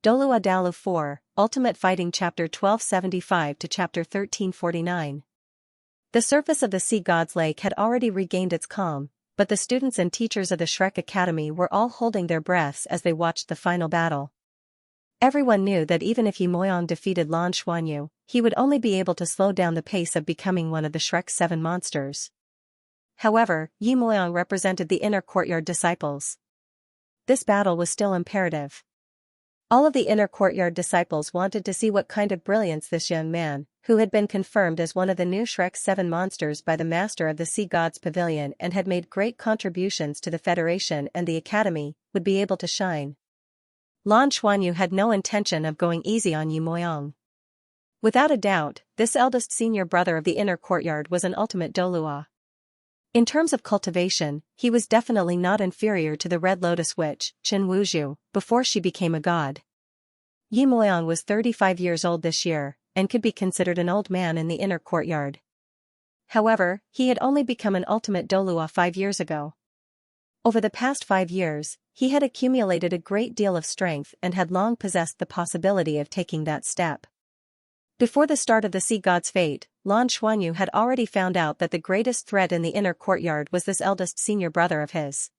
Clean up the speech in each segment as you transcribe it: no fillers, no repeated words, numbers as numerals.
Douluo Dalu 4, Ultimate Fighting Chapter 1275 to Chapter 1349. The surface of the sea god's lake had already regained its calm, but the students and teachers of the Shrek Academy were all holding their breaths as they watched the final battle. Everyone knew that even if Yi Moyang defeated Lan Xuanyu, he would only be able to slow down the pace of becoming one of the Shrek's 7 monsters. However, Yi Moyang represented the inner courtyard disciples. This battle was still imperative. All of the inner courtyard disciples wanted to see what kind of brilliance this young man, who had been confirmed as one of the new Shrek's 7 monsters by the master of the Sea God's Pavilion and had made great contributions to the Federation and the Academy, would be able to shine. Lan Xuanyu had no intention of going easy on Yi Moyang. Without a doubt, this eldest senior brother of the inner courtyard was an ultimate Douluo. In terms of cultivation, he was definitely not inferior to the Red Lotus Witch, Qin Wuzhu, before she became a god. Yi Moyang was 35 years old this year, and could be considered an old man in the inner courtyard. However, he had only become an ultimate Douluo 5 years ago. Over the past 5 years, he had accumulated a great deal of strength and had long possessed the possibility of taking that step. Before the start of the sea god's fate, Lan Xuanyu had already found out that the greatest threat in the inner courtyard was this eldest senior brother of his.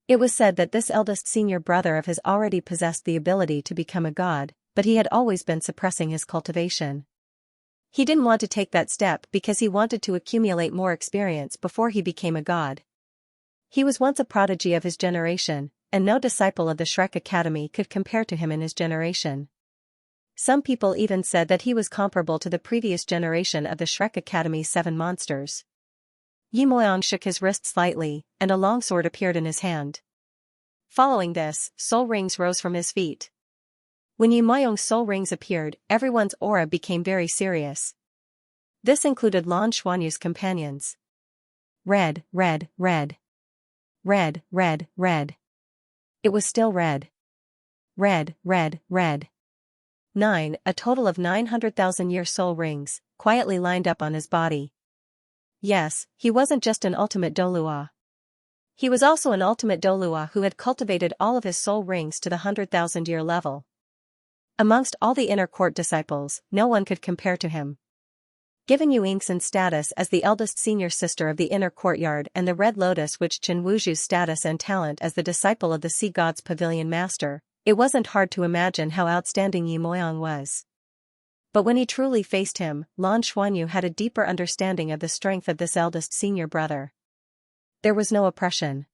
It was said that this eldest senior brother of his already possessed the ability to become a god, but he had always been suppressing his cultivation. He didn't want to take that step because he wanted to accumulate more experience before he became a god. He was once a prodigy of his generation, and no disciple of the Shrek Academy could compare to him in his generation. Some people even said that he was comparable to the previous generation of the Shrek Academy's 7 monsters. Yi Moyang shook his wrist slightly, and a longsword appeared in his hand. Following this, soul rings rose from his feet. When Yi Moyang's soul rings appeared, everyone's aura became very serious. This included Lan Xuanyu's companions. Red, red, red. Red, red, red. It was still red. Red, red, red. 9, a total of 900,000 year soul rings, quietly lined up on his body. Yes, he wasn't just an ultimate Douluo. He was also an ultimate Douluo who had cultivated all of his soul rings to the 100,000 year level. Amongst all the inner court disciples, no one could compare to him. Given Yuingxin's status as the eldest senior sister of the inner courtyard and the Red Lotus Witch Qin Wuzhu's status and talent as the disciple of the Sea God's Pavilion Master, it wasn't hard to imagine how outstanding Yi Moyang was. But when he truly faced him, Lan Xuanyu had a deeper understanding of the strength of this eldest senior brother. There was no oppression.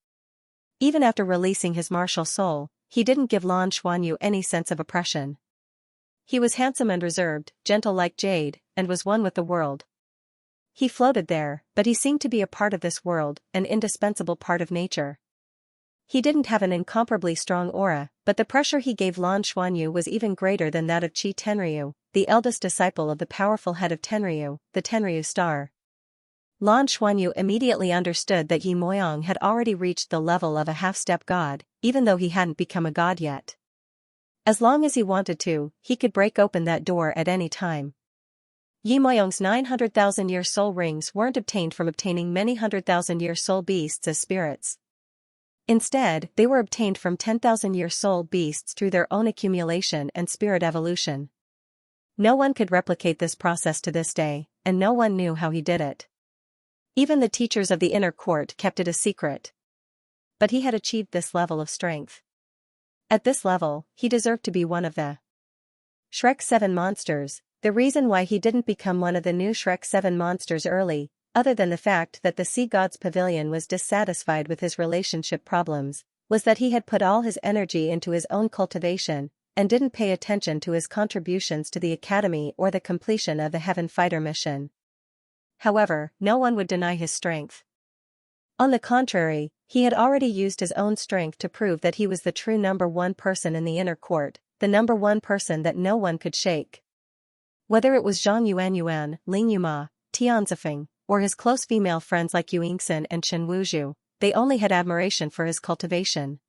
Even after releasing his martial soul, he didn't give Lan Xuanyu any sense of oppression. He was handsome and reserved, gentle like jade, and was one with the world. He floated there, but he seemed to be a part of this world, an indispensable part of nature. He didn't have an incomparably strong aura, but the pressure he gave Lan Xuanyu was even greater than that of Qi Tenryu, the eldest disciple of the powerful head of Tenryu, the Tenryu star. Lan Xuanyu immediately understood that Yi Moyang had already reached the level of a half-step god, even though he hadn't become a god yet. As long as he wanted to, he could break open that door at any time. Yi Moyang's 900,000 year soul rings weren't obtained from obtaining many 100,000 year soul beasts as spirits. Instead, they were obtained from 10,000 year soul beasts through their own accumulation and spirit evolution. No one could replicate this process to this day, and no one knew how he did it. Even the teachers of the inner court kept it a secret. But he had achieved this level of strength. At this level, he deserved to be one of the Shrek's 7 monsters. The reason why he didn't become one of the new Shrek 7 monsters early, other than the fact that the Sea God's Pavilion was dissatisfied with his relationship problems, was that he had put all his energy into his own cultivation, and didn't pay attention to his contributions to the Academy or the completion of the Heaven Fighter mission. However, no one would deny his strength. On the contrary, he had already used his own strength to prove that he was the true number 1 person in the inner court, the number 1 person that no one could shake. Whether it was Zhang Yuanyuan, Ling Yuma, Tian Zifeng, or his close female friends like Yuingxin and Qin Wuzhu, they only had admiration for his cultivation.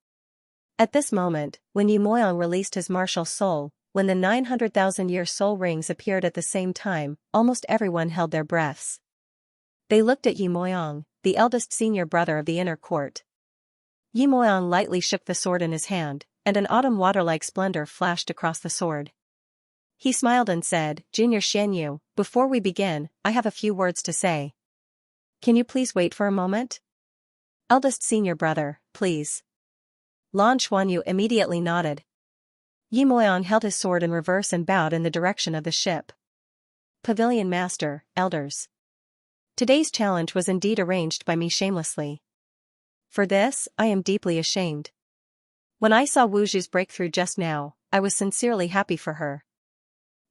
At this moment, when Yi Moyang released his martial soul, when the 900,000 year soul rings appeared at the same time, almost everyone held their breaths. They looked at Yi Moyang, the eldest senior brother of the inner court. Yi Moyang lightly shook the sword in his hand, and an autumn water-like splendor flashed across the sword. He smiled and said, "Junior Xianyu, before we begin, I have a few words to say. Can you please wait for a moment?" "Eldest senior brother, please." Lan Xuanyu immediately nodded. Yi Moyang held his sword in reverse and bowed in the direction of the ship. "Pavilion Master, Elders. Today's challenge was indeed arranged by me shamelessly. For this, I am deeply ashamed. When I saw Wu Zhu's breakthrough just now, I was sincerely happy for her.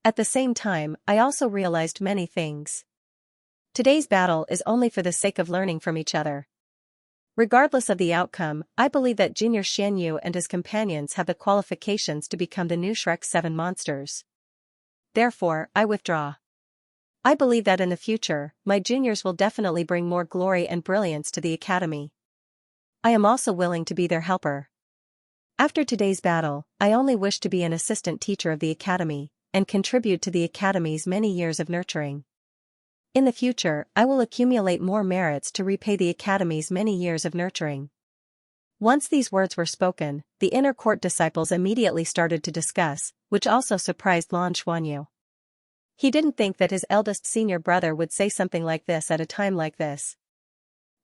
At the same time, I also realized many things. Today's battle is only for the sake of learning from each other. Regardless of the outcome, I believe that Junior Xianyu and his companions have the qualifications to become the new Shrek 7 monsters. Therefore, I withdraw. I believe that in the future, my juniors will definitely bring more glory and brilliance to the academy. I am also willing to be their helper. After today's battle, I only wish to be an assistant teacher of the academy, and contribute to the academy's many years of nurturing. In the future, I will accumulate more merits to repay the academy's many years of nurturing." Once these words were spoken, the inner court disciples immediately started to discuss, which also surprised Lan Xuanyu. He didn't think that his eldest senior brother would say something like this at a time like this.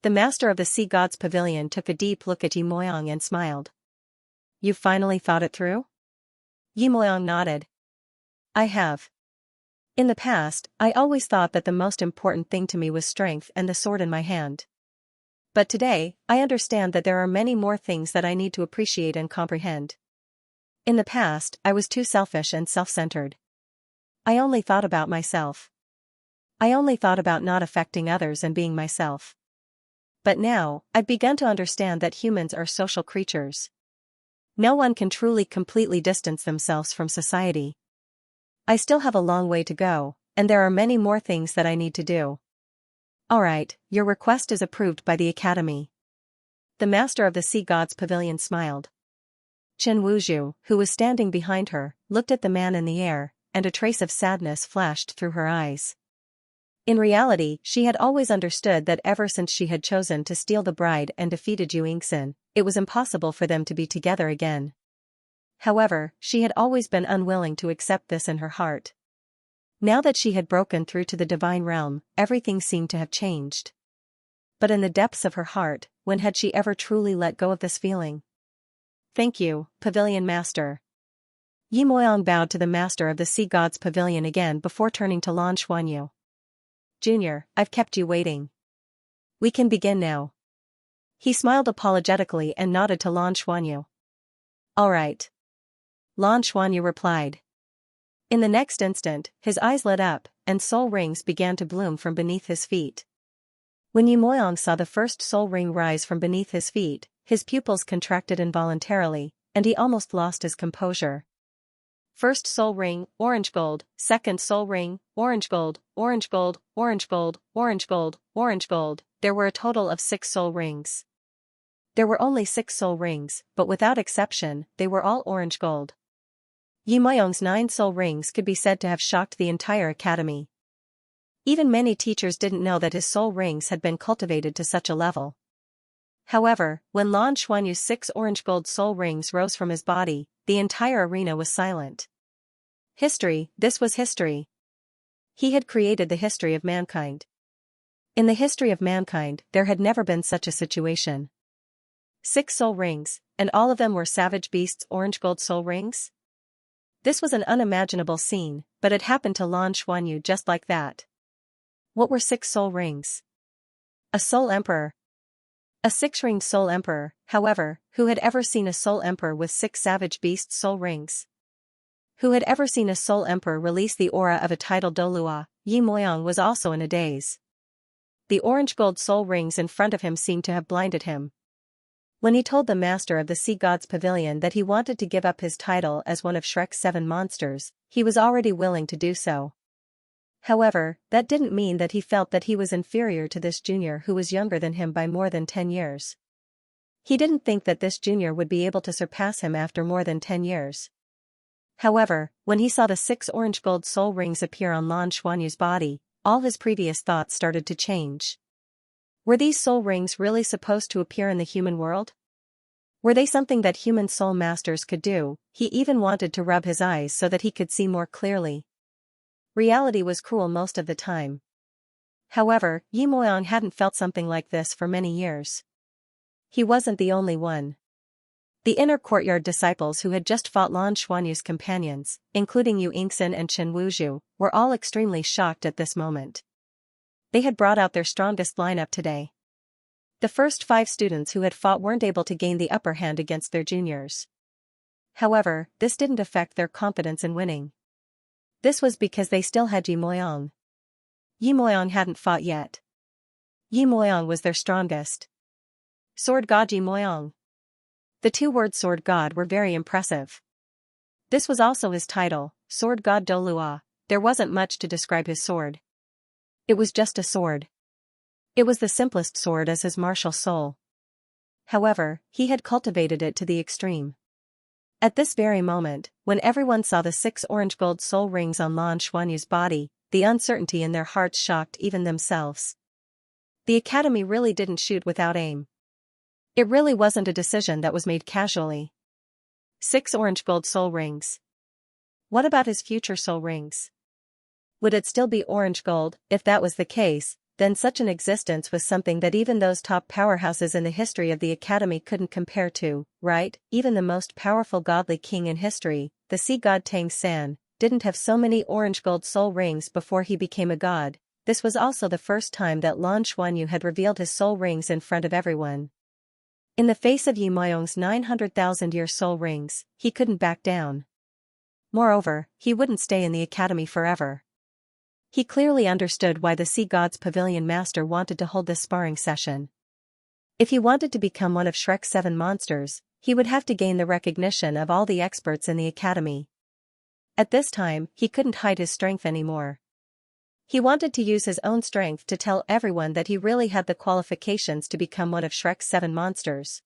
The master of the Sea God's Pavilion took a deep look at Yi Moyang and smiled. "You finally thought it through?" Yi Moyang nodded. "I have. In the past, I always thought that the most important thing to me was strength and the sword in my hand. But today, I understand that there are many more things that I need to appreciate and comprehend. In the past, I was too selfish and self-centered. I only thought about myself. I only thought about not affecting others and being myself. But now, I've begun to understand that humans are social creatures. No one can truly completely distance themselves from society. I still have a long way to go, and there are many more things that I need to do." "Alright, your request is approved by the academy." The master of the Sea God's Pavilion smiled. Chen Wuzhu, who was standing behind her, looked at the man in the air, and a trace of sadness flashed through her eyes. In reality, she had always understood that ever since she had chosen to steal the bride and defeated Yu Yingxin, it was impossible for them to be together again. However, she had always been unwilling to accept this in her heart. Now that she had broken through to the divine realm, everything seemed to have changed. But in the depths of her heart, when had she ever truly let go of this feeling? "Thank you, Pavilion Master." Yi Moyang bowed to the master of the Sea God's Pavilion again before turning to Lan Xuanyu. "Junior, I've kept you waiting. We can begin now." He smiled apologetically and nodded to Lan Xuanyu. "All right." Lan Xuanyu replied. In the next instant, his eyes lit up, and soul rings began to bloom from beneath his feet. When Yi Moyang saw the first soul ring rise from beneath his feet, his pupils contracted involuntarily, and he almost lost his composure. First soul ring, orange gold. Second soul ring, orange gold, orange gold, orange gold, orange gold, orange gold. There were a total of 6 soul rings. There were only 6 soul rings, but without exception, they were all orange gold. Yi Moyang's 9 soul rings could be said to have shocked the entire academy. Even many teachers didn't know that his soul rings had been cultivated to such a level. However, when Lan Xuanyu's 6 orange gold soul rings rose from his body, the entire arena was silent. History, this was history. He had created the history of mankind. In the history of mankind, there had never been such a situation. 6 soul rings, and all of them were Savage Beast's orange gold soul rings? This was an unimaginable scene, but it happened to Lan Xuanyu just like that. What were 6 soul rings? A soul emperor. A 6-ringed soul emperor, however, who had ever seen a soul emperor with 6 Savage Beast soul rings? Who had ever seen a soul emperor release the aura of a titled Douluo? Yi Moyang was also in a daze. The orange gold soul rings in front of him seemed to have blinded him. When he told the master of the Sea God's Pavilion that he wanted to give up his title as one of Shrek's 7 monsters, he was already willing to do so. However, that didn't mean that he felt that he was inferior to this junior who was younger than him by more than 10 years. He didn't think that this junior would be able to surpass him after more than 10 years. However, when he saw the 6 orange gold soul rings appear on Lan Xuanyu's body, all his previous thoughts started to change. Were these soul rings really supposed to appear in the human world? Were they something that human soul masters could do? He even wanted to rub his eyes so that he could see more clearly. Reality was cruel most of the time. However, Yi Moyang hadn't felt something like this for many years. He wasn't the only one. The inner courtyard disciples who had just fought Lan Xuanyu's companions, including Yu Yingxin and Chen Wuzhu, were all extremely shocked at this moment. They had brought out their strongest lineup today. The first 5 students who had fought weren't able to gain the upper hand against their juniors. However, this didn't affect their confidence in winning. This was because they still had Yi Moyang. Yi Moyang hadn't fought yet. Yi Moyang was their strongest. Sword God Yi Moyang. The 2 words Sword God were very impressive. This was also his title, Sword God Douluo. There wasn't much to describe his sword. It was just a sword. It was the simplest sword as his martial soul. However, he had cultivated it to the extreme. At this very moment, when everyone saw the 6 orange gold soul rings on Lan Xuanyu's body, the uncertainty in their hearts shocked even themselves. The academy really didn't shoot without aim. It really wasn't a decision that was made casually. 6 orange gold soul rings. What about his future soul rings? Would it still be orange gold? If that was the case, then such an existence was something that even those top powerhouses in the history of the academy couldn't compare to, right? Even the most powerful godly king in history, the sea god Tang San, didn't have so many orange gold soul rings before he became a god. This was also the first time that Lan Xuanyu had revealed his soul rings in front of everyone. In the face of Yi Moyang's 900,000-year soul rings, he couldn't back down. Moreover, he wouldn't stay in the academy forever. He clearly understood why the Sea God's Pavilion Master wanted to hold this sparring session. If he wanted to become one of Shrek's 7 monsters, he would have to gain the recognition of all the experts in the academy. At this time, he couldn't hide his strength anymore. He wanted to use his own strength to tell everyone that he really had the qualifications to become one of Shrek's 7 monsters.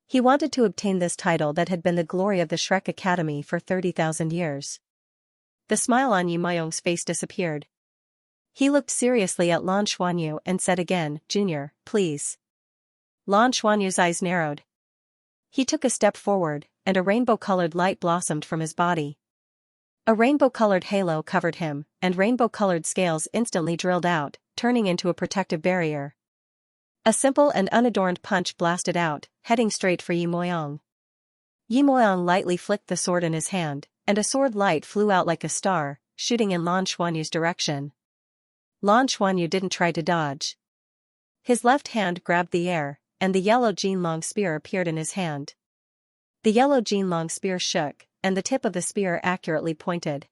He wanted to obtain this title that had been the glory of the Shrek Academy for 30,000 years. The smile on Yi Moyang's face disappeared. He looked seriously at Lan Xuanyu and said again, "Junior, please." Lan Xuanyu's eyes narrowed. He took a step forward, and a rainbow-colored light blossomed from his body. A rainbow-colored halo covered him, and rainbow-colored scales instantly drilled out, turning into a protective barrier. A simple and unadorned punch blasted out, heading straight for Yi Moyang. Yi Moyang lightly flicked the sword in his hand, and a sword light flew out like a star, shooting in Lan Xuanyu's direction. Lan Xuanyu didn't try to dodge. His left hand grabbed the air, and the yellow Jinlong spear appeared in his hand. The yellow Jinlong spear shook, and the tip of the spear accurately pointed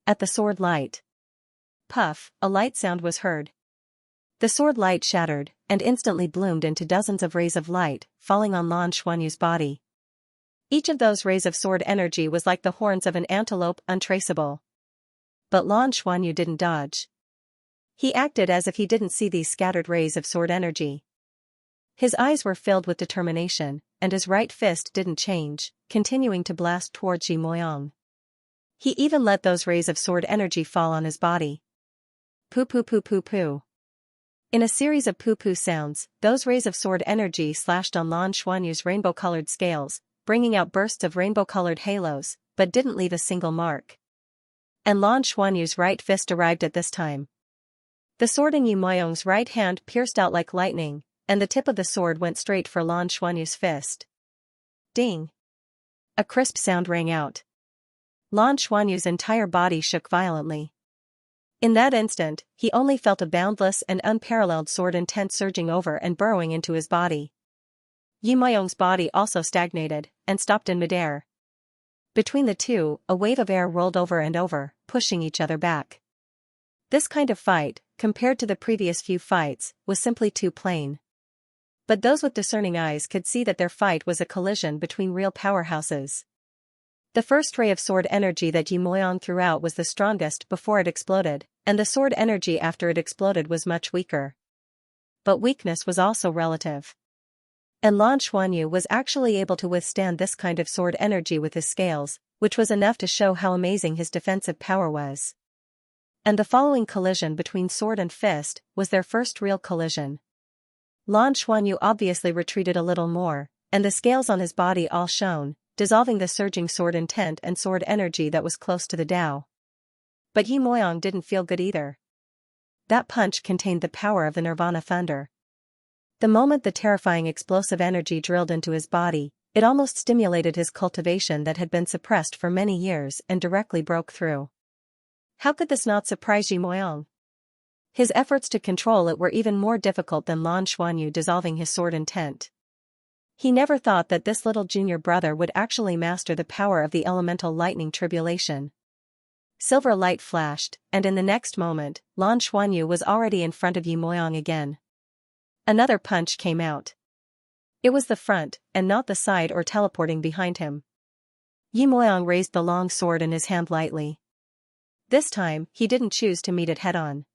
at the sword light. Puff, a light sound was heard. The sword light shattered, and instantly bloomed into dozens of rays of light, falling on Lan Xuanyu's body. Each of those rays of sword energy was like the horns of an antelope, untraceable. But Lan Xuanyu didn't dodge. He acted as if he didn't see these scattered rays of sword energy. His eyes were filled with determination, and his right fist didn't change, continuing to blast towards Yi Moyang. He even let those rays of sword energy fall on his body. Poo poo poo poo poo. In a series of poo-poo sounds, those rays of sword energy slashed on Lan Xuanyu's rainbow-colored scales, bringing out bursts of rainbow-colored halos, but didn't leave a single mark. And Lan Xuanyu's right fist arrived at this time. The sword in Yi Moyang's right hand pierced out like lightning, and the tip of the sword went straight for Lan Xuanyu's fist. Ding! A crisp sound rang out. Lan Xuanyu's entire body shook violently. In that instant, he only felt a boundless and unparalleled sword intent surging over and burrowing into his body. Yi Moyang's body also stagnated, and stopped in midair. Between the two, a wave of air rolled over and over, pushing each other back. This kind of fight, compared to the previous few fights, was simply too plain. But those with discerning eyes could see that their fight was a collision between real powerhouses. The first ray of sword energy that Yi Moyang threw out was the strongest before it exploded, and the sword energy after it exploded was much weaker. But weakness was also relative. And Lan Xuanyu was actually able to withstand this kind of sword energy with his scales, which was enough to show how amazing his defensive power was. And the following collision between sword and fist was their first real collision. Lan Xuanyu obviously retreated a little more, and the scales on his body all shone, dissolving the surging sword intent and sword energy that was close to the Tao. But Yi Moyang didn't feel good either. That punch contained the power of the Nirvana thunder. The moment the terrifying explosive energy drilled into his body, it almost stimulated his cultivation that had been suppressed for many years and directly broke through. How could this not surprise Yi Moyang? His efforts to control it were even more difficult than Lan Xuanyu dissolving his sword intent. He never thought that this little junior brother would actually master the power of the elemental lightning tribulation. Silver light flashed, and in the next moment, Lan Xuanyu was already in front of Yi Moyang again. Another punch came out. It was the front, and not the side or teleporting behind him. Yi Moyang raised the long sword in his hand lightly. This time, he didn't choose to meet it head-on.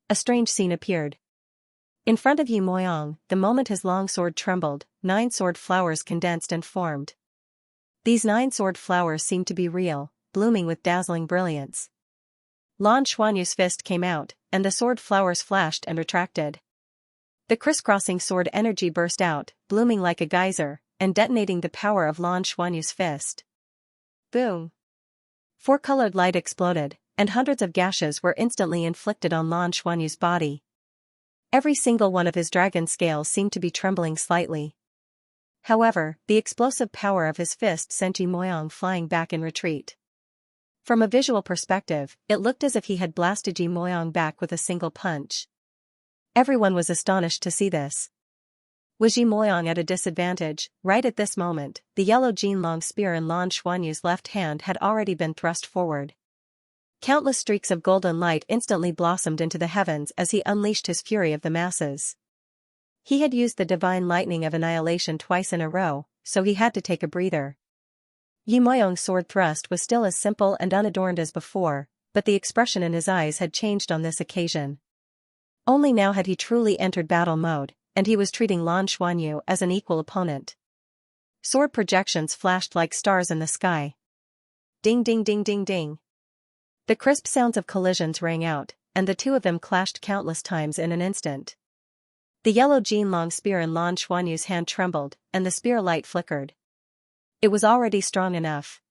A strange scene appeared. In front of Yi Moyang, the moment his long sword trembled, 9 sword flowers condensed and formed. These 9 sword flowers seemed to be real, blooming with dazzling brilliance. Lan Xuanyu's fist came out, and the sword flowers flashed and retracted. The crisscrossing sword energy burst out, blooming like a geyser, and detonating the power of Lan Xuanyu's fist. Boom! 4-colored light exploded, and hundreds of gashes were instantly inflicted on Lan Xuanyu's body. Every single one of his dragon scales seemed to be trembling slightly. However, the explosive power of his fist sent Yi Moyang flying back in retreat. From a visual perspective, it looked as if he had blasted Yi Moyang back with a single punch. Everyone was astonished to see this. Was Yi Moyang at a disadvantage? Right at this moment, the yellow Jinlong spear in Lan Xuanyu's left hand had already been thrust forward. Countless streaks of golden light instantly blossomed into the heavens as he unleashed his fury of the masses. He had used the divine lightning of annihilation twice in a row, so he had to take a breather. Yi Moyang's sword thrust was still as simple and unadorned as before, but the expression in his eyes had changed on this occasion. Only now had he truly entered battle mode, and he was treating Lan Xuanyu as an equal opponent. Sword projections flashed like stars in the sky. Ding ding ding ding ding. The crisp sounds of collisions rang out, and the two of them clashed countless times in an instant. The yellow Jinlong spear in Lan Xuanyu's hand trembled, and the spear light flickered. It was already strong enough.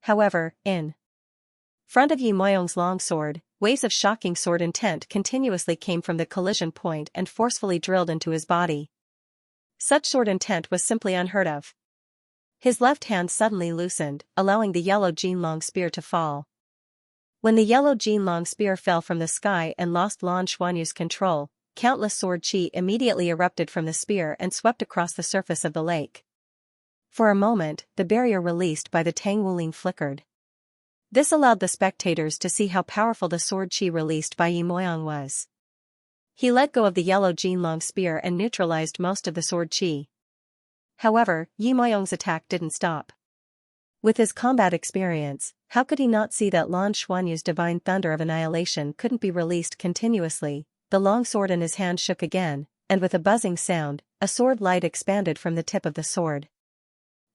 However, in front of Yi Moyang's long sword, waves of shocking sword intent continuously came from the collision point and forcefully drilled into his body. Such sword intent was simply unheard of. His left hand suddenly loosened, allowing the yellow Jinlong spear to fall. When the yellow Jinlong spear fell from the sky and lost Lan Xuanyu's control, countless sword chi immediately erupted from the spear and swept across the surface of the lake. For a moment, the barrier released by the Tang Wuling flickered. This allowed the spectators to see how powerful the sword chi released by Yi Moyang was. He let go of the yellow Jinlong spear and neutralized most of the sword chi. However, Yi Moyang's attack didn't stop. With his combat experience, how could he not see that Lan Xuanyu's divine thunder of annihilation couldn't be released continuously? The long sword in his hand shook again, and with a buzzing sound, a sword light expanded from the tip of the sword.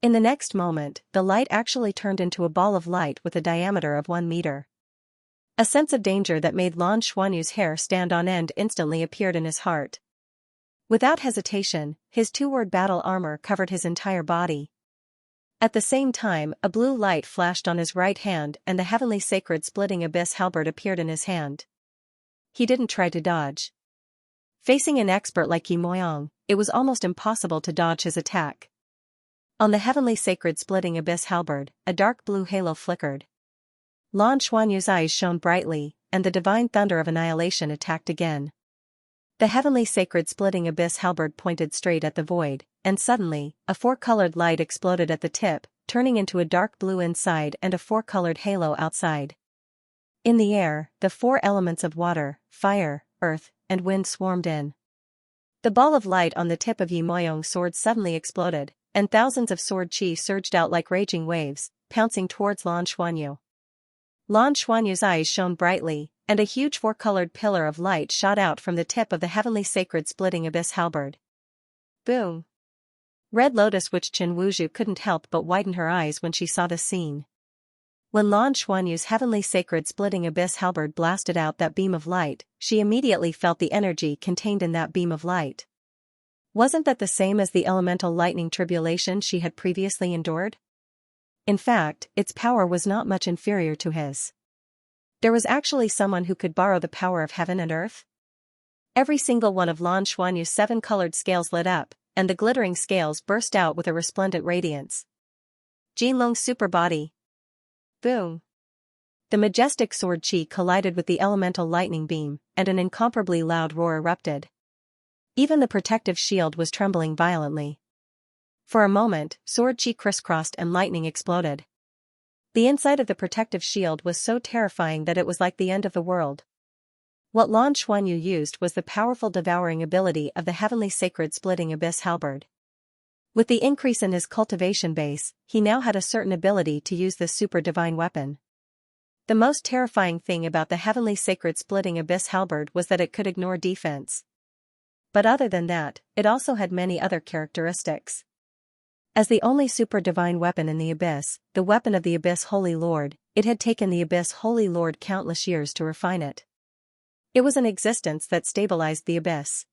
In the next moment, the light actually turned into a ball of light with a diameter of 1 meter. A sense of danger that made Lan Xuanyu's hair stand on end instantly appeared in his heart. Without hesitation, his 2-word battle armor covered his entire body. At the same time, a blue light flashed on his right hand and the heavenly sacred splitting abyss halberd appeared in his hand. He didn't try to dodge. Facing an expert like Yi Moyang, it was almost impossible to dodge his attack. On the heavenly sacred splitting abyss halberd, a dark blue halo flickered. Lan Xuanyu's eyes shone brightly, and the divine thunder of annihilation attacked again. The heavenly sacred splitting abyss halberd pointed straight at the void, and suddenly, a 4-colored light exploded at the tip, turning into a dark blue inside and a 4-colored halo outside. In the air, the 4 elements of water, fire, earth, and wind swarmed in. The ball of light on the tip of Yi Moyang's sword suddenly exploded, and thousands of sword chi surged out like raging waves, pouncing towards Lan Xuanyu. Lan Xuanyu's eyes shone brightly, and a huge 4-colored pillar of light shot out from the tip of the heavenly sacred splitting abyss halberd. Boom! Red Lotus Witch Qin Wuzhu couldn't help but widen her eyes when she saw the scene. When Lan Xuanyu's heavenly sacred splitting abyss halberd blasted out that beam of light, she immediately felt the energy contained in that beam of light. Wasn't that the same as the elemental lightning tribulation she had previously endured? In fact, its power was not much inferior to his. There was actually someone who could borrow the power of heaven and earth? Every single one of Lan Xuanyu's 7 colored scales lit up, and the glittering scales burst out with a resplendent radiance. Jinlong's super body. Boom! The majestic sword chi collided with the elemental lightning beam, and an incomparably loud roar erupted. Even the protective shield was trembling violently. For a moment, sword chi crisscrossed and lightning exploded. The inside of the protective shield was so terrifying that it was like the end of the world. What Lan Xuanyu used was the powerful devouring ability of the heavenly sacred splitting abyss halberd. With the increase in his cultivation base, he now had a certain ability to use this super divine weapon. The most terrifying thing about the heavenly sacred splitting abyss halberd was that it could ignore defense. But other than that, it also had many other characteristics. As the only super divine weapon in the abyss, the weapon of the Abyss Holy Lord, it had taken the Abyss Holy Lord countless years to refine it. It was an existence that stabilized the abyss.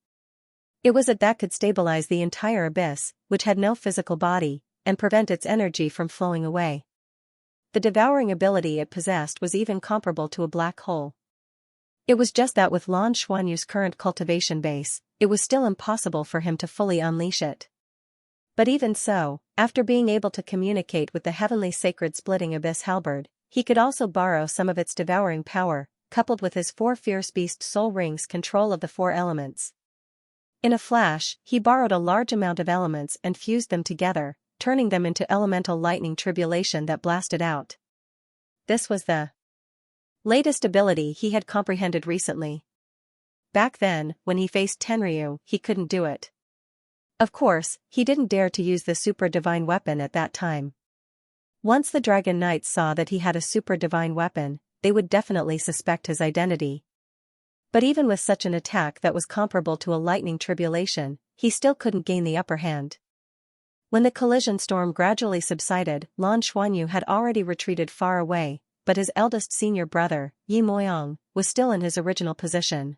It was it that could stabilize the entire abyss, which had no physical body, and prevent its energy from flowing away. The devouring ability it possessed was even comparable to a black hole. It was just that with Lan Xuanyu's current cultivation base, it was still impossible for him to fully unleash it. But even so, after being able to communicate with the heavenly sacred splitting abyss halberd, he could also borrow some of its devouring power, coupled with his 4 fierce beast soul rings' control of the 4 elements. In a flash, he borrowed a large amount of elements and fused them together, turning them into elemental lightning tribulation that blasted out. This was the latest ability he had comprehended recently. Back then, when he faced Tenryu, he couldn't do it. Of course, he didn't dare to use the super divine weapon at that time. Once the Dragon Knights saw that he had a super divine weapon, they would definitely suspect his identity. But even with such an attack that was comparable to a lightning tribulation, he still couldn't gain the upper hand. When the collision storm gradually subsided, Lan Xuanyu had already retreated far away, but his eldest senior brother, Yi Moyong, was still in his original position.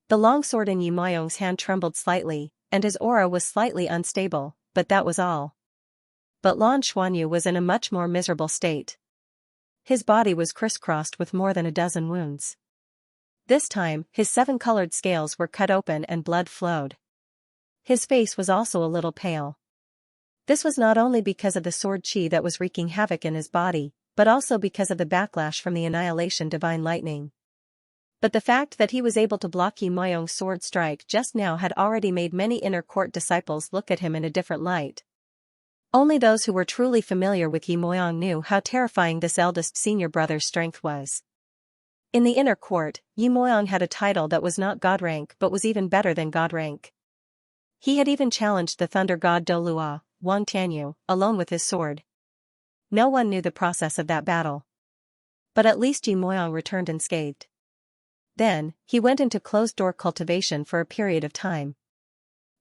The long sword in Yi Moyong's hand trembled slightly, and his aura was slightly unstable, but that was all. But Lan Xuanyu was in a much more miserable state. His body was crisscrossed with more than a dozen wounds. This time, his 7 colored scales were cut open and blood flowed. His face was also a little pale. This was not only because of the sword chi that was wreaking havoc in his body, but also because of the backlash from the annihilation divine lightning. But the fact that he was able to block Yi Moyong's sword strike just now had already made many inner court disciples look at him in a different light. Only those who were truly familiar with Yi Moyong knew how terrifying this eldest senior brother's strength was. In the inner court, Yi Moyong had a title that was not god rank but was even better than god rank. He had even challenged the thunder god Douluo, Wang Tianyu, alone with his sword. No one knew the process of that battle. But at least Yi Moyong returned unscathed. Then, he went into closed-door cultivation for a period of time.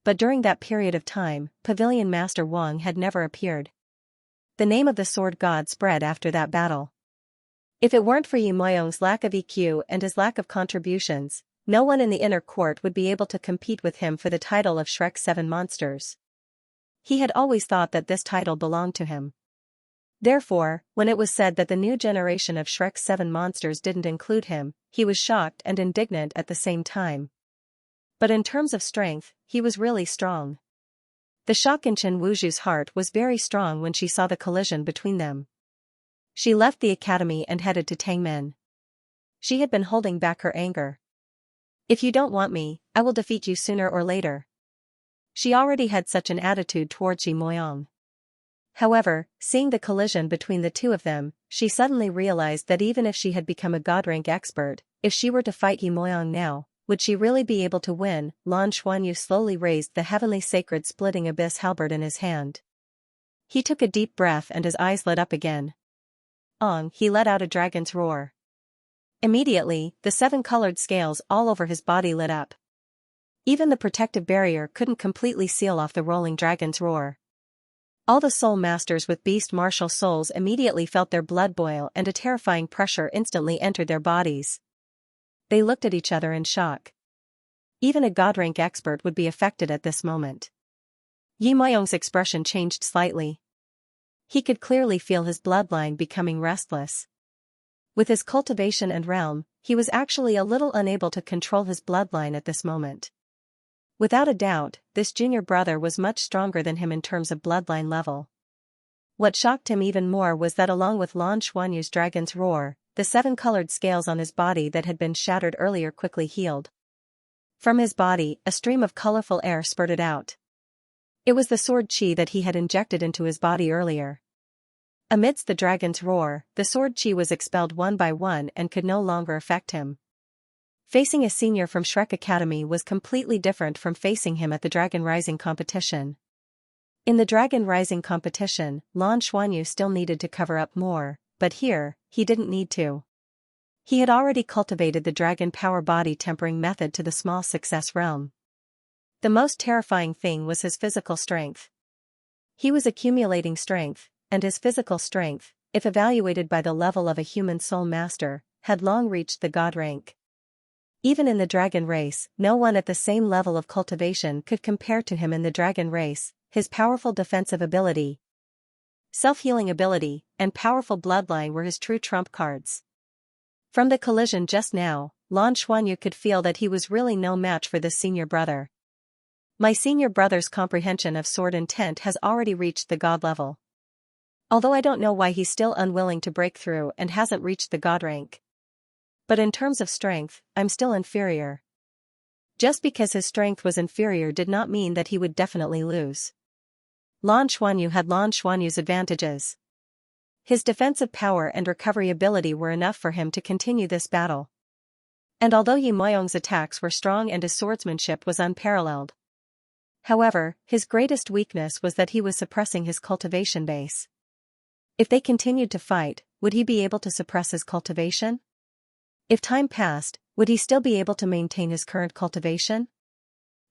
But during that period of time, Pavilion Master Wang had never appeared. The name of the sword god spread after that battle. If it weren't for Yi Moyong's lack of EQ and his lack of contributions, no one in the inner court would be able to compete with him for the title of Shrek 7 Monsters. He had always thought that this title belonged to him. Therefore, when it was said that the new generation of Shrek 7 Monsters didn't include him, he was shocked and indignant at the same time. But in terms of strength, he was really strong. The shock in Chen Wuzhu's heart was very strong when she saw the collision between them. She left the academy and headed to Tangmen. She had been holding back her anger. If you don't want me, I will defeat you sooner or later. She already had such an attitude towards Yi Moyong. However, seeing the collision between the two of them, she suddenly realized that even if she had become a god-rank expert, if she were to fight Yi Moyong now, would she really be able to win? Lan Xuanyu slowly raised the heavenly sacred splitting abyss halberd in his hand. He took a deep breath and his eyes lit up again. He let out a dragon's roar. Immediately, the 7 colored scales all over his body lit up. Even the protective barrier couldn't completely seal off the rolling dragon's roar. All the soul masters with beast martial souls immediately felt their blood boil and a terrifying pressure instantly entered their bodies. They looked at each other in shock. Even a god-rank expert would be affected at this moment. Yi Moyong's expression changed slightly. He could clearly feel his bloodline becoming restless. With his cultivation and realm, he was actually a little unable to control his bloodline at this moment. Without a doubt, this junior brother was much stronger than him in terms of bloodline level. What shocked him even more was that along with Lan Xuanyu's dragon's roar, the 7-colored scales on his body that had been shattered earlier quickly healed. From his body, a stream of colorful air spurted out. It was the sword chi that he had injected into his body earlier. Amidst the dragon's roar, the sword chi was expelled one by one and could no longer affect him. Facing a senior from Shrek Academy was completely different from facing him at the Dragon Rising competition. In the Dragon Rising competition, Lan Xuanyu still needed to cover up more, but here, he didn't need to. He had already cultivated the dragon power body tempering method to the small success realm. The most terrifying thing was his physical strength. He was accumulating strength, and his physical strength, if evaluated by the level of a human soul master, had long reached the god rank. Even in the dragon race, no one at the same level of cultivation could compare to him in the dragon race. His powerful defensive ability, self-healing ability, and powerful bloodline were his true trump cards. From the collision just now, Lan Xuanyu could feel that he was really no match for this senior brother. My senior brother's comprehension of sword intent has already reached the god level. Although I don't know why he's still unwilling to break through and hasn't reached the god rank. But in terms of strength, I'm still inferior. Just because his strength was inferior did not mean that he would definitely lose. Lan Xuanyu had Lan Xuanyu's advantages. His defensive power and recovery ability were enough for him to continue this battle. And although Yi Moyong's attacks were strong and his swordsmanship was unparalleled. However, his greatest weakness was that he was suppressing his cultivation base. If they continued to fight, would he be able to suppress his cultivation? If time passed, would he still be able to maintain his current cultivation?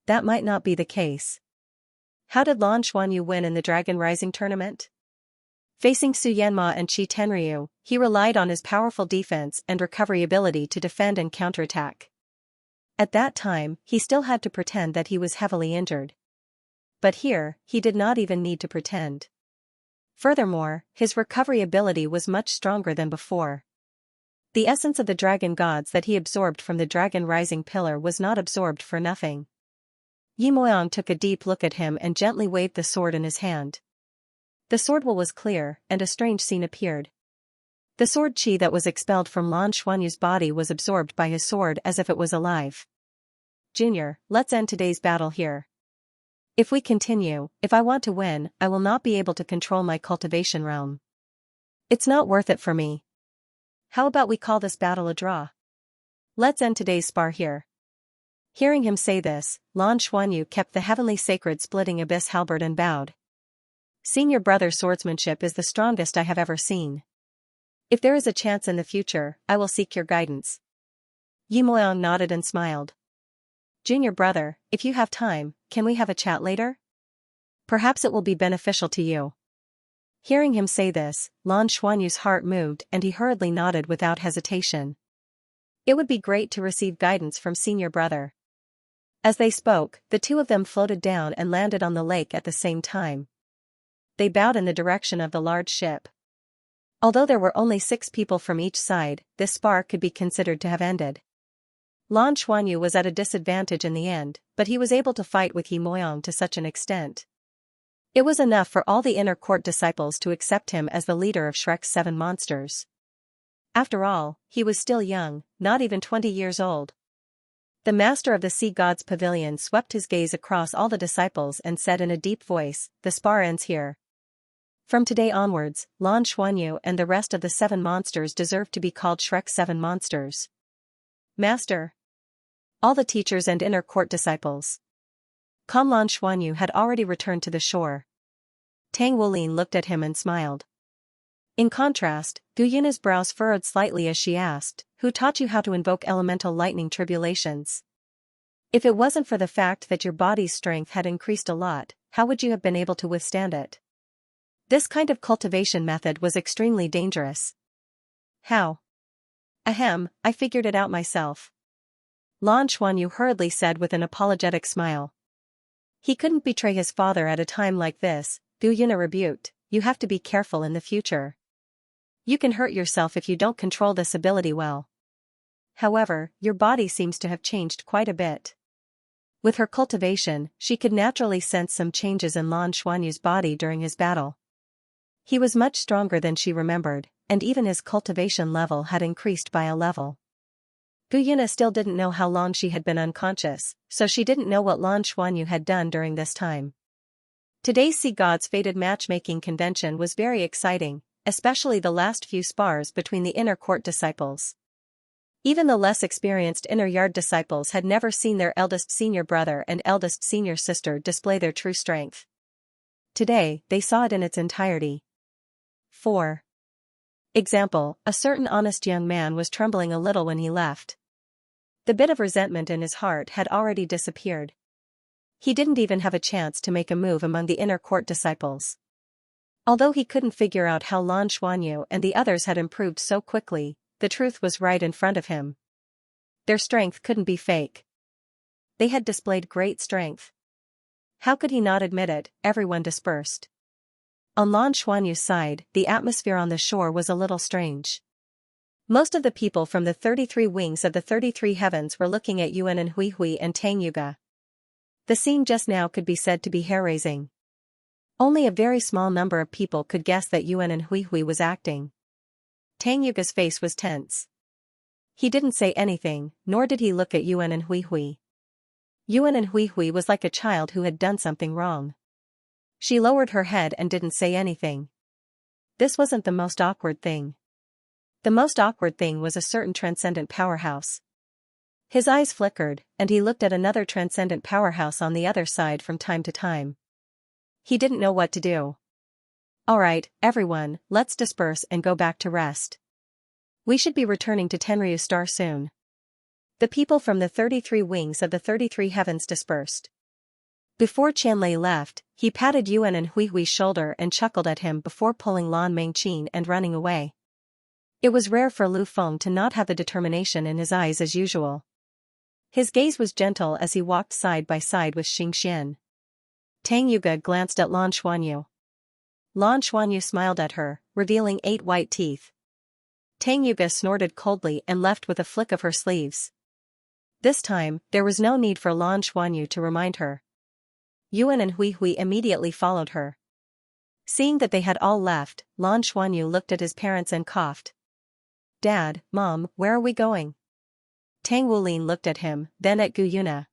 That might not be the case. How did Lan Xuanyu win in the Dragon Rising tournament? Facing Su Yanma and Qi Tenryu, he relied on his powerful defense and recovery ability to defend and counterattack. At that time, he still had to pretend that he was heavily injured. But here, he did not even need to pretend. Furthermore, his recovery ability was much stronger than before. The essence of the dragon gods that he absorbed from the Dragon Rising pillar was not absorbed for nothing. Yi Moyong took a deep look at him and gently waved the sword in his hand. The sword will was clear, and a strange scene appeared. The sword chi that was expelled from Lan Xuanyu's body was absorbed by his sword as if it was alive. Junior, let's end today's battle here. If we continue, if I want to win, I will not be able to control my cultivation realm. It's not worth it for me. How about we call this battle a draw? Let's end today's spar here. Hearing him say this, Lan Xuanyu kept the heavenly sacred splitting abyss halberd and bowed. Senior brother swordsmanship is the strongest I have ever seen. If there is a chance in the future, I will seek your guidance. Yi Moyong nodded and smiled. Junior brother, if you have time, can we have a chat later? Perhaps it will be beneficial to you. Hearing him say this, Lan Xuanyu's heart moved and he hurriedly nodded without hesitation. It would be great to receive guidance from senior brother. As they spoke, the two of them floated down and landed on the lake at the same time. They bowed in the direction of the large ship. Although there were only 6 people from each side, this spar could be considered to have ended. Lan Xuanyu was at a disadvantage in the end, but he was able to fight with Yi Moyong to such an extent. It was enough for all the inner court disciples to accept him as the leader of Shrek's 7 monsters. After all, he was still young, not even 20 years old. The master of the sea god's pavilion swept his gaze across all the disciples and said in a deep voice, "The spar ends here. From today onwards, Lan Xuanyu and the rest of the 7 monsters deserve to be called Shrek's 7 monsters." Master. All the teachers and inner court disciples. Lan Xuanyu had already returned to the shore. Tang Wolin looked at him and smiled. In contrast, Gu Yuna's brows furrowed slightly as she asked, "Who taught you how to invoke elemental lightning tribulations? If it wasn't for the fact that your body's strength had increased a lot, how would you have been able to withstand it? This kind of cultivation method was extremely dangerous." How? Ahem, I figured it out myself. Lan Xuanyu hurriedly said with an apologetic smile. He couldn't betray his father at a time like this, Gu Yuna rebuked. You have to be careful in the future. You can hurt yourself if you don't control this ability well. However, your body seems to have changed quite a bit. With her cultivation, she could naturally sense some changes in Lan Xuanyu's body during his battle. He was much stronger than she remembered, and even his cultivation level had increased by a level. Gu Yuna still didn't know how long she had been unconscious, so she didn't know what Lan Xuanyu had done during this time. Today's Sea God's fated matchmaking convention was very exciting, especially the last few spars between the inner court disciples. Even the less experienced inner yard disciples had never seen their eldest senior brother and eldest senior sister display their true strength. Today, they saw it in its entirety. 4. Example, a certain honest young man was trembling a little when he left. The bit of resentment in his heart had already disappeared. He didn't even have a chance to make a move among the inner court disciples. Although he couldn't figure out how Lan Xuanyu and the others had improved so quickly, the truth was right in front of him. Their strength couldn't be fake. They had displayed great strength. How could he not admit it? Everyone dispersed. On Lan Xuanyu's side, the atmosphere on the shore was a little strange. Most of the people from the 33 wings of the 33 heavens were looking at Yuan and Hui and Tang Yuga. The scene just now could be said to be hair-raising. Only a very small number of people could guess that Yuan and Hui was acting. Tang Yuga's face was tense. He didn't say anything, nor did he look at Yuan and Hui. Yuan and Hui was like a child who had done something wrong. She lowered her head and didn't say anything. This wasn't the most awkward thing. The most awkward thing was a certain transcendent powerhouse. His eyes flickered, and he looked at another transcendent powerhouse on the other side from time to time. He didn't know what to do. Alright, everyone, let's disperse and go back to rest. We should be returning to Tenryu Star soon. The people from the 33 wings of the 33 heavens dispersed. Before Qianlei left, he patted Yuan and Hui's shoulder and chuckled at him before pulling Lan Mengqin and running away. It was rare for Lu Feng to not have the determination in his eyes as usual. His gaze was gentle as he walked side by side with Xianxia. Tang Yuga glanced at Lan Xuanyu. Lan Xuanyu smiled at her, revealing 8 white teeth. Tang Yuga snorted coldly and left with a flick of her sleeves. This time, there was no need for Lan Xuanyu to remind her. Yuan and Hui immediately followed her. Seeing that they had all left, Lan Xuanyu looked at his parents and coughed. Dad, Mom, where are we going? Tang Wulin looked at him, then at Gu Yuna.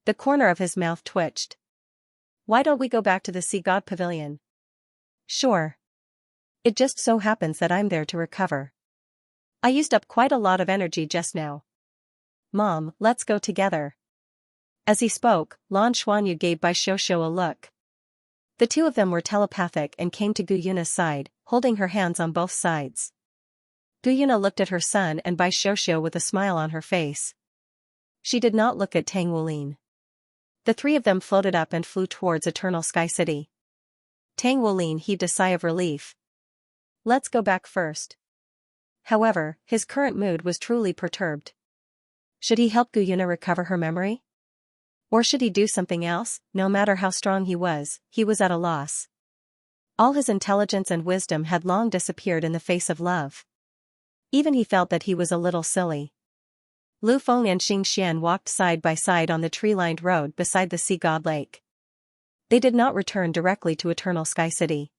The corner of his mouth twitched. Why don't we go back to the Sea God Pavilion? Sure. It just so happens that I'm there to recover. I used up quite a lot of energy just now. Mom, let's go together. As he spoke, Lan Xuanyu gave Bai Xiuxiu a look. The two of them were telepathic and came to Gu Yuna's side, holding her hands on both sides. Gu Yuna looked at her son and Bai Xiuxiu with a smile on her face. She did not look at Tang Wulin. The three of them floated up and flew towards Eternal Sky City. Tang Wulin heaved a sigh of relief. Let's go back first. However, his current mood was truly perturbed. Should he help Gu Yuna recover her memory? Or should he do something else? No matter how strong he was at a loss. All his intelligence and wisdom had long disappeared in the face of love. Even he felt that he was a little silly. Lu Feng and Xianxia walked side by side on the tree-lined road beside the Sea God Lake. They did not return directly to Eternal Sky City.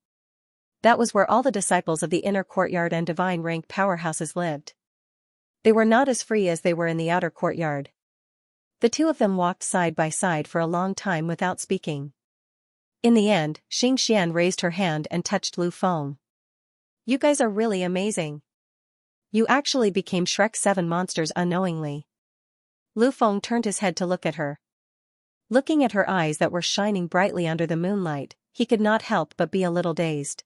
That was where all the disciples of the inner courtyard and divine rank powerhouses lived. They were not as free as they were in the outer courtyard. The two of them walked side by side for a long time without speaking. In the end, Xianxia raised her hand and touched Lu Feng. You guys are really amazing. You actually became Shrek 7 monsters unknowingly. Lu Feng turned his head to look at her. Looking at her eyes that were shining brightly under the moonlight, he could not help but be a little dazed.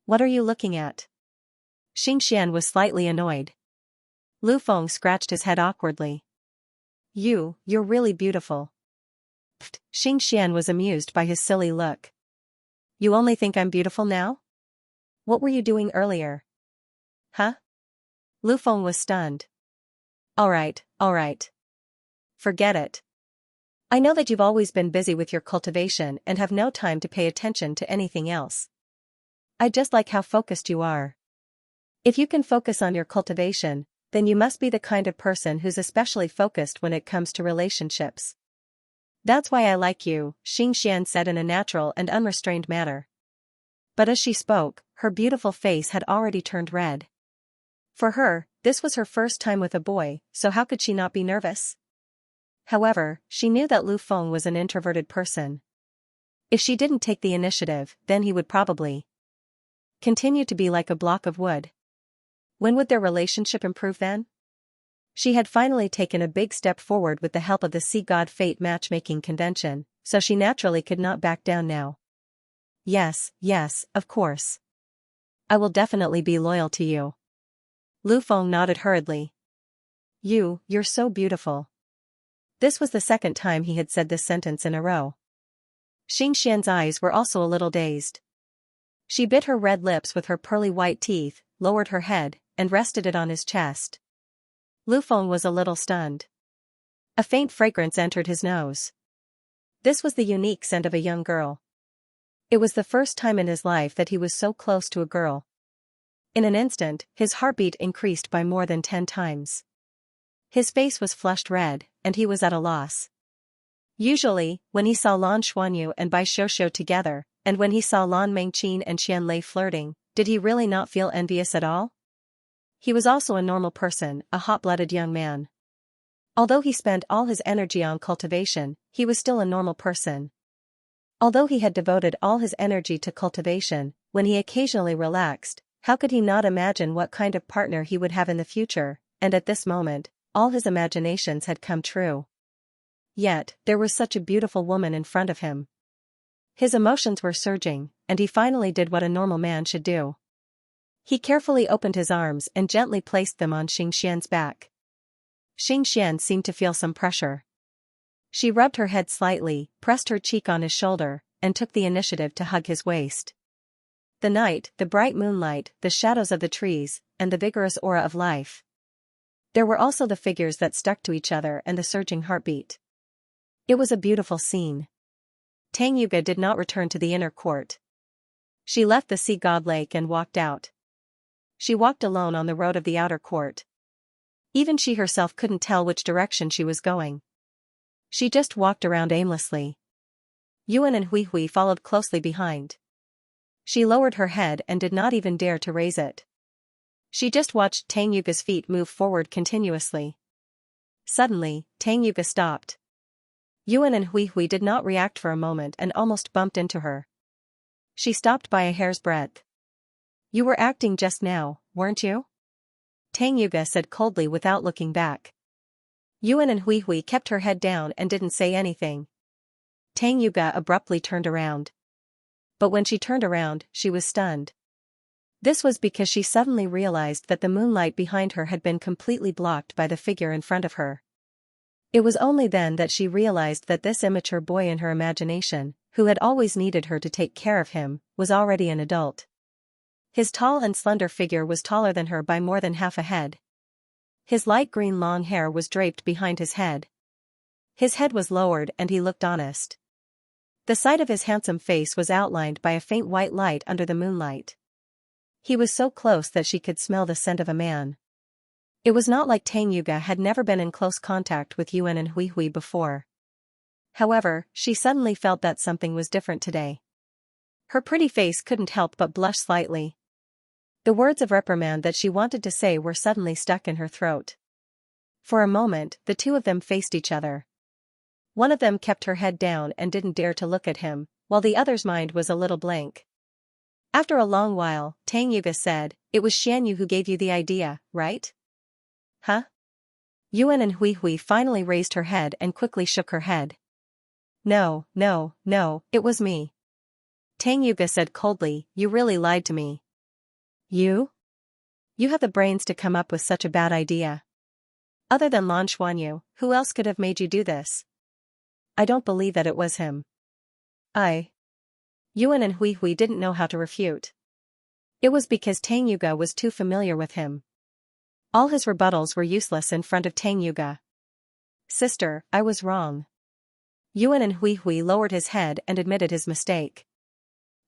What are you looking at? Xianxia was slightly annoyed. Lu Feng scratched his head awkwardly. You're really beautiful. Pfft, Xianxia was amused by his silly look. You only think I'm beautiful now? What were you doing earlier? Huh? Lu Feng was stunned. Alright. forget it. I know that you've always been busy with your cultivation and have no time to pay attention to anything else. I just like how focused you are. If you can focus on your cultivation, then you must be the kind of person who's especially focused when it comes to relationships. That's why I like you, Xianxia said in a natural and unrestrained manner. But as she spoke, her beautiful face had already turned red. For her, this was her first time with a boy, so how could she not be nervous? However, she knew that Lu Feng was an introverted person. If she didn't take the initiative, then he would probably continue to be like a block of wood. When would their relationship improve then? She had finally taken a big step forward with the help of the Sea God Fate matchmaking convention, so she naturally could not back down now. Yes, of course. I will definitely be loyal to you. Lu Feng nodded hurriedly. You're so beautiful. This was the second time he had said this sentence in a row. Xianxia's eyes were also a little dazed. She bit her red lips with her pearly white teeth, lowered her head, and rested it on his chest. Lu Feng was a little stunned. A faint fragrance entered his nose. This was the unique scent of a young girl. It was the first time in his life that he was so close to a girl. In an instant, his heartbeat increased by more than 10 times. His face was flushed red, and he was at a loss. Usually, when he saw Lan Xuanyu and Bai Xiuxiu together, and when he saw Lan Mengqin and Xian Lei flirting, did he really not feel envious at all? He was also a normal person, a hot-blooded young man. Although he spent all his energy on cultivation, he was still a normal person. Although he had devoted all his energy to cultivation, when he occasionally relaxed, how could he not imagine what kind of partner he would have in the future, and at this moment, all his imaginations had come true. Yet, there was such a beautiful woman in front of him. His emotions were surging, and he finally did what a normal man should do. He carefully opened his arms and gently placed them on Xianxia's back. Xianxia seemed to feel some pressure. She rubbed her head slightly, pressed her cheek on his shoulder, and took the initiative to hug his waist. The night, the bright moonlight, the shadows of the trees, and the vigorous aura of life. There were also the figures that stuck to each other and the surging heartbeat. It was a beautiful scene. Tang Yuge did not return to the inner court. She left the Sea God Lake and walked out. She walked alone on the road of the outer court. Even she herself couldn't tell which direction she was going. She just walked around aimlessly. Yuan and Hui Hui followed closely behind. She lowered her head and did not even dare to raise it. She just watched Tang Yuge's feet move forward continuously. Suddenly, Tang Yuge stopped. Yuan and Hui Hui did not react for a moment and almost bumped into her. She stopped by a hair's breadth. You were acting just now, weren't you? Tang Yuge said coldly without looking back. Yuan and Hui Hui kept her head down and didn't say anything. Tang Yuge abruptly turned around. But when she turned around, she was stunned. This was because she suddenly realized that the moonlight behind her had been completely blocked by the figure in front of her. It was only then that she realized that this immature boy in her imagination, who had always needed her to take care of him, was already an adult. His tall and slender figure was taller than her by more than half a head. His light green long hair was draped behind his head. His head was lowered and he looked honest. The side of his handsome face was outlined by a faint white light under the moonlight. He was so close that she could smell the scent of a man. It was not like Tang Yuge had never been in close contact with Yuan and Hui Hui before. However, she suddenly felt that something was different today. Her pretty face couldn't help but blush slightly. The words of reprimand that she wanted to say were suddenly stuck in her throat. For a moment, the two of them faced each other. One of them kept her head down and didn't dare to look at him, while the other's mind was a little blank. After a long while, Tang Yuge said, "It was Xianyu who gave you the idea, right?" Huh? Yuan and Hui Hui finally raised her head and quickly shook her head. No, it was me. Tang Yuge said coldly, "You really lied to me." You? You have the brains to come up with such a bad idea. Other than Lan Xuanyu, who else could have made you do this? I don't believe that it was him. Yuan and Hui Hui didn't know how to refute. It was because Tang Yuge was too familiar with him. All his rebuttals were useless in front of Tang Yuge. Sister, I was wrong. Yuan and Hui Hui lowered his head and admitted his mistake.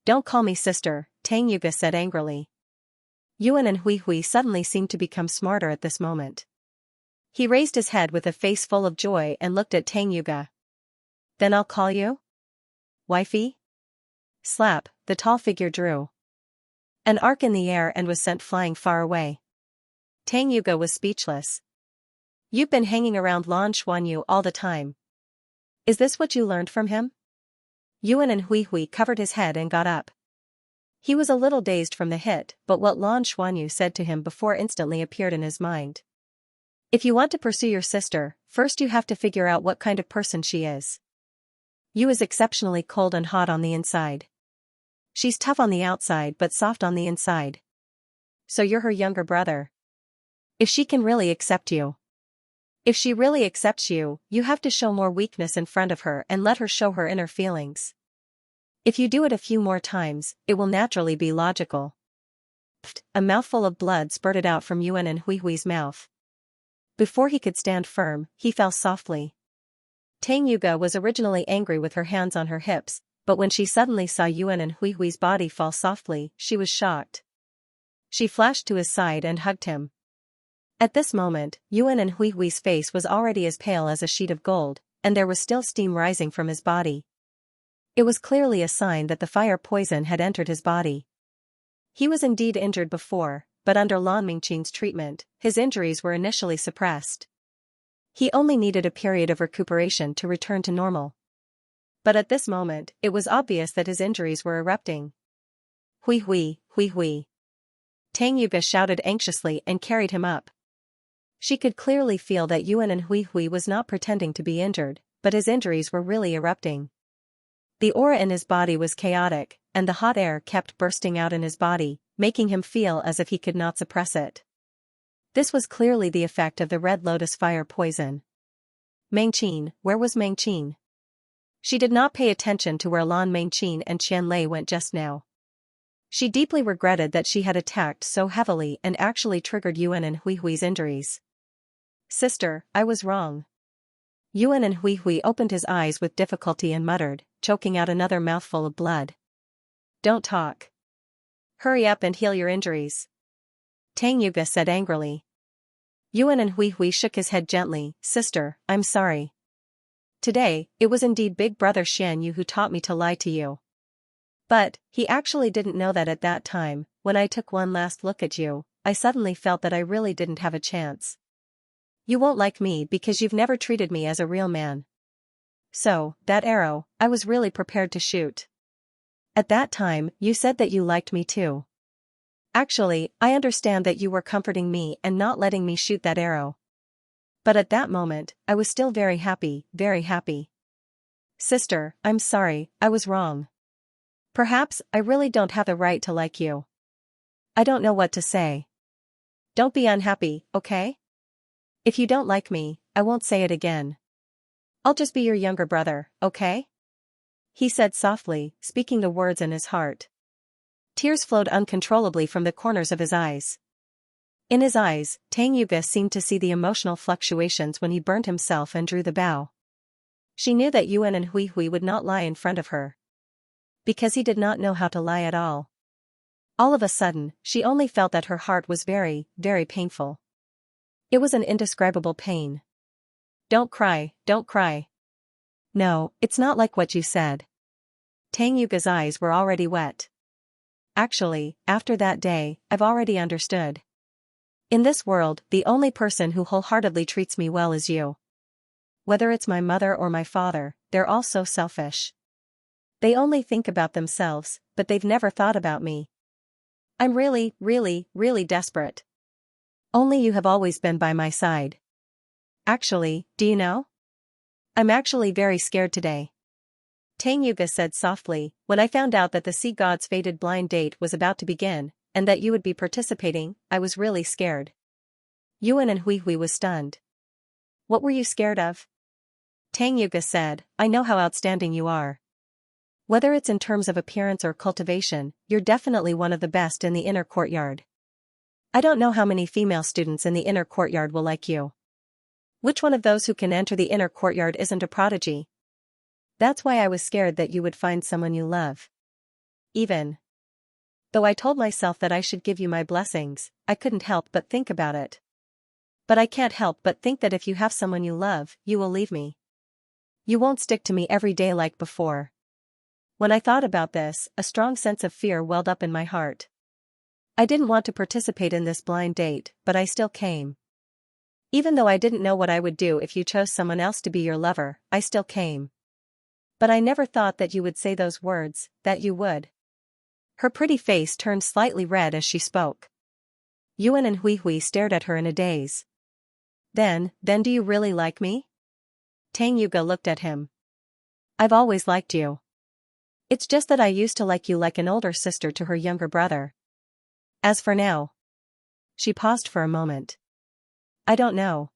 Don't call me sister, Tang Yuga said angrily. Yuan and Hui Hui suddenly seemed to become smarter at this moment. He raised his head with a face full of joy and looked at Tang Yuga. Then I'll call you? Wifey? Slap, the tall figure drew an arc in the air and was sent flying far away. Tang Yuga was speechless. You've been hanging around Lan Xuanyu all the time. Is this what you learned from him? Yuan and Hui Hui covered his head and got up. He was a little dazed from the hit, but what Lan Xuanyu said to him before instantly appeared in his mind. If you want to pursue your sister, first you have to figure out what kind of person she is. Yu is exceptionally cold and hot on the inside. She's tough on the outside but soft on the inside. So you're her younger brother. If she can really accept you. If she really accepts you, you have to show more weakness in front of her and let her show her inner feelings. If you do it a few more times, it will naturally be logical. Pfft, a mouthful of blood spurted out from Yuan and Hui Hui's mouth. Before he could stand firm, he fell softly. Tang Yuga was originally angry with her hands on her hips, but when she suddenly saw Yuan and Hui Hui's body fall softly, she was shocked. She flashed to his side and hugged him. At this moment, Yuan and Hui Hui's face was already as pale as a sheet of gold, and there was still steam rising from his body. It was clearly a sign that the fire poison had entered his body. He was indeed injured before, but under Lan Mingqing's treatment, his injuries were initially suppressed. He only needed a period of recuperation to return to normal. But at this moment, it was obvious that his injuries were erupting. Hui Hui, Hui Hui. Tang Yuga shouted anxiously and carried him up. She could clearly feel that Yuan and Hui Hui was not pretending to be injured, but his injuries were really erupting. The aura in his body was chaotic, and the hot air kept bursting out in his body, making him feel as if he could not suppress it. This was clearly the effect of the red lotus fire poison. Mengqin, where was Mengqin? She did not pay attention to where Lan Mengqin and Qianlei went just now. She deeply regretted that she had attacked so heavily and actually triggered Yuan and Hui Hui's injuries. Sister, I was wrong. Yuan and Hui Hui opened his eyes with difficulty and muttered, choking out another mouthful of blood. Don't talk. Hurry up and heal your injuries. Tang Yuga said angrily. Yuan and Hui Hui shook his head gently. Sister, I'm sorry. Today, it was indeed Big Brother Xianyu who taught me to lie to you. But, he actually didn't know that at that time, when I took one last look at you, I suddenly felt that I really didn't have a chance. You won't like me because you've never treated me as a real man. So, that arrow, I was really prepared to shoot. At that time, you said that you liked me too. Actually, I understand that you were comforting me and not letting me shoot that arrow. But at that moment, I was still very happy, very happy. Sister, I'm sorry, I was wrong. Perhaps I really don't have the right to like you. I don't know what to say. Don't be unhappy, okay? If you don't like me, I won't say it again. I'll just be your younger brother, okay? He said softly, speaking the words in his heart. Tears flowed uncontrollably from the corners of his eyes. In his eyes, Tang Yuga seemed to see the emotional fluctuations when he burned himself and drew the bow. She knew that Yuan and Hui Hui would not lie in front of her. Because he did not know how to lie at all. All of a sudden, she only felt that her heart was very, very painful. It was an indescribable pain. Don't cry, don't cry. No, it's not like what you said. Tang Yuga's eyes were already wet. Actually, after that day, I've already understood. In this world, the only person who wholeheartedly treats me well is you. Whether it's my mother or my father, they're all so selfish. They only think about themselves, but they've never thought about me. I'm really, really, really desperate. Only you have always been by my side. Actually, do you know? I'm actually very scared today. Tang Yuga said softly, when I found out that the sea god's fated blind date was about to begin, and that you would be participating, I was really scared. Yuan and Hui Hui was stunned. What were you scared of? Tang Yuga said, I know how outstanding you are. Whether it's in terms of appearance or cultivation, you're definitely one of the best in the inner courtyard. I don't know how many female students in the inner courtyard will like you. Which one of those who can enter the inner courtyard isn't a prodigy? That's why I was scared that you would find someone you love. Even though I told myself that I should give you my blessings, I couldn't help but think about it. But I can't help but think that if you have someone you love, you will leave me. You won't stick to me every day like before. When I thought about this, a strong sense of fear welled up in my heart. I didn't want to participate in this blind date, but I still came. Even though I didn't know what I would do if you chose someone else to be your lover, I still came. But I never thought that you would say those words, that you would. Her pretty face turned slightly red as she spoke. Yuan and Hui Hui stared at her in a daze. Then do you really like me? Tang Yuga looked at him. I've always liked you. It's just that I used to like you like an older sister to her younger brother. As for now. She paused for a moment. I don't know.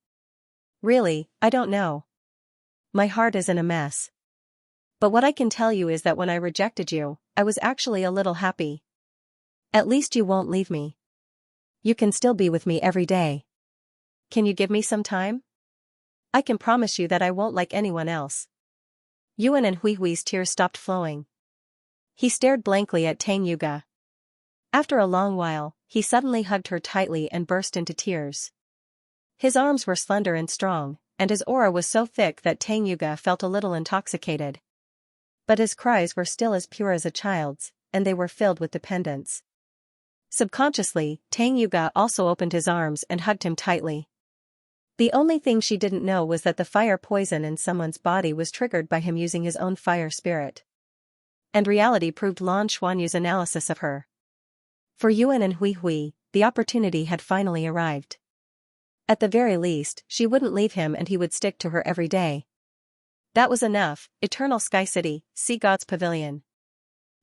Really, I don't know. My heart is in a mess. But what I can tell you is that when I rejected you, I was actually a little happy. At least you won't leave me. You can still be with me every day. Can you give me some time? I can promise you that I won't like anyone else. Yuan and Hui Hui's tears stopped flowing. He stared blankly at Tang Yuga. After a long while, he suddenly hugged her tightly and burst into tears. His arms were slender and strong, and his aura was so thick that Tang Yuga felt a little intoxicated. But his cries were still as pure as a child's, and they were filled with dependence. Subconsciously, Tang Yuga also opened his arms and hugged him tightly. The only thing she didn't know was that the fire poison in someone's body was triggered by him using his own fire spirit. And reality proved Lan Xuanyu's analysis of her. For Yuan and Hui Hui, the opportunity had finally arrived. At the very least, she wouldn't leave him and he would stick to her every day. That was enough. Eternal Sky City, Sea God's Pavilion.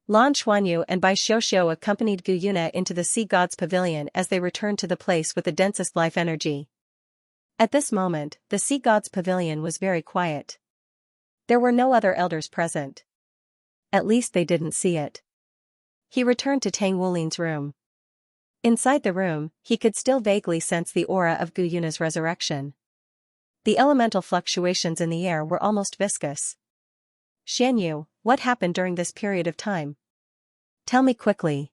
Lan Xuanyu and Bai Xiuxiu accompanied Gu Yuna into the Sea God's Pavilion as they returned to the place with the densest life energy. At this moment, the Sea God's Pavilion was very quiet. There were no other elders present. At least they didn't see it. He returned to Tang Wulin's room. Inside the room, he could still vaguely sense the aura of Gu Yuna's resurrection. The elemental fluctuations in the air were almost viscous. Xianyu, what happened during this period of time? Tell me quickly.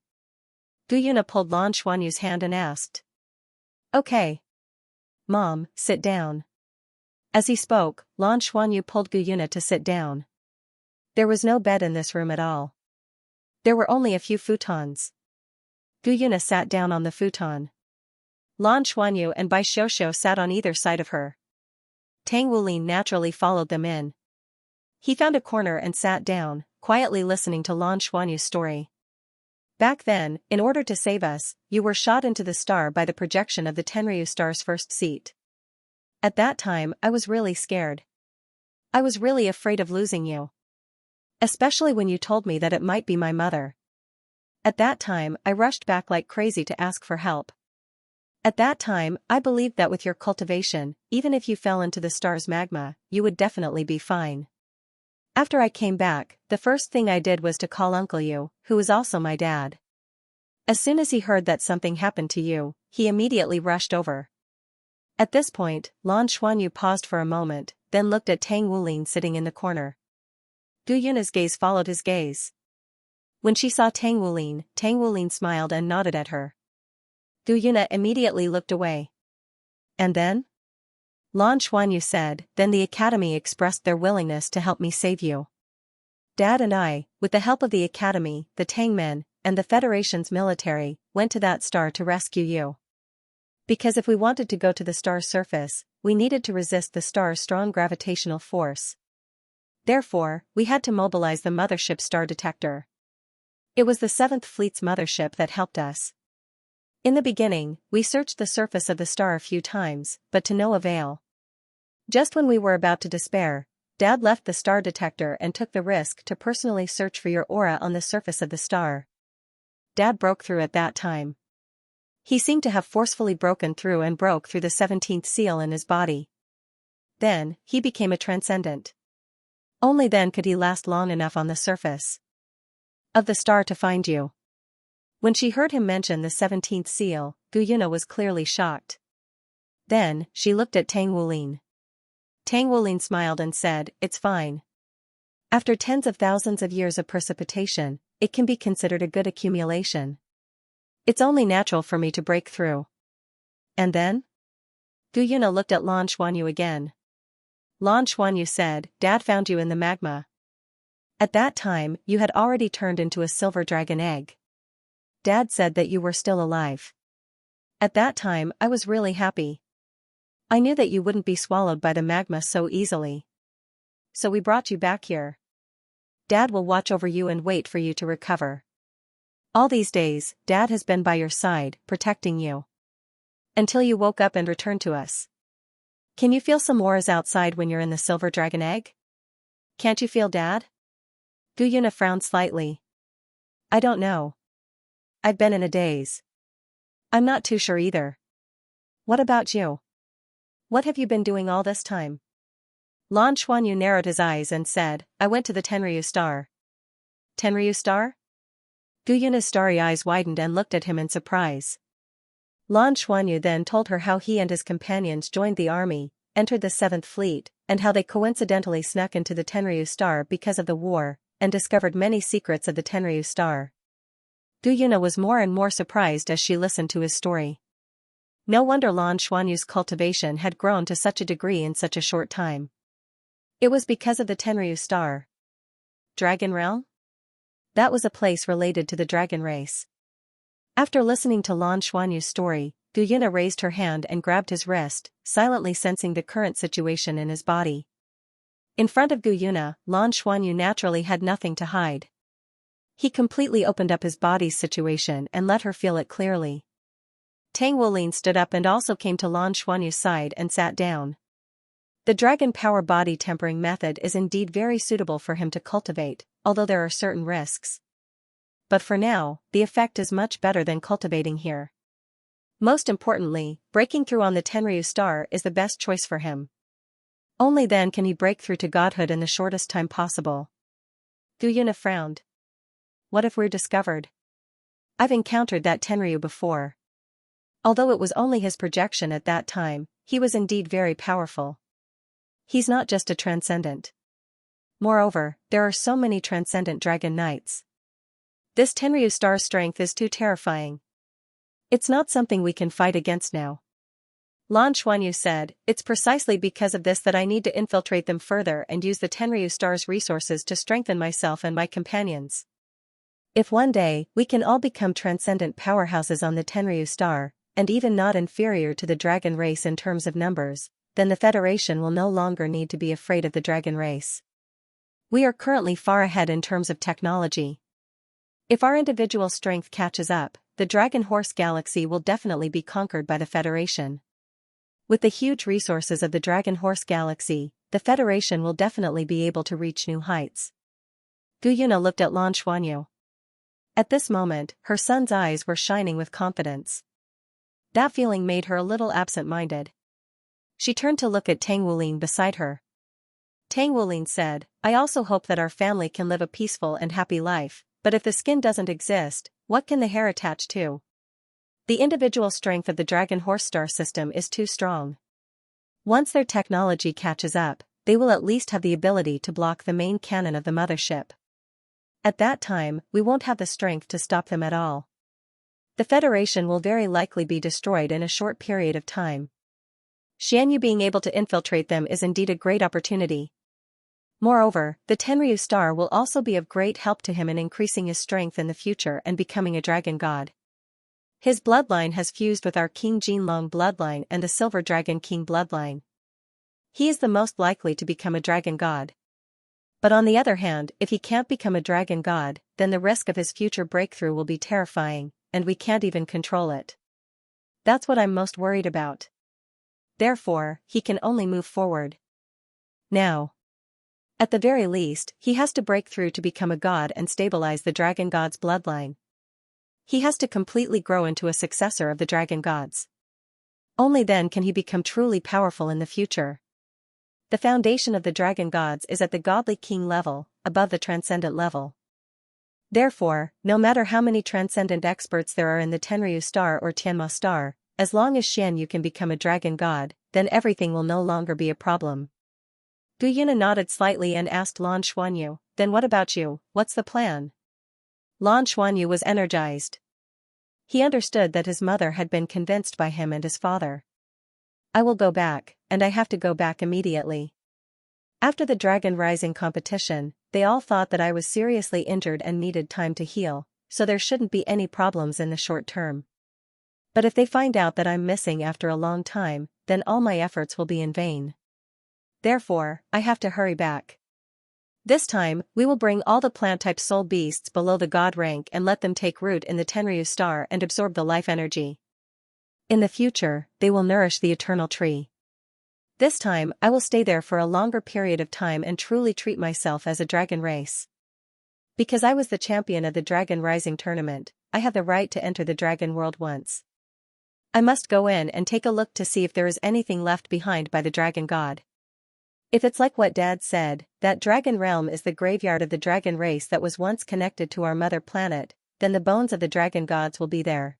Gu Yuna pulled Lan Xuanyu's hand and asked. Okay. Mom, sit down. As he spoke, Lan Xuanyu pulled Gu Yuna to sit down. There was no bed in this room at all. There were only a few futons. Gu Yuna sat down on the futon. Lan Xuanyu and Bai Xiuxiu sat on either side of her. Tang Wulin naturally followed them in. He found a corner and sat down, quietly listening to Lan Xuanyu's story. Back then, in order to save us, you were shot into the star by the projection of the Tenryu star's first seat. At that time, I was really scared. I was really afraid of losing you. Especially when you told me that it might be my mother. At that time, I rushed back like crazy to ask for help. At that time, I believed that with your cultivation, even if you fell into the star's magma, you would definitely be fine. After I came back, the first thing I did was to call Uncle Yu, who is also my dad. As soon as he heard that something happened to you, he immediately rushed over. At this point, Lan Xuanyu paused for a moment, then looked at Tang Wulin sitting in the corner. Gu Yuna's gaze followed his gaze. When she saw Tang Wulin smiled and nodded at her. Gu Yuna immediately looked away. And then? Lan Xuanyu said, then the Academy expressed their willingness to help me save you. Dad and I, with the help of the Academy, the Tangmen, and the Federation's military, went to that star to rescue you. Because if we wanted to go to the star's surface, we needed to resist the star's strong gravitational force. Therefore, we had to mobilize the mothership star detector. It was the 7th Fleet's mothership that helped us. In the beginning, we searched the surface of the star a few times, but to no avail. Just when we were about to despair, Dad left the star detector and took the risk to personally search for your aura on the surface of the star. Dad broke through at that time. He seemed to have forcefully broken through and broke through the 17th seal in his body. Then, he became a transcendent. Only then could he last long enough on the surface of the star to find you. When she heard him mention the 17th seal, Gu Yuna was clearly shocked. Then, she looked at Tang Wulin. Tang Wulin smiled and said, "It's fine. After tens of thousands of years of precipitation, it can be considered a good accumulation. It's only natural for me to break through." And then? Gu Yuna looked at Lan Xuanyu again. Lan Xuanyu said, "Dad found you in the magma. At that time, you had already turned into a silver dragon egg. Dad said that you were still alive. At that time, I was really happy. I knew that you wouldn't be swallowed by the magma so easily. So we brought you back here. Dad will watch over you and wait for you to recover. All these days, Dad has been by your side, protecting you. Until you woke up and returned to us. Can you feel some auras outside when you're in the silver dragon egg? Can't you feel Dad?" Gu Yuna frowned slightly. "I don't know. I've been in a daze. I'm not too sure either. What about you? What have you been doing all this time?" Lan Xuanyu narrowed his eyes and said, "I went to the Tenryu Star." "Tenryu Star?" Gu Yuna's starry eyes widened and looked at him in surprise. Lan Xuanyu then told her how he and his companions joined the army, entered the 7th Fleet, and how they coincidentally snuck into the Tenryu Star because of the war, and discovered many secrets of the Tenryu Star. Gu Yuna was more and more surprised as she listened to his story. No wonder Lan Xuanyu's cultivation had grown to such a degree in such a short time. It was because of the Tenryu Star. Dragon Realm? That was a place related to the dragon race. After listening to Lan Xuanyu's story, Gu Yuna raised her hand and grabbed his wrist, silently sensing the current situation in his body. In front of Gu Yuna, Lan Xuanyu naturally had nothing to hide. He completely opened up his body's situation and let her feel it clearly. Tang Wulin stood up and also came to Lan Xuanyu's side and sat down. The dragon power body tempering method is indeed very suitable for him to cultivate, although there are certain risks. But for now, the effect is much better than cultivating here. Most importantly, breaking through on the Tenryu Star is the best choice for him. Only then can he break through to godhood in the shortest time possible. Gu Yuna frowned. What if we're discovered? I've encountered that Tenryu before. Although it was only his projection at that time, he was indeed very powerful. He's not just a transcendent. Moreover, there are so many transcendent dragon knights. This Tenryu Star's strength is too terrifying. It's not something we can fight against now. Lan Xuanyu said, "It's precisely because of this that I need to infiltrate them further and use the Tenryu Star's resources to strengthen myself and my companions. If one day, we can all become transcendent powerhouses on the Tenryu Star, and even not inferior to the dragon race in terms of numbers, then the Federation will no longer need to be afraid of the dragon race. We are currently far ahead in terms of technology. If our individual strength catches up, the Dragon Horse Galaxy will definitely be conquered by the Federation. With the huge resources of the Dragon Horse Galaxy, the Federation will definitely be able to reach new heights." Gu Yuna looked at Lan Xuanyu. At this moment, her son's eyes were shining with confidence. That feeling made her a little absent-minded. She turned to look at Tang Wulin beside her. Tang Wulin said, "I also hope that our family can live a peaceful and happy life, but if the skin doesn't exist, what can the hair attach to? The individual strength of the Dragon Horse Star system is too strong. Once their technology catches up, they will at least have the ability to block the main cannon of the mothership. At that time, we won't have the strength to stop them at all. The Federation will very likely be destroyed in a short period of time. Xianxia being able to infiltrate them is indeed a great opportunity. Moreover, the Tenryu Star will also be of great help to him in increasing his strength in the future and becoming a dragon god. His bloodline has fused with our King Jinlong bloodline and the Silver Dragon King bloodline. He is the most likely to become a dragon god. But on the other hand, if he can't become a dragon god, then the risk of his future breakthrough will be terrifying, and we can't even control it. That's what I'm most worried about. Therefore, he can only move forward now. At the very least, he has to break through to become a god and stabilize the dragon god's bloodline. He has to completely grow into a successor of the dragon gods. Only then can he become truly powerful in the future. The foundation of the dragon gods is at the godly king level, above the transcendent level. Therefore, no matter how many transcendent experts there are in the Tenryu Star or Tianma Star, as long as Xianxia can become a dragon god, then everything will no longer be a problem. Gu Yuna nodded slightly and asked Lan Xuanyu, "Then what about you, what's the plan?" Lan Xuanyu was energized. He understood that his mother had been convinced by him and his father. "I will go back, and I have to go back immediately. After the Dragon Rising competition, they all thought that I was seriously injured and needed time to heal, so there shouldn't be any problems in the short term. But if they find out that I'm missing after a long time, then all my efforts will be in vain. Therefore, I have to hurry back. This time, we will bring all the plant-type soul beasts below the god rank and let them take root in the Tenryu star and absorb the life energy. In the future, they will nourish the eternal tree. This time, I will stay there for a longer period of time and truly treat myself as a dragon race. Because I was the champion of the Dragon Rising tournament, I have the right to enter the dragon world once. I must go in and take a look to see if there is anything left behind by the dragon god. If it's like what Dad said, that dragon realm is the graveyard of the dragon race that was once connected to our mother planet, then the bones of the dragon gods will be there.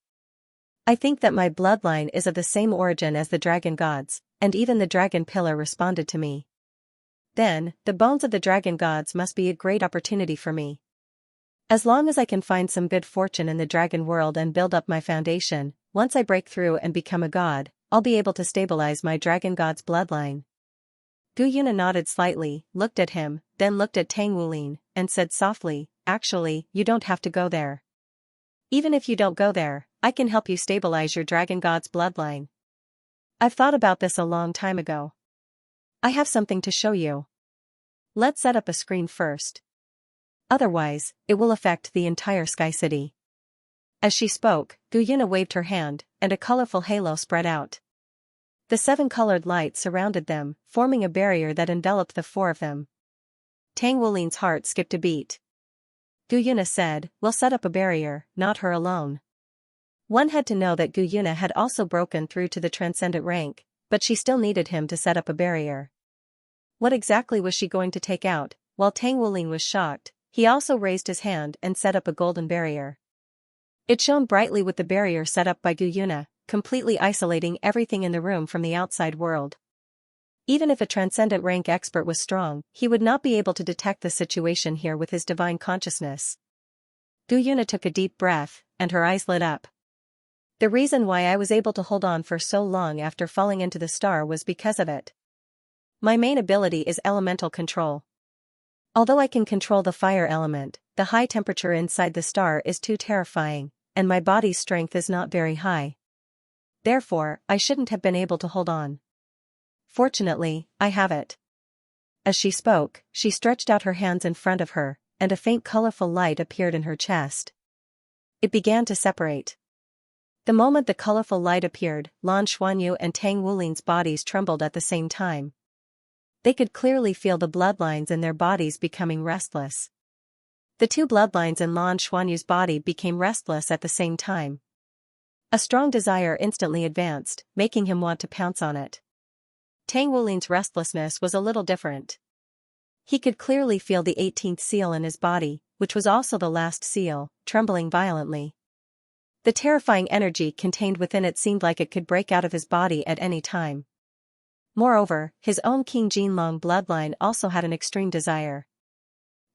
I think that my bloodline is of the same origin as the dragon gods, and even the dragon pillar responded to me. Then, the bones of the dragon gods must be a great opportunity for me. As long as I can find some good fortune in the dragon world and build up my foundation, once I break through and become a god, I'll be able to stabilize my dragon god's bloodline." Gu Yuna nodded slightly, looked at him, then looked at Tang Wulin, and said softly, "Actually, you don't have to go there. Even if you don't go there, I can help you stabilize your dragon god's bloodline. I've thought about this a long time ago. I have something to show you. Let's set up a screen first. Otherwise, it will affect the entire Sky City." As she spoke, Gu Yuna waved her hand, and a colorful halo spread out. The 7 colored lights surrounded them, forming a barrier that enveloped the 4 of them. Tang Wulin's heart skipped a beat. Gu Yuna said, "We'll set up a barrier, not her alone." One had to know that Gu Yuna had also broken through to the transcendent rank, but she still needed him to set up a barrier. What exactly was she going to take out? While Tang Wulin was shocked, he also raised his hand and set up a golden barrier. It shone brightly with the barrier set up by Gu Yuna, completely isolating everything in the room from the outside world. Even if a transcendent rank expert was strong, he would not be able to detect the situation here with his divine consciousness. Gu Yuna took a deep breath, and her eyes lit up. The reason why I was able to hold on for so long after falling into the star was because of it. My main ability is elemental control. Although I can control the fire element, the high temperature inside the star is too terrifying, and my body's strength is not very high. Therefore, I shouldn't have been able to hold on. Fortunately, I have it. As she spoke, she stretched out her hands in front of her, and a faint colorful light appeared in her chest. It began to separate. The moment the colorful light appeared, Lan Xuanyu and Tang Wulin's bodies trembled at the same time. They could clearly feel the bloodlines in their bodies becoming restless. The 2 bloodlines in Lan Xuanyu's body became restless at the same time. A strong desire instantly advanced, making him want to pounce on it. Tang Wulin's restlessness was a little different. He could clearly feel the 18th seal in his body, which was also the last seal, trembling violently. The terrifying energy contained within it seemed like it could break out of his body at any time. Moreover, his own King Jinlong bloodline also had an extreme desire.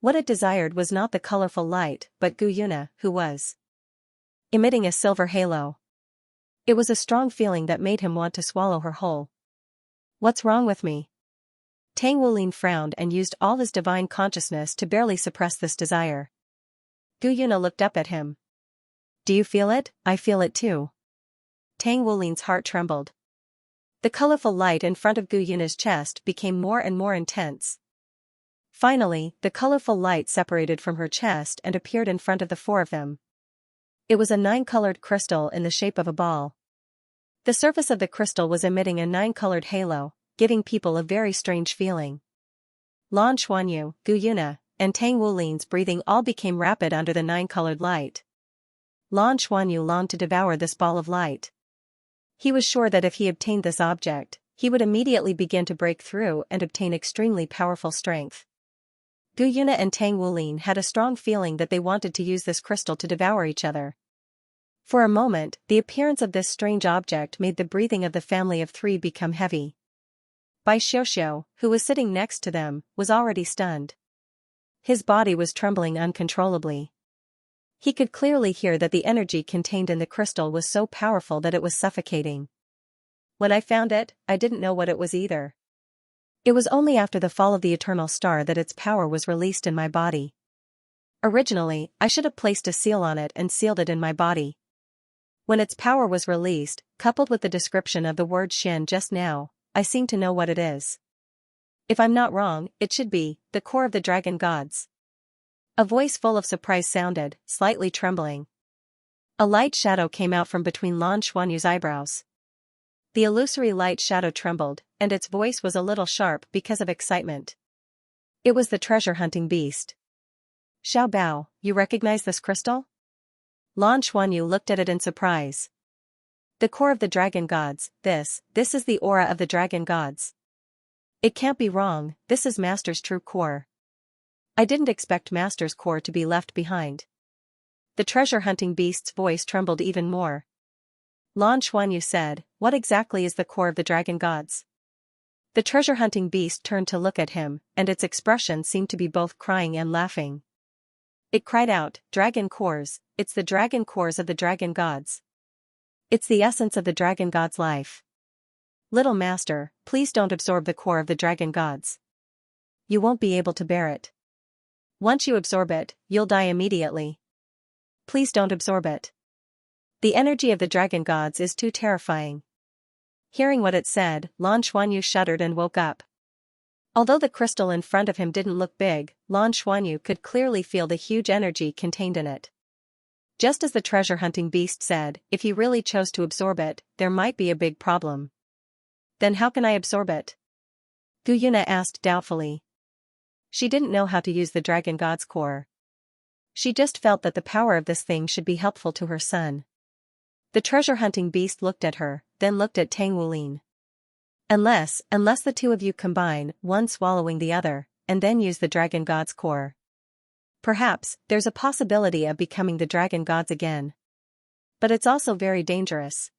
What it desired was not the colorful light, but Gu Yuna, who was emitting a silver halo. It was a strong feeling that made him want to swallow her whole. "What's wrong with me?" Tang Wulin frowned and used all his divine consciousness to barely suppress this desire. Gu Yuna looked up at him. "Do you feel it? I feel it too." Tang Wulin's heart trembled. The colorful light in front of Gu Yuna's chest became more and more intense. Finally, the colorful light separated from her chest and appeared in front of the 4 of them. It was a 9-colored crystal in the shape of a ball. The surface of the crystal was emitting a 9-colored halo, giving people a very strange feeling. Lan Xuanyu, Gu Yuna, and Tang Wulin's breathing all became rapid under the 9-colored light. Lan Xuanyu longed to devour this ball of light. He was sure that if he obtained this object, he would immediately begin to break through and obtain extremely powerful strength. Gu Yuna and Tang Wulin had a strong feeling that they wanted to use this crystal to devour each other. For a moment, the appearance of this strange object made the breathing of the family of 3 become heavy. Bai Xiuxiu, who was sitting next to them, was already stunned. His body was trembling uncontrollably. He could clearly hear that the energy contained in the crystal was so powerful that it was suffocating. When I found it, I didn't know what it was either. It was only after the fall of the eternal star that its power was released in my body. Originally, I should have placed a seal on it and sealed it in my body. When its power was released, coupled with the description of the word Xian just now, I seem to know what it is. If I'm not wrong, it should be the core of the dragon gods. A voice full of surprise sounded, slightly trembling. A light shadow came out from between Lan Xuanyu's eyebrows. The illusory light shadow trembled, and its voice was a little sharp because of excitement. It was the treasure-hunting beast. Xiao Bao, you recognize this crystal? Lan Xuanyu looked at it in surprise. The core of the dragon gods, this is the aura of the dragon gods. It can't be wrong, this is Master's true core. I didn't expect Master's core to be left behind. The treasure-hunting beast's voice trembled even more. Lan Xuanyu said, what exactly is the core of the dragon gods? The treasure-hunting beast turned to look at him, and its expression seemed to be both crying and laughing. It cried out, dragon cores, it's the dragon cores of the dragon gods. It's the essence of the dragon god's life. Little Master, please don't absorb the core of the dragon gods. You won't be able to bear it. Once you absorb it, you'll die immediately. Please don't absorb it. The energy of the dragon gods is too terrifying. Hearing what it said, Lan Xuanyu shuddered and woke up. Although the crystal in front of him didn't look big, Lan Xuanyu could clearly feel the huge energy contained in it. Just as the treasure-hunting beast said, if he really chose to absorb it, there might be a big problem. Then how can I absorb it? Gu Yuna asked doubtfully. She didn't know how to use the dragon god's core. She just felt that the power of this thing should be helpful to her son. The treasure-hunting beast looked at her, then looked at Tang Wulin. Unless the two of you combine, one swallowing the other, and then use the dragon god's core. Perhaps, there's a possibility of becoming the dragon gods again. But it's also very dangerous.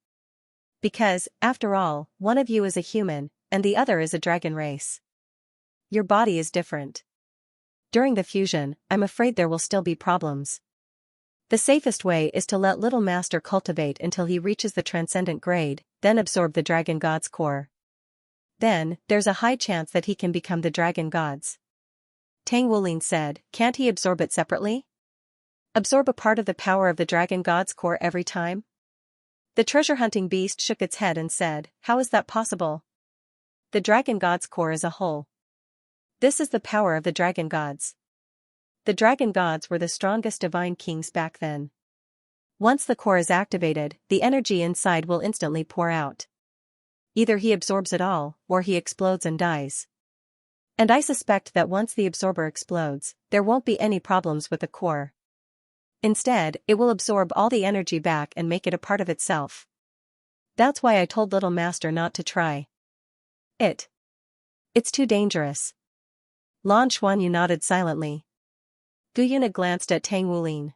Because, after all, one of you is a human, and the other is a dragon race. Your body is different. During the fusion, I'm afraid there will still be problems. The safest way is to let Little Master cultivate until he reaches the transcendent grade, then absorb the dragon god's core. Then, there's a high chance that he can become the dragon gods. Tang Wulin said, can't he absorb it separately? Absorb a part of the power of the dragon god's core every time? The treasure-hunting beast shook its head and said, how is that possible? The dragon god's core is a whole. This is the power of the dragon gods. The dragon gods were the strongest divine kings back then. Once the core is activated, the energy inside will instantly pour out. Either he absorbs it all, or he explodes and dies. And I suspect that once the absorber explodes, there won't be any problems with the core. Instead, it will absorb all the energy back and make it a part of itself. That's why I told Little Master not to try. It's too dangerous. Lan Xuanyu nodded silently. Gu Yuna glanced at Tang Wulin.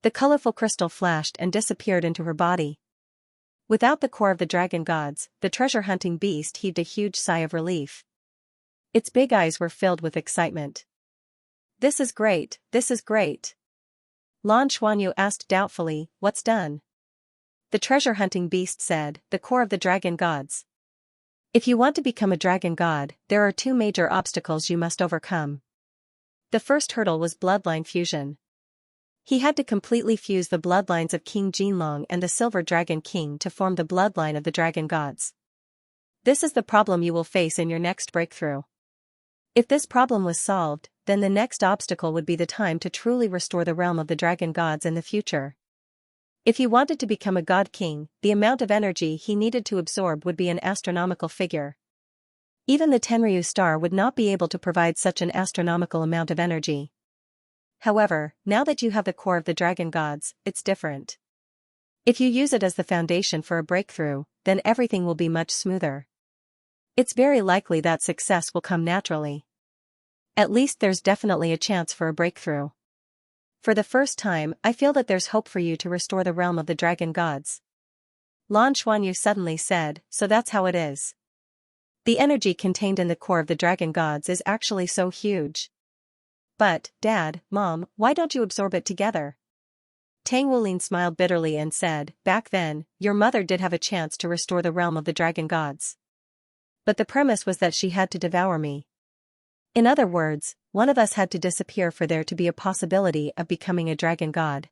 The colorful crystal flashed and disappeared into her body. Without the core of the dragon gods, the treasure-hunting beast heaved a huge sigh of relief. Its big eyes were filled with excitement. This is great, this is great. Lan Xuanyu asked doubtfully, what's done? The treasure-hunting beast said, the core of the dragon gods. If you want to become a dragon god, there are two major obstacles you must overcome. The first hurdle was bloodline fusion. He had to completely fuse the bloodlines of King Jinlong and the Silver Dragon King to form the bloodline of the dragon gods. This is the problem you will face in your next breakthrough. If this problem was solved, then the next obstacle would be the time to truly restore the realm of the dragon gods in the future. If he wanted to become a god king, the amount of energy he needed to absorb would be an astronomical figure. Even the Tenryu star would not be able to provide such an astronomical amount of energy. However, now that you have the core of the dragon gods, it's different. If you use it as the foundation for a breakthrough, then everything will be much smoother. It's very likely that success will come naturally. At least there's definitely a chance for a breakthrough. For the first time, I feel that there's hope for you to restore the realm of the dragon gods. Lan Xuanyu suddenly said, so that's how it is. The energy contained in the core of the dragon gods is actually so huge. But, Dad, Mom, why don't you absorb it together? Tang Wulin smiled bitterly and said, back then, your mother did have a chance to restore the realm of the dragon gods. But the premise was that she had to devour me. In other words, one of us had to disappear for there to be a possibility of becoming a dragon god.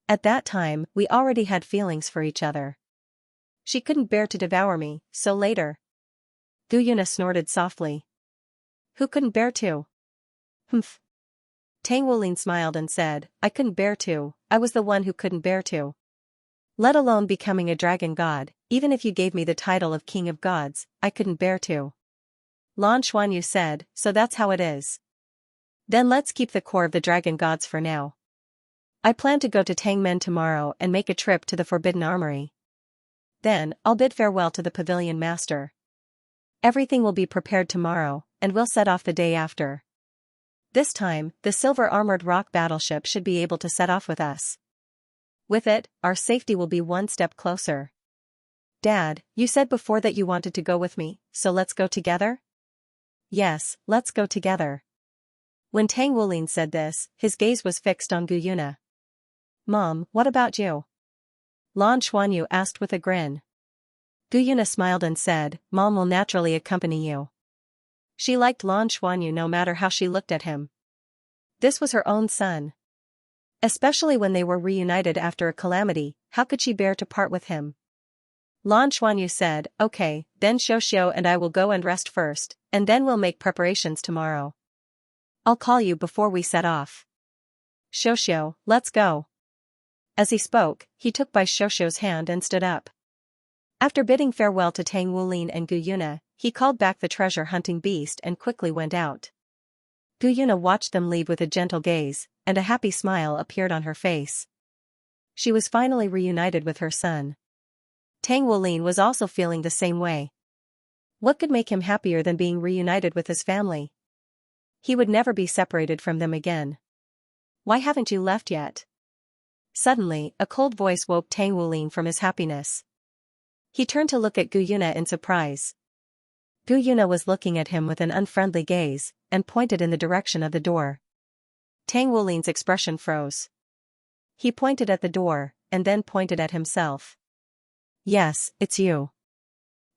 At that time, we already had feelings for each other. She couldn't bear to devour me, so later. Gu Yuna snorted softly. Who couldn't bear to? Humph. Tang Wulin smiled and said, I couldn't bear to, I was the one who couldn't bear to. Let alone becoming a dragon god, even if you gave me the title of king of gods, I couldn't bear to. Lan Xuanyu said, so that's how it is. Then let's keep the core of the dragon gods for now. I plan to go to Tangmen tomorrow and make a trip to the Forbidden Armory. Then, I'll bid farewell to the pavilion master. Everything will be prepared tomorrow, and we'll set off the day after. This time, the silver-armored rock battleship should be able to set off with us. With it, our safety will be one step closer. Dad, you said before that you wanted to go with me, so let's go together? Yes, let's go together. When Tang Wulin said this, his gaze was fixed on Gu Yuna. Mom, what about you? Lan Xuanyu asked with a grin. Gu Yuna smiled and said, Mom will naturally accompany you. She liked Lan Xuanyu no matter how she looked at him. This was her own son. Especially when they were reunited after a calamity, how could she bear to part with him? Lan Xuanyu said, okay, then Xianxia and I will go and rest first, and then we'll make preparations tomorrow. I'll call you before we set off. Xianxia, let's go. As he spoke, he took by Xianxia's hand and stood up. After bidding farewell to Tang Wulin and Gu Yuna, he called back the treasure-hunting beast and quickly went out. Gu Yuna watched them leave with a gentle gaze, and a happy smile appeared on her face. She was finally reunited with her son. Tang Wulin was also feeling the same way. What could make him happier than being reunited with his family? He would never be separated from them again. Why haven't you left yet? Suddenly, a cold voice woke Tang Wulin from his happiness. He turned to look at Gu Yuna in surprise. Gu Yuna was looking at him with an unfriendly gaze, and pointed in the direction of the door. Tang Wulin's expression froze. He pointed at the door, and then pointed at himself. Yes, it's you.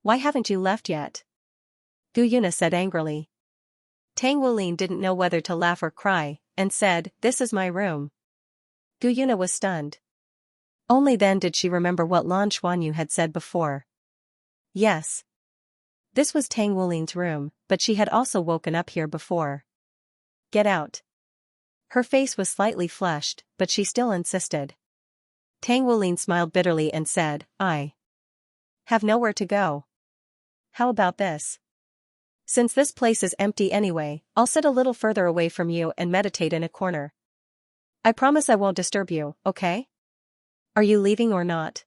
Why haven't you left yet? Gu Yuna said angrily. Tang Wulin didn't know whether to laugh or cry, and said, this is my room. Gu Yuna was stunned. Only then did she remember what Lan Xuanyu had said before. Yes. This was Tang Wulin's room, but she had also woken up here before. Get out. Her face was slightly flushed, but she still insisted. Tang Wulin smiled bitterly and said, I have nowhere to go. How about this? Since this place is empty anyway, I'll sit a little further away from you and meditate in a corner. I promise I won't disturb you, okay? Are you leaving or not?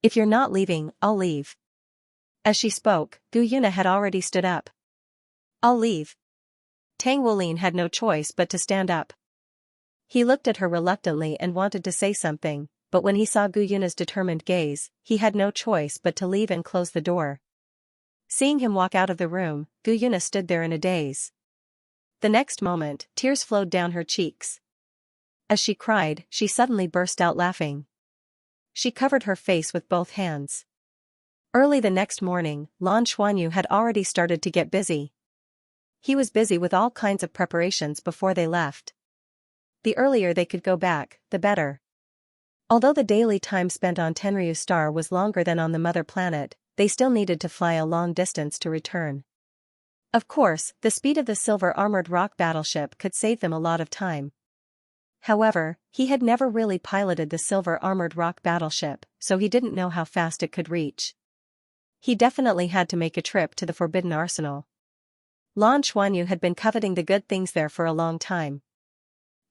If you're not leaving, I'll leave. As she spoke, Gu Yuna had already stood up. I'll leave. Tang Wulin had no choice but to stand up. He looked at her reluctantly and wanted to say something, but when he saw Gu Yuna's determined gaze, he had no choice but to leave and close the door. Seeing him walk out of the room, Gu Yuna stood there in a daze. The next moment, tears flowed down her cheeks. As she cried, she suddenly burst out laughing. She covered her face with both hands. Early the next morning, Lan Xuanyu had already started to get busy. He was busy with all kinds of preparations before they left. The earlier they could go back, the better. Although the daily time spent on Tenryu Star was longer than on the mother planet, they still needed to fly a long distance to return. Of course, the speed of the silver-armored rock battleship could save them a lot of time. However, he had never really piloted the silver-armored rock battleship, so he didn't know how fast it could reach. He definitely had to make a trip to the Forbidden Arsenal. Lan Xuanyu had been coveting the good things there for a long time.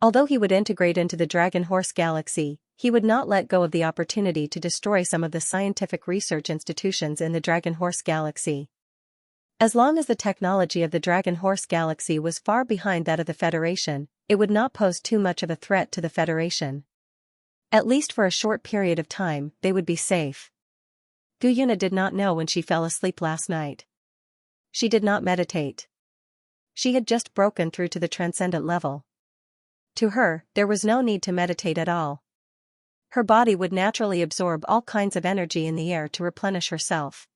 Although he would integrate into the Dragon Horse Galaxy, he would not let go of the opportunity to destroy some of the scientific research institutions in the Dragon Horse Galaxy. As long as the technology of the Dragon Horse Galaxy was far behind that of the Federation, it would not pose too much of a threat to the Federation. At least for a short period of time, they would be safe. Gu Yuna did not know when she fell asleep last night. She did not meditate. She had just broken through to the transcendent level. To her, there was no need to meditate at all. Her body would naturally absorb all kinds of energy in the air to replenish herself.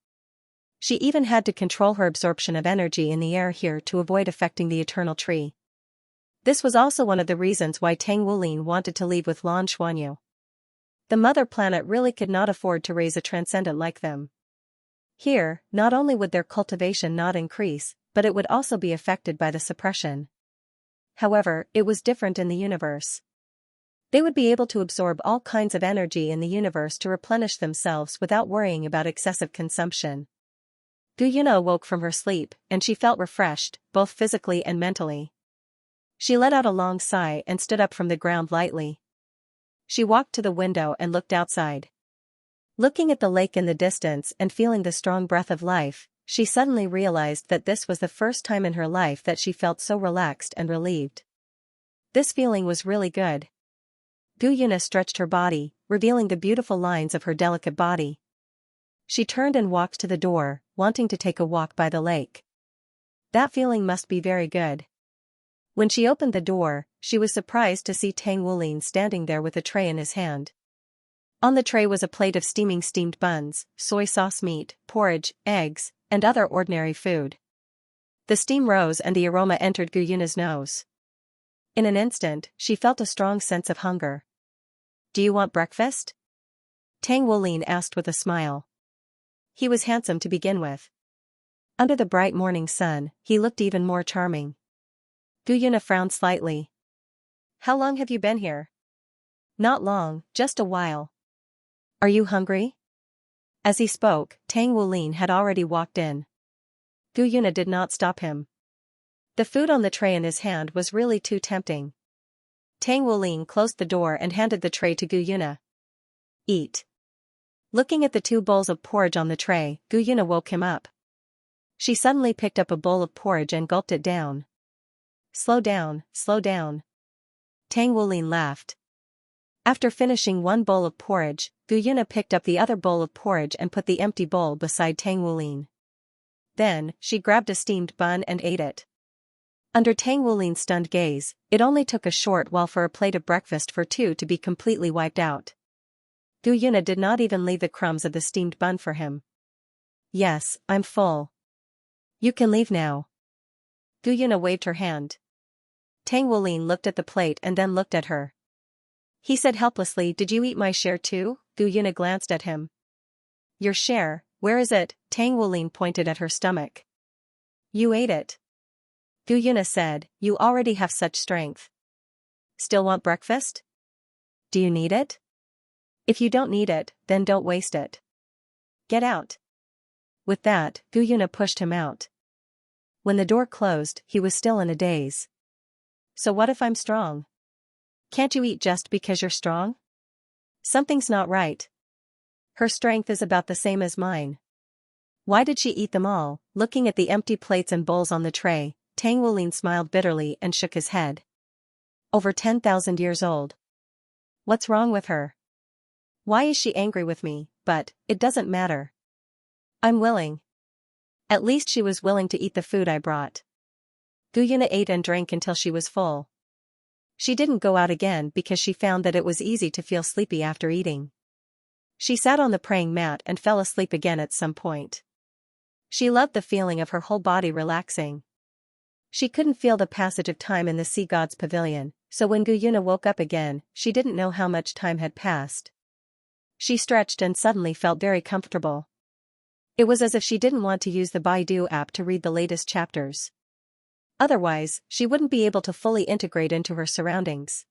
She even had to control her absorption of energy in the air here to avoid affecting the eternal tree. This was also one of the reasons why Tang Wulin wanted to leave with Lan Xuanyu. The mother planet really could not afford to raise a transcendent like them. Here, not only would their cultivation not increase, but it would also be affected by the suppression. However, it was different in the universe. They would be able to absorb all kinds of energy in the universe to replenish themselves without worrying about excessive consumption. Gu Yuna awoke from her sleep, and she felt refreshed, both physically and mentally. She let out a long sigh and stood up from the ground lightly. She walked to the window and looked outside. Looking at the lake in the distance and feeling the strong breath of life, she suddenly realized that this was the first time in her life that she felt so relaxed and relieved. This feeling was really good. Gu Yuna stretched her body, revealing the beautiful lines of her delicate body. She turned and walked to the door, wanting to take a walk by the lake. That feeling must be very good. When she opened the door, she was surprised to see Tang Wulin standing there with a tray in his hand. On the tray was a plate of steamed buns, soy sauce meat, porridge, eggs, and other ordinary food. The steam rose and the aroma entered Gu Yuna's nose. In an instant, she felt a strong sense of hunger. "Do you want breakfast?" Tang Wulin asked with a smile. He was handsome to begin with. Under the bright morning sun, he looked even more charming. Gu Yuna frowned slightly. "How long have you been here?" "Not long, just a while." "Are you hungry?" As he spoke, Tang Wulin had already walked in. Gu Yuna did not stop him. The food on the tray in his hand was really too tempting. Tang Wulin closed the door and handed the tray to Gu Yuna. "Eat." Looking at the 2 bowls of porridge on the tray, Gu Yuna woke him up. She suddenly picked up a bowl of porridge and gulped it down. Slow down, slow down." Tang Wulin laughed. After finishing 1 bowl of porridge, Gu Yuna picked up the other bowl of porridge and put the empty bowl beside Tang Wulin. Then, she grabbed a steamed bun and ate it. Under Tang Wulin's stunned gaze, it only took a short while for a plate of breakfast for 2 to be completely wiped out. Gu Yuna did not even leave the crumbs of the steamed bun for him. "Yes, I'm full. You can leave now." Gu Yuna waved her hand. Tang Wulin looked at the plate and then looked at her. He said helplessly, "Did you eat my share too?" Gu Yuna glanced at him. "Your share, where is it?" Tang Wulin pointed at her stomach. "You ate it." Gu Yuna said, "You already have such strength. Still want breakfast? Do you need it? If you don't need it, then don't waste it. Get out." With that, Gu Yuna pushed him out. When the door closed, he was still in a daze. "So what if I'm strong? Can't you eat just because you're strong? Something's not right. Her strength is about the same as mine. Why did she eat them all?" Looking at the empty plates and bowls on the tray, Tang Wulin smiled bitterly and shook his head. "Over 10,000 years old. What's wrong with her? Why is she angry with me? But it doesn't matter. I'm willing." At least she was willing to eat the food I brought. Gu Yuna ate and drank until she was full. She didn't go out again because she found that it was easy to feel sleepy after eating. She sat on the praying mat and fell asleep again at some point. She loved the feeling of her whole body relaxing. She couldn't feel the passage of time in the sea god's pavilion, so when Gu Yuna woke up again, she didn't know how much time had passed. She stretched and suddenly felt very comfortable. It was as if she didn't want to use the Baidu app to read the latest chapters. Otherwise, she wouldn't be able to fully integrate into her surroundings.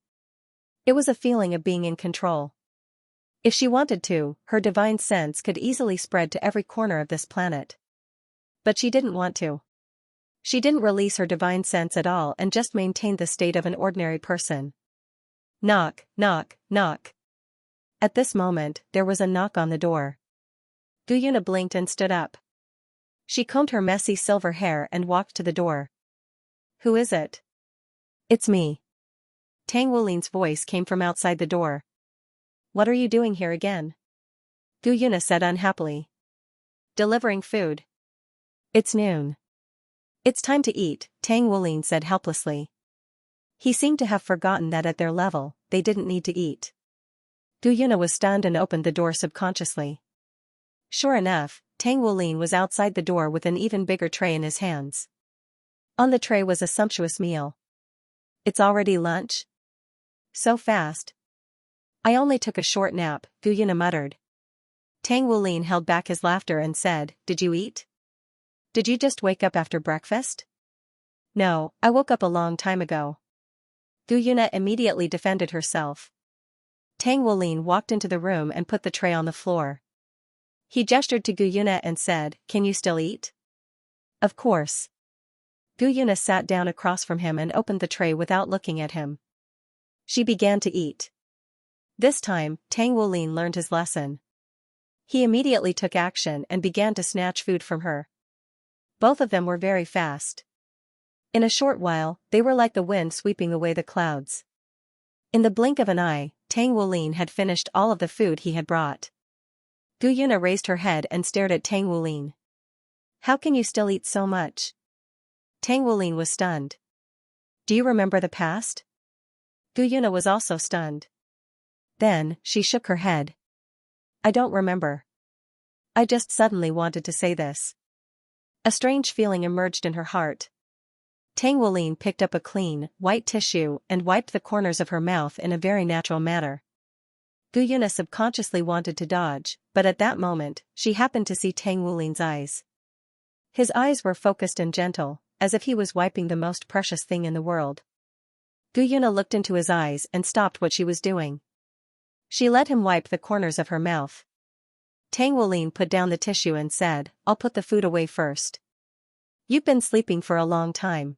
It was a feeling of being in control. If she wanted to, her divine sense could easily spread to every corner of this planet. But she didn't want to. She didn't release her divine sense at all and just maintained the state of an ordinary person. Knock, knock, knock. At this moment, there was a knock on the door. Gu Yuna blinked and stood up. She combed her messy silver hair and walked to the door. "Who is it?" "It's me." Tang Wulin's voice came from outside the door. "What are you doing here again?" Gu Yuna said unhappily. "Delivering food. It's noon. It's time to eat, Tang Wulin said helplessly. He seemed to have forgotten that at their level, they didn't need to eat. Gu Yuna was stunned and opened the door subconsciously. Sure enough, Tang Wulin was outside the door with an even bigger tray in his hands. On the tray was a sumptuous meal. It's already lunch? So fast. I only took a short nap, Gu Yuna muttered. Tang Wulin held back his laughter and said, Did you eat? Did you just wake up after breakfast? No, I woke up a long time ago. Gu Yuna immediately defended herself. Tang Wulin walked into the room and put the tray on the floor. He gestured to Gu Yuna and said, Can you still eat? Of course. Gu Yuna sat down across from him and opened the tray without looking at him. She began to eat. This time, Tang Wulin learned his lesson. He immediately took action and began to snatch food from her. Both of them were very fast. In a short while, they were like the wind sweeping away the clouds. In the blink of an eye, Tang Wulin had finished all of the food he had brought. Gu Yuna raised her head and stared at Tang Wulin. How can you still eat so much? Tang Wulin was stunned. Do you remember the past? Gu Yuna was also stunned. Then, she shook her head. I don't remember. I just suddenly wanted to say this. A strange feeling emerged in her heart. Tang Wulin picked up a clean, white tissue and wiped the corners of her mouth in a very natural manner. Gu Yuna subconsciously wanted to dodge, but at that moment, she happened to see Tang Wulin's eyes. His eyes were focused and gentle, as if he was wiping the most precious thing in the world. Gu Yuna looked into his eyes and stopped what she was doing. She let him wipe the corners of her mouth. Tang Wulin put down the tissue and said, I'll put the food away first. You've been sleeping for a long time.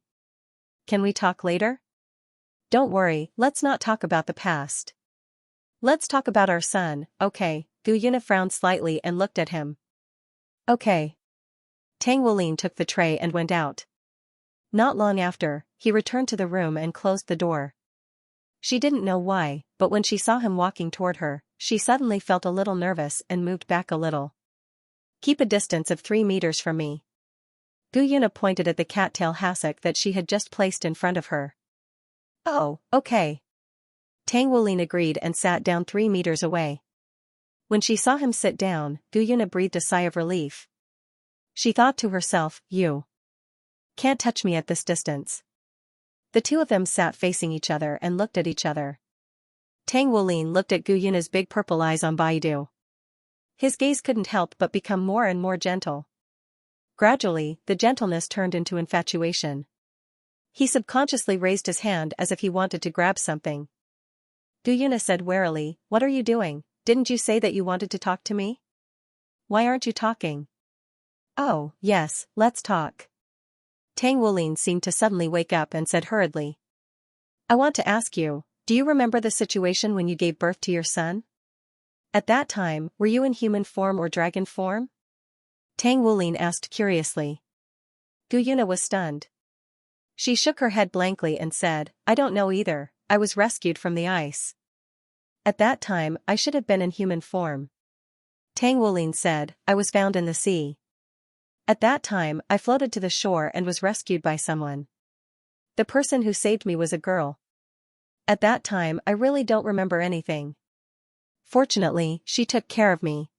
Can we talk later? Don't worry, let's not talk about the past. Let's talk about our son, okay? Gu Yuna frowned slightly and looked at him. Okay. Tang Wulin took the tray and went out. Not long after, he returned to the room and closed the door. She didn't know why, but when she saw him walking toward her, she suddenly felt a little nervous and moved back a little. Keep a distance of 3 meters from me. Gu Yuna pointed at the cattail hassock that she had just placed in front of her. Oh, okay. Tang Wulin agreed and sat down 3 meters away. When she saw him sit down, Gu Yuna breathed a sigh of relief. She thought to herself, You can't touch me at this distance. The two of them sat facing each other and looked at each other. Tang Wulin looked at Gu Yuna's big purple eyes on Baidu. His gaze couldn't help but become more and more gentle. Gradually, the gentleness turned into infatuation. He subconsciously raised his hand as if he wanted to grab something. Gu Yuna said warily, What are you doing? Didn't you say that you wanted to talk to me? Why aren't you talking? Oh, yes, let's talk. Tang Wulin seemed to suddenly wake up and said hurriedly. I want to ask you, do you remember the situation when you gave birth to your son? At that time, were you in human form or dragon form? Tang Wulin asked curiously. Gu Yuna was stunned. She shook her head blankly and said, I don't know either, I was rescued from the ice. At that time, I should have been in human form. Tang Wulin said, I was found in the sea. At that time, I floated to the shore and was rescued by someone. The person who saved me was a girl. At that time, I really don't remember anything. Fortunately, she took care of me.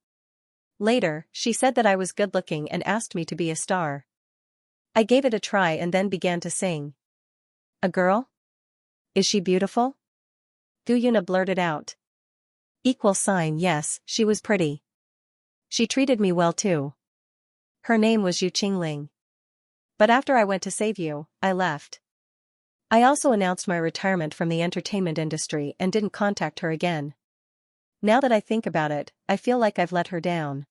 Later, she said that I was good-looking and asked me to be a star. I gave it a try and then began to sing. A girl? Is she beautiful? Gu Yuna blurted out. Yes, she was pretty. She treated me well too. Her name was Yu Qingling. But after I went to save you, I left. I also announced my retirement from the entertainment industry and didn't contact her again. Now that I think about it, I feel like I've let her down.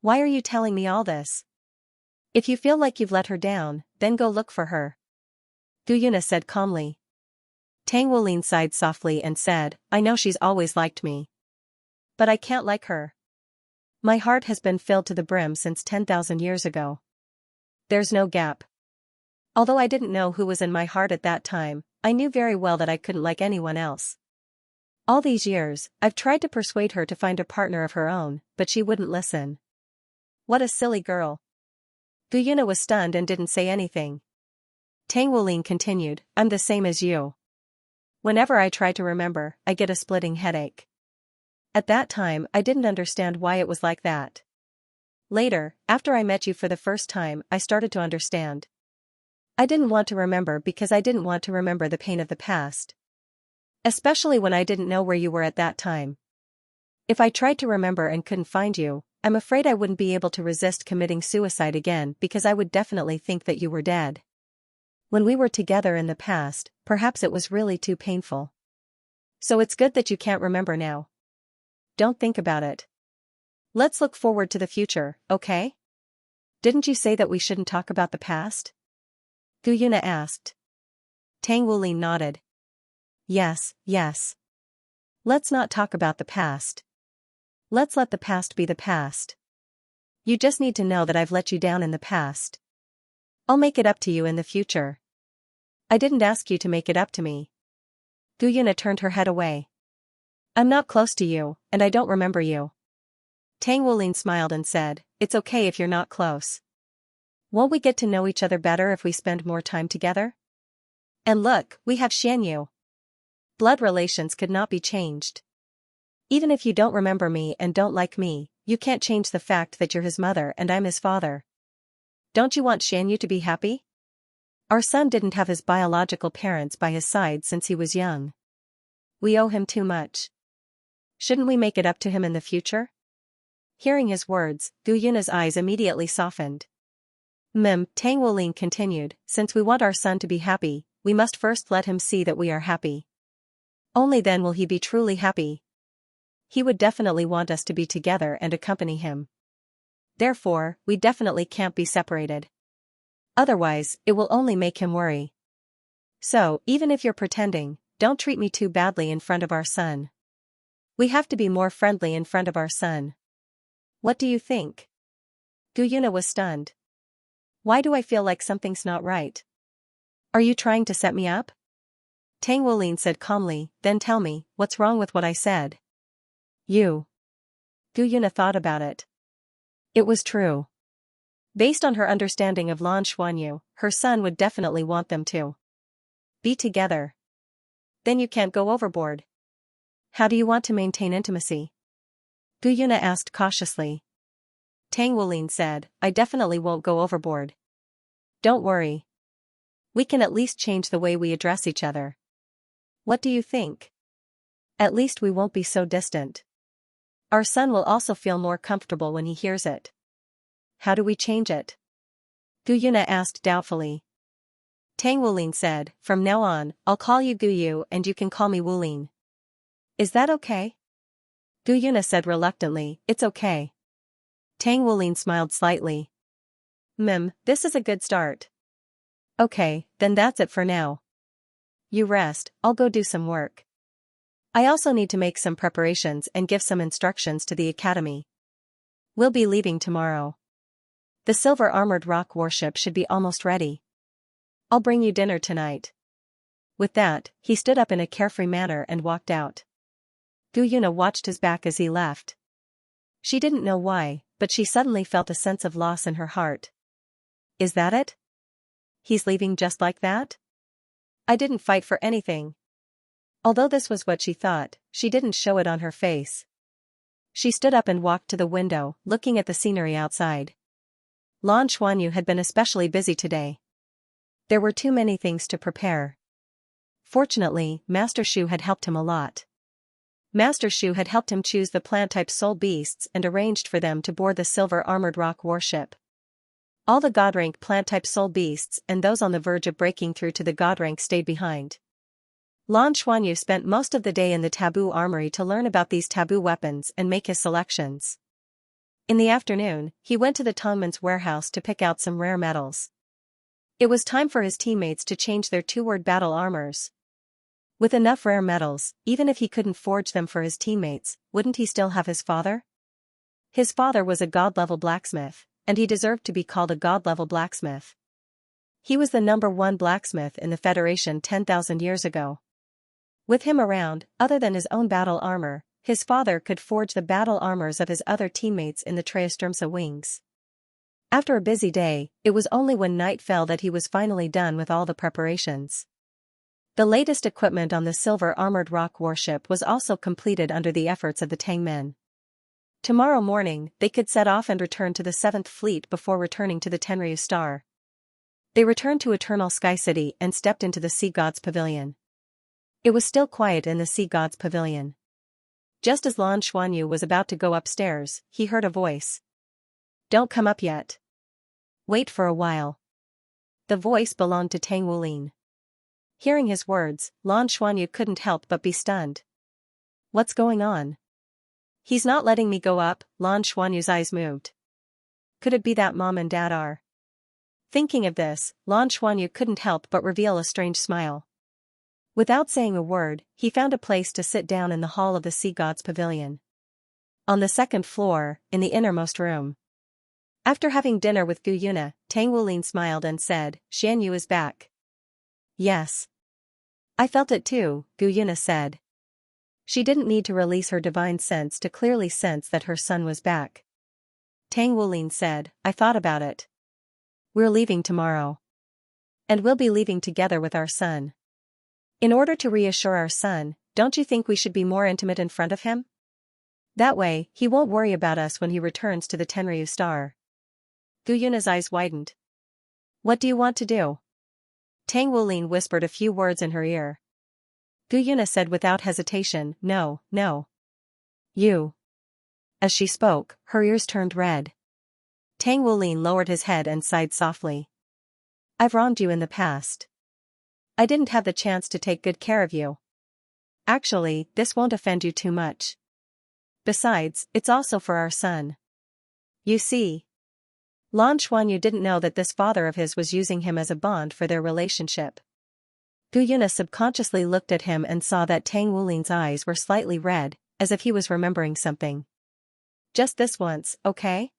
Why are you telling me all this? If you feel like you've let her down, then go look for her. Gu Yuna said calmly. Tang Wulin sighed softly and said, I know she's always liked me. But I can't like her. My heart has been filled to the brim since 10,000 years ago. There's no gap. Although I didn't know who was in my heart at that time, I knew very well that I couldn't like anyone else. All these years, I've tried to persuade her to find a partner of her own, but she wouldn't listen. What a silly girl. Guyuna was stunned and didn't say anything. Tang Wulin continued, I'm the same as you. Whenever I try to remember, I get a splitting headache. At that time, I didn't understand why it was like that. Later, after I met you for the first time, I started to understand. I didn't want to remember because I didn't want to remember the pain of the past. Especially when I didn't know where you were at that time. If I tried to remember and couldn't find you, I'm afraid I wouldn't be able to resist committing suicide again because I would definitely think that you were dead. When we were together in the past, perhaps it was really too painful. So it's good that you can't remember now. Don't think about it. Let's look forward to the future, okay? Didn't you say that we shouldn't talk about the past? Guyuna asked. Tang Wulin nodded. Yes, yes. Let's not talk about the past. Let's let the past be the past. You just need to know that I've let you down in the past. I'll make it up to you in the future. I didn't ask you to make it up to me. Guyuna turned her head away. I'm not close to you, and I don't remember you. Tang Wulin smiled and said, it's okay if you're not close. Won't we get to know each other better if we spend more time together? And look, we have Xianxia. Blood relations could not be changed. Even if you don't remember me and don't like me, you can't change the fact that you're his mother and I'm his father. Don't you want Xianxia to be happy? Our son didn't have his biological parents by his side since he was young. We owe him too much. Shouldn't we make it up to him in the future? Hearing his words, Guyuna's eyes immediately softened. Tang Wulin continued, since we want our son to be happy, we must first let him see that we are happy. Only then will he be truly happy. He would definitely want us to be together and accompany him. Therefore, we definitely can't be separated. Otherwise, it will only make him worry. So, even if you're pretending, don't treat me too badly in front of our son. We have to be more friendly in front of our son. What do you think? Guyuna was stunned. Why do I feel like something's not right? Are you trying to set me up? Tang Wulin said calmly, then tell me, what's wrong with what I said? You. Guyuna thought about it. It was true. Based on her understanding of Lan Xuanyu, her son would definitely want them to be together. Then you can't go overboard. How do you want to maintain intimacy? Guyuna asked cautiously. Tang Wulin said, I definitely won't go overboard. Don't worry. We can at least change the way we address each other. What do you think? At least we won't be so distant. Our son will also feel more comfortable when he hears it. How do we change it? Guyuna asked doubtfully. Tang Wulin said, from now on, I'll call you Guyu and you can call me Wulin. Is that okay? Guyuna said reluctantly, it's okay. Tang Wulin smiled slightly. This is a good start. Okay, then that's it for now. You rest, I'll go do some work. I also need to make some preparations and give some instructions to the academy. We'll be leaving tomorrow. The silver armored rock warship should be almost ready. I'll bring you dinner tonight. With that, he stood up in a carefree manner and walked out. Guyuna watched his back as he left. She didn't know why, but she suddenly felt a sense of loss in her heart. Is that it? He's leaving just like that? I didn't fight for anything. Although this was what she thought, she didn't show it on her face. She stood up and walked to the window, looking at the scenery outside. Lan Xuanyu had been especially busy today. There were too many things to prepare. Fortunately, Master Shu had helped him a lot. Master Shu had helped him choose the plant-type soul beasts and arranged for them to board the silver armored rock warship. All the God-rank plant-type soul beasts and those on the verge of breaking through to the God rank stayed behind. Lan Xuanyu spent most of the day in the taboo armory to learn about these taboo weapons and make his selections. In the afternoon, he went to the Tongman's warehouse to pick out some rare metals. It was time for his teammates to change their two-word battle armors. With enough rare metals, even if he couldn't forge them for his teammates, wouldn't he still have his father? His father was a god-level blacksmith, and he deserved to be called a god-level blacksmith. He was the #1 blacksmith in the Federation 10,000 years ago. With him around, other than his own battle armor, his father could forge the battle armors of his other teammates in the Traistrumsa wings. After a busy day, it was only when night fell that he was finally done with all the preparations. The latest equipment on the silver-armored rock warship was also completed under the efforts of the Tangmen. Tomorrow morning, they could set off and return to the 7th Fleet before returning to the Tenryu Star. They returned to Eternal Sky City and stepped into the Sea God's Pavilion. It was still quiet in the Sea God's Pavilion. Just as Lan Xuanyu was about to go upstairs, he heard a voice. "Don't come up yet. Wait for a while." The voice belonged to Tang Wulin. Hearing his words, Lan Xuanyu couldn't help but be stunned. "What's going on?" "He's not letting me go up." Lan Xuanyu's eyes moved. Could it be that Mom and Dad are? Thinking of this, Lan Xuanyu couldn't help but reveal a strange smile. Without saying a word, he found a place to sit down in the hall of the Sea God's Pavilion. On the 2nd floor, in the innermost room. After having dinner with Gu Yuna, Tang Wulin smiled and said, "Xianyu is back." "Yes. I felt it too," Gu Yuna said. She didn't need to release her divine sense to clearly sense that her son was back. Tang Wulin said, "I thought about it. We're leaving tomorrow. And we'll be leaving together with our son. In order to reassure our son, don't you think we should be more intimate in front of him? That way, he won't worry about us when he returns to the Tenryu Star." Gu Yuna's eyes widened. "What do you want to do?" Tang Wulin whispered a few words in her ear. Gu Yuna said without hesitation, "No, no. You." As she spoke, her ears turned red. Tang Wulin lowered his head and sighed softly. "I've wronged you in the past. I didn't have the chance to take good care of you. Actually, this won't offend you too much. Besides, it's also for our son. You see." Lan Xuanyu didn't know that this father of his was using him as a bond for their relationship. Gu Yuna subconsciously looked at him and saw that Tang Wulin's eyes were slightly red, as if he was remembering something. "Just this once, okay?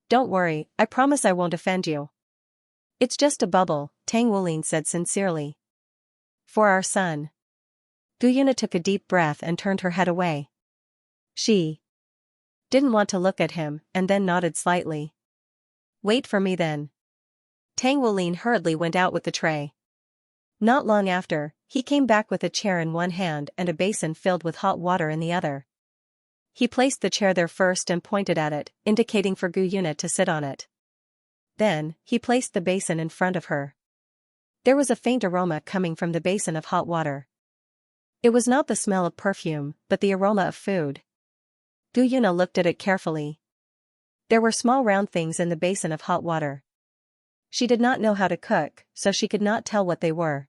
Don't worry, I promise I won't offend you." "It's just a bubble," Tang Wulin said sincerely. "For our son." Gu Yuna took a deep breath and turned her head away. She didn't want to look at him, and then nodded slightly. "Wait for me then." Tang Wulin hurriedly went out with the tray. Not long after, he came back with a chair in one hand and a basin filled with hot water in the other. He placed the chair there first and pointed at it, indicating for Gu Yuna to sit on it. Then, he placed the basin in front of her. There was a faint aroma coming from the basin of hot water. It was not the smell of perfume, but the aroma of food. Gu Yuna looked at it carefully. There were small round things in the basin of hot water. She did not know how to cook, so she could not tell what they were.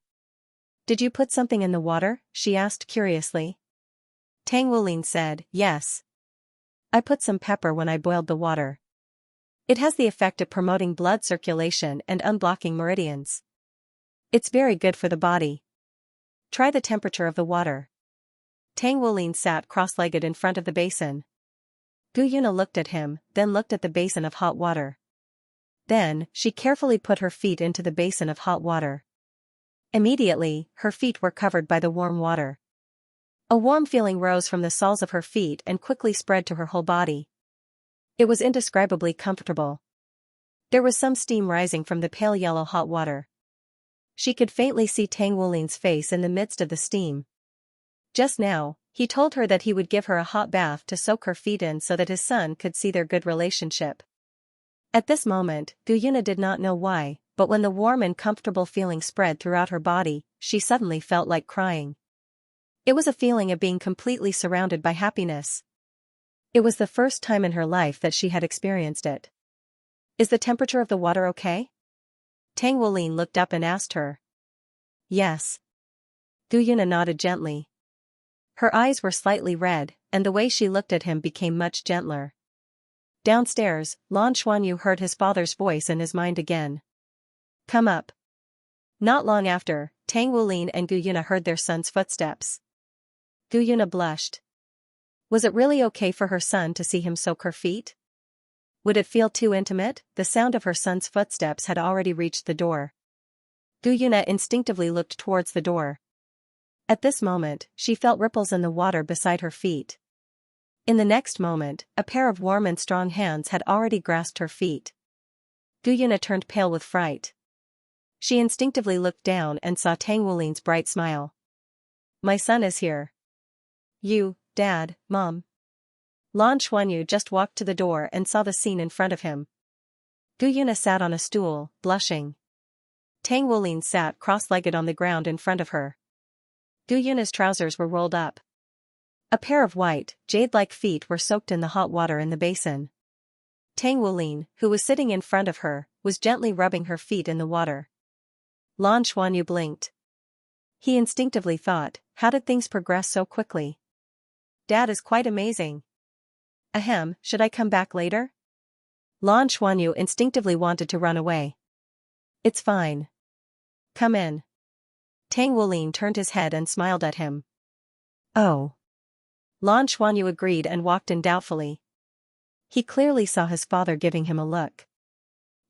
"Did you put something in the water?" she asked curiously. Tang Wulin said, "Yes. I put some pepper when I boiled the water. It has the effect of promoting blood circulation and unblocking meridians. It's very good for the body. Try the temperature of the water." Tang Wulin sat cross-legged in front of the basin. Gu Yuna looked at him, then looked at the basin of hot water. Then, she carefully put her feet into the basin of hot water. Immediately, her feet were covered by the warm water. A warm feeling rose from the soles of her feet and quickly spread to her whole body. It was indescribably comfortable. There was some steam rising from the pale yellow hot water. She could faintly see Tang Wulin's face in the midst of the steam. Just now, he told her that he would give her a hot bath to soak her feet in so that his son could see their good relationship. At this moment, Gu Yuna did not know why, but when the warm and comfortable feeling spread throughout her body, she suddenly felt like crying. It was a feeling of being completely surrounded by happiness. It was the first time in her life that she had experienced it. "Is the temperature of the water okay?" Tang Wulin looked up and asked her. "Yes." Gu Yuna nodded gently. Her eyes were slightly red, and the way she looked at him became much gentler. Downstairs, Lan Xuanyu heard his father's voice in his mind again. "Come up." Not long after, Tang Wulin and Gu Yuna heard their son's footsteps. Gu Yuna blushed. Was it really okay for her son to see him soak her feet? Would it feel too intimate? The sound of her son's footsteps had already reached the door. Gu Yuna instinctively looked towards the door. At this moment, she felt ripples in the water beside her feet. In the next moment, a pair of warm and strong hands had already grasped her feet. Gu Yuna turned pale with fright. She instinctively looked down and saw Tang Wulin's bright smile. My son is here. You, Dad, Mom. Lan Xuanyu just walked to the door and saw the scene in front of him. Gu Yuna sat on a stool, blushing. Tang Wulin sat cross-legged on the ground in front of her. Gu Yuna's trousers were rolled up. A pair of white, jade-like feet were soaked in the hot water in the basin. Tang Wulin, who was sitting in front of her, was gently rubbing her feet in the water. Lan Xuanyu blinked. He instinctively thought, how did things progress so quickly? Dad is quite amazing. Ahem, should I come back later? Lan Xuanyu instinctively wanted to run away. It's fine. Come in. Tang Wulin turned his head and smiled at him. Oh. Lan Xuanyu agreed and walked in doubtfully. He clearly saw his father giving him a look.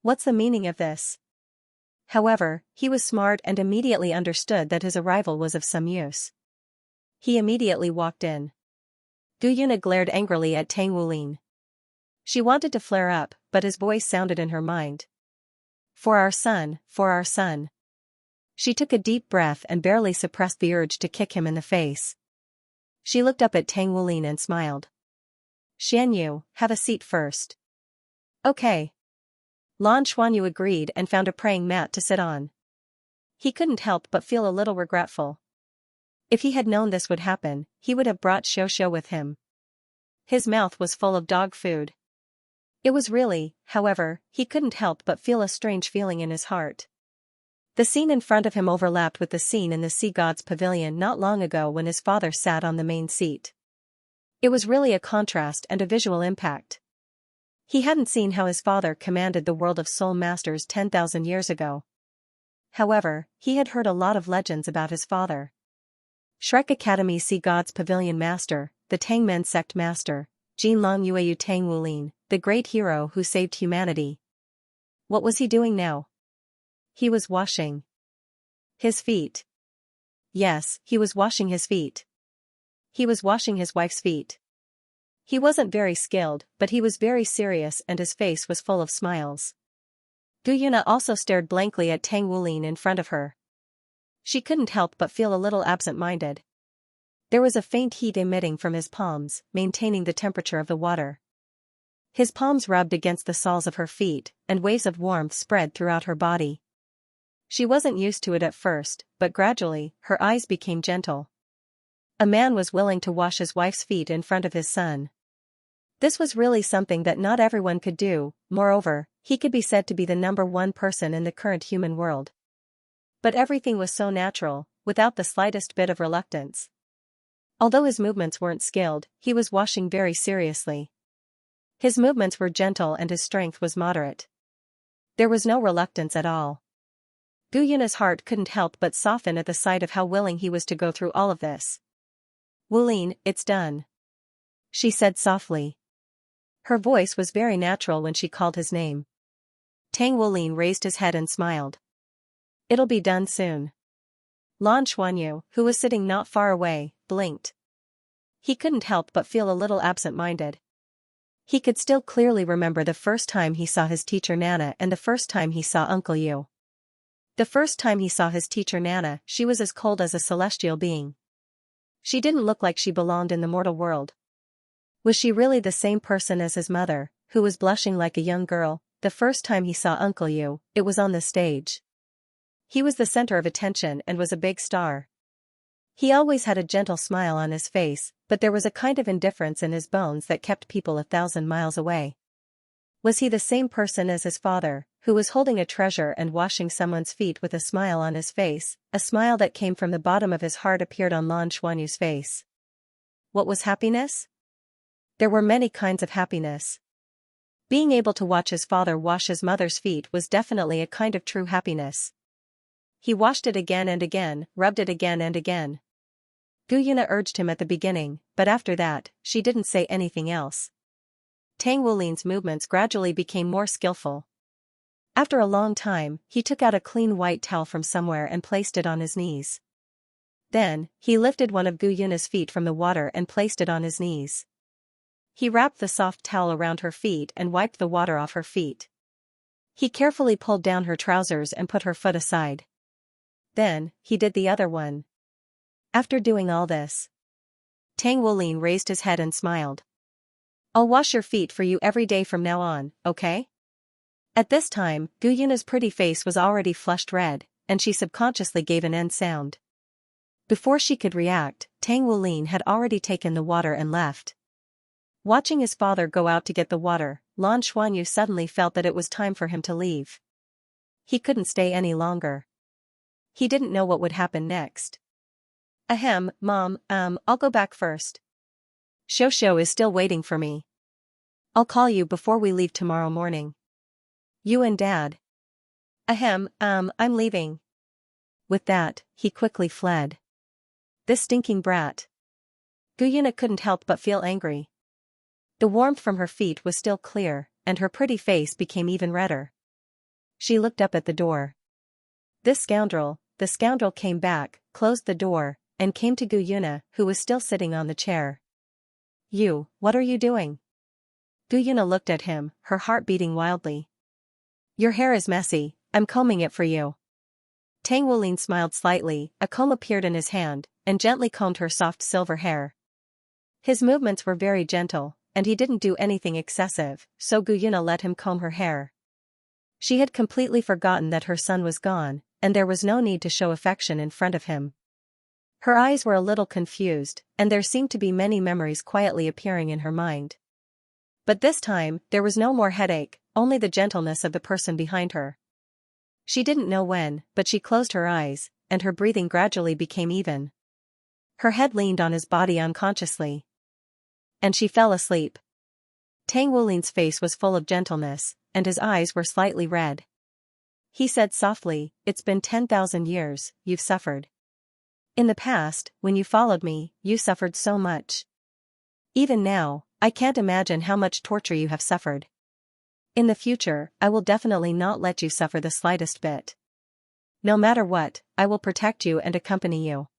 What's the meaning of this? However, he was smart and immediately understood that his arrival was of some use. He immediately walked in. Gu Yuna glared angrily at Tang Wulin. She wanted to flare up, but his voice sounded in her mind. For our son, for our son. She took a deep breath and barely suppressed the urge to kick him in the face. She looked up at Tang Wulin and smiled. Xianyu, have a seat first. Okay. Lan Xuanyu agreed and found a praying mat to sit on. He couldn't help but feel a little regretful. If he had known this would happen, he would have brought Xiao with him. His mouth was full of dog food. It was really, however, he couldn't help but feel a strange feeling in his heart. The scene in front of him overlapped with the scene in the Sea God's pavilion not long ago when his father sat on the main seat. It was really a contrast and a visual impact. He hadn't seen how his father commanded the world of soul masters 10,000 years ago. However, he had heard a lot of legends about his father. Shrek Academy Sea God's Pavilion Master, the Tangmen Sect Master, Jinlong Yueyu Tang Wulin, the great hero who saved humanity. What was he doing now? He was washing his feet. Yes, he was washing his feet. He was washing his wife's feet. He wasn't very skilled, but he was very serious and his face was full of smiles. Gu Yuna also stared blankly at Tang Wulin in front of her. She couldn't help but feel a little absent-minded. There was a faint heat emitting from his palms, maintaining the temperature of the water. His palms rubbed against the soles of her feet, and waves of warmth spread throughout her body. She wasn't used to it at first, but gradually, her eyes became gentle. A man was willing to wash his wife's feet in front of his son. This was really something that not everyone could do, moreover, he could be said to be the #1 person in the current human world. But everything was so natural, without the slightest bit of reluctance. Although his movements weren't skilled, he was washing very seriously. His movements were gentle and his strength was moderate. There was no reluctance at all. Gu Yuna's heart couldn't help but soften at the sight of how willing he was to go through all of this. Wulin, it's done. She said softly. Her voice was very natural when she called his name. Tang Wulin raised his head and smiled. It'll be done soon. Lan Xuanyu, who was sitting not far away, blinked. He couldn't help but feel a little absent-minded. He could still clearly remember the first time he saw his teacher Nana and the first time he saw Uncle Yu. The first time he saw his teacher Nana, she was as cold as a celestial being. She didn't look like she belonged in the mortal world. Was she really the same person as his mother, who was blushing like a young girl? The first time he saw Uncle Yu, it was on the stage. He was the center of attention and was a big star. He always had a gentle smile on his face, but there was a kind of indifference in his bones that kept people 1,000 miles away. Was he the same person as his father, who was holding a treasure and washing someone's feet with a smile on his face? A smile that came from the bottom of his heart appeared on Lan Xuanyu's face. What was happiness? There were many kinds of happiness. Being able to watch his father wash his mother's feet was definitely a kind of true happiness. He washed it again and again, rubbed it again and again. Gu Yuna urged him at the beginning, but after that, she didn't say anything else. Tang Wulin's movements gradually became more skillful. After a long time, he took out a clean white towel from somewhere and placed it on his knees. Then, he lifted one of Gu Yuna's feet from the water and placed it on his knees. He wrapped the soft towel around her feet and wiped the water off her feet. He carefully pulled down her trousers and put her foot aside. Then, he did the other one. After doing all this, Tang Wulin raised his head and smiled. I'll wash your feet for you every day from now on, okay? At this time, Gu Yuna's pretty face was already flushed red, and she subconsciously gave an end sound. Before she could react, Tang Wulin had already taken the water and left. Watching his father go out to get the water, Lan Xuanyu suddenly felt that it was time for him to leave. He couldn't stay any longer. He didn't know what would happen next. Ahem, Mom, I'll go back first. Xiaoxiao is still waiting for me. I'll call you before we leave tomorrow morning. You and Dad. Ahem, I'm leaving. With that, he quickly fled. This stinking brat. Gu Yuna couldn't help but feel angry. The warmth from her feet was still clear, and her pretty face became even redder. She looked up at the door. The scoundrel came back, closed the door, and came to Gu Yuna, who was still sitting on the chair. You, what are you doing? Gu Yuna looked at him, her heart beating wildly. Your hair is messy, I'm combing it for you. Tang Wulin smiled slightly, a comb appeared in his hand, and gently combed her soft silver hair. His movements were very gentle, and he didn't do anything excessive, so Gu Yuna let him comb her hair. She had completely forgotten that her son was gone, and there was no need to show affection in front of him. Her eyes were a little confused, and there seemed to be many memories quietly appearing in her mind. But this time, there was no more headache, only the gentleness of the person behind her. She didn't know when, but she closed her eyes, and her breathing gradually became even. Her head leaned on his body unconsciously. And she fell asleep. Tang Wulin's face was full of gentleness, and his eyes were slightly red. He said softly, It's been 10,000 years, you've suffered. In the past, when you followed me, you suffered so much. Even now, I can't imagine how much torture you have suffered. In the future, I will definitely not let you suffer the slightest bit. No matter what, I will protect you and accompany you.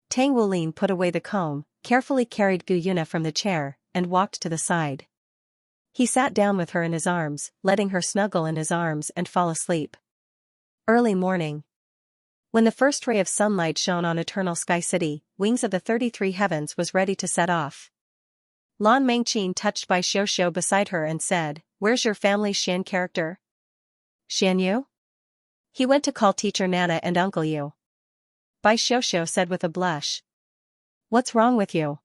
Tang Wulin put away the comb, carefully carried Gu Yuna from the chair, and walked to the side. He sat down with her in his arms, letting her snuggle in his arms and fall asleep. Early morning. When the first ray of sunlight shone on Eternal Sky City, Wings of the 33 Heavens was ready to set off. Lan Mengqin touched Bai Xiaoxiao beside her and said, Where's your family Xian character? Xianyu? He went to call teacher Nana and Uncle Yu. Bai Xiaoxiao said with a blush. What's wrong with you?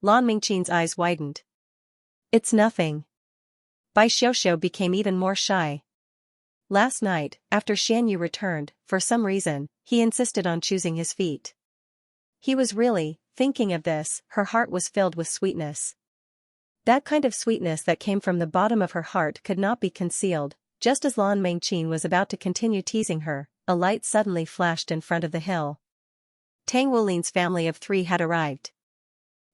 Lan Mengqin's eyes widened. It's nothing. Bai Xiaoxiao became even more shy. Last night, after Xianyu returned, for some reason, he insisted on choosing his feet. He was really, thinking of this, her heart was filled with sweetness. That kind of sweetness that came from the bottom of her heart could not be concealed. Just as Lan Mengqin was about to continue teasing her, a light suddenly flashed in front of the hill. Tang Wulin's family of 3 had arrived.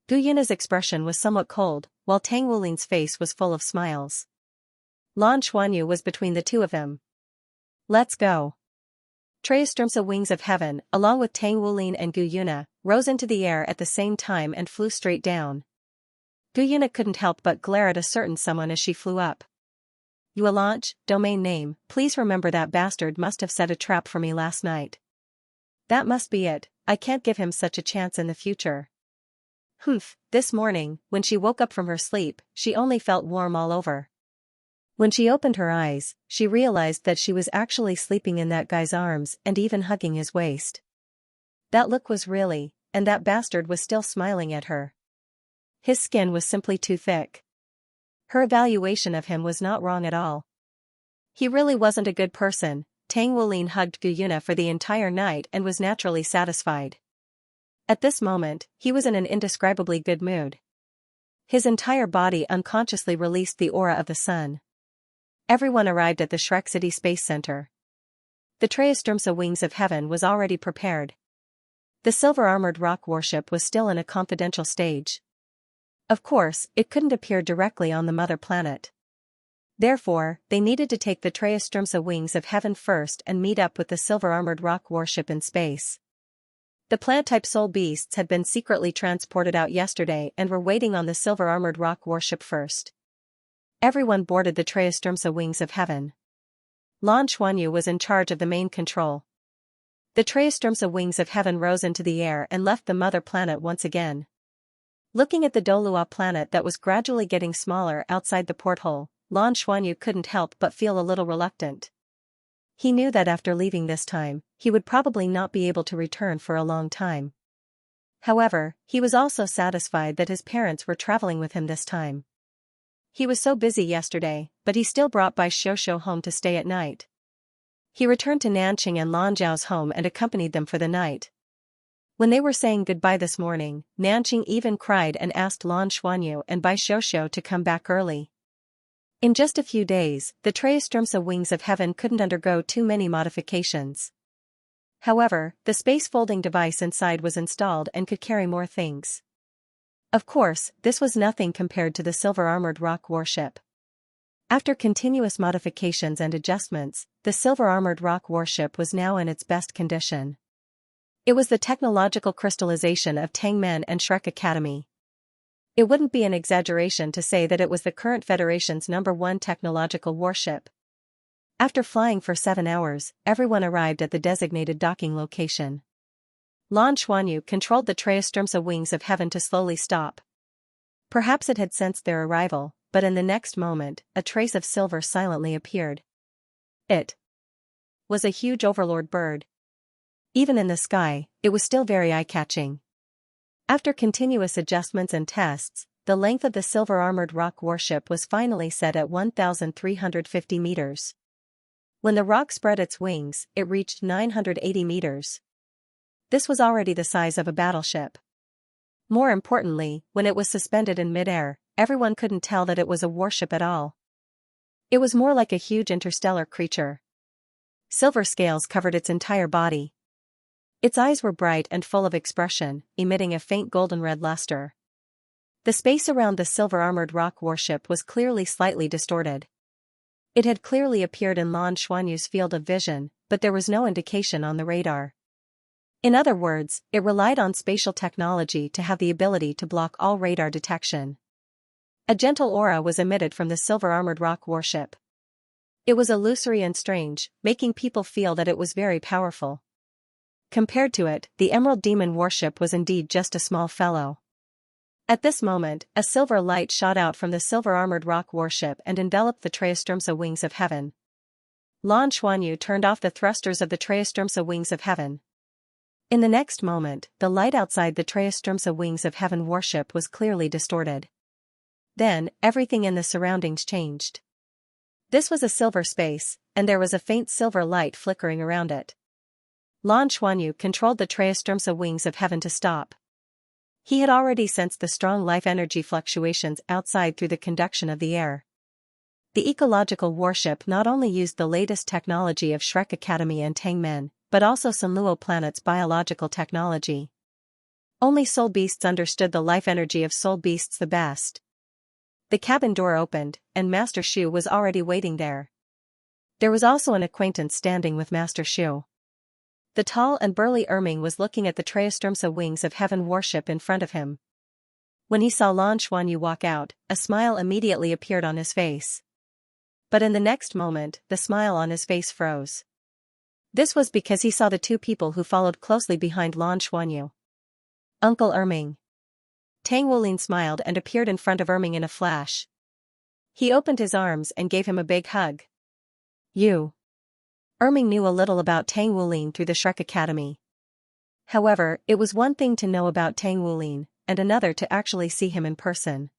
Gu Yuna's expression was somewhat cold, while Tang Wulin's face was full of smiles. Lan Xuanyu was between the two of them. Let's go. Traistrumsa Wings of Heaven, along with Tang Wulin and Gu Yuna, rose into the air at the same time and flew straight down. Gu Yuna couldn't help but glare at a certain someone as she flew up. Yuelanch, domain name, please remember that bastard must have set a trap for me last night. That must be it, I can't give him such a chance in the future. Humph, this morning, when she woke up from her sleep, she only felt warm all over. When she opened her eyes, she realized that she was actually sleeping in that guy's arms and even hugging his waist. That look was really, and that bastard was still smiling at her. His skin was simply too thick. Her evaluation of him was not wrong at all. He really wasn't a good person. Tang Wulin hugged Gu Yuna for the entire night and was naturally satisfied. At this moment, he was in an indescribably good mood. His entire body unconsciously released the aura of the sun. Everyone arrived at the Shrek City Space Center. The Traistrumsa Wings of Heaven was already prepared. The silver-armored rock warship was still in a confidential stage. Of course, it couldn't appear directly on the mother planet. Therefore, they needed to take the Traistrumsa Wings of Heaven first and meet up with the silver-armored rock warship in space. The plant-type soul beasts had been secretly transported out yesterday and were waiting on the silver-armored rock warship first. Everyone boarded the Traistrumsa Wings of Heaven. Lan Xuanyu was in charge of the main control. The Traistrumsa wings of heaven rose into the air and left the mother planet once again. Looking at the Douluo planet that was gradually getting smaller outside the porthole, Lan Xuanyu couldn't help but feel a little reluctant. He knew that after leaving this time, he would probably not be able to return for a long time. However, he was also satisfied that his parents were traveling with him this time. He was so busy yesterday, but he still brought Bai Xiuxiu home to stay at night. He returned to Nanqing and Lan Zhao's home and accompanied them for the night. When they were saying goodbye this morning, Nanqing even cried and asked Lan Xuanyu and Bai Xiuxiu to come back early. In just a few days, the Traistrumsa wings of heaven couldn't undergo too many modifications. However, the space-folding device inside was installed and could carry more things. Of course, this was nothing compared to the silver-armored rock warship. After continuous modifications and adjustments, the silver-armored rock warship was now in its best condition. It was the technological crystallization of Tangmen and Shrek Academy. It wouldn't be an exaggeration to say that it was the current Federation's #1 technological warship. After flying for 7 hours, everyone arrived at the designated docking location. Lan Xuanyu controlled the Traistrumsa wings of heaven to slowly stop. Perhaps it had sensed their arrival, but in the next moment, a trace of silver silently appeared. It was a huge overlord bird. Even in the sky, it was still very eye-catching. After continuous adjustments and tests, the length of the silver-armored rock warship was finally set at 1,350 meters. When the rock spread its wings, it reached 980 meters. This was already the size of a battleship. More importantly, when it was suspended in midair, everyone couldn't tell that it was a warship at all. It was more like a huge interstellar creature. Silver scales covered its entire body. Its eyes were bright and full of expression, emitting a faint golden-red luster. The space around the silver-armored rock warship was clearly slightly distorted. It had clearly appeared in Lan Xuanyu's field of vision, but there was no indication on the radar. In other words, it relied on spatial technology to have the ability to block all radar detection. A gentle aura was emitted from the silver-armored rock warship. It was illusory and strange, making people feel that it was very powerful. Compared to it, the Emerald Demon warship was indeed just a small fellow. At this moment, a silver light shot out from the silver-armored rock warship and enveloped the Traistrumsa wings of heaven. Lan Xuanyu turned off the thrusters of the Traistrumsa wings of heaven. In the next moment, the light outside the Traistrumsa wings of heaven warship was clearly distorted. Then, everything in the surroundings changed. This was a silver space, and there was a faint silver light flickering around it. Lan Xuanyu controlled the Traistrumsa wings of heaven to stop. He had already sensed the strong life energy fluctuations outside through the conduction of the air. The ecological warship not only used the latest technology of Shrek Academy and Tangmen, but also Douluo planet's biological technology. Only soul beasts understood the life energy of soul beasts the best. The cabin door opened, and Master Shu was already waiting there. There was also an acquaintance standing with Master Shu. The tall and burly Erming was looking at the Traistrumsa wings of heaven warship in front of him. When he saw Lan Xuanyu walk out, a smile immediately appeared on his face. But in the next moment, the smile on his face froze. This was because he saw the two people who followed closely behind Lan Xuanyu. Uncle Erming. Tang Wulin smiled and appeared in front of Erming in a flash. He opened his arms and gave him a big hug. You. Erming knew a little about Tang Wulin through the Shrek Academy. However, it was one thing to know about Tang Wulin, and another to actually see him in person.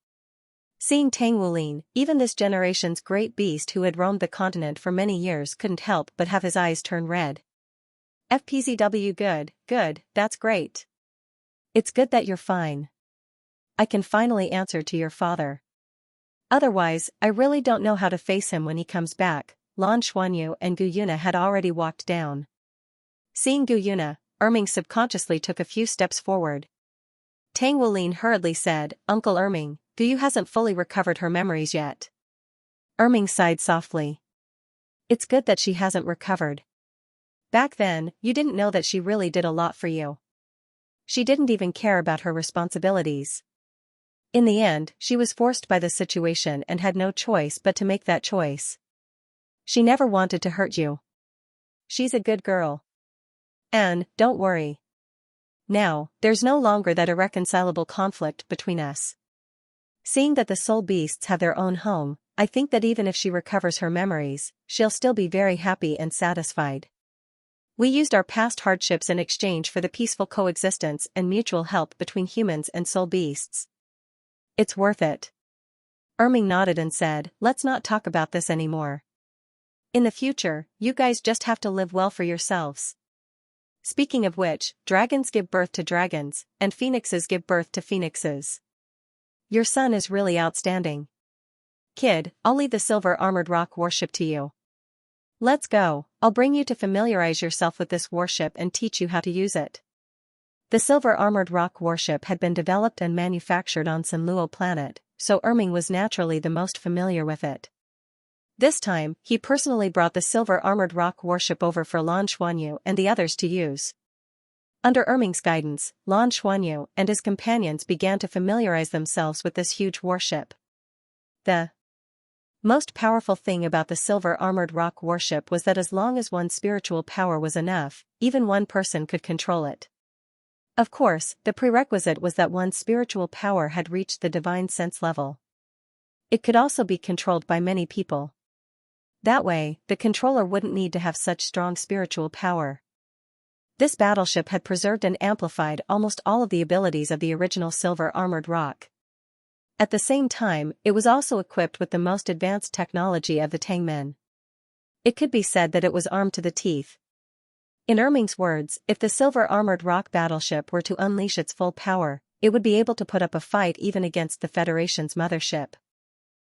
Seeing Tang Wulin, even this generation's great beast who had roamed the continent for many years couldn't help but have his eyes turn red. FPZW good, that's great. It's good that you're fine. I can finally answer to your father. Otherwise, I really don't know how to face him when he comes back. Lan Xuanyu and Gu Yuna had already walked down. Seeing Gu Yuna, Erming subconsciously took a few steps forward. Tang Wulin hurriedly said, Uncle Erming, Gu Yu hasn't fully recovered her memories yet. Erming sighed softly. It's good that she hasn't recovered. Back then, you didn't know that she really did a lot for you. She didn't even care about her responsibilities. In the end, she was forced by the situation and had no choice but to make that choice. She never wanted to hurt you. She's a good girl. And, don't worry. Now, there's no longer that irreconcilable conflict between us. Seeing that the soul beasts have their own home, I think that even if she recovers her memories, she'll still be very happy and satisfied. We used our past hardships in exchange for the peaceful coexistence and mutual help between humans and soul beasts. It's worth it. Erming nodded and said, let's not talk about this anymore. In the future, you guys just have to live well for yourselves. Speaking of which, dragons give birth to dragons, and phoenixes give birth to phoenixes. Your son is really outstanding. Kid, I'll leave the silver armored rock warship to you. Let's go, I'll bring you to familiarize yourself with this warship and teach you how to use it. The silver armored rock warship had been developed and manufactured on Douluo planet, so Erming was naturally the most familiar with it. This time, he personally brought the silver armored rock warship over for Lan Xuanyu and the others to use. Under Erming's guidance, Lan Xuanyu and his companions began to familiarize themselves with this huge warship. The most powerful thing about the silver armored rock warship was that as long as one's spiritual power was enough, even one person could control it. Of course, the prerequisite was that one's spiritual power had reached the divine sense level. It could also be controlled by many people. That way, the controller wouldn't need to have such strong spiritual power. This battleship had preserved and amplified almost all of the abilities of the original silver armored rock. At the same time, it was also equipped with the most advanced technology of the Tangmen. It could be said that it was armed to the teeth. In Erming's words, if the silver armored rock battleship were to unleash its full power, it would be able to put up a fight even against the Federation's mothership.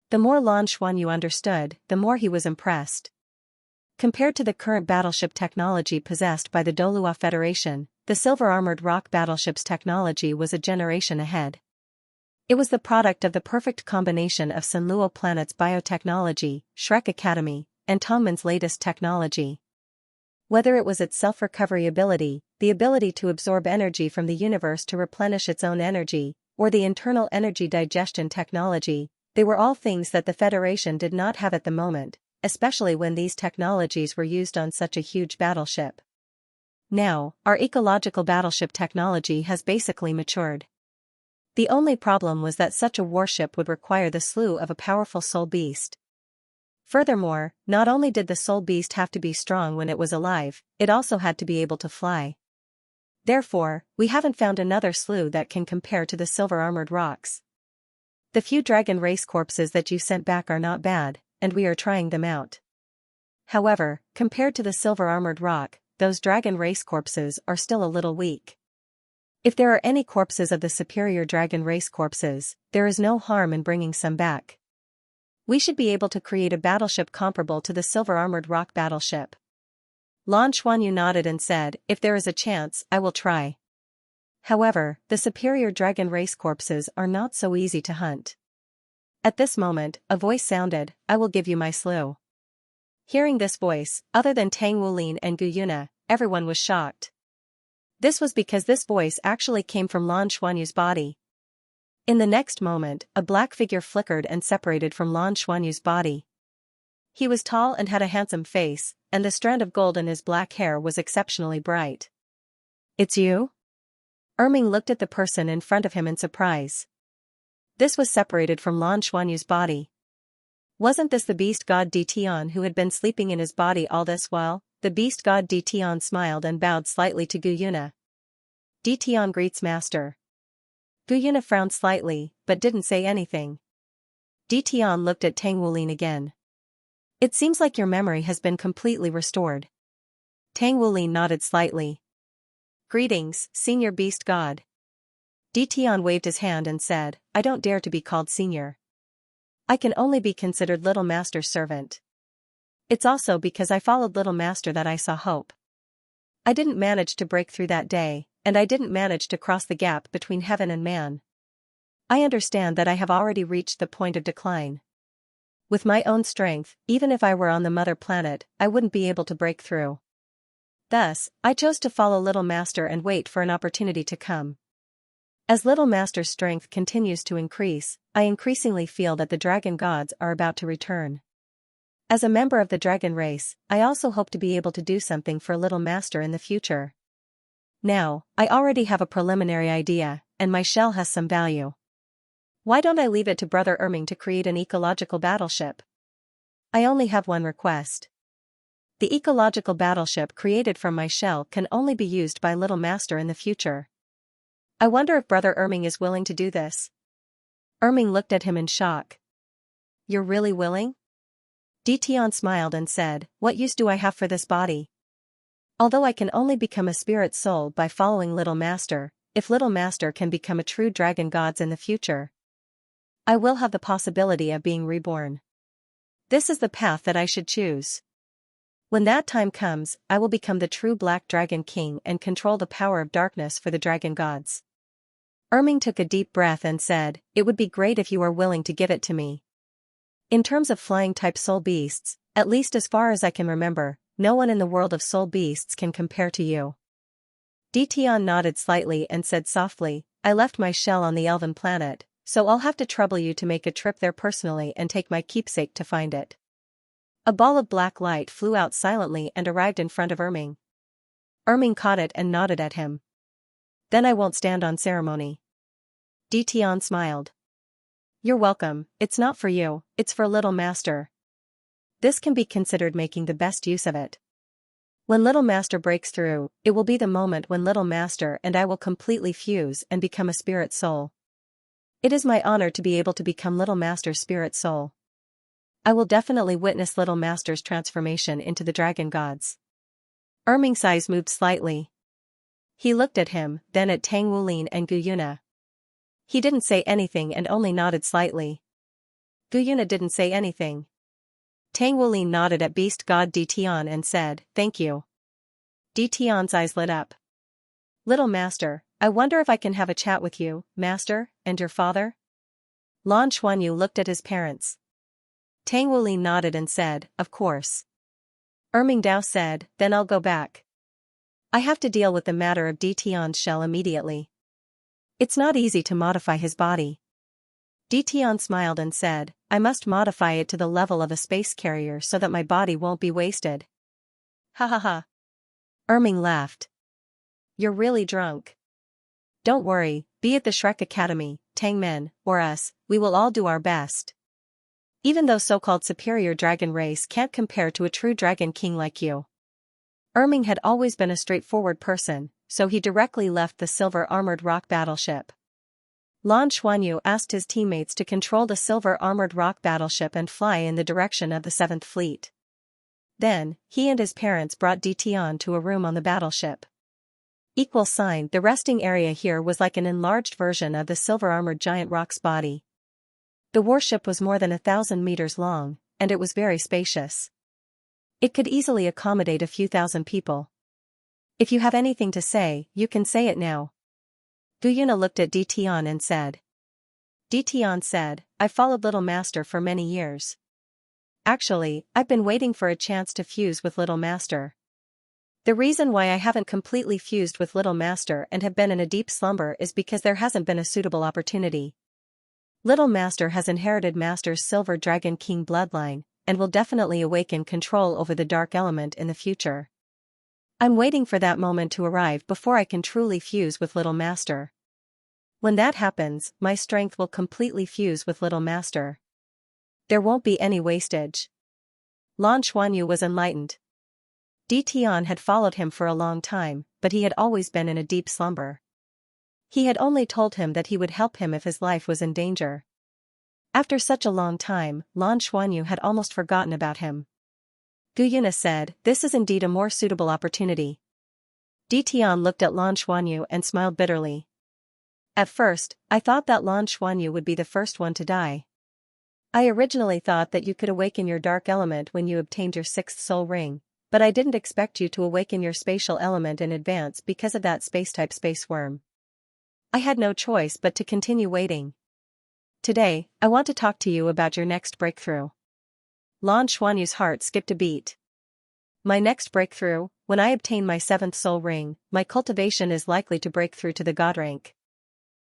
The more Lan Xuanyu understood, the more he was impressed. Compared to the current battleship technology possessed by the Douluo Federation, the silver armored rock battleship's technology was a generation ahead. It was the product of the perfect combination of Douluo planet's biotechnology, Shrek Academy, and Tongmen's latest technology. Whether it was its self-recovery ability, the ability to absorb energy from the universe to replenish its own energy, or the internal energy digestion technology, they were all things that the Federation did not have at the moment, especially when these technologies were used on such a huge battleship. Now, our ecological battleship technology has basically matured. The only problem was that such a warship would require the slew of a powerful soul beast. Furthermore, not only did the soul beast have to be strong when it was alive, it also had to be able to fly. Therefore, we haven't found another slew that can compare to the silver armored rocks. The few dragon race corpses that you sent back are not bad, and we are trying them out. However, compared to the silver armored rock, those dragon race corpses are still a little weak. If there are any corpses of the superior dragon race corpses, there is no harm in bringing some back. We should be able to create a battleship comparable to the silver armored rock battleship. Lan Xuanyu nodded and said, if there is a chance, I will try. However, the superior dragon race corpses are not so easy to hunt. At this moment, a voice sounded, I will give you my slew. Hearing this voice, other than Tang Wulin and Gu Yuna, everyone was shocked. This was because this voice actually came from Lan Xuanyu's body. In the next moment, a black figure flickered and separated from Lan Xuanyu's body. He was tall and had a handsome face, and the strand of gold in his black hair was exceptionally bright. It's you? Erming looked at the person in front of him in surprise. This was separated from Lan Xuanyu's body. Wasn't this the beast god Ditian who had been sleeping in his body all this while? The beast god Ditian smiled and bowed slightly to Gu Yuna. Ditian greets master. Gu Yuna frowned slightly, but didn't say anything. Ditian looked at Tang Wulin again. It seems like your memory has been completely restored. Tang Wulin nodded slightly. Greetings, senior beast god. Ditian waved his hand and said, I don't dare to be called senior. I can only be considered little master's servant. It's also because I followed little master that I saw hope. I didn't manage to break through that day, and I didn't manage to cross the gap between heaven and man. I understand that I have already reached the point of decline. With my own strength, even if I were on the mother planet, I wouldn't be able to break through. Thus, I chose to follow little master and wait for an opportunity to come. As little master's strength continues to increase, I increasingly feel that the dragon gods are about to return. As a member of the dragon race, I also hope to be able to do something for Little Master in the future. Now, I already have a preliminary idea, and my shell has some value. Why don't I leave it to Brother Erming to create an ecological battleship? I only have one request. The ecological battleship created from my shell can only be used by Little Master in the future. I wonder if Brother Erming is willing to do this. Erming looked at him in shock. You're really willing? Ditian smiled and said, what use do I have for this body? Although I can only become a spirit soul by following Little Master, if Little Master can become a true dragon god in the future, I will have the possibility of being reborn. This is the path that I should choose. When that time comes, I will become the true Black Dragon King and control the power of darkness for the dragon gods. Erming took a deep breath and said, it would be great if you are willing to give it to me. In terms of flying-type soul beasts, at least as far as I can remember, no one in the world of soul beasts can compare to you. Ditian nodded slightly and said softly, I left my shell on the elven planet, so I'll have to trouble you to make a trip there personally and take my keepsake to find it. A ball of black light flew out silently and arrived in front of Erming. Erming caught it and nodded at him. Then I won't stand on ceremony. Ditian smiled. You're welcome, it's not for you, it's for Little Master. This can be considered making the best use of it. When Little Master breaks through, it will be the moment when Little Master and I will completely fuse and become a spirit soul. It is my honor to be able to become Little Master's spirit soul. I will definitely witness Little Master's transformation into the dragon gods. Erming's eyes moved slightly. He looked at him, then at Tang Wulin and Guyuna. He didn't say anything and only nodded slightly. Guyuna didn't say anything. Tang Wulin nodded at beast god Ditian and said, thank you. Ditian's eyes lit up. Little Master, I wonder if I can have a chat with you, Master, and your father? Lan Xuanyu looked at his parents. Tang Wulin nodded and said, of course. Erming Dao said, then I'll go back. I have to deal with the matter of Ditian's shell immediately. It's not easy to modify his body. Ditian smiled and said, I must modify it to the level of a space carrier so that my body won't be wasted. Ha ha ha. Erming laughed. You're really drunk. Don't worry, be it the Shrek Academy, Tangmen, or us, we will all do our best. Even though so-called superior dragon race can't compare to a true dragon king like you. Erming had always been a straightforward person, so he directly left the silver-armored rock battleship. Lan Xuanyu asked his teammates to control the silver-armored rock battleship and fly in the direction of the 7th Fleet. Then, he and his parents brought Ditian to a room on the battleship. The resting area here was like an enlarged version of the silver-armored giant rock's body. The warship was more than 1,000 meters long, and it was very spacious. It could easily accommodate a few thousand people. If you have anything to say, you can say it now. Guyuna looked at Ditian and said. Ditian said, I followed Little Master for many years. Actually, I've been waiting for a chance to fuse with Little Master. The reason why I haven't completely fused with Little Master and have been in a deep slumber is because there hasn't been a suitable opportunity. Little Master has inherited Master's Silver Dragon King bloodline, and will definitely awaken control over the dark element in the future. I'm waiting for that moment to arrive before I can truly fuse with Little Master. When that happens, my strength will completely fuse with Little Master. There won't be any wastage. Lan Xuanyu was enlightened. Ditian had followed him for a long time, but he had always been in a deep slumber. He had only told him that he would help him if his life was in danger. After such a long time, Lan Xuanyu had almost forgotten about him. Guyuna said, this is indeed a more suitable opportunity. Ditian looked at Lan Xuanyu and smiled bitterly. At first, I thought that Lan Xuanyu would be the first one to die. I originally thought that you could awaken your dark element when you obtained your 6th soul ring, but I didn't expect you to awaken your spatial element in advance because of that space-type space worm. I had no choice but to continue waiting. Today, I want to talk to you about your next breakthrough. Lan Xuanyu's heart skipped a beat. My next breakthrough, when I obtain my 7th soul ring, my cultivation is likely to break through to the god rank.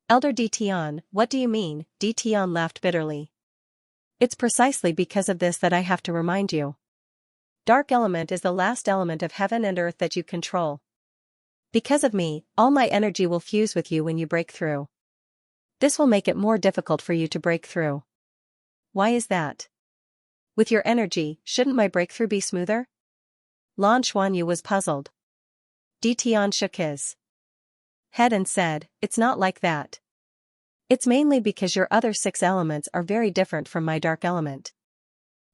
Elder Ditian, what do you mean? Ditian laughed bitterly. It's precisely because of this that I have to remind you. Dark element is the last element of heaven and earth that you control. Because of me, all my energy will fuse with you when you break through. This will make it more difficult for you to break through. Why is that? With your energy, shouldn't my breakthrough be smoother? Lan Xuanyu was puzzled. Di Tian shook his head and said, it's not like that. It's mainly because your other 6 elements are very different from my dark element.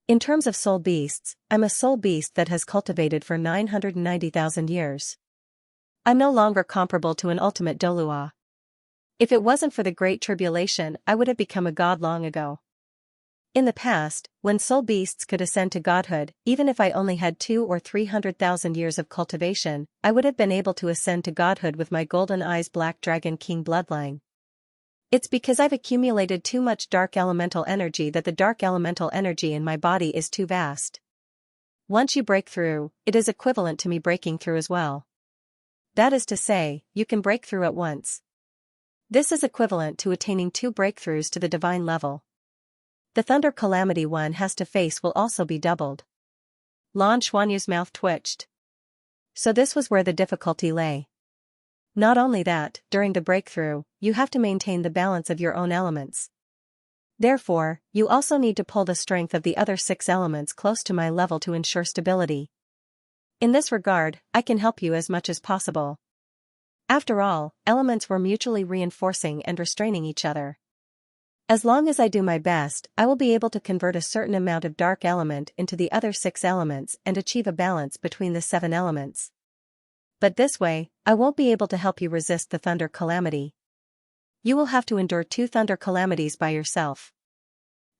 In terms of soul beasts, I'm a soul beast that has cultivated for 990,000 years. I'm no longer comparable to an ultimate Douluo. If it wasn't for the Great Tribulation, I would have become a god long ago. In the past, when soul beasts could ascend to godhood, even if I only had 200,000 or 300,000 years of cultivation, I would have been able to ascend to godhood with my golden eyes Black Dragon King bloodline. It's because I've accumulated too much dark elemental energy that the dark elemental energy in my body is too vast. Once you break through, it is equivalent to me breaking through as well. That is to say, you can break through at once. This is equivalent to attaining 2 breakthroughs to the divine level. The thunder calamity one has to face will also be doubled. Lan Xuanyu's mouth twitched. So this was where the difficulty lay. Not only that, during the breakthrough, you have to maintain the balance of your own elements. Therefore, you also need to pull the strength of the other 6 elements close to my level to ensure stability. In this regard, I can help you as much as possible. After all, elements were mutually reinforcing and restraining each other. As long as I do my best, I will be able to convert a certain amount of dark element into the other 6 elements and achieve a balance between the 7 elements. But this way, I won't be able to help you resist the thunder calamity. You will have to endure 2 thunder calamities by yourself.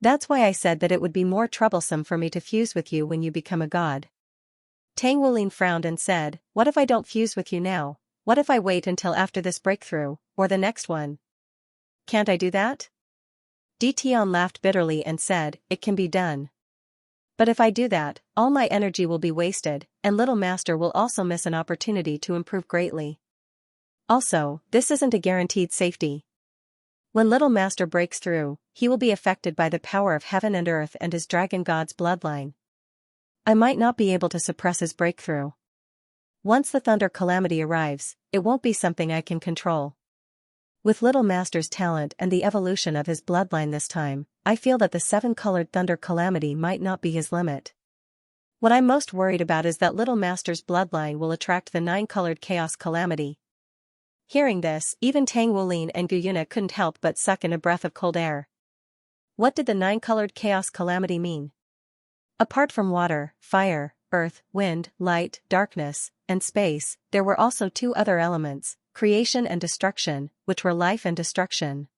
That's why I said that it would be more troublesome for me to fuse with you when you become a god. Tang Wulin frowned and said, what if I don't fuse with you now? What if I wait until after this breakthrough, or the next one? Can't I do that? Di Tian laughed bitterly and said, it can be done. But if I do that, all my energy will be wasted, and Little Master will also miss an opportunity to improve greatly. Also, this isn't a guaranteed safety. When Little Master breaks through, he will be affected by the power of heaven and earth and his dragon god's bloodline. I might not be able to suppress his breakthrough. Once the thunder calamity arrives, it won't be something I can control. With Little Master's talent and the evolution of his bloodline this time, I feel that the 7-colored thunder calamity might not be his limit. What I'm most worried about is that Little Master's bloodline will attract the 9-colored chaos calamity. Hearing this, even Tang Wulin and Guyuna couldn't help but suck in a breath of cold air. What did the 9-colored chaos calamity mean? Apart from water, fire, earth, wind, light, darkness, and space, there were also 2 other elements, creation and destruction, which were life and destruction.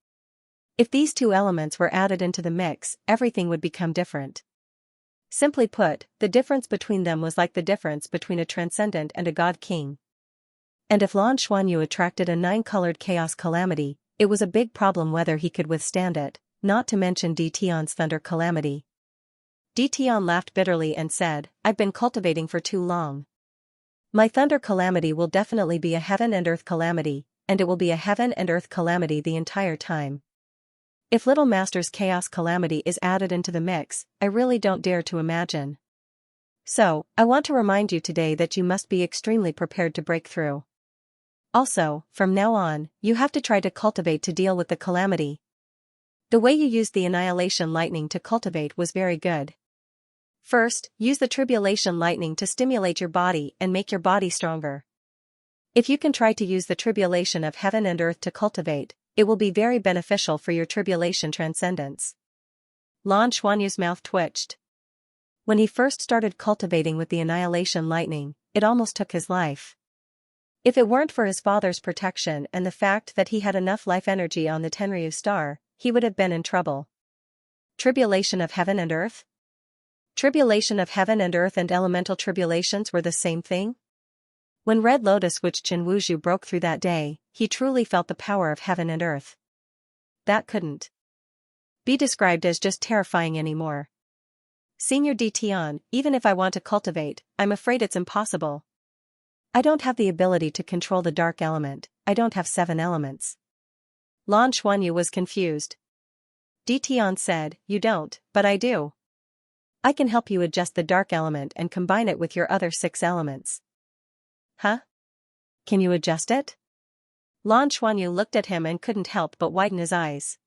If these 2 elements were added into the mix, everything would become different. Simply put, the difference between them was like the difference between a transcendent and a god king. And if Lan Xuanyu attracted a 9-colored chaos calamity, it was a big problem whether he could withstand it, not to mention Di Tian's thunder calamity. Di Tian laughed bitterly and said, I've been cultivating for too long. My thunder calamity will definitely be a heaven and earth calamity, and it will be a heaven and earth calamity the entire time. If Little Master's chaos calamity is added into the mix, I really don't dare to imagine. So, I want to remind you today that you must be extremely prepared to break through. Also, from now on, you have to try to cultivate to deal with the calamity. The way you used the annihilation lightning to cultivate was very good. First, use the tribulation lightning to stimulate your body and make your body stronger. If you can try to use the tribulation of heaven and earth to cultivate, it will be very beneficial for your tribulation transcendence. Lan Xuanyu's mouth twitched. When he first started cultivating with the annihilation lightning, it almost took his life. If it weren't for his father's protection and the fact that he had enough life energy on the Tenryu star, he would have been in trouble. Tribulation of heaven and earth? Tribulation of heaven and earth and elemental tribulations were the same thing? When Red Lotus Witch Qin Wuzhu broke through that day, he truly felt the power of heaven and earth. That couldn't be described as just terrifying anymore. Senior Di Tian, even if I want to cultivate, I'm afraid it's impossible. I don't have the ability to control the dark element, I don't have 7 elements. Lan Xuanyu was confused. Tian said, you don't, but I do. I can help you adjust the dark element and combine it with your other 6 elements. Huh? Can you adjust it? Lan Xuanyu looked at him and couldn't help but widen his eyes.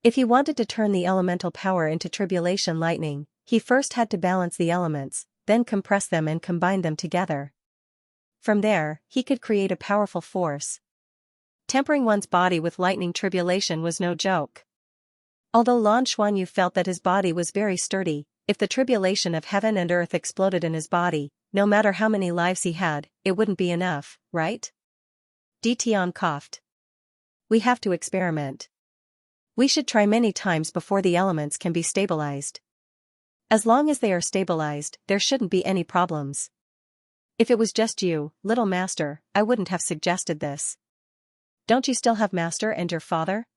If he wanted to turn the elemental power into tribulation lightning, he first had to balance the elements, then compress them and combine them together. From there, he could create a powerful force. Tempering one's body with lightning tribulation was no joke. Although Lan Xuanyu felt that his body was very sturdy, if the tribulation of heaven and earth exploded in his body, no matter how many lives he had, it wouldn't be enough, right? Tian coughed. We have to experiment. We should try many times before the elements can be stabilized. As long as they are stabilized, there shouldn't be any problems. If it was just you, little master, I wouldn't have suggested this. Don't you still have master and your father?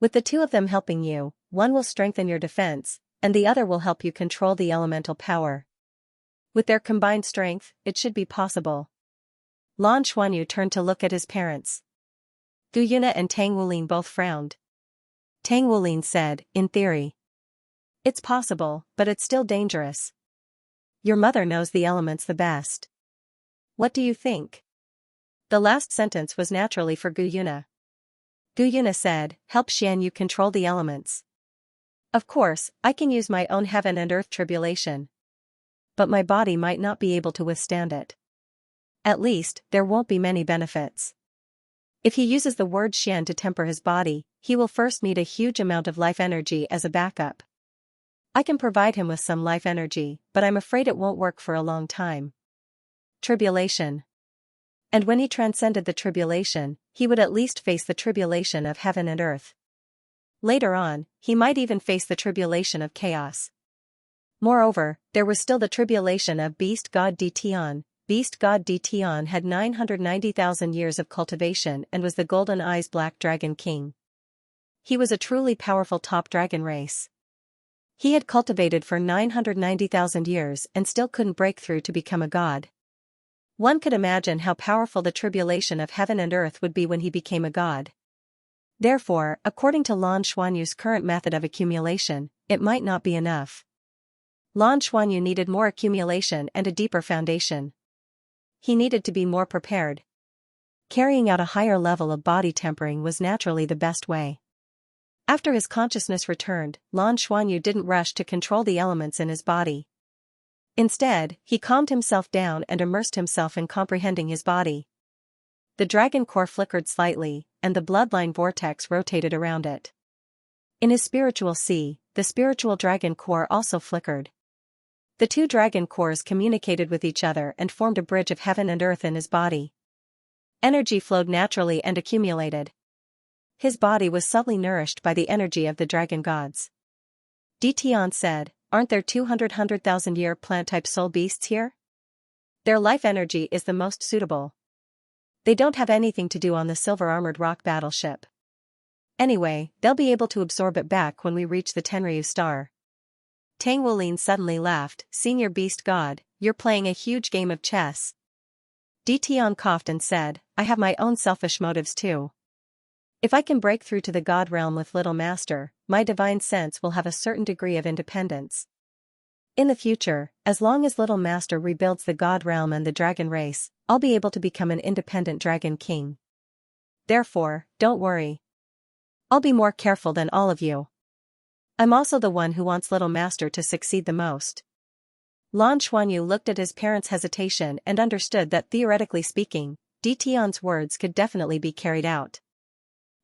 With the 2 of them helping you, one will strengthen your defense, and the other will help you control the elemental power. With their combined strength, it should be possible. Lan Xuanyu turned to look at his parents. Gu Yuna and Tang Wulin both frowned. Tang Wulin said, in theory. It's possible, but it's still dangerous. Your mother knows the elements the best. What do you think? The last sentence was naturally for Gu Yuna. Gu Yuna said, help Xianyu control the elements. Of course, I can use my own heaven and earth tribulation. But my body might not be able to withstand it. At least, there won't be many benefits. If he uses the word Xian to temper his body, he will first need a huge amount of life energy as a backup. I can provide him with some life energy, but I'm afraid it won't work for a long time. Tribulation. And when he transcended the tribulation, he would at least face the tribulation of heaven and earth. Later on, he might even face the tribulation of chaos. Moreover, there was still the tribulation of Beast God Tian. Beast God Tian had 990,000 years of cultivation and was the Golden Eyes Black Dragon King. He was a truly powerful top dragon race. He had cultivated for 990,000 years and still couldn't break through to become a god. One could imagine how powerful the tribulation of heaven and earth would be when he became a god. Therefore, according to Lan Xuanyu's current method of accumulation, it might not be enough. Lan Xuanyu needed more accumulation and a deeper foundation. He needed to be more prepared. Carrying out a higher level of body tempering was naturally the best way. After his consciousness returned, Lan Xuanyu didn't rush to control the elements in his body. Instead, he calmed himself down and immersed himself in comprehending his body. The dragon core flickered slightly, and the bloodline vortex rotated around it. In his spiritual sea, the spiritual dragon core also flickered. The 2 dragon cores communicated with each other and formed a bridge of heaven and earth in his body. Energy flowed naturally and accumulated. His body was subtly nourished by the energy of the dragon gods. Tian said, aren't there 200,000-year plant-type soul beasts here? Their life energy is the most suitable. They don't have anything to do on the silver-armored rock battleship. Anyway, they'll be able to absorb it back when we reach the Tenryu star. Tang Wulin suddenly laughed, Senior Beast God, you're playing a huge game of chess. Tian coughed and said, I have my own selfish motives too. If I can break through to the god realm with Little Master, my divine sense will have a certain degree of independence. In the future, as long as Little Master rebuilds the god realm and the dragon race, I'll be able to become an independent dragon king. Therefore, don't worry. I'll be more careful than all of you. I'm also the one who wants Little Master to succeed the most. Lan Xuanyu looked at his parents' hesitation and understood that theoretically speaking, Tian's words could definitely be carried out.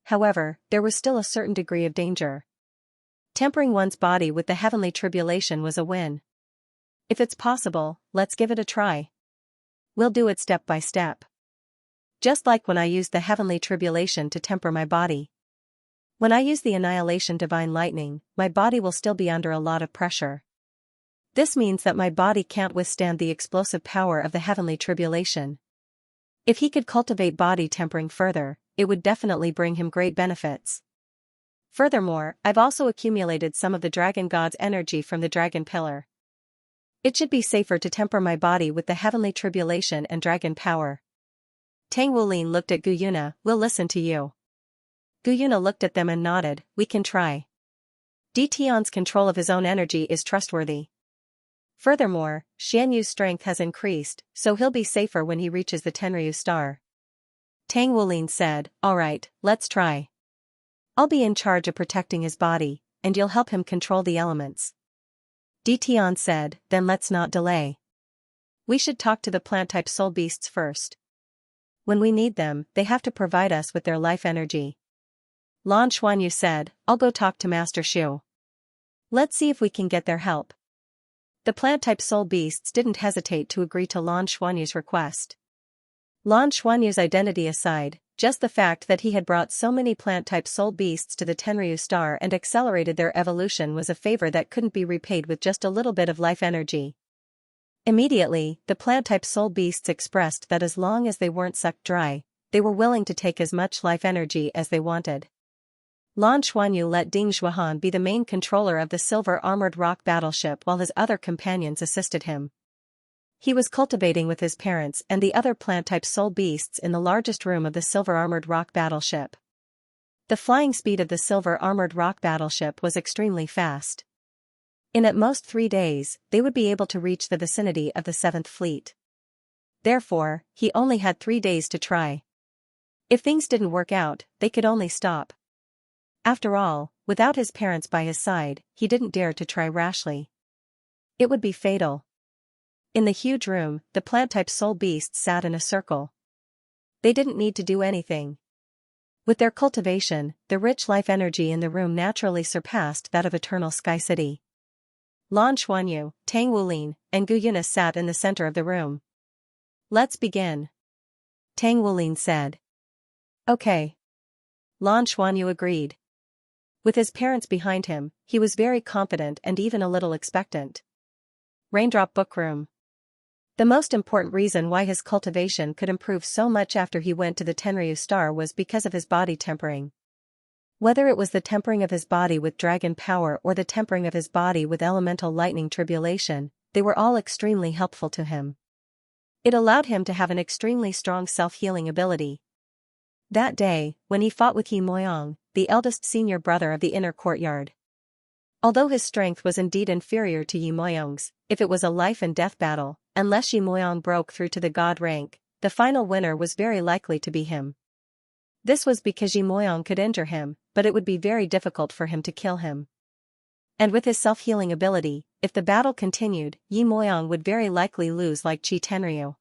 However, there was still a certain degree of danger. Tempering one's body with the heavenly tribulation was a win. If it's possible, let's give it a try. We'll do it step by step. Just like when I used the heavenly tribulation to temper my body. When I use the annihilation divine lightning, my body will still be under a lot of pressure. This means that my body can't withstand the explosive power of the heavenly tribulation. If he could cultivate body tempering further, it would definitely bring him great benefits. Furthermore, I've also accumulated some of the dragon god's energy from the dragon pillar. It should be safer to temper my body with the heavenly tribulation and dragon power. Tang Wulin looked at Gu Yuna, we'll listen to you. Gu Yuna looked at them and nodded, we can try. Tian's control of his own energy is trustworthy. Furthermore, Xianyu's strength has increased, so he'll be safer when he reaches the Tenryu star. Tang Wulin said, "Alright, let's try. I'll be in charge of protecting his body, and you'll help him control the elements." Tian said, "Then let's not delay. We should talk to the plant-type soul beasts first. When we need them, they have to provide us with their life energy." Lan Xuanyu said, "I'll go talk to Master Shu. Let's see if we can get their help." The plant-type soul beasts didn't hesitate to agree to Lan Xuanyu's request. Lan Xuanyu's identity aside, just the fact that he had brought so many plant-type soul beasts to the Tenryu star and accelerated their evolution was a favor that couldn't be repaid with just a little bit of life energy. Immediately, the plant-type soul beasts expressed that as long as they weren't sucked dry, they were willing to take as much life energy as they wanted. Lan Xuanyu let Ding Zhuohan be the main controller of the silver armored rock battleship while his other companions assisted him. He was cultivating with his parents and the other plant-type soul beasts in the largest room of the silver armored rock battleship. The flying speed of the silver armored rock battleship was extremely fast. In at most 3 days, they would be able to reach the vicinity of the 7th Fleet. Therefore, he only had 3 days to try. If things didn't work out, they could only stop. After all, without his parents by his side, he didn't dare to try rashly. It would be fatal. In the huge room, the plant-type soul beasts sat in a circle. They didn't need to do anything. With their cultivation, the rich life energy in the room naturally surpassed that of Eternal Sky City. Lan Xuanyu, Tang Wulin, and Gu Yunis sat in the center of the room. "Let's begin," Tang Wulin said. "Okay." Lan Xuanyu agreed. With his parents behind him, he was very confident and even a little expectant. Raindrop Book Room. The most important reason why his cultivation could improve so much after he went to the Tenryu star was because of his body tempering. Whether it was the tempering of his body with dragon power or the tempering of his body with elemental lightning tribulation, they were all extremely helpful to him. It allowed him to have an extremely strong self-healing ability. That day, when he fought with Yi Moyang, the eldest senior brother of the inner courtyard. Although his strength was indeed inferior to Yi Moyang's, if it was a life-and-death battle, unless Yi Moyang broke through to the god rank, the final winner was very likely to be him. This was because Yi Moyang could injure him, but it would be very difficult for him to kill him. And with his self-healing ability, if the battle continued, Yi Moyang would very likely lose like Qi Tenryu.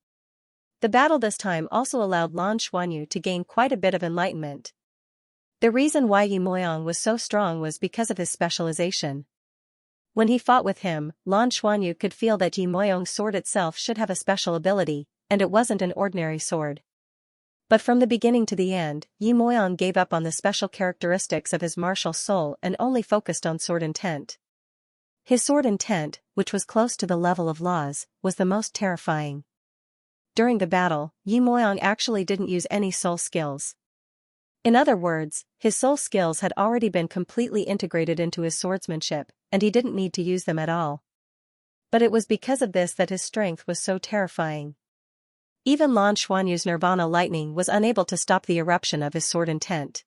The battle this time also allowed Lan Xuanyu to gain quite a bit of enlightenment. The reason why Yi Moyang was so strong was because of his specialization. When he fought with him, Lan Xuanyu could feel that Yi Moyang's sword itself should have a special ability, and it wasn't an ordinary sword. But from the beginning to the end, Yi Moyang gave up on the special characteristics of his martial soul and only focused on sword intent. His sword intent, which was close to the level of laws, was the most terrifying. During the battle, Yi Moyang actually didn't use any soul skills. In other words, his soul skills had already been completely integrated into his swordsmanship, and he didn't need to use them at all. But it was because of this that his strength was so terrifying. Even Lan Xuanyu's Nirvana lightning was unable to stop the eruption of his sword intent.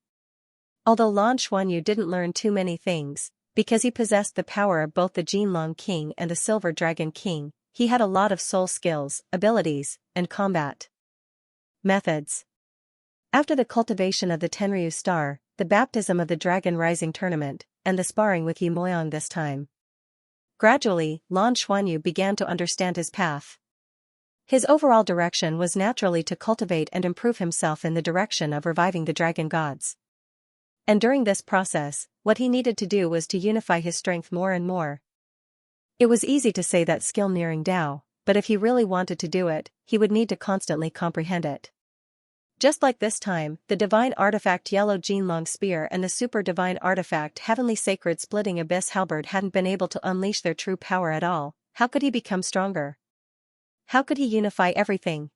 Although Lan Xuanyu didn't learn too many things, because he possessed the power of both the Jinlong King and the Silver Dragon King, he had a lot of soul skills, abilities, and combat methods. After the cultivation of the Tenryu star, the baptism of the Dragon Rising tournament, and the sparring with Yi Moyang this time. Gradually, Lan Xuanyu began to understand his path. His overall direction was naturally to cultivate and improve himself in the direction of reviving the dragon gods. And during this process, what he needed to do was to unify his strength more and more. It was easy to say that skill nearing Tao, but if he really wanted to do it, he would need to constantly comprehend it. Just like this time, the divine artifact Yellow Jinlong Spear and the super divine artifact Heavenly Sacred Splitting Abyss Halberd hadn't been able to unleash their true power at all. How could he become stronger? How could he unify everything?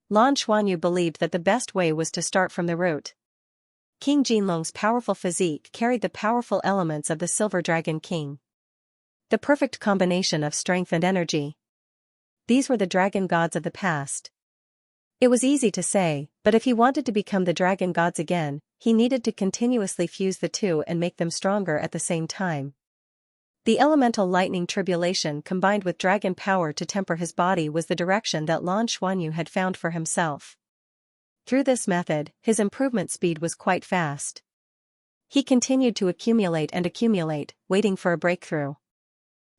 Lan Xuanyu believed that the best way was to start from the root. King Jinlong's powerful physique carried the powerful elements of the Silver Dragon King. The perfect combination of strength and energy. These were the dragon gods of the past. It was easy to say, but if he wanted to become the dragon gods again, he needed to continuously fuse the two and make them stronger at the same time. The elemental lightning tribulation combined with dragon power to temper his body was the direction that Lan Xuanyu had found for himself. Through this method, his improvement speed was quite fast. He continued to accumulate and accumulate, waiting for a breakthrough.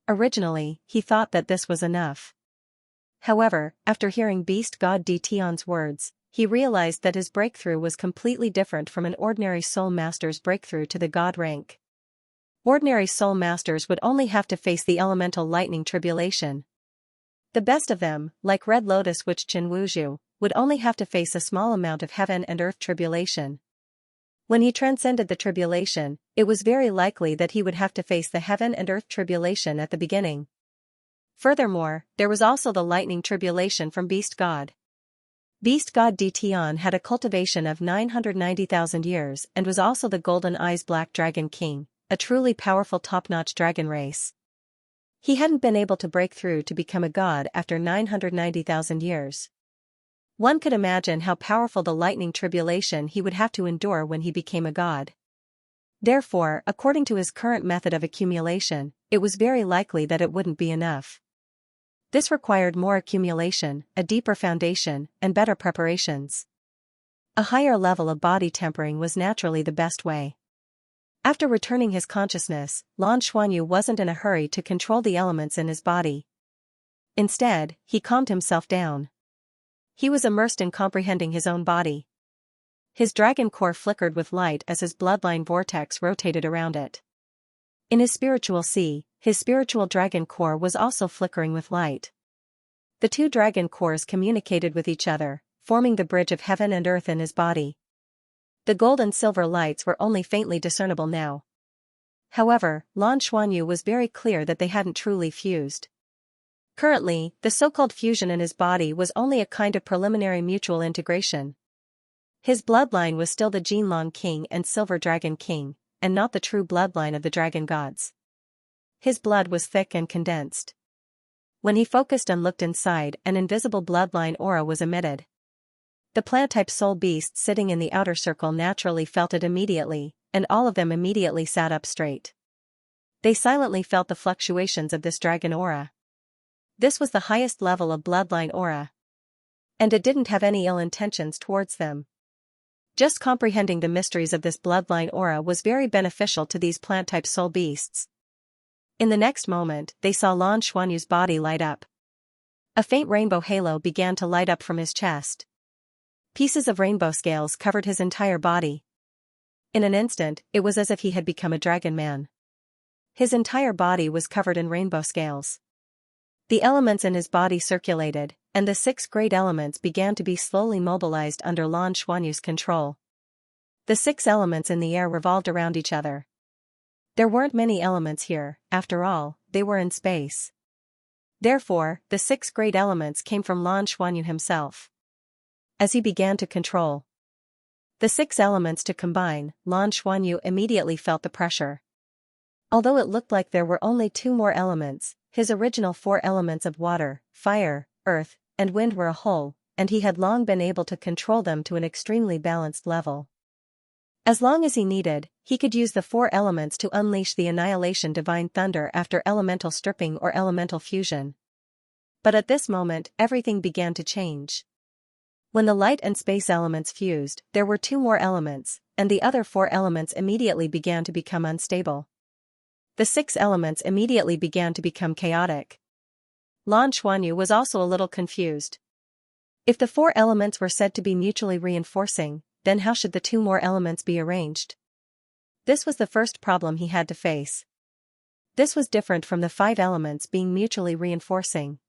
Originally, he thought that this was enough. However, after hearing Beast God Dtion's words, he realized that his breakthrough was completely different from an ordinary soul master's breakthrough to the god rank. Ordinary soul masters would only have to face the elemental lightning tribulation. The best of them, like Red Lotus Witch Qin Wuzhu, would only have to face a small amount of heaven and earth tribulation. When he transcended the tribulation, it was very likely that he would have to face the heaven and earth tribulation at the beginning. Furthermore, there was also the lightning tribulation from Beast God. Beast God Dtion had a cultivation of 990,000 years and was also the Golden Eyes Black Dragon King, a truly powerful top-notch dragon race. He hadn't been able to break through to become a god after 990,000 years. One could imagine how powerful the lightning tribulation he would have to endure when he became a god. Therefore, according to his current method of accumulation, it was very likely that it wouldn't be enough. This required more accumulation, a deeper foundation, and better preparations. A higher level of body tempering was naturally the best way. After returning his consciousness, Lan Xuanyu wasn't in a hurry to control the elements in his body. Instead, he calmed himself down. He was immersed in comprehending his own body. His dragon core flickered with light as his bloodline vortex rotated around it. In his spiritual sea, his spiritual dragon core was also flickering with light. The two dragon cores communicated with each other, forming the bridge of heaven and earth in his body. The gold and silver lights were only faintly discernible now. However, Lan Xuanyu was very clear that they hadn't truly fused. Currently, the so-called fusion in his body was only a kind of preliminary mutual integration. His bloodline was still the Jinlong King and Silver Dragon King, and not the true bloodline of the dragon gods. His blood was thick and condensed. When he focused and looked inside, an invisible bloodline aura was emitted. The plant-type soul beasts sitting in the outer circle naturally felt it immediately, and all of them immediately sat up straight. They silently felt the fluctuations of this dragon aura. This was the highest level of bloodline aura. And it didn't have any ill intentions towards them. Just comprehending the mysteries of this bloodline aura was very beneficial to these plant-type soul beasts. In the next moment, they saw Lan Xuanyu's body light up. A faint rainbow halo began to light up from his chest. Pieces of rainbow scales covered his entire body. In an instant, it was as if he had become a dragon man. His entire body was covered in rainbow scales. The elements in his body circulated, and the 6 great elements began to be slowly mobilized under Lan Xuanyu's control. The 6 elements in the air revolved around each other. There weren't many elements here, after all, they were in space. Therefore, the 6 great elements came from Lan Xuanyu himself. As he began to control the 6 elements to combine, Lan Xuanyu immediately felt the pressure. Although it looked like there were only 2 more elements, his original 4 elements of water, fire, earth, and wind were a whole, and he had long been able to control them to an extremely balanced level. As long as he needed, he could use the 4 elements to unleash the annihilation divine thunder after elemental stripping or elemental fusion. But at this moment, everything began to change. When the light and space elements fused, there were 2 more elements, and the other 4 elements immediately began to become unstable. The 6 elements immediately began to become chaotic. Lan Xuanyu was also a little confused. If the 4 elements were said to be mutually reinforcing, then how should the 2 more elements be arranged? This was the first problem he had to face. This was different from the 5 elements being mutually reinforcing.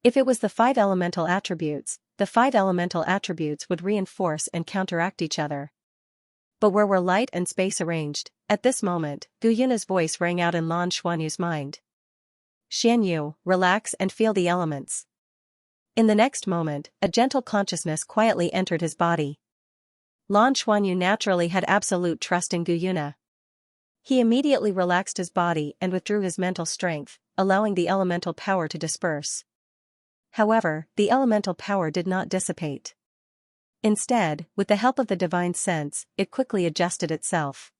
If it was the 5 elemental attributes, the 5 elemental attributes would reinforce and counteract each other. But where were light and space arranged? At this moment, Gu Yuna's voice rang out in Lan Xuanyu's mind. Xianyu, relax and feel the elements. In the next moment, a gentle consciousness quietly entered his body. Lan Xuanyu naturally had absolute trust in Gu Yuna. He immediately relaxed his body and withdrew his mental strength, allowing the elemental power to disperse. However, the elemental power did not dissipate. Instead, with the help of the divine sense, it quickly adjusted itself.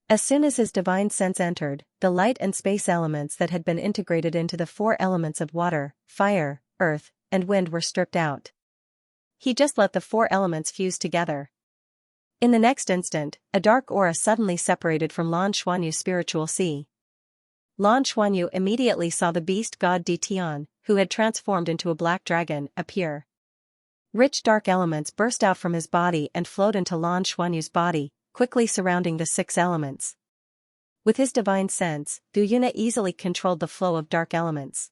As soon as his divine sense entered, the light and space elements that had been integrated into the four elements of water, fire, earth, and wind were stripped out. He just let the four elements fuse together. In the next instant, a dark aura suddenly separated from Lan Xuanyu's spiritual sea. Lan Xuanyu immediately saw the beast god Ditian, who had transformed into a black dragon, appear. Rich dark elements burst out from his body and flowed into Lan Xuanyu's body, quickly surrounding the six elements. With his divine sense, Douluo easily controlled the flow of dark elements.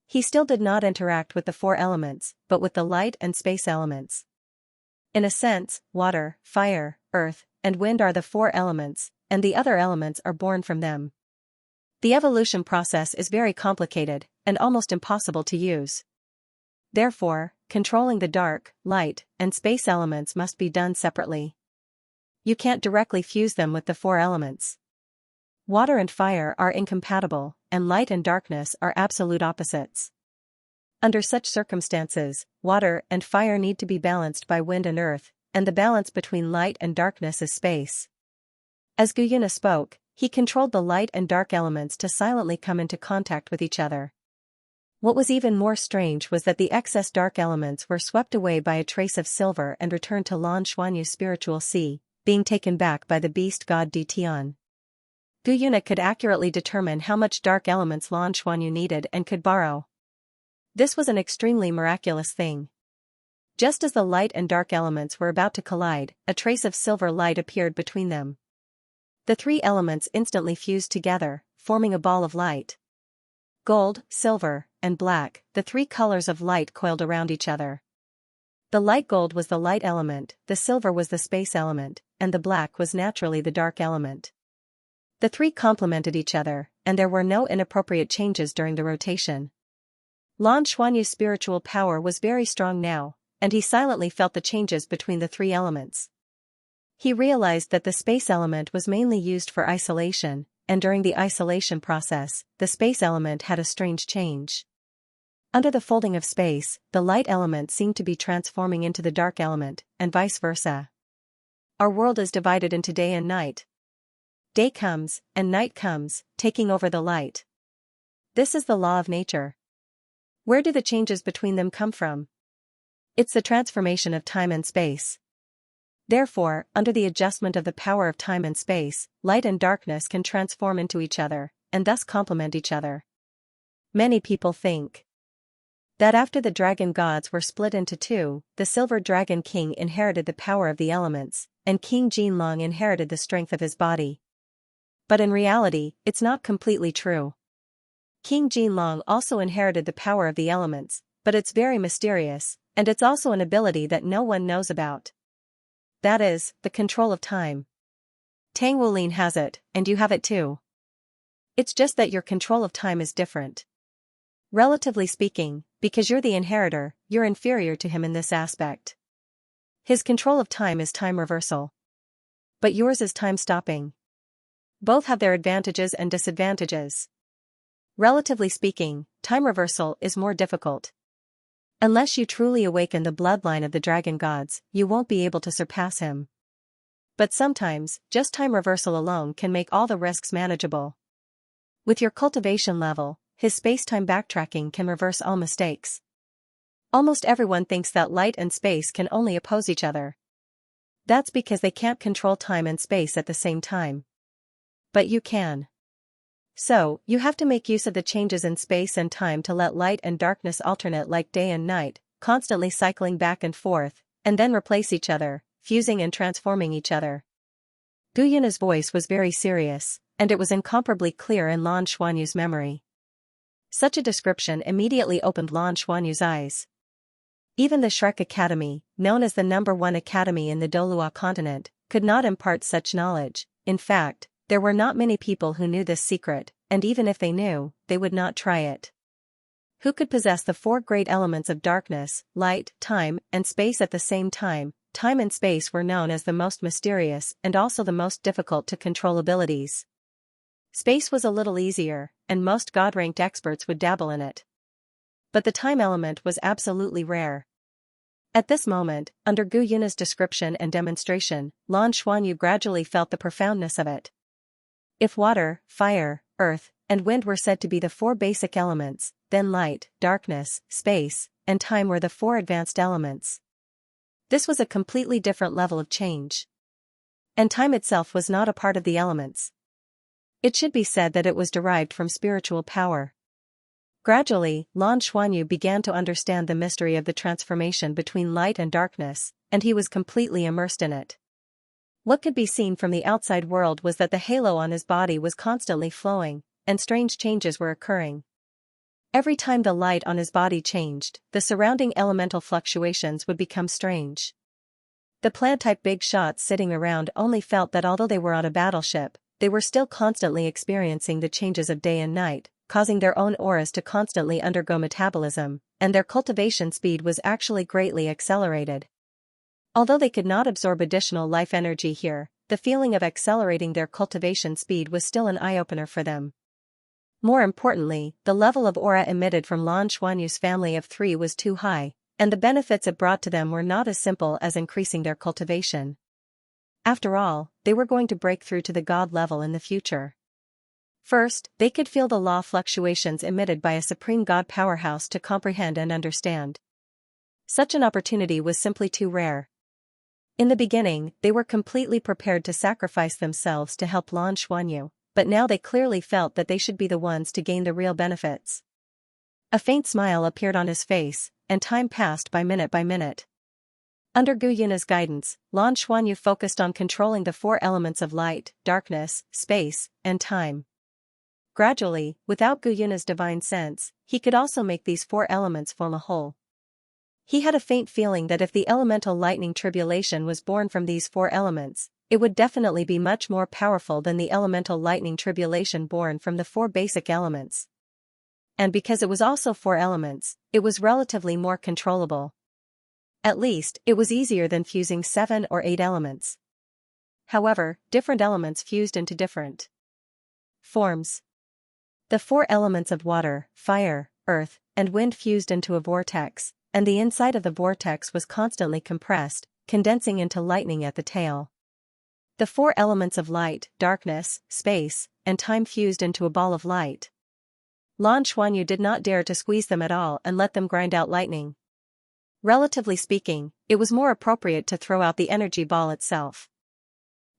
He still did not interact with the four elements, but with the light and space elements. In a sense, water, fire, earth, and wind are the four elements, and the other elements are born from them. The evolution process is very complicated, and almost impossible to use. Therefore, controlling the dark, light, and space elements must be done separately. You can't directly fuse them with the four elements. Water and fire are incompatible, and light and darkness are absolute opposites. Under such circumstances, water and fire need to be balanced by wind and earth, and the balance between light and darkness is space. As Douluo spoke, he controlled the light and dark elements to silently come into contact with each other. What was even more strange was that the excess dark elements were swept away by a trace of silver and returned to Lan Xuanyu's spiritual sea, being taken back by the beast god Ditian. Douluo could accurately determine how much dark elements Lan Xuanyu needed and could borrow. This was an extremely miraculous thing. Just as the light and dark elements were about to collide, a trace of silver light appeared between them. The three elements instantly fused together, forming a ball of light. Gold, silver, and black, the three colors of light coiled around each other. The light gold was the light element, the silver was the space element, and the black was naturally the dark element. The three complemented each other, and there were no inappropriate changes during the rotation. Lan Xuanyu's spiritual power was very strong now, and he silently felt the changes between the three elements. He realized that the space element was mainly used for isolation, and during the isolation process, the space element had a strange change. Under the folding of space, the light element seemed to be transforming into the dark element, and vice versa. Our world is divided into day and night. Day comes, and night comes, taking over the light. This is the law of nature. Where do the changes between them come from? It's the transformation of time and space. Therefore, under the adjustment of the power of time and space, light and darkness can transform into each other, and thus complement each other. Many people think that after the dragon gods were split into two, the Silver Dragon King inherited the power of the elements, and King Jinlong inherited the strength of his body. But in reality, it's not completely true. King Jinlong also inherited the power of the elements, but it's very mysterious, and it's also an ability that no one knows about. That is, the control of time. Tang Wulin has it, and you have it too. It's just that your control of time is different. Relatively speaking, because you're the inheritor, you're inferior to him in this aspect. His control of time is time reversal. But yours is time stopping. Both have their advantages and disadvantages. Relatively speaking, time reversal is more difficult. Unless you truly awaken the bloodline of the dragon gods, you won't be able to surpass him. But sometimes, just time reversal alone can make all the risks manageable. With your cultivation level, his space-time backtracking can reverse all mistakes. Almost everyone thinks that light and space can only oppose each other. That's because they can't control time and space at the same time. But you can. So, you have to make use of the changes in space and time to let light and darkness alternate like day and night, constantly cycling back and forth, and then replace each other, fusing and transforming each other. Douluo's voice was very serious, and it was incomparably clear in Lan Xuanyu's memory. Such a description immediately opened Lan Xuanyu's eyes. Even the Shrek Academy, known as the #1 academy in the Douluo continent, could not impart such knowledge. In fact, there were not many people who knew this secret, and even if they knew, they would not try it. Who could possess the four great elements of darkness, light, time, and space at the same time? Time and space were known as the most mysterious and also the most difficult to control abilities. Space was a little easier, and most God-ranked experts would dabble in it. but the time element was absolutely rare. At this moment, under Gu Yuna's description and demonstration, Lan Xuanyu gradually felt the profoundness of it. If water, fire, earth, and wind were said to be the four basic elements, then light, darkness, space, and time were the four advanced elements. This was a completely different level of change. And time itself was not a part of the elements. It should be said that it was derived from spiritual power. Gradually, Lan Xuanyu began to understand the mystery of the transformation between light and darkness, and he was completely immersed in it. What could be seen from the outside world was that the halo on his body was constantly flowing, and strange changes were occurring. Every time the light on his body changed, the surrounding elemental fluctuations would become strange. The plant-type big shots sitting around only felt that although they were on a battleship, they were still constantly experiencing the changes of day and night, causing their own auras to constantly undergo metabolism, and their cultivation speed was actually greatly accelerated. Although they could not absorb additional life energy here, the feeling of accelerating their cultivation speed was still an eye-opener for them. More importantly, the level of aura emitted from Lan Xuanyu's family of three was too high, and the benefits it brought to them were not as simple as increasing their cultivation. After all, they were going to break through to the god level in the future. First, they could feel the law fluctuations emitted by a supreme god powerhouse to comprehend and understand. Such an opportunity was simply too rare. In the beginning, they were completely prepared to sacrifice themselves to help Lan Xuanyu, but now they clearly felt that they should be the ones to gain the real benefits. A faint smile appeared on his face, and time passed by minute. Under Gu Yuna's guidance, Lan Xuanyu focused on controlling the four elements of light, darkness, space, and time. Gradually, without Gu Yuna's divine sense, he could also make these four elements form a whole. He had a faint feeling that if the elemental lightning tribulation was born from these four elements, it would definitely be much more powerful than the elemental lightning tribulation born from the four basic elements. And because it was also four elements, it was relatively more controllable. At least, it was easier than fusing 7 or 8 elements. However, different elements fused into different forms. The four elements of water, fire, earth, and wind fused into a vortex, and the inside of the vortex was constantly compressed, condensing into lightning at the tail. The four elements of light, darkness, space, and time fused into a ball of light. Lan Xuanyu did not dare to squeeze them at all and let them grind out lightning. Relatively speaking, it was more appropriate to throw out the energy ball itself.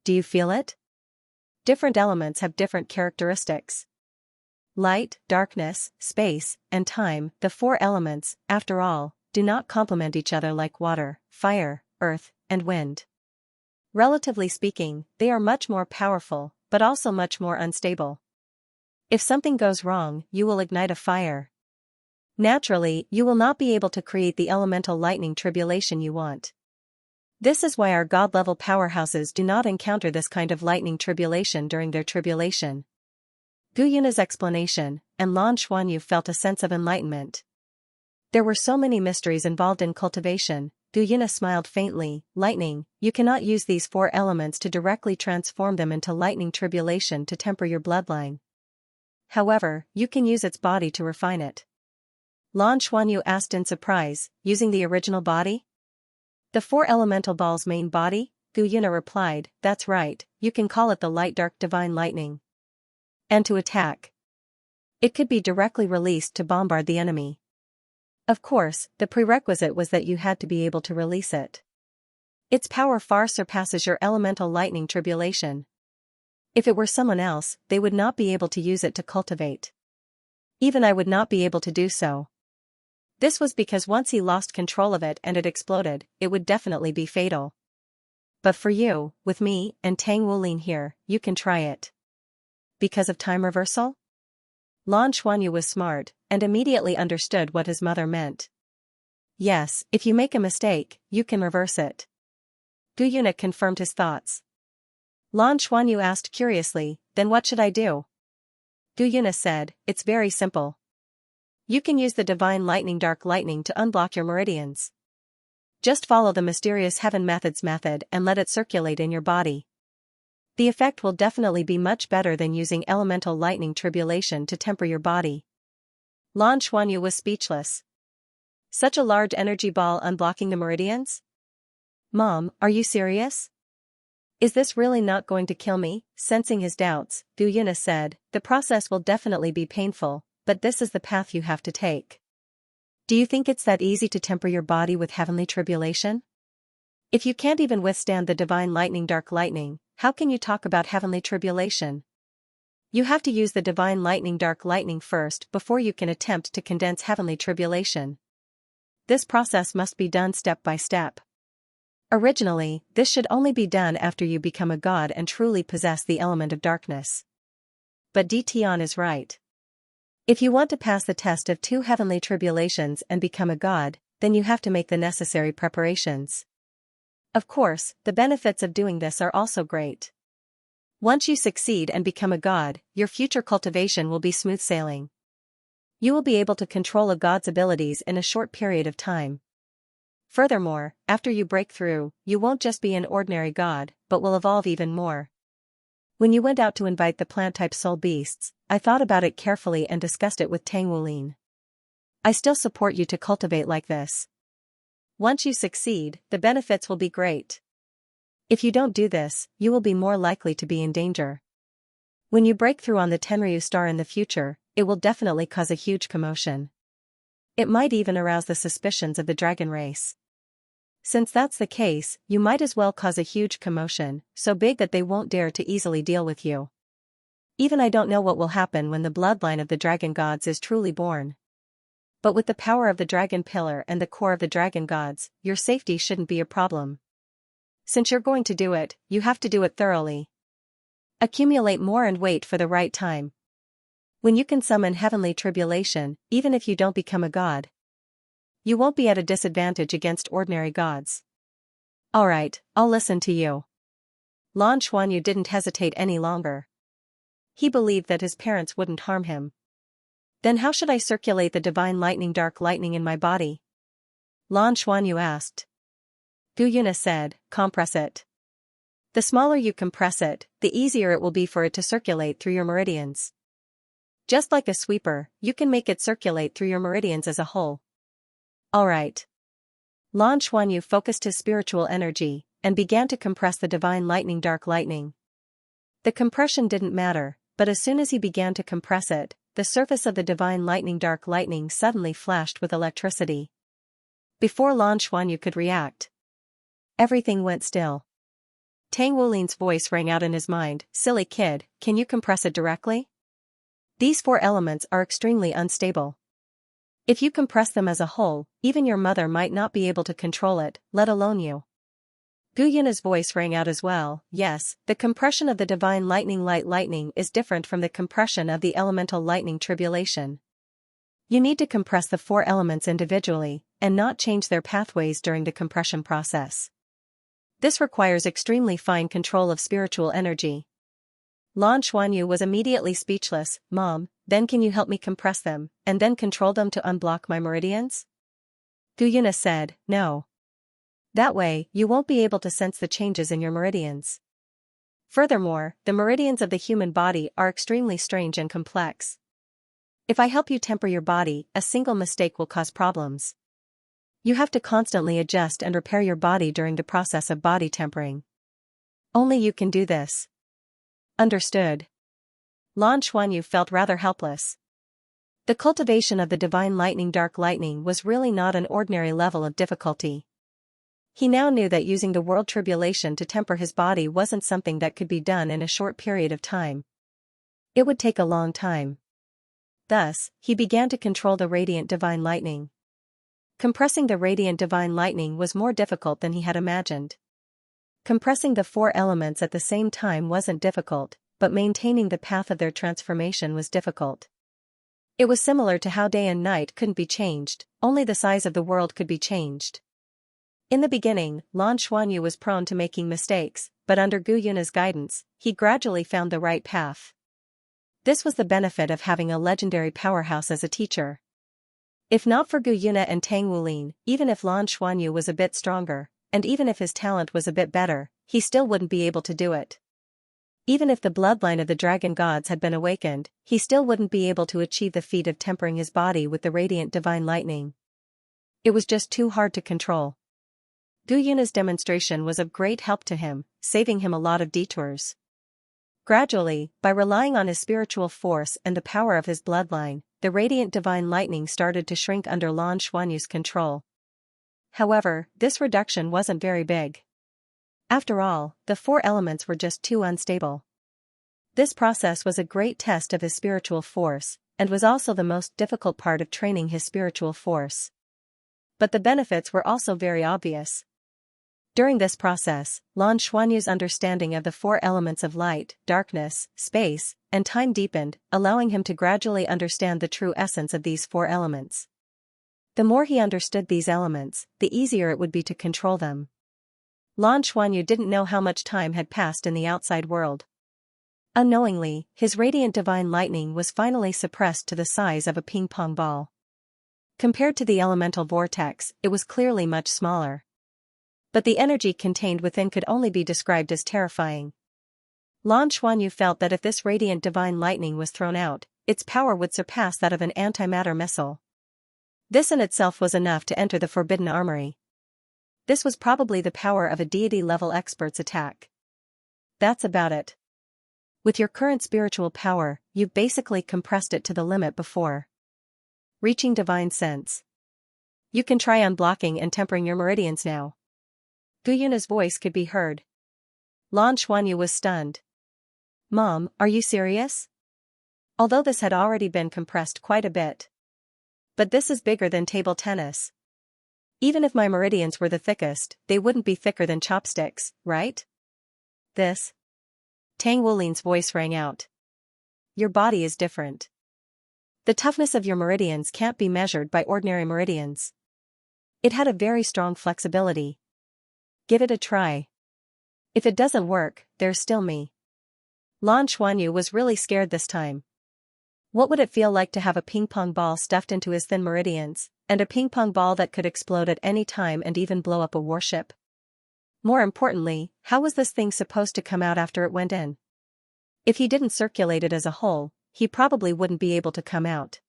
Do you feel it? Different elements have different characteristics. Light, darkness, space, and time, the four elements, after all, do not complement each other like water, fire, earth, and wind. Relatively speaking, they are much more powerful, but also much more unstable. If something goes wrong, you will ignite a fire. Naturally, you will not be able to create the elemental lightning tribulation you want. This is why our god-level powerhouses do not encounter this kind of lightning tribulation during their tribulation. Gu Yuna's explanation, and Lan Xuanyu felt a sense of enlightenment. There were so many mysteries involved in cultivation. Gu Yuna smiled faintly. Lightning, you cannot use these four elements to directly transform them into lightning tribulation to temper your bloodline. However, you can use its body to refine it. Lan Xuanyu asked in surprise, using the original body? The four elemental ball's main body? Gu Yuna replied, that's right, you can call it the light dark divine lightning. And to attack. It could be directly released to bombard the enemy. Of course, the prerequisite was that you had to be able to release it. Its power far surpasses your elemental lightning tribulation. If it were someone else, they would not be able to use it to cultivate. Even I would not be able to do so. This was because once he lost control of it and it exploded, it would definitely be fatal. But for you, with me, and Tang Wulin here, you can try it. Because of time reversal? Lan Xuanyu was smart, and immediately understood what his mother meant. Yes, if you make a mistake, you can reverse it. Gu Yuna confirmed his thoughts. Lan Xuanyu asked curiously, then what should I do? Gu Yuna said, it's very simple. You can use the divine lightning dark lightning to unblock your meridians. Just follow the mysterious heaven methods method and let it circulate in your body. The effect will definitely be much better than using elemental lightning tribulation to temper your body. Lan Xuanyu was speechless. Such a large energy ball unblocking the meridians? Mom, are you serious? Is this really not going to kill me? Sensing his doubts, Gu Yuna said, the process will definitely be painful, but this is the path you have to take. Do you think it's that easy to temper your body with heavenly tribulation? If you can't even withstand the divine lightning, dark lightning, how can you talk about heavenly tribulation? You have to use the divine lightning, dark lightning first before you can attempt to condense heavenly tribulation. This process must be done step by step. Originally, this should only be done after you become a god and truly possess the element of darkness. But Tian is right. If you want to pass the test of 2 heavenly tribulations and become a god, then you have to make the necessary preparations. Of course, the benefits of doing this are also great. Once you succeed and become a god, your future cultivation will be smooth sailing. You will be able to control a god's abilities in a short period of time. Furthermore, after you break through, you won't just be an ordinary god, but will evolve even more. When you went out to invite the plant-type soul beasts, I thought about it carefully and discussed it with Tang Wulin. I still support you to cultivate like this. Once you succeed, the benefits will be great. If you don't do this, you will be more likely to be in danger. When you break through on the Tenryu star in the future, it will definitely cause a huge commotion. It might even arouse the suspicions of the dragon race. Since that's the case, you might as well cause a huge commotion, so big that they won't dare to easily deal with you. Even I don't know what will happen when the bloodline of the dragon gods is truly born. But with the power of the dragon pillar and the core of the dragon gods, your safety shouldn't be a problem. Since you're going to do it, you have to do it thoroughly. Accumulate more and wait for the right time. When you can summon heavenly tribulation, even if you don't become a god, you won't be at a disadvantage against ordinary gods. Alright, I'll listen to you. Lan Xuanyu didn't hesitate any longer. He believed that his parents wouldn't harm him. Then how should I circulate the divine lightning, dark lightning in my body? Lan Xuanyu asked. Gu Yuna said, compress it. The smaller you compress it, the easier it will be for it to circulate through your meridians. Just like a sweeper, you can make it circulate through your meridians as a whole. Alright. Lan Xuanyu focused his spiritual energy, and began to compress the divine lightning, dark lightning. The compression didn't matter, but as soon as he began to compress it, the surface of the divine lightning, dark lightning suddenly flashed with electricity. Before Lan Xuanyu could react, everything went still. Tang Wulin's voice rang out in his mind, silly kid, can you compress it directly? These 4 elements are extremely unstable. If you compress them as a whole, even your mother might not be able to control it, let alone you. Gu Yuna's voice rang out as well, yes, the compression of the divine lightning, light lightning is different from the compression of the elemental lightning tribulation. You need to compress the 4 elements individually, and not change their pathways during the compression process. This requires extremely fine control of spiritual energy. Lan Xuanyu was immediately speechless. Mom, then can you help me compress them, and then control them to unblock my meridians? Gu Yuna said, no. That way, you won't be able to sense the changes in your meridians. Furthermore, the meridians of the human body are extremely strange and complex. If I help you temper your body, a single mistake will cause problems. You have to constantly adjust and repair your body during the process of body tempering. Only you can do this. Understood. Lan Xuanyu felt rather helpless. The cultivation of the divine lightning, dark lightning was really not an ordinary level of difficulty. He now knew that using the world tribulation to temper his body wasn't something that could be done in a short period of time. It would take a long time. Thus, he began to control the radiant divine lightning. Compressing the radiant divine lightning was more difficult than he had imagined. Compressing the 4 elements at the same time wasn't difficult, but maintaining the path of their transformation was difficult. It was similar to how day and night couldn't be changed, only the size of the world could be changed. In the beginning, Lan Xuanyu was prone to making mistakes, but under Gu Yuna's guidance, he gradually found the right path. This was the benefit of having a legendary powerhouse as a teacher. If not for Gu Yuna and Tang Wulin, even if Lan Xuanyu was a bit stronger, and even if his talent was a bit better, he still wouldn't be able to do it. Even if the bloodline of the dragon gods had been awakened, he still wouldn't be able to achieve the feat of tempering his body with the radiant divine lightning. It was just too hard to control. Gu Yuna's demonstration was of great help to him, saving him a lot of detours. Gradually, by relying on his spiritual force and the power of his bloodline, the radiant divine lightning started to shrink under Lan Xuanyu's control. However, this reduction wasn't very big. After all, the four elements were just too unstable. This process was a great test of his spiritual force, and was also the most difficult part of training his spiritual force. But the benefits were also very obvious. During this process, Lan Xuanyu's understanding of the four elements of light, darkness, space, and time deepened, allowing him to gradually understand the true essence of these four elements. The more he understood these elements, the easier it would be to control them. Lan Xuanyu didn't know how much time had passed in the outside world. Unknowingly, his radiant divine lightning was finally suppressed to the size of a ping-pong ball. Compared to the elemental vortex, it was clearly much smaller. But the energy contained within could only be described as terrifying. Lan Xuanyu felt that if this radiant divine lightning was thrown out, its power would surpass that of an antimatter missile. This in itself was enough to enter the Forbidden Armory. This was probably the power of a deity-level expert's attack. That's about it. With your current spiritual power, you've basically compressed it to the limit before reaching divine sense. You can try unblocking and tempering your meridians now. Gu Yuna's voice could be heard. Lan Xuanyu was stunned. Mom, are you serious? Although this had already been compressed quite a bit. But this is bigger than table tennis. Even if my meridians were the thickest, they wouldn't be thicker than chopsticks, right? This. Tang Wulin's voice rang out. Your body is different. The toughness of your meridians can't be measured by ordinary meridians. It had a very strong flexibility. Give it a try. If it doesn't work, there's still me. Lan Xuanyu was really scared this time. What would it feel like to have a ping-pong ball stuffed into his thin meridians, and a ping-pong ball that could explode at any time and even blow up a warship? More importantly, how was this thing supposed to come out after it went in? If he didn't circulate it as a whole, he probably wouldn't be able to come out.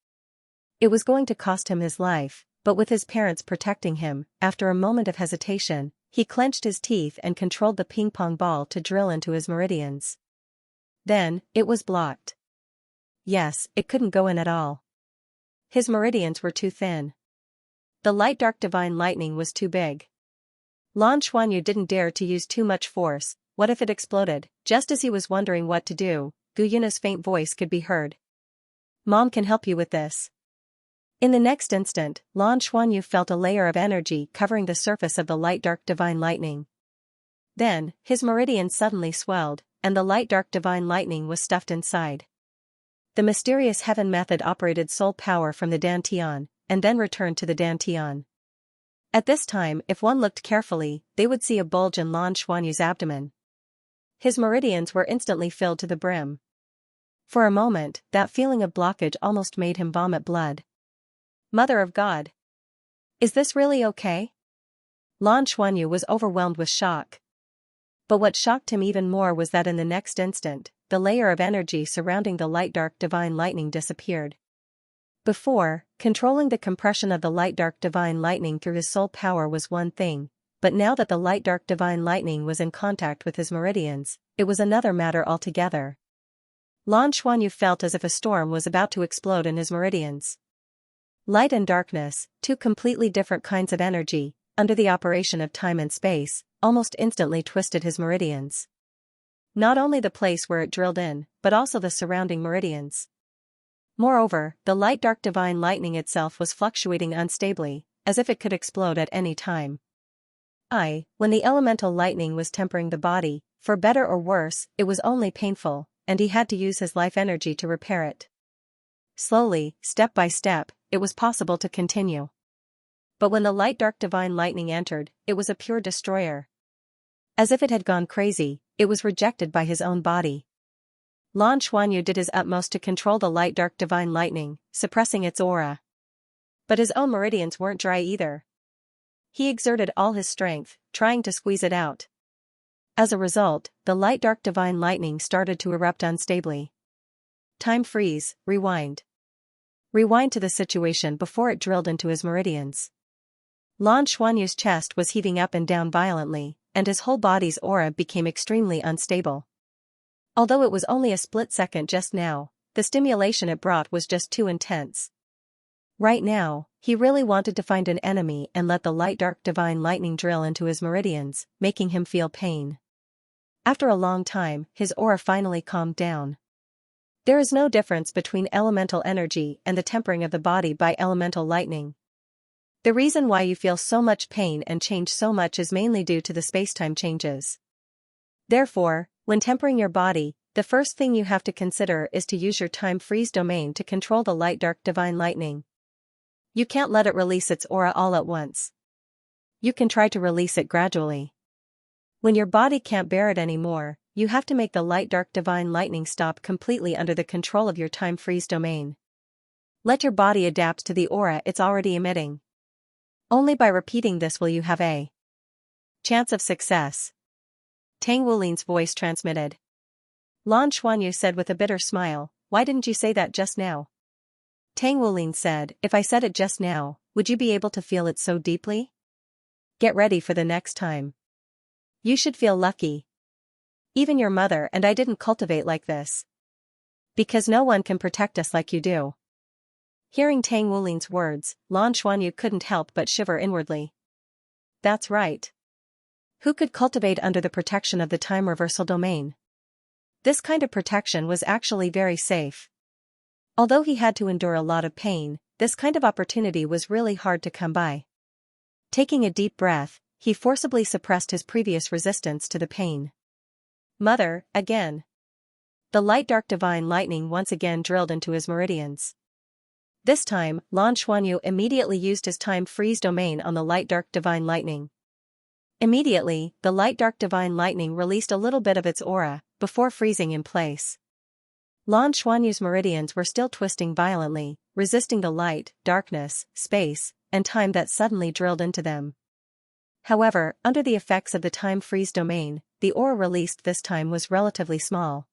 It was going to cost him his life, but with his parents protecting him, after a moment of hesitation, he clenched his teeth and controlled the ping-pong ball to drill into his meridians. Then, it was blocked. Yes, it couldn't go in at all. His meridians were too thin. The light-dark divine lightning was too big. Lan Xuanyu didn't dare to use too much force. What if it exploded? Just as he was wondering what to do, Gu Yuna's faint voice could be heard. Mom can help you with this. In the next instant, Lan Xuanyu felt a layer of energy covering the surface of the light-dark divine lightning. Then, his meridians suddenly swelled, and the light-dark divine lightning was stuffed inside. The mysterious heaven method operated soul power from the Dantian, and then returned to the Dantian. At this time, if one looked carefully, they would see a bulge in Lan Xuanyu's abdomen. His meridians were instantly filled to the brim. For a moment, that feeling of blockage almost made him vomit blood. Mother of God! Is this really okay? Lan Xuanyu was overwhelmed with shock. But what shocked him even more was that in the next instant, the layer of energy surrounding the light-dark divine lightning disappeared. Before, controlling the compression of the light-dark divine lightning through his soul power was one thing, but now that the light-dark divine lightning was in contact with his meridians, it was another matter altogether. Lan Xuanyu felt as if a storm was about to explode in his meridians. Light and darkness, two completely different kinds of energy, under the operation of time and space, almost instantly twisted his meridians. Not only the place where it drilled in, but also the surrounding meridians. Moreover, the light-dark divine lightning itself was fluctuating unstably, as if it could explode at any time. When the elemental lightning was tempering the body, for better or worse, it was only painful, and he had to use his life energy to repair it. Slowly, step by step, it was possible to continue. But when the light-dark divine lightning entered, it was a pure destroyer. As if it had gone crazy, it was rejected by his own body. Lan Xuanyu did his utmost to control the light-dark divine lightning, suppressing its aura. But his own meridians weren't dry either. He exerted all his strength, trying to squeeze it out. As a result, the light dark divine lightning started to erupt unstably. Time freeze, rewind. Rewind to the situation before it drilled into his meridians. Lan Xuanyu's chest was heaving up and down violently, and his whole body's aura became extremely unstable. Although it was only a split second just now, the stimulation it brought was just too intense. Right now, he really wanted to find an enemy and let the light dark divine lightning drill into his meridians, making him feel pain. After a long time, his aura finally calmed down. There is no difference between elemental energy and the tempering of the body by elemental lightning. The reason why you feel so much pain and change so much is mainly due to the spacetime changes. Therefore, when tempering your body, the first thing you have to consider is to use your time freeze domain to control the light dark divine lightning. You can't let it release its aura all at once. You can try to release it gradually. When your body can't bear it anymore, you have to make the light dark divine lightning stop completely under the control of your time freeze domain. Let your body adapt to the aura it's already emitting. Only by repeating this will you have a chance of success. Tang Wulin's voice transmitted. Lan Xuanyu said with a bitter smile, "Why didn't you say that just now?" Tang Wulin said, "If I said it just now, would you be able to feel it so deeply? Get ready for the next time. You should feel lucky. Even your mother and I didn't cultivate like this. Because no one can protect us like you do." Hearing Tang Wulin's words, Lan Xuanyu couldn't help but shiver inwardly. That's right. Who could cultivate under the protection of the time reversal domain? This kind of protection was actually very safe. Although he had to endure a lot of pain, this kind of opportunity was really hard to come by. Taking a deep breath, he forcibly suppressed his previous resistance to the pain. Mother, again. The light dark divine lightning once again drilled into his meridians. This time, Lan Xuanyu immediately used his time freeze domain on the light dark divine lightning. Immediately, the light dark divine lightning released a little bit of its aura, before freezing in place. Lan Xuanyu's meridians were still twisting violently, resisting the light, darkness, space, and time that suddenly drilled into them. However, under the effects of the time freeze domain, the aura released this time was relatively small.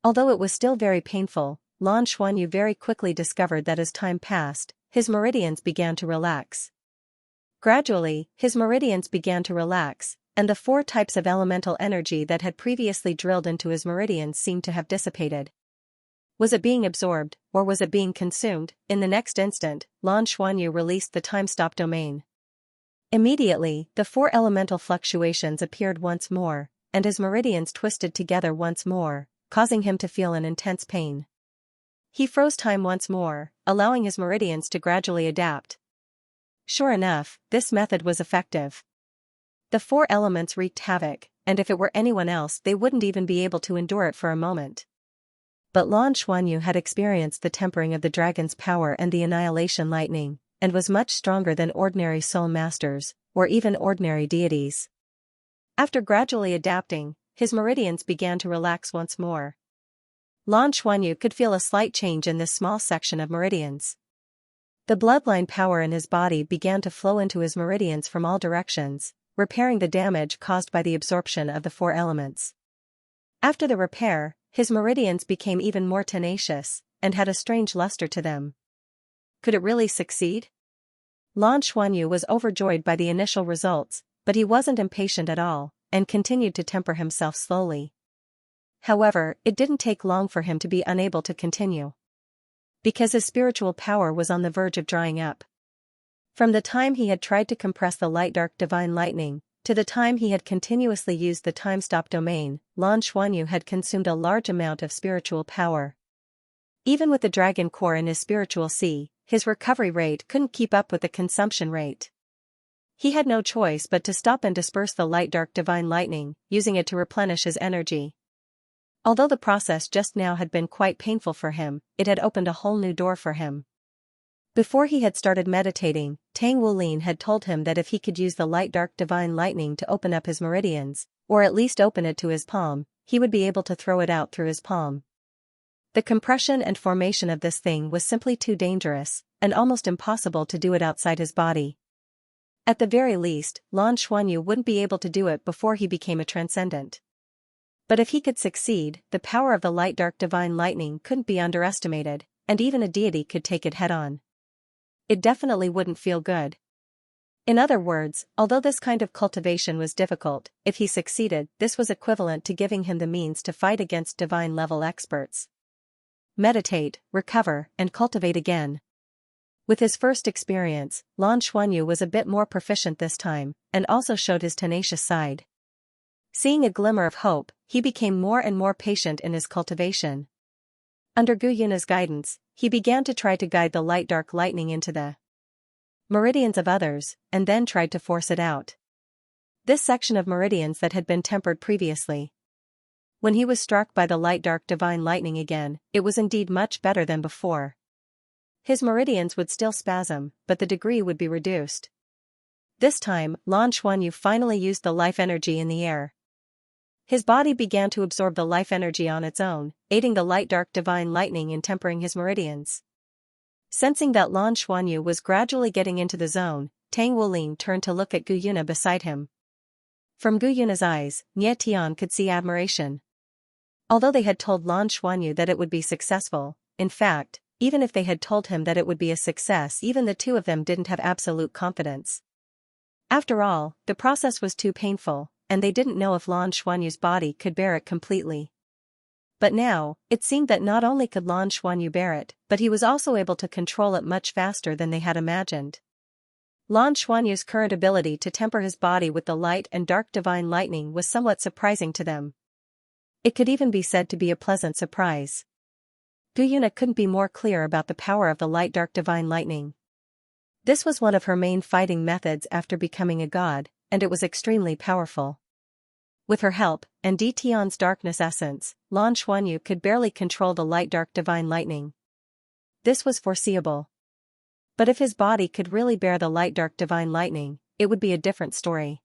Although it was still very painful, Lan Xuanyu very quickly discovered that as time passed, his meridians began to relax. Gradually, his meridians began to relax, and the 4 types of elemental energy that had previously drilled into his meridians seemed to have dissipated. Was it being absorbed, or was it being consumed? In the next instant, Lan Xuanyu released the time-stop domain. Immediately, the 4 elemental fluctuations appeared once more, and his meridians twisted together once more, causing him to feel an intense pain. He froze time once more, allowing his meridians to gradually adapt. Sure enough, this method was effective. The 4 elements wreaked havoc, and if it were anyone else they wouldn't even be able to endure it for a moment. But Lan Xuanyu had experienced the tempering of the dragon's power and the annihilation lightning, and was much stronger than ordinary soul masters, or even ordinary deities. After gradually adapting, his meridians began to relax once more. Lan Xuanyu could feel a slight change in this small section of meridians. The bloodline power in his body began to flow into his meridians from all directions, repairing the damage caused by the absorption of the 4 elements. After the repair, his meridians became even more tenacious, and had a strange luster to them. Could it really succeed? Lan Xuanyu was overjoyed by the initial results, but he wasn't impatient at all, and continued to temper himself slowly. However, it didn't take long for him to be unable to continue. Because his spiritual power was on the verge of drying up. From the time he had tried to compress the light dark divine lightning, to the time he had continuously used the time-stop domain, Lan Xuanyu had consumed a large amount of spiritual power. Even with the dragon core in his spiritual sea, his recovery rate couldn't keep up with the consumption rate. He had no choice but to stop and disperse the light dark divine lightning, using it to replenish his energy. Although the process just now had been quite painful for him, it had opened a whole new door for him. Before he had started meditating, Tang Wulin had told him that if he could use the light dark divine lightning to open up his meridians, or at least open it to his palm, he would be able to throw it out through his palm. The compression and formation of this thing was simply too dangerous, and almost impossible to do it outside his body. At the very least, Lan Xuanyu wouldn't be able to do it before he became a transcendent. But if he could succeed, the power of the light-dark divine lightning couldn't be underestimated, and even a deity could take it head-on. It definitely wouldn't feel good. In other words, although this kind of cultivation was difficult, if he succeeded, this was equivalent to giving him the means to fight against divine-level experts. Meditate, recover, and cultivate again. With his first experience, Lan Xuanyu was a bit more proficient this time, and also showed his tenacious side. Seeing a glimmer of hope, he became more and more patient in his cultivation. Under Gu Yuna's guidance, he began to try to guide the light-dark lightning into the meridians of others, and then tried to force it out. This section of meridians that had been tempered previously. When he was struck by the light-dark divine lightning again, it was indeed much better than before. His meridians would still spasm, but the degree would be reduced. This time, Lan Xuanyu finally used the life energy in the air. His body began to absorb the life energy on its own, aiding the light-dark divine lightning in tempering his meridians. Sensing that Lan Xuanyu was gradually getting into the zone, Tang Wulin turned to look at Gu Yuna beside him. From Gu Yuna's eyes, Nie Tian could see admiration. Although they had told Lan Xuanyu that it would be successful, in fact, even if they had told him that it would be a success, even the two of them didn't have absolute confidence. After all, the process was too painful, and they didn't know if Lan Xuanyu's body could bear it completely. But now, it seemed that not only could Lan Xuanyu bear it, but he was also able to control it much faster than they had imagined. Lan Xuanyu's current ability to temper his body with the light and dark divine lightning was somewhat surprising to them. It could even be said to be a pleasant surprise. Gu Yuna couldn't be more clear about the power of the light-dark divine lightning. This was one of her main fighting methods after becoming a god, and it was extremely powerful. With her help, and Di Tian's darkness essence, Lan Xuanyu could barely control the light-dark divine lightning. This was foreseeable. But if his body could really bear the light-dark divine lightning, it would be a different story.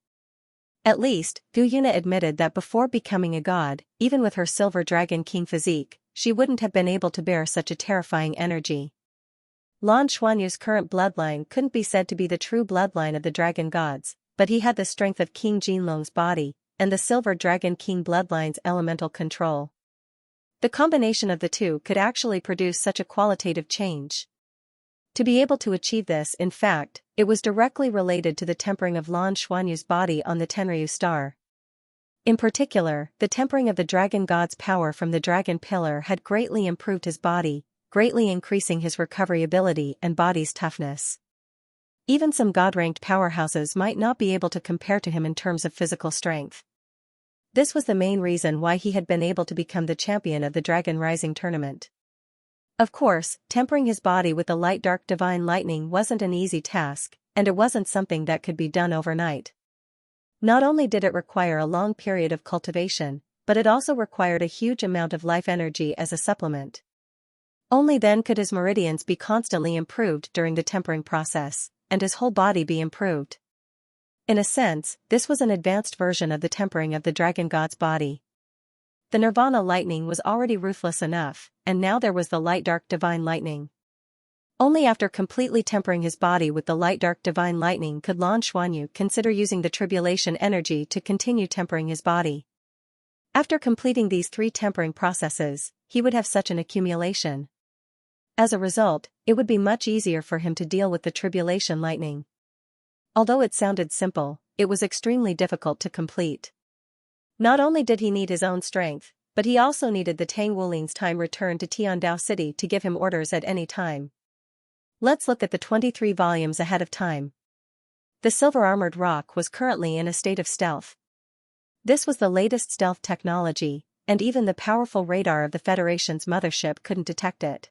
At least, Gu Yuna admitted that before becoming a god, even with her silver dragon king physique, she wouldn't have been able to bear such a terrifying energy. Lan Xuanyu's current bloodline couldn't be said to be the true bloodline of the dragon gods, but he had the strength of King Jinlong's body, and the Silver Dragon King bloodline's elemental control. The combination of the two could actually produce such a qualitative change. To be able to achieve this, in fact, it was directly related to the tempering of Lan Xuanyu's body on the Tenryu star. In particular, the tempering of the dragon god's power from the dragon pillar had greatly improved his body, greatly increasing his recovery ability and body's toughness. Even some god-ranked powerhouses might not be able to compare to him in terms of physical strength. This was the main reason why he had been able to become the champion of the Dragon Rising tournament. Of course, tempering his body with the light-dark divine lightning wasn't an easy task, and it wasn't something that could be done overnight. Not only did it require a long period of cultivation, but it also required a huge amount of life energy as a supplement. Only then could his meridians be constantly improved during the tempering process, and his whole body be improved. In a sense, this was an advanced version of the tempering of the dragon god's body. The Nirvana lightning was already ruthless enough, and now there was the light-dark divine lightning. Only after completely tempering his body with the light-dark divine lightning could Lan Xuanyu consider using the tribulation energy to continue tempering his body. After completing these 3 tempering processes, he would have such an accumulation. As a result, it would be much easier for him to deal with the tribulation lightning. Although it sounded simple, it was extremely difficult to complete. Not only did he need his own strength, but he also needed the Tang Wulin's time returned to Tiandao City to give him orders at any time. Let's look at the 23 volumes ahead of time. The silver-armored rock was currently in a state of stealth. This was the latest stealth technology, and even the powerful radar of the Federation's mothership couldn't detect it.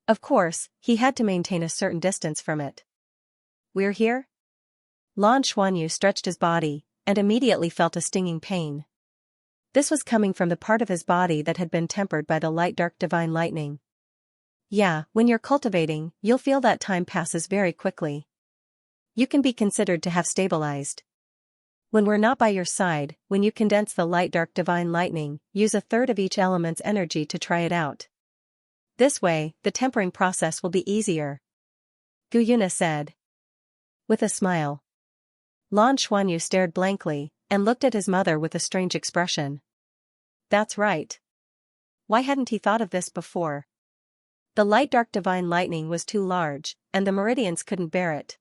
Of course, he had to maintain a certain distance from it. "We're here?" Lan Xuanyu stretched his body, and immediately felt a stinging pain. This was coming from the part of his body that had been tempered by the light-dark divine lightning. Yeah, when you're cultivating, you'll feel that time passes very quickly. You can be considered to have stabilized. When we're not by your side, when you condense the light-dark divine lightning, use 1/3 of each element's energy to try it out. This way, the tempering process will be easier," Gu Yuna said. With a smile. Lan Xuanyu stared blankly, and looked at his mother with a strange expression. That's right. Why hadn't he thought of this before? The light-dark divine lightning was too large, and the meridians couldn't bear it.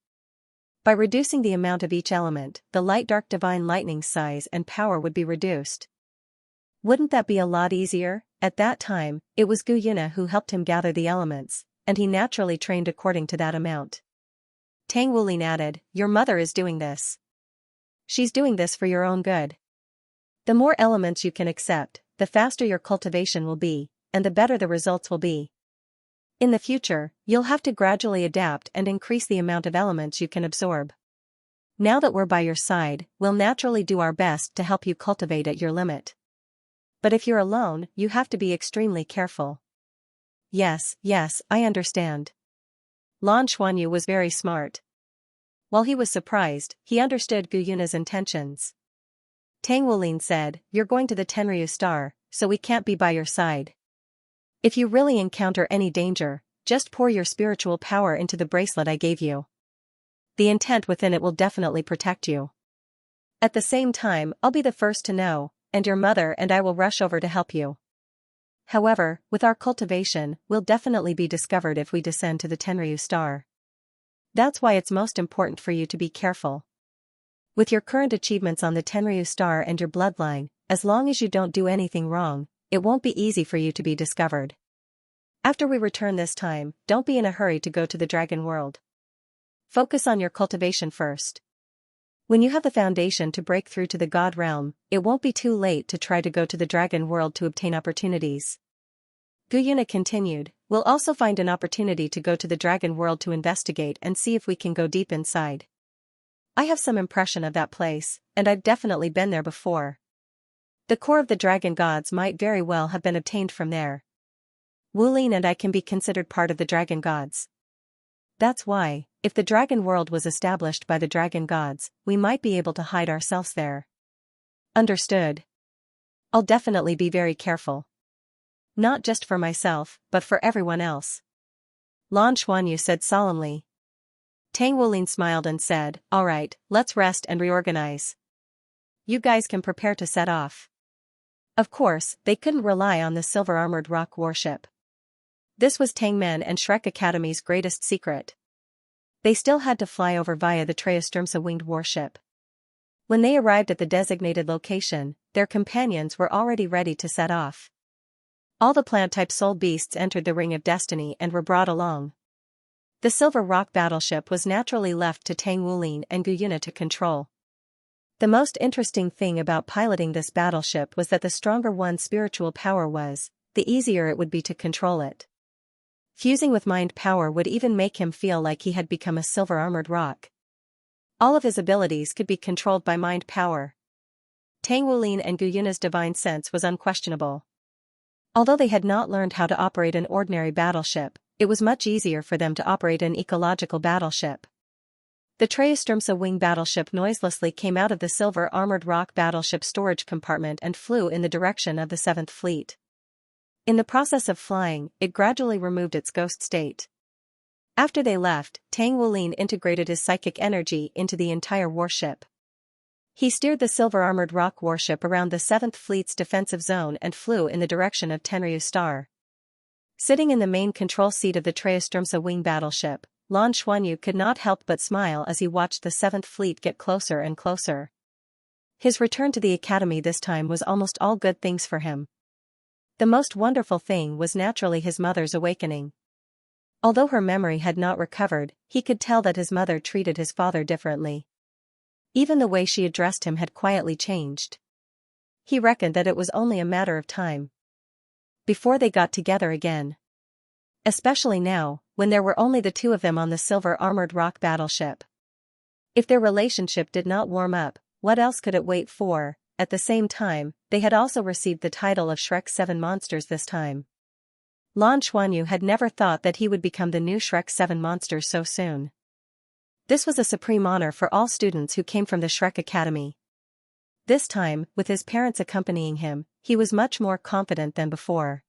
By reducing the amount of each element, the light-dark divine lightning's size and power would be reduced. Wouldn't that be a lot easier? At that time, it was Gu Yuna who helped him gather the elements, and he naturally trained according to that amount. Tang Wulin added, your mother is doing this. She's doing this for your own good. The more elements you can accept, the faster your cultivation will be, and the better the results will be. In the future, you'll have to gradually adapt and increase the amount of elements you can absorb. Now that we're by your side, we'll naturally do our best to help you cultivate at your limit. But if you're alone, you have to be extremely careful. Yes, I understand. Lan Xuanyu was very smart. While he was surprised, he understood Gu Yuna's intentions. Tang Wulin said, you're going to the Tenryu Star, so we can't be by your side. If you really encounter any danger, just pour your spiritual power into the bracelet I gave you. The intent within it will definitely protect you. At the same time, I'll be the first to know, and your mother and I will rush over to help you. However, with our cultivation, we'll definitely be discovered if we descend to the Tenryu Star. That's why it's most important for you to be careful. With your current achievements on the Tenryu Star and your bloodline, as long as you don't do anything wrong, it won't be easy for you to be discovered. After we return this time, don't be in a hurry to go to the Dragon World. Focus on your cultivation first. When you have the foundation to break through to the God Realm, it won't be too late to try to go to the Dragon World to obtain opportunities. Gu Yuna continued, we'll also find an opportunity to go to the Dragon World to investigate and see if we can go deep inside. I have some impression of that place, and I've definitely been there before. The core of the dragon gods might very well have been obtained from there. Wulin and I can be considered part of the dragon gods. That's why, if the dragon world was established by the dragon gods, we might be able to hide ourselves there. Understood. I'll definitely be very careful. Not just for myself, but for everyone else. Lan Xuanyu said solemnly. Tang Wulin smiled and said, all right, let's rest and reorganize. You guys can prepare to set off. Of course, they couldn't rely on the silver-armored rock warship. This was Tangmen and Shrek Academy's greatest secret. They still had to fly over via the Treyasturmsa winged warship. When they arrived at the designated location, their companions were already ready to set off. All the plant-type soul beasts entered the Ring of Destiny and were brought along. The Silver Rock battleship was naturally left to Tang Wulin and Gu Yuna to control. The most interesting thing about piloting this battleship was that the stronger one's spiritual power was, the easier it would be to control it. Fusing with mind power would even make him feel like he had become a silver-armored rock. All of his abilities could be controlled by mind power. Tang Wulin and Gu Yuna's divine sense was unquestionable. Although they had not learned how to operate an ordinary battleship, it was much easier for them to operate an ecological battleship. The Treyasturmsa wing battleship noiselessly came out of the silver-armored rock battleship storage compartment and flew in the direction of the 7th Fleet. In the process of flying, it gradually removed its ghost state. After they left, Tang Wulin integrated his psychic energy into the entire warship. He steered the silver-armored rock warship around the 7th Fleet's defensive zone and flew in the direction of Tenryu Star. Sitting in the main control seat of the Treyasturmsa wing battleship, Lan Xuanyu could not help but smile as he watched the 7th Fleet get closer and closer. His return to the academy this time was almost all good things for him. The most wonderful thing was naturally his mother's awakening. Although her memory had not recovered, he could tell that his mother treated his father differently. Even the way she addressed him had quietly changed. He reckoned that it was only a matter of time before they got together again. Especially now, when there were only the two of them on the silver-armored rock battleship. If their relationship did not warm up, what else could it wait for? At the same time, they had also received the title of Shrek 7 Monsters this time. Lan Xuanyu had never thought that he would become the new Shrek 7 Monsters so soon. This was a supreme honor for all students who came from the Shrek Academy. This time, with his parents accompanying him, he was much more confident than before.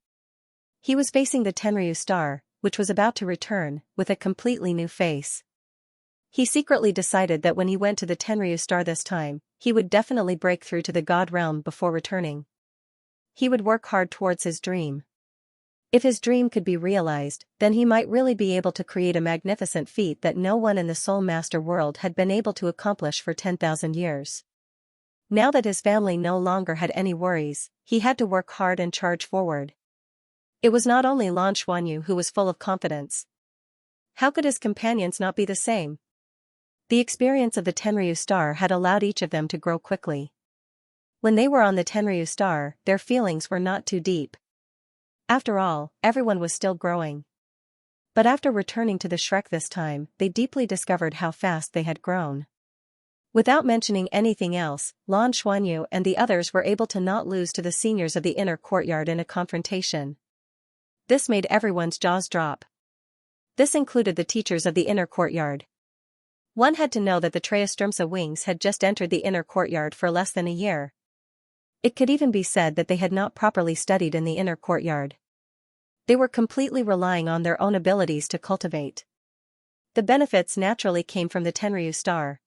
He was facing the Tenryu Star, which was about to return, with a completely new face. He secretly decided that when he went to the Tenryu star this time, he would definitely break through to the god realm before returning. He would work hard towards his dream. If his dream could be realized, then he might really be able to create a magnificent feat that no one in the Soul Master world had been able to accomplish for 10,000 years. Now that his family no longer had any worries, he had to work hard and charge forward. It was not only Lan Xuanyu who was full of confidence. How could his companions not be the same? The experience of the Tenryu star had allowed each of them to grow quickly. When they were on the Tenryu star, their feelings were not too deep. After all, everyone was still growing. But after returning to the Shrek this time, they deeply discovered how fast they had grown. Without mentioning anything else, Lan Xuanyu and the others were able to not lose to the seniors of the inner courtyard in a confrontation. This made everyone's jaws drop. This included the teachers of the inner courtyard. One had to know that the Xianxia wings had just entered the inner courtyard for less than a year. It could even be said that they had not properly studied in the inner courtyard. They were completely relying on their own abilities to cultivate. The benefits naturally came from the Tenryu star.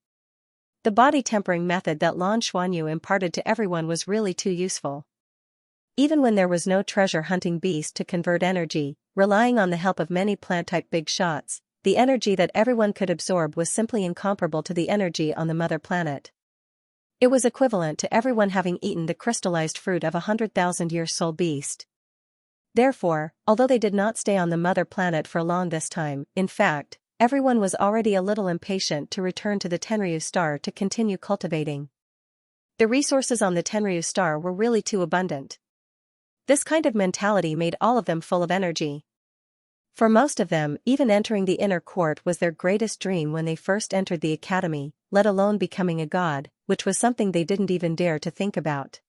The body tempering method that Lan Xuanyu imparted to everyone was really too useful. Even when there was no treasure hunting beast to convert energy, relying on the help of many plant-type big shots, the energy that everyone could absorb was simply incomparable to the energy on the mother planet. It was equivalent to everyone having eaten the crystallized fruit of 100,000-year soul beast. Therefore, although they did not stay on the mother planet for long this time, in fact, everyone was already a little impatient to return to the Tenryu star to continue cultivating. The resources on the Tenryu star were really too abundant. This kind of mentality made all of them full of energy. For most of them, even entering the inner court was their greatest dream when they first entered the academy, let alone becoming a god, which was something they didn't even dare to think about.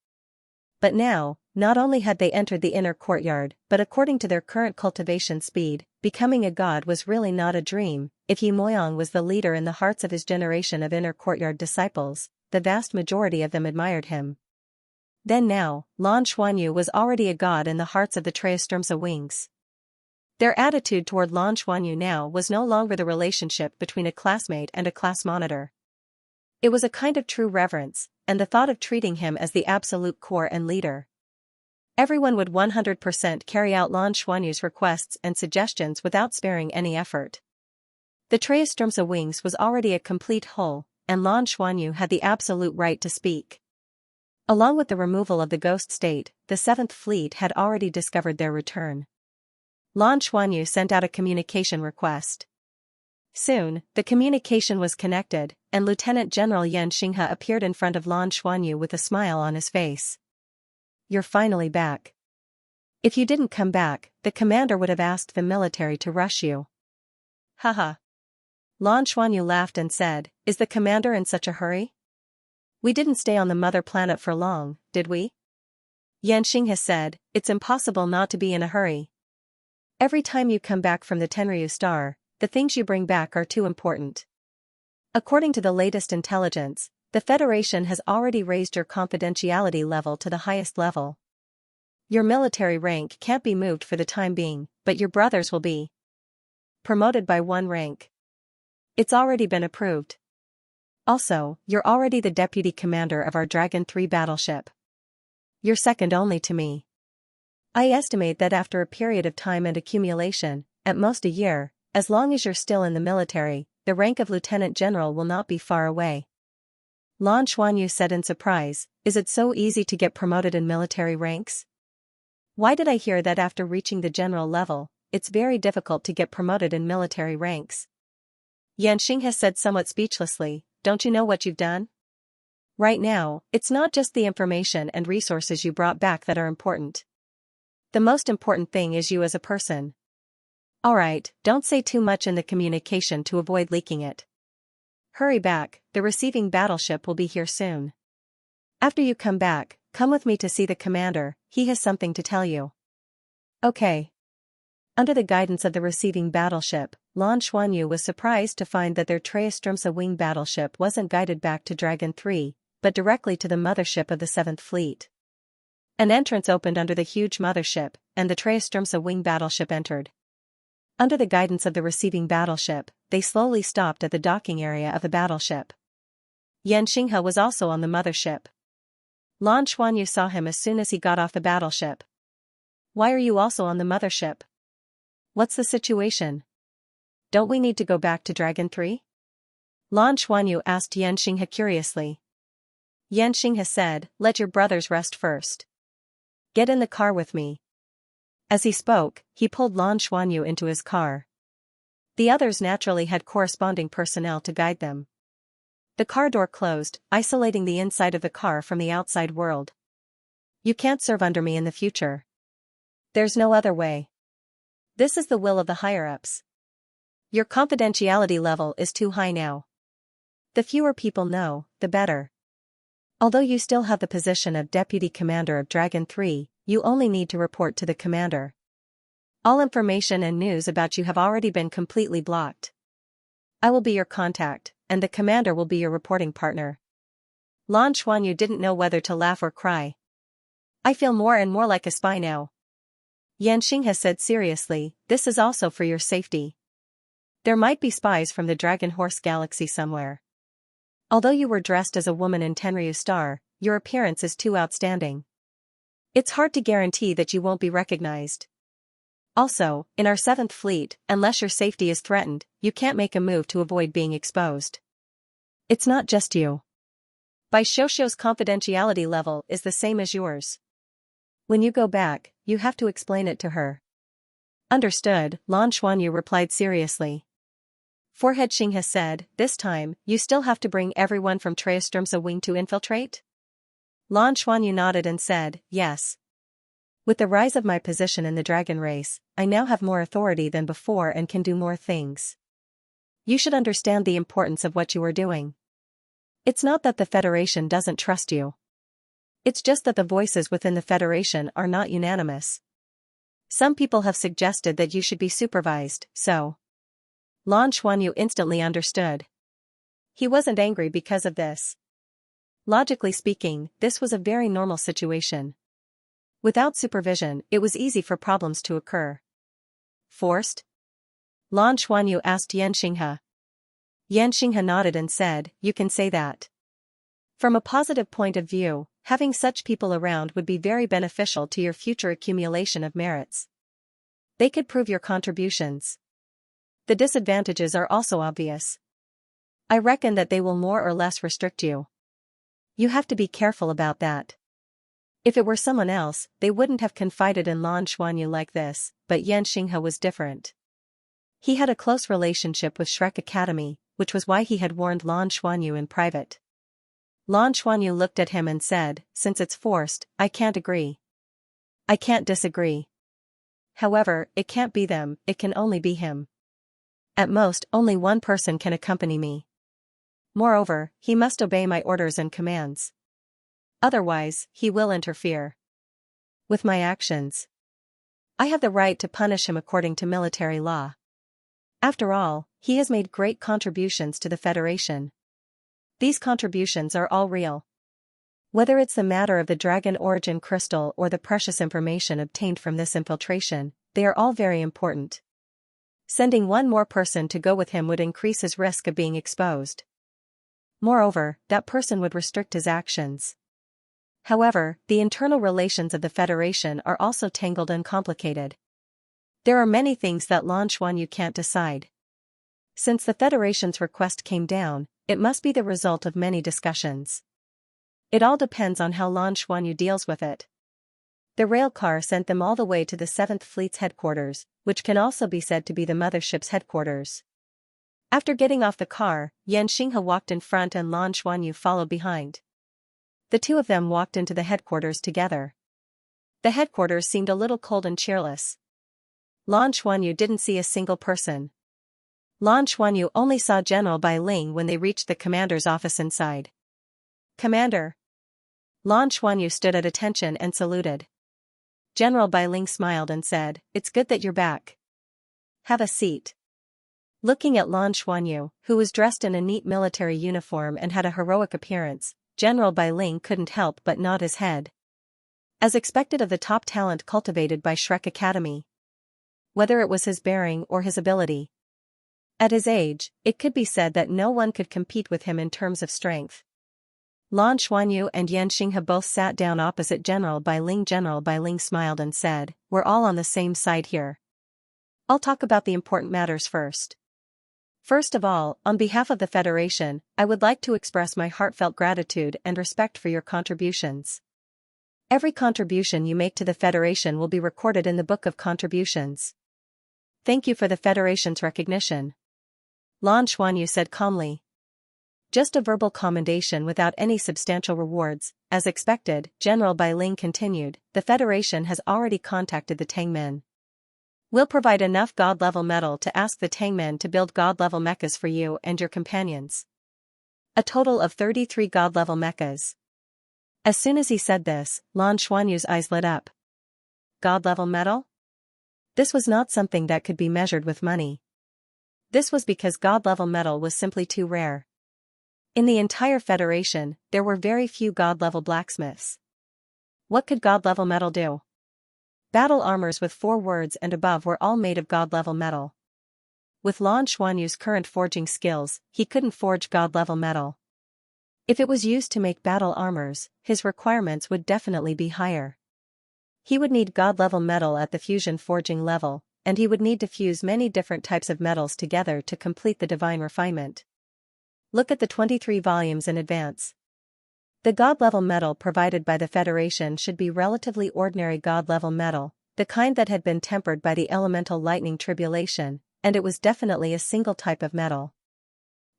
But now, not only had they entered the inner courtyard, but according to their current cultivation speed, becoming a god was really not a dream. If Yi Moyang was the leader in the hearts of his generation of inner courtyard disciples, the vast majority of them admired him. Then now, Lan Xuanyu was already a god in the hearts of the Xianxia wings. Their attitude toward Lan Xuanyu now was no longer the relationship between a classmate and a class monitor. It was a kind of true reverence, and the thought of treating him as the absolute core and leader. Everyone would 100% carry out Lan Xuanyu's requests and suggestions without sparing any effort. The Xianxia wings was already a complete whole, and Lan Xuanyu had the absolute right to speak. Along with the removal of the ghost state, the 7th Fleet had already discovered their return. Lan Xuanyu sent out a communication request. Soon, the communication was connected, and Lieutenant General Xianxia appeared in front of Lan Xuanyu with a smile on his face. "You're finally back. If you didn't come back, the commander would have asked the military to rush you." "Haha." Lan Xuanyu laughed and said, "Is the commander in such a hurry? We didn't stay on the mother planet for long, did we?" Xianxia said, "It's impossible not to be in a hurry. Every time you come back from the Tenryu star, the things you bring back are too important. According to the latest intelligence, the Federation has already raised your confidentiality level to the highest level. Your military rank can't be moved for the time being, but your brothers will be promoted by 1 rank. It's already been approved. Also, you're already the deputy commander of our Dragon 3 battleship. You're second only to me. I estimate that after a period of time and accumulation, at most a year, as long as you're still in the military, the rank of Lieutenant General will not be far away." Lan Xuanyu said in surprise, "Is it so easy to get promoted in military ranks? Why did I hear that after reaching the general level, it's very difficult to get promoted in military ranks?" Xianxia said somewhat speechlessly, "Don't you know what you've done? Right now, it's not just the information and resources you brought back that are important. The most important thing is you as a person. Alright, don't say too much in the communication to avoid leaking it. Hurry back, the receiving battleship will be here soon. After you come back, come with me to see the commander, he has something to tell you." "Okay." Under the guidance of the receiving battleship, Lan Xuanyu was surprised to find that their Xianxia wing battleship wasn't guided back to Dragon 3, but directly to the mothership of the 7th Fleet. An entrance opened under the huge mothership, and the Xianxia wing battleship entered. Under the guidance of the receiving battleship, they slowly stopped at the docking area of the battleship. Xianxia was also on the mothership. Lan Xuanyu saw him as soon as he got off the battleship. "Why are you also on the mothership? What's the situation? Don't we need to go back to Dragon 3? Lan Xuanyu asked Xianxia curiously. Xianxia said, "Let your brothers rest first. Get in the car with me." As he spoke, he pulled Lan Xuanyu into his car. The others naturally had corresponding personnel to guide them. The car door closed, isolating the inside of the car from the outside world. "You can't serve under me in the future. There's no other way. This is the will of the higher-ups. Your confidentiality level is too high now. The fewer people know, the better. Although you still have the position of Deputy Commander of Dragon 3, you only need to report to the commander. All information and news about you have already been completely blocked. I will be your contact, and the commander will be your reporting partner." Lan Xuanyu didn't know whether to laugh or cry. "I feel more and more like a spy now." Xianxia said seriously, "This is also for your safety. There might be spies from the Dragon Horse Galaxy somewhere. Although you were dressed as a woman in Tenryu Star, your appearance is too outstanding. It's hard to guarantee that you won't be recognized. Also, in our 7th Fleet, unless your safety is threatened, you can't make a move to avoid being exposed. It's not just you. Bai Xiuxiu's confidentiality level is the same as yours. When you go back, you have to explain it to her." "Understood," Lan Xuanyu replied seriously. Forehead Xinghe said, "This time, you still have to bring everyone from Treystromsa Wing to infiltrate?" Lan Xuanyu nodded and said, "Yes. With the rise of my position in the dragon race, I now have more authority than before and can do more things. You should understand the importance of what you are doing. It's not that the Federation doesn't trust you. It's just that the voices within the Federation are not unanimous. Some people have suggested that you should be supervised, so." Lan Xuanyu instantly understood. He wasn't angry because of this. Logically speaking, this was a very normal situation. Without supervision, it was easy for problems to occur. "Forced?" Lan Xuanyu asked Xianxia. Xianxia nodded and said, "You can say that. From a positive point of view, having such people around would be very beneficial to your future accumulation of merits. They could prove your contributions. The disadvantages are also obvious. I reckon that they will more or less restrict you. You have to be careful about that." If it were someone else, they wouldn't have confided in Lan Xuanyu like this, but Xianxia was different. He had a close relationship with Shrek Academy, which was why he had warned Lan Xuanyu in private. Lan Xuanyu looked at him and said, "Since it's forced, I can't agree. I can't disagree. However, it can't be them, it can only be him. At most, only one person can accompany me. Moreover, he must obey my orders and commands. Otherwise, he will interfere with my actions. I have the right to punish him according to military law. After all, he has made great contributions to the Federation. These contributions are all real. Whether it's the matter of the dragon origin crystal or the precious information obtained from this infiltration, they are all very important. Sending one more person to go with him would increase his risk of being exposed. Moreover, that person would restrict his actions. However, the internal relations of the Federation are also tangled and complicated. There are many things that Lan Xuanyu can't decide. Since the Federation's request came down, it must be the result of many discussions. It all depends on how Lan Xuanyu deals with it. The railcar sent them all the way to the 7th Fleet's headquarters, which can also be said to be the mothership's headquarters. After getting off the car, Xianxia walked in front and Lan Xuanyu followed behind. The two of them walked into the headquarters together. The headquarters seemed a little cold and cheerless. Lan Xuanyu didn't see a single person. Lan Xuanyu only saw General Bai Ling when they reached the commander's office inside. "Commander." Lan Xuanyu stood at attention and saluted. General Bai Ling smiled and said, "It's good that you're back. Have a seat." Looking at Lan Xuanyu, who was dressed in a neat military uniform and had a heroic appearance, General Bai Ling couldn't help but nod his head. As expected of the top talent cultivated by Shrek Academy. whether it was his bearing or his ability. At his age, it could be said that no one could compete with him in terms of strength. Lan Xuanyu and Yan Xinghe both sat down opposite General Bai Ling. General Bai Ling smiled and said, "We're all on the same side here. I'll talk about the important matters first. First of all, on behalf of the Federation, I would like to express my heartfelt gratitude and respect for your contributions. Every contribution you make to the Federation will be recorded in the Book of Contributions. Thank you for the Federation's recognition," Lan Xuanyu said calmly. Just a verbal commendation without any substantial rewards. As expected, General Bai Ling continued, "The Federation has already contacted the Tangmen. We'll provide enough God-level metal to ask the Tangmen to build God-level mechas for you and your companions. A total of 33 God-level mechas." As soon as he said this, Lan Xuanyu's eyes lit up. God-level metal? This was not something that could be measured with money. This was because God-level metal was simply too rare. In the entire Federation, there were very few God-level blacksmiths. What could God-level metal do? Battle armors with 4 words and above were all made of God-level metal. With Lan Xuanyu's current forging skills, he couldn't forge God-level metal. If it was used to make battle armors, his requirements would definitely be higher. He would need God-level metal at the fusion forging level, and he would need to fuse many different types of metals together to complete the divine refinement. Look at the 23 volumes in advance. The God-level metal provided by the Federation should be relatively ordinary God-level metal, the kind that had been tempered by the elemental lightning tribulation, and it was definitely a single type of metal.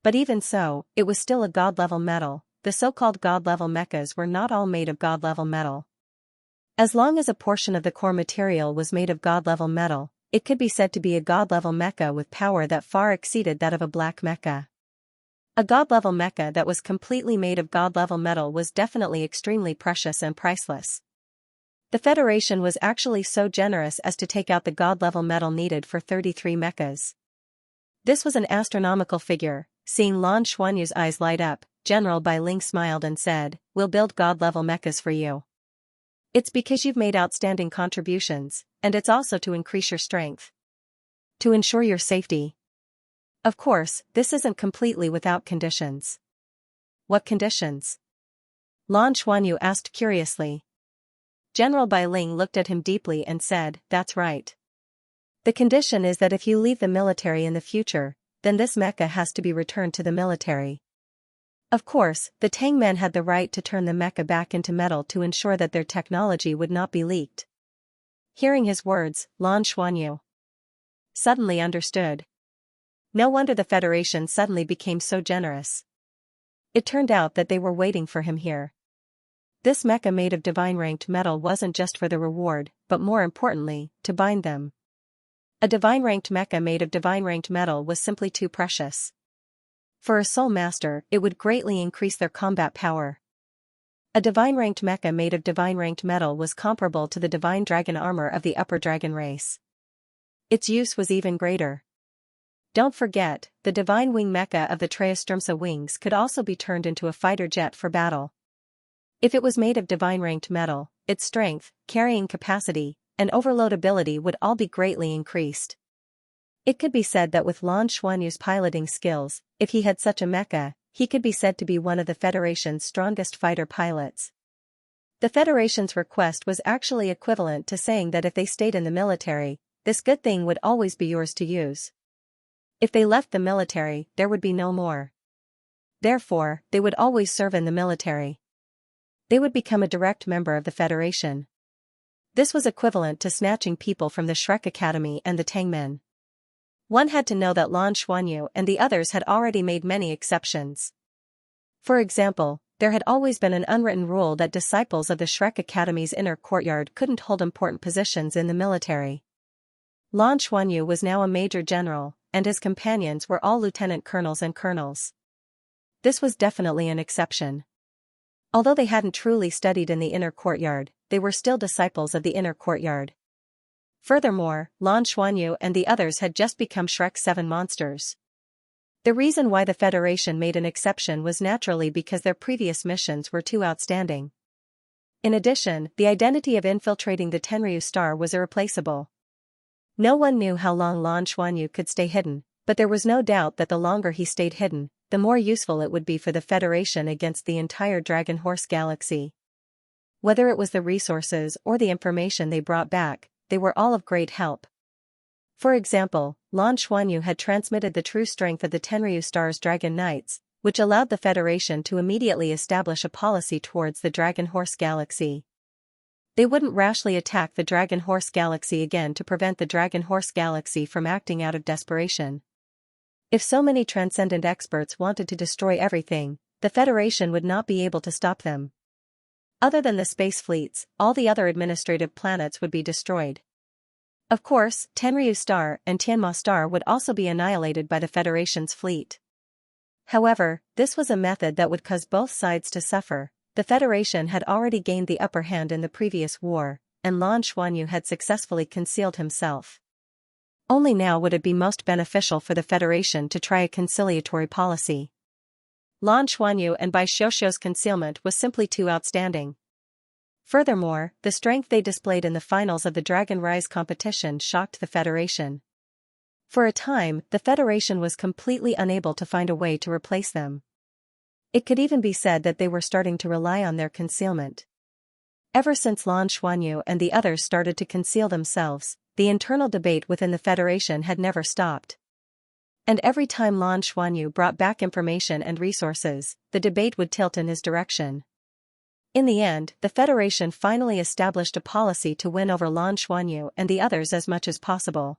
But even so, it was still a God-level metal. The so-called God-level mechas were not all made of God-level metal. As long as a portion of the core material was made of God-level metal, it could be said to be a God-level mecha with power that far exceeded that of a black mecha. A God-level mecha that was completely made of God-level metal was definitely extremely precious and priceless. The Federation was actually so generous as to take out the God-level metal needed for 33 mechas. This was an astronomical figure. Seeing Lan Xuanyu's eyes light up, General Bai Ling smiled and said, "We'll build God-level mechas for you. It's because you've made outstanding contributions, and it's also to increase your strength. To ensure your safety. Of course, this isn't completely without conditions." "What conditions?" Lan Xuanyu asked curiously. General Bai Ling looked at him deeply and said, "That's right. The condition is that if you leave the military in the future, then this mecha has to be returned to the military." Of course, the Tangmen had the right to turn the mecha back into metal to ensure that their technology would not be leaked. Hearing his words, Lan Xuanyu suddenly understood. No wonder the Federation suddenly became so generous. It turned out that they were waiting for him here. This mecha made of divine-ranked metal wasn't just for the reward, but more importantly, to bind them. A divine-ranked mecha made of divine-ranked metal was simply too precious. For a soul master, it would greatly increase their combat power. A divine-ranked mecha made of divine-ranked metal was comparable to the divine dragon armor of the upper dragon race. Its use was even greater. Don't forget, the divine wing mecha of the Treastrumsa wings could also be turned into a fighter jet for battle. If it was made of divine-ranked metal, its strength, carrying capacity, and overload ability would all be greatly increased. It could be said that with Lan Xuanyu's piloting skills, if he had such a mecha, he could be said to be one of the Federation's strongest fighter pilots. The Federation's request was actually equivalent to saying that if they stayed in the military, this good thing would always be yours to use. If they left the military, there would be no more. Therefore, they would always serve in the military. They would become a direct member of the Federation. This was equivalent to snatching people from the Shrek Academy and the Tangmen. One had to know that Lan Xuanyu and the others had already made many exceptions. For example, there had always been an unwritten rule that disciples of the Shrek Academy's inner courtyard couldn't hold important positions in the military. Lan Xuanyu was now a major general, and his companions were all lieutenant colonels and colonels. This was definitely an exception. Although they hadn't truly studied in the inner courtyard, they were still disciples of the inner courtyard. Furthermore, Lan Xuanyu and the others had just become Shrek's 7 monsters. The reason why the Federation made an exception was naturally because their previous missions were too outstanding. In addition, the identity of infiltrating the Tenryu star was irreplaceable. No one knew how long Lan Xuanyu could stay hidden, but there was no doubt that the longer he stayed hidden, the more useful it would be for the Federation against the entire Dragon Horse Galaxy. Whether it was the resources or the information they brought back, they were all of great help. For example, Lan Xuanyu had transmitted the true strength of the Tenryu Star's Dragon Knights, which allowed the Federation to immediately establish a policy towards the Dragon Horse Galaxy. They wouldn't rashly attack the Dragon Horse Galaxy again to prevent the Dragon Horse Galaxy from acting out of desperation. If so many transcendent experts wanted to destroy everything, the Federation would not be able to stop them. Other than the space fleets, all the other administrative planets would be destroyed. Of course, Tenryu Star and Tianma Star would also be annihilated by the Federation's fleet. However, this was a method that would cause both sides to suffer. The Federation had already gained the upper hand in the previous war, and Lan Xuanyu had successfully concealed himself. Only now would it be most beneficial for the Federation to try a conciliatory policy. Lan Xuanyu and Bai Xiuxiu's concealment was simply too outstanding. Furthermore, the strength they displayed in the finals of the Dragon Rise competition shocked the Federation. For a time, the Federation was completely unable to find a way to replace them. It could even be said that they were starting to rely on their concealment. Ever since Lan Xuanyu and the others started to conceal themselves, the internal debate within the Federation had never stopped. And every time Lan Xuanyu brought back information and resources, the debate would tilt in his direction. In the end, the Federation finally established a policy to win over Lan Xuanyu and the others as much as possible.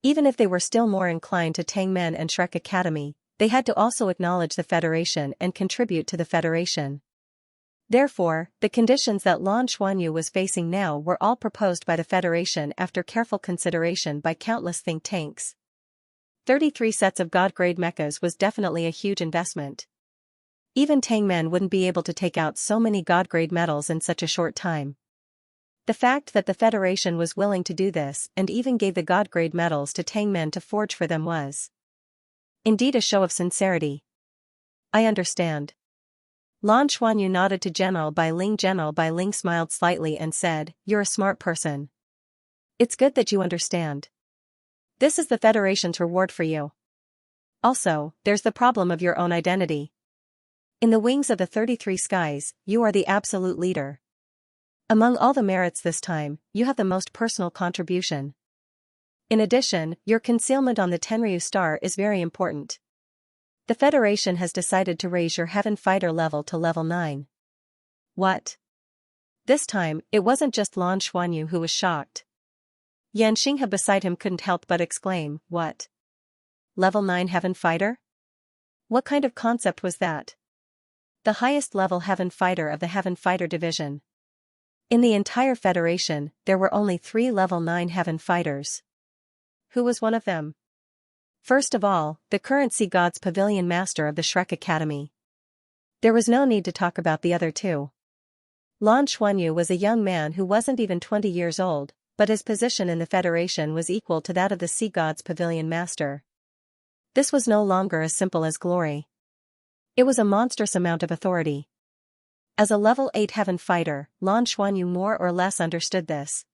Even if they were still more inclined to Tangmen and Shrek Academy, they had to also acknowledge the Federation and contribute to the Federation. Therefore, the conditions that Lan Xuanyu was facing now were all proposed by the Federation after careful consideration by countless think tanks. 33 sets of God-grade mechas was definitely a huge investment. Even Tangmen wouldn't be able to take out so many God-grade metals in such a short time. The fact that the Federation was willing to do this and even gave the God-grade metals to Tangmen to forge for them was indeed a show of sincerity. I understand. Lan Xuanyu nodded to General Bai Ling. General Bai Ling smiled slightly and said, "You're a smart person. It's good that you understand. This is the Federation's reward for you. Also, there's the problem of your own identity. In the wings of the 33 skies, you are the absolute leader. Among all the merits this time, you have the most personal contribution. In addition, your concealment on the Tenryu Star is very important. The Federation has decided to raise your Heaven Fighter level to level 9. What? This time, it wasn't just Lan Xuanyu who was shocked. Xianxia beside him couldn't help but exclaim, "What? Level 9 Heaven Fighter? What kind of concept was that?" The highest level Heaven Fighter of the Heaven Fighter division. In the entire Federation, there were only 3 level 9 Heaven Fighters. Who was one of them? First of all, the current Sea Gods Pavilion Master of the Shrek Academy. There was no need to talk about the other two. Lan Xuanyu was a young man who wasn't even 20 years old, but his position in the Federation was equal to that of the Sea Gods Pavilion Master. This was no longer as simple as glory. It was a monstrous amount of authority. As a level 8 Heaven Fighter, Lan Xuanyu more or less understood this.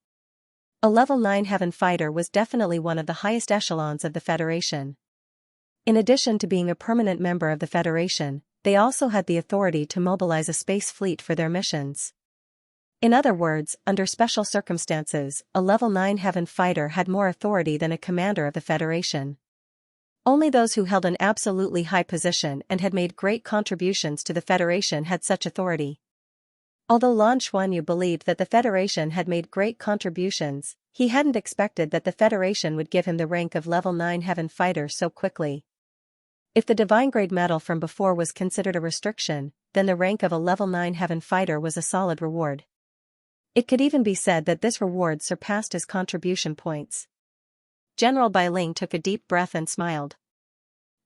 A level 9 Heaven Fighter was definitely one of the highest echelons of the Federation. In addition to being a permanent member of the Federation, they also had the authority to mobilize a space fleet for their missions. In other words, under special circumstances, a level 9 Heaven Fighter had more authority than a commander of the Federation. Only those who held an absolutely high position and had made great contributions to the Federation had such authority. Although Lan Xuanyu believed that the Federation had made great contributions, he hadn't expected that the Federation would give him the rank of level 9 Heaven Fighter so quickly. If the divine grade medal from before was considered a restriction, then the rank of a level 9 Heaven Fighter was a solid reward. It could even be said that this reward surpassed his contribution points. General Bai Ling took a deep breath and smiled.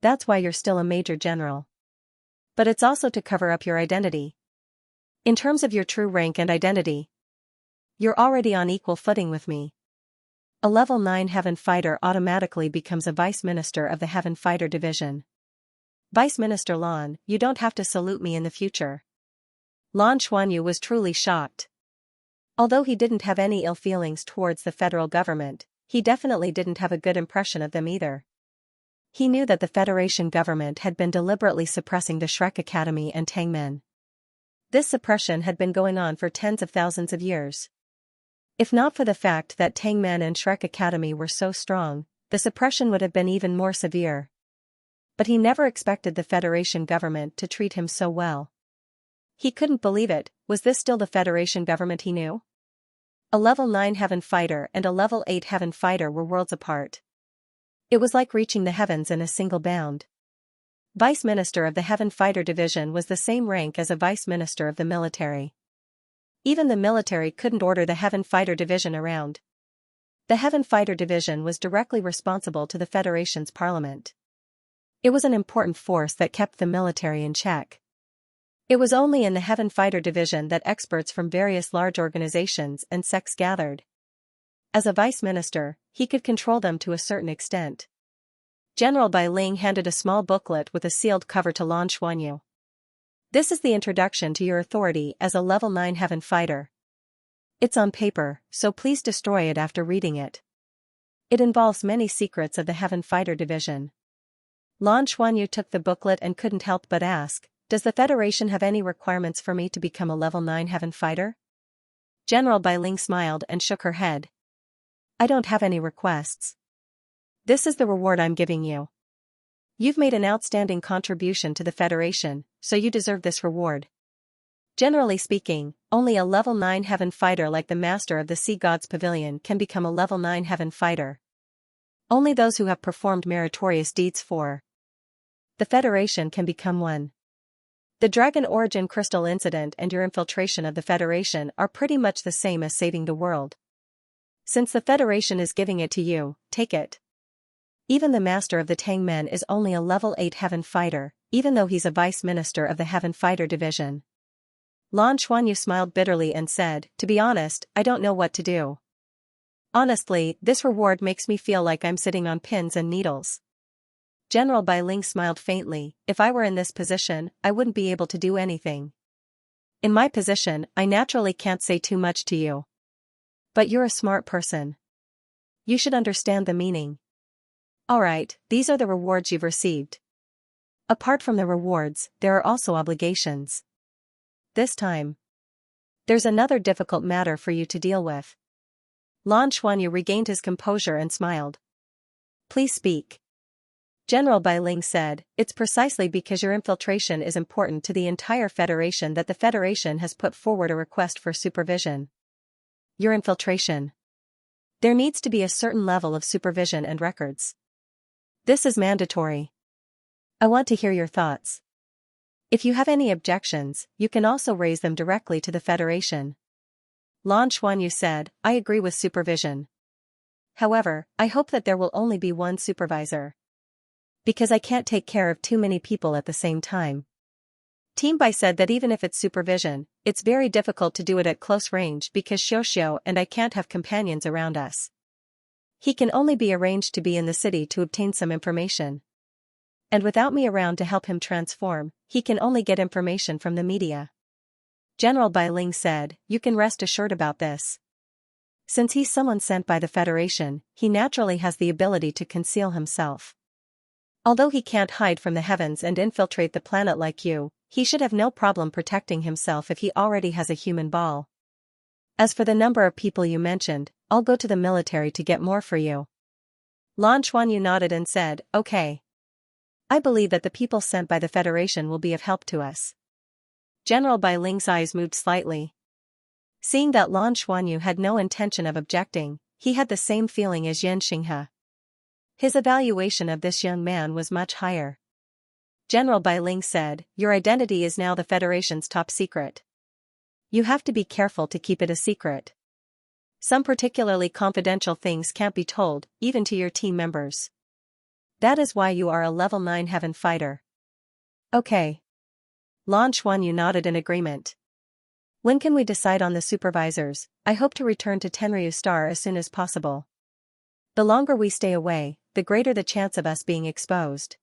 That's why you're still a Major General. But it's also to cover up your identity. In terms of your true rank and identity, you're already on equal footing with me. A level 9 Heaven Fighter automatically becomes a Vice Minister of the Heaven Fighter Division. Vice Minister Lan, you don't have to salute me in the future. Lan Xuanyu was truly shocked. Although he didn't have any ill feelings towards the federal government, he definitely didn't have a good impression of them either. He knew that the Federation government had been deliberately suppressing the Shrek Academy and Tangmen. This suppression had been going on for tens of thousands of years. If not for the fact that Tangmen and Shrek Academy were so strong, the suppression would have been even more severe. But he never expected the Federation government to treat him so well. He couldn't believe it. Was this still the Federation government he knew? A level 9 heaven fighter and a level 8 heaven fighter were worlds apart. It was like reaching the heavens in a single bound. Vice Minister of the Heaven Fighter Division was the same rank as a Vice Minister of the military. Even the military couldn't order the Heaven Fighter Division around. The Heaven Fighter Division was directly responsible to the Federation's parliament. It was an important force that kept the military in check. It was only in the Heaven Fighter Division that experts from various large organizations and sects gathered. As a vice minister, he could control them to a certain extent. General Bai Ling handed a small booklet with a sealed cover to Lan Xuanyu. This is the introduction to your authority as a level 9 heaven fighter. It's on paper, so please destroy it after reading it. It involves many secrets of the Heaven Fighter Division. Lan Xuanyu took the booklet and couldn't help but ask, does the Federation have any requirements for me to become a level 9 heaven fighter? General Bai Ling smiled and shook her head. I don't have any requests. This is the reward I'm giving you. You've made an outstanding contribution to the Federation, so you deserve this reward. Generally speaking, only a level 9 heaven fighter like the Master of the Sea God's Pavilion can become a level 9 heaven fighter. Only those who have performed meritorious deeds for the Federation can become one. The Dragon Origin Crystal incident and your infiltration of the Federation are pretty much the same as saving the world. Since the Federation is giving it to you, take it. Even the Master of the Tangmen is only a level 8 heaven fighter, even though he's a vice minister of the Heaven Fighter Division. Lan Xuanyu smiled bitterly and said, to be honest, I don't know what to do. Honestly, this reward makes me feel like I'm sitting on pins and needles. General Bai Ling smiled faintly. If I were in this position, I wouldn't be able to do anything. In my position, I naturally can't say too much to you. But you're a smart person. You should understand the meaning. Alright, these are the rewards you've received. Apart from the rewards, there are also obligations. This time, there's another difficult matter for you to deal with. Lan Xuanyu regained his composure and smiled. Please speak. General Bai Ling said, it's precisely because your infiltration is important to the entire Federation that the Federation has put forward a request for supervision. Your infiltration. There needs to be a certain level of supervision and records. This is mandatory. I want to hear your thoughts. If you have any objections, you can also raise them directly to the Federation. Lan Xuanyu said, I agree with supervision. However, I hope that there will only be one supervisor. Because I can't take care of too many people at the same time. Team Bai said that even if it's supervision, it's very difficult to do it at close range because Xiaoxiao and I can't have companions around us. He can only be arranged to be in the city to obtain some information. And without me around to help him transform, he can only get information from the media. General Bai Ling said, you can rest assured about this. Since he's someone sent by the Federation, he naturally has the ability to conceal himself. Although he can't hide from the heavens and infiltrate the planet like you, he should have no problem protecting himself if he already has a human ball. As for the number of people you mentioned, I'll go to the military to get more for you. Lan Xuanyu nodded and said, okay. I believe that the people sent by the Federation will be of help to us. General Bai Ling's eyes moved slightly. Seeing that Lan Xuanyu had no intention of objecting, he had the same feeling as Xianxia. His evaluation of this young man was much higher. General Bai Ling said, your identity is now the Federation's top secret. You have to be careful to keep it a secret. Some particularly confidential things can't be told, even to your team members. That is why you are a level 9 heaven fighter. Okay. Lan Xuanyu nodded in agreement. When can we decide on the supervisors? I hope to return to Tenryu Star as soon as possible. The longer we stay away, the greater the chance of us being exposed.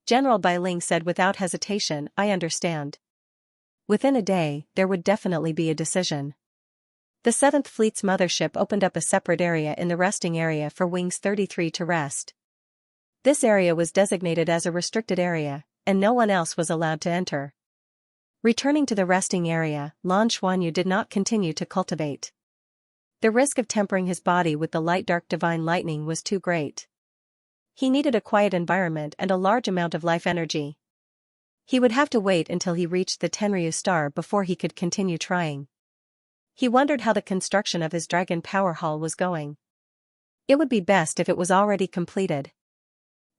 General Bai Ling said without hesitation, I understand. Within a day, there would definitely be a decision. The 7th Fleet's mothership opened up a separate area in the resting area for Wings 33 to rest. This area was designated as a restricted area, and no one else was allowed to enter. Returning to the resting area, Lan Xuanyu did not continue to cultivate. The risk of tempering his body with the light dark divine lightning was too great. He needed a quiet environment and a large amount of life energy. He would have to wait until he reached the Tenryu star before he could continue trying. He wondered how the construction of his dragon power hall was going. It would be best if it was already completed.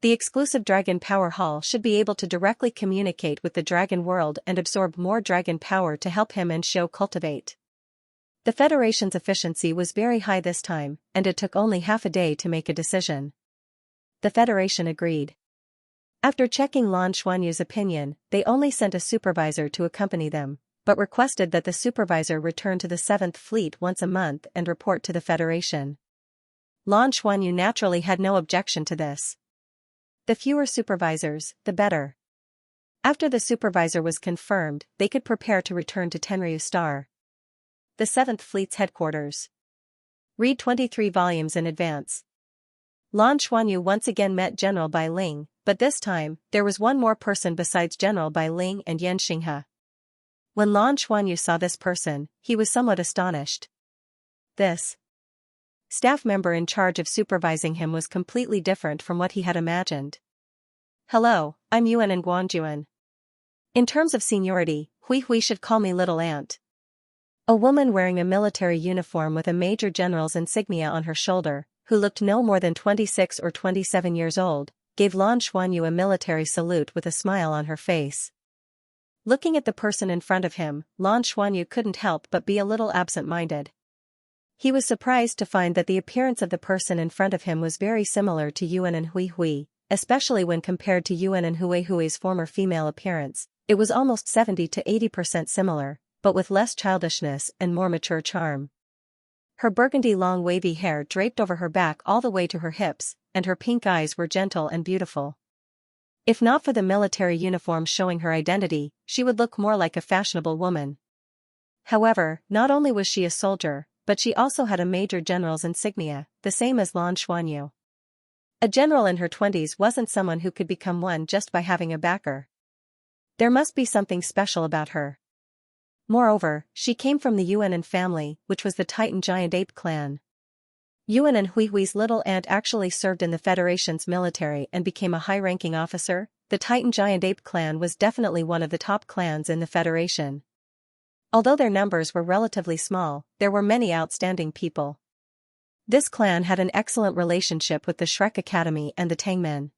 The exclusive dragon power hall should be able to directly communicate with the dragon world and absorb more dragon power to help him and Shou cultivate. The Federation's efficiency was very high this time, and it took only half a day to make a decision. The Federation agreed. After checking Lan Xuanyu's opinion, they only sent a supervisor to accompany them, but requested that the supervisor return to the 7th Fleet once a month and report to the Federation. Lan Xuanyu naturally had no objection to this. The fewer supervisors, the better. After the supervisor was confirmed, they could prepare to return to Tenryu Star. The 7th Fleet's headquarters. Read 23 volumes in advance. Lan Xuanyu once again met General Bai Ling, but this time, there was one more person besides General Bai Ling and Xianxia. When Lan Xuanyu saw this person, he was somewhat astonished. This staff member in charge of supervising him was completely different from what he had imagined. Hello, I'm Yuan and Guangjuan. In terms of seniority, Hui should call me Little Aunt. A woman wearing a military uniform with a major general's insignia on her shoulder, who looked no more than 26 or 27 years old, gave Lan Xuanyu a military salute with a smile on her face. Looking at the person in front of him, Lan Xuanyu couldn't help but be a little absent-minded. He was surprised to find that the appearance of the person in front of him was very similar to Yuan and Hui, especially when compared to Yuan and Hui's former female appearance. It was almost 70 to 80% similar, but with less childishness and more mature charm. Her burgundy long wavy hair draped over her back all the way to her hips, and her pink eyes were gentle and beautiful. If not for the military uniform showing her identity, she would look more like a fashionable woman. However, not only was she a soldier, but she also had a major general's insignia, the same as Lan Xuanyu. A general in her 20s wasn't someone who could become one just by having a backer. There must be something special about her. Moreover, she came from the Yuan family, which was the Titan giant ape clan. Yuan and Hui's little aunt actually served in the Federation's military and became a high-ranking officer. The Titan giant ape clan was definitely one of the top clans in the Federation. Although their numbers were relatively small, there were many outstanding people. This clan had an excellent relationship with the Shrek Academy and the Tangmen.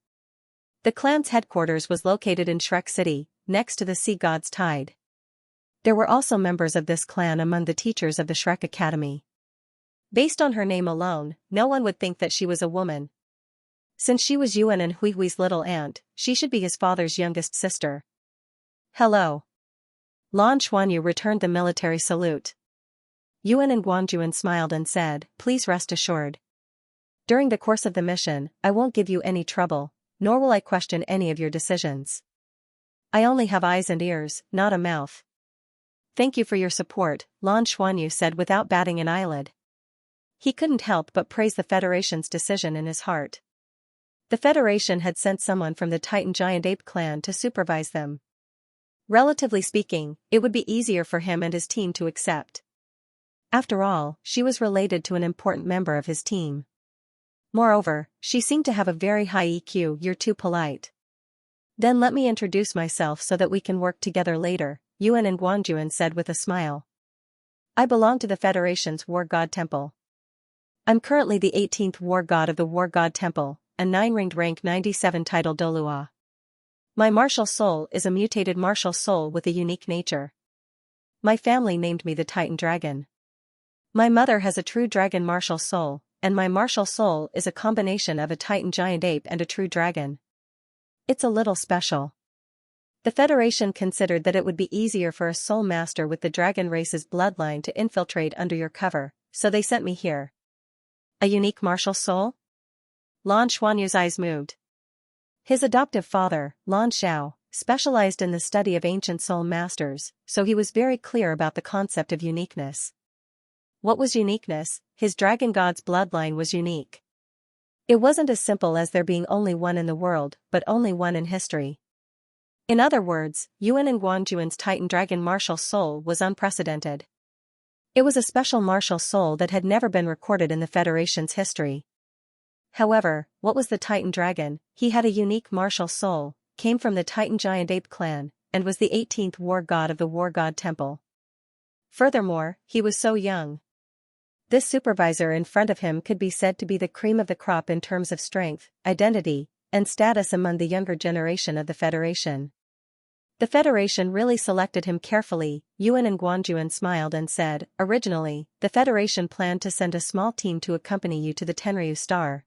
The clan's headquarters was located in Shrek City, next to the Sea God's Tide. There were also members of this clan among the teachers of the Shrek Academy. Based on her name alone, no one would think that she was a woman. Since she was Yuan and Hui's little aunt, she should be his father's youngest sister. Hello. Lan Xuanyu returned the military salute. Yuan and Guangjuan smiled and said, please rest assured. During the course of the mission, I won't give you any trouble, nor will I question any of your decisions. I only have eyes and ears, not a mouth. Thank you for your support, Lan Xuanyu said without batting an eyelid. He couldn't help but praise the Federation's decision in his heart. The Federation had sent someone from the Titan giant ape clan to supervise them. Relatively speaking, it would be easier for him and his team to accept. After all, she was related to an important member of his team. Moreover, she seemed to have a very high EQ. You're too polite. Then let me introduce myself so that we can work together later, Yuan and Guangjuan said with a smile. I belong to the Federation's War God Temple. I'm currently the 18th War God of the War God Temple, a 9-ringed rank 97 title Douluo. My martial soul is a mutated martial soul with a unique nature. My family named me the Titan Dragon. My mother has a true dragon martial soul, and my martial soul is a combination of a Titan giant ape and a true dragon. It's a little special. The Federation considered that it would be easier for a soul master with the dragon race's bloodline to infiltrate under your cover, so they sent me here. A unique martial soul? Lan Xuanyu's eyes moved. His adoptive father, Lan Xiao, specialized in the study of ancient soul masters, so he was very clear about the concept of uniqueness. what was uniqueness? His dragon god's bloodline was unique. It wasn't as simple as there being only one in the world, but only one in history. In other words, Yuan and Guangjuan's Titan dragon martial soul was unprecedented. It was a special martial soul that had never been recorded in the Federation's history. However, what was the Titan dragon? He had a unique martial soul, came from the Titan giant ape clan, and was the 18th war god of the War God Temple. Furthermore, he was so young. This supervisor in front of him could be said to be the cream of the crop in terms of strength, identity, and status among the younger generation of the Federation. The Federation really selected him carefully. Yuan and Guangjuan smiled and said, originally, the Federation planned to send a small team to accompany you to the Tenryu Star.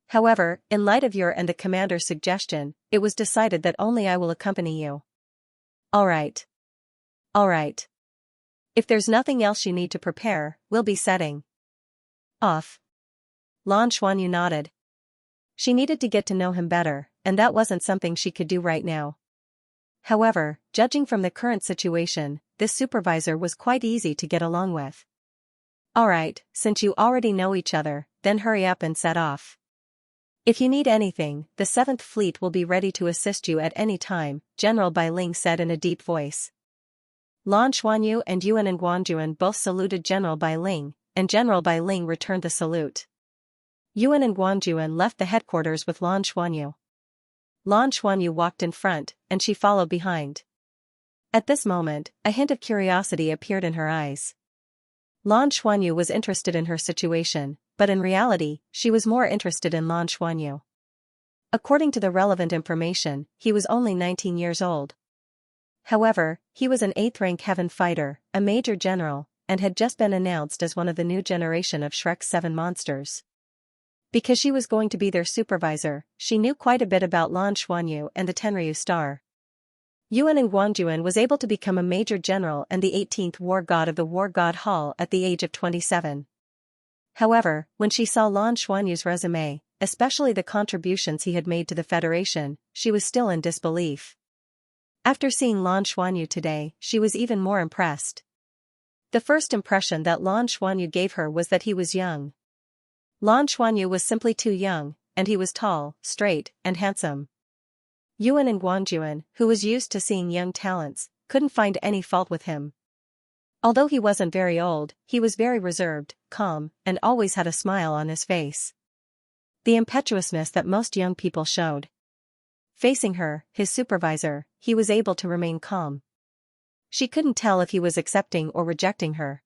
However, in light of your and the commander's suggestion, it was decided that only I will accompany you. Alright. Alright. If there's nothing else you need to prepare, we'll be setting off. Lan Xuanyu nodded. She needed to get to know him better, and that wasn't something she could do right now. However, judging from the current situation, this supervisor was quite easy to get along with. Alright, since you already know each other, then hurry up and set off. If you need anything, the 7th Fleet will be ready to assist you at any time, General Bai Ling said in a deep voice. Lan Xuanyu and Yuan and Guangjuan both saluted General Bai Ling, and General Bai Ling returned the salute. Yuan and Guangjuan left the headquarters with Lan Xuanyu. Lan Xuanyu walked in front, and she followed behind. At this moment, a hint of curiosity appeared in her eyes. Lan Xuanyu was interested in her situation, but in reality, she was more interested in Lan Xuanyu. According to the relevant information, he was only 19 years old. However, he was an 8th-rank heaven fighter, a major general, and had just been announced as one of the new generation of Shrek's 7 monsters. Because she was going to be their supervisor, she knew quite a bit about Lan Xuanyu and the Tenryu Star. Yuan and Guangjuan was able to become a major general and the 18th war god of the War God Hall at the age of 27. However, when she saw Lan Xuanyu's resume, especially the contributions he had made to the Federation, she was still in disbelief. After seeing Lan Xuanyu today, she was even more impressed. The first impression that Lan Xuanyu gave her was that he was young. Lan Xuanyu was simply too young, and he was tall, straight, and handsome. Yuan and Guangjuan, who was used to seeing young talents, couldn't find any fault with him. Although he wasn't very old, he was very reserved, calm, and always had a smile on his face. The impetuousness that most young people showed. Facing her, his supervisor, he was able to remain calm. She couldn't tell if he was accepting or rejecting her.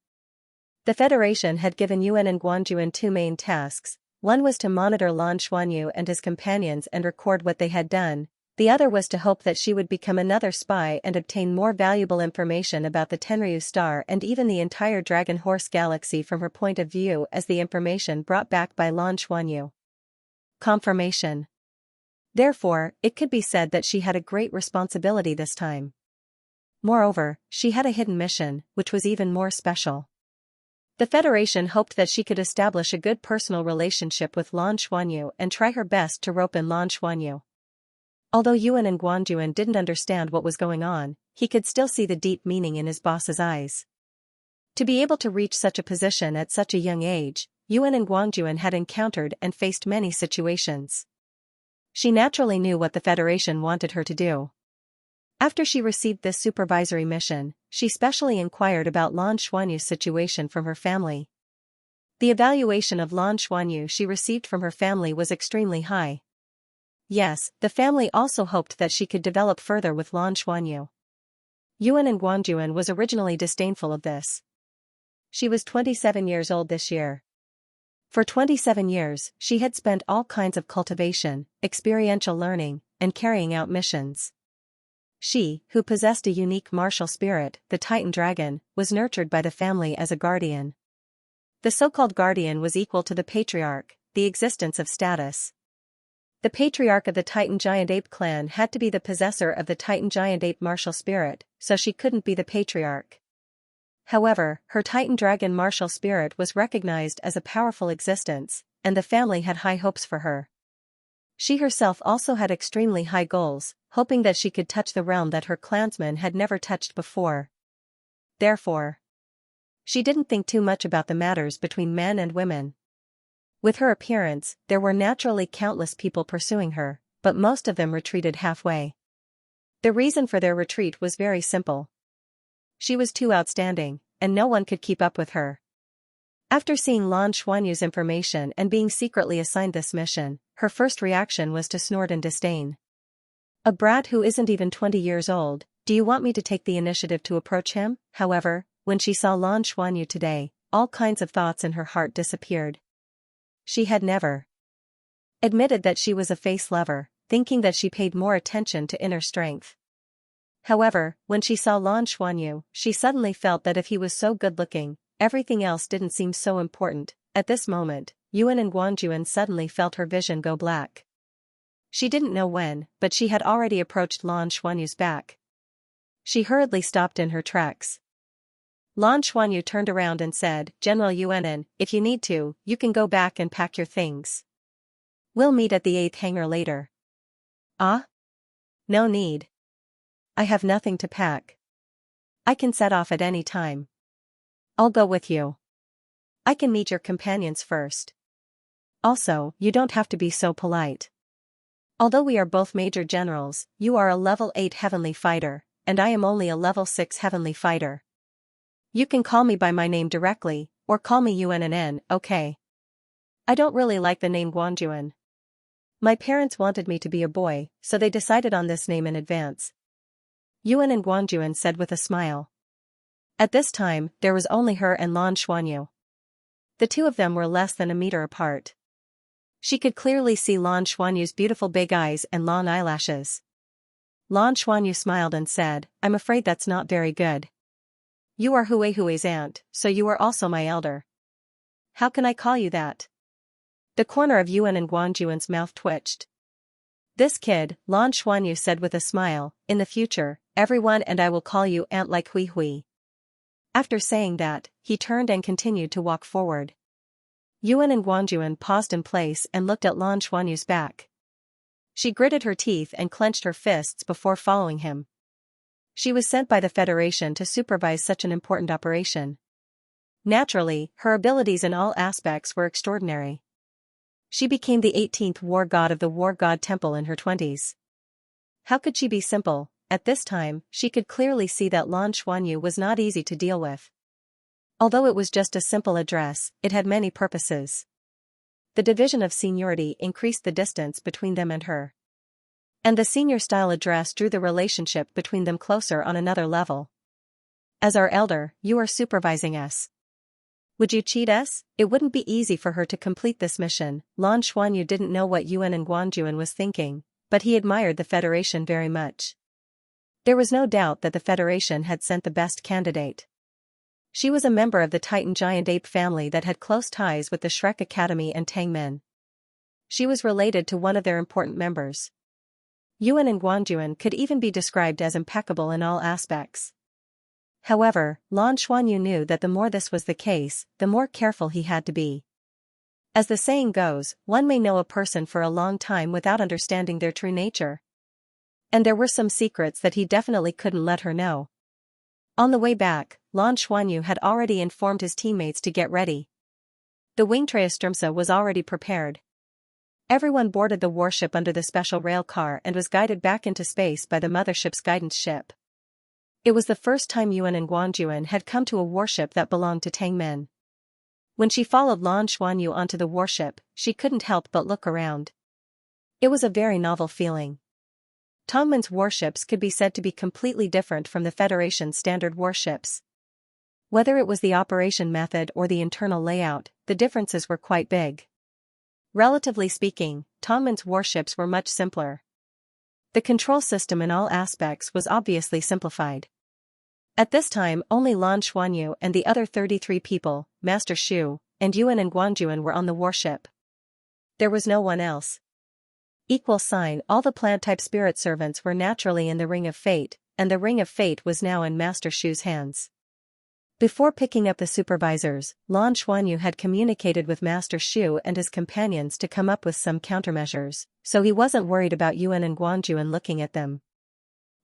The Federation had given Yuan and Guangjuan 2 main tasks. One was to monitor Lan Xuanyu and his companions and record what they had done. The other was to hope that she would become another spy and obtain more valuable information about the Tenryu Star and even the entire Dragon Horse Galaxy from her point of view as the information brought back by Lan Xuanyu. Confirmation. Therefore, it could be said that she had a great responsibility this time. Moreover, she had a hidden mission, which was even more special. The Federation hoped that she could establish a good personal relationship with Lan Xuanyu and try her best to rope in Lan Xuanyu. Although Yuan and Guangjuan didn't understand what was going on, he could still see the deep meaning in his boss's eyes. To be able to reach such a position at such a young age, Yuan and Guangjuan had encountered and faced many situations. She naturally knew what the Federation wanted her to do. After she received this supervisory mission, she specially inquired about Lan Xuanyu's situation from her family. The evaluation of Lan Xuanyu she received from her family was extremely high. Yes, the family also hoped that she could develop further with Lan Xuanyu. Yuan and Guangjuan was originally disdainful of this. She was 27 years old this year. For 27 years, she had spent all kinds of cultivation, experiential learning, and carrying out missions. She, who possessed a unique martial spirit, the Titan Dragon, was nurtured by the family as a guardian. The so-called guardian was equal to the patriarch, the existence of status. The patriarch of the Titan Giant Ape clan had to be the possessor of the Titan Giant Ape martial spirit, so she couldn't be the patriarch. However, her Titan Dragon martial spirit was recognized as a powerful existence, and the family had high hopes for her. She herself also had extremely high goals, hoping that she could touch the realm that her clansmen had never touched before. Therefore, She didn't think too much about the matters between men and women. With her appearance, there were naturally countless people pursuing her, but most of them retreated halfway. The reason for their retreat was very simple. She was too outstanding, and no one could keep up with her. After seeing Lan Xuanyu's information and being secretly assigned this mission, her first reaction was to snort in disdain. A brat who isn't even 20 years old, do you want me to take the initiative to approach him? However, when she saw Lan Xuanyu today, all kinds of thoughts in her heart disappeared. She had never admitted that she was a face lover, thinking that she paid more attention to inner strength. However, when she saw Lan Xuanyu, she suddenly felt that if he was so good-looking, everything else didn't seem so important. At this moment, Yuan and Guanjuan suddenly felt her vision go black. She didn't know when, but she had already approached Lan Xuanyu's back. She hurriedly stopped in her tracks. Lan Xuanyu turned around and said, "General Yuanan, if you need to, you can go back and pack your things. We'll meet at the 8th hangar later." "Ah? No need. I have nothing to pack. I can set off at any time. I'll go with you. I can meet your companions first. Also, you don't have to be so polite. Although we are both major generals, you are a level 8 heavenly fighter, and I am only a level 6 heavenly fighter. You can call me by my name directly, or call me Yuan, okay? I don't really like the name Guanjuan. My parents wanted me to be a boy, so they decided on this name in advance." Yuan and Guanjuan said with a smile. At this time, there was only her and Lan Xuanyu. The two of them were less than a meter apart. She could clearly see Lan Xuanyu's beautiful big eyes and long eyelashes. Lan Xuanyu smiled and said, "I'm afraid that's not very good. You are Hui's aunt, so you are also my elder. How can I call you that?" The corner of Yuan and Guanjuan's mouth twitched. "This kid," Lan Xuanyu said with a smile, "in the future, everyone and I will call you aunt like Hui." After saying that, he turned and continued to walk forward. Yuan and Guanjuan paused in place and looked at Lan Xuanyu's back. She gritted her teeth and clenched her fists before following him. She was sent by the Federation to supervise such an important operation. Naturally, her abilities in all aspects were extraordinary. She became the 18th war god of the War God Temple in her 20s. How could she be simple? At this time, she could clearly see that Lan Xuanyu was not easy to deal with. Although it was just a simple address, it had many purposes. The division of seniority increased the distance between them and her. And the senior-style address drew the relationship between them closer on another level. "As our elder, you are supervising us. Would you cheat us?" It wouldn't be easy for her to complete this mission. Lan Xuanyu didn't know what Yuan and Guanjuan was thinking, but he admired the Federation very much. There was no doubt that the Federation had sent the best candidate. She was a member of the Titan giant ape family that had close ties with the Shrek Academy and Tangmen. She was related to one of their important members. Yuan and Guanjuan could even be described as impeccable in all aspects. However, Lan Xuanyu knew that the more this was the case, the more careful he had to be. As the saying goes, one may know a person for a long time without understanding their true nature. And there were some secrets that he definitely couldn't let her know. On the way back, Lan Xuanyu had already informed his teammates to get ready. The Wingtraestrumsa was already prepared. Everyone boarded the warship under the special rail car and was guided back into space by the mothership's guidance ship. It was the first time Yuan and Guanjuan had come to a warship that belonged to Tangmen. When she followed Lan Xuanyu onto the warship, she couldn't help but look around. It was a very novel feeling. Tangmen's warships could be said to be completely different from the Federation's standard warships. Whether it was the operation method or the internal layout, the differences were quite big. Relatively speaking, Tangmen's warships were much simpler. The control system in all aspects was obviously simplified. At this time only Lan Xuanyu and the other 33 people, Master Shu, and Yuan and Guanjuan were on the warship. There was no one else. All the plant-type spirit servants were naturally in the Ring of Fate, and the Ring of Fate was now in Master Shu's hands. Before picking up the supervisors, Lan Xuanyu had communicated with Master Shu and his companions to come up with some countermeasures, so he wasn't worried about Yuan and Guanjuan looking at them.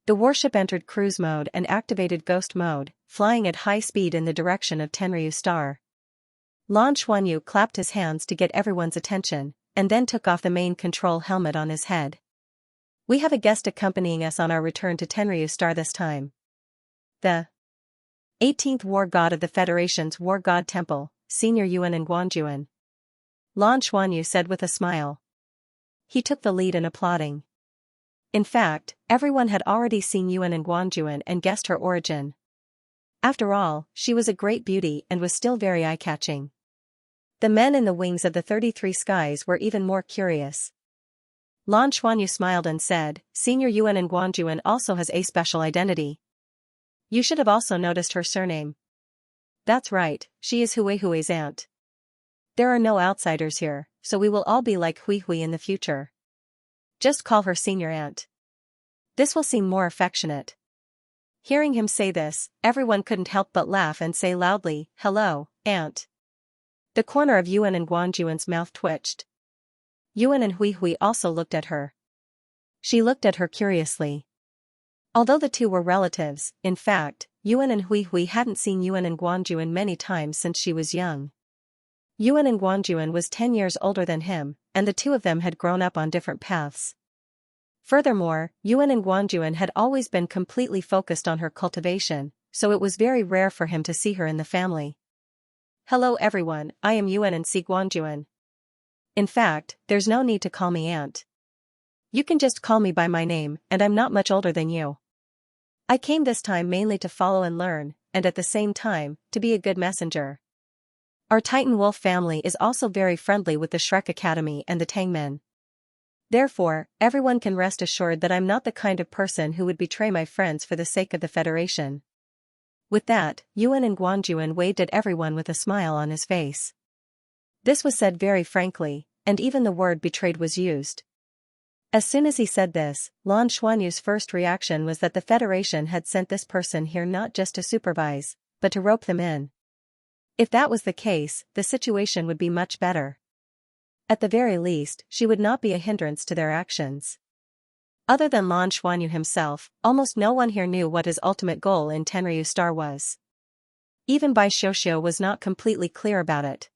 The warship entered cruise mode and activated ghost mode, flying at high speed in the direction of Tenryu Star. Lan Xuanyu clapped his hands to get everyone's attention, and then took off the main control helmet on his head. We have a guest accompanying us on our return to Tenryu Star this time. The 18th War God of the Federation's War God Temple, Senior Yuan and Guanjuan. Lan Xuanyu said with a smile. He took the lead in applauding. In fact, everyone had already seen Yuan and Guanjuan and guessed her origin. After all, she was a great beauty and was still very eye-catching. The men in the wings of the 33 skies were even more curious. Lan Xuanyu smiled and said, Senior Yuan and Guanjuan also has a special identity. You should have also noticed her surname. That's right, she is Hui's aunt. There are no outsiders here, so we will all be like Hui in the future. Just call her senior aunt. This will seem more affectionate. Hearing him say this, everyone couldn't help but laugh and say loudly, Hello, aunt. The corner of Yuan and Guanjuan's mouth twitched. Yuan and Hui also looked at her. She looked at her curiously. Although the two were relatives, in fact, Yuan and Hui hadn't seen Yuan and Guanjuan many times since she was young. Yuan and Guanjuan was 10 years older than him, and the two of them had grown up on different paths. Furthermore, Yuan and Guanjuan had always been completely focused on her cultivation, so it was very rare for him to see her in the family. Hello everyone, I am Yuan and Si Guanjuan. In fact, there's no need to call me aunt. You can just call me by my name, and I'm not much older than you. I came this time mainly to follow and learn, and at the same time, to be a good messenger. Our Titan Wolf family is also very friendly with the Shrek Academy and the Tangmen. Therefore, everyone can rest assured that I'm not the kind of person who would betray my friends for the sake of the Federation. With that, Yuan and Guanjuan waved at everyone with a smile on his face. This was said very frankly, and even the word betrayed was used. As soon as he said this, Lan Xuanyu's first reaction was that the Federation had sent this person here not just to supervise, but to rope them in. If that was the case, the situation would be much better. At the very least, she would not be a hindrance to their actions. Other than Lan Xuanyu himself, almost no one here knew what his ultimate goal in Tenryu Star was. Even Bai Xiuxiu was not completely clear about it.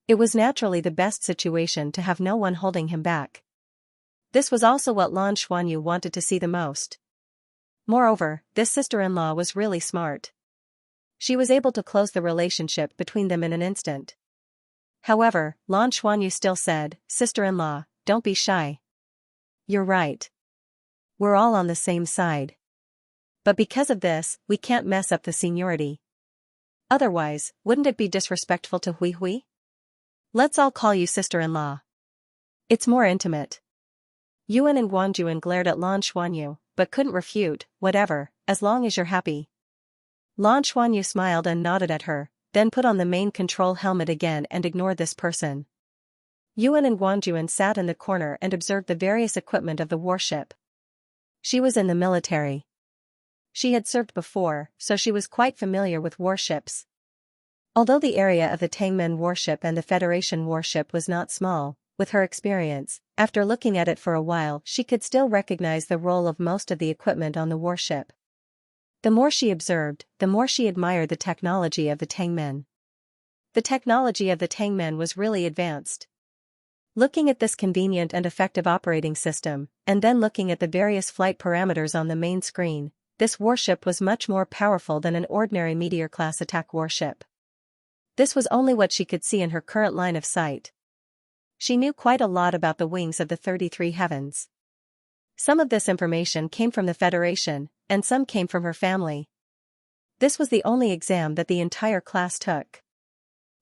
It was naturally the best situation to have no one holding him back. This was also what Lan Xuanyu wanted to see the most. Moreover, this sister-in-law was really smart. She was able to close the relationship between them in an instant. However, Lan Xuanyu still said, Sister-in-law, don't be shy. You're right. We're all on the same side. But because of this, we can't mess up the seniority. Otherwise, wouldn't it be disrespectful to Hui? Let's all call you sister-in-law. It's more intimate. Yuan and Guanjuan glared at Lan Xuanyu, but couldn't refute, whatever, as long as you're happy. Lan Xuanyu smiled and nodded at her, then put on the main control helmet again and ignored this person. Yuan and Guanjuan sat in the corner and observed the various equipment of the warship. She was in the military. She had served before, so she was quite familiar with warships. Although the area of the Tangmen warship and the Federation warship was not small, with her experience, after looking at it for a while she could still recognize the role of most of the equipment on the warship. The more she observed, the more she admired the technology of the Tangmen. The technology of the Tangmen was really advanced. Looking at this convenient and effective operating system, and then looking at the various flight parameters on the main screen, this warship was much more powerful than an ordinary meteor-class attack warship. This was only what she could see in her current line of sight. She knew quite a lot about the wings of the 33 heavens. Some of this information came from the Federation, and some came from her family. This was the only exam that the entire class took.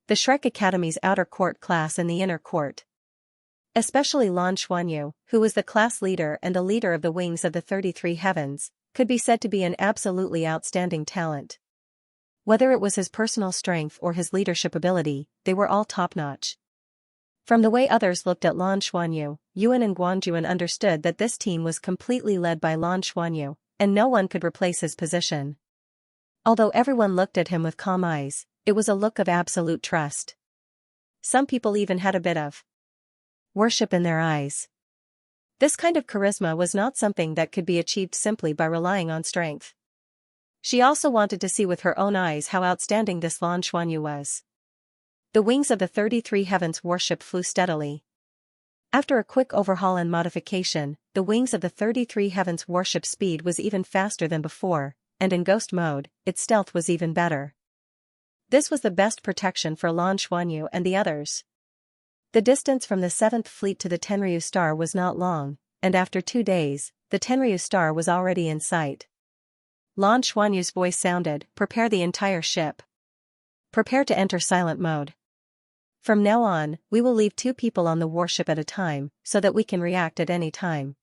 The Shrek Academy's outer court class and the inner court. Especially Lan Xuanyu, who was the class leader and the leader of the wings of the 33 heavens, could be said to be an absolutely outstanding talent. Whether it was his personal strength or his leadership ability, they were all top-notch. From the way others looked at Lan Xuanyu, Yuan and Guanjuan understood that this team was completely led by Lan Xuanyu, and no one could replace his position. Although everyone looked at him with calm eyes, it was a look of absolute trust. Some people even had a bit of worship in their eyes. This kind of charisma was not something that could be achieved simply by relying on strength. She also wanted to see with her own eyes how outstanding this Lan Xuanyu was. The wings of the 33 Heavens warship flew steadily. After a quick overhaul and modification, the wings of the 33 Heavens warship speed was even faster than before, and in ghost mode, its stealth was even better. This was the best protection for Lan Xuanyu and the others. The distance from the 7th Fleet to the Tenryu Star was not long, and after 2 days, the Tenryu Star was already in sight. Lan Xuanyu's voice sounded, "Prepare the entire ship. Prepare to enter silent mode. From now on, we will leave 2 people on the warship at a time, so that we can react at any time.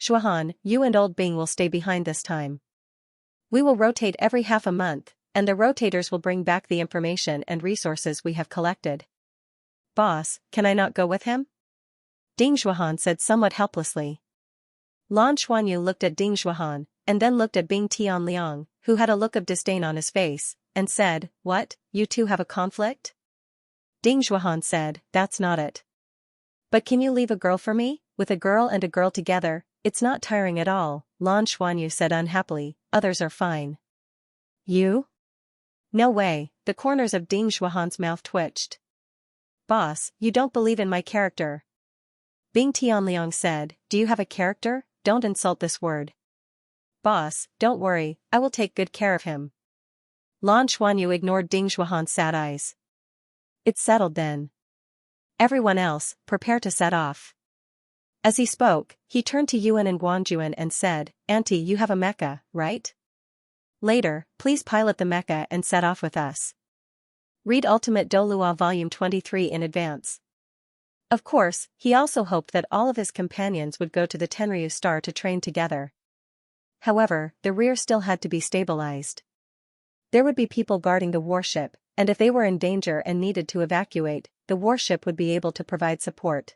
Shuhan, you and Old Bing will stay behind this time. We will rotate every half a month, and the rotators will bring back the information and resources we have collected." "Boss, can I not go with him?" Ding Zhuohan said somewhat helplessly. Lan Xuanyu looked at Ding Zhuohan, and then looked at Bing Tianliang, who had a look of disdain on his face, and said, "What, you two have a conflict?" Ding Zhuohan said, "That's not it. But can you leave a girl for me? With a girl and a girl together, it's not tiring at all," Lan Xuanyu said unhappily, "Others are fine." "You? No way," the corners of Ding Zhuohan's mouth twitched. "Boss, you don't believe in my character." Bing Tianliang said, "Do you have a character? Don't insult this word." "Boss, don't worry, I will take good care of him." Lan Xuanyu ignored Ding Zhuohan's sad eyes. "It's settled then. Everyone else, prepare to set off." As he spoke, he turned to Yuan and Guanjuan and said, "Auntie, you have a mecha, right? Later, please pilot the mecha and set off with us." Read Ultimate Douluo Volume 23 in advance. Of course, he also hoped that all of his companions would go to the Tenryu Star to train together. However, the rear still had to be stabilized. There would be people guarding the warship, and if they were in danger and needed to evacuate, the warship would be able to provide support.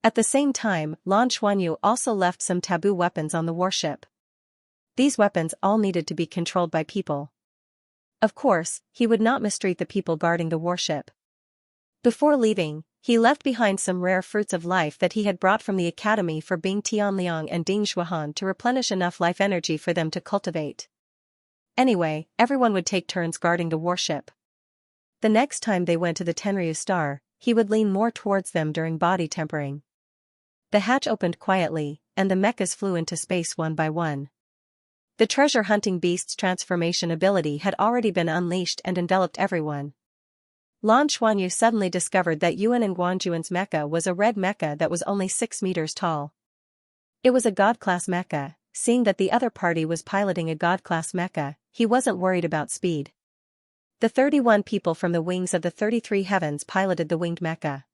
At the same time, Lan Xuanyu also left some taboo weapons on the warship. These weapons all needed to be controlled by people. Of course, he would not mistreat the people guarding the warship. Before leaving, he left behind some rare fruits of life that he had brought from the academy for Bing Tianliang and Ding Zhuohan to replenish enough life energy for them to cultivate. Anyway, everyone would take turns guarding the warship. The next time they went to the Tenryu Star, he would lean more towards them during body tempering. The hatch opened quietly, and the mechas flew into space one by one. The treasure-hunting beast's transformation ability had already been unleashed and enveloped everyone. Lan Xuanyu suddenly discovered that Yuan and Guanjuan's mecha was a red mecha that was only 6 meters tall. It was a god-class mecha. Seeing that the other party was piloting a god-class mecha, he wasn't worried about speed. The 31 people from the wings of the 33 Heavens piloted the winged mecha.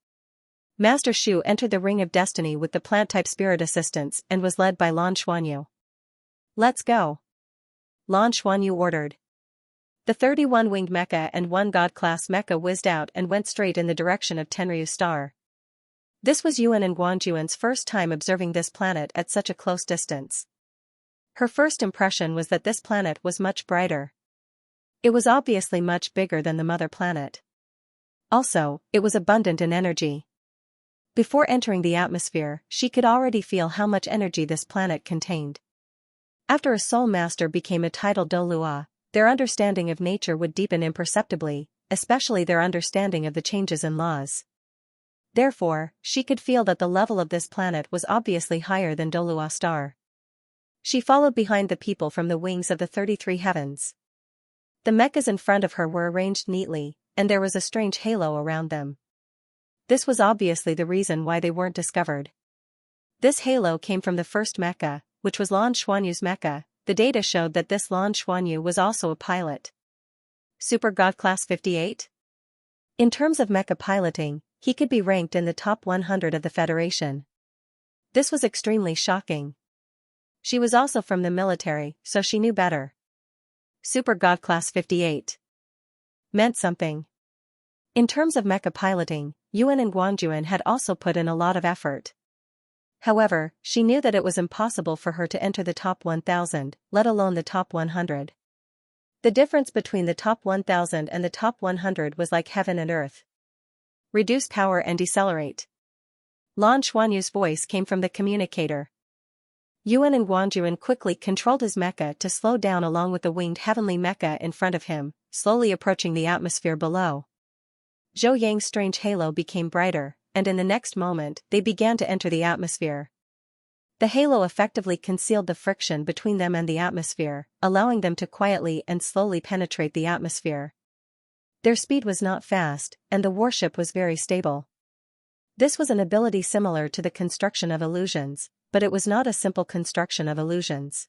Master Shu entered the Ring of Destiny with the plant-type spirit assistants and was led by Lan Xuanyu. "Let's go," Lan Xuanyu ordered. The 31 winged mecha and 1 god-class mecha whizzed out and went straight in the direction of Tenryu Star. This was Yuan and Guanjuan's first time observing this planet at such a close distance. Her first impression was that this planet was much brighter. It was obviously much bigger than the mother planet. Also, it was abundant in energy. Before entering the atmosphere, she could already feel how much energy this planet contained. After a soul master became a titled Douluo, their understanding of nature would deepen imperceptibly, especially their understanding of the changes in laws. Therefore, she could feel that the level of this planet was obviously higher than Douluo Star. She followed behind the people from the wings of the 33 Heavens. The mechas in front of her were arranged neatly, and there was a strange halo around them. This was obviously the reason why they weren't discovered. This halo came from the first mecha, which was Lan Xuanyu's mecha. The data showed that this Lan Xuanyu was also a pilot. Super God Class 58? In terms of mecha piloting, he could be ranked in the top 100 of the Federation. This was extremely shocking. She was also from the military, so she knew better. Super God Class 58 meant something. In terms of mecha piloting, Yuan and Guanjuan had also put in a lot of effort. However, she knew that it was impossible for her to enter the top 1,000, let alone the top 100. The difference between the top 1,000 and the top 100 was like heaven and earth. Reduce power and decelerate. Lan Xuanyu's voice came from the communicator. Yuan and Guangjuan quickly controlled his mecha to slow down along with the winged heavenly mecha in front of him, slowly approaching the atmosphere below. Zhou Yang's strange halo became brighter, and in the next moment they began to enter the atmosphere. The halo effectively concealed the friction between them and the atmosphere, allowing them to quietly and slowly penetrate the atmosphere. Their speed was not fast, and the warship was very stable. This was an ability similar to the construction of illusions, but it was not a simple construction of illusions.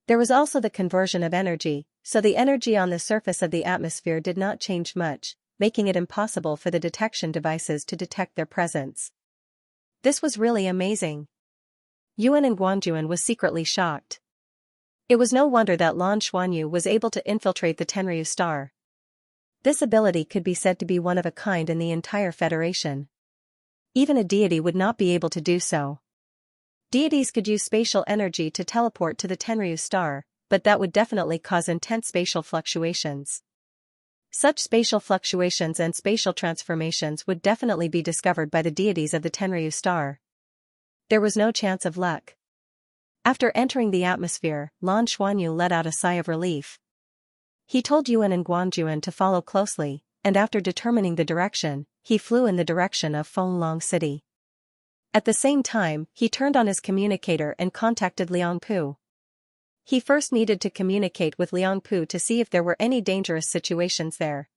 There was also the conversion of energy, so the energy on the surface of the atmosphere did not change much, making it impossible for the detection devices to detect their presence. This was really amazing. Yuan and Guangjuan was secretly shocked. It was no wonder that Lan Xuanyu was able to infiltrate the Tenryu star. This ability could be said to be one of a kind in the entire Federation. Even a deity would not be able to do so. Deities could use spatial energy to teleport to the Tenryu star, but that would definitely cause intense spatial fluctuations. Such spatial fluctuations and spatial transformations would definitely be discovered by the deities of the Tenryu star. There was no chance of luck. After entering the atmosphere, Lan Xuanyu let out a sigh of relief. He told Yuan and Guangjuan to follow closely, and after determining the direction, he flew in the direction of Fenglong City. At the same time, he turned on his communicator and contacted Liang Pu. He first needed to communicate with Liang Pu to see if there were any dangerous situations there.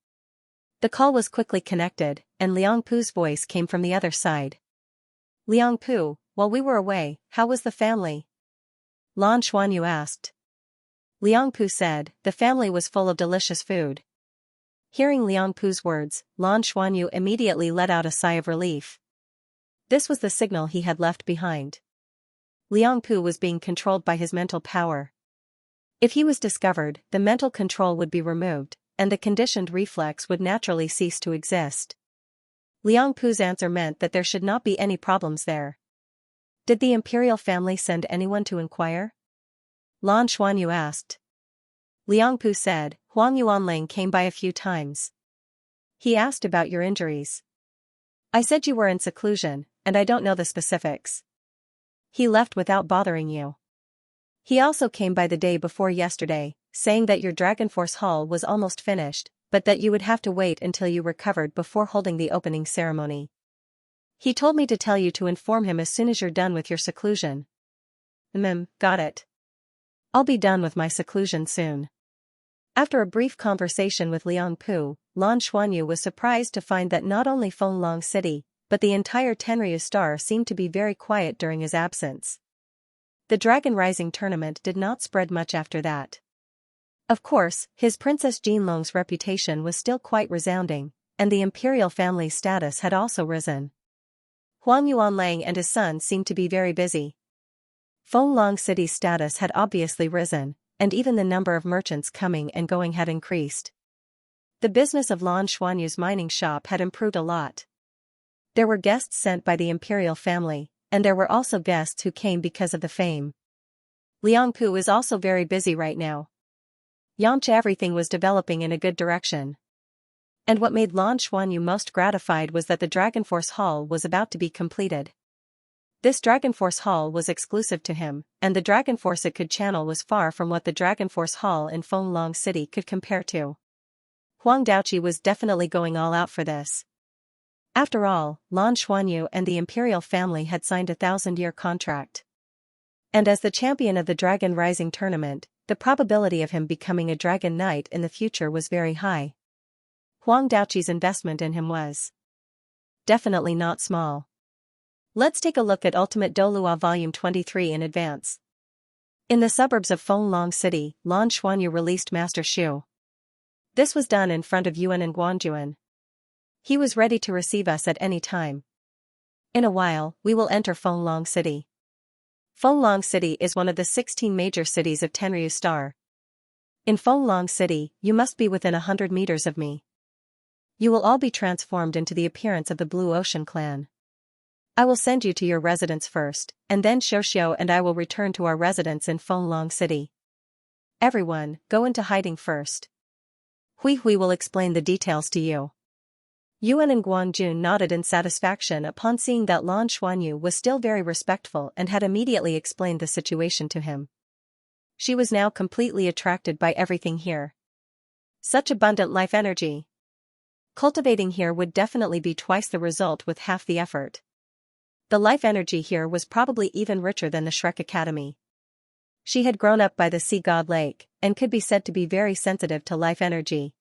The call was quickly connected, and Liang Pu's voice came from the other side. Liang Pu, while we were away, how was the family? Lan Xuanyu asked. Liang Pu said, the family was full of delicious food. Hearing Liang Pu's words, Lan Xuanyu immediately let out a sigh of relief. This was the signal he had left behind. Liang Pu was being controlled by his mental power. If he was discovered, the mental control would be removed, and the conditioned reflex would naturally cease to exist. Liang Pu's answer meant that there should not be any problems there. Did the imperial family send anyone to inquire? Lan Xuanyu asked. Liang Pu said, Huang Yuanling came by a few times. He asked about your injuries. I said you were in seclusion, and I don't know the specifics. He left without bothering you. He also came by the day before yesterday, saying that your Dragon Force Hall was almost finished, but that you would have to wait until you recovered before holding the opening ceremony. He told me to tell you to inform him as soon as you're done with your seclusion. Got it. I'll be done with my seclusion soon. After a brief conversation with Liang Pu, Lan Xuanyu was surprised to find that not only Fenglong City, but the entire Tenryu star seemed to be very quiet during his absence. The Dragon Rising tournament did not spread much after that. Of course, his Princess Jinlong's reputation was still quite resounding, and the imperial family's status had also risen. Huang Yuanlang and his son seemed to be very busy. Fenglong City's status had obviously risen, and even the number of merchants coming and going had increased. The business of Lan Xuanyu's mining shop had improved a lot. There were guests sent by the imperial family, and there were also guests who came because of the fame. Liang Pu is also very busy right now. Xianxia, everything was developing in a good direction. And what made Lan Xuanyu most gratified was that the Dragon Force Hall was about to be completed. This Dragon Force Hall was exclusive to him, and the Dragon Force it could channel was far from what the Dragon Force Hall in Fenglong City could compare to. Huang Daoqi was definitely going all out for this. After all, Lan Xuanyu and the imperial family had signed a 1,000-year contract. And as the champion of the Dragon Rising tournament, the probability of him becoming a Dragon Knight in the future was very high. Huang Daoqi's investment in him was definitely not small. Let's take a look at Ultimate Douluo Volume 23 in advance. In the suburbs of Fenglong City, Lan Xuanyu released Master Shu. This was done in front of Yuan and Guangjuan. He was ready to receive us at any time. In a while, we will enter Fenglong City. Fenglong City is one of the 16 major cities of Tenryu Star. In Fenglong City, you must be within 100 meters of me. You will all be transformed into the appearance of the Blue Ocean clan. I will send you to your residence first, and then Xiaoxiao and I will return to our residence in Fenglong City. Everyone, go into hiding first. Hui will explain the details to you. Yuan and Guangjun nodded in satisfaction upon seeing that Lan Xuanyu was still very respectful and had immediately explained the situation to him. She was now completely attracted by everything here. Such abundant life energy. Cultivating here would definitely be twice the result with half the effort. The life energy here was probably even richer than the Shrek Academy. She had grown up by the Sea God Lake, and could be said to be very sensitive to life energy.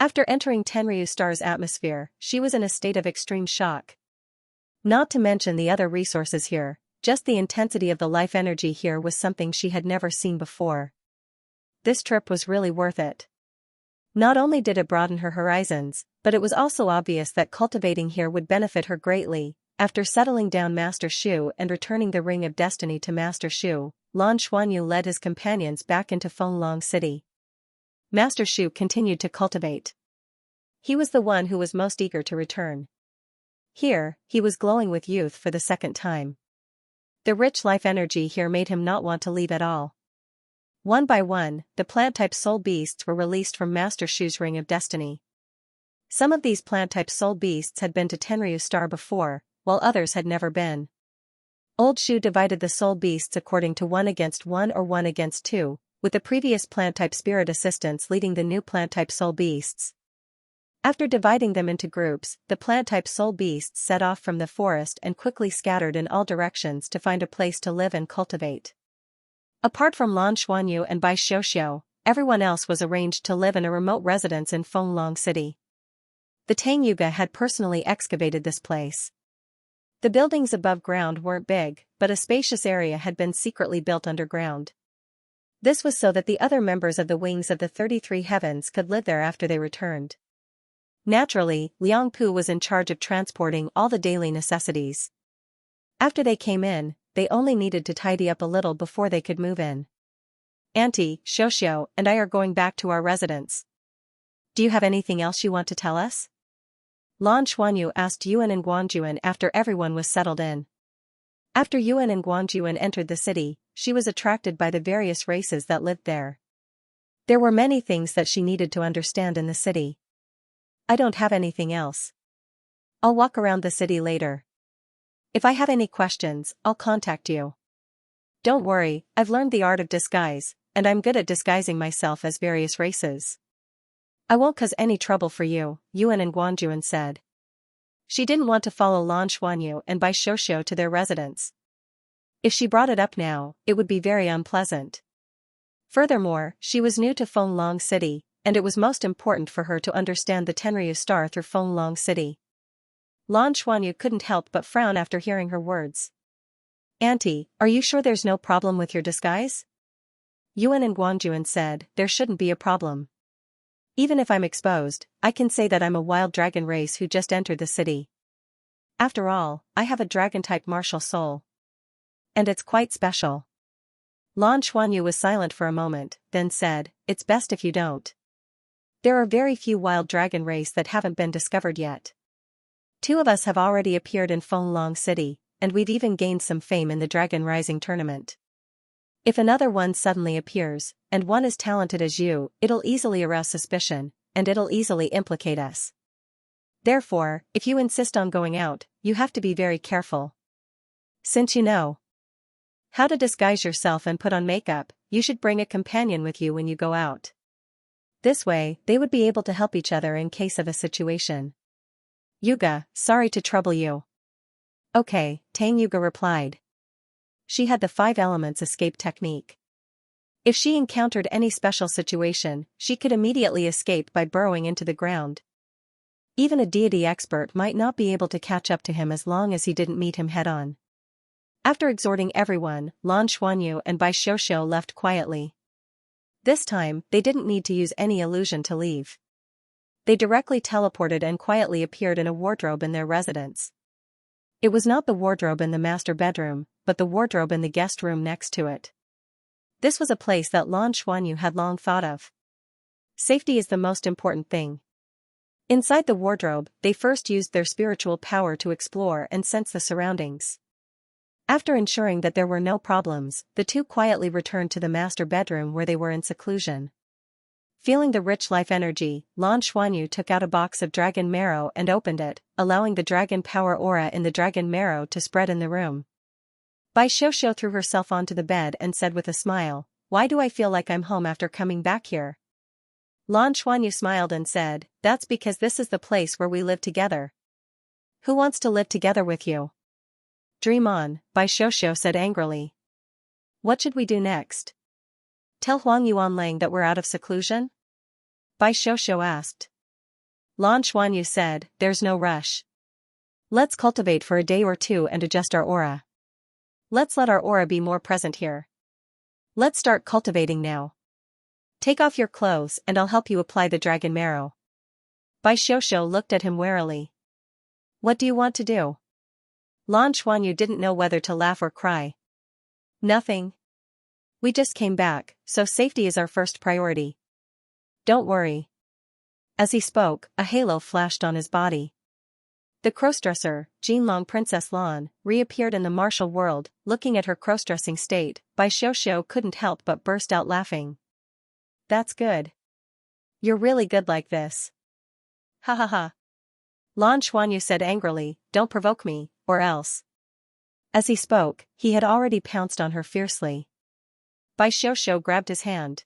After entering Tenryu Star's atmosphere, she was in a state of extreme shock. Not to mention the other resources here, just the intensity of the life energy here was something she had never seen before. This trip was really worth it. Not only did it broaden her horizons, but it was also obvious that cultivating here would benefit her greatly. After settling down Master Shu and returning the Ring of Destiny to Master Shu, Lan Xuanyu led his companions back into Fenglong City. Master Shu continued to cultivate. He was the one who was most eager to return. Here, he was glowing with youth for the second time. The rich life energy here made him not want to leave at all. One by one, the plant-type soul beasts were released from Master Shu's Ring of Destiny. Some of these plant-type soul beasts had been to Tenryu Star before, while others had never been. Old Shu divided the soul beasts according to 1 against 1 or 1 against 2, with the previous plant-type spirit assistants leading the new plant-type soul beasts. After dividing them into groups, the plant-type soul beasts set off from the forest and quickly scattered in all directions to find a place to live and cultivate. Apart from Lan Xuanyu and Bai Xiuxiu, everyone else was arranged to live in a remote residence in Fenglong City. The Tang Yuga had personally excavated this place. The buildings above ground weren't big, but a spacious area had been secretly built underground. This was so that the other members of the Wings of the 33 Heavens could live there after they returned. Naturally, Liang Pu was in charge of transporting all the daily necessities. After they came in, they only needed to tidy up a little before they could move in. Auntie, Xiuxiu, and I are going back to our residence. Do you have anything else you want to tell us? Lan Xuanyu asked Yuan and Guanjuan after everyone was settled in. After Yuan and Guanjuan entered the city, she was attracted by the various races that lived there. There were many things that she needed to understand in the city. I don't have anything else. I'll walk around the city later. If I have any questions, I'll contact you. Don't worry, I've learned the art of disguise, and I'm good at disguising myself as various races. I won't cause any trouble for you, Yuan and Guanjuan said. She didn't want to follow Lan Xuanyu and Bai Xiuxiu to their residence. If she brought it up now, it would be very unpleasant. Furthermore, she was new to Fenglong City, and it was most important for her to understand the Tenryu Star through Fenglong City. Lan Xuanyu couldn't help but frown after hearing her words. Auntie, are you sure there's no problem with your disguise? Yuan and Guanjuan said, there shouldn't be a problem. Even if I'm exposed, I can say that I'm a wild dragon race who just entered the city. After all, I have a dragon-type martial soul. And it's quite special. Lan Xuanyu was silent for a moment, then said, it's best if you don't. There are very few wild dragon race that haven't been discovered yet. 2 of us have already appeared in Fenglong City, and we've even gained some fame in the Dragon Rising tournament. If another one suddenly appears, and one as talented as you, it'll easily arouse suspicion, and it'll easily implicate us. Therefore, if you insist on going out, you have to be very careful. Since you know how to disguise yourself and put on makeup, you should bring a companion with you when you go out. This way, they would be able to help each other in case of a situation. Yuga, sorry to trouble you. Okay, Tang Yuga replied. She had the 5 elements escape technique. If she encountered any special situation, she could immediately escape by burrowing into the ground. Even a deity expert might not be able to catch up to him as long as he didn't meet him head-on. After exhorting everyone, Lan Xuanyu and Bai Xiuxiu left quietly. This time, they didn't need to use any illusion to leave. They directly teleported and quietly appeared in a wardrobe in their residence. It was not the wardrobe in the master bedroom, but the wardrobe in the guest room next to it. This was a place that Lan Xuanyu had long thought of. Safety is the most important thing. Inside the wardrobe, they first used their spiritual power to explore and sense the surroundings. After ensuring that there were no problems, the 2 quietly returned to the master bedroom where they were in seclusion. Feeling the rich life energy, Lan Xuanyu took out a box of dragon marrow and opened it, allowing the dragon power aura in the dragon marrow to spread in the room. Bai Xiuxiu threw herself onto the bed and said with a smile, "Why do I feel like I'm home after coming back here?" Lan Xuanyu smiled and said, "That's because this is the place where we live together. Who wants to live together with you?" "Dream on," Bai Xiuxiu said angrily. "What should we do next? Tell Huang Yuanlang that we're out of seclusion?" Bai Xiuxiu asked. Lan Xuanyu said, "There's no rush. Let's cultivate for a day or two and adjust our aura. Let's let our aura be more present here. Let's start cultivating now. Take off your clothes and I'll help you apply the dragon marrow." Bai Xiuxiu looked at him warily. "What do you want to do?" Lan Xuanyu didn't know whether to laugh or cry. "Nothing. We just came back, so safety is our first priority. Don't worry." As he spoke, a halo flashed on his body. The crossdresser, Jinlong Princess Lan, reappeared in the martial world. Looking at her crossdressing state, Bai Xiuxiu couldn't help but burst out laughing. "That's good. You're really good like this. Ha ha ha." Lan Xuanyu said angrily, "Don't provoke me, or else." As he spoke, he had already pounced on her fiercely. Bai Xiuxiu grabbed his hand.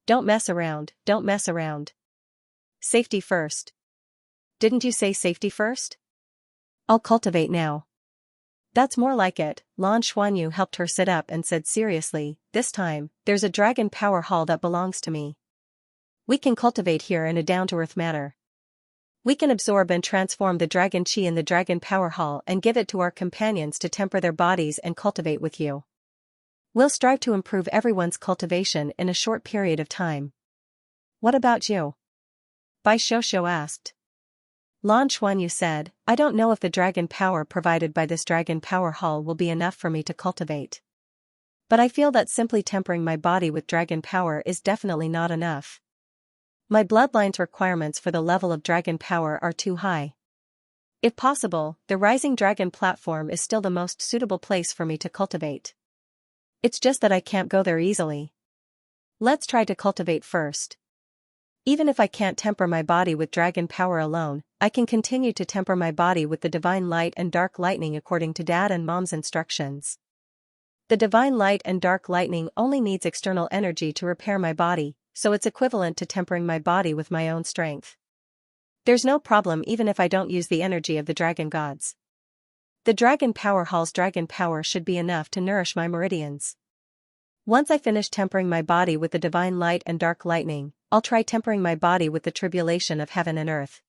"Don't mess around, don't mess around. Safety first. Didn't you say safety first? I'll cultivate now." "That's more like it." Lan Xuanyu helped her sit up and said seriously, "This time, there's a dragon power hall that belongs to me. We can cultivate here in a down-to-earth manner. We can absorb and transform the dragon chi in the dragon power hall and give it to our companions to temper their bodies and cultivate with you. We'll strive to improve everyone's cultivation in a short period of time. What about you?" Bai Xiuxiu asked. Lan Xuanyu said, "I don't know if the dragon power provided by this dragon power hall will be enough for me to cultivate. But I feel that simply tempering my body with dragon power is definitely not enough. My bloodline's requirements for the level of dragon power are too high. If possible, the Rising Dragon platform is still the most suitable place for me to cultivate. It's just that I can't go there easily. Let's try to cultivate first. Even if I can't temper my body with dragon power alone, I can continue to temper my body with the divine light and dark lightning according to Dad and Mom's instructions. The divine light and dark lightning only needs external energy to repair my body, so it's equivalent to tempering my body with my own strength. There's no problem even if I don't use the energy of the dragon gods. The dragon power hall's dragon power should be enough to nourish my meridians. Once I finish tempering my body with the divine light and dark lightning, I'll try tempering my body with the tribulation of heaven and earth.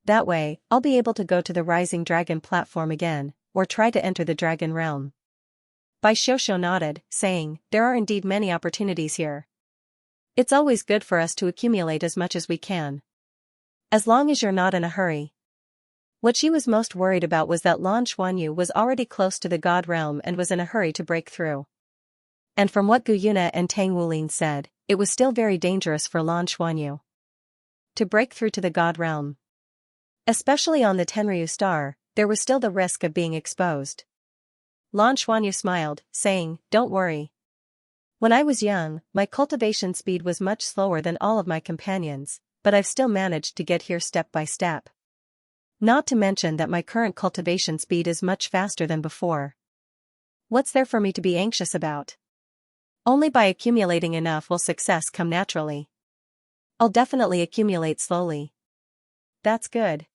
That way, I'll be able to go to the Rising Dragon platform again, or try to enter the dragon realm." Bai Xiuxiu nodded, saying, "There are indeed many opportunities here. It's always good for us to accumulate as much as we can. As long as you're not in a hurry." What she was most worried about was that Lan Xuanyu was already close to the god realm and was in a hurry to break through. And from what Gu Yuna and Tang Wulin said, it was still very dangerous for Lan Xuanyu to break through to the god realm. Especially on the Tenryu star, there was still the risk of being exposed. Lan Xuanyu smiled, saying, "Don't worry. When I was young, my cultivation speed was much slower than all of my companions, but I've still managed to get here step by step. Not to mention that my current cultivation speed is much faster than before. What's there for me to be anxious about? Only by accumulating enough will success come naturally. I'll definitely accumulate slowly." "That's good."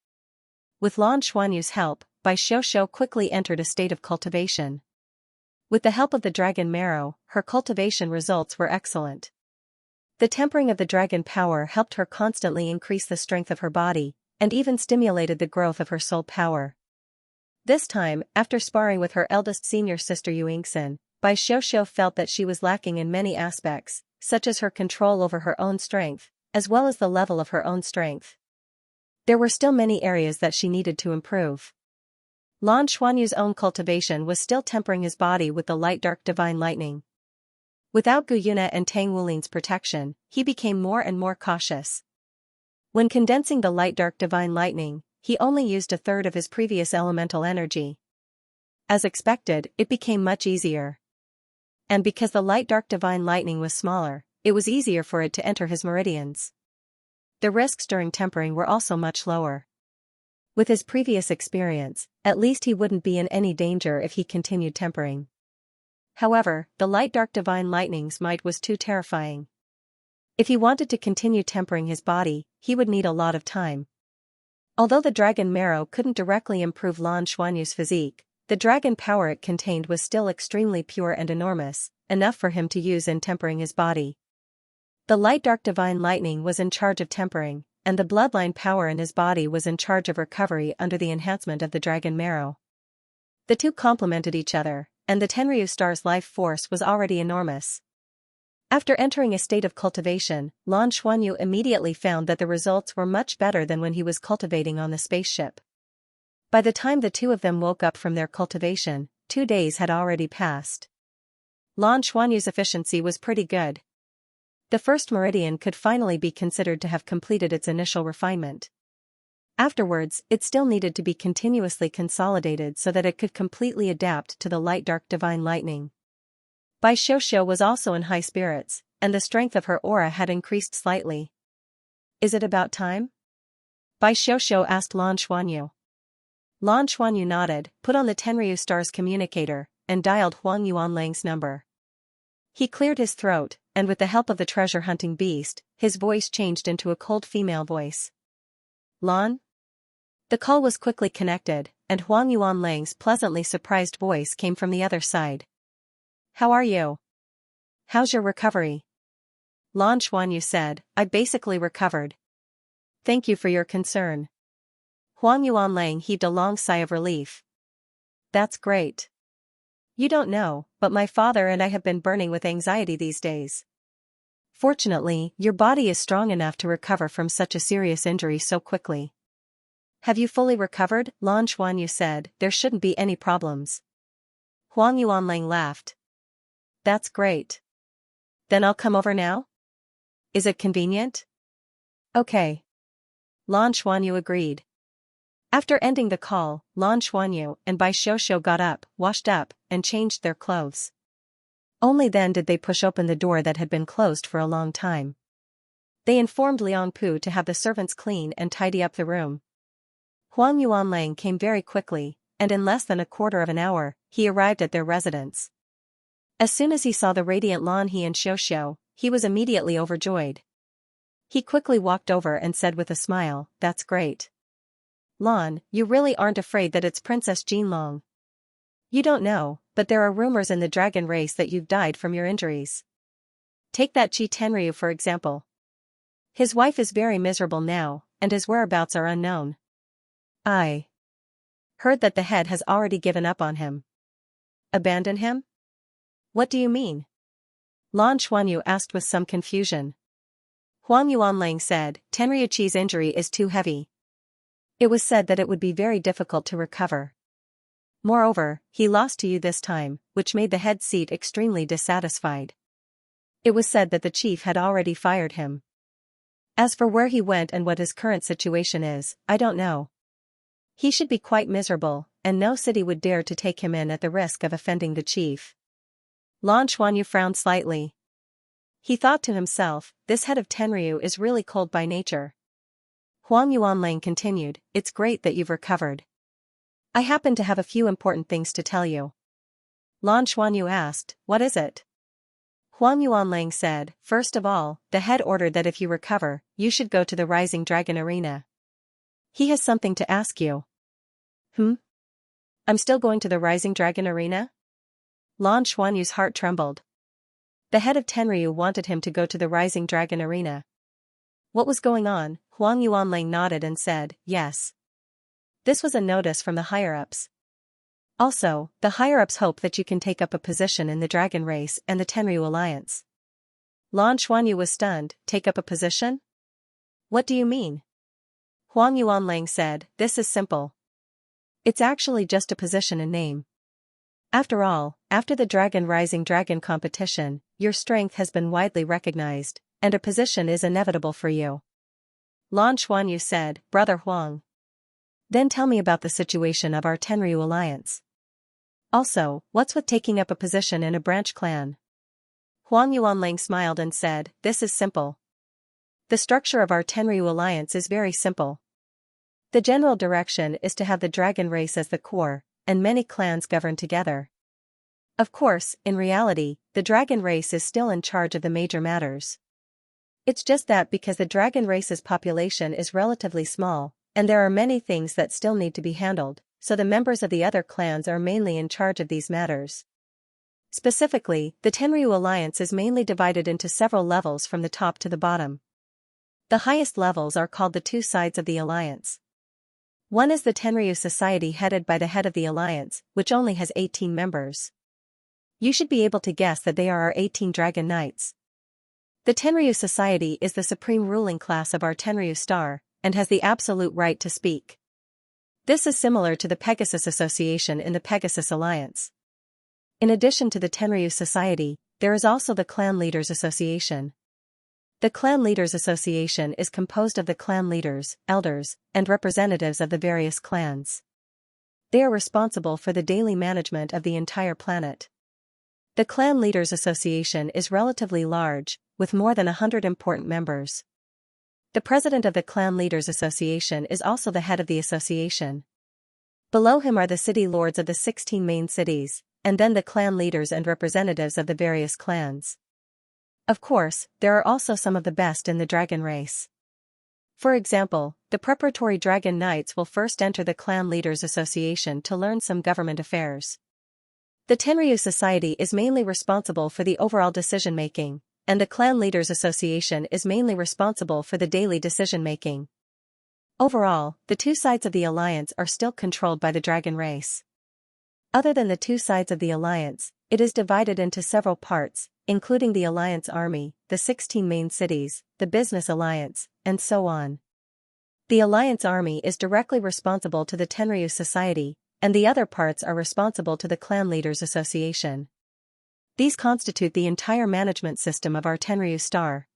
With Lan Xuanyu's help, Bai Xiuxiu quickly entered a state of cultivation. With the help of the dragon marrow, her cultivation results were excellent. The tempering of the dragon power helped her constantly increase the strength of her body, and even stimulated the growth of her soul power. This time, after sparring with her eldest senior sister Yuingxin, Bai Xiuxiu felt that she was lacking in many aspects, such as her control over her own strength, as well as the level of her own strength. There were still many areas that she needed to improve. Lan Xuanyu's own cultivation was still tempering his body with the light-dark divine lightning. Without Gu Yuna and Tang Wulin's protection, he became more and more cautious. When condensing the light-dark divine lightning, he only used a third of his previous elemental energy. As expected, it became much easier. And because the light-dark divine lightning was smaller, it was easier for it to enter his meridians. The risks during tempering were also much lower. With his previous experience, at least he wouldn't be in any danger if he continued tempering. However, the light-dark divine lightning's might was too terrifying. If he wanted to continue tempering his body, he would need a lot of time. Although the dragon marrow couldn't directly improve Lan Xuanyu's physique, the dragon power it contained was still extremely pure and enormous, enough for him to use in tempering his body. The light-dark divine lightning was in charge of tempering, and the bloodline power in his body was in charge of recovery under the enhancement of the dragon marrow. The two complemented each other, and the Tenryu star's life force was already enormous. After entering a state of cultivation, Lan Xuanyu immediately found that the results were much better than when he was cultivating on the spaceship. By the time the two of them woke up from their cultivation, 2 days had already passed. Lan Xuanyu's efficiency was pretty good. The first meridian could finally be considered to have completed its initial refinement. Afterwards, it still needed to be continuously consolidated so that it could completely adapt to the light-dark divine lightning. Bai Xiaoxiu was also in high spirits, and the strength of her aura had increased slightly. "Is it about time?" Bai Xiaoxiu asked Lan Xuanyu. Lan Xuanyu nodded, put on the Tenryu star's communicator, and dialed Huang Yuanlang's number. He cleared his throat, and with the help of the treasure-hunting beast, his voice changed into a cold female voice. "Lan?" The call was quickly connected, and Huang Yuanlang's pleasantly surprised voice came from the other side. "How are you? How's your recovery?" Lan Xuanyu said, "I basically recovered. Thank you for your concern." Huang Yuanlang heaved a long sigh of relief. "That's great. You don't know, but my father and I have been burning with anxiety these days. Fortunately, your body is strong enough to recover from such a serious injury so quickly." "Have you fully recovered?" Lan Xuanyu said, "There shouldn't be any problems." Huang Yuanlang laughed. "That's great. Then I'll come over now? Is it convenient?" "Okay." Lan Xuanyu agreed. After ending the call, Lan Xuanyu and Bai Xiaoxiu got up, washed up, and changed their clothes. Only then did they push open the door that had been closed for a long time. They informed Liang Pu to have the servants clean and tidy up the room. Huang Yuanlang came very quickly, and in less than a quarter of an hour, he arrived at their residence. As soon as he saw the radiant Lan He and Xiaoxiu, he was immediately overjoyed. He quickly walked over and said with a smile, "That's great. Lan, you really aren't afraid that it's Princess Jinlong? You don't know, but there are rumors in the dragon race that you've died from your injuries. Take that Qi Tenryu for example. His wife is very miserable now, and his whereabouts are unknown. I heard that the head has already given up on him." "Abandon him? What do you mean?" Lan Xuanyu asked with some confusion. Huang Yuanlang said, "Tenryu Qi's injury is too heavy. It was said that it would be very difficult to recover. Moreover, he lost to you this time, which made the head seat extremely dissatisfied. It was said that the chief had already fired him. As for where he went and what his current situation is, I don't know. He should be quite miserable, and no city would dare to take him in at the risk of offending the chief." Lan Xuanyu frowned slightly. He thought to himself, this head of Tenryu is really cold by nature. Huang Yuanlang continued, "It's great that you've recovered. I happen to have a few important things to tell you." Lan Xuanyu asked, "What is it?" Huang Yuanlang said, "First of all, the head ordered that if you recover, you should go to the Rising Dragon Arena. He has something to ask you." I'm still going to the Rising Dragon Arena?" Lan Xuanyu's heart trembled. The head of Tenryu wanted him to go to the Rising Dragon Arena. What was going on? Huang Yuanlang nodded and said, "Yes. This was a notice from the higher-ups. Also, the higher-ups hope that you can take up a position in the Dragon Race and the Tenryu Alliance." Lan Xuanyu was stunned. "Take up a position? What do you mean?" Huang Yuanlang said, "This is simple. It's actually just a position in name. After all, after the Rising Dragon competition, your strength has been widely recognized, and a position is inevitable for you." Lan Xuanyu said, "Brother Huang. Then tell me about the situation of our Tenryu Alliance. Also, what's with taking up a position in a branch clan?" Huang Yuanlang smiled and said, "This is simple. The structure of our Tenryu alliance is very simple. The general direction is to have the dragon race as the core, and many clans govern together. Of course, in reality, the dragon race is still in charge of the major matters. It's just that because the dragon race's population is relatively small, and there are many things that still need to be handled, so the members of the other clans are mainly in charge of these matters. Specifically, the Tenryu alliance is mainly divided into several levels from the top to the bottom. The highest levels are called the two sides of the alliance. One is the Tenryu Society headed by the head of the alliance, which only has 18 members. You should be able to guess that they are our 18 Dragon Knights. The Tenryu Society is the supreme ruling class of our Tenryu Star, and has the absolute right to speak. This is similar to the Pegasus Association in the Pegasus Alliance. In addition to the Tenryu Society, there is also the Clan Leaders Association. The Clan Leaders Association is composed of the clan leaders, elders, and representatives of the various clans. They are responsible for the daily management of the entire planet. The Clan Leaders Association is relatively large, with more than 100 important members. The president of the Clan Leaders Association is also the head of the association. Below him are the city lords of the 16 main cities, and then the clan leaders and representatives of the various clans. Of course, there are also some of the best in the dragon race. For example, the preparatory Dragon Knights will first enter the Clan Leaders Association to learn some government affairs. The Tenryu Society is mainly responsible for the overall decision-making, and the Clan Leaders Association is mainly responsible for the daily decision-making. Overall, the two sides of the alliance are still controlled by the dragon race. Other than the two sides of the alliance, it is divided into several parts, including the alliance army, the 16 main cities, the business alliance, and so on. The alliance army is directly responsible to the Tenryu Society, and the other parts are responsible to the Clan Leaders Association. These constitute the entire management system of our Tenryu Star.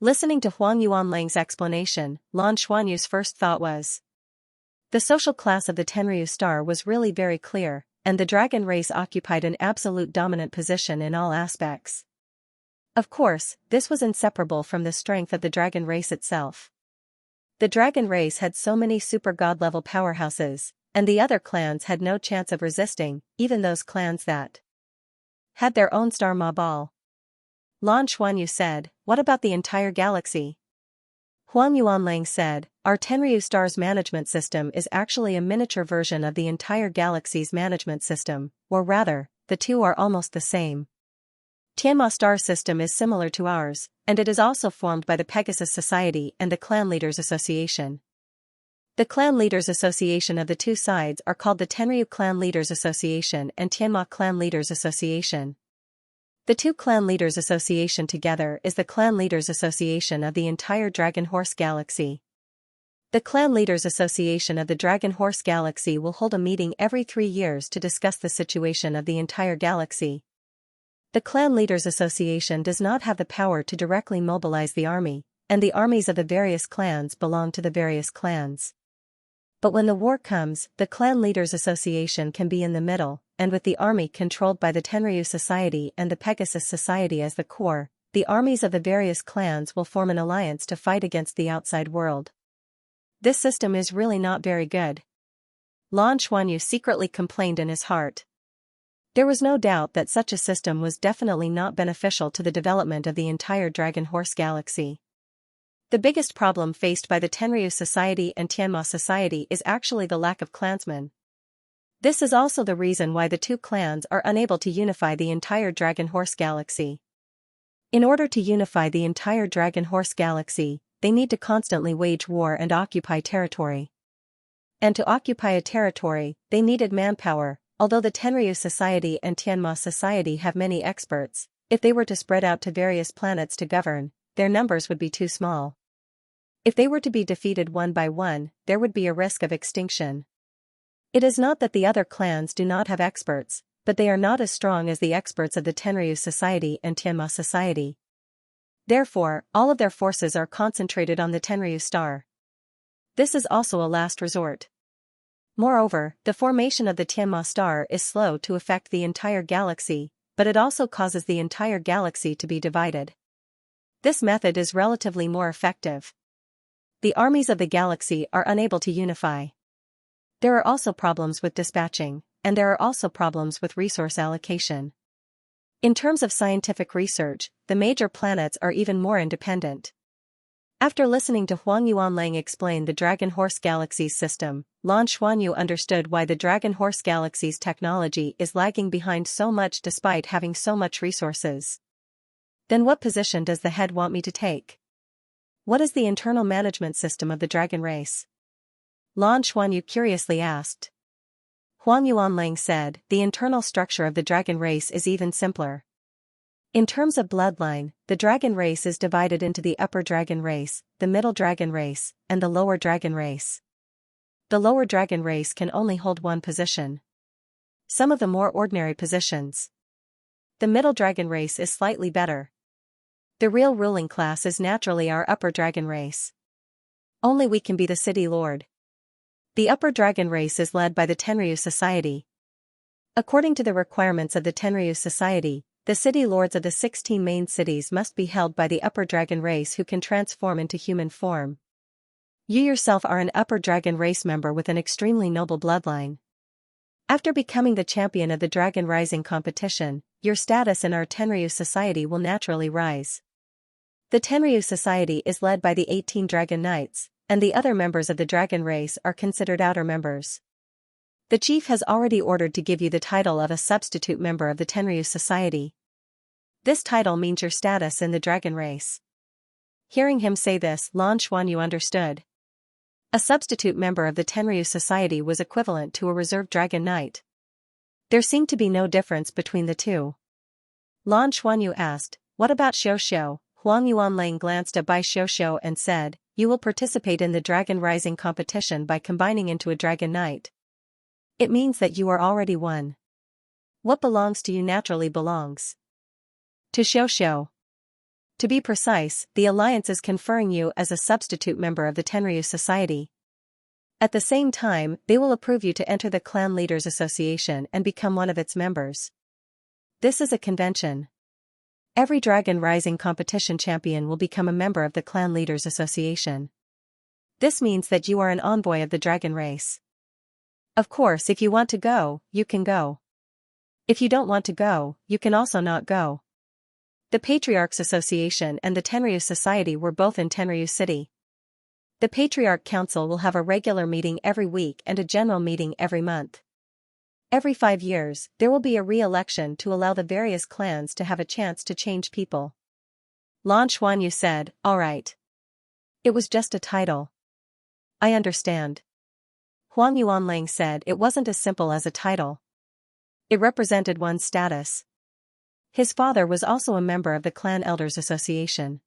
Listening to Huang Yuanlang's explanation, Lan Xuanyu's first thought was, the social class of the Tenryu Star was really very clear, and the dragon race occupied an absolute dominant position in all aspects. Of course, this was inseparable from the strength of the dragon race itself. The dragon race had so many super god-level powerhouses, and the other clans had no chance of resisting, even those clans that had their own star Ma Ball. Lan Xuanyu said, "What about the entire galaxy?" Huang Yuanlang said, "Our Tenryu Star's management system is actually a miniature version of the entire galaxy's management system, or rather, the two are almost the same. Tianma Star system is similar to ours, and it is also formed by the Pegasus Society and the Clan Leaders Association. The Clan Leaders Association of the two sides are called the Tenryu Clan Leaders Association and Tianma Clan Leaders Association. The two Clan Leaders Association together is the Clan Leaders Association of the entire Dragon Horse Galaxy. The Clan Leaders Association of the Dragon Horse Galaxy will hold a meeting every 3 years to discuss the situation of the entire galaxy. The Clan Leaders Association does not have the power to directly mobilize the army, and the armies of the various clans belong to the various clans. But when the war comes, the Clan Leaders Association can be in the middle, and with the army controlled by the Tenryu Society and the Pegasus Society as the core, the armies of the various clans will form an alliance to fight against the outside world. This system is really not very good." Lan Xuanyu secretly complained in his heart. There was no doubt that such a system was definitely not beneficial to the development of the entire Dragon Horse Galaxy. The biggest problem faced by the Tenryu Society and Tianma Society is actually the lack of clansmen. This is also the reason why the two clans are unable to unify the entire Dragon Horse Galaxy. In order to unify the entire Dragon Horse Galaxy, they need to constantly wage war and occupy territory. And to occupy a territory, they needed manpower. Although the Tenryu Society and Tianma Society have many experts, if they were to spread out to various planets to govern, their numbers would be too small. If they were to be defeated one by one, there would be a risk of extinction. It is not that the other clans do not have experts, but they are not as strong as the experts of the Tenryu Society and Tianma Society. Therefore, all of their forces are concentrated on the Tenryu Star. This is also a last resort. Moreover, the formation of the Tianma Star is slow to affect the entire galaxy, but it also causes the entire galaxy to be divided. This method is relatively more effective. The armies of the galaxy are unable to unify. There are also problems with dispatching, and there are also problems with resource allocation. In terms of scientific research, the major planets are even more independent. After listening to Huang Yuanlang explain the Dragon Horse Galaxy's system, Lan Xuanyu understood why the Dragon Horse Galaxy's technology is lagging behind so much despite having so much resources. Then what position does the head want me to take? What is the internal management system of the dragon race? Lan Xuanyu curiously asked. Huang Yuanlang said, the internal structure of the dragon race is even simpler. In terms of bloodline, the dragon race is divided into the upper dragon race, the middle dragon race, and the lower dragon race. The lower dragon race can only hold one position. Some of the more ordinary positions. The middle dragon race is slightly better. The real ruling class is naturally our upper dragon race. Only we can be the city lord. The upper dragon race is led by the Tenryu Society. According to the requirements of the Tenryu Society, the city lords of the 16 main cities must be held by the upper dragon race who can transform into human form. You yourself are an upper dragon race member with an extremely noble bloodline. After becoming the champion of the Dragon Rising competition, your status in our Tenryu Society will naturally rise. The Tenryu Society is led by the 18 Dragon Knights, and the other members of the dragon race are considered outer members. The chief has already ordered to give you the title of a substitute member of the Tenryu Society. This title means your status in the dragon race. Hearing him say this, Lan Xuanyu understood. A substitute member of the Tenryu Society was equivalent to a reserve dragon knight. There seemed to be no difference between the two. Lan Xuanyu asked, what about Xiaoxiao? Huang Yuanlang glanced at Bai Xiaoxiao and said, you will participate in the Dragon Rising competition by combining into a dragon knight. It means that you are already one. What belongs to you naturally belongs to Xiaoxiao. To be precise, the alliance is conferring you as a substitute member of the Tenryu Society. At the same time, they will approve you to enter the Clan Leaders Association and become one of its members. This is a convention. Every Dragon Rising competition champion will become a member of the Clan Leaders Association. This means that you are an envoy of the dragon race. Of course, if you want to go, you can go. If you don't want to go, you can also not go. The Patriarchs Association and the Tenryu Society were both in Tenryu City. The Patriarch Council will have a regular meeting every week and a general meeting every month. Every 5 years, there will be a re-election to allow the various clans to have a chance to change people. Lan Xuanyu said, all right. It was just a title. I understand. Huang Yuanlang said it wasn't as simple as a title. It represented one's status. His father was also a member of the Clan Elders Association.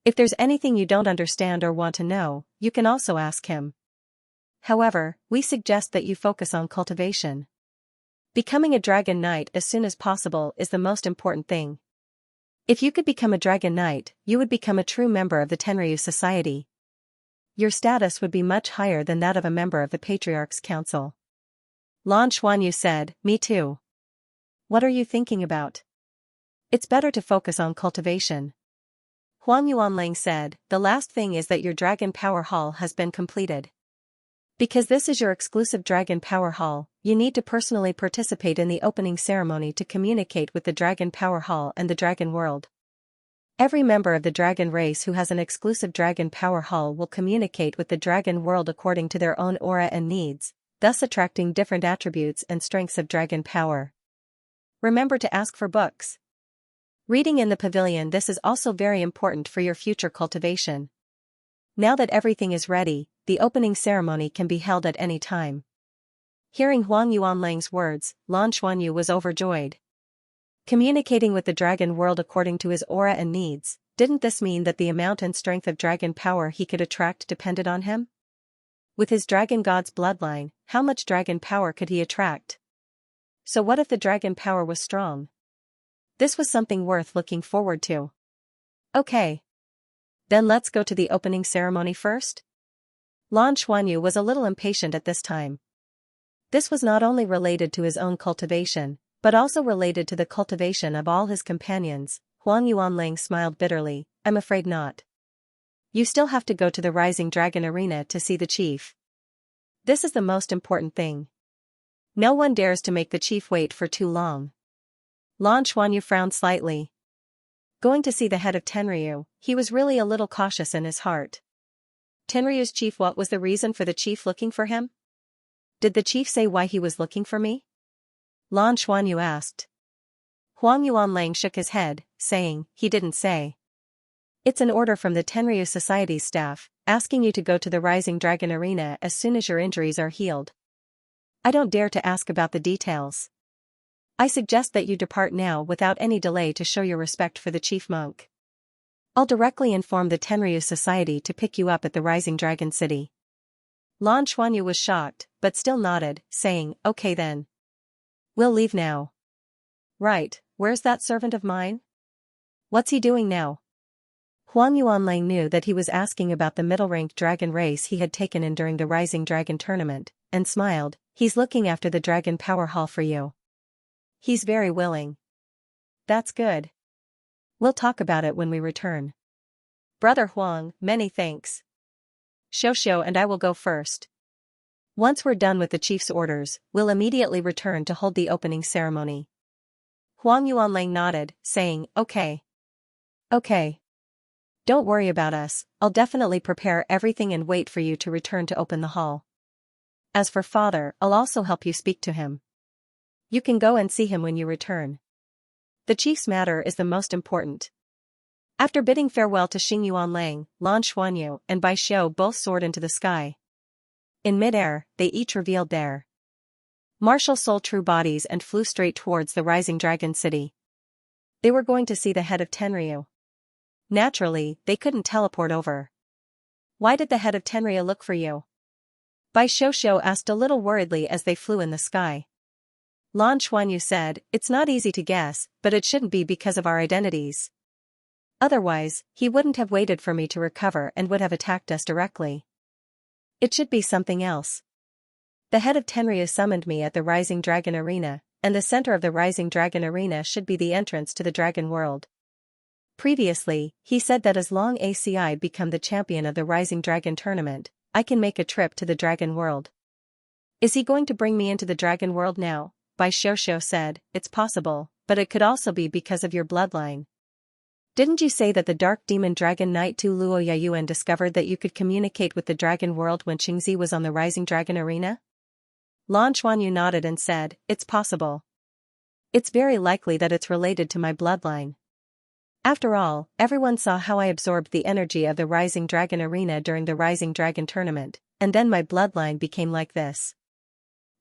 If there's anything you don't understand or want to know, you can also ask him. However, we suggest that you focus on cultivation. Becoming a dragon knight as soon as possible is the most important thing. If you could become a dragon knight, you would become a true member of the Tenryu Society. Your status would be much higher than that of a member of the Patriarch's Council. Lan Xuanyu said, me too. What are you thinking about? It's better to focus on cultivation. Huang Yuanlang said, the last thing is that your Dragon Power Hall has been completed. Because this is your exclusive Dragon Power Hall, you need to personally participate in the opening ceremony to communicate with the Dragon Power Hall and the Dragon World. Every member of the dragon race who has an exclusive Dragon Power Hall will communicate with the Dragon World according to their own aura and needs, thus attracting different attributes and strengths of dragon power. Remember to ask for books. Reading in the pavilion. This is also very important for your future cultivation. Now that everything is ready, the opening ceremony can be held at any time. Hearing Huang Yuanlang's words, Lan Xuanyu was overjoyed. Communicating with the dragon world according to his aura and needs, didn't this mean that the amount and strength of dragon power he could attract depended on him? With his dragon god's bloodline, how much dragon power could he attract? So what if the dragon power was strong? This was something worth looking forward to. Okay. Then let's go to the opening ceremony first? Lan Xuanyu was a little impatient at this time. This was not only related to his own cultivation, but also related to the cultivation of all his companions. Huang Yuanlang smiled bitterly. I'm afraid not. You still have to go to the Rising Dragon Arena to see the chief. This is the most important thing. No one dares to make the chief wait for too long. Lan Xuanyu frowned slightly. Going to see the head of Tenryu, he was really a little cautious in his heart. Tenryu's chief, what was the reason for the chief looking for him? Did the chief say why he was looking for me? Lan Xuanyu asked. Huang Yuanlang shook his head, saying, he didn't say. It's an order from the Tenryu Society's staff, asking you to go to the Rising Dragon Arena as soon as your injuries are healed. I don't dare to ask about the details. I suggest that you depart now without any delay to show your respect for the chief monk. I'll directly inform the Tenryu Society to pick you up at the Rising Dragon City. Lan Xuanyu was shocked, but still nodded, saying, okay then. We'll leave now. Right, where's that servant of mine? What's he doing now? Huang Yuanlang knew that he was asking about the middle-ranked dragon race he had taken in during the Rising Dragon tournament, and smiled. He's looking after the Dragon Power Hall for you. He's very willing. That's good. We'll talk about it when we return. Brother Huang, many thanks. Xiaoxiao and I will go first. Once we're done with the chief's orders, we'll immediately return to hold the opening ceremony. Huang Yuanlang nodded, saying, okay. Okay. Don't worry about us, I'll definitely prepare everything and wait for you to return to open the hall. As for father, I'll also help you speak to him. You can go and see him when you return. The chief's matter is the most important. After bidding farewell to Xing Yuanlang, Lan Xuanyu and Bai Xiao both soared into the sky. In midair, they each revealed their martial soul true bodies and flew straight towards the Rising Dragon City. They were going to see the head of Tenryu. Naturally, they couldn't teleport over. Why did the head of Tenryu look for you? Bai Xiao asked a little worriedly as they flew in the sky. Lan Xuanyu said, it's not easy to guess, but it shouldn't be because of our identities. Otherwise, he wouldn't have waited for me to recover and would have attacked us directly. It should be something else. The head of Tenryu summoned me at the Rising Dragon Arena, and the center of the Rising Dragon Arena should be the entrance to the Dragon World. Previously, he said that as long as I become the champion of the Rising Dragon tournament, I can make a trip to the Dragon World. Is he going to bring me into the Dragon World now? Bai Xiao said, it's possible, but it could also be because of your bloodline. Didn't you say that the Dark Demon Dragon Knight Douluo Yayuan discovered that you could communicate with the Dragon World when Xianxia was on the Rising Dragon Arena? Lan Xuanyu nodded and said, it's possible. It's very likely that it's related to my bloodline. After all, everyone saw how I absorbed the energy of the Rising Dragon Arena during the Rising Dragon tournament, and then my bloodline became like this.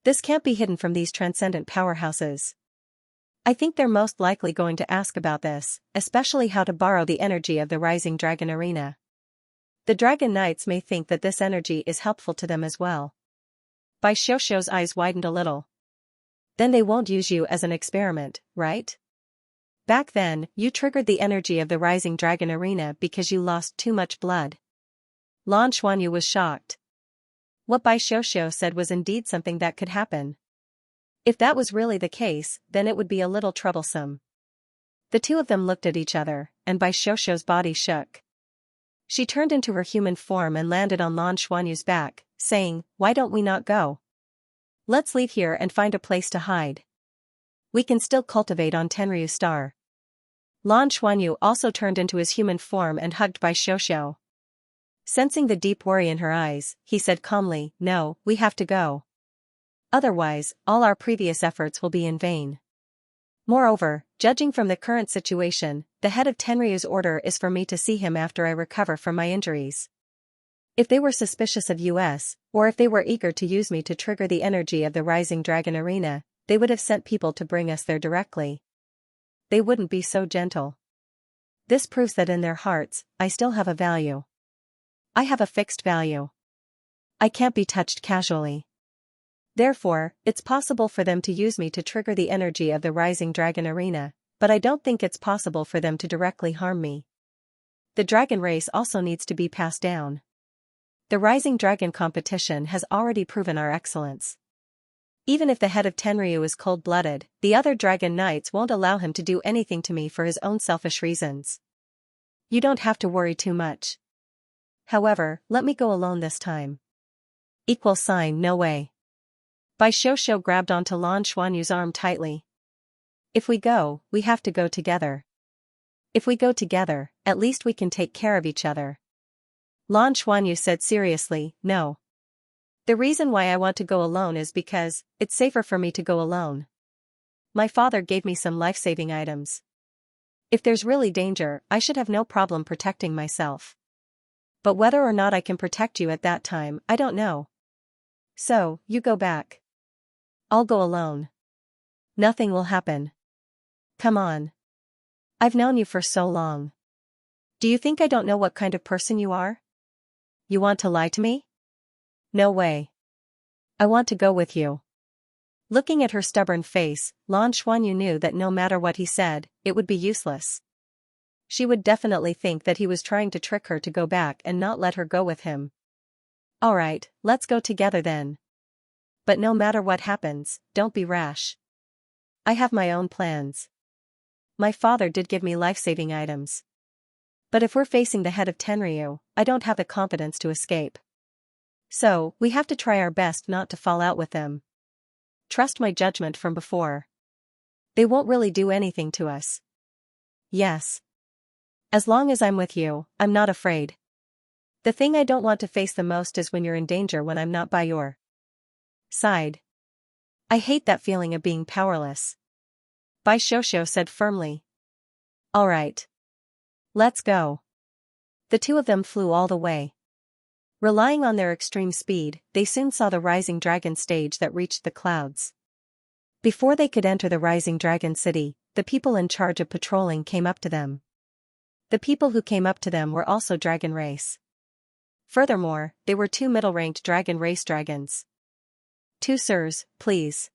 This can't be hidden from these transcendent powerhouses. I think they're most likely going to ask about this, especially how to borrow the energy of the Rising Dragon Arena. The Dragon Knights may think that this energy is helpful to them as well. Bai Xiaoxiao's eyes widened a little. Then they won't use you as an experiment, right? Back then, you triggered the energy of the Rising Dragon Arena because you lost too much blood. Lan Xuanyu was shocked. What Bai Xiaoxiao said was indeed something that could happen. If that was really the case, then it would be a little troublesome. The two of them looked at each other, and Bai Xiaoxiao's body shook. She turned into her human form and landed on Lan Xuanyu's back, saying, why don't we not go? Let's leave here and find a place to hide. We can still cultivate on Tenryu Star. Lan Xuanyu also turned into his human form and hugged Bai Xiaoxiao. Sensing the deep worry in her eyes, he said calmly, no, we have to go. Otherwise, all our previous efforts will be in vain. Moreover, judging from the current situation, the head of Tenryu's order is for me to see him after I recover from my injuries. If they were suspicious of us, or if they were eager to use me to trigger the energy of the Rising Dragon Arena, they would have sent people to bring us there directly. They wouldn't be so gentle. This proves that in their hearts, I still have a value. I have a fixed value. I can't be touched casually. Therefore, it's possible for them to use me to trigger the energy of the Rising Dragon Arena, but I don't think it's possible for them to directly harm me. The dragon race also needs to be passed down. The Rising Dragon competition has already proven our excellence. Even if the head of Tenryu is cold-blooded, the other dragon knights won't allow him to do anything to me for his own selfish reasons. You don't have to worry too much. However, let me go alone this time. No way. Bai Xiaoxiao grabbed onto Lan Xuanyu's arm tightly. If we go, we have to go together. If we go together, at least we can take care of each other. Lan Xuanyu said seriously, no. The reason why I want to go alone is because it's safer for me to go alone. My father gave me some life-saving items. If there's really danger, I should have no problem protecting myself. But whether or not I can protect you at that time, I don't know. So, you go back. I'll go alone. Nothing will happen. Come on. I've known you for so long. Do you think I don't know what kind of person you are? You want to lie to me? No way. I want to go with you. Looking at her stubborn face, Lan Xuanyu knew that no matter what he said, it would be useless. She would definitely think that he was trying to trick her to go back and not let her go with him. Alright, let's go together then. But no matter what happens, don't be rash. I have my own plans. My father did give me life-saving items. But if we're facing the head of Tenryu, I don't have the confidence to escape. So, we have to try our best not to fall out with them. Trust my judgment from before. They won't really do anything to us. Yes. As long as I'm with you, I'm not afraid. The thing I don't want to face the most is when you're in danger when I'm not by your side. I hate that feeling of being powerless. Bai Xiaoxiao said firmly. Alright. Let's go. The two of them flew all the way. Relying on their extreme speed, they soon saw the Rising Dragon stage that reached the clouds. Before they could enter the Rising Dragon city, the people in charge of patrolling came up to them. The people who came up to them were also dragon race. Furthermore, they were two middle-ranked dragon race dragons. Two sirs, please.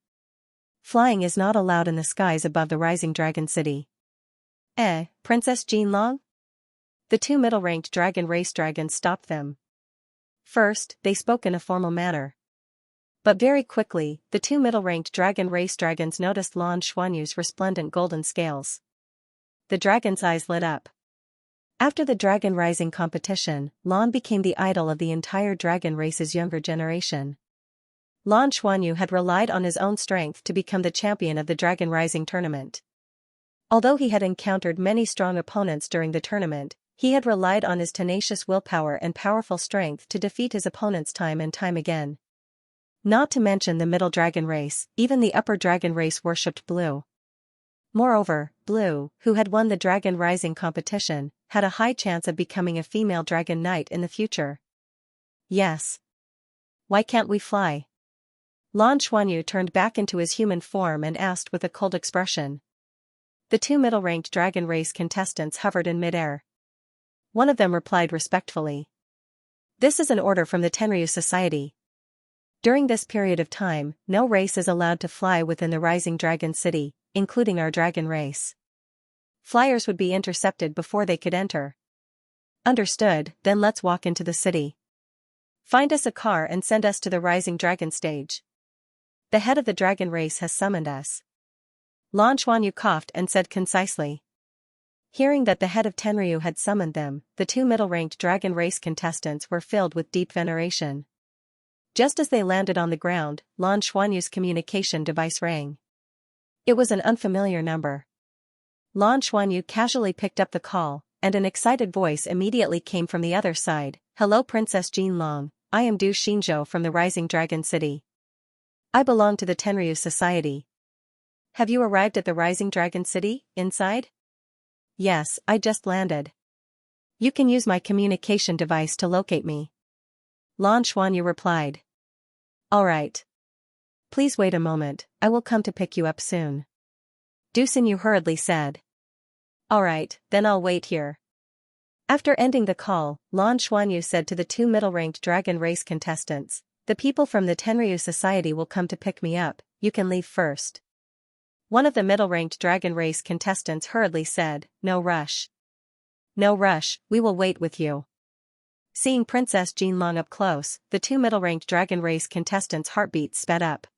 Flying is not allowed in the skies above the Rising Dragon city. Princess Jinlong? The two middle-ranked dragon race dragons stopped them. First, they spoke in a formal manner. But very quickly, the two middle-ranked dragon race dragons noticed Lan Xuanyu's resplendent golden scales. The dragon's eyes lit up. After the Dragon Rising competition, Lan became the idol of the entire dragon race's younger generation. Lan Xuanyu had relied on his own strength to become the champion of the Dragon Rising tournament. Although he had encountered many strong opponents during the tournament, he had relied on his tenacious willpower and powerful strength to defeat his opponents time and time again. Not to mention the middle dragon race, even the upper dragon race worshipped Blue. Moreover, Blue, who had won the Dragon Rising competition, had a high chance of becoming a female dragon knight in the future. Yes. Why can't we fly? Lan Xuanyu turned back into his human form and asked with a cold expression. The two middle-ranked dragon race contestants hovered in midair. One of them replied respectfully. This is an order from the Tenryu Society. During this period of time, no race is allowed to fly within the Rising Dragon City, including our dragon race. Flyers would be intercepted before they could enter. Understood, then let's walk into the city. Find us a car and send us to the Rising Dragon stage. The head of the dragon race has summoned us. Lan Xuanyu coughed and said concisely. Hearing that the head of Tenryu had summoned them, the two middle-ranked dragon race contestants were filled with deep veneration. Just as they landed on the ground, Lan Xuanyu's communication device rang. It was an unfamiliar number. Lan Xuanyu casually picked up the call, and an excited voice immediately came from the other side. Hello Princess Jinlong, I am Du Xinzhou from the Rising Dragon City. I belong to the Tenryu Society. Have you arrived at the Rising Dragon City, inside? Yes, I just landed. You can use my communication device to locate me. Lan Xuanyu replied. Alright. Please wait a moment, I will come to pick you up soon. Du Xinyu hurriedly said. Alright, then I'll wait here. After ending the call, Lan Xuanyu said to the two middle-ranked dragon race contestants, the people from the Tenryu Society will come to pick me up, you can leave first. One of the middle-ranked dragon race contestants hurriedly said, No rush. No rush, we will wait with you. Seeing Princess Jinlong up close, the two middle-ranked dragon race contestants' heartbeats sped up.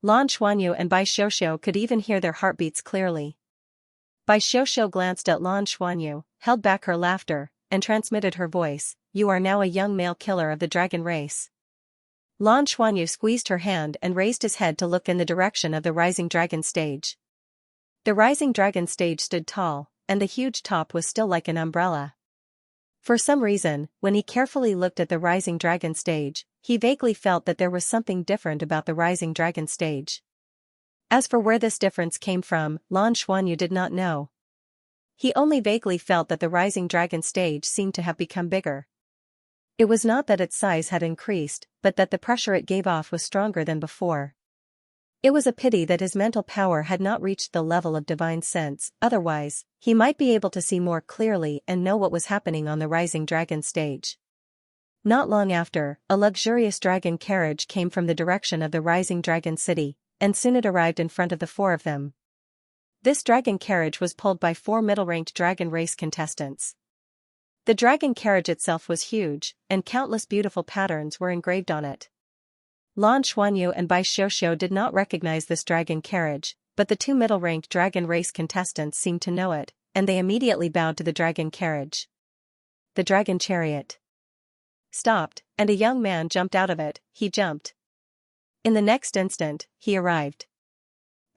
Lan Xuanyu and Bai Xiuxiu could even hear their heartbeats clearly. Bai Xiuxiu glanced at Lan Xuanyu, held back her laughter, and transmitted her voice, "You are now a young male killer of the dragon race." Lan Xuanyu squeezed her hand and raised his head to look in the direction of the rising dragon stage. The rising dragon stage stood tall, and the huge top was still like an umbrella. For some reason, when he carefully looked at the rising dragon stage, he vaguely felt that there was something different about the rising dragon stage. As for where this difference came from, Lan Xuanyu did not know. He only vaguely felt that the rising dragon stage seemed to have become bigger. It was not that its size had increased, but that the pressure it gave off was stronger than before. It was a pity that his mental power had not reached the level of divine sense, otherwise, he might be able to see more clearly and know what was happening on the rising dragon stage. Not long after, a luxurious dragon carriage came from the direction of the rising dragon city, and soon it arrived in front of the four of them. This dragon carriage was pulled by 4 middle-ranked dragon race contestants. The dragon carriage itself was huge, and countless beautiful patterns were engraved on it. Lan Xuanyu and Bai Xiuxiu did not recognize this dragon carriage, but the 2 middle-ranked dragon race contestants seemed to know it, and they immediately bowed to the dragon carriage. The dragon chariot stopped, and a young man jumped out of it. He jumped. In the next instant, he arrived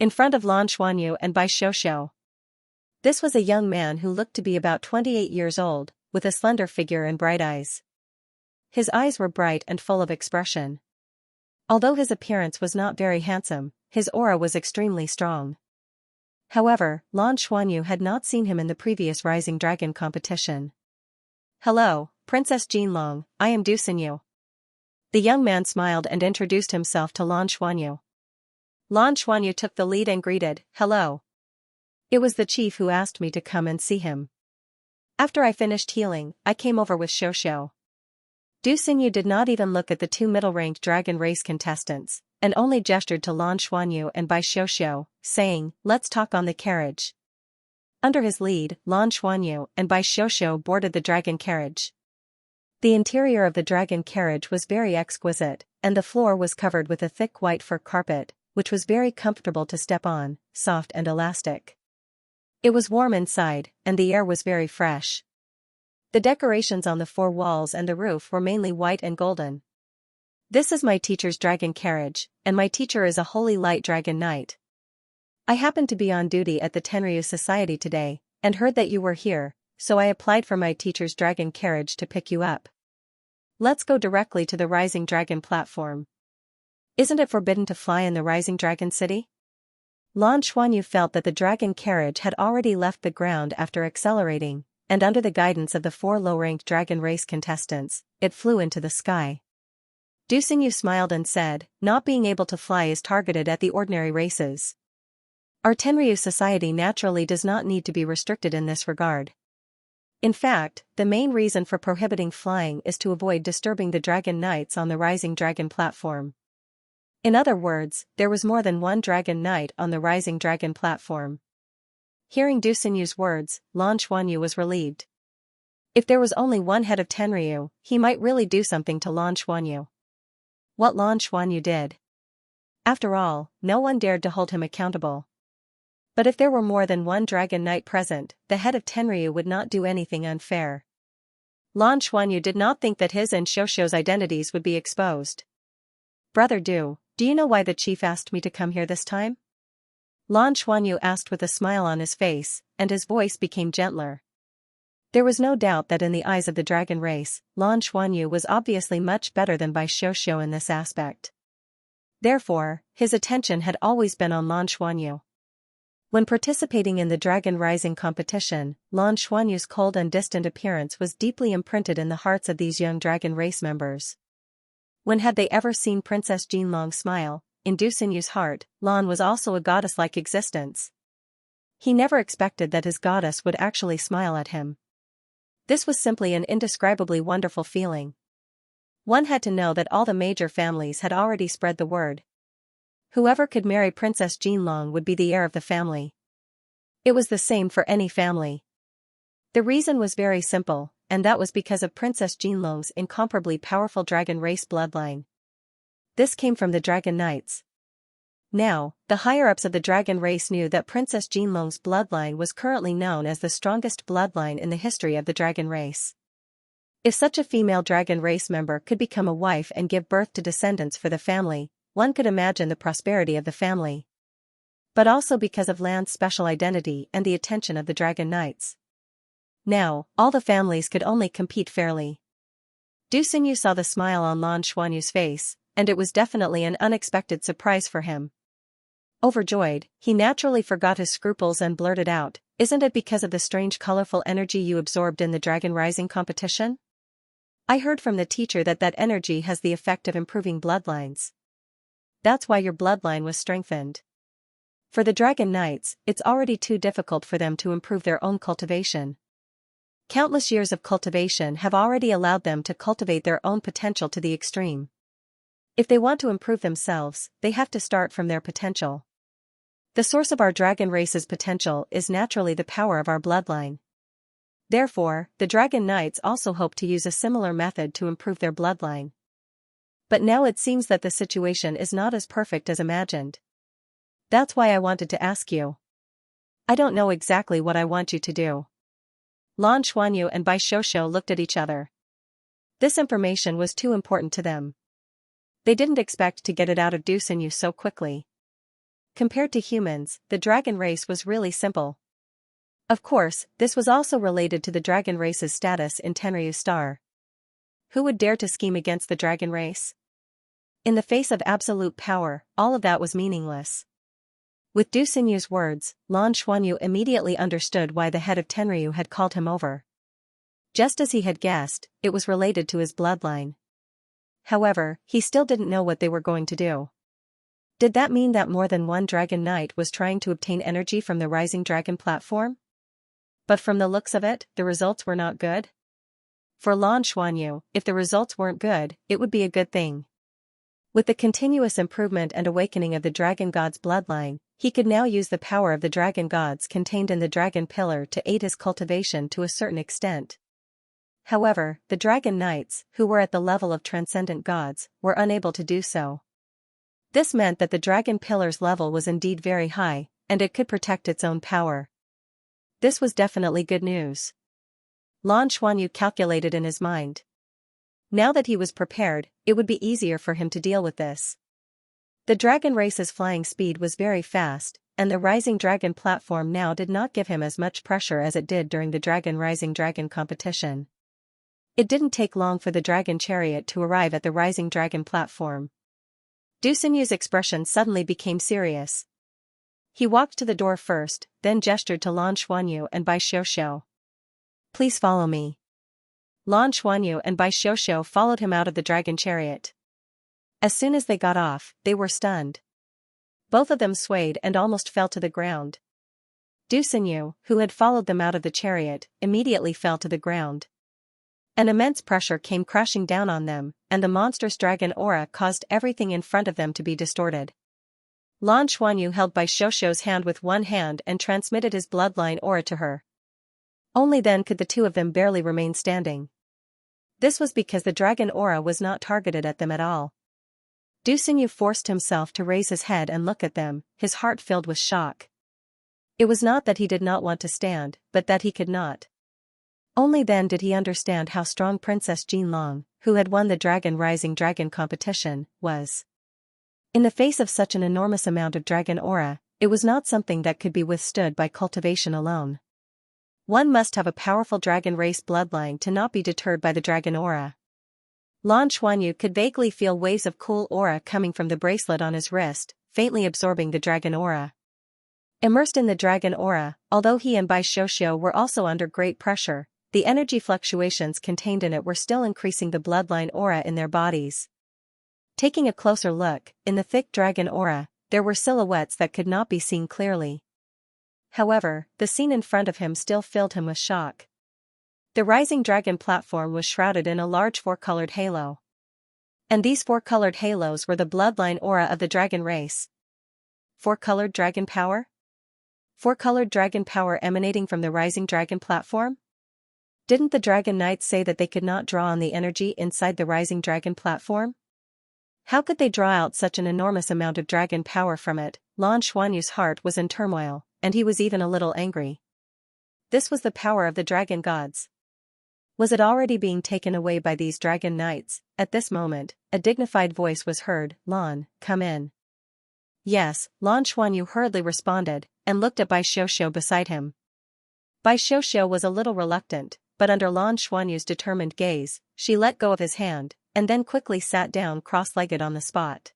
in front of Lan Xuanyu and Bai Xiuxiu. This was a young man who looked to be about 28 years old, with a slender figure and bright eyes. His eyes were bright and full of expression. Although his appearance was not very handsome, his aura was extremely strong. However, Lan Xuanyu had not seen him in the previous Rising Dragon competition. "Hello, Princess Jinlong, I am Du Xinyu." The young man smiled and introduced himself to Lan Xuanyu. Lan Xuanyu took the lead and greeted, "Hello. It was the chief who asked me to come and see him. After I finished healing, I came over with Xiuxiu." Du Xinyu did not even look at the 2 middle-ranked dragon race contestants, and only gestured to Lan Xuanyu and Bai Xiuxiu, saying, "Let's talk on the carriage." Under his lead, Lan Xuanyu and Bai Xiuxiu boarded the dragon carriage. The interior of the dragon carriage was very exquisite, and the floor was covered with a thick white fur carpet, which was very comfortable to step on, soft and elastic. It was warm inside, and the air was very fresh. The decorations on the 4 walls and the roof were mainly white and golden. "This is my teacher's dragon carriage, and my teacher is a holy light dragon knight. I happened to be on duty at the Tenryu Society today, and heard that you were here, so I applied for my teacher's dragon carriage to pick you up. Let's go directly to the Rising Dragon platform. Isn't it forbidden to fly in the Rising Dragon City?" Lan Xuanyu felt that the dragon carriage had already left the ground after accelerating, and under the guidance of the 4 low-ranked dragon race contestants, it flew into the sky. Du Xinyu smiled and said, "Not being able to fly is targeted at the ordinary races. Our Tenryu Society naturally does not need to be restricted in this regard. In fact, the main reason for prohibiting flying is to avoid disturbing the dragon knights on the Rising Dragon platform." In other words, there was more than one dragon knight on the Rising Dragon platform. Hearing Du Xinyu's words, Lan Xuanyu was relieved. If there was only one head of Tenryu, he might really do something to Lan Xuanyu. What Lan Xuanyu did. After all, no one dared to hold him accountable. But if there were more than one dragon knight present, the head of Tenryu would not do anything unfair. Lan Xuanyu did not think that his and Xiuxiu's identities would be exposed. "Brother Du, do you know why the chief asked me to come here this time?" Lan Xuanyu asked with a smile on his face, and his voice became gentler. There was no doubt that in the eyes of the dragon race, Lan Xuanyu was obviously much better than Bai Xiuxiu in this aspect. Therefore, his attention had always been on Lan Xuanyu. When participating in the Dragon Rising competition, Lan Xuanyu's cold and distant appearance was deeply imprinted in the hearts of these young dragon race members. When had they ever seen Princess Jinlong smile? In Du Xinyu's heart, Lan was also a goddess-like existence. He never expected that his goddess would actually smile at him. This was simply an indescribably wonderful feeling. One had to know that all the major families had already spread the word. Whoever could marry Princess Jinlong would be the heir of the family. It was the same for any family. The reason was very simple, and that was because of Princess Jinlong's incomparably powerful dragon race bloodline. This came from the Dragon Knights. Now, the higher-ups of the dragon race knew that Princess Jinlong's bloodline was currently known as the strongest bloodline in the history of the dragon race. If such a female dragon race member could become a wife and give birth to descendants for the family, one could imagine the prosperity of the family. But also because of Lan's special identity and the attention of the dragon knights. Now, all the families could only compete fairly. Du Xinyu saw the smile on Lan Xuanyu's face, and it was definitely an unexpected surprise for him. Overjoyed, he naturally forgot his scruples and blurted out, "Isn't it because of the strange colorful energy you absorbed in the Dragon Rising competition? I heard from the teacher that that energy has the effect of improving bloodlines. That's why your bloodline was strengthened. For the Dragon Knights, it's already too difficult for them to improve their own cultivation. Countless years of cultivation have already allowed them to cultivate their own potential to the extreme. If they want to improve themselves, they have to start from their potential. The source of our dragon race's potential is naturally the power of our bloodline. Therefore, the Dragon Knights also hope to use a similar method to improve their bloodline. But now it seems that the situation is not as perfect as imagined. That's why I wanted to ask you. I don't know exactly what I want you to do." Lan Xuanyu and Bai Xiuxiu looked at each other. This information was too important to them. They didn't expect to get it out of Du Xinyu so quickly. Compared to humans, the dragon race was really simple. Of course, this was also related to the dragon race's status in Tenryu Star. Who would dare to scheme against the dragon race? In the face of absolute power, all of that was meaningless. With Du Xinyu's words, Lan Xuanyu immediately understood why the head of Tenryu had called him over. Just as he had guessed, it was related to his bloodline. However, he still didn't know what they were going to do. Did that mean that more than one Dragon Knight was trying to obtain energy from the Rising Dragon platform? But from the looks of it, the results were not good. For Lan Xuanyu, if the results weren't good, it would be a good thing. With the continuous improvement and awakening of the Dragon God's bloodline, he could now use the power of the Dragon Gods contained in the Dragon Pillar to aid his cultivation to a certain extent. However, the Dragon Knights, who were at the level of transcendent gods, were unable to do so. This meant that the Dragon Pillar's level was indeed very high, and it could protect its own power. This was definitely good news. Lan Xuanyu calculated in his mind. Now that he was prepared, it would be easier for him to deal with this. The dragon race's flying speed was very fast, and the Rising Dragon platform now did not give him as much pressure as it did during the Dragon Rising Dragon competition. It didn't take long for the dragon chariot to arrive at the Rising Dragon platform. Du Xinyu's expression suddenly became serious. He walked to the door first, then gestured to Lan Xuanyu and Bai Xiuxiu. "Please follow me." Lan Xuanyu and Bai Xiuxiu followed him out of the dragon chariot. As soon as they got off, they were stunned. Both of them swayed and almost fell to the ground. Du Xinyu, who had followed them out of the chariot, immediately fell to the ground. An immense pressure came crashing down on them, and the monstrous dragon aura caused everything in front of them to be distorted. Lan Xuanyu held Bai Xiuxiu's hand with one hand and transmitted his bloodline aura to her. Only then could the two of them barely remain standing. This was because the dragon aura was not targeted at them at all. Du Xinyu forced himself to raise his head and look at them, his heart filled with shock. It was not that he did not want to stand, but that he could not. Only then did he understand how strong Princess Jinlong, who had won the Dragon Rising Dragon competition, was. In the face of such an enormous amount of dragon aura, it was not something that could be withstood by cultivation alone. One must have a powerful dragon race bloodline to not be deterred by the dragon aura. Lan Xuanyu could vaguely feel waves of cool aura coming from the bracelet on his wrist, faintly absorbing the dragon aura. Immersed in the dragon aura, although he and Bai Xiuxiu were also under great pressure, the energy fluctuations contained in it were still increasing the bloodline aura in their bodies. Taking a closer look, in the thick dragon aura, there were silhouettes that could not be seen clearly. However, the scene in front of him still filled him with shock. The Rising Dragon platform was shrouded in a large four-colored halo. And these four-colored halos were the bloodline aura of the dragon race. Four-colored dragon power? Four-colored dragon power emanating from the Rising Dragon platform? Didn't the Dragon Knights say that they could not draw on the energy inside the Rising Dragon platform? How could they draw out such an enormous amount of dragon power from it? Lan Xuanyu's heart was in turmoil, and he was even a little angry. This was the power of the dragon gods. Was it already being taken away by these dragon knights? At this moment, a dignified voice was heard. Lan, come in. Yes, Lan Xuanyu hurriedly responded, and looked at Bai Xiuxiu beside him. Bai Xiuxiu was a little reluctant, but under Lan Xuanyu's determined gaze, she let go of his hand, and then quickly sat down cross-legged on the spot.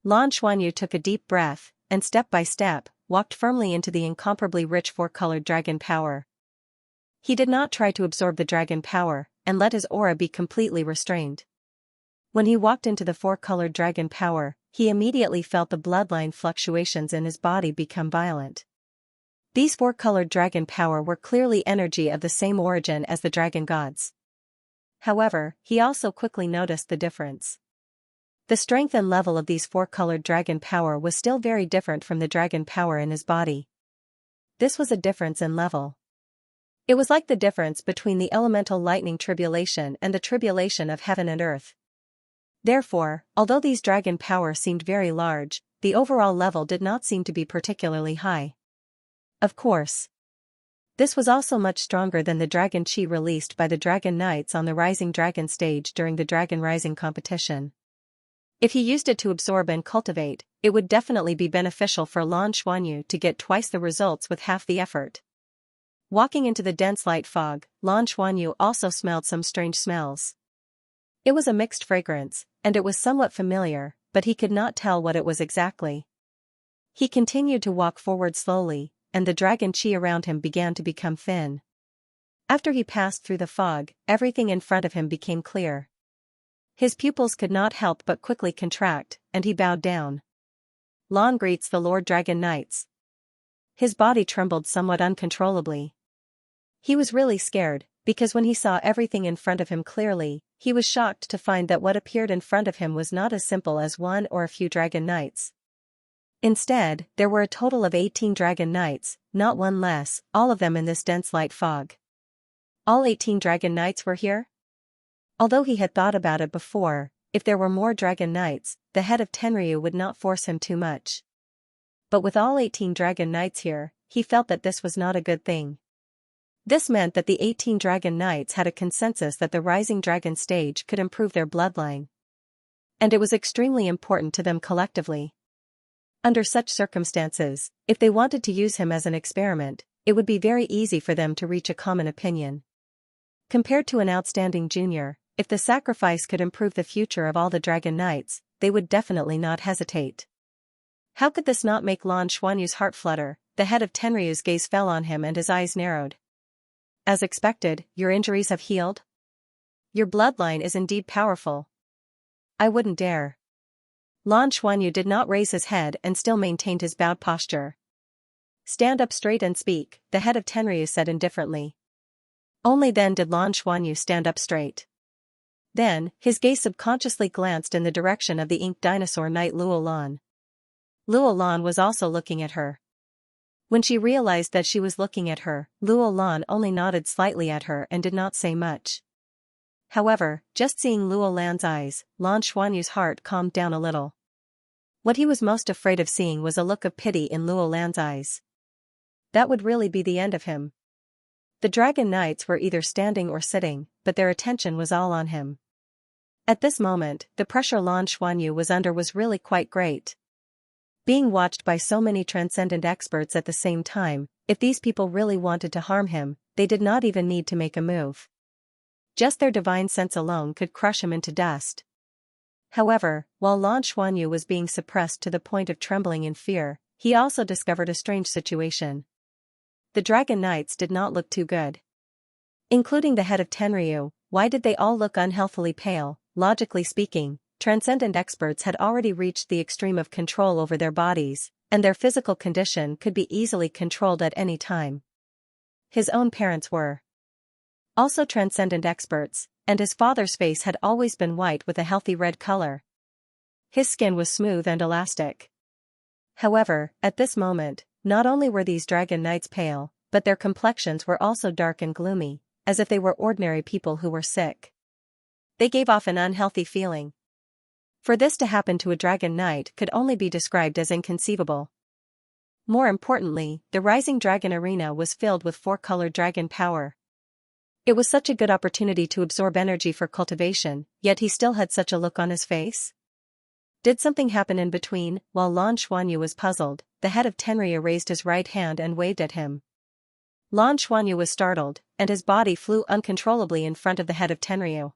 Lan Xuanyu took a deep breath, and step by step, walked firmly into the incomparably rich four-colored dragon power. He did not try to absorb the dragon power, and let his aura be completely restrained. When he walked into the four-colored dragon power, he immediately felt the bloodline fluctuations in his body become violent. These four-colored dragon power were clearly energy of the same origin as the dragon gods. However, he also quickly noticed the difference. The strength and level of these four-colored dragon power was still very different from the dragon power in his body. This was a difference in level. It was like the difference between the elemental lightning tribulation and the tribulation of heaven and earth. Therefore, although these dragon power seemed very large, the overall level did not seem to be particularly high. Of course, this was also much stronger than the dragon chi released by the dragon knights on the Rising Dragon stage during the Dragon Rising competition. If he used it to absorb and cultivate, it would definitely be beneficial for Lan Xuanyu to get twice the results with half the effort. Walking into the dense light fog, Lan Xuanyu also smelled some strange smells. It was a mixed fragrance, and it was somewhat familiar, but he could not tell what it was exactly. He continued to walk forward slowly, and the dragon chi around him began to become thin. After he passed through the fog, everything in front of him became clear. His pupils could not help but quickly contract, and he bowed down. Lan greets the Lord Dragon Knights. His body trembled somewhat uncontrollably. He was really scared, because when he saw everything in front of him clearly, he was shocked to find that what appeared in front of him was not as simple as one or a few dragon knights. Instead, there were a total of 18 dragon knights, not one less, all of them in this dense light fog. All 18 dragon knights were here? Although he had thought about it before, if there were more dragon knights, the head of Tenryu would not force him too much. But with all 18 dragon knights here, he felt that this was not a good thing. This meant that the 18 dragon knights had a consensus that the Rising Dragon stage could improve their bloodline. And it was extremely important to them collectively. Under such circumstances, if they wanted to use him as an experiment, it would be very easy for them to reach a common opinion. Compared to an outstanding junior, if the sacrifice could improve the future of all the dragon knights, they would definitely not hesitate. How could this not make Lan Xuanyu's heart flutter? The head of Tenryu's gaze fell on him and his eyes narrowed. As expected, your injuries have healed? Your bloodline is indeed powerful. I wouldn't dare. Lan Xuanyu did not raise his head and still maintained his bowed posture. Stand up straight and speak, the head of Tenryu said indifferently. Only then did Lan Xuanyu stand up straight. Then, his gaze subconsciously glanced in the direction of the ink dinosaur knight Luo Lan. Luo Lan was also looking at her. When she realized that she was looking at her, Luo Lan only nodded slightly at her and did not say much. However, just seeing Luo Lan's eyes, Lan Xuanyu's heart calmed down a little. What he was most afraid of seeing was a look of pity in Luo Lan's eyes. That would really be the end of him. The dragon knights were either standing or sitting, but their attention was all on him. At this moment, the pressure Lan Xuanyu was under was really quite great. Being watched by so many transcendent experts at the same time, if these people really wanted to harm him, they did not even need to make a move. Just their divine sense alone could crush him into dust. However, while Lan Xuanyu was being suppressed to the point of trembling in fear, he also discovered a strange situation. The dragon knights did not look too good. Including the head of Tenryu, why did they all look unhealthily pale? Logically speaking, transcendent experts had already reached the extreme of control over their bodies, and their physical condition could be easily controlled at any time. His own parents were also transcendent experts, and his father's face had always been white with a healthy red color. His skin was smooth and elastic. However, at this moment, not only were these dragon knights pale, but their complexions were also dark and gloomy, as if they were ordinary people who were sick. They gave off an unhealthy feeling. For this to happen to a dragon knight could only be described as inconceivable. More importantly, the Rising Dragon Arena was filled with four-colored dragon power. It was such a good opportunity to absorb energy for cultivation, yet he still had such a look on his face. Did something happen in between? While Lan Xuanyu was puzzled, the head of Tenryu raised his right hand and waved at him. Lan Xuanyu was startled, and his body flew uncontrollably in front of the head of Tenryu.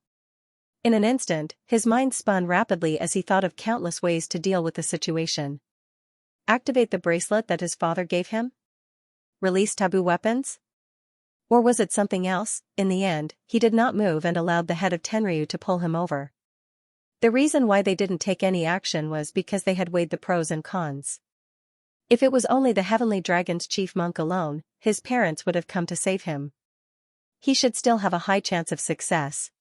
In an instant, his mind spun rapidly as he thought of countless ways to deal with the situation. Activate the bracelet that his father gave him? Release taboo weapons? Or was it something else? In the end, he did not move and allowed the head of Tenryu to pull him over. The reason why they didn't take any action was because they had weighed the pros and cons. If it was only the Heavenly Dragon's chief monk alone, his parents would have come to save him. He should still have a high chance of success.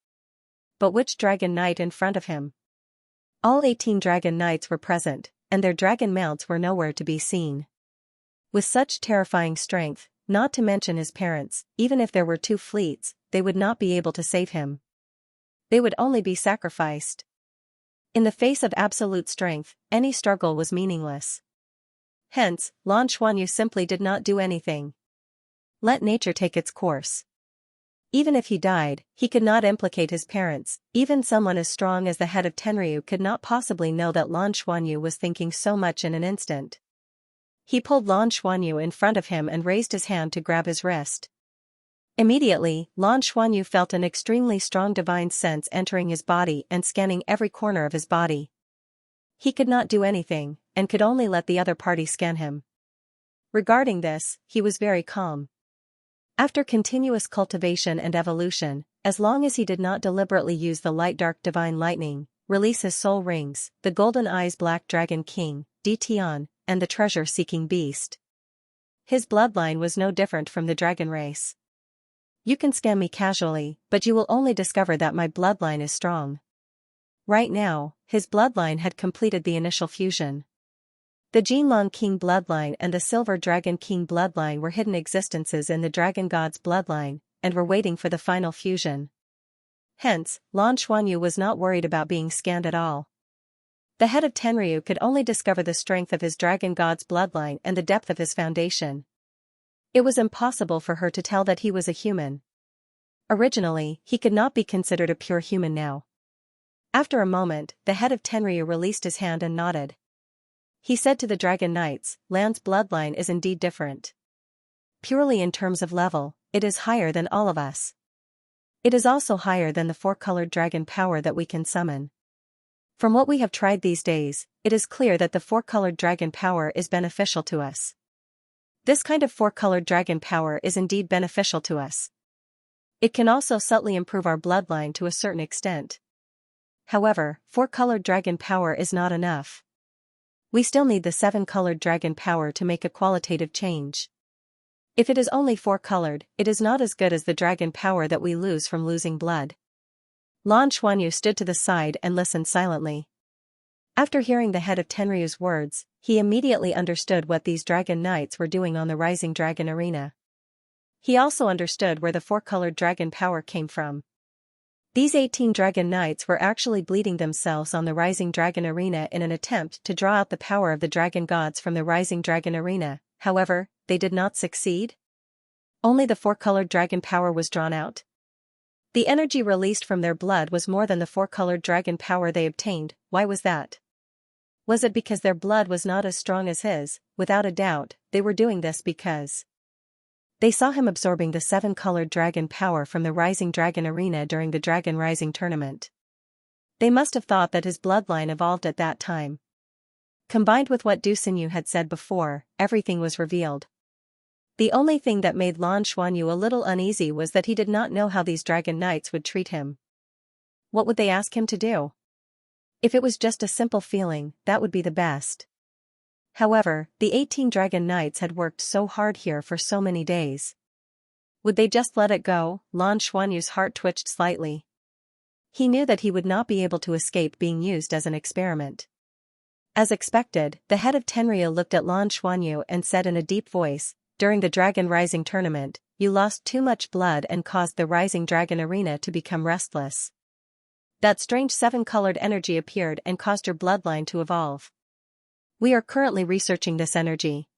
But which dragon knight in front of him? All 18 dragon knights were present, and their dragon mounts were nowhere to be seen. With such terrifying strength, not to mention his parents, even if there were 2 fleets, they would not be able to save him. They would only be sacrificed. In the face of absolute strength, any struggle was meaningless. Hence, Lan Xuanyu simply did not do anything. Let nature take its course. Even if he died, he could not implicate his parents. Even someone as strong as the head of Tenryu could not possibly know that Lan Xuanyu was thinking so much in an instant. He pulled Lan Xuanyu in front of him and raised his hand to grab his wrist. Immediately, Lan Xuanyu felt an extremely strong divine sense entering his body and scanning every corner of his body. He could not do anything, and could only let the other party scan him. Regarding this, he was very calm. After continuous cultivation and evolution, as long as he did not deliberately use the light-dark divine lightning, release his soul rings, the golden eyes black dragon king, Tian, and the treasure-seeking beast. His bloodline was no different from the dragon race. You can scam me casually, but you will only discover that my bloodline is strong. Right now, his bloodline had completed the initial fusion. The Jinlong King bloodline and the Silver Dragon King bloodline were hidden existences in the Dragon God's bloodline, and were waiting for the final fusion. Hence, Lan Xuanyu was not worried about being scanned at all. The head of Tenryu could only discover the strength of his Dragon God's bloodline and the depth of his foundation. It was impossible for her to tell that he was a human. Originally, he could not be considered a pure human now. After a moment, the head of Tenryu released his hand and nodded. He said to the Dragon Knights, Lan's bloodline is indeed different. Purely in terms of level, it is higher than all of us. It is also higher than the 4-colored dragon power that we can summon. From what we have tried these days, it is clear that the 4-colored dragon power is beneficial to us. This kind of 4-colored dragon power is indeed beneficial to us. It can also subtly improve our bloodline to a certain extent. However, 4-colored dragon power is not enough. We still need the 7-colored dragon power to make a qualitative change. If it is only 4-colored, it is not as good as the dragon power that we lose from losing blood. Lan Xuanyu stood to the side and listened silently. After hearing the head of Tenryu's words, he immediately understood what these dragon knights were doing on the Rising Dragon Arena. He also understood where the 4-colored dragon power came from. These 18 dragon knights were actually bleeding themselves on the Rising Dragon Arena in an attempt to draw out the power of the dragon gods from the Rising Dragon Arena. However, they did not succeed. Only the 4-colored dragon power was drawn out. The energy released from their blood was more than the 4-colored dragon power they obtained. Why was that? Was it because their blood was not as strong as his? Without a doubt, they were doing this because they saw him absorbing the 7-colored dragon power from the Rising Dragon Arena during the Dragon Rising tournament. They must have thought that his bloodline evolved at that time. Combined with what Du Xinyu had said before, everything was revealed. The only thing that made Lan Xuanyu a little uneasy was that he did not know how these dragon knights would treat him. What would they ask him to do? If it was just a simple feeling, that would be the best. However, the 18 dragon knights had worked so hard here for so many days. Would they just let it go? Lan Xuanyu's heart twitched slightly. He knew that he would not be able to escape being used as an experiment. As expected, the head of Tenryu looked at Lan Xuanyu and said in a deep voice, "During the Dragon Rising tournament, you lost too much blood and caused the Rising Dragon Arena to become restless. That strange seven-colored energy appeared and caused your bloodline to evolve. We are currently researching this energy.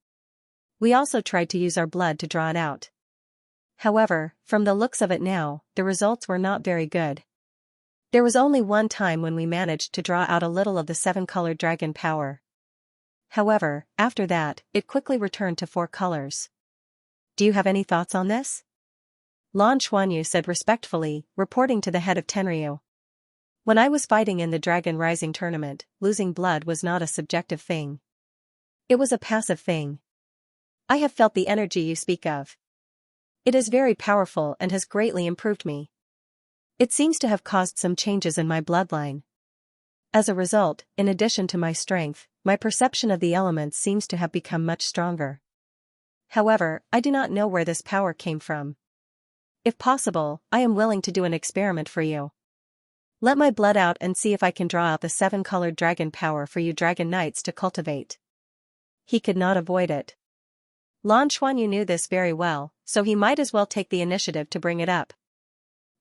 We also tried to use our blood to draw it out. However, from the looks of it now, the results were not very good. There was only one time when we managed to draw out a little of the seven-colored dragon power. However, after that, it quickly returned to 4 colors. Do you have any thoughts on this? Lan Xuanyu said respectfully, reporting to the head of Tenryu. When I was fighting in the Dragon Rising tournament, losing blood was not a subjective thing. It was a passive thing. I have felt the energy you speak of. It is very powerful and has greatly improved me. It seems to have caused some changes in my bloodline. As a result, in addition to my strength, my perception of the elements seems to have become much stronger. However, I do not know where this power came from. If possible, I am willing to do an experiment for you. Let my blood out and see if I can draw out the 7-colored dragon power for you dragon knights to cultivate. He could not avoid it. Lan Xuanyu knew this very well, so he might as well take the initiative to bring it up.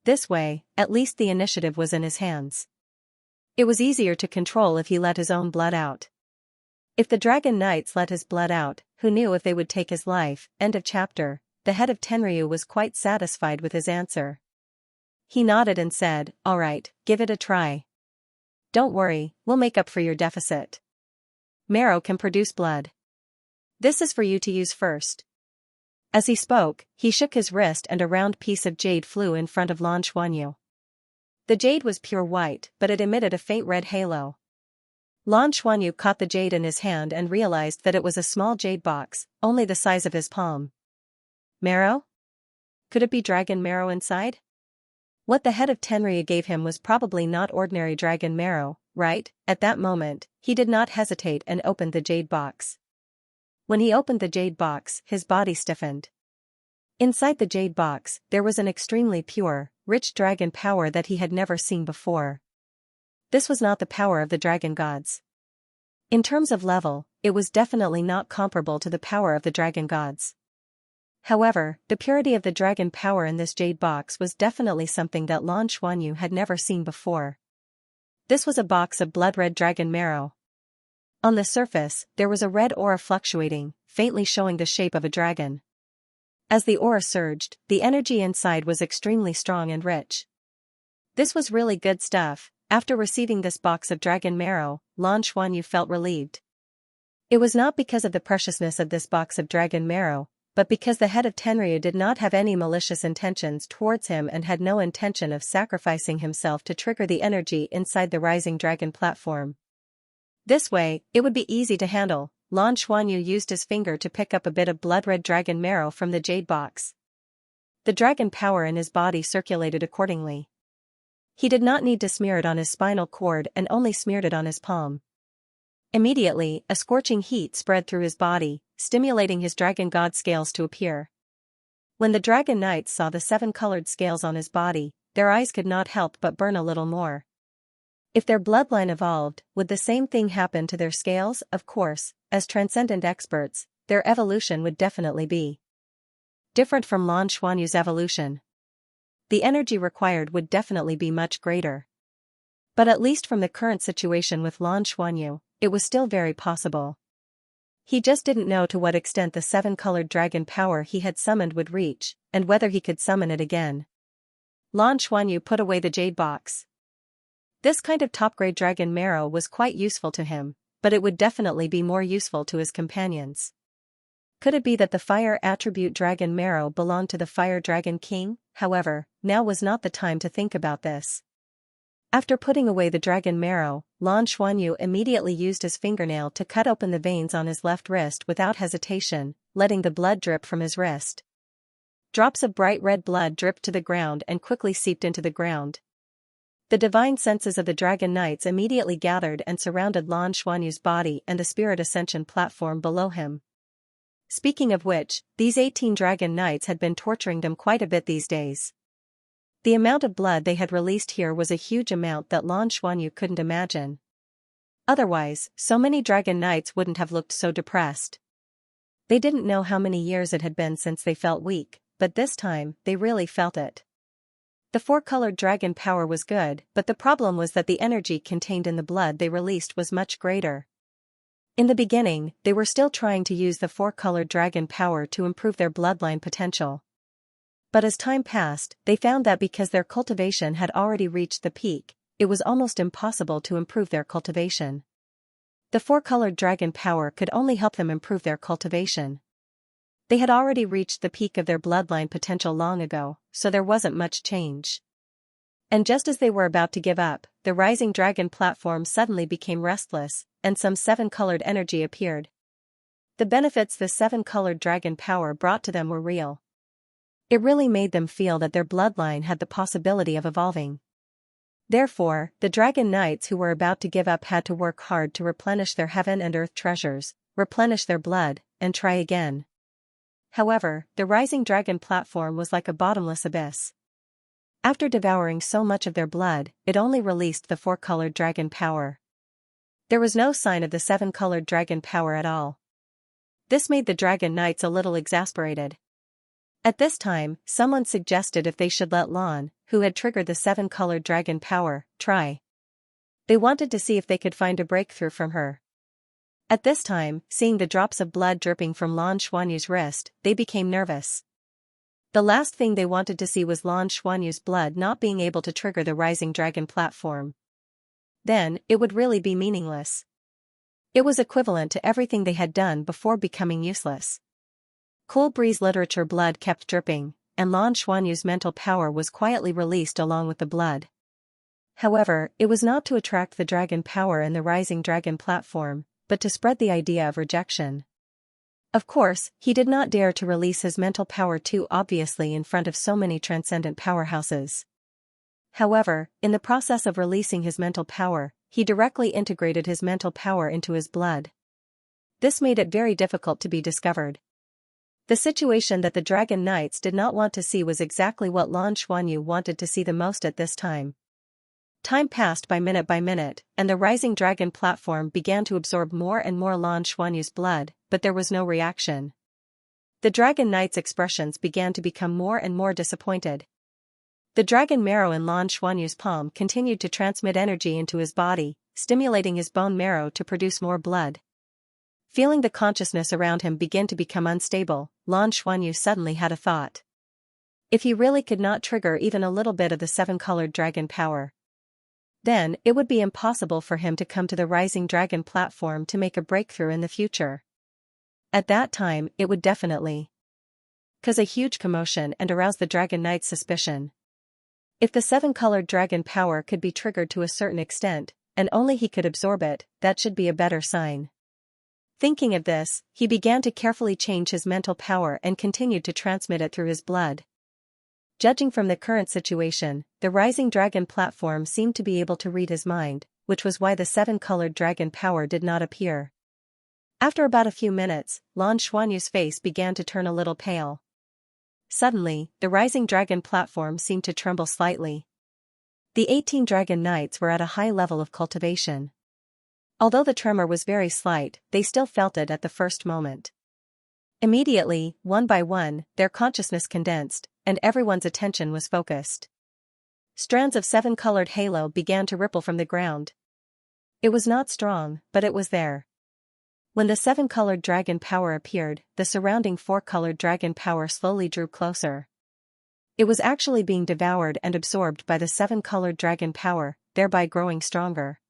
This way, at least the initiative was in his hands. It was easier to control if he let his own blood out. If the dragon knights let his blood out, who knew if they would take his life? End of chapter. The head of Tenryu was quite satisfied with his answer. He nodded and said, "All right, give it a try. Don't worry, we'll make up for your deficit. Marrow can produce blood. This is for you to use first." As he spoke, he shook his wrist and a round piece of jade flew in front of Lan Xuanyu. The jade was pure white, but it emitted a faint red halo. Lan Xuanyu caught the jade in his hand and realized that it was a small jade box, only the size of his palm. Marrow? Could it be dragon marrow inside? What the head of Tenryu gave him was probably not ordinary dragon marrow, right? At that moment, he did not hesitate and opened the jade box. When he opened the jade box, his body stiffened. Inside the jade box, there was an extremely pure, rich dragon power that he had never seen before. This was not the power of the dragon gods. In terms of level, it was definitely not comparable to the power of the dragon gods. However, the purity of the dragon power in this jade box was definitely something that Lan Xuanyu had never seen before. This was a box of blood-red dragon marrow. On the surface, there was a red aura fluctuating, faintly showing the shape of a dragon. As the aura surged, the energy inside was extremely strong and rich. This was really good stuff. After receiving this box of dragon marrow, Lan Xuanyu felt relieved. It was not because of the preciousness of this box of dragon marrow, but because the head of Tenryu did not have any malicious intentions towards him and had no intention of sacrificing himself to trigger the energy inside the rising dragon platform. This way, it would be easy to handle. Lan Xuanyu used his finger to pick up a bit of blood-red dragon marrow from the jade box. The dragon power in his body circulated accordingly. He did not need to smear it on his spinal cord and only smeared it on his palm. Immediately, a scorching heat spread through his body, stimulating his dragon god scales to appear. When the dragon knights saw the 7-colored scales on his body, their eyes could not help but burn a little more. If their bloodline evolved, would the same thing happen to their scales? Of course, as transcendent experts, their evolution would definitely be different from Lan Xuanyu's evolution. The energy required would definitely be much greater. But at least from the current situation with Lan Xuanyu, it was still very possible. He just didn't know to what extent the 7-colored dragon power he had summoned would reach, and whether he could summon it again. Lan Xuanyu put away the jade box. This kind of top-grade dragon marrow was quite useful to him, but it would definitely be more useful to his companions. Could it be that the fire attribute dragon marrow belonged to the fire dragon king? However, now was not the time to think about this. After putting away the dragon marrow, Lan Xuanyu immediately used his fingernail to cut open the veins on his left wrist without hesitation, letting the blood drip from his wrist. Drops of bright red blood dripped to the ground and quickly seeped into the ground. The divine senses of the dragon knights immediately gathered and surrounded Lan Xuanyu's body and the spirit ascension platform below him. Speaking of which, these 18 dragon knights had been torturing them quite a bit these days. The amount of blood they had released here was a huge amount that Lan Xuanyu couldn't imagine. Otherwise, so many dragon knights wouldn't have looked so depressed. They didn't know how many years it had been since they felt weak, but this time, they really felt it. The four-colored dragon power was good, but the problem was that the energy contained in the blood they released was much greater. In the beginning, they were still trying to use the four-colored dragon power to improve their bloodline potential. But as time passed, they found that because their cultivation had already reached the peak, it was almost impossible to improve their cultivation. The four-colored dragon power could only help them improve their cultivation. They had already reached the peak of their bloodline potential long ago, so there wasn't much change. And just as they were about to give up, the rising dragon platform suddenly became restless, and some seven-colored energy appeared. The benefits the seven-colored dragon power brought to them were real. It really made them feel that their bloodline had the possibility of evolving. Therefore, the dragon knights who were about to give up had to work hard to replenish their heaven and earth treasures, replenish their blood, and try again. However, the rising dragon platform was like a bottomless abyss. After devouring so much of their blood, it only released the four-colored dragon power. There was no sign of the seven-colored dragon power at all. This made the dragon knights a little exasperated. At this time, someone suggested if they should let Lan, who had triggered the seven-colored dragon power, try. They wanted to see if they could find a breakthrough from her. At this time, seeing the drops of blood dripping from Lan Xuanyu's wrist, they became nervous. The last thing they wanted to see was Lan Xuanyu's blood not being able to trigger the rising dragon platform. Then, it would really be meaningless. It was equivalent to everything they had done before becoming useless. Cool breeze literature blood kept dripping, and Lan Xuanyu's mental power was quietly released along with the blood. However, it was not to attract the dragon power in the rising dragon platform, but to spread the idea of rejection. Of course, he did not dare to release his mental power too obviously in front of so many transcendent powerhouses. However, in the process of releasing his mental power, he directly integrated his mental power into his blood. This made it very difficult to be discovered. The situation that the Dragon Knights did not want to see was exactly what Lan Xuanyu wanted to see the most at this time. Time passed by minute, and the rising dragon platform began to absorb more and more Lan Xuanyu's blood, but there was no reaction. The Dragon Knights' expressions began to become more and more disappointed. The dragon marrow in Lan Xuanyu's palm continued to transmit energy into his body, stimulating his bone marrow to produce more blood. Feeling the consciousness around him begin to become unstable, Lan Xuanyu suddenly had a thought. If he really could not trigger even a little bit of the seven-colored dragon power, then it would be impossible for him to come to the rising dragon platform to make a breakthrough in the future. At that time, it would definitely cause a huge commotion and arouse the Dragon Knight's suspicion. If the seven-colored dragon power could be triggered to a certain extent, and only he could absorb it, that should be a better sign. Thinking of this, he began to carefully change his mental power and continued to transmit it through his blood. Judging from the current situation, the rising dragon platform seemed to be able to read his mind, which was why the seven-colored dragon power did not appear. After about a few minutes, Lan Xuanyu's face began to turn a little pale. Suddenly, the rising dragon platform seemed to tremble slightly. The 18 Dragon Knights were at a high level of cultivation. Although the tremor was very slight, they still felt it at the first moment. Immediately, one by one, their consciousness condensed, and everyone's attention was focused. Strands of seven-colored halo began to ripple from the ground. It was not strong, but it was there. When the seven-colored dragon power appeared, the surrounding four-colored dragon power slowly drew closer. It was actually being devoured and absorbed by the seven-colored dragon power, thereby growing stronger.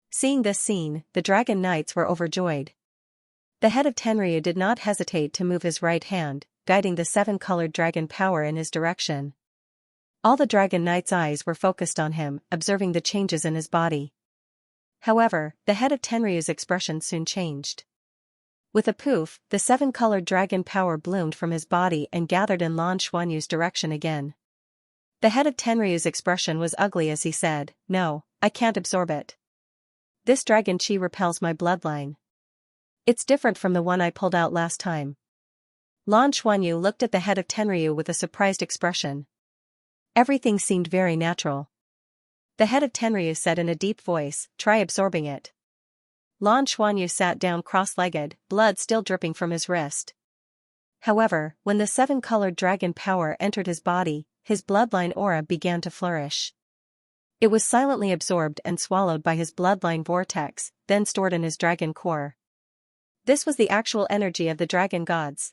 Seeing this scene, the Dragon Knights were overjoyed. The head of Tenryu did not hesitate to move his right hand, guiding the seven-colored dragon power in his direction. All the Dragon Knight's eyes were focused on him, observing the changes in his body. However, the head of Tenryu's expression soon changed. With a poof, the seven-colored dragon power bloomed from his body and gathered in Lan Xuanyu's direction again. The head of Tenryu's expression was ugly as he said, "No, I can't absorb it. This dragon chi repels my bloodline. It's different from the one I pulled out last time." Lan Xuanyu looked at the head of Tenryu with a surprised expression. Everything seemed very natural. The head of Tenryu said in a deep voice, "Try absorbing it." Lan Xuanyu sat down cross-legged, blood still dripping from his wrist. However, when the seven-colored dragon power entered his body, his bloodline aura began to flourish. It was silently absorbed and swallowed by his bloodline vortex, then stored in his dragon core. This was the actual energy of the dragon gods.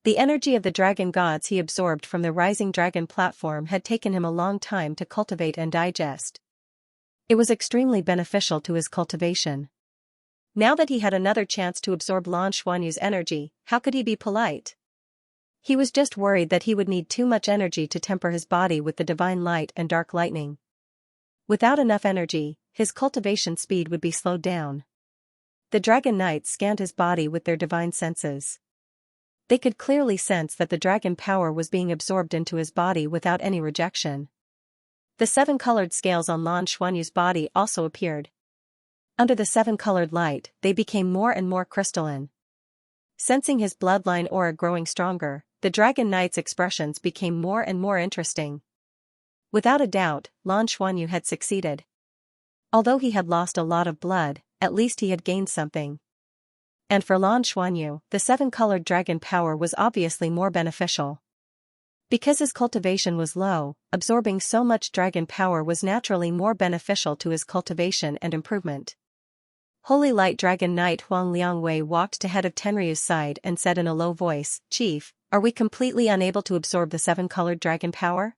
The energy of the dragon gods he absorbed from the rising dragon platform had taken him a long time to cultivate and digest. It was extremely beneficial to his cultivation. Now that he had another chance to absorb Lan Xuanyu's energy, how could he be polite? He was just worried that he would need too much energy to temper his body with the divine light and dark lightning. Without enough energy, his cultivation speed would be slowed down. The dragon knights scanned his body with their divine senses. They could clearly sense that the dragon power was being absorbed into his body without any rejection. The 7 colored scales on Lan Xuanyu's body also appeared. Under the 7 colored light, they became more and more crystalline. Sensing his bloodline aura growing stronger, the dragon knight's expressions became more and more interesting. Without a doubt, Lan Xuanyu had succeeded. Although he had lost a lot of blood, at least he had gained something. And for Lan Xuanyu, the 7 colored dragon power was obviously more beneficial. Because his cultivation was low, absorbing so much dragon power was naturally more beneficial to his cultivation and improvement. Holy Light Dragon Knight Huang Liangwei walked to head of Tenryu's side and said in a low voice, "Chief, are we completely unable to absorb the 7 colored dragon power?"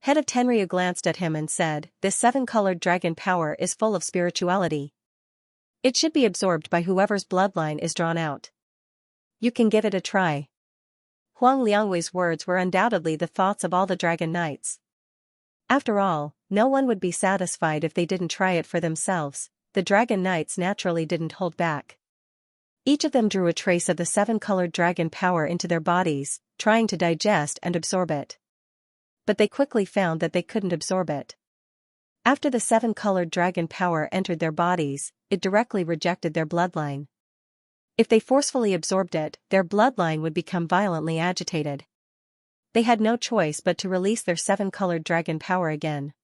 Head of Tenryu glanced at him and said, "This 7 colored dragon power is full of spirituality. It should be absorbed by whoever's bloodline is drawn out. You can give it a try." Huang Liangwei's words were undoubtedly the thoughts of all the dragon knights. After all, no one would be satisfied if they didn't try it for themselves. The dragon knights naturally didn't hold back. Each of them drew a trace of the 7 colored dragon power into their bodies, trying to digest and absorb it. But they quickly found that they couldn't absorb it. After the 7 colored dragon power entered their bodies, it directly rejected their bloodline. If they forcefully absorbed it, their bloodline would become violently agitated. They had no choice but to release their 7 colored dragon power again.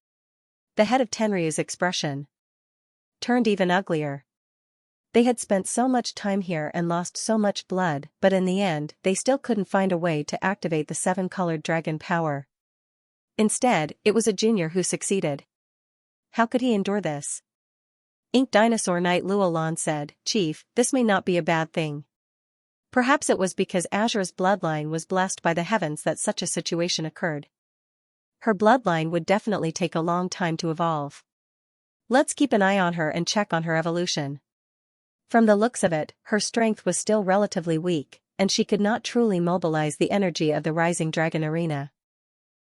The head of Tenryu's expression turned even uglier. They had spent so much time here and lost so much blood, but in the end, they still couldn't find a way to activate the 7 colored dragon power. Instead, it was a junior who succeeded. How could he endure this? Ink Dinosaur Knight Luolan said, "Chief, this may not be a bad thing. Perhaps it was because Azure's bloodline was blessed by the heavens that such a situation occurred. Her bloodline would definitely take a long time to evolve. Let's keep an eye on her and check on her evolution." From the looks of it, her strength was still relatively weak, and she could not truly mobilize the energy of the Rising Dragon Arena.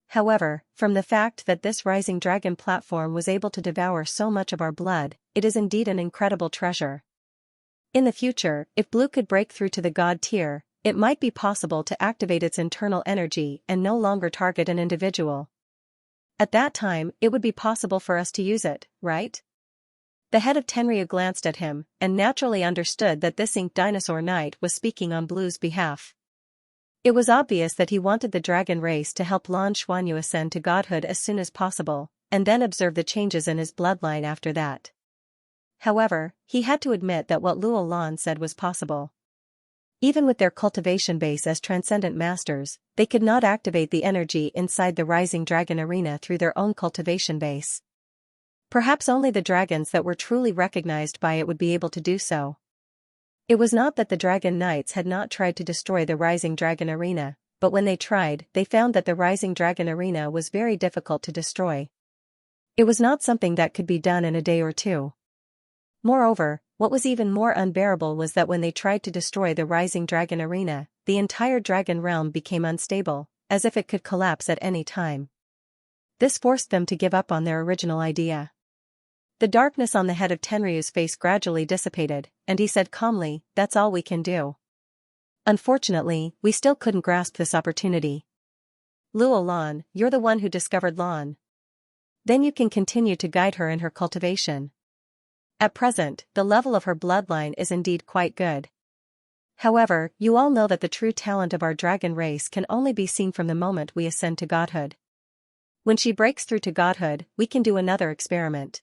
However, from the fact that this Rising Dragon platform was able to devour so much of our blood, it is indeed an incredible treasure. In the future, if Blue could break through to the God tier, it might be possible to activate its internal energy and no longer target an individual. At that time, it would be possible for us to use it, right? The head of Tenryu glanced at him, and naturally understood that this Ink Dinosaur Knight was speaking on Blue's behalf. It was obvious that he wanted the dragon race to help Lan Xuanyu ascend to godhood as soon as possible, and then observe the changes in his bloodline after that. However, he had to admit that what Luo Lan said was possible. Even with their cultivation base as transcendent masters, they could not activate the energy inside the Rising Dragon Arena through their own cultivation base. Perhaps only the dragons that were truly recognized by it would be able to do so. It was not that the Dragon Knights had not tried to destroy the Rising Dragon Arena, but when they tried, they found that the Rising Dragon Arena was very difficult to destroy. It was not something that could be done in a day or two. Moreover, what was even more unbearable was that when they tried to destroy the Rising Dragon Arena, the entire dragon realm became unstable, as if it could collapse at any time. This forced them to give up on their original idea. The darkness on the head of Tenryu's face gradually dissipated, and he said calmly, "That's all we can do. Unfortunately, we still couldn't grasp this opportunity. Luo Lan, you're the one who discovered Lan. Then you can continue to guide her in her cultivation. At present, the level of her bloodline is indeed quite good. However, you all know that the true talent of our dragon race can only be seen from the moment we ascend to godhood. When she breaks through to godhood, we can do another experiment."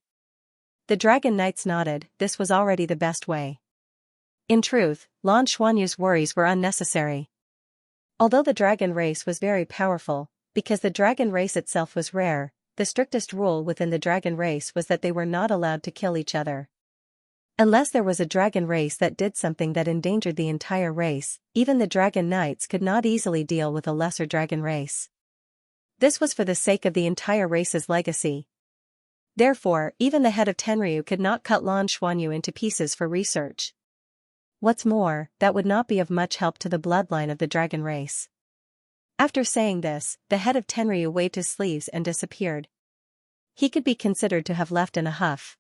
The Dragon Knights nodded. This was already the best way. In truth, Lan Xuanyu's worries were unnecessary. Although the dragon race was very powerful, Because the dragon race itself was rare, the strictest rule within the dragon race was that they were not allowed to kill each other. Unless there was a dragon race that did something that endangered the entire race, even the dragon knights could not easily deal with a lesser dragon race. This was for the sake of the entire race's legacy. Therefore, even the head of Tenryu could not cut Lan Xuanyu into pieces for research. What's more, that would not be of much help to the bloodline of the dragon race. After saying this, the head of Tenryu waved his sleeves and disappeared. He could be considered to have left in a huff.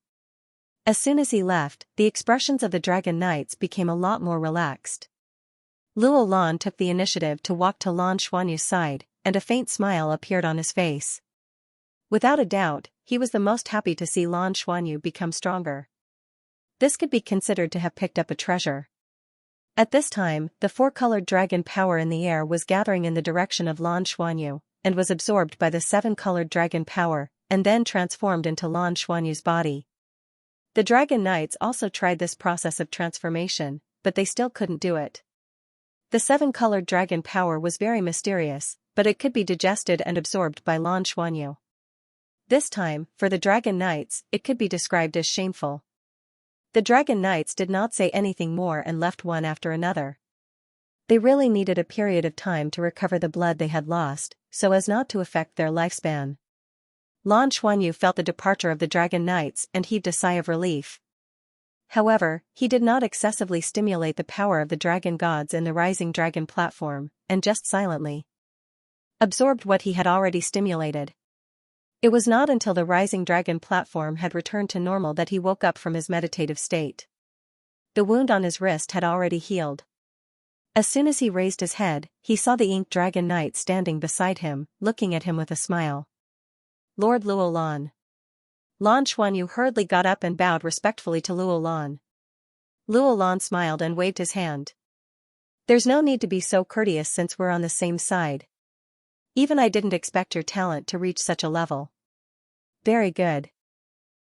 As soon as he left, the expressions of the dragon knights became a lot more relaxed. Luo Lan took the initiative to walk to Lan Xuanyu's side, and a faint smile appeared on his face. Without a doubt, he was the most happy to see Lan Xuanyu become stronger. This could be considered to have picked up a treasure. At this time, the four-colored dragon power in the air was gathering in the direction of Lan Xuanyu, and was absorbed by the seven-colored dragon power, and then transformed into Lan Xuanyu's body. The dragon knights also tried this process of transformation, but they still couldn't do it. The seven-colored dragon power was very mysterious, but it could be digested and absorbed by Lan Xuanyu. This time, for the dragon knights, it could be described as shameful. The dragon knights did not say anything more and left one after another. They really needed a period of time to recover the blood they had lost, so as not to affect their lifespan. Lan Xuanyu felt the departure of the dragon knights and heaved a sigh of relief. However, he did not excessively stimulate the power of the dragon gods in the rising dragon platform, and just silently absorbed what he had already stimulated. It was not until the rising dragon platform had returned to normal that he woke up from his meditative state. The wound on his wrist had already healed. As soon as he raised his head, he saw the ink dragon knight standing beside him, looking at him with a smile. Lord Luo Lan. Lan Xuanyu hurriedly got up and bowed respectfully to Luo Lan. Luo Lan smiled and waved his hand. There's no need to be so courteous since we're on the same side. Even I didn't expect your talent to reach such a level. Very good.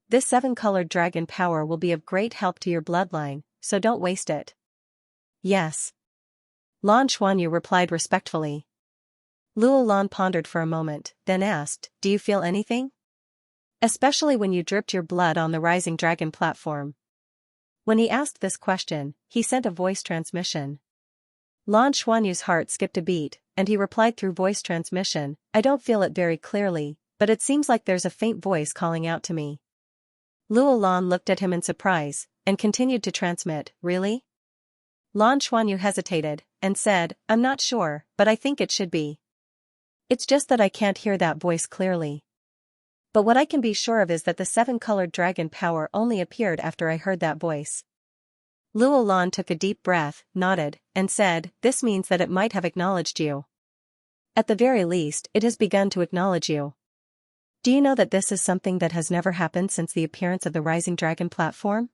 This seven-colored dragon power will be of great help to your bloodline, so don't waste it. Yes. Lan Xuanyu replied respectfully. Luo Lan pondered for a moment, then asked, do you feel anything? Especially when you dripped your blood on the rising dragon platform. When he asked this question, he sent a voice transmission. Lan Xuanyu's heart skipped a beat, and he replied through voice transmission, I don't feel it very clearly, but it seems like there's a faint voice calling out to me. Luo Lan looked at him in surprise, and continued to transmit, really? Lan Xuanyu hesitated, and said, I'm not sure, but I think it should be. It's just that I can't hear that voice clearly. But what I can be sure of is that the seven-colored dragon power only appeared after I heard that voice. Luo Lan took a deep breath, nodded, and said, this means that it might have acknowledged you. At the very least, it has begun to acknowledge you. Do you know that this is something that has never happened since the appearance of the rising dragon platform?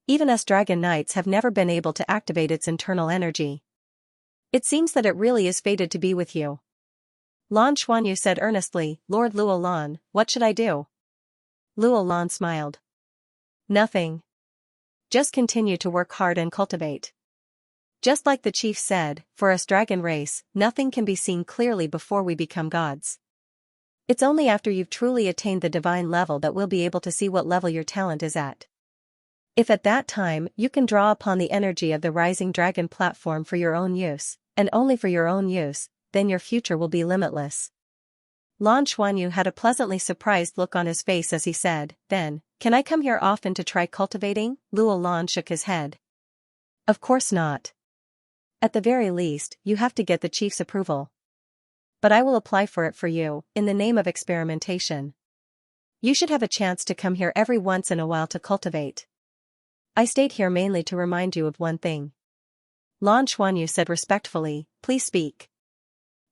Even us dragon knights have never been able to activate its internal energy. It seems that it really is fated to be with you. Lan Xuanyu said earnestly, Lord Luo Lan, what should I do? Luo Lan smiled. Nothing. Just continue to work hard and cultivate. Just like the chief said, for us dragon race, nothing can be seen clearly before we become gods. It's only after you've truly attained the divine level that we'll be able to see what level your talent is at. If at that time you can draw upon the energy of the rising dragon platform for your own use, and only for your own use, then your future will be limitless. Lan Xuanyu had a pleasantly surprised look on his face as he said, then, can I come here often to try cultivating? Luo Lan shook his head. Of course not. At the very least, you have to get the chief's approval. But I will apply for it for you, in the name of experimentation. You should have a chance to come here every once in a while to cultivate. I stayed here mainly to remind you of one thing. Lan Xuanyu said respectfully, please speak.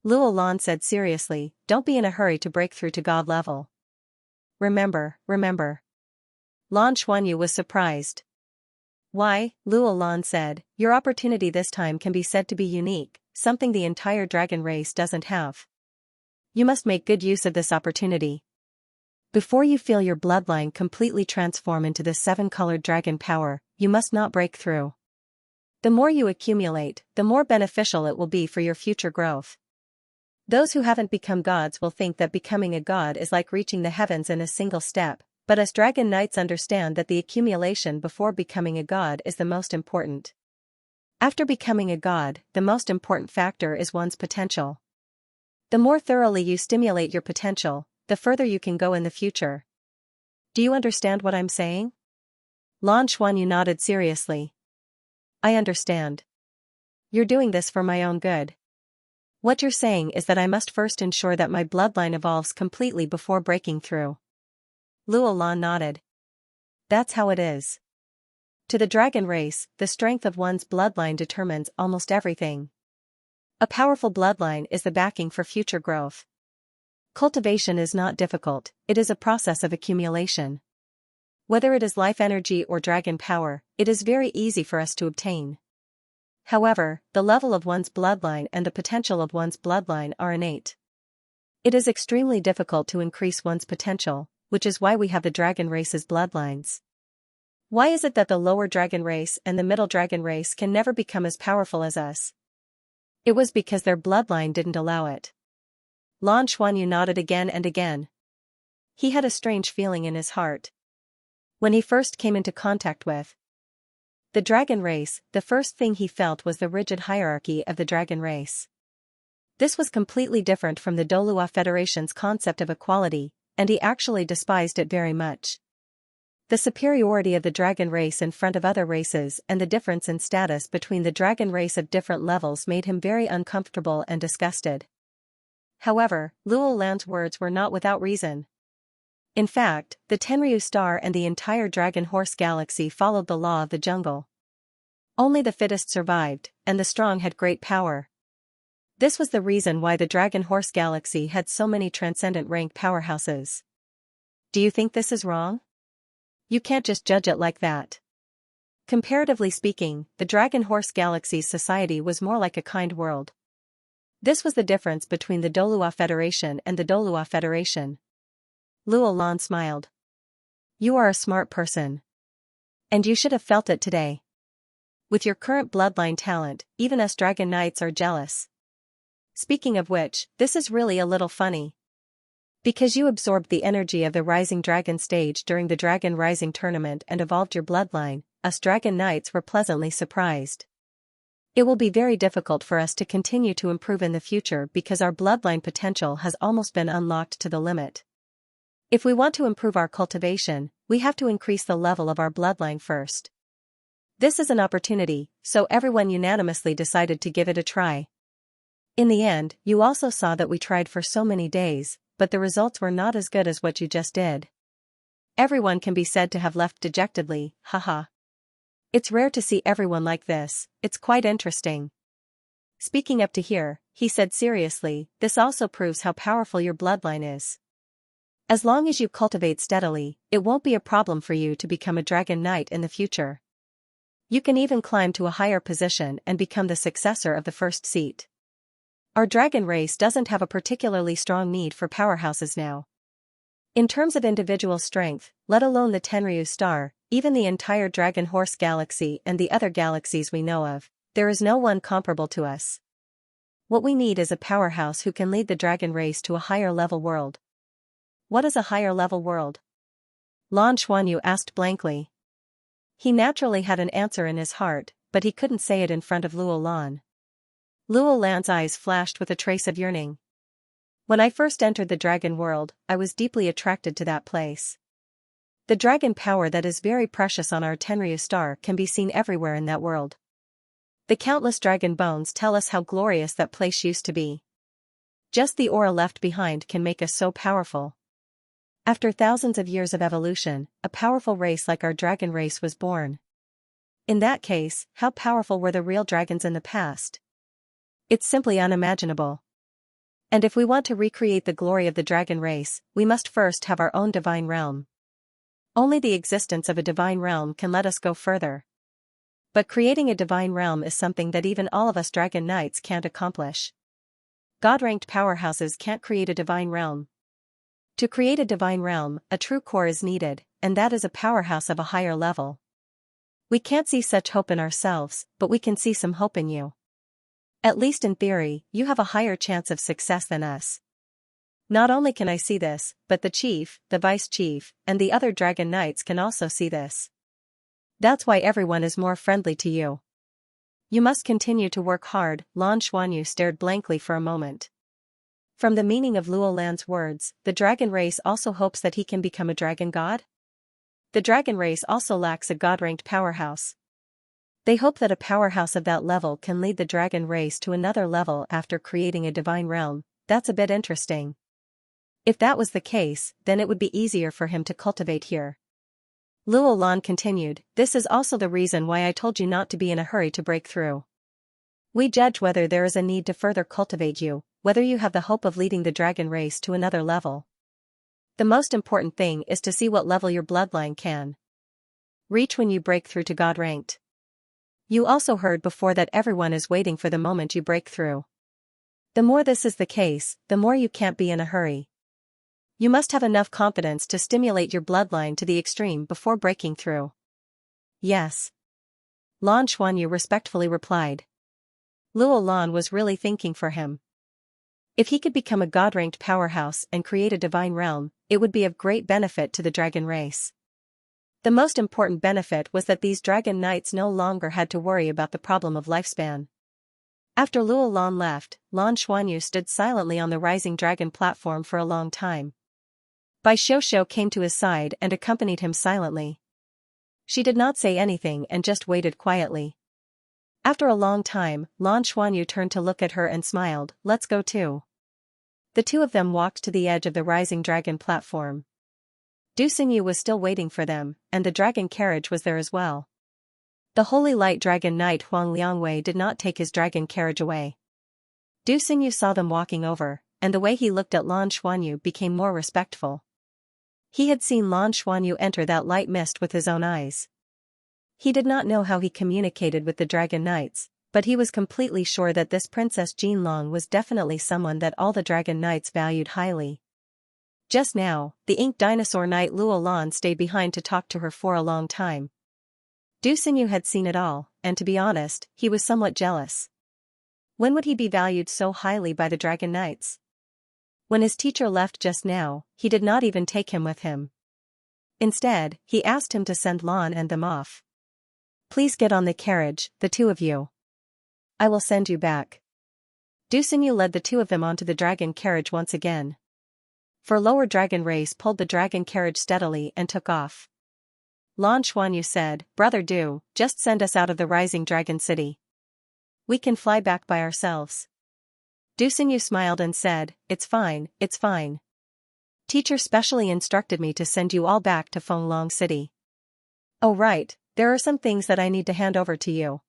Luo Lan said seriously, don't be in a hurry to break through to God level. Remember. Lan Xuanyu was surprised. Why? Luo Lan said, your opportunity this time can be said to be unique, something the entire dragon race doesn't have. You must make good use of this opportunity. Before you feel your bloodline completely transform into the seven-colored dragon power, you must not break through. The more you accumulate, the more beneficial it will be for your future growth. Those who haven't become gods will think that becoming a god is like reaching the heavens in a single step, but us dragon knights understand that the accumulation before becoming a god is the most important. After becoming a god, the most important factor is one's potential. The more thoroughly you stimulate your potential, the further you can go in the future. Do you understand what I'm saying? Lan Xuanyu nodded seriously. I understand. You're doing this for my own good. What you're saying is that I must first ensure that my bloodline evolves completely before breaking through. Luo Lan nodded. That's how it is. To the dragon race, the strength of one's bloodline determines almost everything. A powerful bloodline is the backing for future growth. Cultivation is not difficult, it is a process of accumulation. Whether it is life energy or dragon power, it is very easy for us to obtain. However, the level of one's bloodline and the potential of one's bloodline are innate. It is extremely difficult to increase one's potential, which is why we have the dragon race's bloodlines. Why is it that the lower dragon race and the middle dragon race can never become as powerful as us? It was because their bloodline didn't allow it. Lan Xuanyu nodded again and again. He had a strange feeling in his heart. When he first came into contact with the dragon race, the first thing he felt was the rigid hierarchy of the dragon race. This was completely different from the Douluo Federation's concept of equality, and he actually despised it very much. The superiority of the dragon race in front of other races and the difference in status between the dragon race of different levels made him very uncomfortable and disgusted. However, Luo Lan's words were not without reason. In fact, the Tenryu star and the entire Dragon Horse galaxy followed the law of the jungle. Only the fittest survived, and the strong had great power. This was the reason why the Dragon Horse galaxy had so many transcendent rank powerhouses. Do you think this is wrong? You can't just judge it like that. Comparatively speaking, the Dragon Horse galaxy's society was more like a kind world. This was the difference between the Douluo Federation and the Douluo Federation. Luo Lan smiled. You are a smart person. And you should have felt it today. With your current bloodline talent, even us dragon knights are jealous. Speaking of which, this is really a little funny. Because you absorbed the energy of the Rising Dragon stage during the Dragon Rising tournament and evolved your bloodline, us dragon knights were pleasantly surprised. It will be very difficult for us to continue to improve in the future because our bloodline potential has almost been unlocked to the limit. If we want to improve our cultivation, we have to increase the level of our bloodline first. This is an opportunity, so everyone unanimously decided to give it a try. In the end, you also saw that we tried for so many days, but the results were not as good as what you just did. Everyone can be said to have left dejectedly, haha. It's rare to see everyone like this, it's quite interesting. Speaking up to here, he said seriously, this also proves how powerful your bloodline is. As long as you cultivate steadily, it won't be a problem for you to become a dragon knight in the future. You can even climb to a higher position and become the successor of the first seat. Our dragon race doesn't have a particularly strong need for powerhouses now. In terms of individual strength, let alone the Tenryu star, even the entire Dragon Horse galaxy and the other galaxies we know of, there is no one comparable to us. What we need is a powerhouse who can lead the dragon race to a higher level world. What is a higher level world? Lan Xuanyu asked blankly. He naturally had an answer in his heart, but he couldn't say it in front of Luo Lan. Luo Lan's eyes flashed with a trace of yearning. When I first entered the dragon world, I was deeply attracted to that place. The dragon power that is very precious on our Tenryu star can be seen everywhere in that world. The countless dragon bones tell us how glorious that place used to be. Just the aura left behind can make us so powerful. After thousands of years of evolution, a powerful race like our dragon race was born. In that case, how powerful were the real dragons in the past? It's simply unimaginable. And if we want to recreate the glory of the dragon race, we must first have our own divine realm. Only the existence of a divine realm can let us go further. But creating a divine realm is something that even all of us dragon knights can't accomplish. God-ranked powerhouses can't create a divine realm. To create a divine realm, a true core is needed, and that is a powerhouse of a higher level. We can't see such hope in ourselves, but we can see some hope in you. At least in theory, you have a higher chance of success than us. Not only can I see this, but the chief, the vice chief, and the other dragon knights can also see this. That's why everyone is more friendly to you. You must continue to work hard. Lan Xuanyu stared blankly for a moment. From the meaning of Luo Lan's words, the dragon race also hopes that he can become a dragon god? The dragon race also lacks a god-ranked powerhouse. They hope that a powerhouse of that level can lead the dragon race to another level after creating a divine realm. That's a bit interesting. If that was the case, then it would be easier for him to cultivate here. Luo Lan continued, this is also the reason why I told you not to be in a hurry to break through. We judge whether there is a need to further cultivate you, whether you have the hope of leading the dragon race to another level. The most important thing is to see what level your bloodline can reach when you break through to God ranked. You also heard before that everyone is waiting for the moment you break through. The more this is the case, the more you can't be in a hurry. You must have enough confidence to stimulate your bloodline to the extreme before breaking through. Yes. Lan Xuanyu respectfully replied. Luo Lan was really thinking for him. If he could become a god-ranked powerhouse and create a divine realm, it would be of great benefit to the dragon race. The most important benefit was that these dragon knights no longer had to worry about the problem of lifespan. After Luo Lan left, Lan Xuanyu stood silently on the rising dragon platform for a long time. Bai Xiaoxiao came to his side and accompanied him silently. She did not say anything and just waited quietly. After a long time, Lan Xuanyu turned to look at her and smiled, let's go too. The two of them walked to the edge of the rising dragon platform. Du Xingyu was still waiting for them, and the dragon carriage was there as well. The holy light dragon knight Huang Liangwei did not take his dragon carriage away. Du Xingyu saw them walking over, and the way he looked at Lan Xuanyu became more respectful. He had seen Lan Xuanyu enter that light mist with his own eyes. He did not know how he communicated with the dragon knights, but he was completely sure that this Princess Jinlong was definitely someone that all the dragon knights valued highly. Just now, the ink dinosaur knight Luo Lan stayed behind to talk to her for a long time. Du Xingyu had seen it all, and to be honest, he was somewhat jealous. When would he be valued so highly by the dragon knights? When his teacher left just now, he did not even take him with him. Instead, he asked him to send Lan and them off. Please get on the carriage, the two of you. I will send you back. Du Xingyu led the two of them onto the dragon carriage once again. For lower dragon race pulled the dragon carriage steadily and took off. Lan Xuanyu said, Brother Du, just send us out of the rising dragon city. We can fly back by ourselves. Du Xingyu smiled and said, It's fine, it's fine. Teacher specially instructed me to send you all back to Fenglong City. Oh right, there are some things that I need to hand over to you.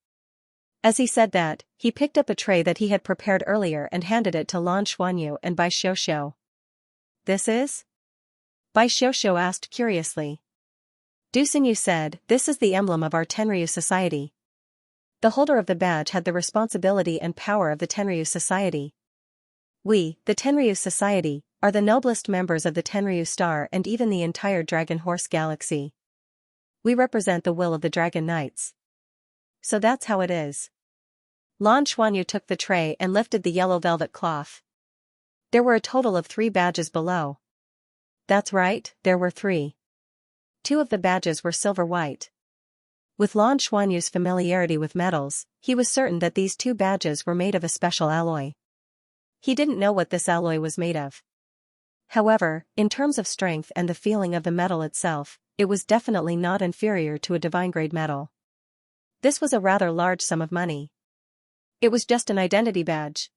As he said that, he picked up a tray that he had prepared earlier and handed it to Lan Xuanyu and Bai Xiaoxiao. This is? Bai Xiaoxiao asked curiously. Du Xingyu said, This is the emblem of our Tenryu society. The holder of the badge had the responsibility and power of the Tenryu society. We, the Tenryu society, are the noblest members of the Tenryu star and even the entire Dragon Horse galaxy. We represent the will of the Dragon Knights. So that's how it is. Lan Xuanyu took the tray and lifted the yellow velvet cloth. There were a total of 3 badges below. That's right, there were 3. 2 of the badges were silver-white. With Lan Xuanyu's familiarity with metals, he was certain that these 2 badges were made of a special alloy. He didn't know what this alloy was made of. However, in terms of strength and the feeling of the metal itself, it was definitely not inferior to a divine-grade metal. This was a rather large sum of money. It was just an identity badge.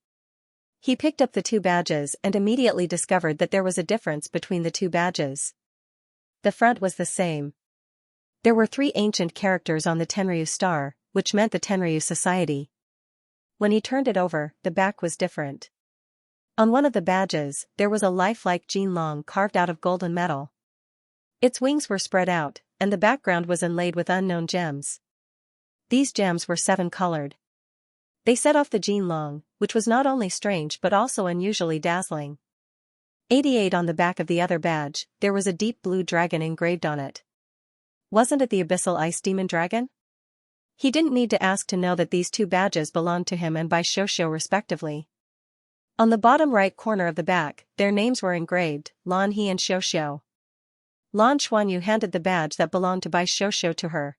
He picked up the 2 badges and immediately discovered that there was a difference between the 2 badges. The front was the same. There were 3 ancient characters on the Tenryu star, which meant the Tenryu society. When he turned it over, the back was different. On one of the badges, there was a lifelike Jinlong carved out of golden metal. Its wings were spread out, and the background was inlaid with unknown gems. These gems were 7-colored. They set off the Jinlong, which was not only strange but also unusually dazzling. 88 on the back of the other badge, there was a deep blue dragon engraved on it. Wasn't it the abyssal ice demon dragon? He didn't need to ask to know that these two badges belonged to him and Bai Xiuxiu respectively. On the bottom right corner of the back, their names were engraved, Lan He and Xiuxiu. Lan Xuanyu handed the badge that belonged to Bai Xiuxiu to her.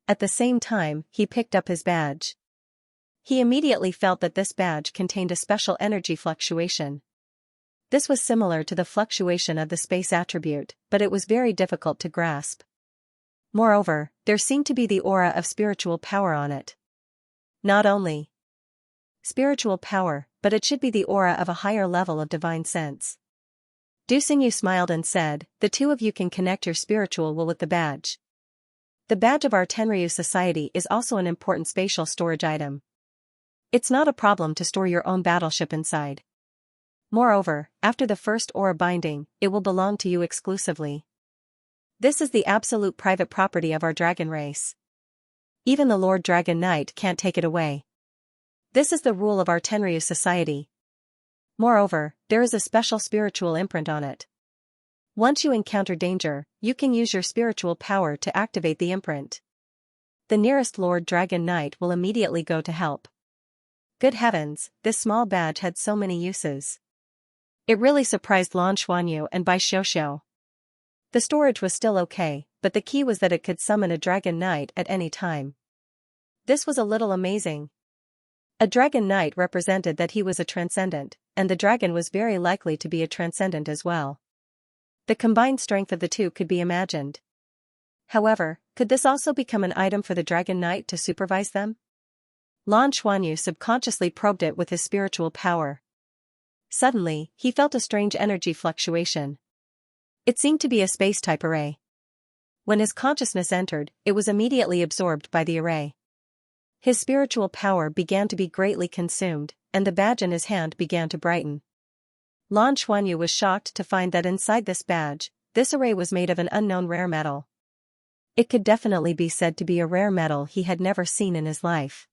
At the same time, he picked up his badge. He immediately felt that this badge contained a special energy fluctuation. This was similar to the fluctuation of the space attribute, but it was very difficult to grasp. Moreover, there seemed to be the aura of spiritual power on it. Not only spiritual power, but it should be the aura of a higher level of divine sense. Du Xingyu smiled and said, "The two of you can connect your spiritual will with the badge. The badge of our Tenryu society is also an important spatial storage item. It's not a problem to store your own battleship inside. Moreover, after the first aura binding, it will belong to you exclusively. This is the absolute private property of our dragon race. Even the Lord Dragon Knight can't take it away. This is the rule of our Tenryu society. Moreover, there is a special spiritual imprint on it. Once you encounter danger, you can use your spiritual power to activate the imprint. The nearest Lord Dragon Knight will immediately go to help." Good heavens, this small badge had so many uses. It really surprised Lan Xuanyu and Bai Xiuxiu. The storage was still okay, but the key was that it could summon a Dragon Knight at any time. This was a little amazing. A Dragon Knight represented that he was a transcendent, and the dragon was very likely to be a transcendent as well. The combined strength of the two could be imagined. However, could this also become an item for the Dragon Knight to supervise them? Lan Xuanyu subconsciously probed it with his spiritual power. Suddenly, he felt a strange energy fluctuation. It seemed to be a space-type array. When his consciousness entered, it was immediately absorbed by the array. His spiritual power began to be greatly consumed, and the badge in his hand began to brighten. Lan Xuanyu was shocked to find that inside this badge, this array was made of an unknown rare metal. It could definitely be said to be a rare metal he had never seen in his life.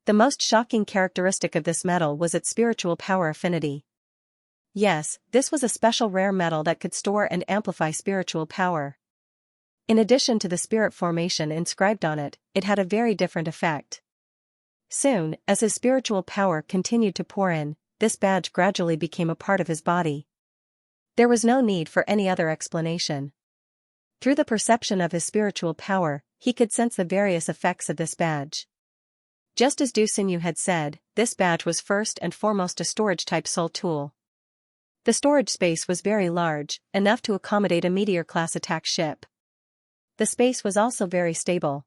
The most shocking characteristic of this metal was its spiritual power affinity. Yes, this was a special rare metal that could store and amplify spiritual power. In addition to the spirit formation inscribed on it, it had a very different effect. Soon, as his spiritual power continued to pour in, this badge gradually became a part of his body. There was no need for any other explanation. Through the perception of his spiritual power, he could sense the various effects of this badge. Just as Du Xingyu had said, this badge was first and foremost a storage-type soul tool. The storage space was very large, enough to accommodate a meteor-class attack ship. The space was also very stable.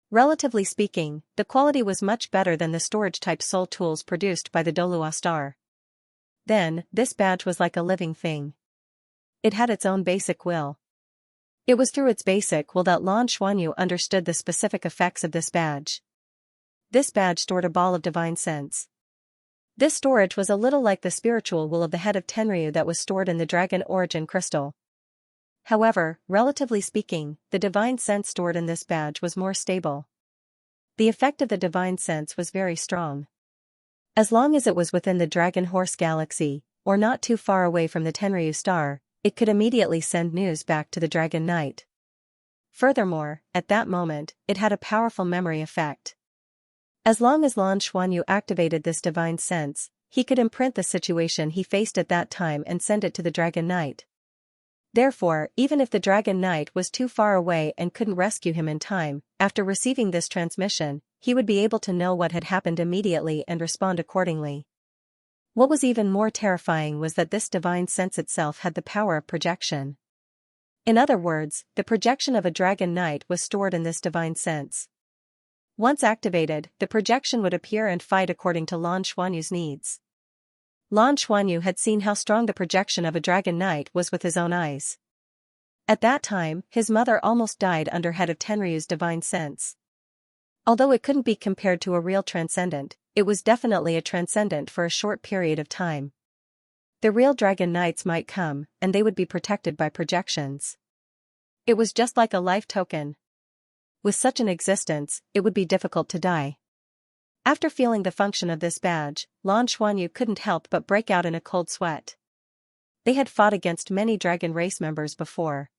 Relatively speaking, the quality was much better than the storage-type soul tools produced by the Douluo star. Then, this badge was like a living thing. It had its own basic will. It was through its basic will that Lan Xuanyu understood the specific effects of this badge. This badge stored a ball of divine sense. This storage was a little like the spiritual will of the head of Tenryu that was stored in the dragon origin crystal. However, relatively speaking, the divine sense stored in this badge was more stable. The effect of the divine sense was very strong. As long as it was within the Dragon Horse Galaxy, or not too far away from the Tenryu star, it could immediately send news back to the Dragon Knight. Furthermore, at that moment, it had a powerful memory effect. As long as Lan Xuanyu activated this divine sense, he could imprint the situation he faced at that time and send it to the Dragon Knight. Therefore, even if the Dragon Knight was too far away and couldn't rescue him in time, after receiving this transmission, he would be able to know what had happened immediately and respond accordingly. What was even more terrifying was that this divine sense itself had the power of projection. In other words, the projection of a Dragon Knight was stored in this divine sense. Once activated, the projection would appear and fight according to Lan Xuanyu's needs. Lan Xuanyu had seen how strong the projection of a Dragon Knight was with his own eyes. At that time, his mother almost died under head of Tenryu's divine sense. Although it couldn't be compared to a real transcendent, it was definitely a transcendent for a short period of time. The real Dragon Knights might come, and they would be protected by projections. It was just like a life token. With such an existence, it would be difficult to die. After feeling the function of this badge, Lan Xuanyu couldn't help but break out in a cold sweat. They had fought against many dragon race members before.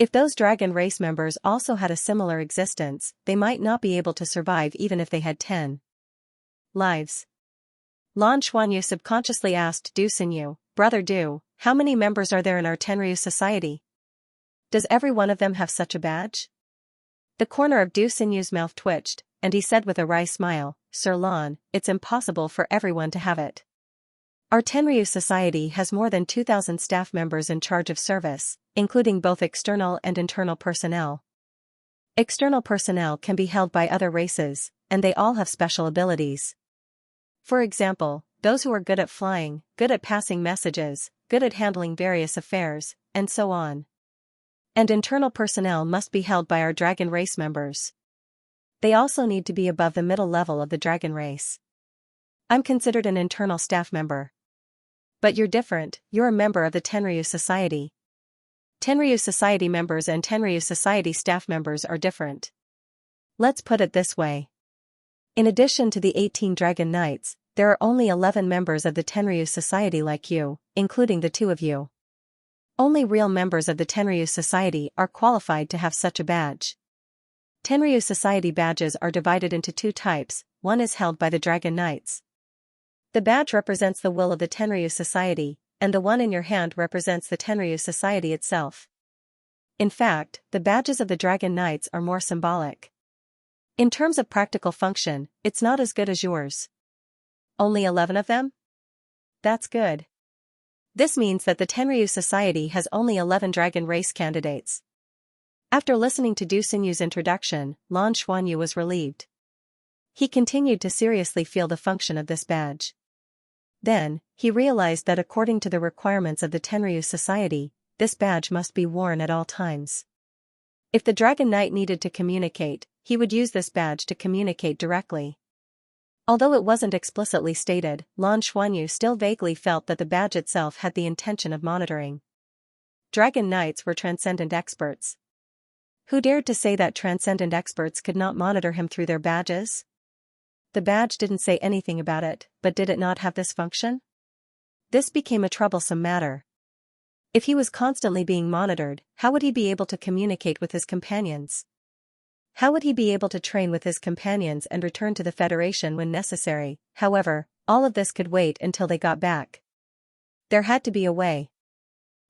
If those dragon race members also had a similar existence, they might not be able to survive even if they had 10 lives. Lan Xuanyu subconsciously asked Du Xinyu, "Brother Du, how many members are there in our Tenryu society? Does every one of them have such a badge?" The corner of Du Xinyu's mouth twitched, and he said with a wry smile, "Sir Lan, it's impossible for everyone to have it. Our Tenryu society has more than 2,000 staff members in charge of service, including both external and internal personnel. External personnel can be held by other races, and they all have special abilities. For example, those who are good at flying, good at passing messages, good at handling various affairs, and so on. And internal personnel must be held by our dragon race members. They also need to be above the middle level of the dragon race. I'm considered an internal staff member. But you're different, you're a member of the Tenryu society. Tenryu society members and Tenryu society staff members are different. Let's put it this way. In addition to the 18 dragon knights, there are only 11 members of the Tenryu society like you, including the two of you. Only real members of the Tenryu society are qualified to have such a badge. Tenryu society badges are divided into two types, one is held by the dragon knights. The badge represents the will of the Tenryu society, and the one in your hand represents the Tenryu society itself. In fact, the badges of the dragon knights are more symbolic. In terms of practical function, it's not as good as yours. Only 11 of them? That's good. This means that the Tenryu society has only 11 dragon race candidates. After listening to Du Xinyu's introduction, Lan Xuanyu was relieved. He continued to seriously feel the function of this badge. Then, he realized that according to the requirements of the Tenryu society, this badge must be worn at all times. If the Dragon Knight needed to communicate, he would use this badge to communicate directly. Although it wasn't explicitly stated, Lan Xuanyu still vaguely felt that the badge itself had the intention of monitoring. Dragon Knights were transcendent experts. Who dared to say that transcendent experts could not monitor him through their badges? The badge didn't say anything about it, but did it not have this function? This became a troublesome matter. If he was constantly being monitored, how would he be able to communicate with his companions? How would he be able to train with his companions and return to the Federation when necessary? However, all of this could wait until they got back. There had to be a way.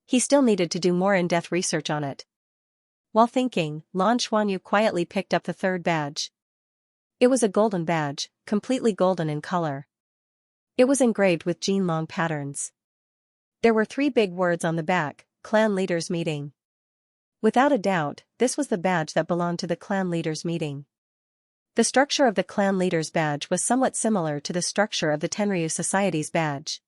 He still needed to do more in-depth research on it. While thinking, Lan Xuanyu quietly picked up the third badge. It was a golden badge, completely golden in color. It was engraved with Jinlong patterns. There were 3 big words on the back, Clan Leaders Meeting. Without a doubt, this was the badge that belonged to the Clan Leaders Meeting. The structure of the Clan Leaders badge was somewhat similar to the structure of the Tenryu Society's badge.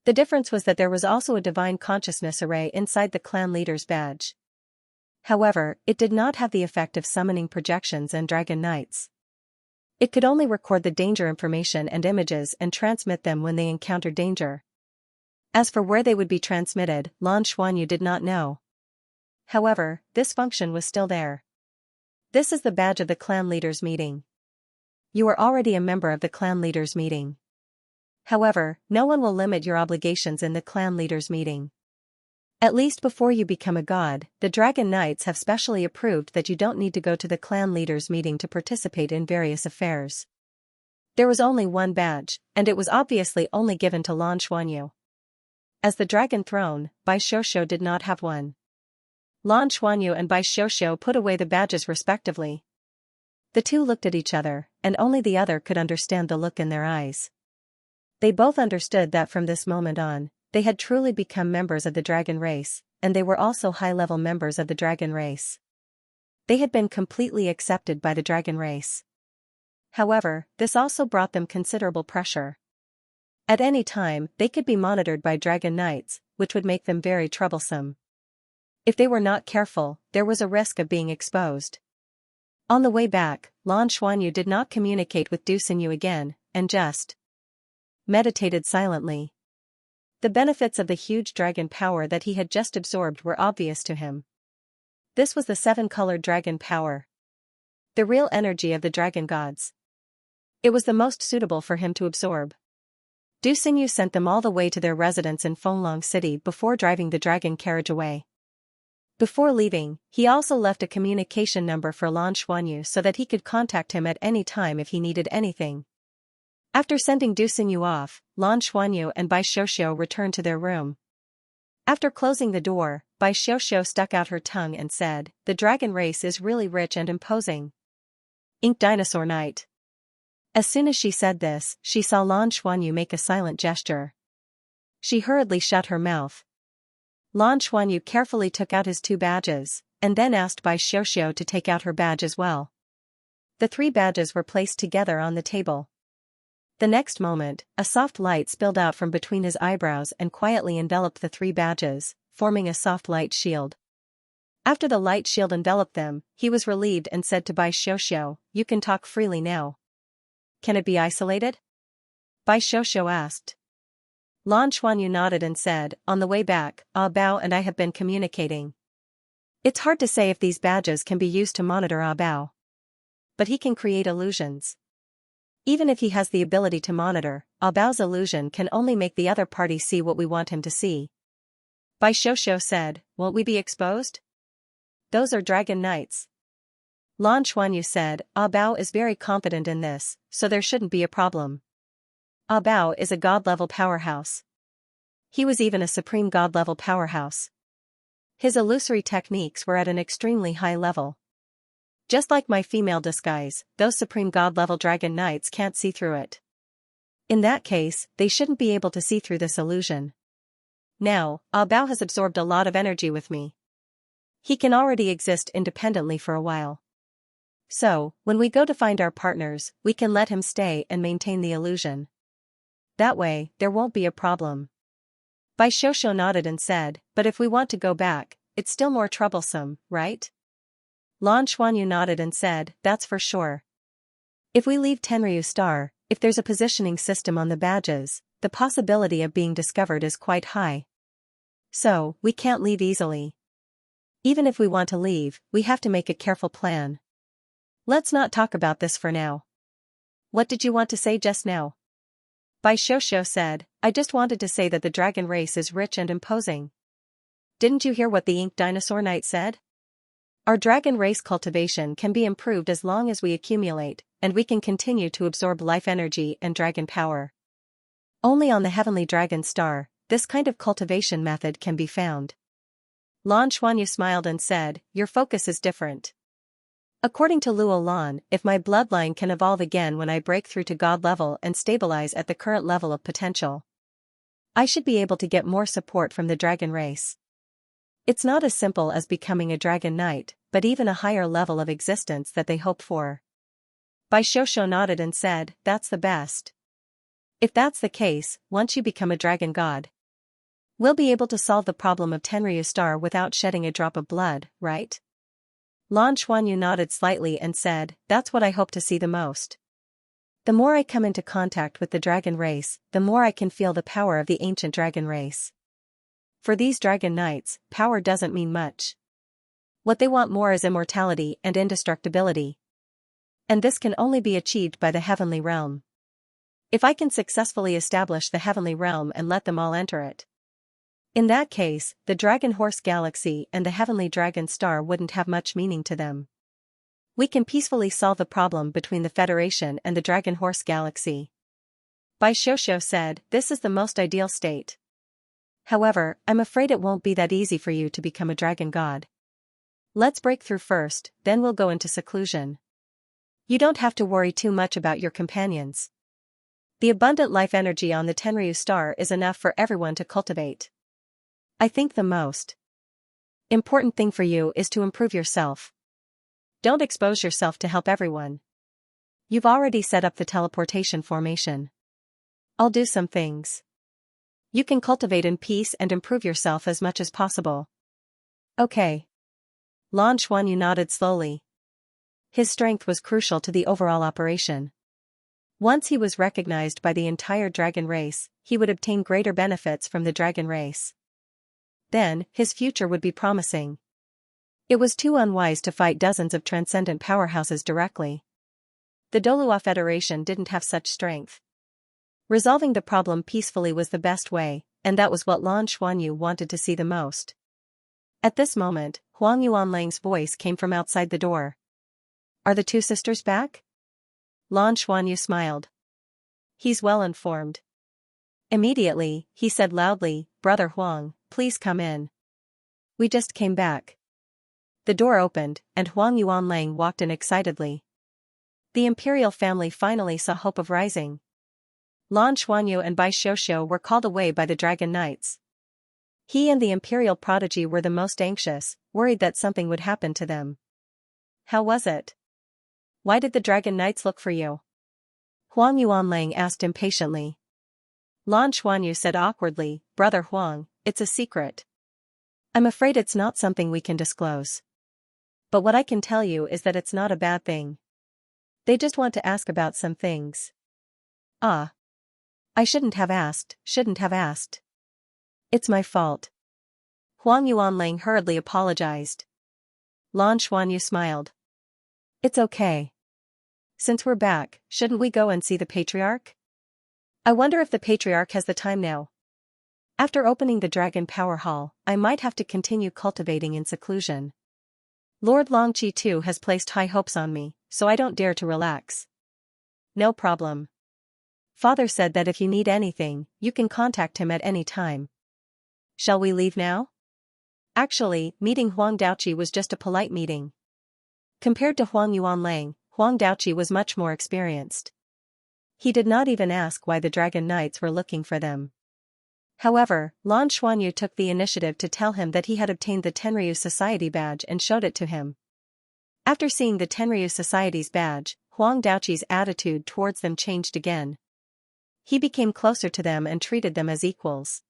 The difference was that there was also a divine consciousness array inside the Clan Leaders badge. However, it did not have the effect of summoning projections and dragon knights. It could only record the danger information and images and transmit them when they encountered danger. As for where they would be transmitted, Lan Xuanyu did not know. However, this function was still there. This is the badge of the Clan Leaders Meeting. You are already a member of the Clan Leaders Meeting. However, no one will limit your obligations in the Clan Leaders Meeting. At least before you become a god, the Dragon Knights have specially approved that you don't need to go to the Clan Leaders Meeting to participate in various affairs. There was only one badge, and it was obviously only given to Lan Xuanyu. As the Dragon Throne, Bai Xiuxiu did not have one. Lan Xuanyu and Bai Xiuxiu put away the badges respectively. The two looked at each other, and only the other could understand the look in their eyes. They both understood that from this moment on, they had truly become members of the dragon race, and they were also high-level members of the dragon race. They had been completely accepted by the dragon race. However, this also brought them considerable pressure. At any time, they could be monitored by dragon knights, which would make them very troublesome. If they were not careful, there was a risk of being exposed. On the way back, Lan Xuanyu did not communicate with Du Xinyu again, and just meditated silently. The benefits of the huge dragon power that he had just absorbed were obvious to him. This was the 7-colored dragon power. The real energy of the dragon gods. It was the most suitable for him to absorb. Du Xinyu sent them all the way to their residence in Fenglong City before driving the dragon carriage away. Before leaving, he also left a communication number for Lan Xuanyu so that he could contact him at any time if he needed anything. After sending Du Xingyu off, Lan Xuanyu and Bai Xiuxiu returned to their room. After closing the door, Bai Xiuxiu stuck out her tongue and said, "The dragon race is really rich and imposing. Ink Dinosaur Knight." As soon as she said this, she saw Lan Xuanyu make a silent gesture. She hurriedly shut her mouth. Lan Xuanyu carefully took out his 2 badges, and then asked Bai Xiuxiu to take out her badge as well. The 3 badges were placed together on the table. The next moment, a soft light spilled out from between his eyebrows and quietly enveloped the 3 badges, forming a soft light shield. After the light shield enveloped them, he was relieved and said to Bai Xiuxiu, "You can talk freely now." "Can it be isolated?" Bai Xiuxiu asked. Lan Xuanyu nodded and said, "On the way back, Bao and I have been communicating. It's hard to say if these badges can be used to monitor Bao. But he can create illusions. Even if he has the ability to monitor, Bao's illusion can only make the other party see what we want him to see." Bai Xiuxiu said, "Won't we be exposed?" "Those are dragon knights." Lan Xuanyu said, "Bao is very confident in this, so there shouldn't be a problem. Bao is a god-level powerhouse. He was even a supreme god-level powerhouse. His illusory techniques were at an extremely high level. Just like my female disguise, those supreme god-level dragon knights can't see through it. In that case, they shouldn't be able to see through this illusion. Now, Bao has absorbed a lot of energy with me. He can already exist independently for a while. So, when we go to find our partners, we can let him stay and maintain the illusion. That way, there won't be a problem." Bai Xiuxiu nodded and said, "But if we want to go back, it's still more troublesome, right?" Lan Xuanyu nodded and said, "That's for sure. If we leave Tenryu Star, if there's a positioning system on the badges, the possibility of being discovered is quite high. So, we can't leave easily. Even if we want to leave, we have to make a careful plan. Let's not talk about this for now." "What did you want to say just now?" Bai Xiuxiu said, "I just wanted to say that the dragon race is rich and imposing. Didn't you hear what the Ink Dinosaur Knight said? Our dragon race cultivation can be improved as long as we accumulate, and we can continue to absorb life energy and dragon power. Only on the heavenly dragon star, this kind of cultivation method can be found." Lan Xuanyu smiled and said, "Your focus is different. According to Luo Lan, if my bloodline can evolve again when I break through to god level and stabilize at the current level of potential, I should be able to get more support from the dragon race. It's not as simple as becoming a dragon knight, but even a higher level of existence that they hope for." Bai Xiuxiu nodded and said, "That's the best. If that's the case, once you become a dragon god, we'll be able to solve the problem of Tenryu Star without shedding a drop of blood, right?" Lan Xuanyu nodded slightly and said, "That's what I hope to see the most. The more I come into contact with the dragon race, the more I can feel the power of the ancient dragon race. For these dragon knights, power doesn't mean much. What they want more is immortality and indestructibility. And this can only be achieved by the heavenly realm. If I can successfully establish the heavenly realm and let them all enter it, in that case, the Dragon Horse Galaxy and the Heavenly Dragon Star wouldn't have much meaning to them. We can peacefully solve the problem between the Federation and the Dragon Horse Galaxy." Bai Xiuxiu said, "This is the most ideal state. However, I'm afraid it won't be that easy for you to become a dragon god. Let's break through first, then we'll go into seclusion. You don't have to worry too much about your companions. The abundant life energy on the Tenryu Star is enough for everyone to cultivate. I think the most important thing for you is to improve yourself. Don't expose yourself to help everyone. You've already set up the teleportation formation. I'll do some things. You can cultivate in peace and improve yourself as much as possible." "Okay." Lan Xuanyu nodded slowly. His strength was crucial to the overall operation. Once he was recognized by the entire dragon race, he would obtain greater benefits from the dragon race. Then, his future would be promising. It was too unwise to fight dozens of transcendent powerhouses directly. The Douluo Federation didn't have such strength. Resolving the problem peacefully was the best way, and that was what Lan Xuanyu wanted to see the most. At this moment, Huang Yuanlang's voice came from outside the door. Are the two sisters back? Lan Xuanyu smiled. He's well informed. Immediately, he said loudly, Brother Huang, please come in. We just came back. The door opened, and Huang Yuanlang walked in excitedly. The imperial family finally saw hope of rising. Lan Xuanyu and Bai Xiuxiu were called away by the Dragon Knights. He and the imperial prodigy were the most anxious, worried that something would happen to them. How was it? Why did the Dragon Knights look for you? Huang Yuanlang asked impatiently. Lan Xuanyu said awkwardly, Brother Huang, it's a secret. I'm afraid it's not something we can disclose. But what I can tell you is that it's not a bad thing. They just want to ask about some things. Ah. I shouldn't have asked. It's my fault. Huang Yuanlang hurriedly apologized. Lan Xuanyu smiled. It's okay. Since we're back, shouldn't we go and see the patriarch? I wonder if the patriarch has the time now. After opening the Dragon Power Hall, I might have to continue cultivating in seclusion. Lord Longqi too has placed high hopes on me, so I don't dare to relax. No problem. Father said that if you need anything, you can contact him at any time. Shall we leave now? Actually, meeting Huang Daoqi was just a polite meeting. Compared to Huang Yuanlang, Huang Daoqi was much more experienced. He did not even ask why the Dragon Knights were looking for them. However, Lan Xuanyu took the initiative to tell him that he had obtained the Tenryu Society badge and showed it to him. After seeing the Tenryu Society's badge, Huang Daoqi's attitude towards them changed again. He became closer to them and treated them as equals.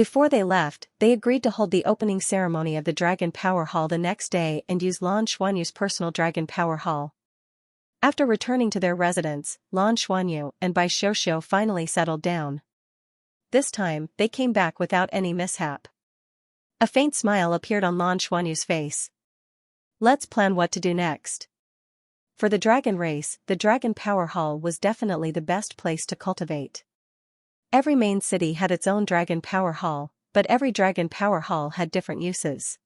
Before they left, they agreed to hold the opening ceremony of the Dragon Power Hall the next day and use Lan Xuanyu's personal Dragon Power Hall. After returning to their residence, Lan Xuanyu and Bai Xiuxiu finally settled down. This time, they came back without any mishap. A faint smile appeared on Lan Xuanyu's face. Let's plan what to do next. For the dragon race, the Dragon Power Hall was definitely the best place to cultivate. Every main city had its own Dragon Power Hall, but every Dragon Power Hall had different uses.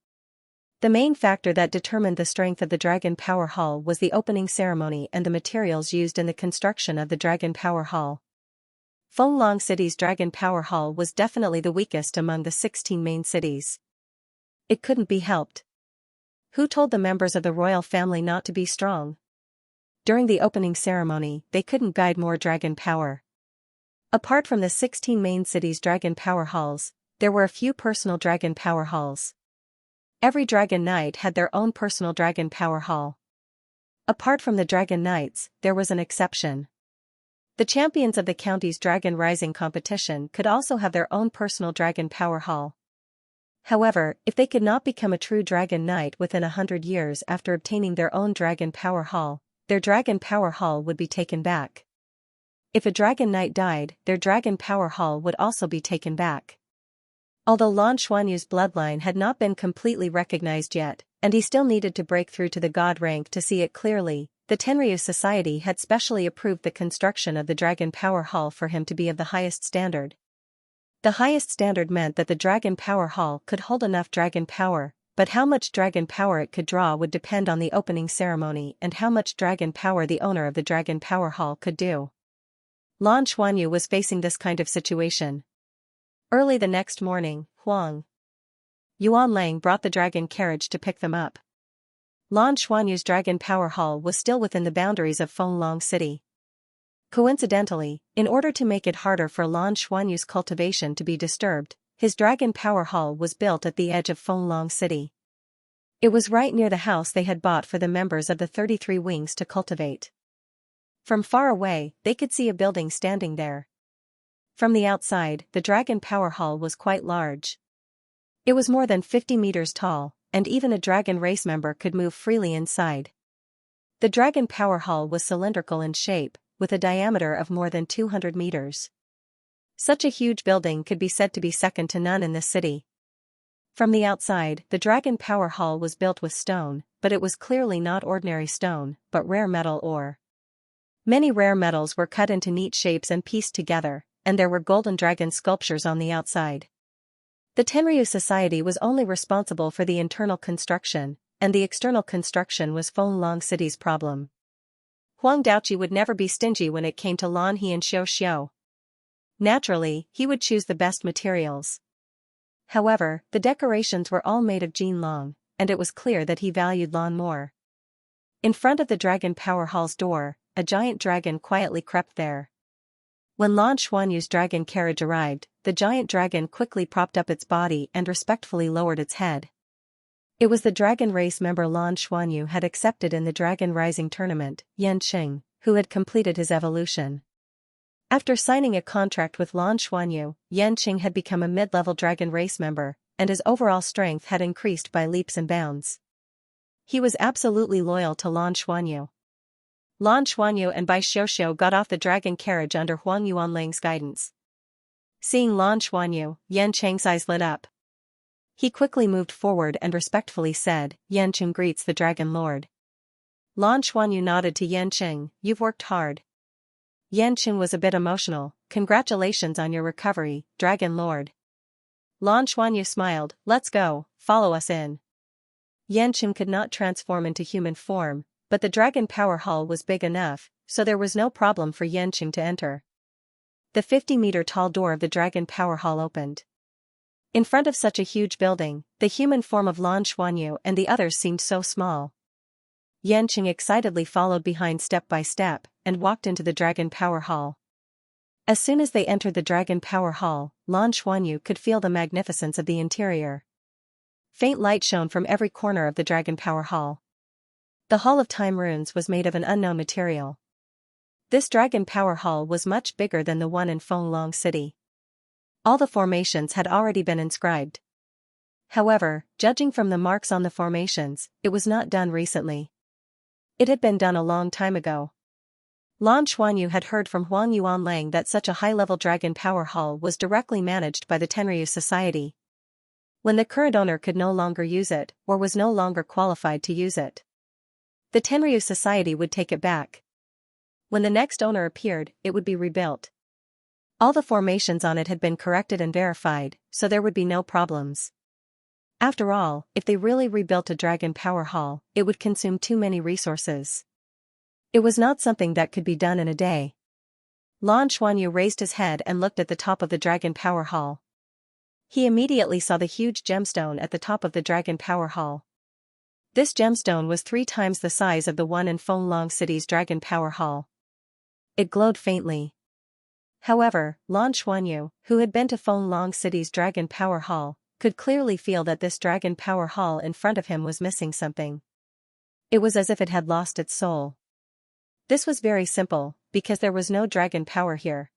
The main factor that determined the strength of the Dragon Power Hall was the opening ceremony and the materials used in the construction of the Dragon Power Hall. Fenglong City's Dragon Power Hall was definitely the weakest among the 16 main cities. It couldn't be helped. Who told the members of the royal family not to be strong? During the opening ceremony, they couldn't guide more dragon power. Apart from the 16 main cities' Dragon Power Halls, there were a few personal Dragon Power Halls. Every Dragon Knight had their own personal Dragon Power Hall. Apart from the Dragon Knights, there was an exception. The champions of the county's Dragon Rising competition could also have their own personal Dragon Power Hall. However, if they could not become a true Dragon Knight within 100 years after obtaining their own Dragon Power Hall, their Dragon Power Hall would be taken back. If a Dragon Knight died, their Dragon Power Hall would also be taken back. Although Lan Xuanyu's bloodline had not been completely recognized yet, and he still needed to break through to the god rank to see it clearly, the Tenryu Society had specially approved the construction of the Dragon Power Hall for him to be of the highest standard. The highest standard meant that the Dragon Power Hall could hold enough dragon power, but how much dragon power it could draw would depend on the opening ceremony and how much dragon power the owner of the Dragon Power Hall could do. Lan Xuanyu was facing this kind of situation. Early the next morning, Huang Yuanlang brought the dragon carriage to pick them up. Lan Xuanyu's Dragon Power Hall was still within the boundaries of Fenglong City. Coincidentally, in order to make it harder for Lan Xuanyu's cultivation to be disturbed, his Dragon Power Hall was built at the edge of Fenglong City. It was right near the house they had bought for the members of the 33 Wings to cultivate. From far away, they could see a building standing there. From the outside, the Dragon Power Hall was quite large. It was more than 50 meters tall, and even a dragon race member could move freely inside. The Dragon Power Hall was cylindrical in shape, with a diameter of more than 200 meters. Such a huge building could be said to be second to none in this city. From the outside, the Dragon Power Hall was built with stone, but it was clearly not ordinary stone, but rare metal ore. Many rare metals were cut into neat shapes and pieced together, and there were golden dragon sculptures on the outside. The Tenryu Society was only responsible for the internal construction, and the external construction was Fenglong City's problem. Huang Daoqi would never be stingy when it came to Lanhe and Xiao. Naturally, he would choose the best materials. However, the decorations were all made of Jinlong, and it was clear that he valued Lan more. In front of the Dragon Power Hall's door, a giant dragon quietly crept there. When Lan Xuanyu's dragon carriage arrived, the giant dragon quickly propped up its body and respectfully lowered its head. It was the dragon race member Lan Xuanyu had accepted in the Dragon Rising tournament, Yanqing, who had completed his evolution. After signing a contract with Lan Xuanyu, Yanqing had become a mid-level dragon race member, and his overall strength had increased by leaps and bounds. He was absolutely loyal to Lan Xuanyu. Lan Xuanyu and Bai Xiaoxiao got off the dragon carriage under Huang Yuanlang's guidance. Seeing Lan Xuanyu, Yanqing's eyes lit up. He quickly moved forward and respectfully said, "Yanqing greets the Dragon Lord." Lan Xuanyu nodded to Yanqing, "You've worked hard." Yanqing was a bit emotional, "Congratulations on your recovery, Dragon Lord." Lan Xuanyu smiled, "Let's go, follow us in." Yanqing could not transform into human form, but the Dragon Power Hall was big enough, so there was no problem for Yanqing to enter. The 50-meter-tall door of the Dragon Power Hall opened. In front of such a huge building, the human form of Lan Xuanyu and the others seemed so small. Yanqing excitedly followed behind step by step, and walked into the Dragon Power Hall. As soon as they entered the Dragon Power Hall, Lan Xuanyu could feel the magnificence of the interior. Faint light shone from every corner of the Dragon Power Hall. The Hall of Time Runes was made of an unknown material. This Dragon Power Hall was much bigger than the one in Fenglong City. All the formations had already been inscribed. However, judging from the marks on the formations, it was not done recently. It had been done a long time ago. Lan Xuanyu had heard from Huang Yuanlang that such a high-level Dragon Power Hall was directly managed by the Tenryu Society. When the current owner could no longer use it, or was no longer qualified to use it, the Tenryu Society would take it back. When the next owner appeared, it would be rebuilt. All the formations on it had been corrected and verified, so there would be no problems. After all, if they really rebuilt a Dragon Power Hall, it would consume too many resources. It was not something that could be done in a day. Lan Xuanyu raised his head and looked at the top of the Dragon Power Hall. He immediately saw the huge gemstone at the top of the Dragon Power Hall. This gemstone was 3 times the size of the one in Fenglong City's Dragon Power Hall. It glowed faintly. However, Lan Xuanyu, who had been to Fenglong City's Dragon Power Hall, could clearly feel that this Dragon Power Hall in front of him was missing something. It was as if it had lost its soul. This was very simple, because there was no dragon power here.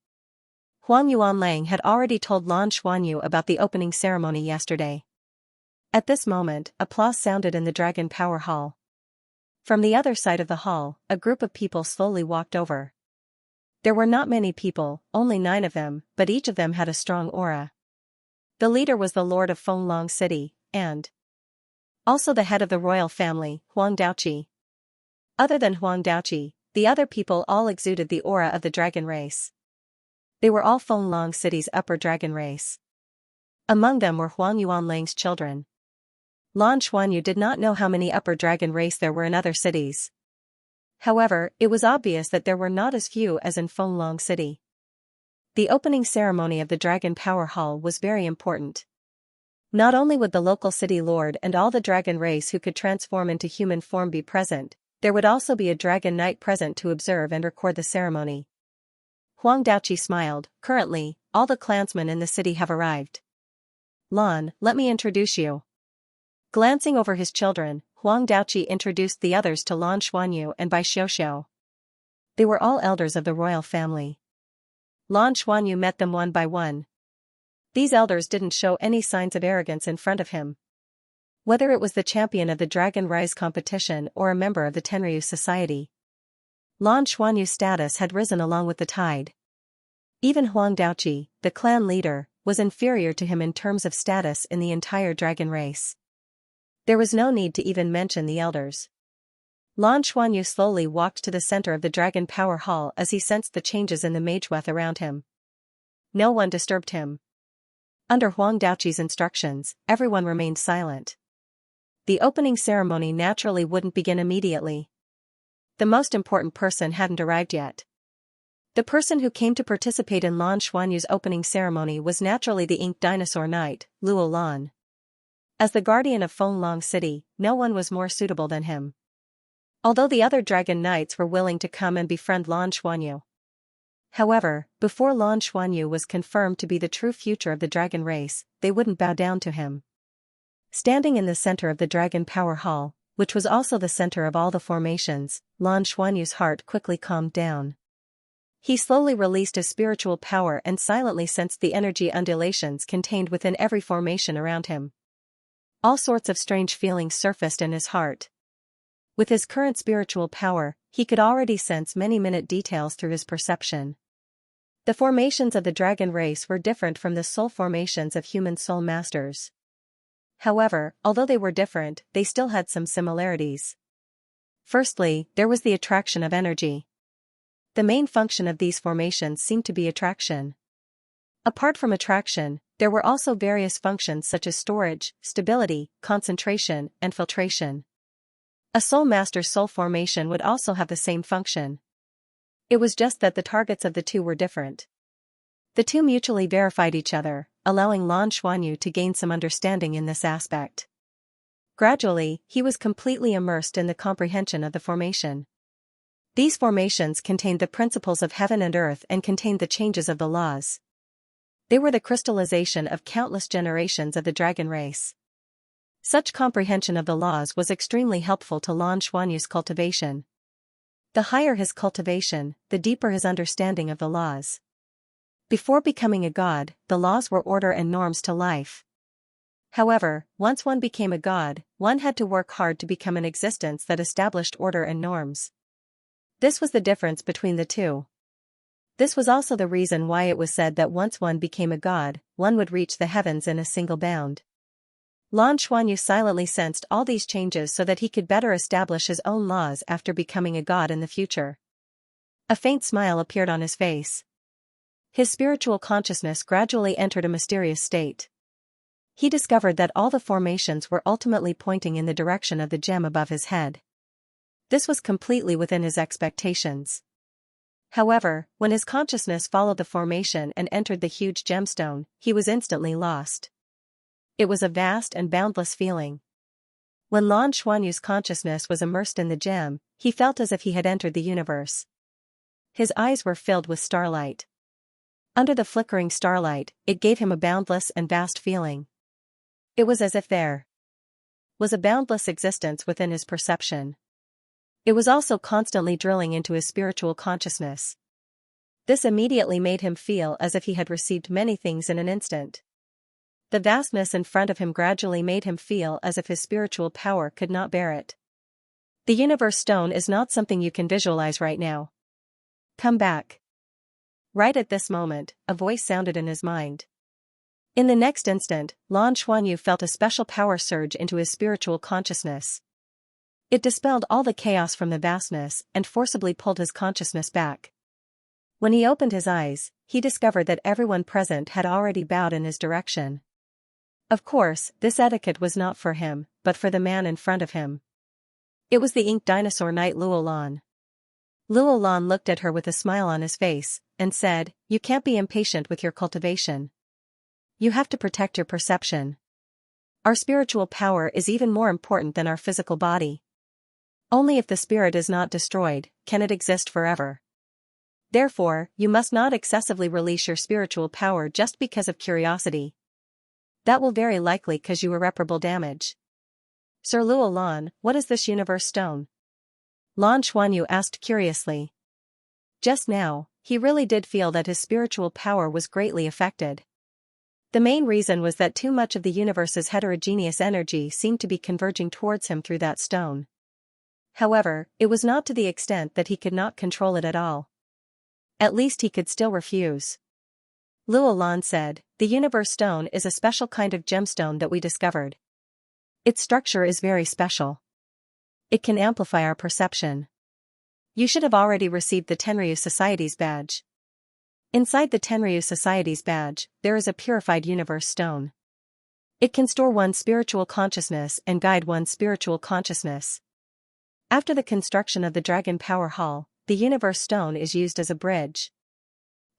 Huang Yuanlang had already told Lan Xuanyu about the opening ceremony yesterday. At this moment, applause sounded in the Dragon Power Hall. From the other side of the hall, a group of people slowly walked over. There were not many people, only 9 of them, but each of them had a strong aura. The leader was the Lord of Fenglong City, and also the head of the royal family, Huang Daoqi. Other than Huang Daoqi, the other people all exuded the aura of the dragon race. They were all Fenglong City's upper dragon race. Among them were Huang Yuanlang's children. Lan Xuanyu did not know how many upper dragon race there were in other cities. However, it was obvious that there were not as few as in Fenglong City. The opening ceremony of the Dragon Power Hall was very important. Not only would the local city lord and all the dragon race who could transform into human form be present, there would also be a dragon knight present to observe and record the ceremony. Huang Daoqi smiled. "Currently, all the clansmen in the city have arrived. Lan, let me introduce you." Glancing over his children, Huang Daoqi introduced the others to Lan Xuanyu and Bai Xiaoxiao. They were all elders of the royal family. Lan Xuanyu met them one by one. These elders didn't show any signs of arrogance in front of him. Whether it was the champion of the Dragon Rise competition or a member of the Tenryu Society, Lan Xuanyu's status had risen along with the tide. Even Huang Daoqi, the clan leader, was inferior to him in terms of status in the entire dragon race. There was no need to even mention the elders. Lan Xuanyu slowly walked to the center of the Dragon Power Hall as he sensed the changes in the mage wealth around him. No one disturbed him. Under Huang Daoqi's instructions, everyone remained silent. The opening ceremony naturally wouldn't begin immediately. The most important person hadn't arrived yet. The person who came to participate in Lan Xuanyu's opening ceremony was naturally the Ink Dinosaur Knight, Luo Lan. As the guardian of Fenglong City, no one was more suitable than him. Although the other dragon knights were willing to come and befriend Lan Xuanyu. However, before Lan Xuanyu was confirmed to be the true future of the dragon race, they wouldn't bow down to him. Standing in the center of the Dragon Power Hall, which was also the center of all the formations, Lan Xuanyu's heart quickly calmed down. He slowly released his spiritual power and silently sensed the energy undulations contained within every formation around him. All sorts of strange feelings surfaced in his heart. With his current spiritual power, he could already sense many minute details through his perception. The formations of the dragon race were different from the soul formations of human soul masters. However, although they were different, they still had some similarities. Firstly, there was the attraction of energy. The main function of these formations seemed to be attraction. Apart from attraction, there were also various functions such as storage, stability, concentration, and filtration. A soul master's soul formation would also have the same function. It was just that the targets of the two were different. The two mutually verified each other, allowing Lan Xuanyu to gain some understanding in this aspect. Gradually, he was completely immersed in the comprehension of the formation. These formations contained the principles of heaven and earth and contained the changes of the laws. They were the crystallization of countless generations of the dragon race. Such comprehension of the laws was extremely helpful to Lan Xuanyu's cultivation. The higher his cultivation, the deeper his understanding of the laws. Before becoming a god, the laws were order and norms to life. However, once one became a god, one had to work hard to become an existence that established order and norms. This was the difference between the two. This was also the reason why it was said that once one became a god, one would reach the heavens in a single bound. Lan Xuanyu silently sensed all these changes so that he could better establish his own laws after becoming a god in the future. A faint smile appeared on his face. His spiritual consciousness gradually entered a mysterious state. He discovered that all the formations were ultimately pointing in the direction of the gem above his head. This was completely within his expectations. However, when his consciousness followed the formation and entered the huge gemstone, he was instantly lost. It was a vast and boundless feeling. When Lan Xuanyu's consciousness was immersed in the gem, he felt as if he had entered the universe. His eyes were filled with starlight. Under the flickering starlight, it gave him a boundless and vast feeling. It was as if there was a boundless existence within his perception. It was also constantly drilling into his spiritual consciousness. This immediately made him feel as if he had received many things in an instant. The vastness in front of him gradually made him feel as if his spiritual power could not bear it. The universe stone is not something you can visualize right now. Come back. Right at this moment, a voice sounded in his mind. In the next instant, Lan Xuanyu felt a special power surge into his spiritual consciousness. It dispelled all the chaos from the vastness and forcibly pulled his consciousness back. When he opened his eyes, he discovered that everyone present had already bowed in his direction. Of course, this etiquette was not for him, but for the man in front of him. It was the Ink Dinosaur Knight Luo Lan. Luo Lan looked at her with a smile on his face, and said, "You can't be impatient with your cultivation. You have to protect your perception. Our spiritual power is even more important than our physical body. Only if the spirit is not destroyed, can it exist forever. Therefore, you must not excessively release your spiritual power just because of curiosity. That will very likely cause you irreparable damage." "Sir Luo Lan, what is this universe stone?" Lan Xuanyu asked curiously. Just now, he really did feel that his spiritual power was greatly affected. The main reason was that too much of the universe's heterogeneous energy seemed to be converging towards him through that stone. However, it was not to the extent that he could not control it at all. At least he could still refuse. Luo Lan said, "The universe stone is a special kind of gemstone that we discovered. Its structure is very special. It can amplify our perception. You should have already received the Tenryu Society's badge." Inside the Tenryu Society's badge, there is a purified universe stone. It can store one's spiritual consciousness and guide one's spiritual consciousness. After the construction of the Dragon Power Hall, the universe stone is used as a bridge.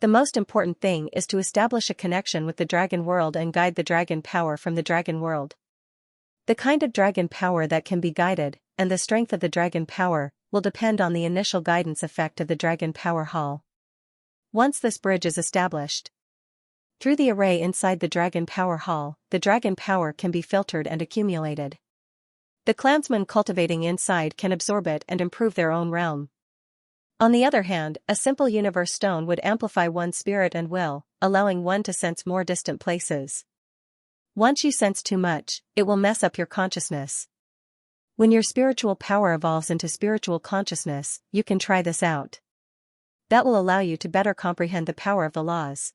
The most important thing is to establish a connection with the dragon world and guide the dragon power from the dragon world. The kind of dragon power that can be guided, and the strength of the dragon power, will depend on the initial guidance effect of the Dragon Power Hall. Once this bridge is established, through the array inside the Dragon Power Hall, the dragon power can be filtered and accumulated. The clansmen cultivating inside can absorb it and improve their own realm. On the other hand, a simple universe stone would amplify one's spirit and will, allowing one to sense more distant places. Once you sense too much, it will mess up your consciousness. When your spiritual power evolves into spiritual consciousness, you can try this out. That will allow you to better comprehend the power of the laws.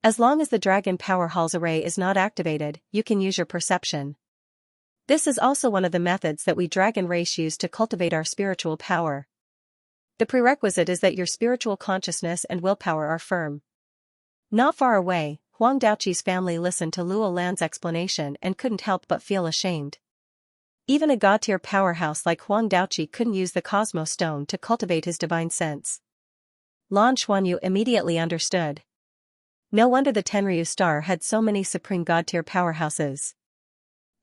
As long as the Dragon Power Hall's array is not activated, you can use your perception. This is also one of the methods that we dragon race use to cultivate our spiritual power. The prerequisite is that your spiritual consciousness and willpower are firm. Not far away, Huang Daoqi's family listened to Luo Lan's explanation and couldn't help but feel ashamed. Even a god-tier powerhouse like Huang Daoqi couldn't use the Cosmos Stone to cultivate his divine sense. Lan Xuanyu immediately understood. No wonder the Tenryu Star had so many supreme god-tier powerhouses.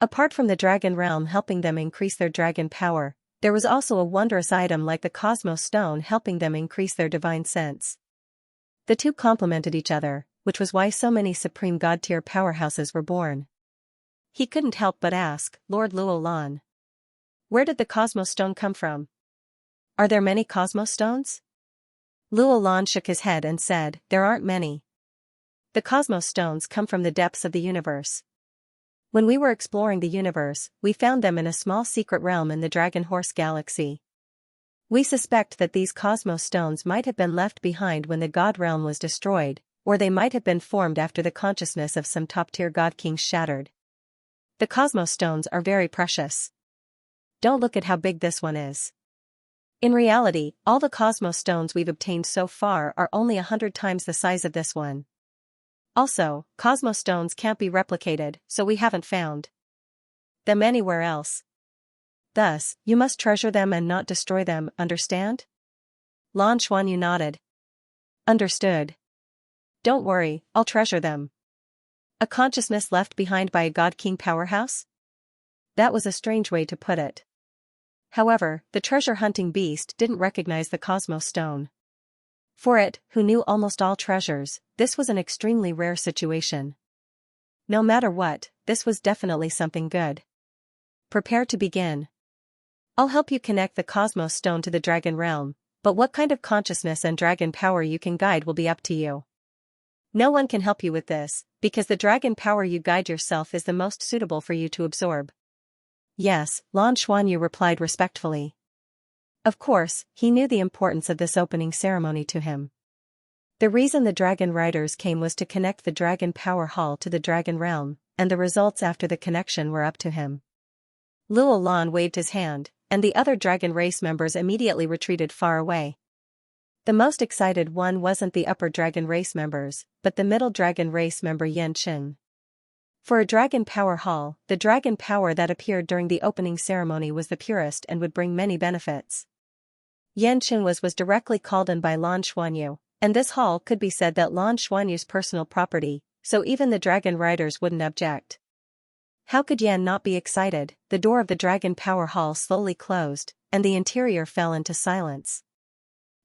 Apart from the dragon realm helping them increase their dragon power, there was also a wondrous item like the Cosmos Stone helping them increase their divine sense. The two complemented each other, which was why so many supreme god-tier powerhouses were born. He couldn't help but ask, Lord Luo Lan, where did the Cosmos Stone come from? Are there many Cosmos Stones? Luo Lan shook his head and said, there aren't many. The Cosmos Stones come from the depths of the universe. When we were exploring the universe, we found them in a small secret realm in the Dragon Horse Galaxy. We suspect that these Cosmos Stones might have been left behind when the God Realm was destroyed, or they might have been formed after the consciousness of some top-tier God Kings shattered. The Cosmos Stones are very precious. Don't look at how big this one is. In reality, all the Cosmos Stones we've obtained so far are only 100 times the size of this one. Also, Cosmos Stones can't be replicated, so we haven't found them anywhere else. Thus, you must treasure them and not destroy them, understand? Lan Xuanyu nodded. Understood. Don't worry, I'll treasure them. A consciousness left behind by a God King powerhouse? That was a strange way to put it. However, the treasure-hunting beast didn't recognize the Cosmos Stone. For it, who knew almost all treasures, this was an extremely rare situation. No matter what, this was definitely something good. Prepare to begin. I'll help you connect the Cosmos Stone to the Dragon Realm, but what kind of consciousness and dragon power you can guide will be up to you. No one can help you with this, because the dragon power you guide yourself is the most suitable for you to absorb. Yes, Lan Xuanyu replied respectfully. Of course, he knew the importance of this opening ceremony to him. The reason the Dragon Riders came was to connect the Dragon Power Hall to the Dragon Realm, and the results after the connection were up to him. Luo Lan waved his hand, and the other Dragon Race members immediately retreated far away. The most excited one wasn't the upper Dragon Race members, but the middle Dragon Race member Xianxia. For a Dragon Power Hall, the dragon power that appeared during the opening ceremony was the purest and would bring many benefits. Xianxia was directly called in by Lan Xuanyu, and this hall could be said that Lan Xuanyu's personal property, so even the Dragon Riders wouldn't object. How could Yan not be excited? The door of the Dragon Power Hall slowly closed, and the interior fell into silence.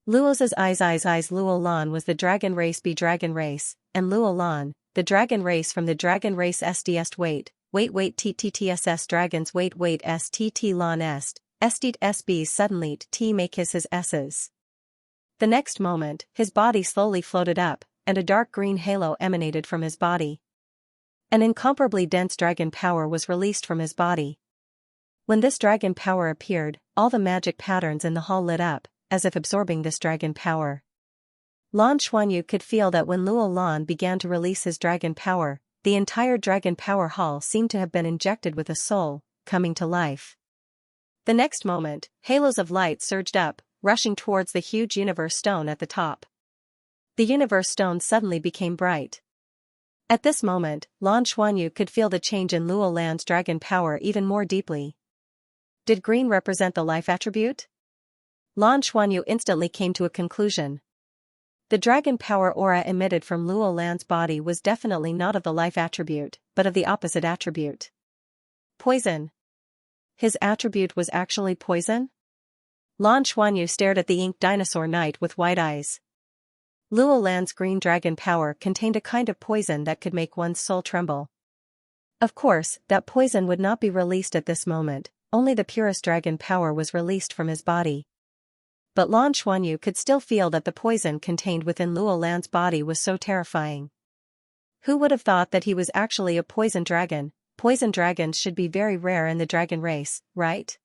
Luo's eyes Luo Lan was the Dragon Race B Dragon Race, and Luo Lan, the Dragon Race from the Dragon Race SDS wait TTTSS Dragons wait STT Lan Est, SBs suddenly T make his S's. The next moment, his body slowly floated up, and a dark green halo emanated from his body. An incomparably dense dragon power was released from his body. When this dragon power appeared, all the magic patterns in the hall lit up, as if absorbing this dragon power. Lan Xuanyu could feel that when Luo Lan began to release his dragon power, the entire Dragon Power Hall seemed to have been injected with a soul, coming to life. The next moment, halos of light surged up, rushing towards the huge universe stone at the top. The universe stone suddenly became bright. At this moment, Lan Xuanyu could feel the change in Luo Lan's dragon power even more deeply. Did green represent the life attribute? Lan Xuanyu instantly came to a conclusion. The dragon power aura emitted from Luo Lan's body was definitely not of the life attribute, but of the opposite attribute. Poison. His attribute was actually poison? Lan Xuanyu stared at the ink dinosaur knight with wide eyes. Luo Lan's green dragon power contained a kind of poison that could make one's soul tremble. Of course, that poison would not be released at this moment, only the purest dragon power was released from his body. But Lan Xuanyu could still feel that the poison contained within Luo Lan's body was so terrifying. Who would have thought that he was actually a poison dragon? Poison dragons should be very rare in the dragon race, right?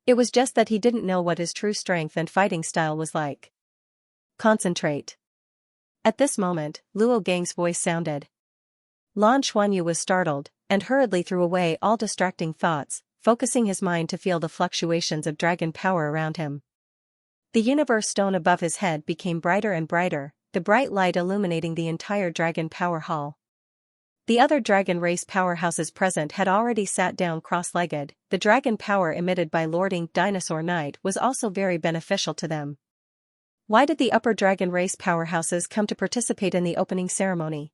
It was just that he didn't know what his true strength and fighting style was like. Concentrate. At this moment, Luo Gang's voice sounded. Lan Xuanyu was startled, and hurriedly threw away all distracting thoughts, focusing his mind to feel the fluctuations of dragon power around him. The universe stone above his head became brighter and brighter, the bright light illuminating the entire dragon power hall. The other dragon race powerhouses present had already sat down cross-legged. The dragon power emitted by Lord Ink Dinosaur Knight was also very beneficial to them. Why did the upper dragon race powerhouses come to participate in the opening ceremony?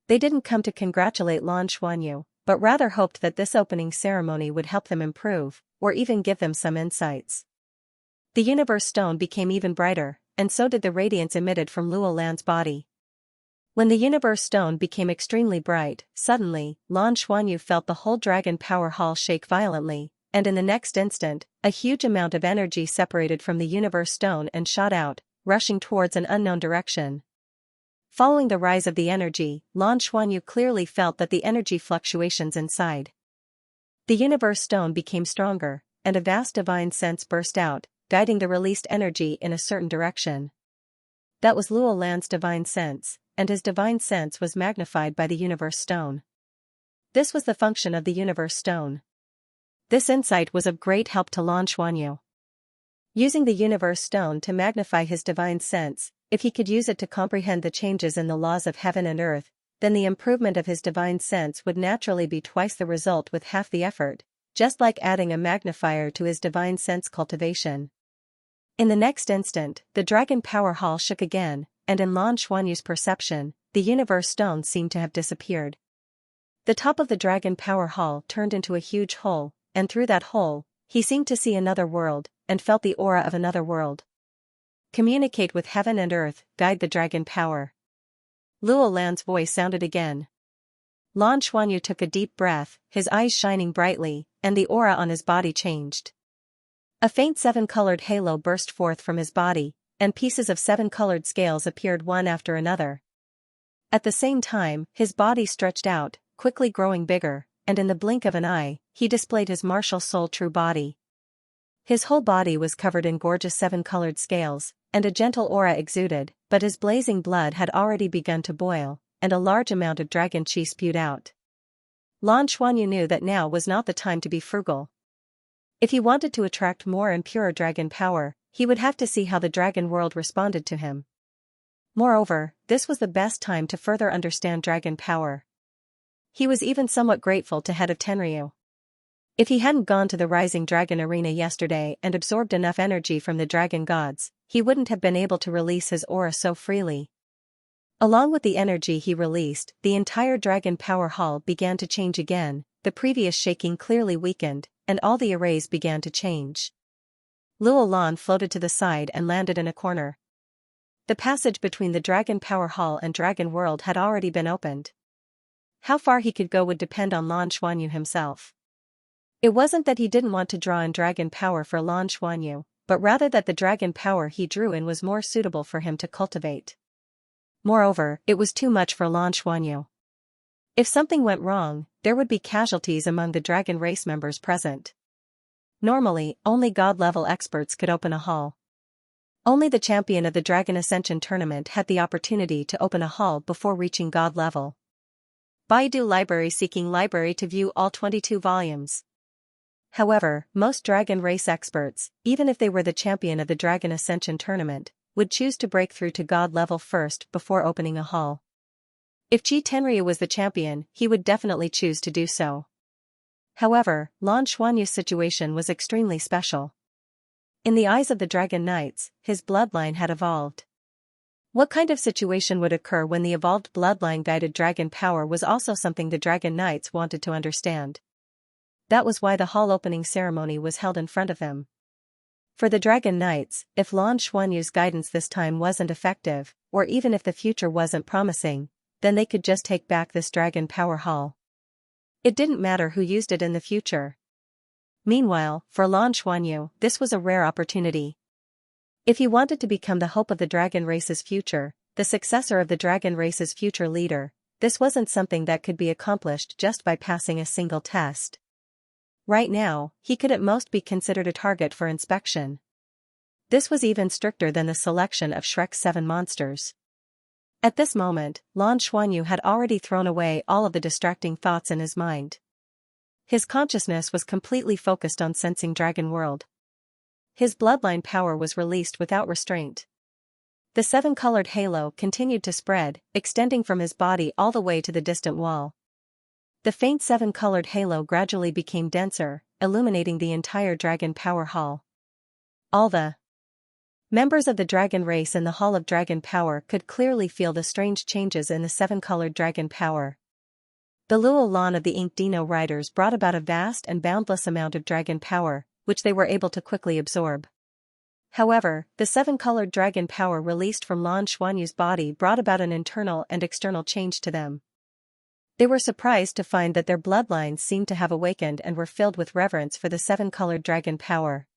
They didn't come to congratulate Lan Xuanyu, but rather hoped that this opening ceremony would help them improve, or even give them some insights. The universe stone became even brighter, and so did the radiance emitted from Luo Lan's body. When the universe stone became extremely bright, suddenly, Lan Xuanyu felt the whole dragon power hall shake violently, and in the next instant, a huge amount of energy separated from the universe stone and shot out, rushing towards an unknown direction. Following the rise of the energy, Lan Xuanyu clearly felt that the energy fluctuations inside the universe stone became stronger, and a vast divine sense burst out, guiding the released energy in a certain direction. That was Luo Lan's divine sense, and his divine sense was magnified by the universe stone. This was the function of the universe stone. This insight was of great help to Lan Xuanyu. Using the universe stone to magnify his divine sense, if he could use it to comprehend the changes in the laws of heaven and earth, then the improvement of his divine sense would naturally be twice the result with half the effort, just like adding a magnifier to his divine sense cultivation. In the next instant, the dragon power hall shook again, and in Lan Xuanyu's perception, the universe stone seemed to have disappeared. The top of the dragon power hall turned into a huge hole, and through that hole, he seemed to see another world, and felt the aura of another world. Communicate with heaven and earth, guide the dragon power. Luo Lan's voice sounded again. Lan Xuanyu took a deep breath, his eyes shining brightly, and the aura on his body changed. A faint seven-colored halo burst forth from his body, and pieces of seven-colored scales appeared one after another. At the same time, his body stretched out, quickly growing bigger, and in the blink of an eye, he displayed his martial soul true body. His whole body was covered in gorgeous seven-colored scales, and a gentle aura exuded, but his blazing blood had already begun to boil, and a large amount of dragon qi spewed out. Lan Xuanyu knew that now was not the time to be frugal. If he wanted to attract more and purer dragon power, he would have to see how the dragon world responded to him. Moreover, this was the best time to further understand dragon power. He was even somewhat grateful to head of Tenryu. If he hadn't gone to the Rising Dragon Arena yesterday and absorbed enough energy from the dragon gods, he wouldn't have been able to release his aura so freely. Along with the energy he released, the entire dragon power hall began to change again, the previous shaking clearly weakened, and all the arrays began to change. Luo Lan floated to the side and landed in a corner. The passage between the dragon power hall and dragon world had already been opened. How far he could go would depend on Lan Xuanyu himself. It wasn't that he didn't want to draw in dragon power for Lan Xuanyu, but rather that the dragon power he drew in was more suitable for him to cultivate. Moreover, it was too much for Lan Xuanyu. If something went wrong, there would be casualties among the dragon race members present. Normally, only god-level experts could open a hall. Only the champion of the Dragon Ascension tournament had the opportunity to open a hall before reaching god level. Baidu Library seeking library to view all 22 volumes. However, most dragon race experts, even if they were the champion of the Dragon Ascension tournament, would choose to break through to God level first before opening a hall. If Ji Tenryu was the champion, he would definitely choose to do so. However, Lan Xuanyu's situation was extremely special. In the eyes of the Dragon Knights, his bloodline had evolved. What kind of situation would occur when the evolved bloodline-guided dragon power was also something the Dragon Knights wanted to understand. That was why the hall opening ceremony was held in front of them. For the Dragon Knights, if Lan Xuanyu's guidance this time wasn't effective, or even if the future wasn't promising, then they could just take back this dragon power hall. It didn't matter who used it in the future. Meanwhile, for Lan Xuanyu, this was a rare opportunity. If he wanted to become the hope of the dragon race's future, the successor of the dragon race's future leader, this wasn't something that could be accomplished just by passing a single test. Right now, he could at most be considered a target for inspection. This was even stricter than the selection of Shrek's 7 monsters. At this moment, Lan Xuanyu had already thrown away all of the distracting thoughts in his mind. His consciousness was completely focused on sensing Dragon World. His bloodline power was released without restraint. The 7-colored halo continued to spread, extending from his body all the way to the distant wall. The faint 7-colored halo gradually became denser, illuminating the entire dragon power hall. All the members of the dragon race in the Hall of Dragon Power could clearly feel the strange changes in the 7-colored dragon power. The Luo Lan of the Ink Dino riders brought about a vast and boundless amount of dragon power, which they were able to quickly absorb. However, the 7-colored dragon power released from Lan Xuanyu's body brought about an internal and external change to them. They were surprised to find that their bloodlines seemed to have awakened and were filled with reverence for the 7-colored dragon power.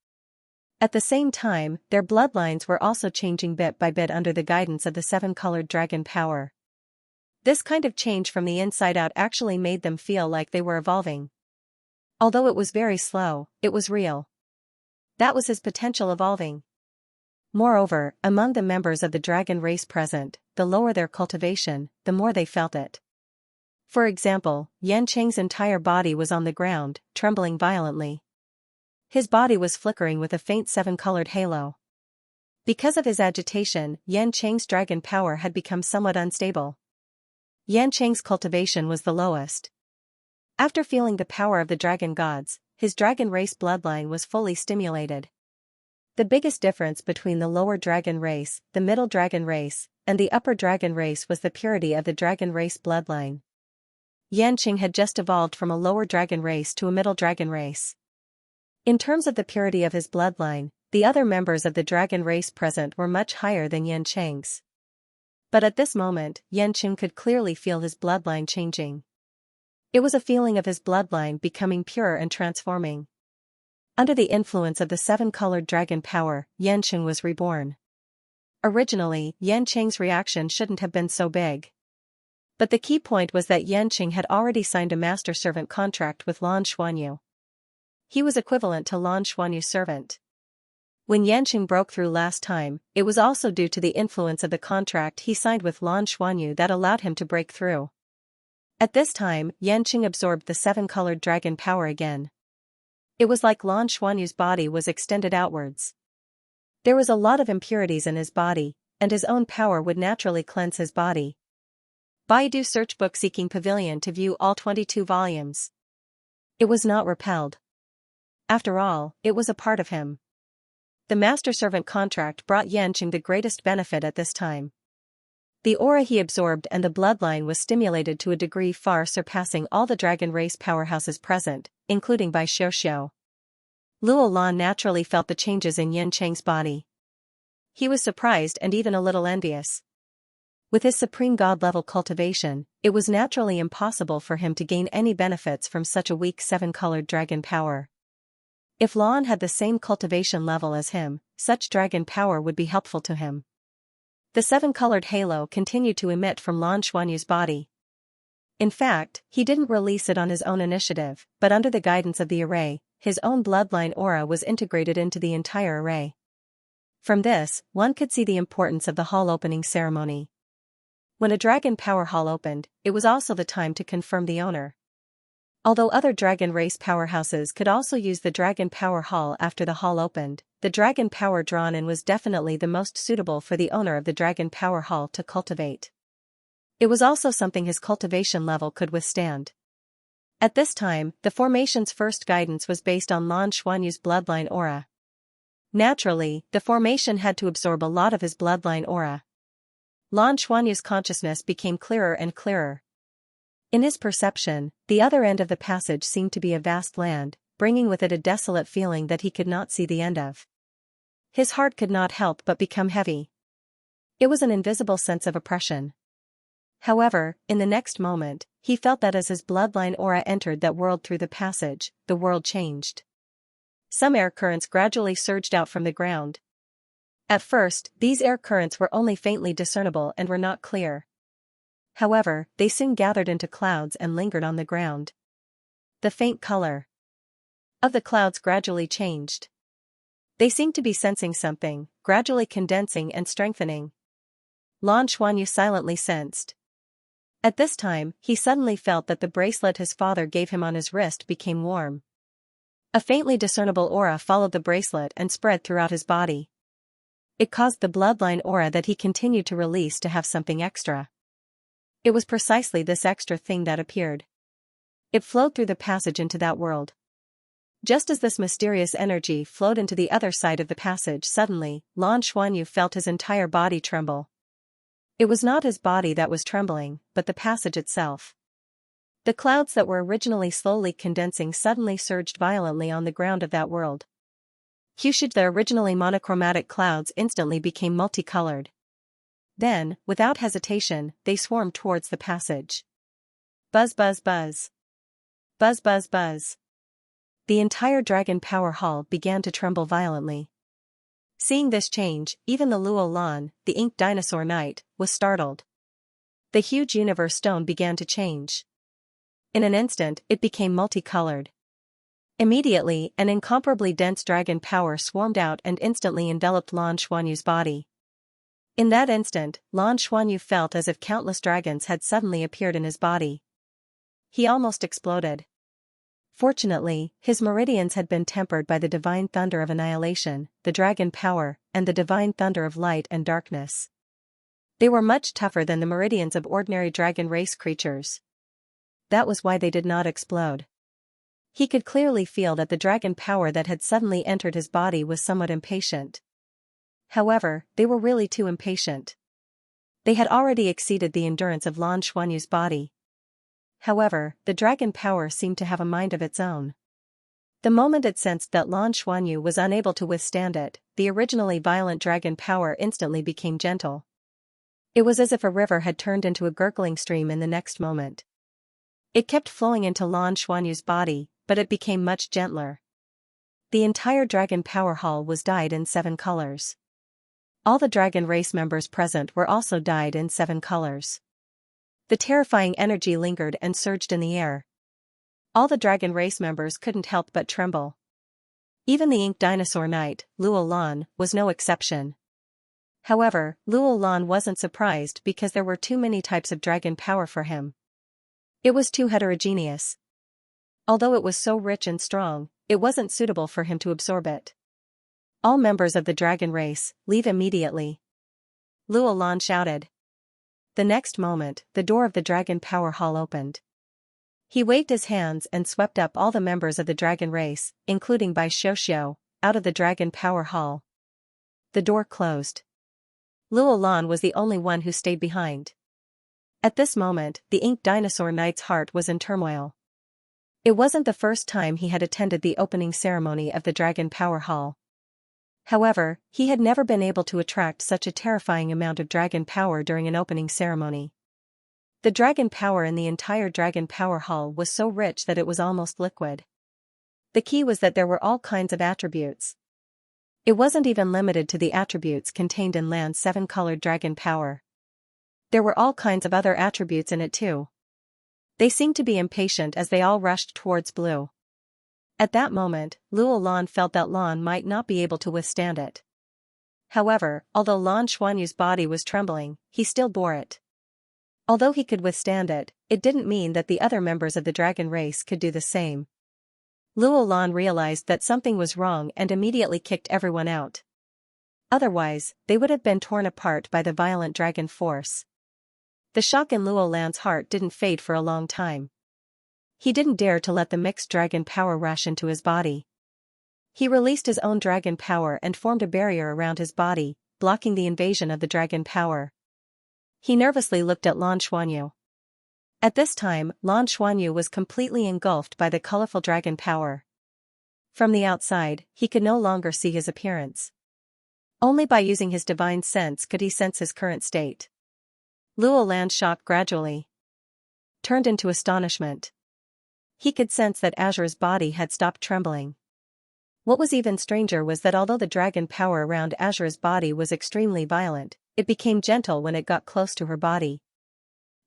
At the same time, their bloodlines were also changing bit by bit under the guidance of the 7-colored dragon power. This kind of change from the inside out actually made them feel like they were evolving. Although it was very slow, it was real. That was his potential evolving. Moreover, among the members of the dragon race present, the lower their cultivation, the more they felt it. For example, Yan Cheng's entire body was on the ground, trembling violently. His body was flickering with a faint 7-colored halo. Because of his agitation, Yan Cheng's dragon power had become somewhat unstable. Yan Cheng's cultivation was the lowest. After feeling the power of the dragon gods, his dragon race bloodline was fully stimulated. The biggest difference between the lower dragon race, the middle dragon race, and the upper dragon race was the purity of the dragon race bloodline. Yan Cheng had just evolved from a lower dragon race to a middle dragon race. In terms of the purity of his bloodline, the other members of the dragon race present were much higher than Yan Cheng's. But at this moment, Yan Cheng could clearly feel his bloodline changing. It was a feeling of his bloodline becoming pure and transforming. Under the influence of the 7-colored dragon power, Yan Cheng was reborn. Originally, Yan Cheng's reaction shouldn't have been so big. But the key point was that Yan Cheng had already signed a master-servant contract with Lan Xuanyu. He was equivalent to Lan Xuanyu's servant. When Yan Cheng broke through last time, it was also due to the influence of the contract he signed with Lan Xuanyu that allowed him to break through. At this time, Yan Cheng absorbed the 7-colored dragon power again. It was like Lan Xuanyu's body was extended outwards. There was a lot of impurities in his body, and his own power would naturally cleanse his body. Baidu search book seeking pavilion to view all 22 volumes. It was not repelled. After all, it was a part of him. The master-servant contract brought Yan Cheng the greatest benefit at this time. The aura he absorbed and the bloodline was stimulated to a degree far surpassing all the dragon race powerhouses present, including Bai Xiuxiu. Luo Lan naturally felt the changes in Yan Cheng's body. He was surprised and even a little envious. With his supreme god-level cultivation, it was naturally impossible for him to gain any benefits from such a weak 7-colored dragon power. If Lan had the same cultivation level as him, such dragon power would be helpful to him. The 7-colored halo continued to emit from Lan Xuanyu's body. In fact, he didn't release it on his own initiative, but under the guidance of the array, his own bloodline aura was integrated into the entire array. From this, one could see the importance of the hall opening ceremony. When a dragon power hall opened, it was also the time to confirm the owner. Although other dragon race powerhouses could also use the dragon power hall after the hall opened, the dragon power drawn in was definitely the most suitable for the owner of the dragon power hall to cultivate. It was also something his cultivation level could withstand. At this time, the formation's first guidance was based on Lan Xuanyu's bloodline aura. Naturally, the formation had to absorb a lot of his bloodline aura. Lan Xuanyu's consciousness became clearer and clearer. In his perception, the other end of the passage seemed to be a vast land, bringing with it a desolate feeling that he could not see the end of. His heart could not help but become heavy. It was an invisible sense of oppression. However, in the next moment, he felt that as his bloodline aura entered that world through the passage, the world changed. Some air currents gradually surged out from the ground. At first, these air currents were only faintly discernible and were not clear. However, they soon gathered into clouds and lingered on the ground. The faint color of the clouds gradually changed. They seemed to be sensing something, gradually condensing and strengthening. Lan Xuanyu silently sensed. At this time, he suddenly felt that the bracelet his father gave him on his wrist became warm. A faintly discernible aura followed the bracelet and spread throughout his body. It caused the bloodline aura that he continued to release to have something extra. It was precisely this extra thing that appeared. It flowed through the passage into that world. Just as this mysterious energy flowed into the other side of the passage, suddenly, Lan Xuanyu felt his entire body tremble. It was not his body that was trembling, but the passage itself. The clouds that were originally slowly condensing suddenly surged violently on the ground of that world. Huge, the originally monochromatic clouds instantly became multicolored. Then, without hesitation, they swarmed towards the passage. Buzz buzz buzz. Buzz buzz buzz. The entire dragon power hall began to tremble violently. Seeing this change, even the Luo Lan, the ink dinosaur knight, was startled. The huge universe stone began to change. In an instant, it became multicolored. Immediately, an incomparably dense dragon power swarmed out and instantly enveloped Lan Xuanyu's body. In that instant, Lan Xuanyu felt as if countless dragons had suddenly appeared in his body. He almost exploded. Fortunately, his meridians had been tempered by the divine thunder of annihilation, the dragon power, and the divine thunder of light and darkness. They were much tougher than the meridians of ordinary dragon race creatures. That was why they did not explode. He could clearly feel that the dragon power that had suddenly entered his body was somewhat impatient. However, they were really too impatient. They had already exceeded the endurance of Lan Xuanyu's body. However, the dragon power seemed to have a mind of its own. The moment it sensed that Lan Xuanyu was unable to withstand it, the originally violent dragon power instantly became gentle. It was as if a river had turned into a gurgling stream in the next moment. It kept flowing into Lan Xuanyu's body, but it became much gentler. The entire dragon power hall was dyed in 7 colors. All the dragon race members present were also dyed in 7 colors. The terrifying energy lingered and surged in the air. All the dragon race members couldn't help but tremble. Even the ink dinosaur knight, Luo Lan, was no exception. However, Luo Lan wasn't surprised because there were too many types of dragon power for him. It was too heterogeneous. Although it was so rich and strong, it wasn't suitable for him to absorb it. All members of the dragon race, leave immediately. Luo Lan shouted. The next moment, the door of the dragon power hall opened. He waved his hands and swept up all the members of the dragon race, including Bai Xiaoxiao, out of the dragon power hall. The door closed. Luo Lan was the only one who stayed behind. At this moment, the ink dinosaur knight's heart was in turmoil. It wasn't the first time he had attended the opening ceremony of the dragon power hall. However, he had never been able to attract such a terrifying amount of dragon power during an opening ceremony. The dragon power in the entire dragon power hall was so rich that it was almost liquid. The key was that there were all kinds of attributes. It wasn't even limited to the attributes contained in Lan's 7-colored dragon power. There were all kinds of other attributes in it too. They seemed to be impatient as they all rushed towards Blue. At that moment, Luo Lan felt that Lan might not be able to withstand it. However, although Lan Xuanyu's body was trembling, he still bore it. Although he could withstand it, it didn't mean that the other members of the dragon race could do the same. Luo Lan realized that something was wrong and immediately kicked everyone out. Otherwise, they would have been torn apart by the violent dragon force. The shock in Luo Lan's heart didn't fade for a long time. He didn't dare to let the mixed dragon power rush into his body. He released his own dragon power and formed a barrier around his body, blocking the invasion of the dragon power. He nervously looked at Lan Xuanyu. At this time, Lan Xuanyu was completely engulfed by the colorful dragon power. From the outside, he could no longer see his appearance. Only by using his divine sense could he sense his current state. Luo Lan's shock gradually turned into astonishment. He could sense that Azura's body had stopped trembling. What was even stranger was that although the dragon power around Azura's body was extremely violent, it became gentle when it got close to her body.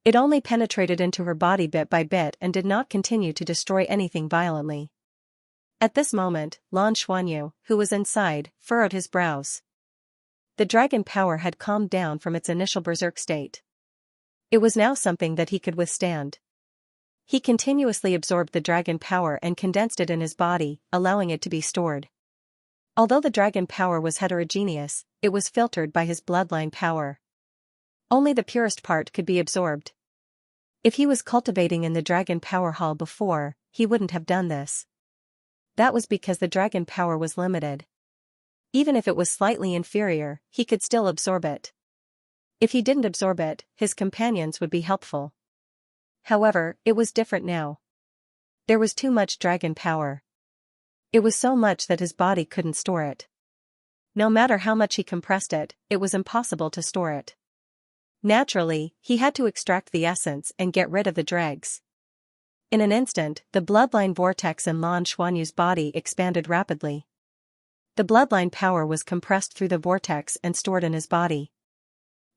It only penetrated into her body bit by bit and did not continue to destroy anything violently. At this moment, Lan Xuanyu, who was inside, furrowed his brows. The dragon power had calmed down from its initial berserk state. It was now something that he could withstand. He continuously absorbed the dragon power and condensed it in his body, allowing it to be stored. Although the dragon power was heterogeneous, it was filtered by his bloodline power. Only the purest part could be absorbed. If he was cultivating in the dragon power hall before, he wouldn't have done this. That was because the dragon power was limited. Even if it was slightly inferior, he could still absorb it. If he didn't absorb it, his companions would be helpful. However, it was different now. There was too much dragon power. It was so much that his body couldn't store it. No matter how much he compressed it, it was impossible to store it. Naturally, he had to extract the essence and get rid of the dregs. In an instant, the bloodline vortex in Lan Xuanyu's body expanded rapidly. The bloodline power was compressed through the vortex and stored in his body.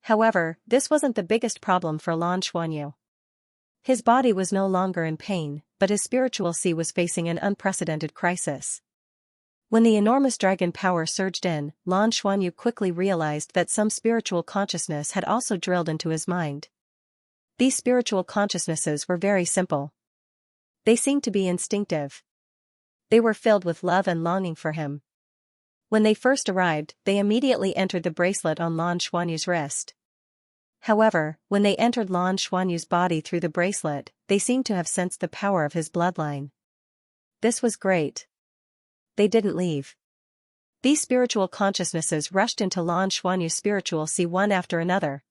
However, this wasn't the biggest problem for Lan Xuanyu. His body was no longer in pain, but his spiritual sea was facing an unprecedented crisis. When the enormous dragon power surged in, Lan Xuanyu quickly realized that some spiritual consciousness had also drilled into his mind. These spiritual consciousnesses were very simple. They seemed to be instinctive. They were filled with love and longing for him. When they first arrived, they immediately entered the bracelet on Lan Xuanyu's wrist. However, when they entered Lan Xuanyu's body through the bracelet, they seemed to have sensed the power of his bloodline. This was great. They didn't leave. These spiritual consciousnesses rushed into Lan Xuanyu's spiritual sea one after another.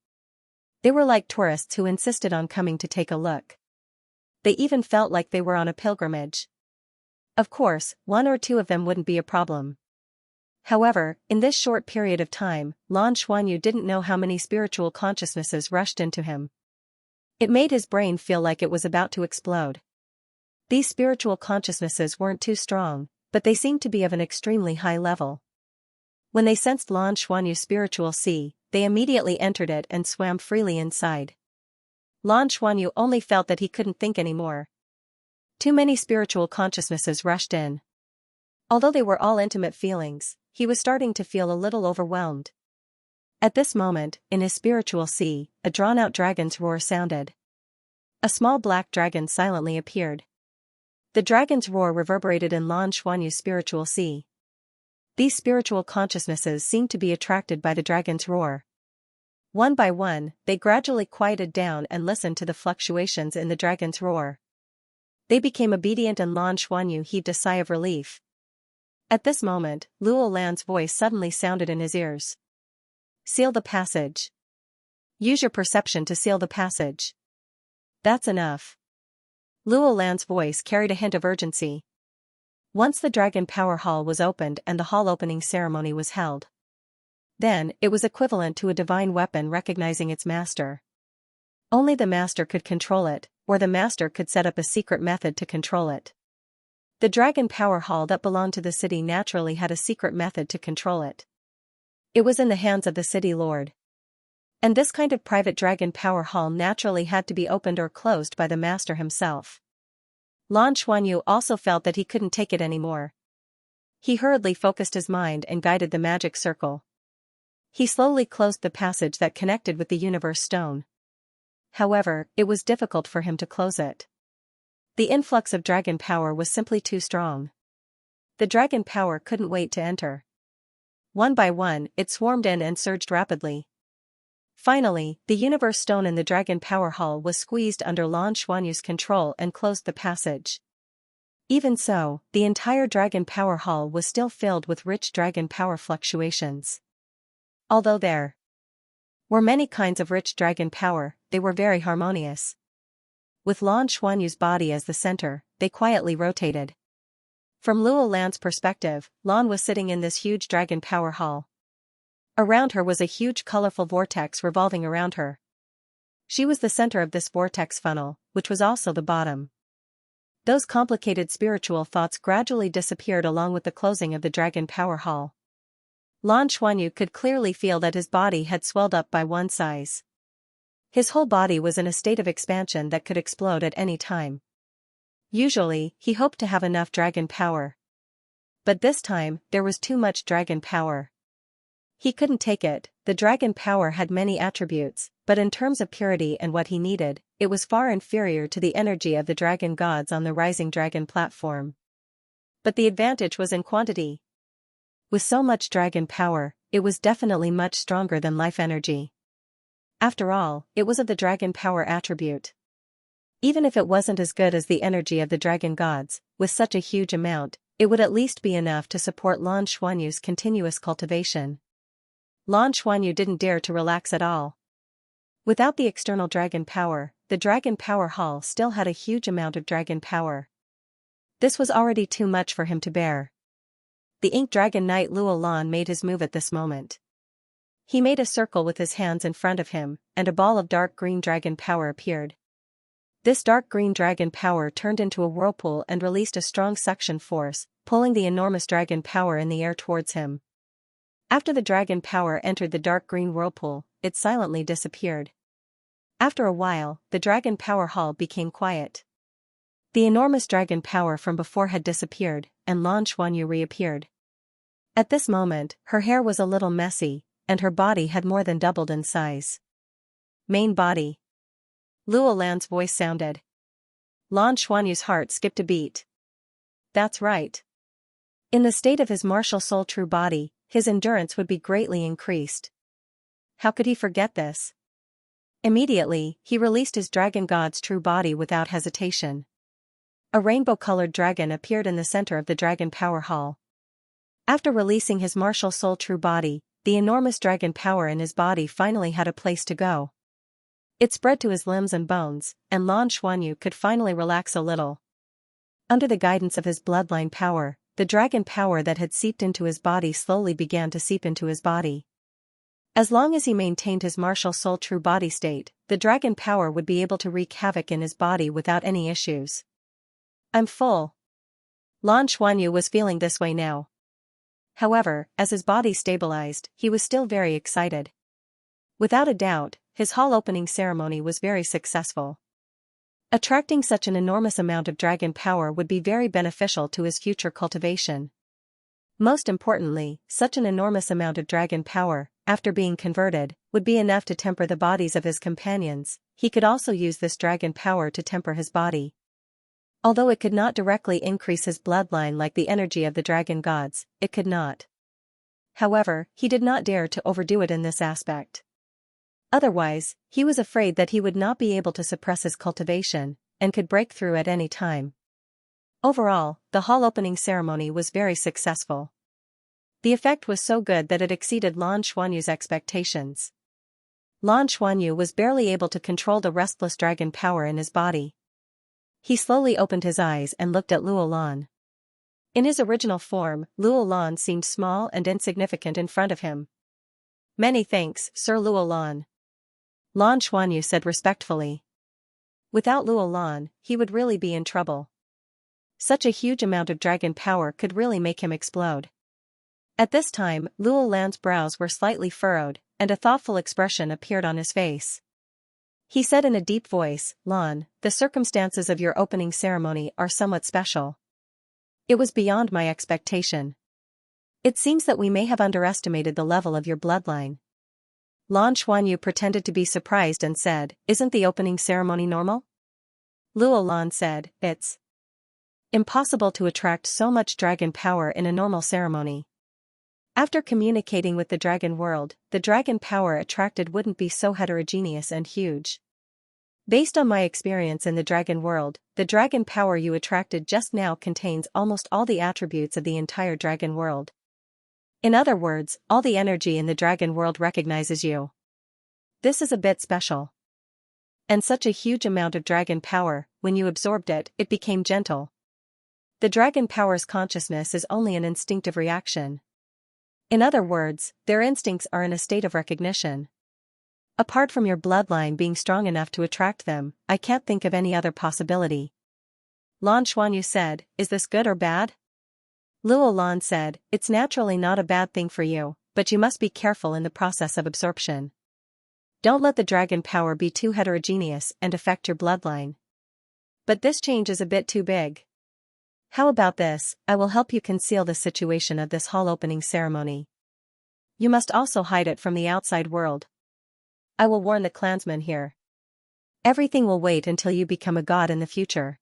They were like tourists who insisted on coming to take a look. They even felt like they were on a pilgrimage. Of course, one or two of them wouldn't be a problem. However, in this short period of time, Lan Xuanyu didn't know how many spiritual consciousnesses rushed into him. It made his brain feel like it was about to explode. These spiritual consciousnesses weren't too strong, but they seemed to be of an extremely high level. When they sensed Lan Xuanyu's spiritual sea, they immediately entered it and swam freely inside. Lan Xuanyu only felt that he couldn't think anymore. Too many spiritual consciousnesses rushed in. Although they were all intimate feelings, he was starting to feel a little overwhelmed. At this moment, in his spiritual sea, a drawn-out dragon's roar sounded. A small black dragon silently appeared. The dragon's roar reverberated in Lan Xuanyu's spiritual sea. These spiritual consciousnesses seemed to be attracted by the dragon's roar. One by one, they gradually quieted down and listened to the fluctuations in the dragon's roar. They became obedient and Lan Xuanyu heaved a sigh of relief. At this moment, Luo Lan's voice suddenly sounded in his ears. Seal the passage. Use your perception to seal the passage. That's enough. Luo Lan's voice carried a hint of urgency. Once the Dragon Power Hall was opened and the hall opening ceremony was held. Then, it was equivalent to a divine weapon recognizing its master. Only the master could control it, or the master could set up a secret method to control it. The Dragon Power Hall that belonged to the city naturally had a secret method to control it. It was in the hands of the city lord. And this kind of private Dragon Power Hall naturally had to be opened or closed by the master himself. Lan Xuanyu also felt that he couldn't take it anymore. He hurriedly focused his mind and guided the magic circle. He slowly closed the passage that connected with the universe stone. However, it was difficult for him to close it. The influx of dragon power was simply too strong. The dragon power couldn't wait to enter. One by one, it swarmed in and surged rapidly. Finally, the universe stone in the dragon power hall was squeezed under Lan Xuanyu's control and closed the passage. Even so, the entire dragon power hall was still filled with rich dragon power fluctuations. Although there were many kinds of rich dragon power, they were very harmonious. With Lan Xuanyu's body as the center, they quietly rotated. From Luo Lan's perspective, Lan was sitting in this huge dragon power hall. Around her was a huge colorful vortex revolving around her. She was the center of this vortex funnel, which was also the bottom. Those complicated spiritual thoughts gradually disappeared along with the closing of the dragon power hall. Lan Xuanyu could clearly feel that his body had swelled up by one size. His whole body was in a state of expansion that could explode at any time. Usually, he hoped to have enough dragon power. But this time, there was too much dragon power. He couldn't take it. The dragon power had many attributes, but in terms of purity and what he needed, it was far inferior to the energy of the dragon gods on the rising dragon platform. But the advantage was in quantity. With so much dragon power, it was definitely much stronger than life energy. After all, it was of the dragon power attribute. Even if it wasn't as good as the energy of the dragon gods, with such a huge amount, it would at least be enough to support Lan Xuanyu's continuous cultivation. Lan Xuanyu didn't dare to relax at all. Without the external dragon power, the dragon power hall still had a huge amount of dragon power. This was already too much for him to bear. The ink dragon knight Luo Lan made his move at this moment. He made a circle with his hands in front of him, and a ball of dark green dragon power appeared. This dark green dragon power turned into a whirlpool and released a strong suction force, pulling the enormous dragon power in the air towards him. After the dragon power entered the dark green whirlpool, it silently disappeared. After a while, the dragon power hall became quiet. The enormous dragon power from before had disappeared, and Lan Xuanyu reappeared. At this moment, her hair was a little messy, and her body had more than doubled in size. Main body. Luo Lan's voice sounded. Lan Xuanyu's heart skipped a beat. That's right. In the state of his martial soul true body, his endurance would be greatly increased. How could he forget this? Immediately, he released his dragon god's true body without hesitation. A rainbow-colored dragon appeared in the center of the dragon power hall. After releasing his martial soul true body, the enormous dragon power in his body finally had a place to go. It spread to his limbs and bones, and Lan Xuanyu could finally relax a little. Under the guidance of his bloodline power, the dragon power that had seeped into his body slowly began to seep into his body. As long as he maintained his martial soul true body state, the dragon power would be able to wreak havoc in his body without any issues. I'm full. Lan Xuanyu was feeling this way now. However, as his body stabilized, he was still very excited. Without a doubt, his hall opening ceremony was very successful. Attracting such an enormous amount of dragon power would be very beneficial to his future cultivation. Most importantly, such an enormous amount of dragon power, after being converted, would be enough to temper the bodies of his companions. He could also use this dragon power to temper his body. Although it could not directly increase his bloodline like the energy of the dragon gods, it could not. However, he did not dare to overdo it in this aspect. Otherwise, he was afraid that he would not be able to suppress his cultivation, and could break through at any time. Overall, the hall opening ceremony was very successful. The effect was so good that it exceeded Lan Xuanyu's expectations. Lan Xuanyu was barely able to control the restless dragon power in his body. He slowly opened his eyes and looked at Luo Lan. In his original form, Luo Lan seemed small and insignificant in front of him. Many thanks, Sir Luo Lan. Lan Xuanyu said respectfully. Without Luo Lan, he would really be in trouble. Such a huge amount of dragon power could really make him explode. At this time, Luo Lan's brows were slightly furrowed, and a thoughtful expression appeared on his face. He said in a deep voice, Lan, the circumstances of your opening ceremony are somewhat special. It was beyond my expectation. It seems that we may have underestimated the level of your bloodline. Lan Xuanyu pretended to be surprised and said, Isn't the opening ceremony normal? Luo Lan said, it's impossible to attract so much dragon power in a normal ceremony. After communicating with the dragon world, the dragon power attracted wouldn't be so heterogeneous and huge. Based on my experience in the dragon world, the dragon power you attracted just now contains almost all the attributes of the entire dragon world. In other words, all the energy in the dragon world recognizes you. This is a bit special. And such a huge amount of dragon power, when you absorbed it, it became gentle. The dragon power's consciousness is only an instinctive reaction. In other words, their instincts are in a state of recognition. Apart from your bloodline being strong enough to attract them, I can't think of any other possibility. Lan Xuanyu said, is this good or bad? Luo Lan said, it's naturally not a bad thing for you, but you must be careful in the process of absorption. Don't let the dragon power be too heterogeneous and affect your bloodline. But this change is a bit too big. How about this? I will help you conceal the situation of this hall opening ceremony. You must also hide it from the outside world. I will warn the clansmen here. Everything will wait until you become a god in the future.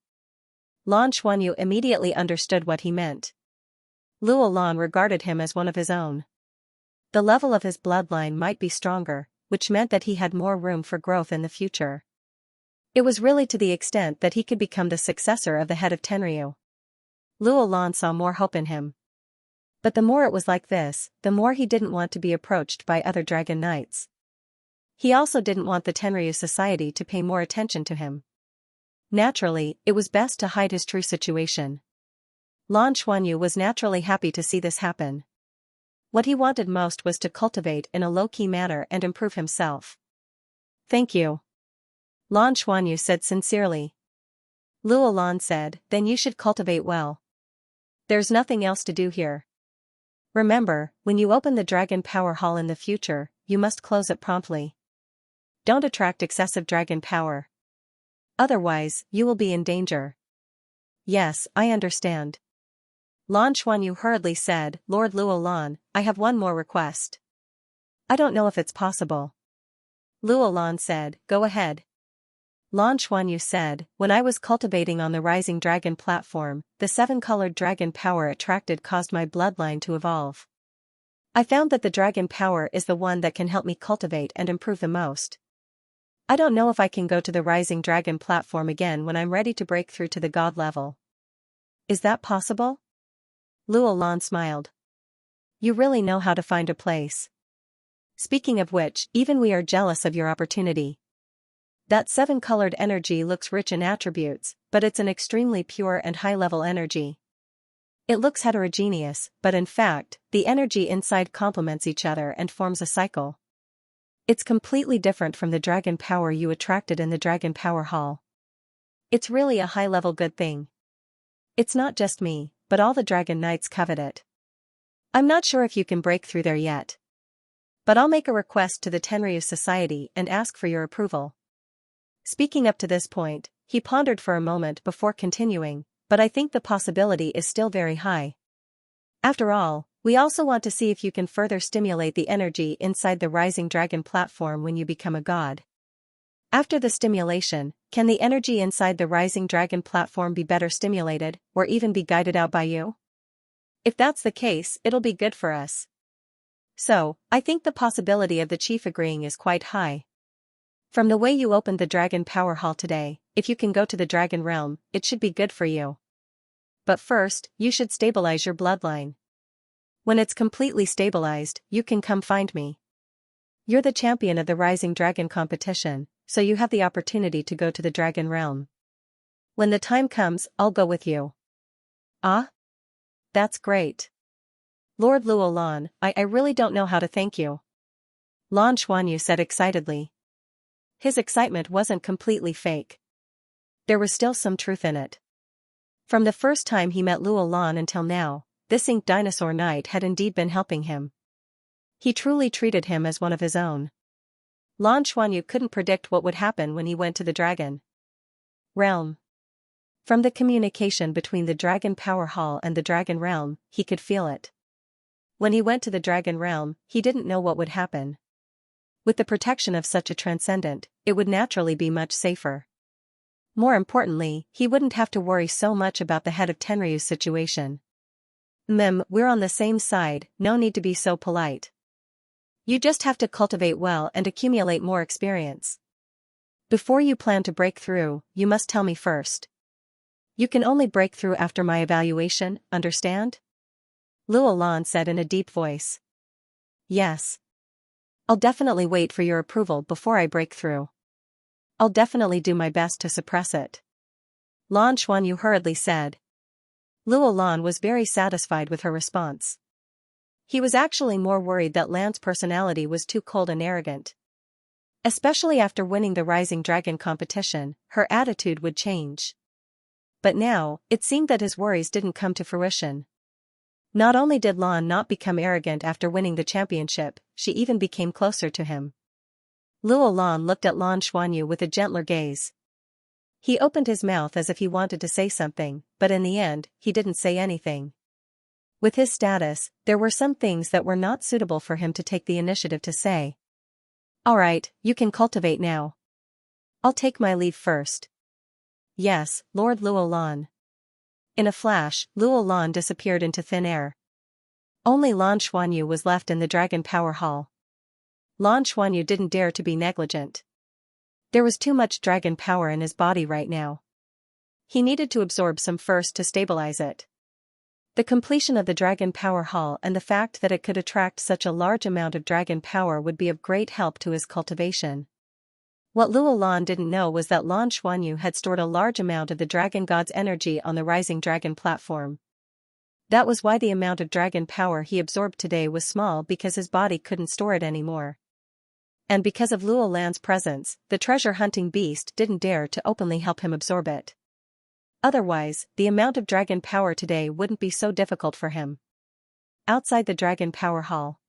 Lan Xuanyu immediately understood what he meant. Luo Lan regarded him as one of his own. The level of his bloodline might be stronger, which meant that he had more room for growth in the future. It was really to the extent that he could become the successor of the head of Tenryu. Luo Lan saw more hope in him. But the more it was like this, the more he didn't want to be approached by other dragon knights. He also didn't want the Tenryu society to pay more attention to him. Naturally, it was best to hide his true situation. Lan Xuanyu was naturally happy to see this happen. What he wanted most was to cultivate in a low-key manner and improve himself. Thank you. Lan Xuanyu said sincerely. Luo Lan said, then you should cultivate well. There's nothing else to do here. Remember, when you open the Dragon Power Hall in the future, you must close it promptly. Don't attract excessive dragon power. Otherwise, you will be in danger. Yes, I understand. Lan Xuanyu hurriedly said, Lord Luo Lan, I have one more request. I don't know if it's possible. Luo Lan said, go ahead. Lan Xuanyu said, when I was cultivating on the Rising Dragon platform, the 7-colored dragon power attracted caused my bloodline to evolve. I found that the dragon power is the one that can help me cultivate and improve the most. I don't know if I can go to the Rising Dragon platform again when I'm ready to break through to the god level. Is that possible? Luo Lan smiled. You really know how to find a place. Speaking of which, even we are jealous of your opportunity. That 7-colored energy looks rich in attributes, but it's an extremely pure and high-level energy. It looks heterogeneous, but in fact, the energy inside complements each other and forms a cycle. It's completely different from the dragon power you attracted in the Dragon Power Hall. It's really a high-level good thing. It's not just me, but all the dragon knights covet it. I'm not sure if you can break through there yet. But I'll make a request to the Tenryu Society and ask for your approval. Speaking up to this point, he pondered for a moment before continuing, but I think the possibility is still very high. After all, we also want to see if you can further stimulate the energy inside the Rising Dragon platform when you become a god. After the stimulation, can the energy inside the Rising Dragon platform be better stimulated, or even be guided out by you? If that's the case, it'll be good for us. So, I think the possibility of the chief agreeing is quite high. From the way you opened the Dragon Power Hall today, if you can go to the Dragon Realm, it should be good for you. But first, you should stabilize your bloodline. When it's completely stabilized, you can come find me. You're the champion of the Rising Dragon competition, so you have the opportunity to go to the Dragon Realm. When the time comes, I'll go with you. Ah? That's great. Lord Luo Lan, I really don't know how to thank you. Lan Xuanyu said excitedly. His excitement wasn't completely fake. There was still some truth in it. From the first time he met Luo Lan until now, this Ink Dinosaur Knight had indeed been helping him. He truly treated him as one of his own. Lan Xuanyu couldn't predict what would happen when he went to the Dragon Realm. From the communication between the Dragon Power Hall and the Dragon Realm, he could feel it. When he went to the Dragon Realm, he didn't know what would happen. With the protection of such a transcendent, it would naturally be much safer. More importantly, he wouldn't have to worry so much about the head of Tenryu's situation. We're on the same side, no need to be so polite. You just have to cultivate well and accumulate more experience. Before you plan to break through, you must tell me first. You can only break through after my evaluation, understand? Luo Lan said in a deep voice. Yes. I'll definitely wait for your approval before I break through. I'll definitely do my best to suppress it. Lan Xuanyu hurriedly said. Luo Lan was very satisfied with her response. He was actually more worried that Lan's personality was too cold and arrogant. Especially after winning the Rising Dragon competition, her attitude would change. But now, it seemed that his worries didn't come to fruition. Not only did Lan not become arrogant after winning the championship, she even became closer to him. Luo Lan looked at Lan Xuanyu with a gentler gaze. He opened his mouth as if he wanted to say something, but in the end, he didn't say anything. With his status, there were some things that were not suitable for him to take the initiative to say. Alright, you can cultivate now. I'll take my leave first. Yes, Lord Luo Lan. In a flash, Luo Lan disappeared into thin air. Only Lan Xuanyu was left in the Dragon Power Hall. Lan Xuanyu didn't dare to be negligent. There was too much dragon power in his body right now. He needed to absorb some first to stabilize it. The completion of the Dragon Power Hall and the fact that it could attract such a large amount of dragon power would be of great help to his cultivation. What Luo Lan didn't know was that Lan Xuanyu had stored a large amount of the dragon god's energy on the Rising Dragon platform. That was why the amount of dragon power he absorbed today was small, because his body couldn't store it anymore. And because of Luo Lan's presence, the treasure-hunting beast didn't dare to openly help him absorb it. Otherwise, the amount of dragon power today wouldn't be so difficult for him. Outside the Dragon Power Hall,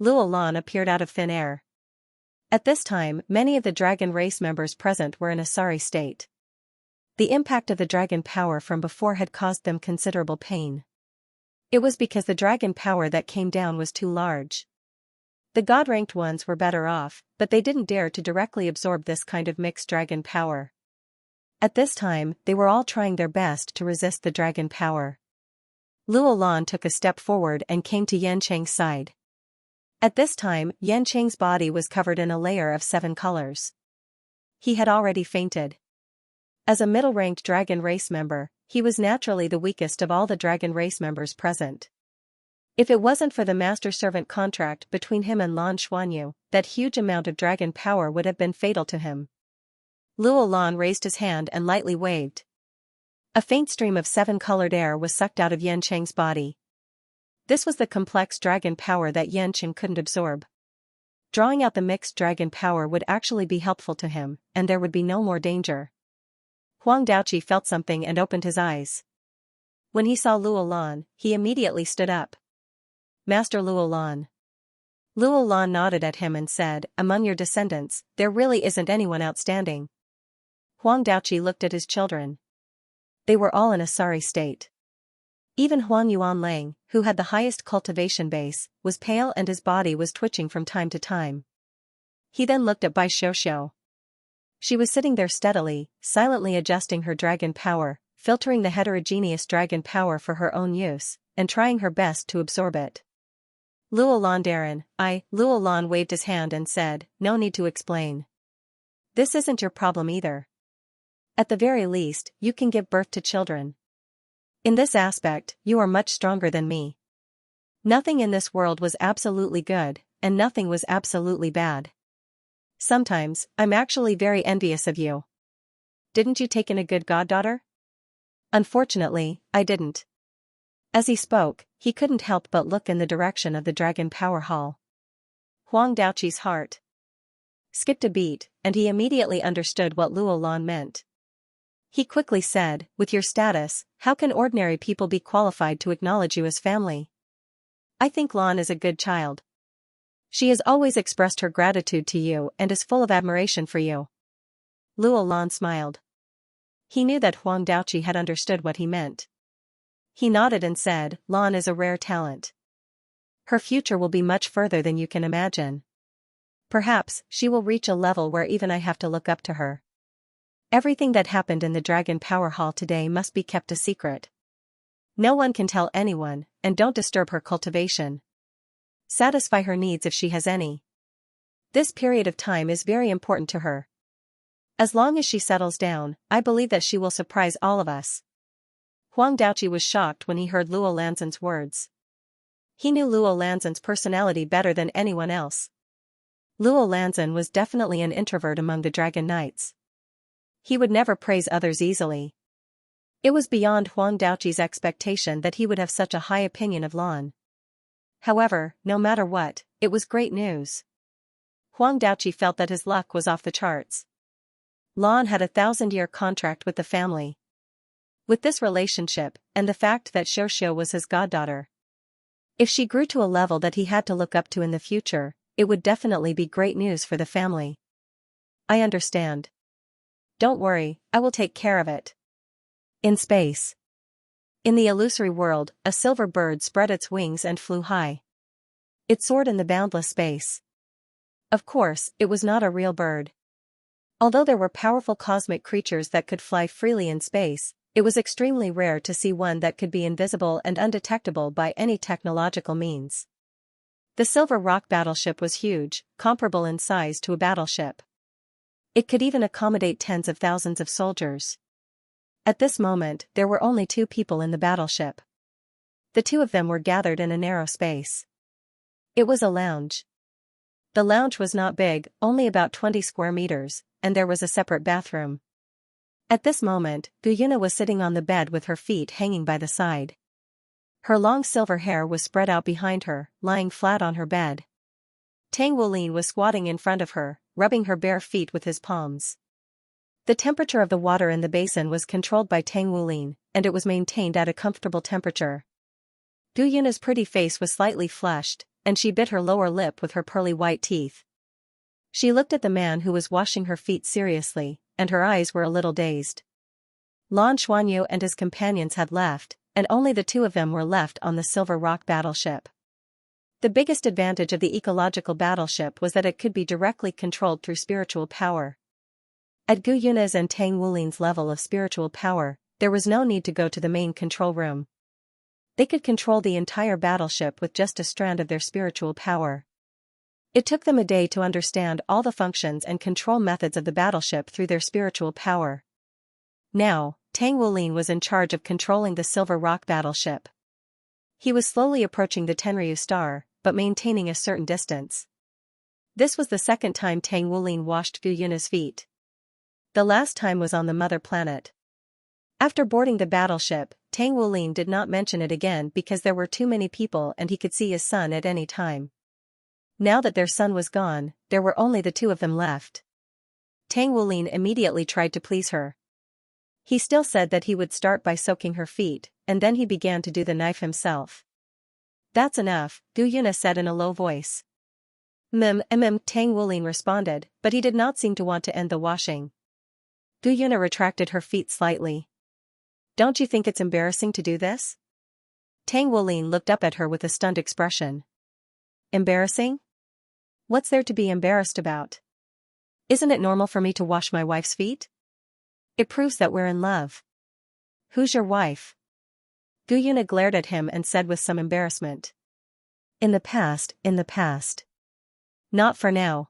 Luo Lan appeared out of thin air. At this time, many of the dragon race members present were in a sorry state. The impact of the dragon power from before had caused them considerable pain. It was because the dragon power that came down was too large. The god-ranked ones were better off, but they didn't dare to directly absorb this kind of mixed dragon power. At this time, they were all trying their best to resist the dragon power. Luo Lan took a step forward and came to Yancheng's side. At this time, Yancheng's body was covered in a layer of 7 colors. He had already fainted. As a middle-ranked dragon race member, he was naturally the weakest of all the dragon race members present. If it wasn't for the master-servant contract between him and Lan Xuanyu, that huge amount of dragon power would have been fatal to him. Luo Lan raised his hand and lightly waved. A faint stream of 7-colored air was sucked out of Yancheng's body. This was the complex dragon power that Yancheng couldn't absorb. Drawing out the mixed dragon power would actually be helpful to him, and there would be no more danger. Huang Daoqi felt something and opened his eyes. When he saw Luo Lan, he immediately stood up. Master Luo Lan. Luo Lan nodded at him and said, among your descendants, there really isn't anyone outstanding. Huang Daoqi looked at his children. They were all in a sorry state. Even Huang Yuanlang, who had the highest cultivation base, was pale and his body was twitching from time to time. He then looked at Bai Xiuxiu. She was sitting there steadily, silently adjusting her dragon power, filtering the heterogeneous dragon power for her own use, and trying her best to absorb it. Luo Lan Darren, Luo Lan waved his hand and said, no need to explain. This isn't your problem either. At the very least, you can give birth to children. In this aspect, you are much stronger than me. Nothing in this world was absolutely good, and nothing was absolutely bad. Sometimes, I'm actually very envious of you. Didn't you take in a good goddaughter? Unfortunately, I didn't. As he spoke, he couldn't help but look in the direction of the Dragon Power Hall. Huang Daoqi's heart skipped a beat, and he immediately understood what Luo Lan meant. He quickly said, with your status, how can ordinary people be qualified to acknowledge you as family? I think Lan is a good child. She has always expressed her gratitude to you and is full of admiration for you. Luo Lan smiled. He knew that Huang Daoqi had understood what he meant. He nodded and said, Lan is a rare talent. Her future will be much further than you can imagine. Perhaps, she will reach a level where even I have to look up to her. Everything that happened in the Dragon Power Hall today must be kept a secret. No one can tell anyone, and don't disturb her cultivation. Satisfy her needs if she has any. This period of time is very important to her. As long as she settles down, I believe that she will surprise all of us. Huang Daoqi was shocked when he heard Luo Lanzan's words. He knew Luo Lanzan's personality better than anyone else. Luo Lanzan was definitely an introvert among the Dragon Knights. He would never praise others easily. It was beyond Huang Daoqi's expectation that he would have such a high opinion of Lan. However, no matter what, it was great news. Huang Daoqi felt that his luck was off the charts. Lan had a 1,000-year contract with the family. With this relationship, and the fact that Xianxia was his goddaughter. If she grew to a level that he had to look up to in the future, it would definitely be great news for the family. I understand. Don't worry, I will take care of it. In space. In the illusory world, a silver bird spread its wings and flew high. It soared in the boundless space. Of course, it was not a real bird. Although there were powerful cosmic creatures that could fly freely in space, it was extremely rare to see one that could be invisible and undetectable by any technological means. The Silver Rock battleship was huge, comparable in size to a battleship. It could even accommodate tens of thousands of soldiers. At this moment, there were only 2 people in the battleship. The 2 of them were gathered in a narrow space. It was a lounge. The lounge was not big, only about 20 square meters, and there was a separate bathroom. At this moment, Guyuna was sitting on the bed with her feet hanging by the side. Her long silver hair was spread out behind her, lying flat on her bed. Tang Wulin was squatting in front of her, rubbing her bare feet with his palms. The temperature of the water in the basin was controlled by Tang Wulin, and it was maintained at a comfortable temperature. Guyuna's pretty face was slightly flushed, and she bit her lower lip with her pearly white teeth. She looked at the man who was washing her feet seriously, and her eyes were a little dazed. Lan Xuanyu and his companions had left, and only the 2 of them were left on the Silver Rock battleship. The biggest advantage of the ecological battleship was that it could be directly controlled through spiritual power. At Guyuna's and Tang Wulin's level of spiritual power, there was no need to go to the main control room. They could control the entire battleship with just a strand of their spiritual power. It took them a day to understand all the functions and control methods of the battleship through their spiritual power. Now, Tang Wulin was in charge of controlling the Silver Rock battleship. He was slowly approaching the Tenryu star, but maintaining a certain distance. This was the second time Tang Wulin washed Guyuna's feet. The last time was on the mother planet. After boarding the battleship, Tang Wulin did not mention it again because there were too many people and he could see his son at any time. Now that their son was gone, there were only the 2 of them left. Tang Wulin immediately tried to please her. He still said that he would start by soaking her feet, and then he began to do the knife himself. That's enough, Guyuna said in a low voice. Tang Wulin responded, but he did not seem to want to end the washing. Guyuna retracted her feet slightly. Don't you think it's embarrassing to do this? Tang Wulin looked up at her with a stunned expression. Embarrassing? What's there to be embarrassed about? Isn't it normal for me to wash my wife's feet? It proves that we're in love. Who's your wife? Guyuna glared at him and said with some embarrassment. In the past. Not for now.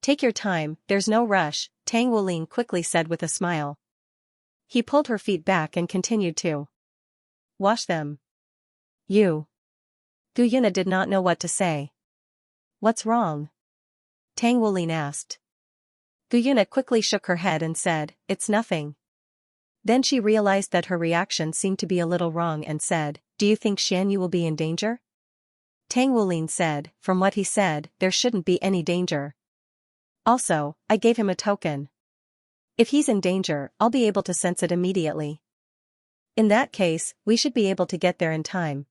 Take your time, there's no rush, Tang Wulin quickly said with a smile. He pulled her feet back and continued to wash them. You. Guyuna did not know what to say. What's wrong? Tang Wulin asked. Guyuna quickly shook her head and said, it's nothing. Then she realized that her reaction seemed to be a little wrong and said, do you think Xianyu will be in danger? Tang Wulin said, from what he said, there shouldn't be any danger. Also, I gave him a token. If he's in danger, I'll be able to sense it immediately. In that case, we should be able to get there in time.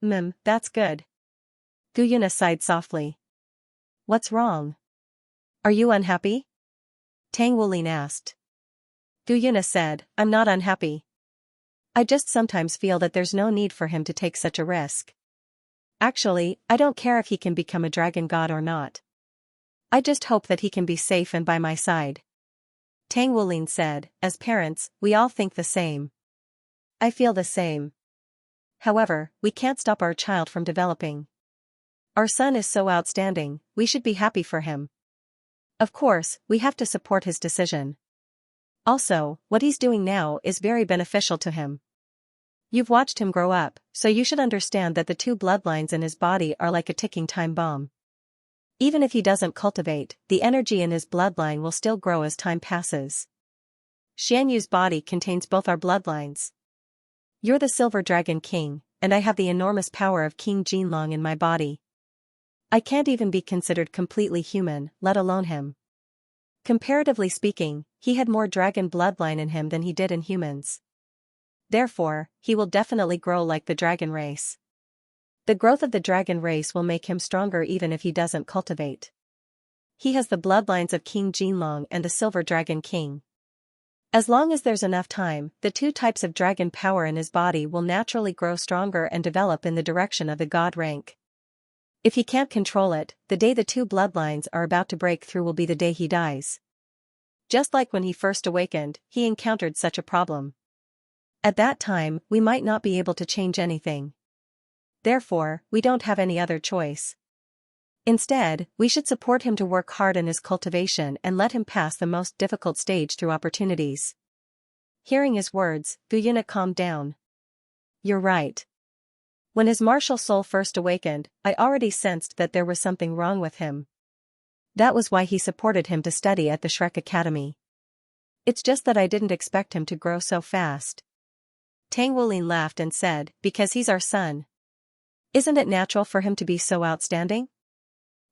That's good. Guyuna sighed softly. What's wrong? Are you unhappy? Tang Wulin asked. Guyuna said, I'm not unhappy. I just sometimes feel that there's no need for him to take such a risk. Actually, I don't care if he can become a dragon god or not. I just hope that he can be safe and by my side. Tang Wulin said, as parents, we all think the same. I feel the same. However, we can't stop our child from developing. Our son is so outstanding, we should be happy for him. Of course, we have to support his decision. Also, what he's doing now is very beneficial to him. You've watched him grow up, so you should understand that the two bloodlines in his body are like a ticking time bomb. Even if he doesn't cultivate, the energy in his bloodline will still grow as time passes. Xianyu's body contains both our bloodlines. You're the Silver Dragon King, and I have the enormous power of King Jinlong in my body. I can't even be considered completely human, let alone him. Comparatively speaking, he had more dragon bloodline in him than he did in humans. Therefore, he will definitely grow like the dragon race. The growth of the dragon race will make him stronger even if he doesn't cultivate. He has the bloodlines of King Jinlong and the Silver Dragon King. As long as there's enough time, the two types of dragon power in his body will naturally grow stronger and develop in the direction of the god rank. If he can't control it, the day the two bloodlines are about to break through will be the day he dies. Just like when he first awakened, he encountered such a problem. At that time, we might not be able to change anything. Therefore, we don't have any other choice. Instead, we should support him to work hard in his cultivation and let him pass the most difficult stage through opportunities. Hearing his words, Guyuna calmed down. You're right. When his martial soul first awakened, I already sensed that there was something wrong with him. That was why he supported him to study at the Shrek Academy. It's just that I didn't expect him to grow so fast. Tang Wulin laughed and said, because he's our son. Isn't it natural for him to be so outstanding?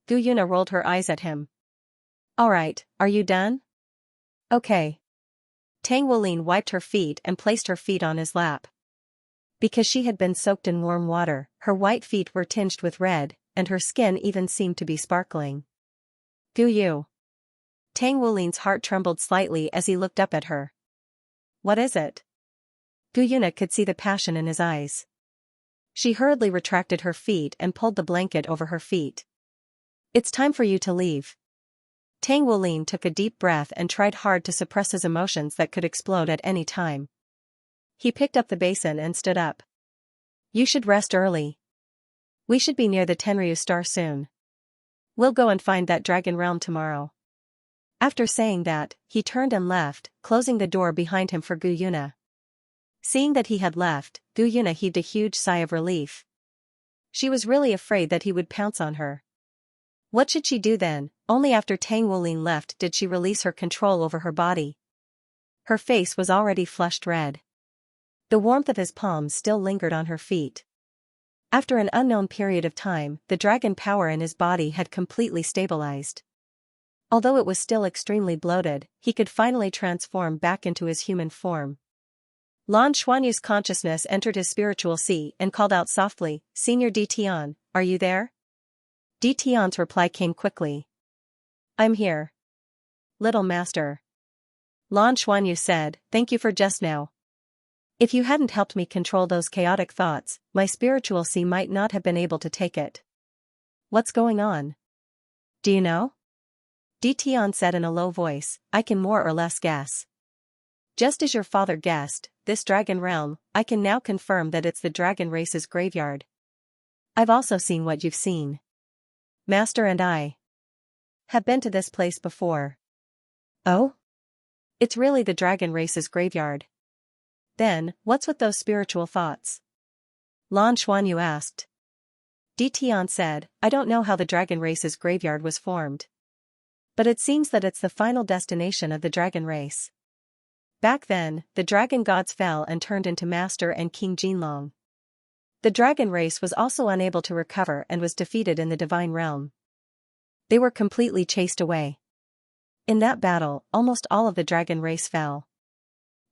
Guyuna rolled her eyes at him. Alright, are you done? Okay. Tang Wulin wiped her feet and placed her feet on his lap. Because she had been soaked in warm water, her white feet were tinged with red, and her skin even seemed to be sparkling. Guyu. Tang Wulin's heart trembled slightly as he looked up at her. What is it? Guyuna could see the passion in his eyes. She hurriedly retracted her feet and pulled the blanket over her feet. It's time for you to leave. Tang Wulin took a deep breath and tried hard to suppress his emotions that could explode at any time. He picked up the basin and stood up. You should rest early. We should be near the Tenryu star soon. We'll go and find that dragon realm tomorrow. After saying that, he turned and left, closing the door behind him for Guyuna. Seeing that he had left, Guyuna heaved a huge sigh of relief. She was really afraid that he would pounce on her. What should she do then? Only after Tang Wulin left did she release her control over her body. Her face was already flushed red. The warmth of his palms still lingered on her feet. After an unknown period of time, the dragon power in his body had completely stabilized. Although it was still extremely bloated, he could finally transform back into his human form. Lan Xuanyu's consciousness entered his spiritual sea and called out softly, Senior D. Tian, are you there? D. Tian's reply came quickly. I'm here. Little master. Lan Xuanyu said, thank you for just now. If you hadn't helped me control those chaotic thoughts, my spiritual sea might not have been able to take it. What's going on? Do you know? D. Tian said in a low voice, I can more or less guess. Just as your father guessed, this dragon realm, I can now confirm that it's the dragon race's graveyard. I've also seen what you've seen. Master and I have been to this place before. Oh? It's really the dragon race's graveyard. Then, what's with those spiritual thoughts? Lan Xuanyu asked. D. Tian said, I don't know how the dragon race's graveyard was formed. But it seems that it's the final destination of the dragon race. Back then, the dragon gods fell and turned into Master and King Jinlong. The dragon race was also unable to recover and was defeated in the divine realm. They were completely chased away. In that battle, almost all of the dragon race fell.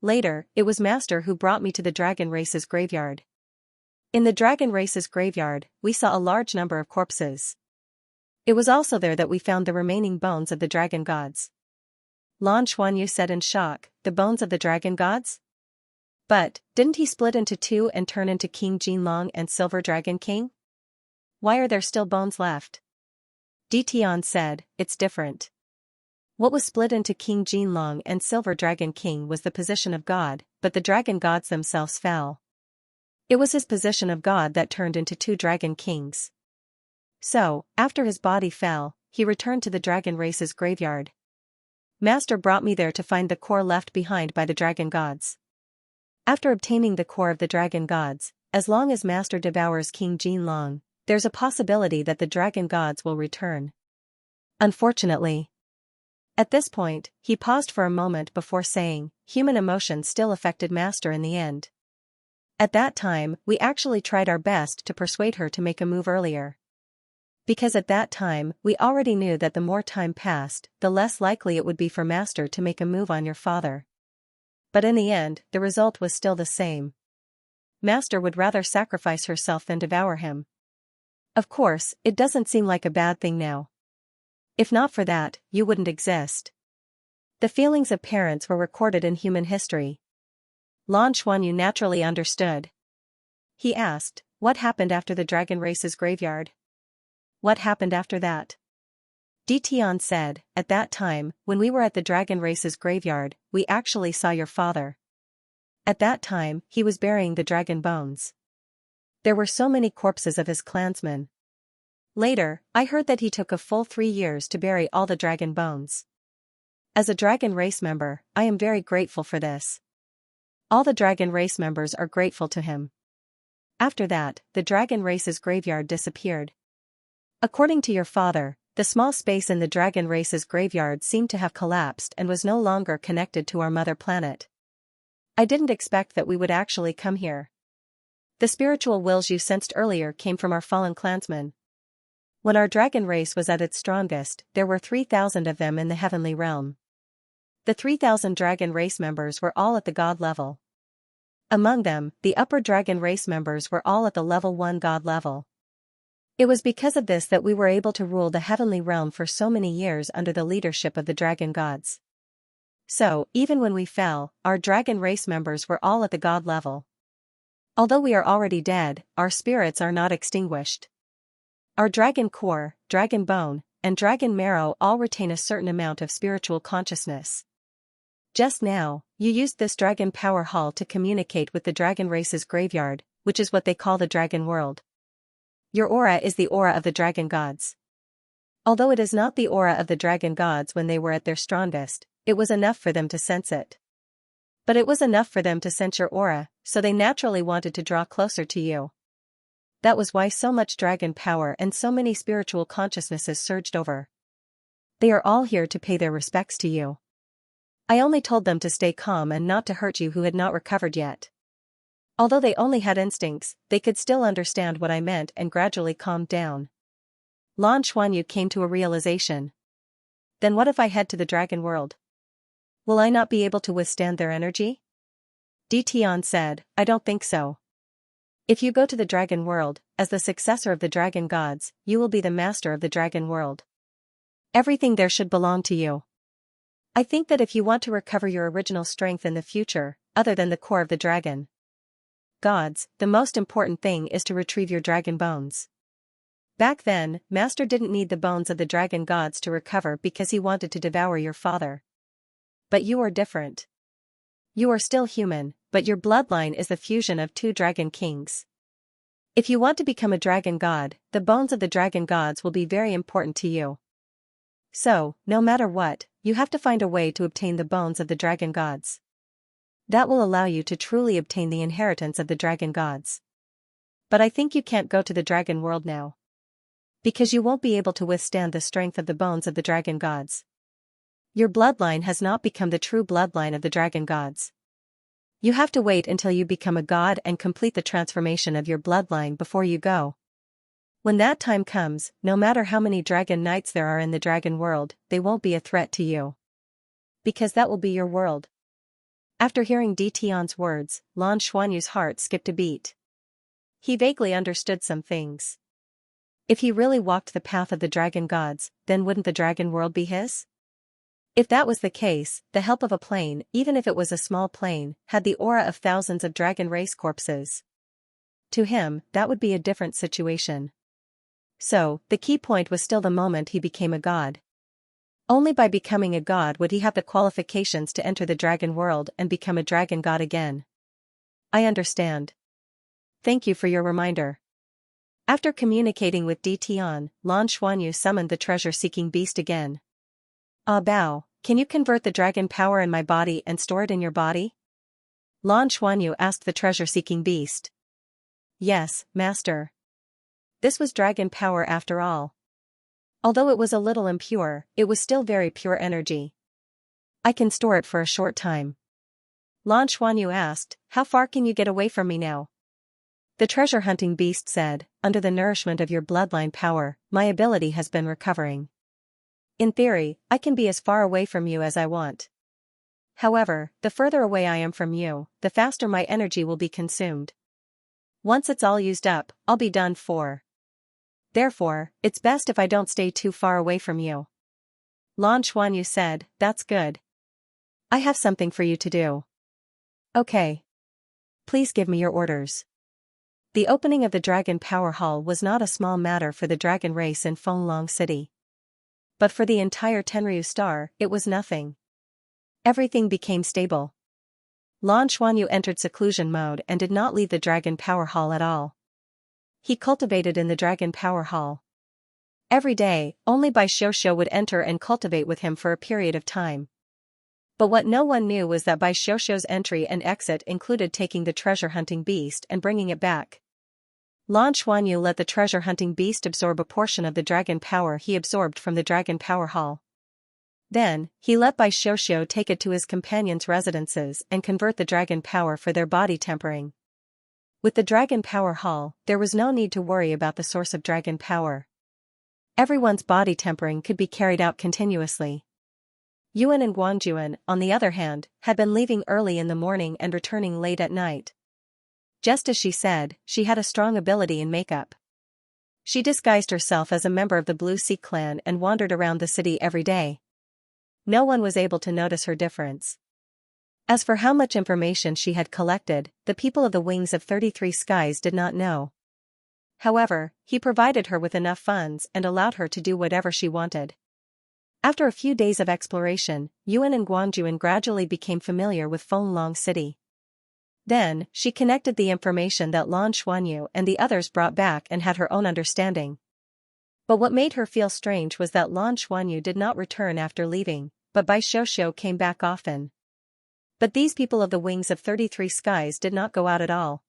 Later, it was Master who brought me to the dragon race's graveyard. In the dragon race's graveyard, we saw a large number of corpses. It was also there that we found the remaining bones of the dragon gods. Lan Xuanyu said in shock, the bones of the dragon gods? But, didn't he split into two and turn into King Jinlong and Silver Dragon King? Why are there still bones left? D. Tian said, it's different. What was split into King Jinlong and Silver Dragon King was the position of God, but the dragon gods themselves fell. It was his position of God that turned into 2 dragon kings. So, after his body fell, he returned to the dragon race's graveyard. Master brought me there to find the core left behind by the dragon gods. After obtaining the core of the dragon gods, as long as Master devours King Jinlong, there's a possibility that the dragon gods will return. Unfortunately. At this point, he paused for a moment before saying, human emotion still affected Master in the end. At that time, we actually tried our best to persuade her to make a move earlier. Because at that time, we already knew that the more time passed, the less likely it would be for Master to make a move on your father. But in the end, the result was still the same. Master would rather sacrifice herself than devour him. Of course, it doesn't seem like a bad thing now. If not for that, you wouldn't exist. The feelings of parents were recorded in human history. Lan Xuanyu naturally understood. He asked, what happened after the dragon race's graveyard? What happened after that? Ditian said, at that time, when we were at the dragon race's graveyard, we actually saw your father. At that time, he was burying the dragon bones. There were so many corpses of his clansmen. Later, I heard that he took a full 3 years to bury all the dragon bones. As a dragon race member, I am very grateful for this. All the dragon race members are grateful to him. After that, the dragon race's graveyard disappeared. According to your father, the small space in the dragon race's graveyard seemed to have collapsed and was no longer connected to our mother planet. I didn't expect that we would actually come here. The spiritual wills you sensed earlier came from our fallen clansmen. When our dragon race was at its strongest, there were 3,000 of them in the heavenly realm. The 3,000 dragon race members were all at the god level. Among them, the upper dragon race members were all at the level 1 god level. It was because of this that we were able to rule the heavenly realm for so many years under the leadership of the dragon gods. So, even when we fell, our dragon race members were all at the god level. Although we are already dead, our spirits are not extinguished. Our dragon core, dragon bone, and dragon marrow all retain a certain amount of spiritual consciousness. Just now, you used this dragon power hall to communicate with the dragon race's graveyard, which is what they call the dragon world. Your aura is the aura of the dragon gods. Although it is not the aura of the dragon gods when they were at their strongest, it was enough for them to sense it. But it was enough for them to sense your aura, so they naturally wanted to draw closer to you. That was why so much dragon power and so many spiritual consciousnesses surged over. They are all here to pay their respects to you. I only told them to stay calm and not to hurt you who had not recovered yet. Although they only had instincts, they could still understand what I meant and gradually calmed down. Lan Xuanyu came to a realization. Then what if I head to the dragon world? Will I not be able to withstand their energy? Ditian said, I don't think so. If you go to the dragon world, as the successor of the dragon gods, you will be the master of the dragon world. Everything there should belong to you. I think that if you want to recover your original strength in the future, other than the core of the dragon gods, the most important thing is to retrieve your dragon bones. Back then, Master didn't need the bones of the dragon gods to recover because he wanted to devour your father. But you are different. You are still human, but your bloodline is the fusion of 2 dragon kings. If you want to become a dragon god, the bones of the dragon gods will be very important to you. So, no matter what, you have to find a way to obtain the bones of the dragon gods. That will allow you to truly obtain the inheritance of the dragon gods. But I think you can't go to the dragon world now. Because you won't be able to withstand the strength of the bones of the dragon gods. Your bloodline has not become the true bloodline of the dragon gods. You have to wait until you become a god and complete the transformation of your bloodline before you go. When that time comes, no matter how many dragon knights there are in the dragon world, they won't be a threat to you. Because that will be your world. After hearing Ditian's words, Lan Xuanyu's heart skipped a beat. He vaguely understood some things. If he really walked the path of the dragon gods, then wouldn't the dragon world be his? If that was the case, the help of a plane, even if it was a small plane, had the aura of thousands of dragon race corpses. To him, that would be a different situation. So, the key point was still the moment he became a god. Only by becoming a god would he have the qualifications to enter the dragon world and become a dragon god again. I understand. Thank you for your reminder. After communicating with Di Tian, Lan Xuanyu summoned the treasure-seeking beast again. Ah Bao, can you convert the dragon power in my body and store it in your body? Lan Xuanyu asked the treasure-seeking beast. Yes, master. This was dragon power after all. Although it was a little impure, it was still very pure energy. I can store it for a short time. Lan Xuanyu asked, how far can you get away from me now? The treasure-hunting beast said, under the nourishment of your bloodline power, my ability has been recovering. In theory, I can be as far away from you as I want. However, the further away I am from you, the faster my energy will be consumed. Once it's all used up, I'll be done for. Therefore, it's best if I don't stay too far away from you. Lan Xuanyu said, that's good. I have something for you to do. Okay. Please give me your orders. The opening of the Dragon Power Hall was not a small matter for the dragon race in Fenglong City. But for the entire Tenryu Star, it was nothing. Everything became stable. Lan Xuanyu entered seclusion mode and did not leave the Dragon Power Hall at all. He cultivated in the Dragon Power Hall. Every day, only Bai Xiuxiu would enter and cultivate with him for a period of time. But what no one knew was that Bai Xiuxiu's entry and exit included taking the treasure-hunting beast and bringing it back. Lan Xuanyu let the treasure-hunting beast absorb a portion of the dragon power he absorbed from the Dragon Power Hall. Then, he let Bai Xiuxiu take it to his companions' residences and convert the dragon power for their body tempering. With the Dragon Power Hall, there was no need to worry about the source of dragon power. Everyone's body tempering could be carried out continuously. Yuan and Guangjuan, on the other hand, had been leaving early in the morning and returning late at night. Just as she said, she had a strong ability in makeup. She disguised herself as a member of the Blue Sea clan and wandered around the city every day. No one was able to notice her difference. As for how much information she had collected, the people of the Wings of 33 Skies did not know. However, he provided her with enough funds and allowed her to do whatever she wanted. After a few days of exploration, Yuan and Guangjuan gradually became familiar with Fenglong City. Then, she connected the information that Lan Xuanyu and the others brought back and had her own understanding. But what made her feel strange was that Lan Xuanyu did not return after leaving, but Bai Xiuxiu came back often. But these people of the Wings of 33 Skies did not go out at all.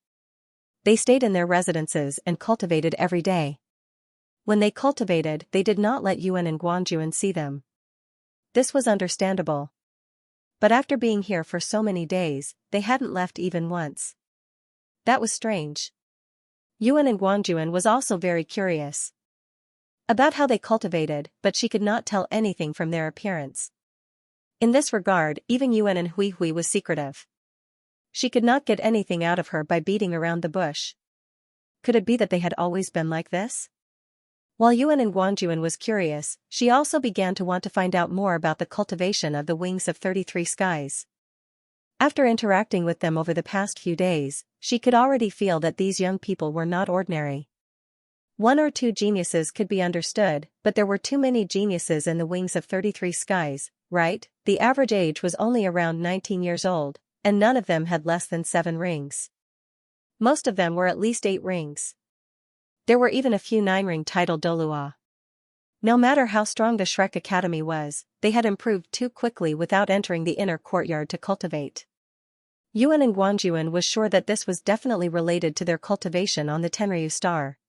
They stayed in their residences and cultivated every day. When they cultivated, they did not let Yuan and Guangjuan see them. This was understandable. But after being here for so many days, they hadn't left even once. That was strange. Yuan and Guangjuan was also very curious about how they cultivated, but she could not tell anything from their appearance. In this regard, even Yuan and Hui Hui was secretive. She could not get anything out of her by beating around the bush. Could it be that they had always been like this? While Yuan and Guangjuan was curious, she also began to want to find out more about the cultivation of the Wings of 33 Skies. After interacting with them over the past few days, she could already feel that these young people were not ordinary. One or two geniuses could be understood, but there were too many geniuses in the Wings of 33 Skies, right? The average age was only around 19 years old, and none of them had less than 7 rings. Most of them were at least 8 rings. There were even a few 9-ring titled Douluo. No matter how strong the Shrek Academy was, they had improved too quickly without entering the inner courtyard to cultivate. Yuan and Guangjuan was sure that this was definitely related to their cultivation on the Tenryu Star.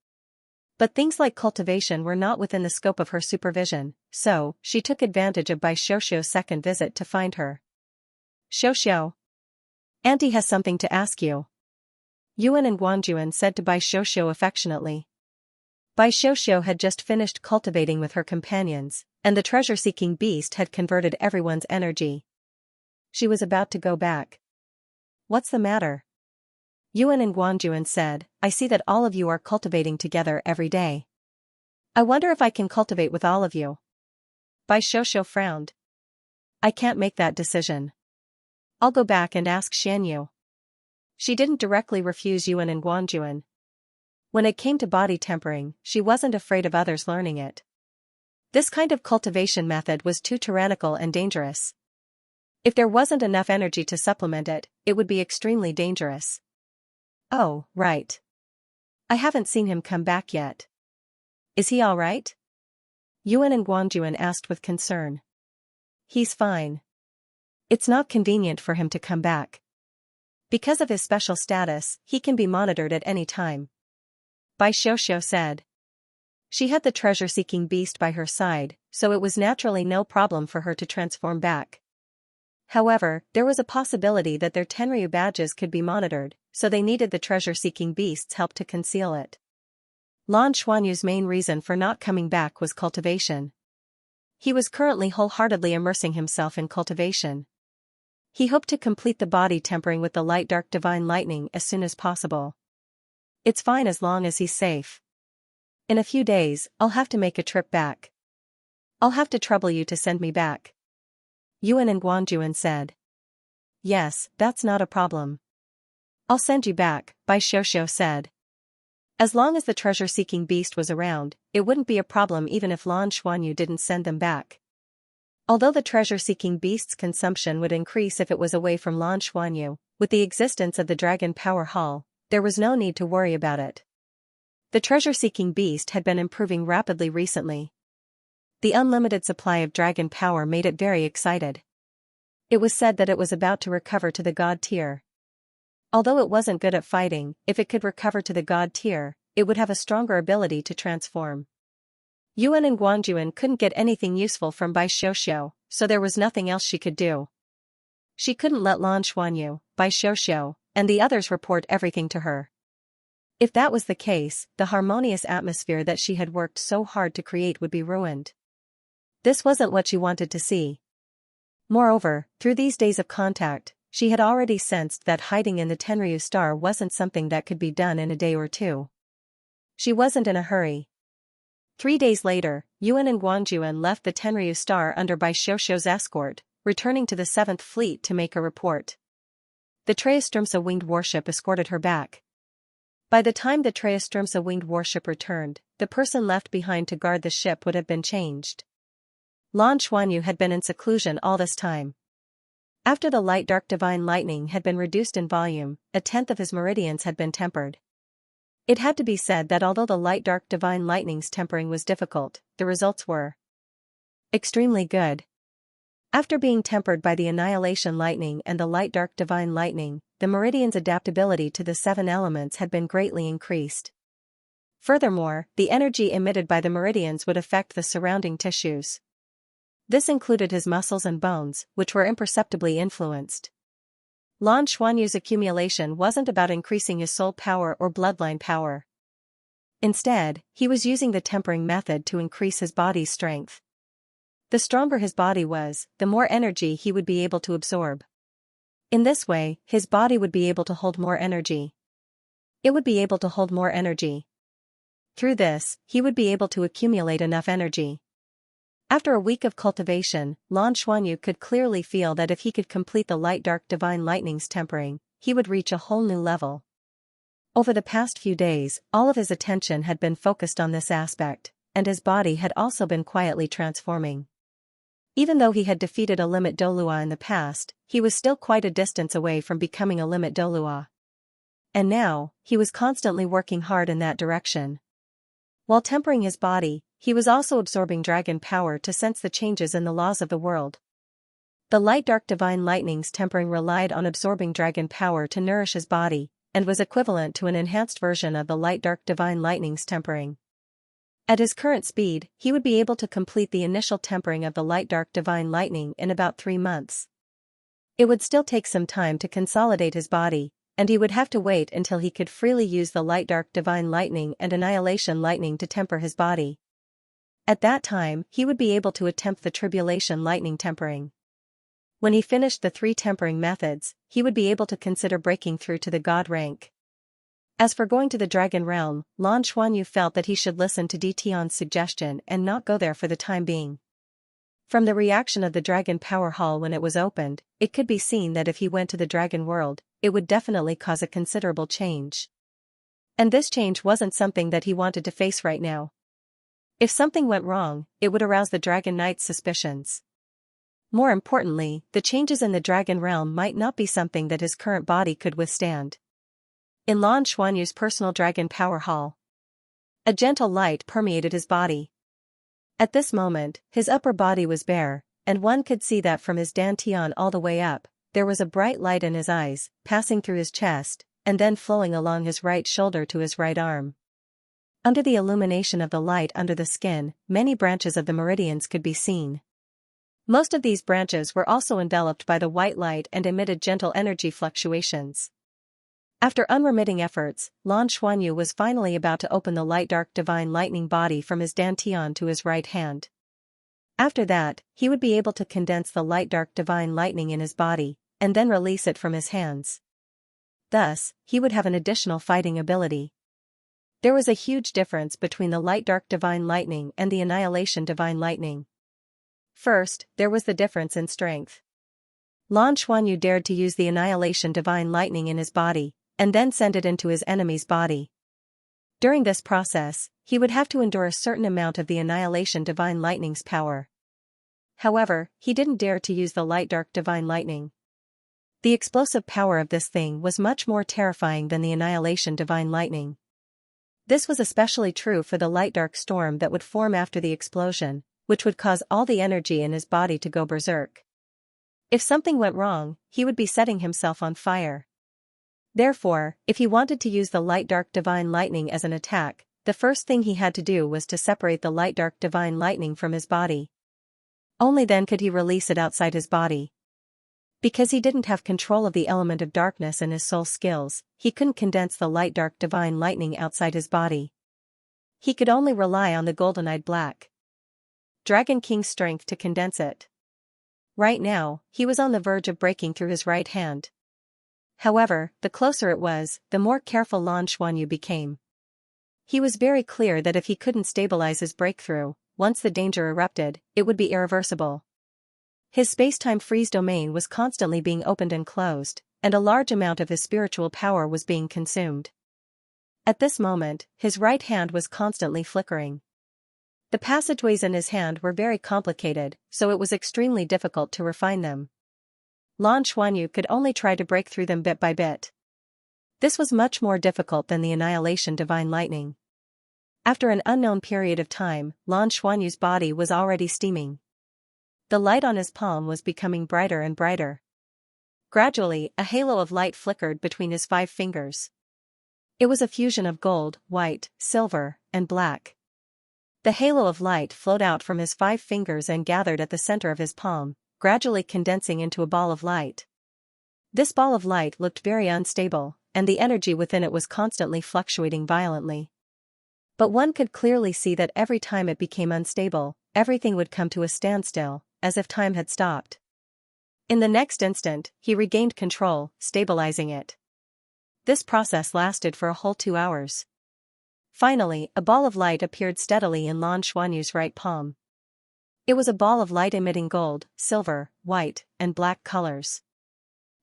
But things like cultivation were not within the scope of her supervision, so she took advantage of Bai Xiuxiu's second visit to find her. Xiuxiu. Auntie has something to ask you. Yuan and Guangjuan said to Bai Xiuxiu affectionately. Bai Xiuxiu had just finished cultivating with her companions, and the treasure-seeking beast had converted everyone's energy. She was about to go back. What's the matter? Yuan and Guangjuan said, I see that all of you are cultivating together every day. I wonder if I can cultivate with all of you. Bai Xiuxiu frowned. I can't make that decision. I'll go back and ask Xianyu. She didn't directly refuse Yuan and Guangjuan. When it came to body tempering, she wasn't afraid of others learning it. This kind of cultivation method was too tyrannical and dangerous. If there wasn't enough energy to supplement it, it would be extremely dangerous. Oh, right. I haven't seen him come back yet. Is he all right? Yuan and Guangjuan asked with concern. He's fine. It's not convenient for him to come back. Because of his special status, he can be monitored at any time. Bai Xiuxiu said. She had the treasure-seeking beast by her side, so it was naturally no problem for her to transform back. However, there was a possibility that their Tenryu badges could be monitored, so they needed the treasure-seeking beast's help to conceal it. Lan Xuanyu's main reason for not coming back was cultivation. He was currently wholeheartedly immersing himself in cultivation. He hoped to complete the body tempering with the light dark divine lightning as soon as possible. It's fine as long as he's safe. In a few days, I'll have to make a trip back. I'll have to trouble you to send me back. Yuan and Guangjuan said. Yes, that's not a problem. I'll send you back, Bai Xiuxiu said. As long as the treasure-seeking beast was around, it wouldn't be a problem even if Lan Xuanyu didn't send them back. Although the treasure-seeking beast's consumption would increase if it was away from Lan Xuanyu, with the existence of the Dragon Power Hall, there was no need to worry about it. The treasure-seeking beast had been improving rapidly recently. The unlimited supply of dragon power made it very excited. It was said that it was about to recover to the god tier. Although it wasn't good at fighting, if it could recover to the god tier, it would have a stronger ability to transform. Yuan and Guangjuan couldn't get anything useful from Bai Xiuxiu, so there was nothing else she could do. She couldn't let Lan Xuanyu, Bai Xiuxiu, and the others report everything to her. If that was the case, the harmonious atmosphere that she had worked so hard to create would be ruined. This wasn't what she wanted to see. Moreover, through these days of contact, she had already sensed that hiding in the Tenryu star wasn't something that could be done in a day or two. She wasn't in a hurry. 3 days later, Yuan and Guangjuan left the Tenryu star under Bai Xiuxiu's escort, returning to the 7th Fleet to make a report. The Traistrumsa winged warship escorted her back. By the time the Traistrumsa winged warship returned, the person left behind to guard the ship would have been changed. Lan Xuanyu had been in seclusion all this time. After the light dark divine lightning had been reduced in volume, 1/10 of his meridians had been tempered. It had to be said that although the light dark divine lightning's tempering was difficult, the results were extremely good. After being tempered by the annihilation lightning and the light dark divine lightning, the meridian's adaptability to the 7 elements had been greatly increased. Furthermore, the energy emitted by the meridians would affect the surrounding tissues. This included his muscles and bones, which were imperceptibly influenced. Lan Xuanyu's accumulation wasn't about increasing his soul power or bloodline power. Instead, he was using the tempering method to increase his body's strength. The stronger his body was, the more energy he would be able to absorb. In this way, his body would be able to hold more energy. It would be able to hold more energy. Through this, he would be able to accumulate enough energy. After a week of cultivation, Lan Xuanyu could clearly feel that if he could complete the light dark divine lightning's tempering, he would reach a whole new level. Over the past few days, all of his attention had been focused on this aspect, and his body had also been quietly transforming. Even though he had defeated a limit Douluo in the past, he was still quite a distance away from becoming a limit Douluo. And now, he was constantly working hard in that direction. While tempering his body, he was also absorbing dragon power to sense the changes in the laws of the world. The light dark divine lightning's tempering relied on absorbing dragon power to nourish his body, and was equivalent to an enhanced version of the light dark divine lightning's tempering. At his current speed, he would be able to complete the initial tempering of the light dark divine lightning in about 3 months. It would still take some time to consolidate his body, and he would have to wait until he could freely use the light dark divine lightning and annihilation lightning to temper his body. At that time, he would be able to attempt the tribulation lightning tempering. When he finished the 3 tempering methods, he would be able to consider breaking through to the god rank. As for going to the dragon realm, Lan Xuanyu felt that he should listen to Dtion's suggestion and not go there for the time being. From the reaction of the Dragon Power Hall when it was opened, it could be seen that if he went to the dragon world, it would definitely cause a considerable change. And this change wasn't something that he wanted to face right now. If something went wrong, it would arouse the Dragon Knight's suspicions. More importantly, the changes in the Dragon Realm might not be something that his current body could withstand. In Lan Xuanyu's personal Dragon Power Hall, a gentle light permeated his body. At this moment, his upper body was bare, and one could see that from his dantian all the way up, there was a bright light in his eyes, passing through his chest, and then flowing along his right shoulder to his right arm. Under the illumination of the light under the skin, many branches of the meridians could be seen. Most of these branches were also enveloped by the white light and emitted gentle energy fluctuations. After unremitting efforts, Lan Xuanyu was finally about to open the light-dark divine lightning body from his dantian to his right hand. After that, he would be able to condense the light-dark divine lightning in his body, and then release it from his hands. Thus, he would have an additional fighting ability. There was a huge difference between the light-dark divine lightning and the annihilation divine lightning. First, there was the difference in strength. Lan Xuanyu dared to use the annihilation divine lightning in his body, and then send it into his enemy's body. During this process, he would have to endure a certain amount of the annihilation divine lightning's power. However, he didn't dare to use the light-dark divine lightning. The explosive power of this thing was much more terrifying than the annihilation divine lightning. This was especially true for the light-dark storm that would form after the explosion, which would cause all the energy in his body to go berserk. If something went wrong, he would be setting himself on fire. Therefore, if he wanted to use the light-dark divine lightning as an attack, the first thing he had to do was to separate the light-dark divine lightning from his body. Only then could he release it outside his body. Because he didn't have control of the element of darkness in his soul skills, he couldn't condense the light-dark divine lightning outside his body. He could only rely on the golden-eyed black Dragon King's strength to condense it. Right now, he was on the verge of breaking through his right hand. However, the closer it was, the more careful Lan Xuanyu became. He was very clear that if he couldn't stabilize his breakthrough, once the danger erupted, it would be irreversible. His space-time freeze domain was constantly being opened and closed, and a large amount of his spiritual power was being consumed. At this moment, his right hand was constantly flickering. The passageways in his hand were very complicated, so it was extremely difficult to refine them. Lan Xuanyu could only try to break through them bit by bit. This was much more difficult than the annihilation divine lightning. After an unknown period of time, Lan Xuanyu's body was already steaming. The light on his palm was becoming brighter and brighter. Gradually, a halo of light flickered between his 5 fingers. It was a fusion of gold, white, silver, and black. The halo of light flowed out from his 5 fingers and gathered at the center of his palm, gradually condensing into a ball of light. This ball of light looked very unstable, and the energy within it was constantly fluctuating violently. But one could clearly see that every time it became unstable, everything would come to a standstill, as if time had stopped. In the next instant, he regained control, stabilizing it. This process lasted for a whole 2 hours. Finally, a ball of light appeared steadily in Lan Xuanyu's right palm. It was a ball of light emitting gold, silver, white, and black colors.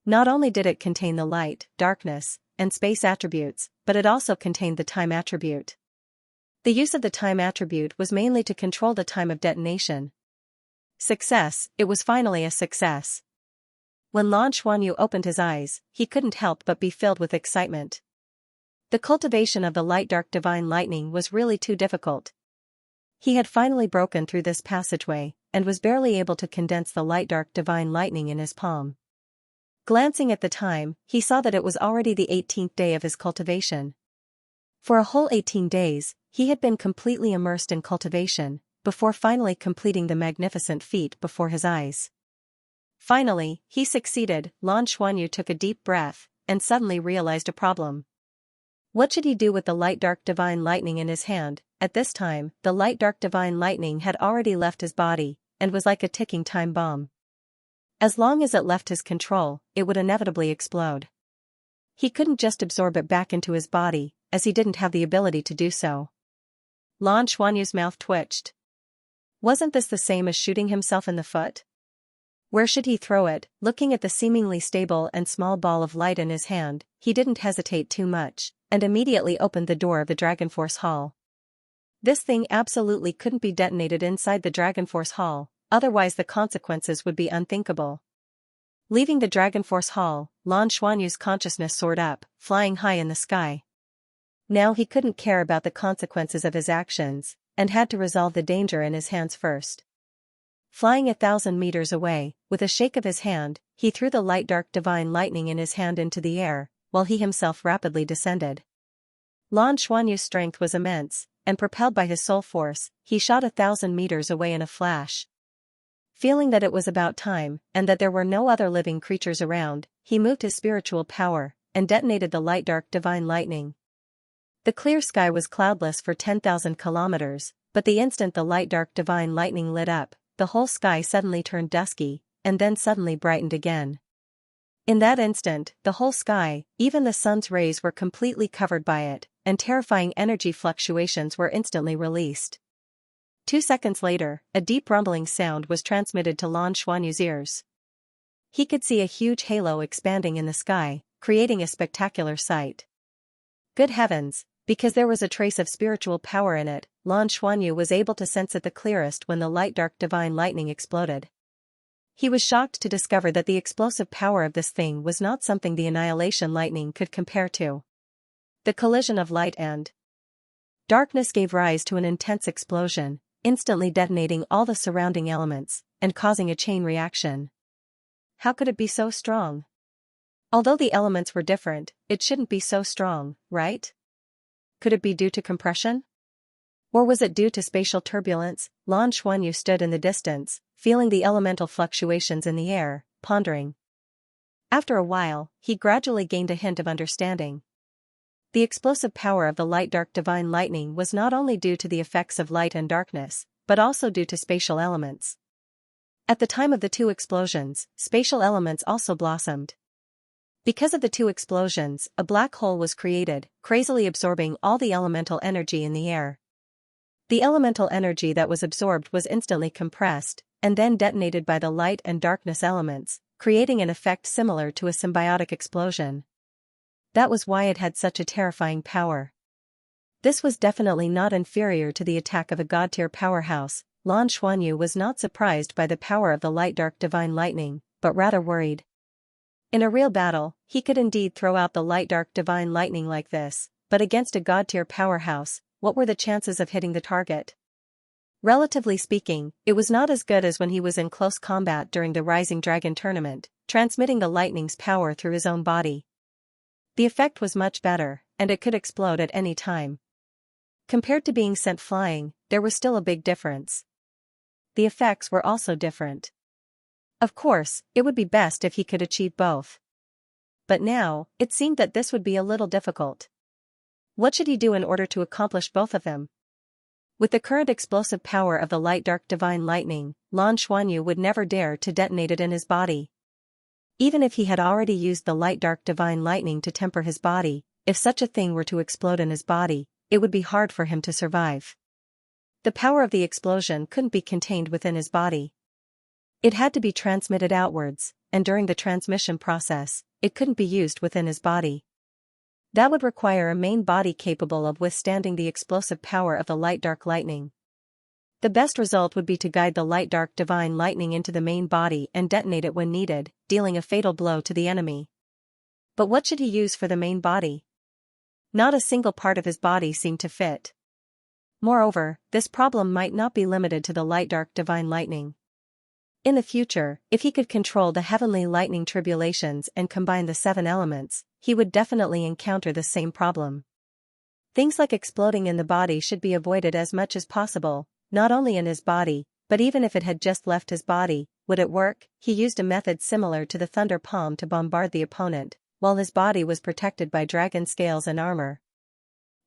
Not only did it contain the light, darkness, and space attributes, but it also contained the time attribute. The use of the time attribute was mainly to control the time of detonation. Success, it was finally a success. When Lan Xuanyu opened his eyes, he couldn't help but be filled with excitement. The cultivation of the light-dark divine lightning was really too difficult. He had finally broken through this passageway, and was barely able to condense the light-dark divine lightning in his palm. Glancing at the time, he saw that it was already the 18th day of his cultivation. For a whole 18 days, he had been completely immersed in cultivation, before finally completing the magnificent feat before his eyes. Finally, he succeeded. Lan Xuanyu took a deep breath, and suddenly realized a problem. What should he do with the light-dark divine lightning in his hand? At this time, the light-dark divine lightning had already left his body, and was like a ticking time bomb. As long as it left his control, it would inevitably explode. He couldn't just absorb it back into his body, as he didn't have the ability to do so. Lan Xuanyu's mouth twitched. Wasn't this the same as shooting himself in the foot? Where should he throw it? Looking at the seemingly stable and small ball of light in his hand, he didn't hesitate too much, and immediately opened the door of the Dragon Force Hall. This thing absolutely couldn't be detonated inside the Dragon Force Hall, otherwise the consequences would be unthinkable. Leaving the Dragon Force Hall, Lan Xuanyu's consciousness soared up, flying high in the sky. Now he couldn't care about the consequences of his actions, and had to resolve the danger in his hands first. Flying 1,000 meters away, with a shake of his hand, he threw the light dark divine lightning in his hand into the air, while he himself rapidly descended. Lan Xuanyu's strength was immense, and propelled by his soul force, he shot 1,000 meters away in a flash. Feeling that it was about time, and that there were no other living creatures around, he moved his spiritual power, and detonated the light dark divine lightning. The clear sky was cloudless for 10,000 kilometers, but the instant the light dark divine lightning lit up, the whole sky suddenly turned dusky, and then suddenly brightened again. In that instant, the whole sky, even the sun's rays were completely covered by it, and terrifying energy fluctuations were instantly released. 2 seconds later, a deep rumbling sound was transmitted to Lan Xuanyu's ears. He could see a huge halo expanding in the sky, creating a spectacular sight. Good heavens, because there was a trace of spiritual power in it, Lan Xuanyu was able to sense it the clearest when the light dark divine lightning exploded. He was shocked to discover that the explosive power of this thing was not something the annihilation lightning could compare to. The collision of light and darkness gave rise to an intense explosion, instantly detonating all the surrounding elements, and causing a chain reaction. How could it be so strong? Although the elements were different, it shouldn't be so strong, right? Could it be due to compression? Or was it due to spatial turbulence? Lan Xuanyu stood in the distance, feeling the elemental fluctuations in the air, pondering. After a while, he gradually gained a hint of understanding. The explosive power of the light dark divine lightning was not only due to the effects of light and darkness, but also due to spatial elements. At the time of the two explosions, spatial elements also blossomed. Because of the two explosions, a black hole was created, crazily absorbing all the elemental energy in the air. The elemental energy that was absorbed was instantly compressed, and then detonated by the light and darkness elements, creating an effect similar to a symbiotic explosion. That was why it had such a terrifying power. This was definitely not inferior to the attack of a god-tier powerhouse. Lan Xuanyu was not surprised by the power of the light dark divine lightning, but rather worried. In a real battle, he could indeed throw out the light dark divine lightning like this, but against a god-tier powerhouse, what were the chances of hitting the target? Relatively speaking, it was not as good as when he was in close combat during the Rising Dragon tournament, transmitting the lightning's power through his own body. The effect was much better, and it could explode at any time. Compared to being sent flying, there was still a big difference. The effects were also different. Of course, it would be best if he could achieve both. But now, it seemed that this would be a little difficult. What should he do in order to accomplish both of them? With the current explosive power of the light dark divine lightning, Lan Xuanyu would never dare to detonate it in his body. Even if he had already used the light dark divine lightning to temper his body, if such a thing were to explode in his body, it would be hard for him to survive. The power of the explosion couldn't be contained within his body. It had to be transmitted outwards, and during the transmission process, it couldn't be used within his body. That would require a main body capable of withstanding the explosive power of the light dark lightning. The best result would be to guide the light dark divine lightning into the main body and detonate it when needed, dealing a fatal blow to the enemy. But what should he use for the main body? Not a single part of his body seemed to fit. Moreover, this problem might not be limited to the light dark divine lightning. In the future, if he could control the heavenly lightning tribulations and combine the 7 elements, he would definitely encounter the same problem. Things like exploding in the body should be avoided as much as possible, not only in his body, but even if it had just left his body. Would it work? He used a method similar to the thunder palm to bombard the opponent, while his body was protected by dragon scales and armor.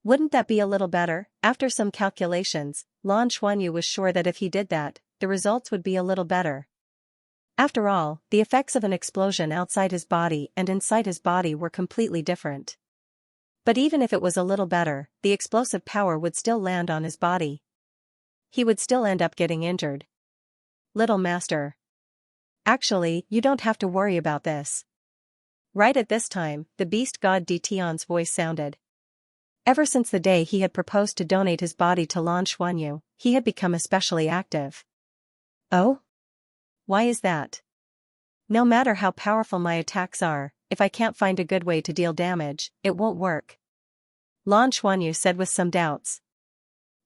Wouldn't that be a little better? After some calculations, Lan Xuanyu was sure that if he did that, the results would be a little better. After all, the effects of an explosion outside his body and inside his body were completely different. But even if it was a little better, the explosive power would still land on his body. He would still end up getting injured. Little Master. Actually, you don't have to worry about this. Right at this time, the beast god Dtion's voice sounded. Ever since the day he had proposed to donate his body to Lan Xuanyu, he had become especially active. Oh? Why is that? No matter how powerful my attacks are, if I can't find a good way to deal damage, it won't work. Lan Xuanyu said with some doubts.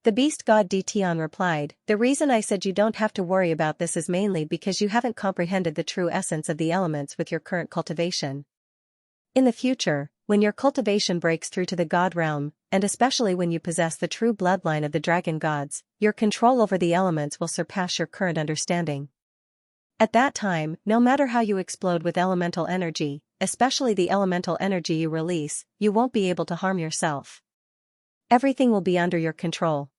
The beast god Dtian replied, the reason I said you don't have to worry about this is mainly because you haven't comprehended the true essence of the elements with your current cultivation. In the future, when your cultivation breaks through to the god realm, and especially when you possess the true bloodline of the dragon gods, your control over the elements will surpass your current understanding. At that time, no matter how you explode with elemental energy, especially the elemental energy you release, you won't be able to harm yourself. Everything will be under your control.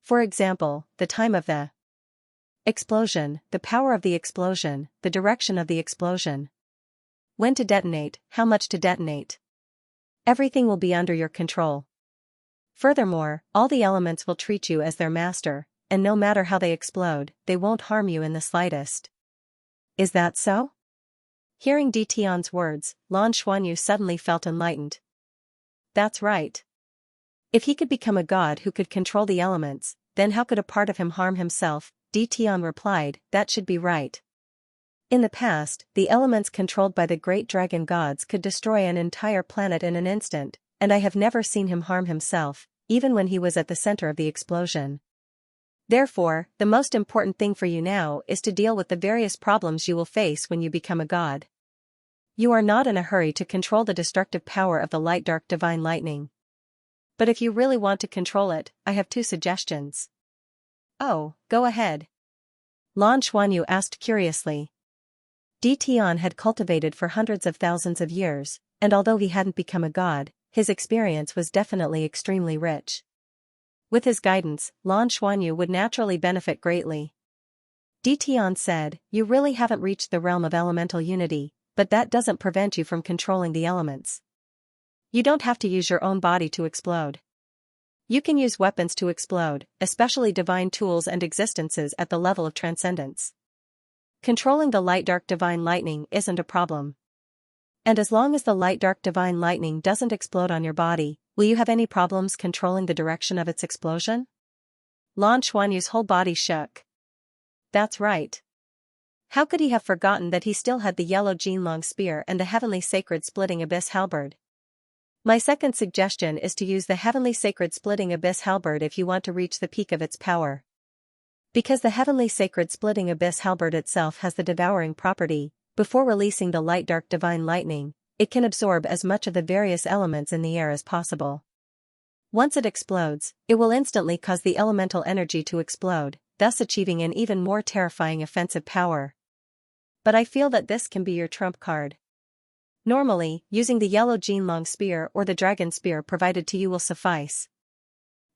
For example, the time of the explosion, the power of the explosion, the direction of the explosion. When to detonate, how much to detonate. Everything will be under your control. Furthermore, all the elements will treat you as their master, and no matter how they explode, they won't harm you in the slightest. Is that so? Hearing Dtian's words, Lan Xuanyu suddenly felt enlightened. That's right. If he could become a god who could control the elements, then how could a part of him harm himself? Dtian replied, that should be right. In the past, the elements controlled by the great dragon gods could destroy an entire planet in an instant, and I have never seen him harm himself, even when he was at the center of the explosion. Therefore, the most important thing for you now is to deal with the various problems you will face when you become a god. You are not in a hurry to control the destructive power of the light dark divine lightning. But if you really want to control it, I have 2 suggestions. Oh, go ahead. Lan Xuanyu asked curiously. Dtian had cultivated for hundreds of thousands of years, and although he hadn't become a god, his experience was definitely extremely rich. With his guidance, Lan Xuanyu would naturally benefit greatly. Dtian said, you really haven't reached the realm of elemental unity, but that doesn't prevent you from controlling the elements. You don't have to use your own body to explode. You can use weapons to explode, especially divine tools and existences at the level of transcendence. Controlling the light dark divine lightning isn't a problem. And as long as the light dark divine lightning doesn't explode on your body, will you have any problems controlling the direction of its explosion? Lan Xuanyu's whole body shook. That's right. How could he have forgotten that he still had the yellow Jinlong spear and the heavenly sacred splitting abyss halberd? My second suggestion is to use the heavenly sacred splitting abyss halberd if you want to reach the peak of its power. Because the heavenly sacred splitting abyss halberd itself has the devouring property, before releasing the light dark divine lightning, it can absorb as much of the various elements in the air as possible. Once it explodes, it will instantly cause the elemental energy to explode, thus achieving an even more terrifying offensive power. But I feel that this can be your trump card. Normally, using the yellow Jinlong spear or the dragon spear provided to you will suffice.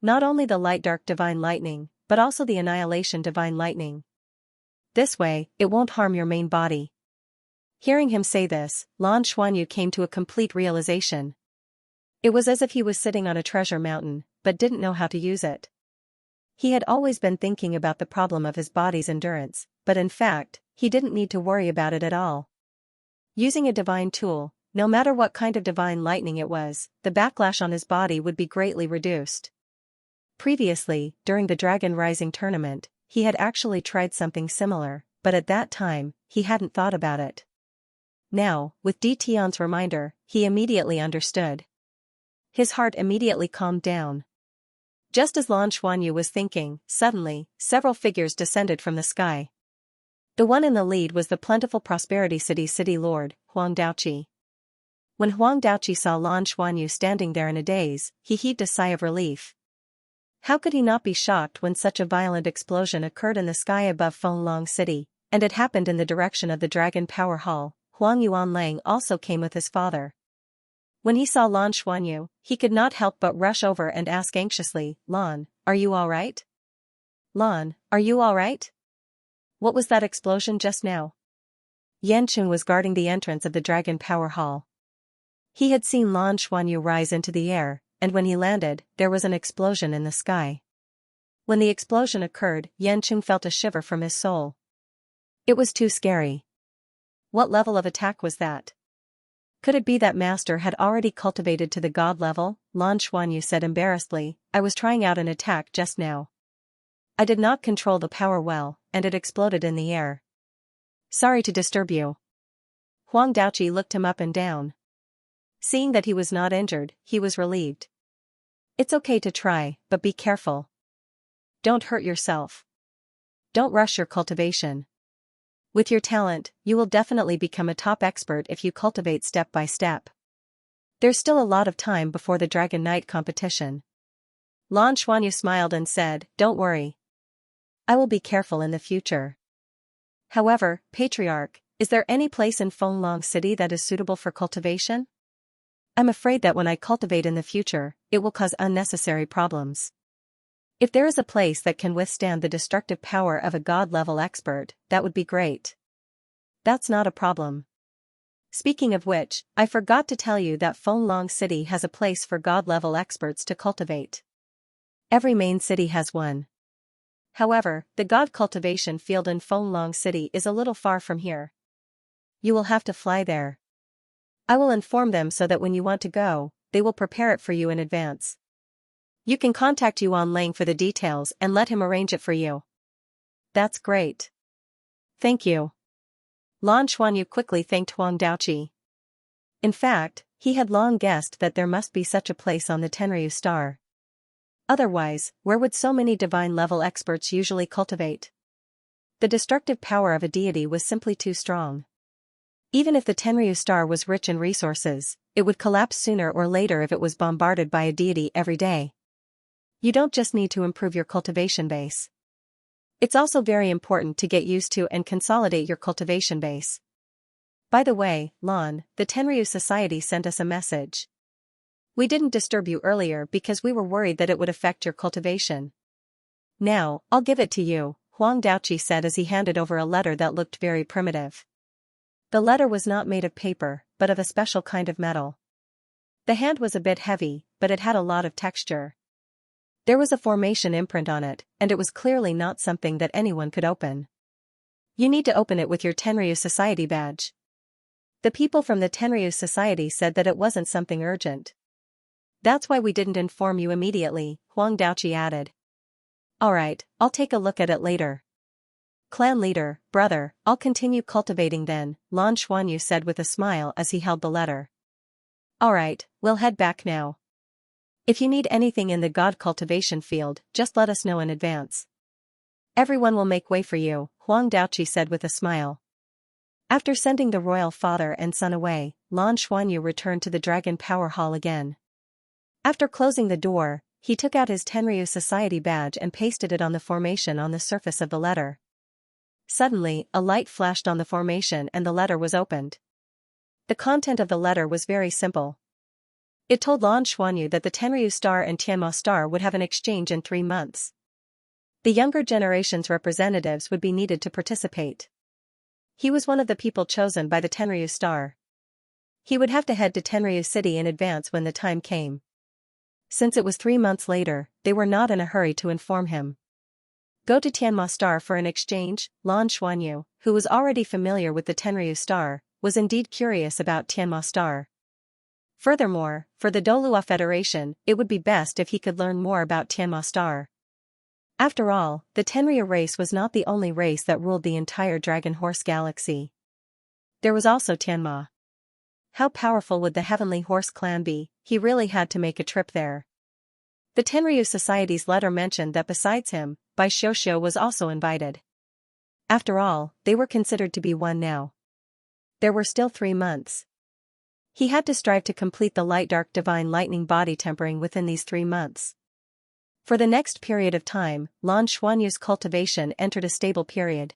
Not only the light dark divine lightning, but also the annihilation divine lightning. This way, it won't harm your main body. Hearing him say this, Lan Xuanyu came to a complete realization. It was as if he was sitting on a treasure mountain, but didn't know how to use it. He had always been thinking about the problem of his body's endurance, but in fact, he didn't need to worry about it at all. Using a divine tool, no matter what kind of divine lightning it was, the backlash on his body would be greatly reduced. Previously, during the Dragon Rising tournament, he had actually tried something similar, but at that time, he hadn't thought about it. Now, with Dtian's reminder, he immediately understood. His heart immediately calmed down. Just as Lan Xuanyu was thinking, suddenly, several figures descended from the sky. The one in the lead was the plentiful prosperity city lord, Huang Daoqi. When Huang Daoqi saw Lan Xuanyu standing there in a daze, he heaved a sigh of relief. How could he not be shocked when such a violent explosion occurred in the sky above Fenglong City, and it happened in the direction of the Dragon Power Hall? Huang Yuanlang also came with his father. When he saw Lan Xuanyu, he could not help but rush over and ask anxiously, Lan, are you all right? Lan, are you all right? What was that explosion just now? Yanqing was guarding the entrance of the Dragon Power Hall. He had seen Lan Xuanyu rise into the air, and when he landed, there was an explosion in the sky. When the explosion occurred, Yanqing felt a shiver from his soul. It was too scary. What level of attack was that? Could it be that master had already cultivated to the god level? Lan Xuanyu said embarrassedly, I was trying out an attack just now. I did not control the power well, and it exploded in the air. Sorry to disturb you. Huang Daoqi looked him up and down. Seeing that he was not injured, he was relieved. It's okay to try, but be careful. Don't hurt yourself. Don't rush your cultivation. With your talent, you will definitely become a top expert if you cultivate step by step. There's still a lot of time before the Dragon Knight competition. Lan Xuanyu smiled and said, Don't worry. I will be careful in the future. However, Patriarch, is there any place in Fenglong City that is suitable for cultivation? I'm afraid that when I cultivate in the future, it will cause unnecessary problems. If there is a place that can withstand the destructive power of a god-level expert, that would be great. That's not a problem. Speaking of which, I forgot to tell you that Fenglong City has a place for god-level experts to cultivate. Every main city has one. However, the god cultivation field in Fenglong City is a little far from here. You will have to fly there. I will inform them so that when you want to go, they will prepare it for you in advance. You can contact Yuan Lang for the details and let him arrange it for you. That's great. Thank you. Lan Xuanyu quickly thanked Huang Daoqi. In fact, he had long guessed that there must be such a place on the Tenryu star. Otherwise, where would so many divine-level experts usually cultivate? The destructive power of a deity was simply too strong. Even if the Tenryu star was rich in resources, it would collapse sooner or later if it was bombarded by a deity every day. You don't just need to improve your cultivation base. It's also very important to get used to and consolidate your cultivation base. By the way, Lan, the Tenryu Society sent us a message. We didn't disturb you earlier because we were worried that it would affect your cultivation. Now, I'll give it to you, Huang Daoqi said as he handed over a letter that looked very primitive. The letter was not made of paper, but of a special kind of metal. The hand was a bit heavy, but it had a lot of texture. There was a formation imprint on it, and it was clearly not something that anyone could open. You need to open it with your Tenryu Society badge. The people from the Tenryu Society said that it wasn't something urgent. That's why we didn't inform you immediately, Huang Daoqi added. Alright, I'll take a look at it later. Clan leader, brother, I'll continue cultivating then, Lan Xuanyu said with a smile as he held the letter. Alright, we'll head back now. If you need anything in the god cultivation field, just let us know in advance. Everyone will make way for you, Huang Daoqi said with a smile. After sending the royal father and son away, Lan Xuanyu returned to the Dragon Power Hall again. After closing the door, he took out his Tenryu Society badge and pasted it on the formation on the surface of the letter. Suddenly, a light flashed on the formation and the letter was opened. The content of the letter was very simple. It told Lan Xuanyu that the Tenryu Star and Tianma Star would have an exchange in 3 months. The younger generation's representatives would be needed to participate. He was one of the people chosen by the Tenryu Star. He would have to head to Tenryu City in advance when the time came. Since it was 3 months later, they were not in a hurry to inform him. Go to Tianma Star for an exchange. Lan Xuanyu, who was already familiar with the Tenryu Star, was indeed curious about Tianma Star. Furthermore, for the Douluo Federation, it would be best if he could learn more about Tianma Star. After all, the Tenryu race was not the only race that ruled the entire Dragon Horse Galaxy. There was also Tianma. How powerful would the Heavenly Horse clan be? He really had to make a trip there. The Tenryu Society's letter mentioned that besides him, Bai Xiuxiu was also invited. After all, they were considered to be one now. There were still 3 months. He had to strive to complete the light-dark divine lightning body tempering within these 3 months. For the next period of time, Lan Xuanyu's cultivation entered a stable period.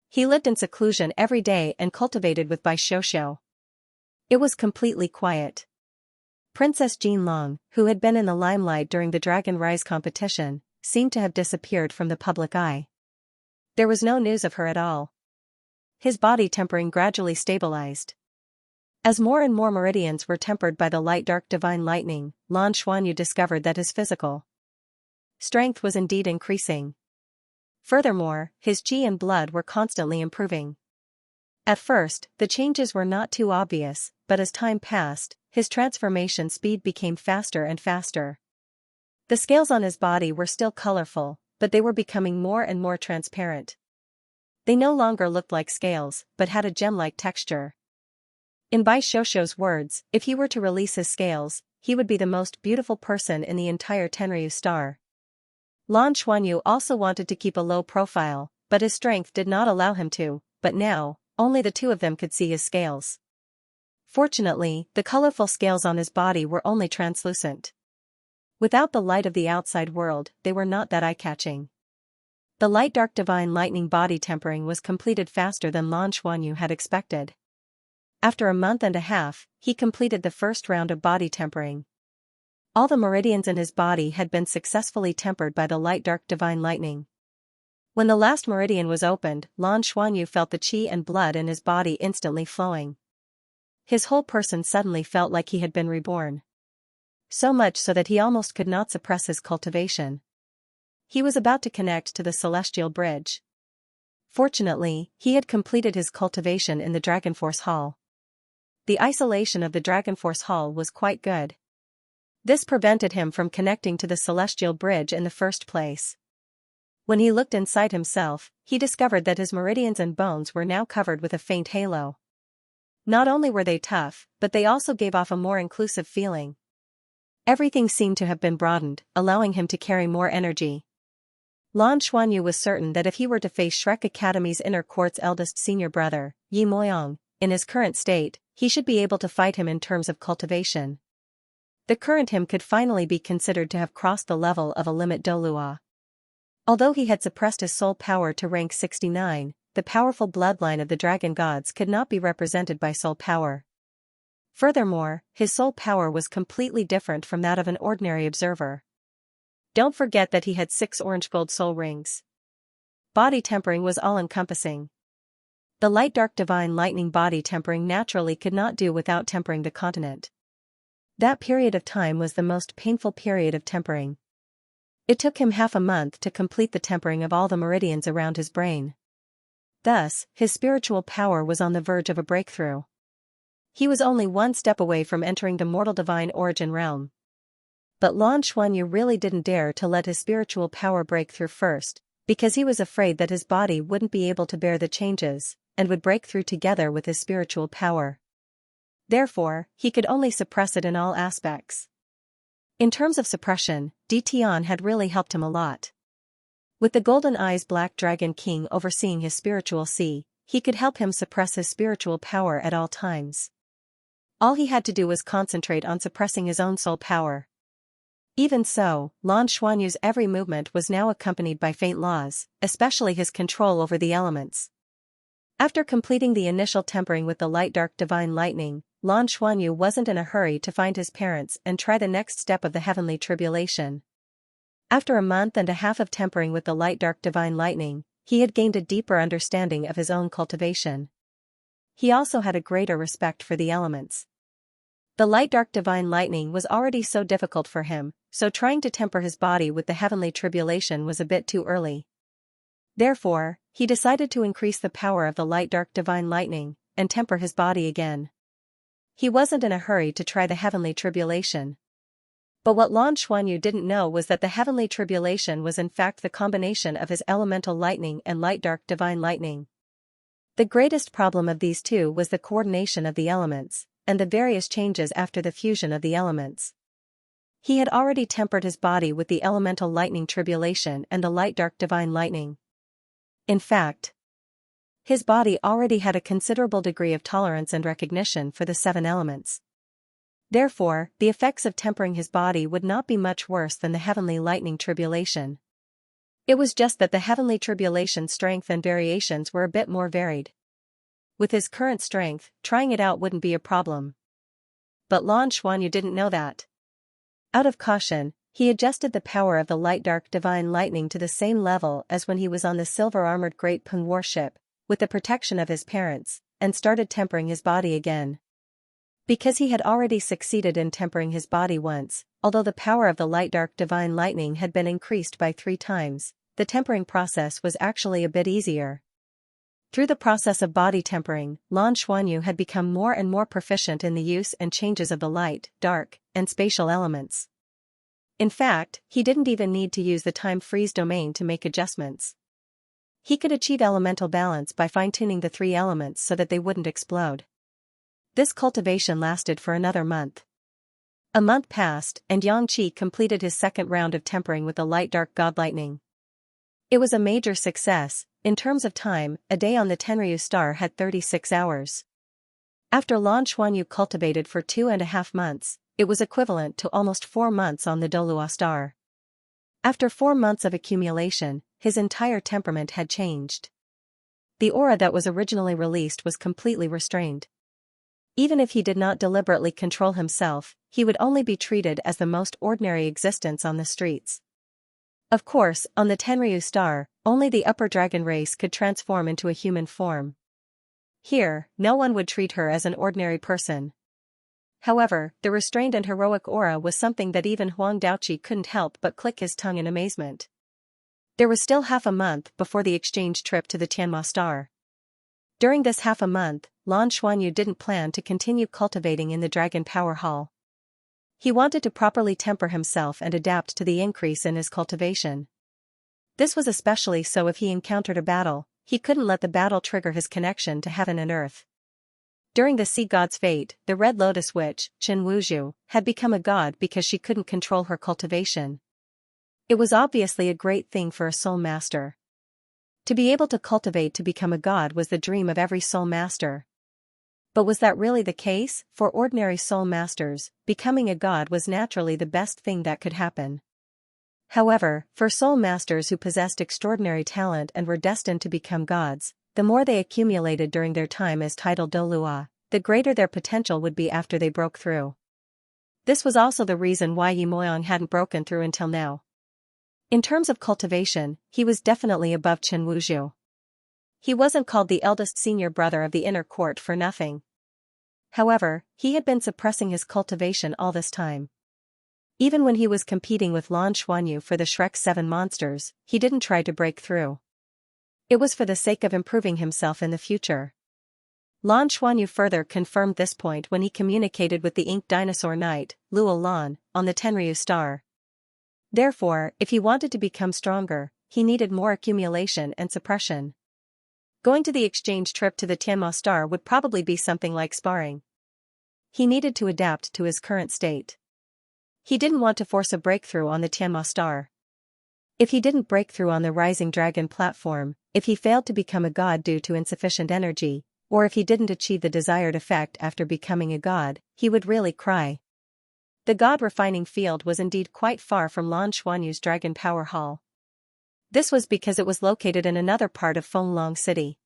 He lived in seclusion every day and cultivated with Bai Xiuxiu. It was completely quiet. Princess Jin Long, who had been in the limelight during the Dragon Rise competition, seemed to have disappeared from the public eye. There was no news of her at all. His body tempering gradually stabilized. As more and more meridians were tempered by the light-dark divine lightning, Lan Xuanyu discovered that his physical strength was indeed increasing. Furthermore, his qi and blood were constantly improving. At first, the changes were not too obvious, but as time passed, his transformation speed became faster and faster. The scales on his body were still colorful, but they were becoming more and more transparent. They no longer looked like scales, but had a gem-like texture. In Bai Shoushou's words, if he were to release his scales, he would be the most beautiful person in the entire Tenryu star. Lan Xuanyu also wanted to keep a low profile, but his strength did not allow him to, but now, only the two of them could see his scales. Fortunately, the colorful scales on his body were only translucent. Without the light of the outside world, they were not that eye-catching. The light-dark divine lightning body tempering was completed faster than Lan Xuanyu had expected. After a month and a half, he completed the first round of body tempering. All the meridians in his body had been successfully tempered by the light-dark divine lightning. When the last meridian was opened, Lan Xuanyu felt the qi and blood in his body instantly flowing. His whole person suddenly felt like he had been reborn. So much so that he almost could not suppress his cultivation. He was about to connect to the celestial bridge. Fortunately, he had completed his cultivation in the Dragon Force Hall. The isolation of the Dragon Force Hall was quite good. This prevented him from connecting to the celestial bridge in the first place. When he looked inside himself, he discovered that his meridians and bones were now covered with a faint halo. Not only were they tough, but they also gave off a more inclusive feeling. Everything seemed to have been broadened, allowing him to carry more energy. Lan Xuanyu was certain that if he were to face Shrek Academy's inner court's eldest senior brother, Yi Moyang, in his current state, he should be able to fight him in terms of cultivation. The current him could finally be considered to have crossed the level of a limit Douluo. Although he had suppressed his soul power to rank 69, the powerful bloodline of the dragon gods could not be represented by soul power. Furthermore, his soul power was completely different from that of an ordinary observer. Don't forget that he had 6 orange gold soul rings. Body tempering was all-encompassing. The light-dark divine lightning body tempering naturally could not do without tempering the continent. That period of time was the most painful period of tempering. It took him half a month to complete the tempering of all the meridians around his brain. Thus, his spiritual power was on the verge of a breakthrough. He was only one step away from entering the mortal divine origin realm. But Lan Xuanyu really didn't dare to let his spiritual power break through first, because he was afraid that his body wouldn't be able to bear the changes, and would break through together with his spiritual power. Therefore, he could only suppress it in all aspects. In terms of suppression, Di Tian had really helped him a lot. With the Golden Eyes Black Dragon King overseeing his spiritual sea, he could help him suppress his spiritual power at all times. All he had to do was concentrate on suppressing his own soul power. Even so, Lan Xuanyu's every movement was now accompanied by faint laws, especially his control over the elements. After completing the initial tempering with the light-dark divine lightning, Lan Xuanyu wasn't in a hurry to find his parents and try the next step of the heavenly tribulation. After a month and a half of tempering with the light-dark divine lightning, he had gained a deeper understanding of his own cultivation. He also had a greater respect for the elements. The light-dark divine lightning was already so difficult for him, so trying to temper his body with the heavenly tribulation was a bit too early. Therefore, he decided to increase the power of the light-dark divine lightning, and temper his body again. He wasn't in a hurry to try the heavenly tribulation. But what Lan Xuanyu didn't know was that the heavenly tribulation was in fact the combination of his elemental lightning and light-dark divine lightning. The greatest problem of these two was the coordination of the elements, and the various changes after the fusion of the elements. He had already tempered his body with the elemental lightning tribulation and the light-dark divine lightning. In fact, his body already had a considerable degree of tolerance and recognition for the 7 elements. Therefore, the effects of tempering his body would not be much worse than the heavenly lightning tribulation. It was just that the heavenly tribulation's strength and variations were a bit more varied. With his current strength, trying it out wouldn't be a problem. But Lan Xuanyu didn't know that. Out of caution, he adjusted the power of the light-dark divine lightning to the same level as when he was on the silver-armored Great Peng warship, with the protection of his parents, and started tempering his body again. Because he had already succeeded in tempering his body once, although the power of the light-dark divine lightning had been increased by 3 times, the tempering process was actually a bit easier. Through the process of body tempering, Lan Xuanyu had become more and more proficient in the use and changes of the light, dark, and spatial elements. In fact, he didn't even need to use the time freeze domain to make adjustments. He could achieve elemental balance by fine-tuning the three elements so that they wouldn't explode. This cultivation lasted for another month. A month passed, and Yang Qi completed his second round of tempering with the light-dark god lightning. It was a major success. In terms of time, a day on the Tenryu star had 36 hours. After Lan Xuanyu cultivated for 2.5 months, it was equivalent to almost 4 months on the Douluo star. After 4 months of accumulation, his entire temperament had changed. The aura that was originally released was completely restrained. Even if he did not deliberately control himself, he would only be treated as the most ordinary existence on the streets. Of course, on the Tenryu star, only the upper dragon race could transform into a human form. Here, no one would treat her as an ordinary person. However, the restrained and heroic aura was something that even Huang Daoqi couldn't help but click his tongue in amazement. There was still half a month before the exchange trip to the Tianma star. During this half a month, Lan Xuanyu didn't plan to continue cultivating in the Dragon Power Hall. He wanted to properly temper himself and adapt to the increase in his cultivation. This was especially so if he encountered a battle. He couldn't let the battle trigger his connection to heaven and earth. During the sea god's fate, the Red Lotus Witch, Qin Wuzhu, had become a god because she couldn't control her cultivation. It was obviously a great thing for a soul master. To be able to cultivate to become a god was the dream of every soul master. But was that really the case? For ordinary soul masters, becoming a god was naturally the best thing that could happen. However, for soul masters who possessed extraordinary talent and were destined to become gods, the more they accumulated during their time as titled Douluo, the greater their potential would be after they broke through. This was also the reason why Yi Moyang hadn't broken through until now. In terms of cultivation, he was definitely above Qin Wuzhu. He wasn't called the eldest senior brother of the inner court for nothing. However, he had been suppressing his cultivation all this time. Even when he was competing with Lan Xuanyu for the Shrek 7 monsters, he didn't try to break through. It was for the sake of improving himself in the future. Lan Xuanyu further confirmed this point when he communicated with the Ink Dinosaur Knight, Luo Lan, on the Tenryu star. Therefore, if he wanted to become stronger, he needed more accumulation and suppression. Going to the exchange trip to the Tianma star would probably be something like sparring. He needed to adapt to his current state. He didn't want to force a breakthrough on the Tianma star. If he didn't break through on the Rising Dragon platform, if he failed to become a god due to insufficient energy, or if he didn't achieve the desired effect after becoming a god, he would really cry. The god refining field was indeed quite far from Lan Xuanyu's Dragon Power Hall. This was because it was located in another part of Fenglong City.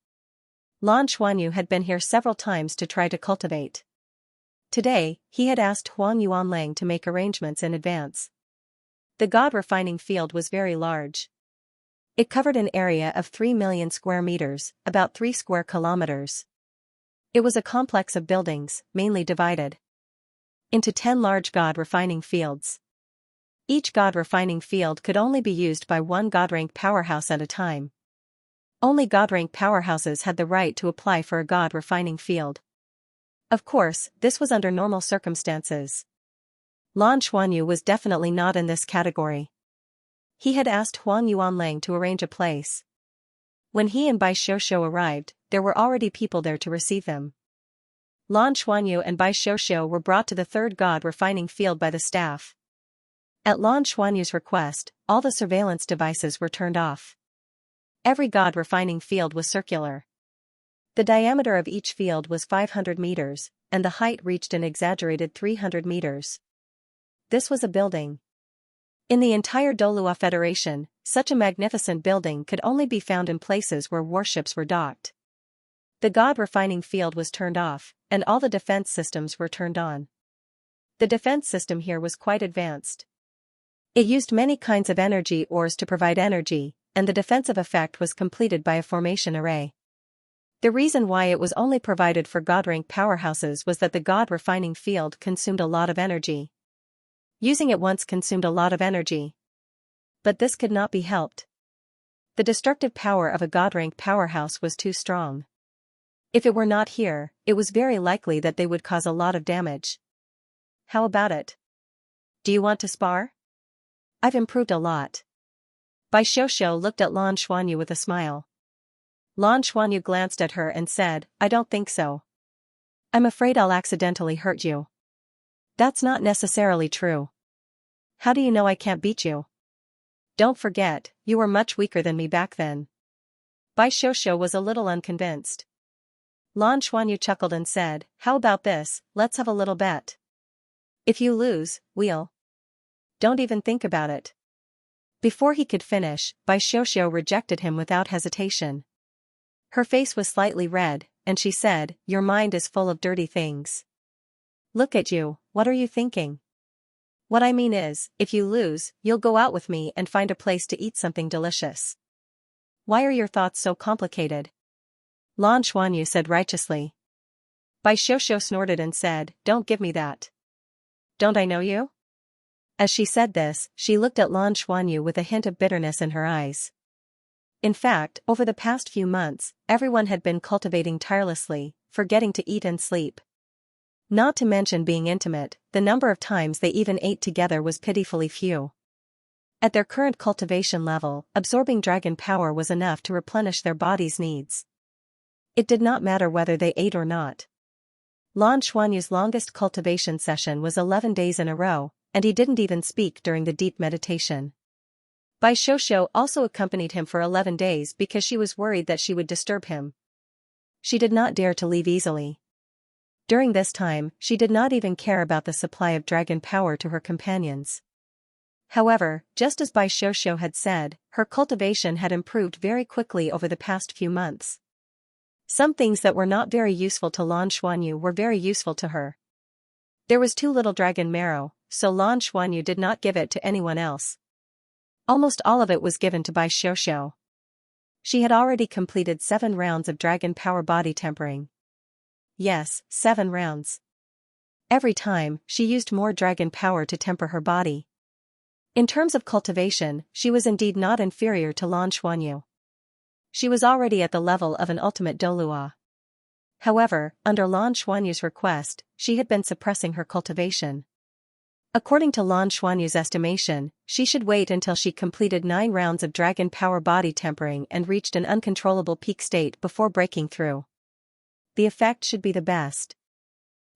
Lan Xuanyu had been here several times to try to cultivate. Today, he had asked Huang Yuanlang to make arrangements in advance. The god refining field was very large. It covered an area of 3 million square meters, about 3 square kilometers. It was a complex of buildings, mainly divided into 10 large god refining fields. Each god refining field could only be used by one god rank powerhouse at a time. Only god rank powerhouses had the right to apply for a god refining field. Of course, this was under normal circumstances. Lan Xuanyu was definitely not in this category. He had asked Huang Yuanlang to arrange a place. When he and Bai Xiuxiu arrived, there were already people there to receive them. Lan Xuanyu and Bai Xiuxiu were brought to the third god refining field by the staff. At Lan Xuanyu's request, all the surveillance devices were turned off. Every god refining field was circular. The diameter of each field was 500 meters, and the height reached an exaggerated 300 meters. This was a building. In the entire Douluo Federation, such a magnificent building could only be found in places where warships were docked. The god refining field was turned off, and all the defense systems were turned on. The defense system here was quite advanced. It used many kinds of energy ores to provide energy, and the defensive effect was completed by a formation array. The reason why it was only provided for god rank powerhouses was that the god refining field consumed a lot of energy. Using it once consumed a lot of energy. But this could not be helped. The destructive power of a god-rank powerhouse was too strong. If it were not here, it was very likely that they would cause a lot of damage. How about it? Do you want to spar? I've improved a lot. Bai Xiuxiu looked at Lan Xuanyu with a smile. Lan Xuanyu glanced at her and said, I don't think so. I'm afraid I'll accidentally hurt you. That's not necessarily true. How do you know I can't beat you? Don't forget, you were much weaker than me back then. Bai Xiuxiu was a little unconvinced. Lan Xuanyu chuckled and said, how about this, let's have a little bet. If you lose, we'll. Don't even think about it. Before he could finish, Bai Xiuxiu rejected him without hesitation. Her face was slightly red, and she said, your mind is full of dirty things. Look at you, what are you thinking? What I mean is, if you lose, you'll go out with me and find a place to eat something delicious. Why are your thoughts so complicated? Lan Xuanyu said righteously. Bai Xiuxiu snorted and said, don't give me that. Don't I know you? As she said this, she looked at Lan Xuanyu with a hint of bitterness in her eyes. In fact, over the past few months, everyone had been cultivating tirelessly, forgetting to eat and sleep. Not to mention being intimate, the number of times they even ate together was pitifully few. At their current cultivation level, absorbing dragon power was enough to replenish their body's needs. It did not matter whether they ate or not. Lan Xuanyu's longest cultivation session was 11 days in a row, and he didn't even speak during the deep meditation. Bai Xiuxiu also accompanied him for 11 days because she was worried that she would disturb him. She did not dare to leave easily. During this time, she did not even care about the supply of dragon power to her companions. However, just as Bai Xiuxiu had said, her cultivation had improved very quickly over the past few months. Some things that were not very useful to Lan Xuanyu were very useful to her. There was too little dragon marrow, so Lan Xuanyu did not give it to anyone else. Almost all of it was given to Bai Xiuxiu. She had already completed 7 rounds of dragon power body tempering. Yes, 7 rounds. Every time, she used more dragon power to temper her body. In terms of cultivation, she was indeed not inferior to Lan Xuanyu. She was already at the level of an ultimate Douluo. However, under Lan Xuanyu's request, she had been suppressing her cultivation. According to Lan Xuanyu's estimation, she should wait until she completed 9 rounds of dragon power body tempering and reached an uncontrollable peak state before breaking through. The effect should be the best.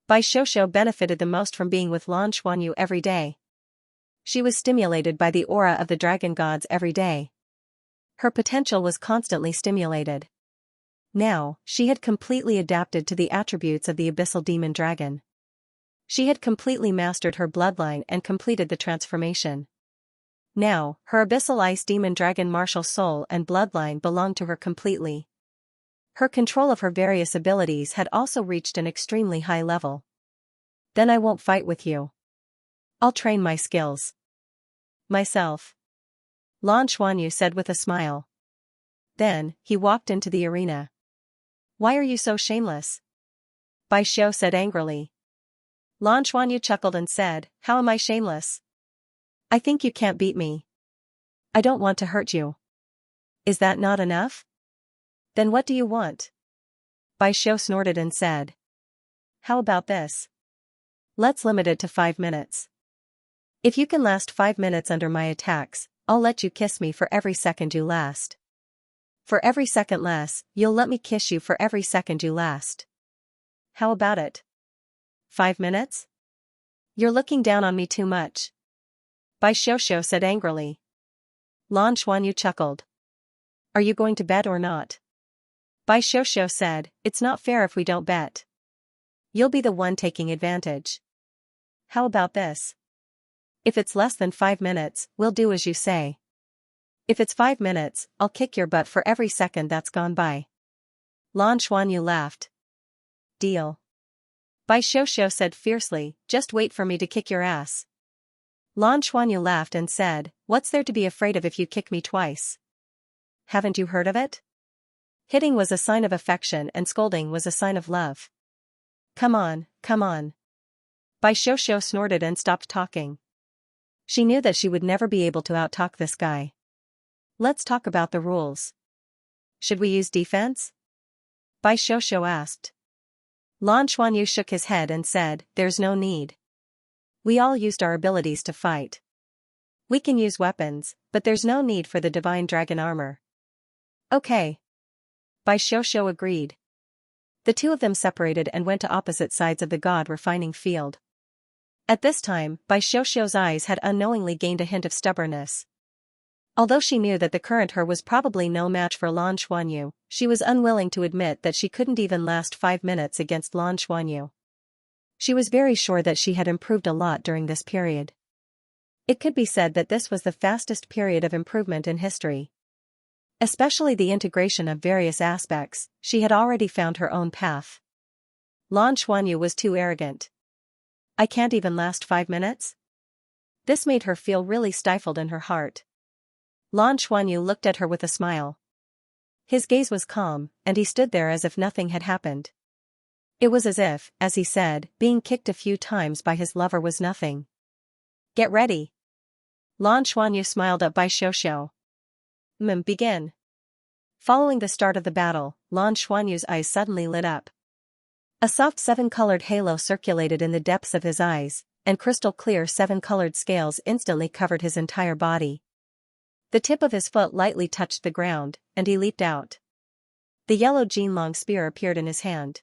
Bai Xiuxiu benefited the most from being with Lan Xuanyu every day. She was stimulated by the aura of the dragon gods every day. Her potential was constantly stimulated. Now, she had completely adapted to the attributes of the abyssal demon dragon. She had completely mastered her bloodline and completed the transformation. Now, her abyssal ice demon dragon martial soul and bloodline belonged to her completely. Her control of her various abilities had also reached an extremely high level. Then I won't fight with you. I'll train my skills. Myself. Lan Xuanyu said with a smile. Then, he walked into the arena. Why are you so shameless? Bai Xiu said angrily. Lan Xuanyu chuckled and said, how am I shameless? I think you can't beat me. I don't want to hurt you. Is that not enough? Then what do you want? Bai Xiu snorted and said. How about this? Let's limit it to 5 minutes. If you can last 5 minutes under my attacks, I'll let you kiss me for every second you last. For every second less, you'll let me kiss you for every second you last. How about it? 5 minutes? You're looking down on me too much. Bai Xiuxiu said angrily. Lan Xuanyu chuckled. Are you going to bet or not? Bai Xiuxiu said, it's not fair if we don't bet. You'll be the one taking advantage. How about this? If it's less than 5 minutes, we'll do as you say. If it's 5 minutes, I'll kick your butt for every second that's gone by. Lan Xuanyu laughed. Deal. Bai Xiuxiu said fiercely, just wait for me to kick your ass. Lan Xuanyu laughed and said, what's there to be afraid of if you kick me twice? Haven't you heard of it? Hitting was a sign of affection and scolding was a sign of love. Come on, come on. Bai Xiuxiu snorted and stopped talking. She knew that she would never be able to outtalk this guy. Let's talk about the rules. Should we use defense? Bai Xiuxiu asked. Lan Xuanyu shook his head and said, there's no need. We all used our abilities to fight. We can use weapons, but there's no need for the divine dragon armor. Okay. Bai Xiuxiu agreed. The two of them separated and went to opposite sides of the god refining field. At this time, Bai Xiuxiu's eyes had unknowingly gained a hint of stubbornness. Although she knew that the current her was probably no match for Lan Xuanyu, she was unwilling to admit that she couldn't even last 5 minutes against Lan Xuanyu. She was very sure that she had improved a lot during this period. It could be said that this was the fastest period of improvement in history. Especially the integration of various aspects, she had already found her own path. Lan Xuanyu was too arrogant. I can't even last 5 minutes? This made her feel really stifled in her heart. Lan Xuanyu looked at her with a smile. His gaze was calm, and he stood there as if nothing had happened. It was as if, as he said, being kicked a few times by his lover was nothing. Get ready. Lan Xuanyu smiled at Bai Xiuxiu. Begin. Following the start of the battle, Lan Xuanyu's eyes suddenly lit up. A soft 7-colored halo circulated in the depths of his eyes, and crystal-clear 7-colored scales instantly covered his entire body. The tip of his foot lightly touched the ground, and he leaped out. The yellow Jinlong spear appeared in his hand.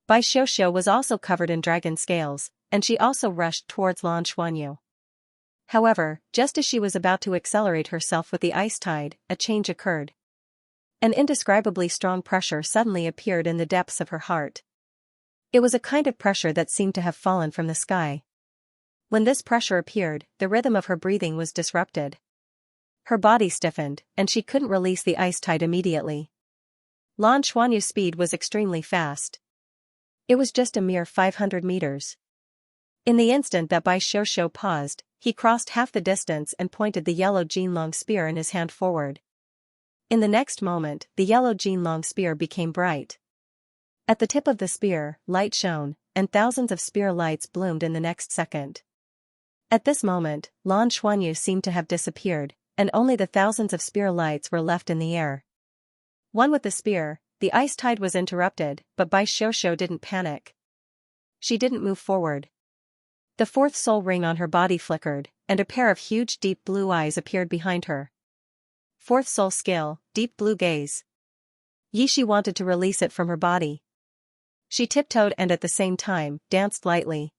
Bai Xiuxiu was also covered in dragon scales, and she also rushed towards Lan Xuanyu. However, just as she was about to accelerate herself with the ice tide, a change occurred. An indescribably strong pressure suddenly appeared in the depths of her heart. It was a kind of pressure that seemed to have fallen from the sky. When this pressure appeared, the rhythm of her breathing was disrupted. Her body stiffened, and she couldn't release the ice tide immediately. Lan Xuanyu's speed was extremely fast. It was just a mere 500 meters. In the instant that Bai Xiuxiu paused, he crossed half the distance and pointed the yellow Jinlong spear in his hand forward. In the next moment, the yellow Jinlong spear became bright. At the tip of the spear, light shone, and thousands of spear lights bloomed in the next second. At this moment, Lan Xuanyu seemed to have disappeared, and only the thousands of spear lights were left in the air. One with the spear, the ice tide was interrupted, but Bai Xiuxiu didn't panic. She didn't move forward. The fourth soul ring on her body flickered, and a pair of huge deep blue eyes appeared behind her. Fourth soul skill, deep blue gaze. Yishi wanted to release it from her body. She tiptoed and at the same time, danced lightly.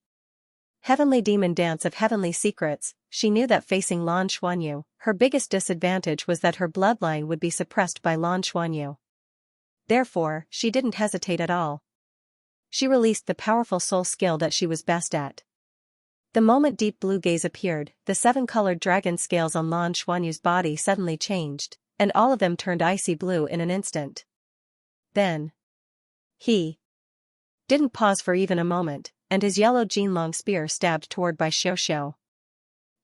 Heavenly demon dance of heavenly secrets. She knew that facing Lan Xuanyu, her biggest disadvantage was that her bloodline would be suppressed by Lan Xuanyu. Therefore, she didn't hesitate at all. She released the powerful soul skill that she was best at. The moment deep blue gaze appeared, the 7-colored dragon scales on Lan Xuanyu's body suddenly changed, and all of them turned icy blue in an instant. Then, he didn't pause for even a moment, and his yellow Jinlong spear stabbed toward Bai Xiuxiu.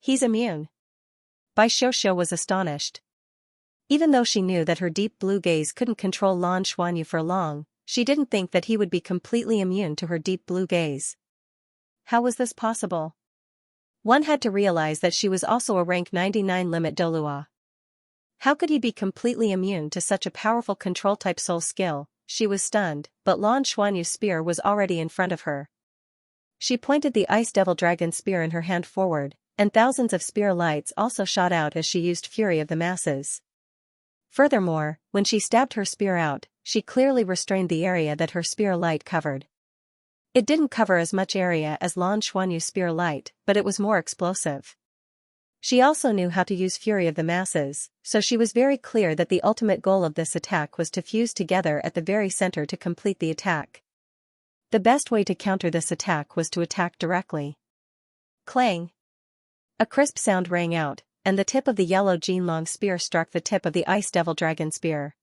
He's immune. Bai Xiuxiu was astonished. Even though she knew that her deep blue gaze couldn't control Lan Xuanyu for long, she didn't think that he would be completely immune to her deep blue gaze. How was this possible? One had to realize that she was also a rank 99 limit Douluo. How could he be completely immune to such a powerful control-type soul skill? She was stunned, but Lan Xuanyu's spear was already in front of her. She pointed the Ice Devil Dragon spear in her hand forward, and thousands of spear lights also shot out as she used Fury of the Masses. Furthermore, when she stabbed her spear out, she clearly restrained the area that her spear light covered. It didn't cover as much area as Lan Xuanyu's spear light, but it was more explosive. She also knew how to use Fury of the Masses, so she was very clear that the ultimate goal of this attack was to fuse together at the very center to complete the attack. The best way to counter this attack was to attack directly. Clang! A crisp sound rang out, and the tip of the yellow Jinlong spear struck the tip of the Ice Devil Dragon spear.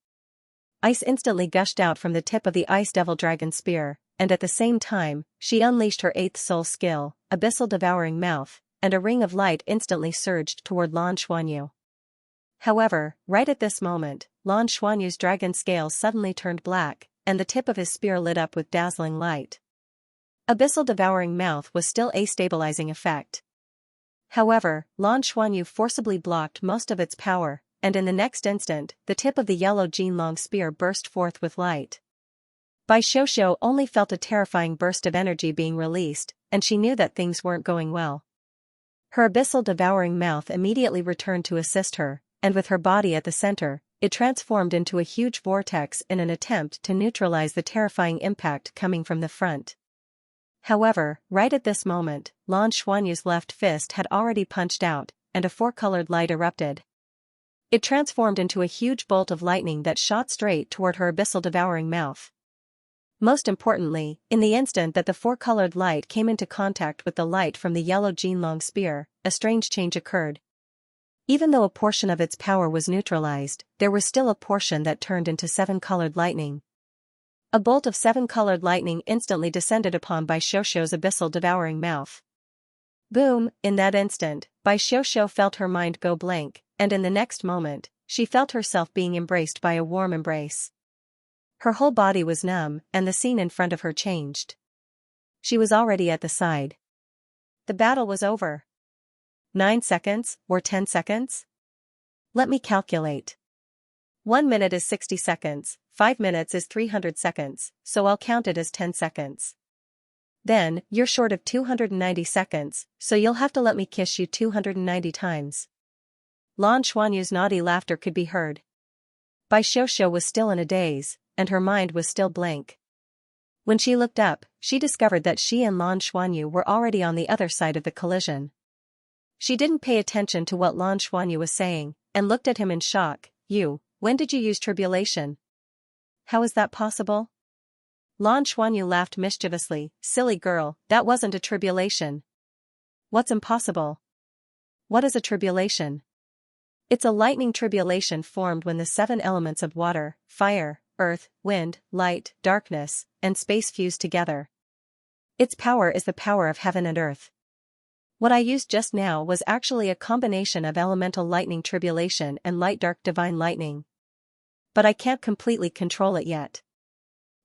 Ice instantly gushed out from the tip of the Ice Devil Dragon spear, and at the same time, she unleashed her 8th soul skill, Abyssal Devouring Mouth, and a ring of light instantly surged toward Lan Xuanyu. However, right at this moment, Lan Xuanyu's dragon scales suddenly turned black, and the tip of his spear lit up with dazzling light. Abyssal Devouring Mouth was still a stabilizing effect. However, Lan Xuanyu forcibly blocked most of its power, and in the next instant, the tip of the yellow Jinlong spear burst forth with light. Bai Xiuxiu only felt a terrifying burst of energy being released, and she knew that things weren't going well. Her abyssal devouring mouth immediately returned to assist her, and with her body at the center, it transformed into a huge vortex in an attempt to neutralize the terrifying impact coming from the front. However, right at this moment, Lan Xuanyu's left fist had already punched out, and a four-colored light erupted. It transformed into a huge bolt of lightning that shot straight toward her abyssal devouring mouth. Most importantly, in the instant that the four-colored light came into contact with the light from the yellow Jinlong spear, a strange change occurred. Even though a portion of its power was neutralized, there was still a portion that turned into seven-colored lightning. A bolt of seven-colored lightning instantly descended upon Bai Xiuxiu's abyssal devouring mouth. Boom! In that instant, Bai Xiuxiu felt her mind go blank, and in the next moment, she felt herself being embraced by a warm embrace. Her whole body was numb, and the scene in front of her changed. She was already at the side. The battle was over. 9 seconds, or 10 seconds? Let me calculate. 1 minute is 60 seconds, 5 minutes is 300 seconds, so I'll count it as 10 seconds. Then, you're short of 290 seconds, so you'll have to let me kiss you 290 times. Lan Xuanyu's naughty laughter could be heard. Bai Xiuxiu was still in a daze, and her mind was still blank. When she looked up, she discovered that she and Lan Xuanyu were already on the other side of the collision. She didn't pay attention to what Lan Xuanyu was saying, and looked at him in shock. When did you use tribulation? How is that possible? Lan Xuanyu laughed mischievously. Silly girl, that wasn't a tribulation. What's impossible? What is a tribulation? It's a lightning tribulation formed when the 7 elements of water, fire, earth, wind, light, darkness, and space fuse together. Its power is the power of heaven and earth. What I used just now was actually a combination of elemental lightning tribulation and light dark divine lightning. But I can't completely control it yet.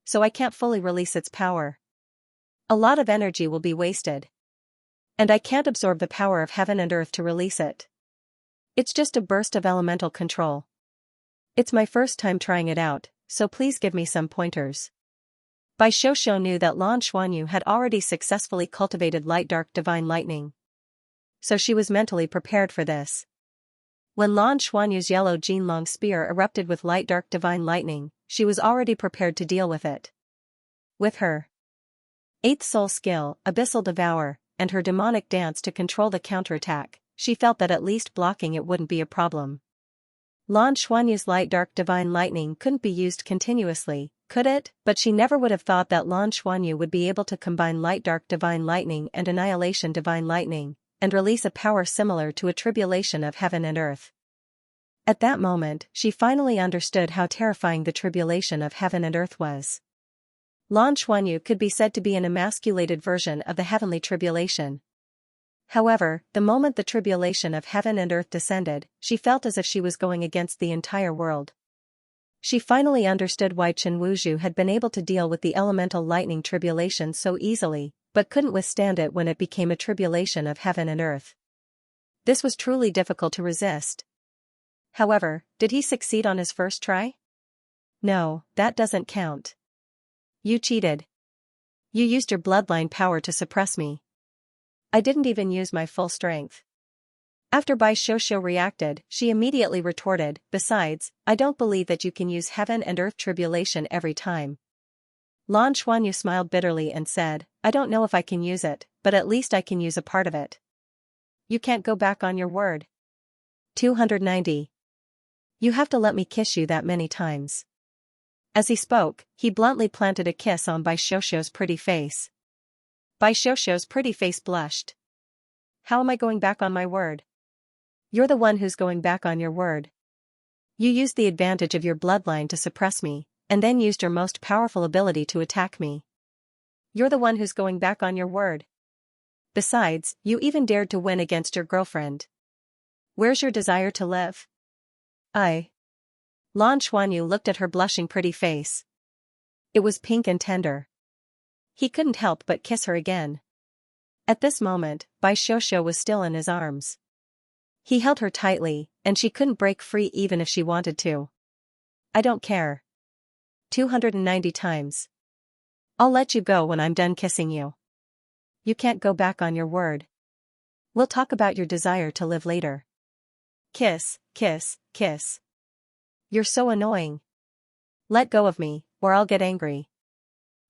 So I can't fully release its power. A lot of energy will be wasted. And I can't absorb the power of heaven and earth to release it. It's just a burst of elemental control. It's my first time trying it out, so please give me some pointers. Bai Xiuxiu knew that Lan Xuanyu had already successfully cultivated light dark divine lightning. So she was mentally prepared for this. When Lan Xuanyu's yellow Jinlong spear erupted with light dark divine lightning, she was already prepared to deal with it. With her 8th soul skill, Abyssal Devour, and her demonic dance to control the counterattack, she felt that at least blocking it wouldn't be a problem. Lan Xuanyu's light dark divine lightning couldn't be used continuously, could it? But she never would have thought that Lan Xuanyu would be able to combine light dark divine lightning and annihilation divine lightning, and release a power similar to a tribulation of heaven and earth. At that moment, she finally understood how terrifying the tribulation of heaven and earth was. Lan Xuanyu could be said to be an emasculated version of the heavenly tribulation. However, the moment the tribulation of heaven and earth descended, she felt as if she was going against the entire world. She finally understood why Chen Wuzhu had been able to deal with the elemental lightning tribulation so easily, but couldn't withstand it when it became a tribulation of heaven and earth. This was truly difficult to resist. However, did he succeed on his first try? No, that doesn't count. You cheated. You used your bloodline power to suppress me. I didn't even use my full strength. After Bai Xiuxiu reacted, she immediately retorted, besides, I don't believe that you can use heaven and earth tribulation every time. Lan Xuanyu smiled bitterly and said, I don't know if I can use it, but at least I can use a part of it. You can't go back on your word. 290. You have to let me kiss you that many times. As he spoke, he bluntly planted a kiss on Bai Xiuxiu's pretty face. Bai Xiuxiu's pretty face blushed. How am I going back on my word? You're the one who's going back on your word. You used the advantage of your bloodline to suppress me, and then used your most powerful ability to attack me. You're the one who's going back on your word. Besides, you even dared to win against your girlfriend. Where's your desire to live? Lan Xuanyu looked at her blushing pretty face. It was pink and tender. He couldn't help but kiss her again. At this moment, Bai Xiuxiu was still in his arms. He held her tightly, and she couldn't break free even if she wanted to. I don't care. 290 times. I'll let you go when I'm done kissing you. You can't go back on your word. We'll talk about your desire to live later. Kiss, kiss, kiss. You're so annoying. Let go of me, or I'll get angry.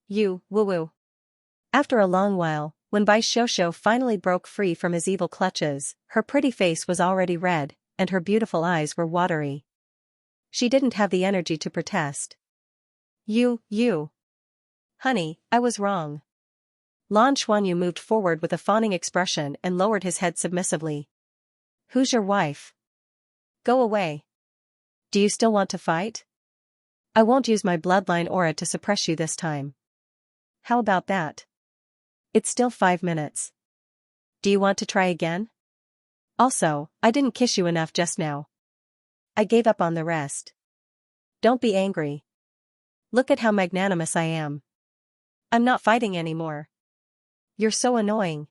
You, woo-woo. After a long while, when Bai Shosho finally broke free from his evil clutches, her pretty face was already red, and her beautiful eyes were watery. She didn't have the energy to protest. You. Honey, I was wrong. Lan Xuanyu moved forward with a fawning expression and lowered his head submissively. Who's your wife? Go away. Do you still want to fight? I won't use my bloodline aura to suppress you this time. How about that? It's still 5 minutes. Do you want to try again? Also, I didn't kiss you enough just now. I gave up on the rest. Don't be angry. Look at how magnanimous I am. I'm not fighting anymore. You're so annoying.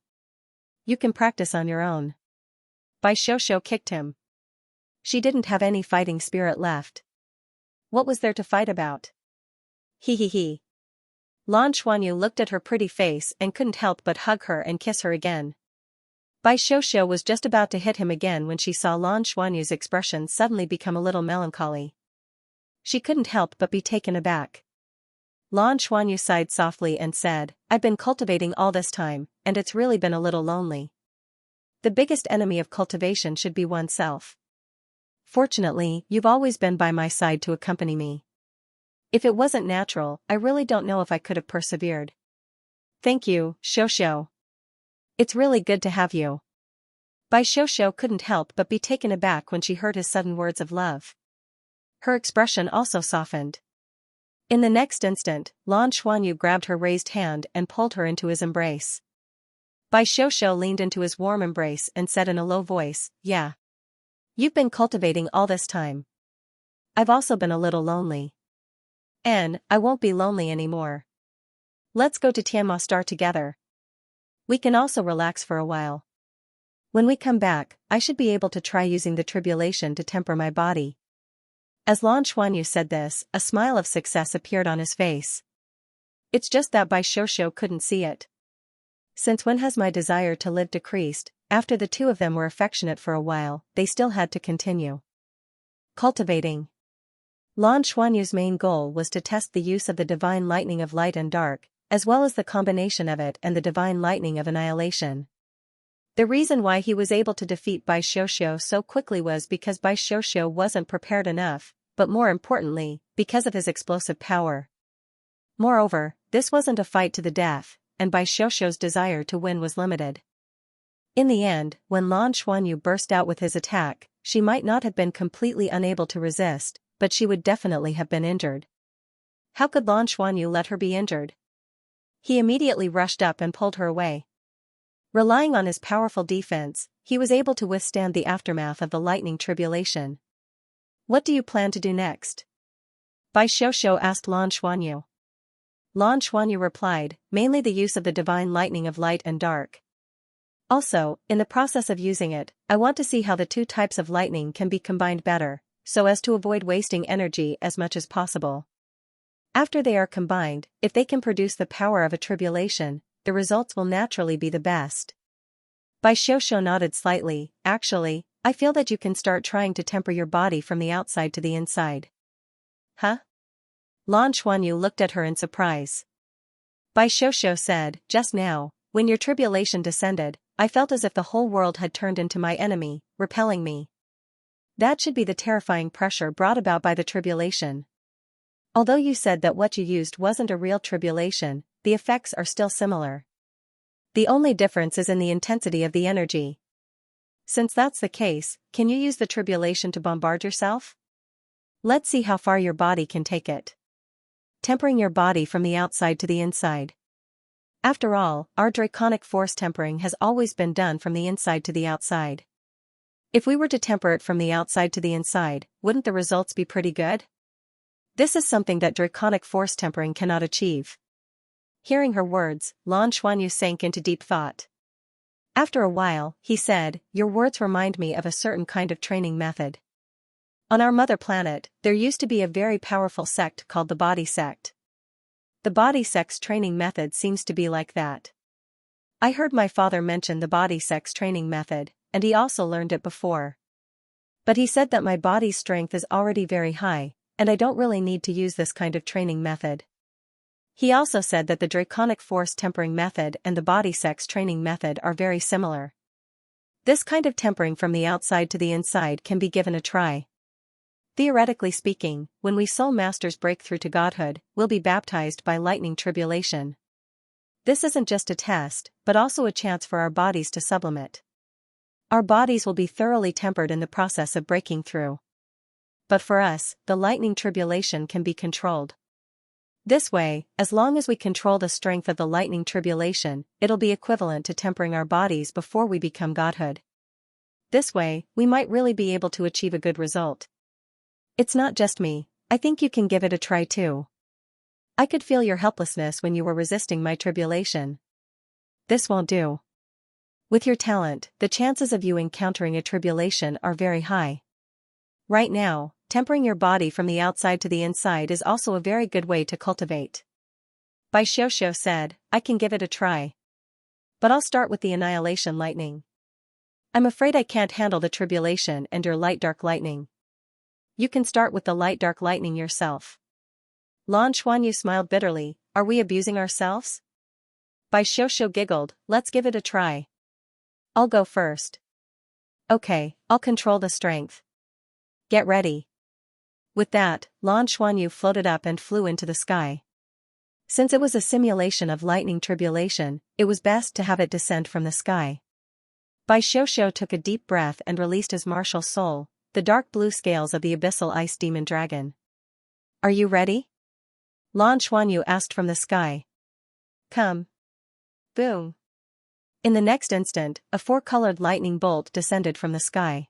You can practice on your own. Bai Shosho kicked him. She didn't have any fighting spirit left. What was there to fight about? He. Lan Xuanyu looked at her pretty face and couldn't help but hug her and kiss her again. Bai Shosho was just about to hit him again when she saw Lan Xuanyu's expression suddenly become a little melancholy. She couldn't help but be taken aback. Lan Xuanyu sighed softly and said, I've been cultivating all this time, and it's really been a little lonely. The biggest enemy of cultivation should be oneself. Fortunately, you've always been by my side to accompany me. If it wasn't natural, I really don't know if I could have persevered. Thank you, Shosho. It's really good to have you. Bai Shosho couldn't help but be taken aback when she heard his sudden words of love. Her expression also softened. In the next instant, Lan Xuanyu grabbed her raised hand and pulled her into his embrace. Bai Shosho leaned into his warm embrace and said in a low voice, Yeah. You've been cultivating all this time. I've also been a little lonely. And I won't be lonely anymore. Let's go to Tianma Star together. We can also relax for a while. When we come back, I should be able to try using the tribulation to temper my body. As Lan Xuanyu said this, a smile of success appeared on his face. It's just that Bai Shosho couldn't see it. Since when has my desire to live decreased? After the two of them were affectionate for a while, they still had to continue cultivating. Lan Xuanyu's main goal was to test the use of the divine lightning of light and dark, as well as the combination of it and the divine lightning of annihilation. The reason why he was able to defeat Bai Shosho so quickly was because Bai Shosho wasn't prepared enough, but more importantly, because of his explosive power. Moreover, this wasn't a fight to the death, and Bai Shosho's desire to win was limited. In the end, when Lan Xuanyu burst out with his attack, she might not have been completely unable to resist, but she would definitely have been injured. How could Lan Xuanyu let her be injured? He immediately rushed up and pulled her away. Relying on his powerful defense, he was able to withstand the aftermath of the lightning tribulation. What do you plan to do next? Bai Shosho asked Lan Xuanyu. Lan Xuanyu replied, mainly the use of the divine lightning of light and dark. Also, in the process of using it, I want to see how the two types of lightning can be combined better, so as to avoid wasting energy as much as possible. After they are combined, if they can produce the power of a tribulation, the results will naturally be the best. Bai Shosho nodded slightly. Actually, I feel that you can start trying to temper your body from the outside to the inside. Huh? Lan Xuanyu looked at her in surprise. Bai Shosho said, just now, when your tribulation descended, I felt as if the whole world had turned into my enemy, repelling me. That should be the terrifying pressure brought about by the tribulation. Although you said that what you used wasn't a real tribulation, the effects are still similar. The only difference is in the intensity of the energy. Since that's the case, can you use the tribulation to bombard yourself? Let's see how far your body can take it. Tempering your body from the outside to the inside. After all, our draconic force tempering has always been done from the inside to the outside. If we were to temper it from the outside to the inside, wouldn't the results be pretty good? This is something that draconic force tempering cannot achieve. Hearing her words, Lan Xuanyu sank into deep thought. After a while, he said, "Your words remind me of a certain kind of training method. On our mother planet, there used to be a very powerful sect called the Body Sect. The Body Sect's training method seems to be like that." I heard my father mention the Body Sect's training method, and he also learned it before. But he said that my body's strength is already very high, and I don't really need to use this kind of training method. He also said that the draconic force tempering method and the Body Sect's training method are very similar. This kind of tempering from the outside to the inside can be given a try. Theoretically speaking, when we soul masters break through to godhood, we'll be baptized by lightning tribulation. This isn't just a test, but also a chance for our bodies to sublimate. Our bodies will be thoroughly tempered in the process of breaking through. But for us, the lightning tribulation can be controlled. This way, as long as we control the strength of the lightning tribulation, it'll be equivalent to tempering our bodies before we become godhood. This way, we might really be able to achieve a good result. It's not just me, I think you can give it a try too. I could feel your helplessness when you were resisting my tribulation. This won't do. With your talent, the chances of you encountering a tribulation are very high. Right now, tempering your body from the outside to the inside is also a very good way to cultivate. Bai Xiaoxiao said, "I can give it a try. But I'll start with the annihilation lightning. I'm afraid I can't handle the tribulation and your light dark lightning. You can start with the light dark lightning yourself." Lan Xuanyu smiled bitterly, "Are we abusing ourselves?" Bai Xiaoxiao giggled, "Let's give it a try. I'll go first." "Okay, I'll control the strength. Get ready." With that, Lan Xuanyu floated up and flew into the sky. Since it was a simulation of lightning tribulation, it was best to have it descend from the sky. Bai Xiaoxiao took a deep breath and released his martial soul, the dark blue scales of the abyssal ice demon dragon. "Are you ready?" Lan Xuanyu asked from the sky. "Come." Boom. In the next instant, a four-colored lightning bolt descended from the sky.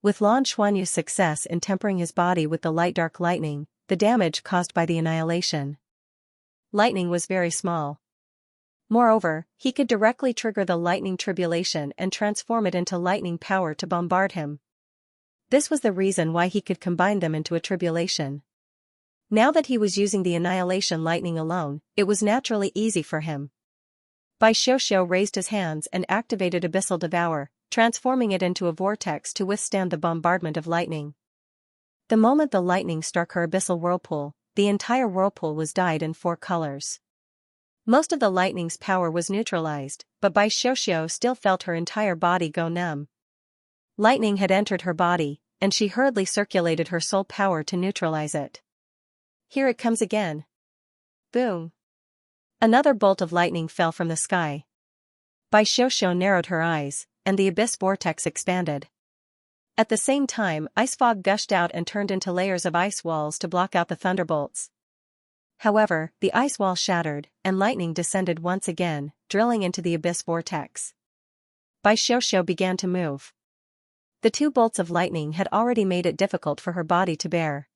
With Lan Xuanyu's success in tempering his body with the light dark lightning, the damage caused by the annihilation lightning was very small. Moreover, he could directly trigger the lightning tribulation and transform it into lightning power to bombard him. This was the reason why he could combine them into a tribulation. Now that he was using the annihilation lightning alone, it was naturally easy for him. Bai Xiaoxiao raised his hands and activated Abyssal Devour, transforming it into a vortex to withstand the bombardment of lightning. The moment the lightning struck her abyssal whirlpool, the entire whirlpool was dyed in four colors. Most of the lightning's power was neutralized, but Bai Xiaoxiao still felt her entire body go numb. Lightning had entered her body, and she hurriedly circulated her soul power to neutralize it. Here it comes again. Boom. Another bolt of lightning fell from the sky. Bai Xiaoxiao narrowed her eyes, and the abyss vortex expanded. At the same time, ice fog gushed out and turned into layers of ice walls to block out the thunderbolts. However, the ice wall shattered, and lightning descended once again, drilling into the abyss vortex. Bai Xiaoxiao began to move. The two bolts of lightning had already made it difficult for her body to bear.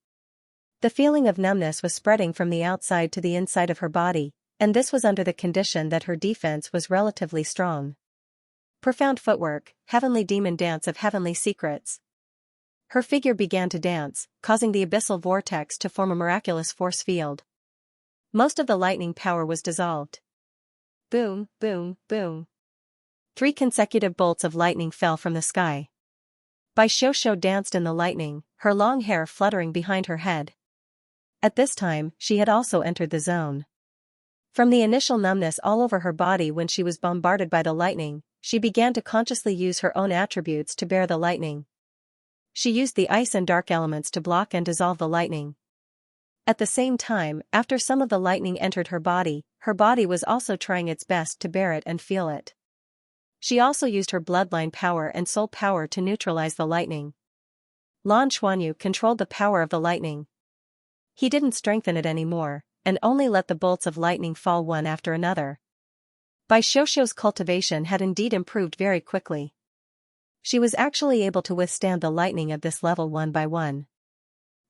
The feeling of numbness was spreading from the outside to the inside of her body, and this was under the condition that her defense was relatively strong. Profound footwork, heavenly demon dance of heavenly secrets. Her figure began to dance, causing the abyssal vortex to form a miraculous force field. Most of the lightning power was dissolved. Boom, boom, boom. 3 consecutive bolts of lightning fell from the sky. Bai Xiaoxiao danced in the lightning, her long hair fluttering behind her head. At this time, she had also entered the zone. From the initial numbness all over her body when she was bombarded by the lightning, she began to consciously use her own attributes to bear the lightning. She used the ice and dark elements to block and dissolve the lightning. At the same time, after some of the lightning entered her body was also trying its best to bear it and feel it. She also used her bloodline power and soul power to neutralize the lightning. Lan Xuanyu controlled the power of the lightning. He didn't strengthen it anymore, and only let the bolts of lightning fall one after another. Bai Xiaoxiao's cultivation had indeed improved very quickly. She was actually able to withstand the lightning of this level one by one.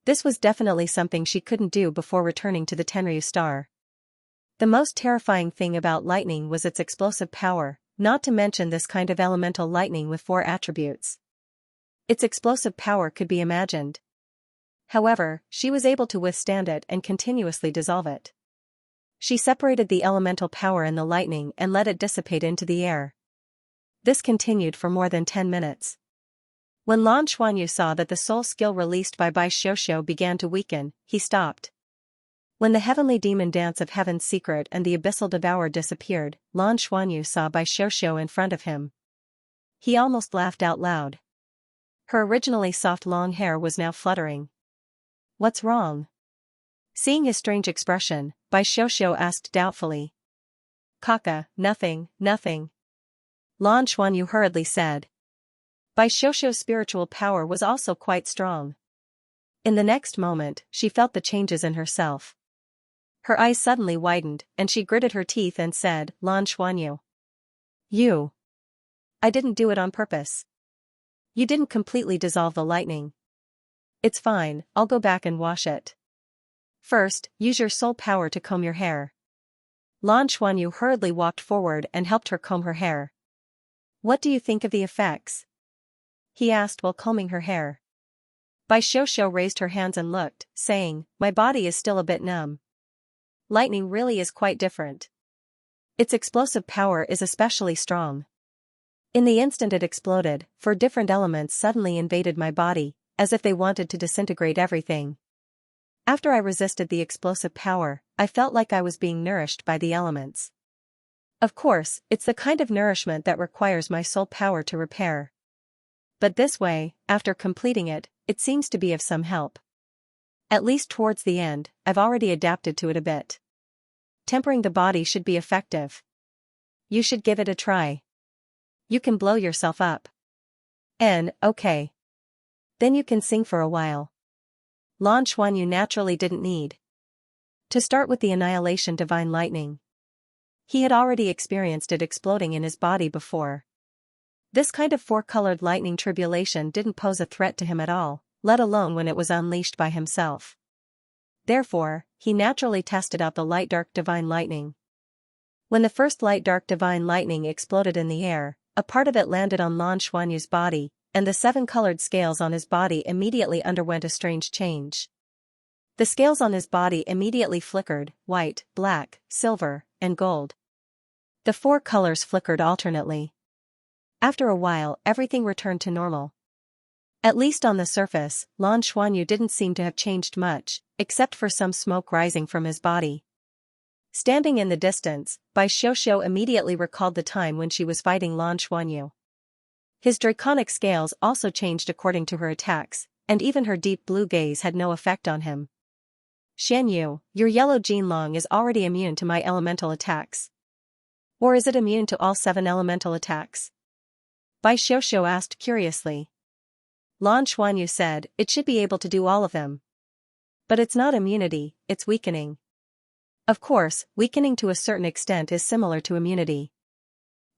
This was definitely something she couldn't do before returning to the Tenryu star. The most terrifying thing about lightning was its explosive power, not to mention this kind of elemental lightning with 4 attributes. Its explosive power could be imagined. However, she was able to withstand it and continuously dissolve it. She separated the elemental power in the lightning and let it dissipate into the air. This continued for more than 10 minutes. When Lan Xuanyu saw that the soul skill released by Bai Xiuxiu began to weaken, he stopped. When the heavenly demon dance of Heaven's Secret and the abyssal devourer disappeared, Lan Xuanyu saw Bai Xiuxiu in front of him. He almost laughed out loud. Her originally soft long hair was now fluttering. "What's wrong?" Seeing his strange expression, Bai Xiuxiu asked doubtfully. "Kaka, nothing, nothing." Lan Xuanyu hurriedly said. Bai Xiuxiu's spiritual power was also quite strong. In the next moment, she felt the changes in herself. Her eyes suddenly widened, and she gritted her teeth and said, "Lan Xuanyu. You. I didn't do it on purpose. You didn't completely dissolve the lightning. It's fine, I'll go back and wash it. First, use your soul power to comb your hair." Lan Xuanyu hurriedly walked forward and helped her comb her hair. "What do you think of the effects?" he asked while combing her hair. Bai Xiuxiu raised her hands and looked, saying, "My body is still a bit numb. Lightning really is quite different. Its explosive power is especially strong. In the instant it exploded, 4 different elements suddenly invaded my body, as if they wanted to disintegrate everything. After I resisted the explosive power, I felt like I was being nourished by the elements. Of course, it's the kind of nourishment that requires my soul power to repair. But this way, after completing it, it seems to be of some help. At least towards the end, I've already adapted to it a bit. Tempering the body should be effective. You should give it a try. You can blow yourself up. Okay. Then you can sing for a while." Lan Xuanyu naturally didn't need to start with the annihilation divine lightning. He had already experienced it exploding in his body before. This kind of 4-colored lightning tribulation didn't pose a threat to him at all, let alone when it was unleashed by himself. Therefore, he naturally tested out the light-dark divine lightning. When the first light-dark divine lightning exploded in the air, a part of it landed on Lan Xuanyu's body, and the 7-colored scales on his body immediately underwent a strange change. The scales on his body immediately flickered, white, black, silver, and gold. The 4 colors flickered alternately. After a while, everything returned to normal. At least on the surface, Lan Xuanyu didn't seem to have changed much, except for some smoke rising from his body. Standing in the distance, Bai Xiuxiu immediately recalled the time when she was fighting Lan Xuanyu. His draconic scales also changed according to her attacks, and even her deep blue gaze had no effect on him. "Xianyu, your yellow Jinlong is already immune to my elemental attacks. Or is it immune to all 7 elemental attacks?" Bai Xiuxiu asked curiously. Lan Xuanyu said, "It should be able to do all of them. But it's not immunity, it's weakening. Of course, weakening to a certain extent is similar to immunity.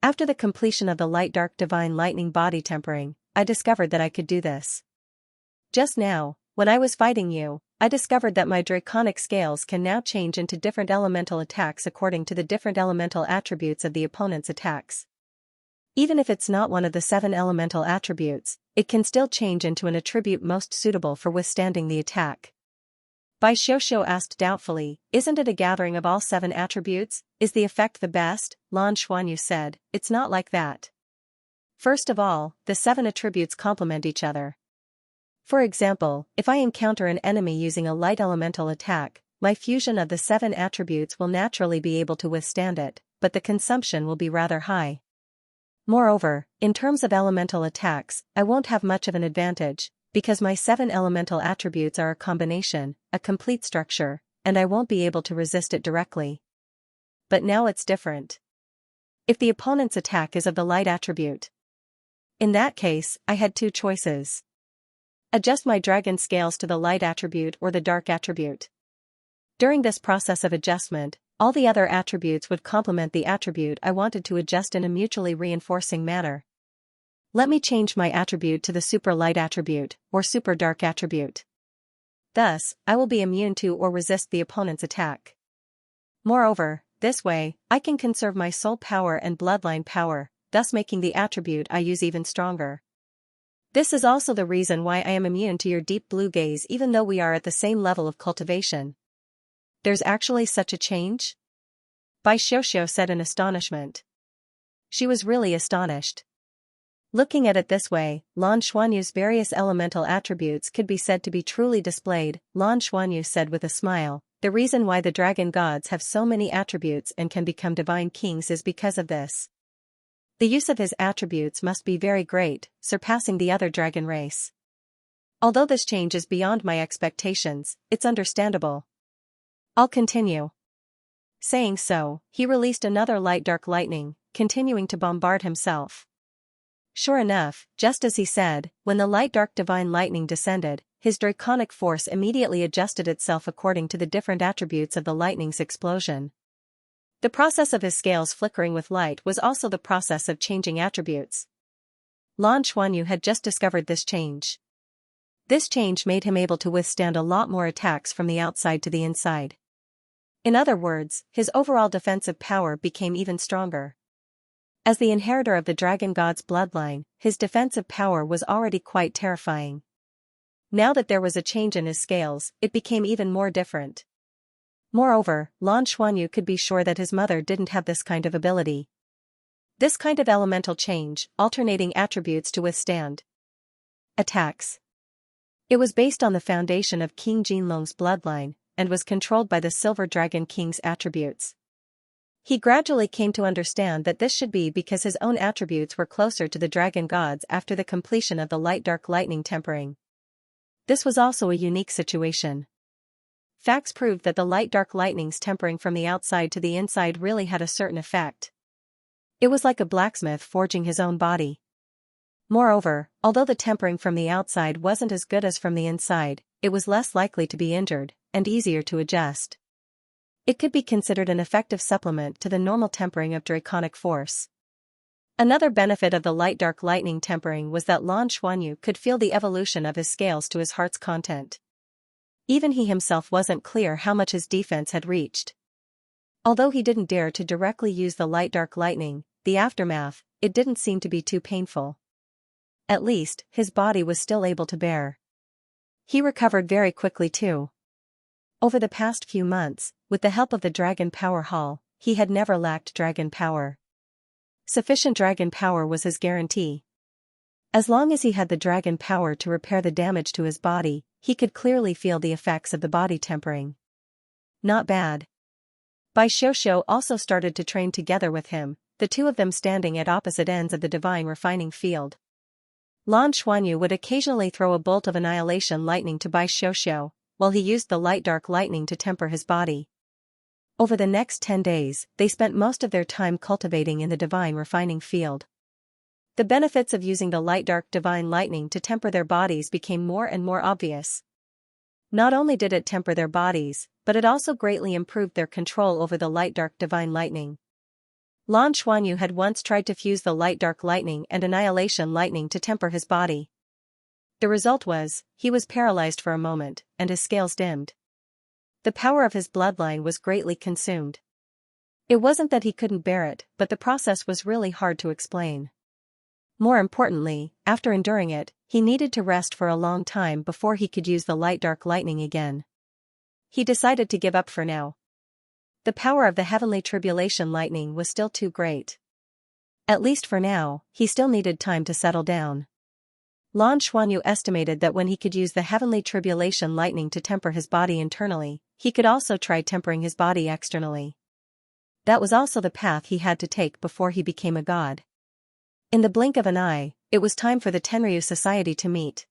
After the completion of the light-dark divine lightning body tempering, I discovered that I could do this. Just now, when I was fighting you, I discovered that my draconic scales can now change into different elemental attacks according to the different elemental attributes of the opponent's attacks. Even if it's not one of the 7 elemental attributes, it can still change into an attribute most suitable for withstanding the attack." Bai Xiuxiu asked doubtfully, "Isn't it a gathering of all 7 attributes? Is the effect the best?" Lan Xuanyu said, "It's not like that. First of all, the 7 attributes complement each other. For example, if I encounter an enemy using a light elemental attack, my fusion of the 7 attributes will naturally be able to withstand it, but the consumption will be rather high. Moreover, in terms of elemental attacks, I won't have much of an advantage, because my 7 elemental attributes are a combination, a complete structure, and I won't be able to resist it directly. But now it's different. If the opponent's attack is of the light attribute, in that case, I had 2 choices. Adjust my dragon scales to the light attribute or the dark attribute. During this process of adjustment, all the other attributes would complement the attribute I wanted to adjust in a mutually reinforcing manner. Let me change my attribute to the super light attribute, or super dark attribute. Thus, I will be immune to or resist the opponent's attack. Moreover, This way, I can conserve my soul power and bloodline power, thus making the attribute I use even stronger. This is also the reason why I am immune to your deep blue gaze even though we are at the same level of cultivation. There's actually such a change? Bai Xiaoxiao said in astonishment. She was really astonished. Looking at it this way, Lan Xuanyu's various elemental attributes could be said to be truly displayed, Lan Xuanyu said with a smile. The reason why the dragon gods have so many attributes and can become divine kings is because of this. The use of his attributes must be very great, surpassing the other dragon race. Although this change is beyond my expectations, it's understandable. I'll continue. Saying so, he released another light dark lightning, continuing to bombard himself. Sure enough, just as he said, when the light dark divine lightning descended, his draconic force immediately adjusted itself according to the different attributes of the lightning's explosion. The process of his scales flickering with light was also the process of changing attributes. Lan Xuanyu had just discovered this change. This change made him able to withstand a lot more attacks from the outside to the inside. In other words, his overall defensive power became even stronger. As the inheritor of the dragon god's bloodline, his defensive power was already quite terrifying. Now that there was a change in his scales, it became even more different. Moreover, Lan Xuanyu could be sure that his mother didn't have this kind of ability. This kind of elemental change, alternating attributes to withstand attacks. It was based on the foundation of King Jinlong's bloodline, and was controlled by the Silver Dragon King's attributes. He gradually came to understand that this should be because his own attributes were closer to the dragon gods after the completion of the light dark lightning tempering. This was also a unique situation. Facts proved that the light dark lightning's tempering from the outside to the inside really had a certain effect. It was like a blacksmith forging his own body. Moreover, although the tempering from the outside wasn't as good as from the inside, it was less likely to be injured, and easier to adjust. It could be considered an effective supplement to the normal tempering of draconic force. Another benefit of the light dark lightning tempering was that Lan Xuanyu could feel the evolution of his scales to his heart's content. Even he himself wasn't clear how much his defense had reached. Although he didn't dare to directly use the light dark lightning, the aftermath, it didn't seem to be too painful. At least, his body was still able to bear. He recovered very quickly too. Over the past few months, with the help of the Dragon Power Hall, he had never lacked dragon power. Sufficient dragon power was his guarantee. As long as he had the dragon power to repair the damage to his body, he could clearly feel the effects of the body tempering. Not bad. Bai Xiaoxiao also started to train together with him, the two of them standing at opposite ends of the divine refining field. Lan Xuanyu would occasionally throw a bolt of annihilation lightning to Bai Xiaoxiao, while he used the light dark lightning to temper his body. Over the next 10 days, they spent most of their time cultivating in the divine refining field. The benefits of using the light dark divine lightning to temper their bodies became more and more obvious. Not only did it temper their bodies, but it also greatly improved their control over the light dark divine lightning. Lan Xuanyu had once tried to fuse the light dark lightning and annihilation lightning to temper his body. The result was, he was paralyzed for a moment, and his scales dimmed. The power of his bloodline was greatly consumed. It wasn't that he couldn't bear it, but the process was really hard to explain. More importantly, after enduring it, he needed to rest for a long time before he could use the light dark lightning again. He decided to give up for now. The power of the heavenly tribulation lightning was still too great. At least for now, he still needed time to settle down. Lan Xuanyu estimated that when he could use the heavenly tribulation lightning to temper his body internally, he could also try tempering his body externally. That was also the path he had to take before he became a god. In the blink of an eye, it was time for the Tenryu Society to meet.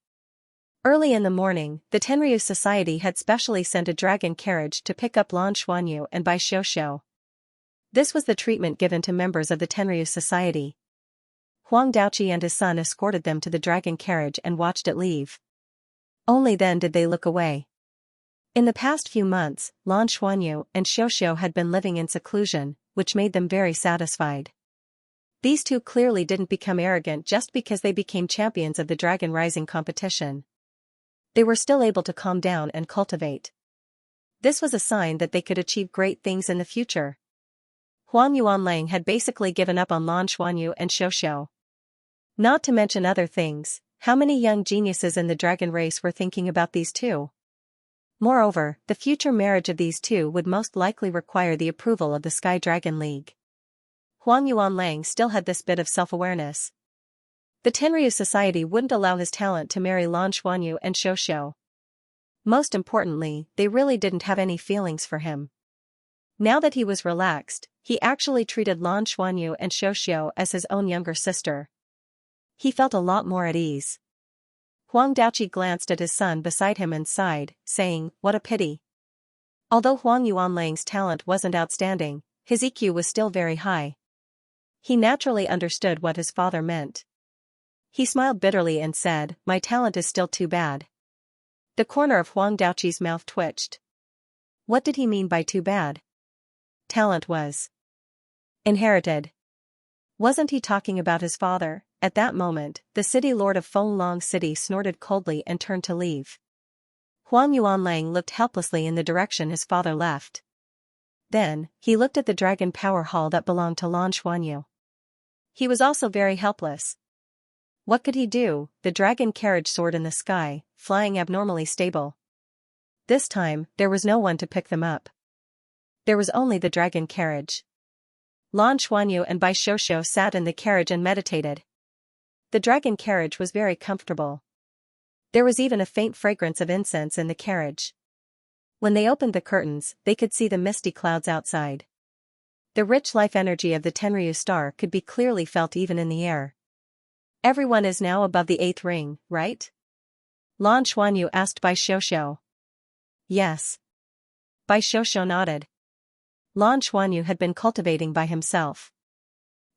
Early in the morning, the Tenryu Society had specially sent a dragon carriage to pick up Lan Xuanyu and Bai Xiaoxiao. This was the treatment given to members of the Tenryu Society. Huang Daoqi and his son escorted them to the dragon carriage and watched it leave. Only then did they look away. In the past few months, Lan Xuanyu and Xiaoxiao had been living in seclusion, which made them very satisfied. These two clearly didn't become arrogant just because they became champions of the Dragon Rising competition. They were still able to calm down and cultivate. This was a sign that they could achieve great things in the future. Huang Yuanlang had basically given up on Lan Xuanyu and Xiaoxiao. Not to mention other things, how many young geniuses in the dragon race were thinking about these two? Moreover, the future marriage of these two would most likely require the approval of the Sky Dragon League. Huang Yuanlang still had this bit of self-awareness. The Tenryu society wouldn't allow his talent to marry Lan Xuanyu and Xiaoxiao. Most importantly, they really didn't have any feelings for him. Now that he was relaxed, he actually treated Lan Xuanyu and Xiaoxiao as his own younger sister. He felt a lot more at ease. Huang Daoqi glanced at his son beside him and sighed, saying, "What a pity." Although Huang Yuanlang's talent wasn't outstanding, his EQ was still very high. He naturally understood what his father meant. He smiled bitterly and said, "My talent is still too bad." The corner of Huang Daoqi's mouth twitched. What did he mean by too bad? Talent was inherited. Wasn't he talking about his father? At that moment, the city lord of Fenglong City snorted coldly and turned to leave. Huang Yuanlang looked helplessly in the direction his father left. Then, he looked at the dragon power hall that belonged to Lan Xuanyu. He was also very helpless. What could he do? The dragon carriage soared in the sky, flying abnormally stable. This time, there was no one to pick them up. There was only the dragon carriage. Lan Xuanyu and Bai Xiaoxiao sat in the carriage and meditated. The dragon carriage was very comfortable. There was even a faint fragrance of incense in the carriage. When they opened the curtains, they could see the misty clouds outside. The rich life energy of the Tenryu star could be clearly felt even in the air. Everyone is now above the 8th ring, right? Lan Xuanyu asked Bai Xiaoxiao. Yes. Bai Xiaoxiao nodded. Lan Xuanyu had been cultivating by himself.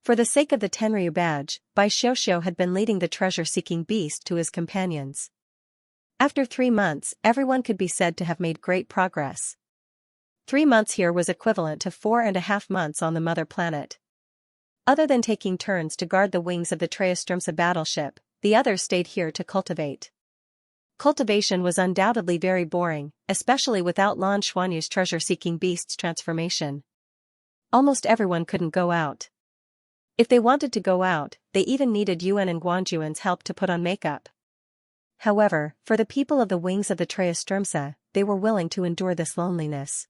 For the sake of the Tenryu badge, Bai Xiaoxiao had been leading the treasure-seeking beast to his companions. After 3 months, everyone could be said to have made great progress. 3 months here was equivalent to 4.5 months on the mother planet. Other than taking turns to guard the wings of the Xianxia battleship, the others stayed here to cultivate. Cultivation was undoubtedly very boring, especially without Lan Xuanyu's treasure-seeking beast's transformation. Almost everyone couldn't go out. If they wanted to go out, they even needed Yuan and Guanjuan's help to put on makeup. However, for the people of the wings of the Xianxia, they were willing to endure this loneliness.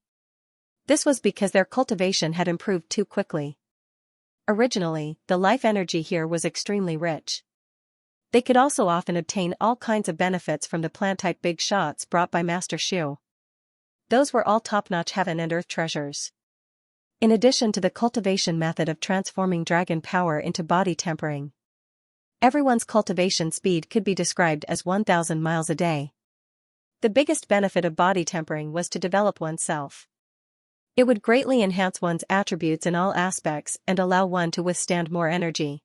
This was because their cultivation had improved too quickly. Originally, the life energy here was extremely rich. They could also often obtain all kinds of benefits from the plant-type big shots brought by Master Shu. Those were all top-notch heaven and earth treasures. In addition to the cultivation method of transforming dragon power into body tempering, everyone's cultivation speed could be described as 1,000 miles a day. The biggest benefit of body tempering was to develop oneself. It would greatly enhance one's attributes in all aspects and allow one to withstand more energy.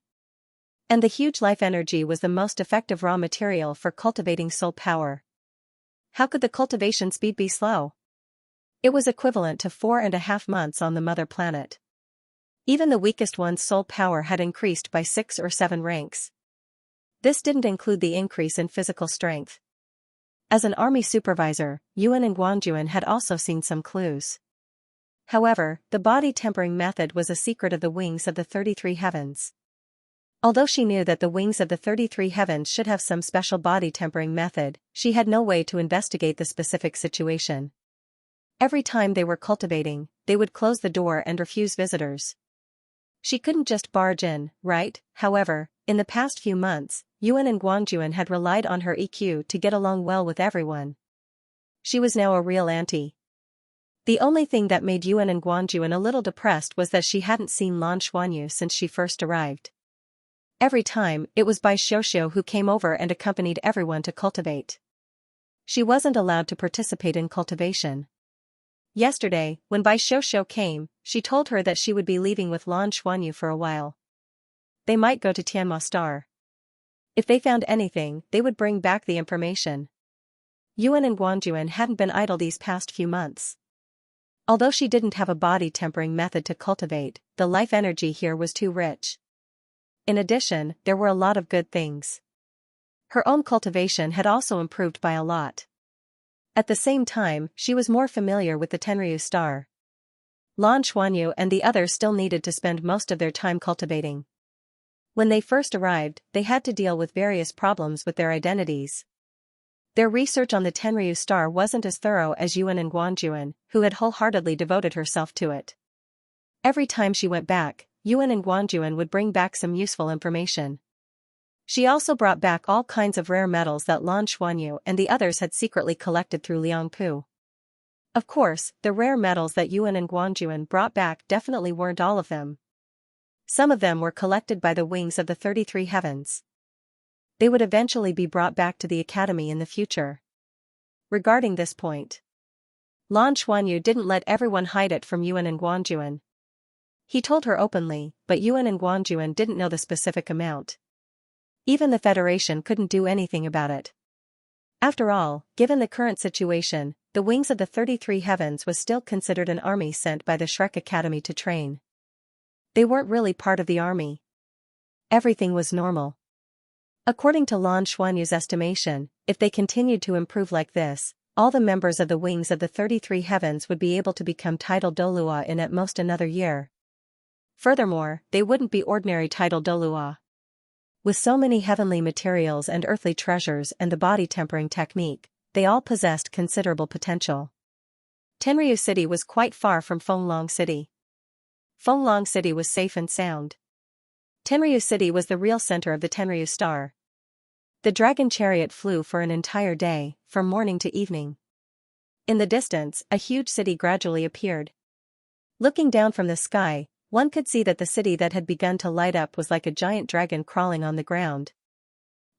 And the huge life energy was the most effective raw material for cultivating soul power. How could the cultivation speed be slow? It was equivalent to 4.5 months on the mother planet. Even the weakest one's soul power had increased by 6 or 7 ranks. This didn't include the increase in physical strength. As an army supervisor, Yuan and Guanjuan had also seen some clues. However, the body tempering method was a secret of the wings of the 33 heavens. Although she knew that the wings of the 33 heavens should have some special body tempering method, she had no way to investigate the specific situation. Every time they were cultivating, they would close the door and refuse visitors. She couldn't just barge in, right? However, in the past few months, Yuan and Guanjuan had relied on her EQ to get along well with everyone. She was now a real auntie. The only thing that made Yuan and Guanjuan a little depressed was that she hadn't seen Lan Xuanyu since she first arrived. Every time, it was Bai Xiaoxiao who came over and accompanied everyone to cultivate. She wasn't allowed to participate in cultivation. Yesterday, when Bai Xiaoxiao came, she told her that she would be leaving with Lan Xuanyu for a while. They might go to Tianma Star. If they found anything, they would bring back the information. Yuan and Guanjuan hadn't been idle these past few months. Although she didn't have a body tempering method to cultivate, the life energy here was too rich. In addition, there were a lot of good things. Her own cultivation had also improved by a lot. At the same time, she was more familiar with the Tenryu star. Lan Xuanyu and the others still needed to spend most of their time cultivating. When they first arrived, they had to deal with various problems with their identities. Their research on the Tenryu star wasn't as thorough as Yuan and Guanjuan, who had wholeheartedly devoted herself to it. Every time she went back, Yuan and Guanjuan would bring back some useful information. She also brought back all kinds of rare metals that Lan Xuanyu and the others had secretly collected through Liangpu. Of course, the rare metals that Yuan and Guanjuan brought back definitely weren't all of them. Some of them were collected by the wings of the 33 heavens. They would eventually be brought back to the academy in the future. Regarding this point, Lan Xuanyu didn't let everyone hide it from Yuan and Guanjuan. He told her openly, but Yuan and Guanjuan didn't know the specific amount. Even the Federation couldn't do anything about it. After all, given the current situation, the Wings of the 33 Heavens was still considered an army sent by the Shrek Academy to train. They weren't really part of the army. Everything was normal. According to Lan Xuanyu's estimation, if they continued to improve like this, all the members of the Wings of the 33 Heavens would be able to become titled Douluo in at most another year. Furthermore, they wouldn't be ordinary titled Douluo. With so many heavenly materials and earthly treasures and the body tempering technique, they all possessed considerable potential. Tenryu City was quite far from Fenglong City. Fenglong City was safe and sound. Tenryu City was the real center of the Tenryu star. The dragon chariot flew for an entire day, from morning to evening. In the distance, a huge city gradually appeared. Looking down from the sky, one could see that the city that had begun to light up was like a giant dragon crawling on the ground.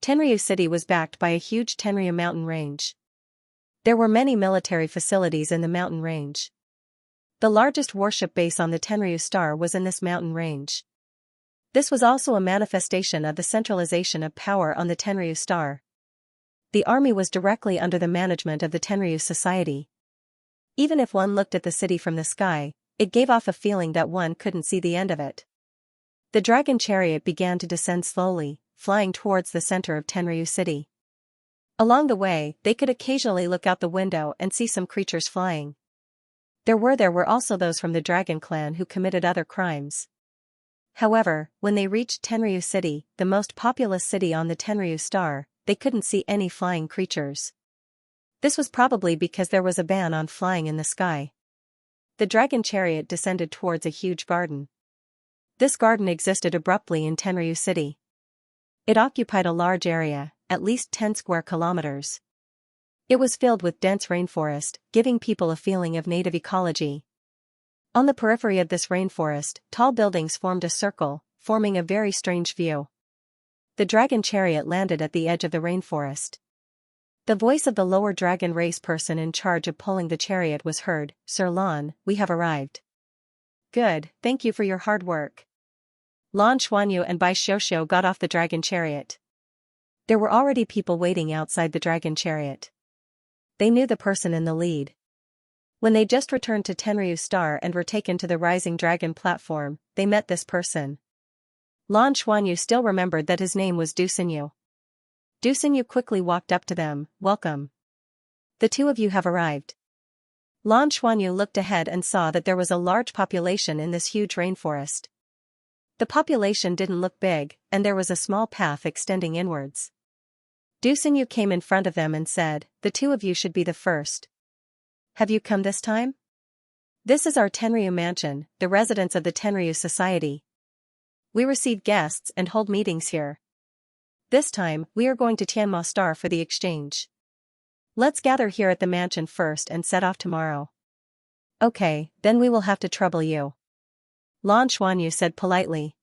Tenryu City was backed by a huge Tenryu mountain range. There were many military facilities in the mountain range. The largest warship base on the Tenryu star was in this mountain range. This was also a manifestation of the centralization of power on the Tenryu star. The army was directly under the management of the Tenryu society. Even if one looked at the city from the sky, it gave off a feeling that one couldn't see the end of it. The dragon chariot began to descend slowly, flying towards the center of Tenryu City. Along the way, they could occasionally look out the window and see some creatures flying. There were also those from the dragon clan who committed other crimes. However, when they reached Tenryu City, the most populous city on the Tenryu star, they couldn't see any flying creatures. This was probably because there was a ban on flying in the sky. The dragon chariot descended towards a huge garden. This garden existed abruptly in Tenryu City. It occupied a large area, at least 10 square kilometers. It was filled with dense rainforest, giving people a feeling of native ecology. On the periphery of this rainforest, tall buildings formed a circle, forming a very strange view. The dragon chariot landed at the edge of the rainforest. The voice of the lower dragon race person in charge of pulling the chariot was heard. "Sir Lan, we have arrived." "Good, thank you for your hard work." Lan Xuanyu and Bai Xiuxiu got off the dragon chariot. There were already people waiting outside the dragon chariot. They knew the person in the lead. When they just returned to Tenryu Star and were taken to the rising dragon platform, they met this person. Lan Xuanyu still remembered that his name was Du Xinyu. Du Xinyu quickly walked up to them. "Welcome. The two of you have arrived." Lan Xuanyu looked ahead and saw that there was a large population in this huge rainforest. The population didn't look big, and there was a small path extending inwards. Du Xinyu came in front of them and said, "The two of you should be the first. Have you come this time? This is our Tenryu mansion, the residence of the Tenryu Society. We receive guests and hold meetings here. This time, we are going to Tianma Star for the exchange. Let's gather here at the mansion first and set off tomorrow." "Okay, then we will have to trouble you," Lan Xuanyu said politely.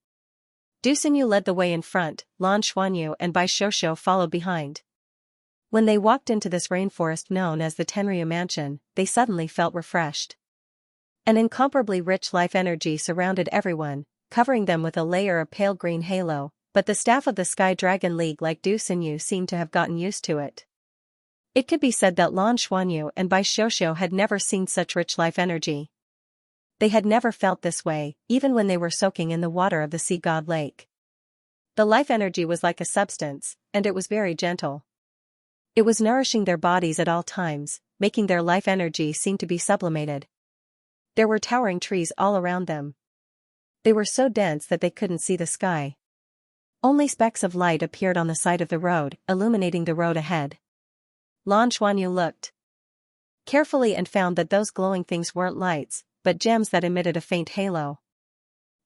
Du Xinyu led the way in front, Lan Xuanyu and Bai Xiuxiu followed behind. When they walked into this rainforest known as the Tenryu Mansion, they suddenly felt refreshed. An incomparably rich life energy surrounded everyone, covering them with a layer of pale green halo, but the staff of the Sky Dragon League like Du Xinyu seemed to have gotten used to it. It could be said that Lan Xuanyu and Bai Xiuxiu had never seen such rich life energy. They had never felt this way, even when they were soaking in the water of the Sea God Lake. The life energy was like a substance, and it was very gentle. It was nourishing their bodies at all times, making their life energy seem to be sublimated. There were towering trees all around them. They were so dense that they couldn't see the sky. Only specks of light appeared on the side of the road, illuminating the road ahead. Lan Xuanyu looked carefully and found that those glowing things weren't lights, but gems that emitted a faint halo.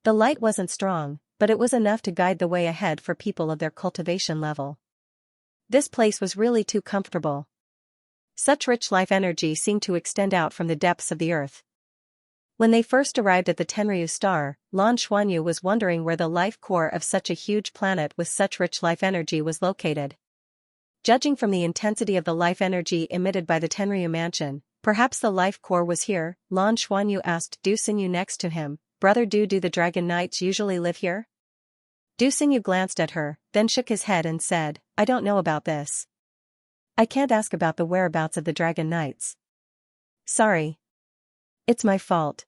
The light wasn't strong, but it was enough to guide the way ahead for people of their cultivation level. This place was really too comfortable. Such rich life energy seemed to extend out from the depths of the earth. When they first arrived at the Tenryu star, Lan Xuanyu was wondering where the life core of such a huge planet with such rich life energy was located. Judging from the intensity of the life energy emitted by the Tenryu mansion, perhaps the life core was here. Lan Xuanyu asked Du Xinyu next to him, "Brother Du, do the Dragon Knights usually live here?" Du Xinyu glanced at her, then shook his head and said, "I don't know about this. I can't ask about the whereabouts of the Dragon Knights. Sorry. It's my fault.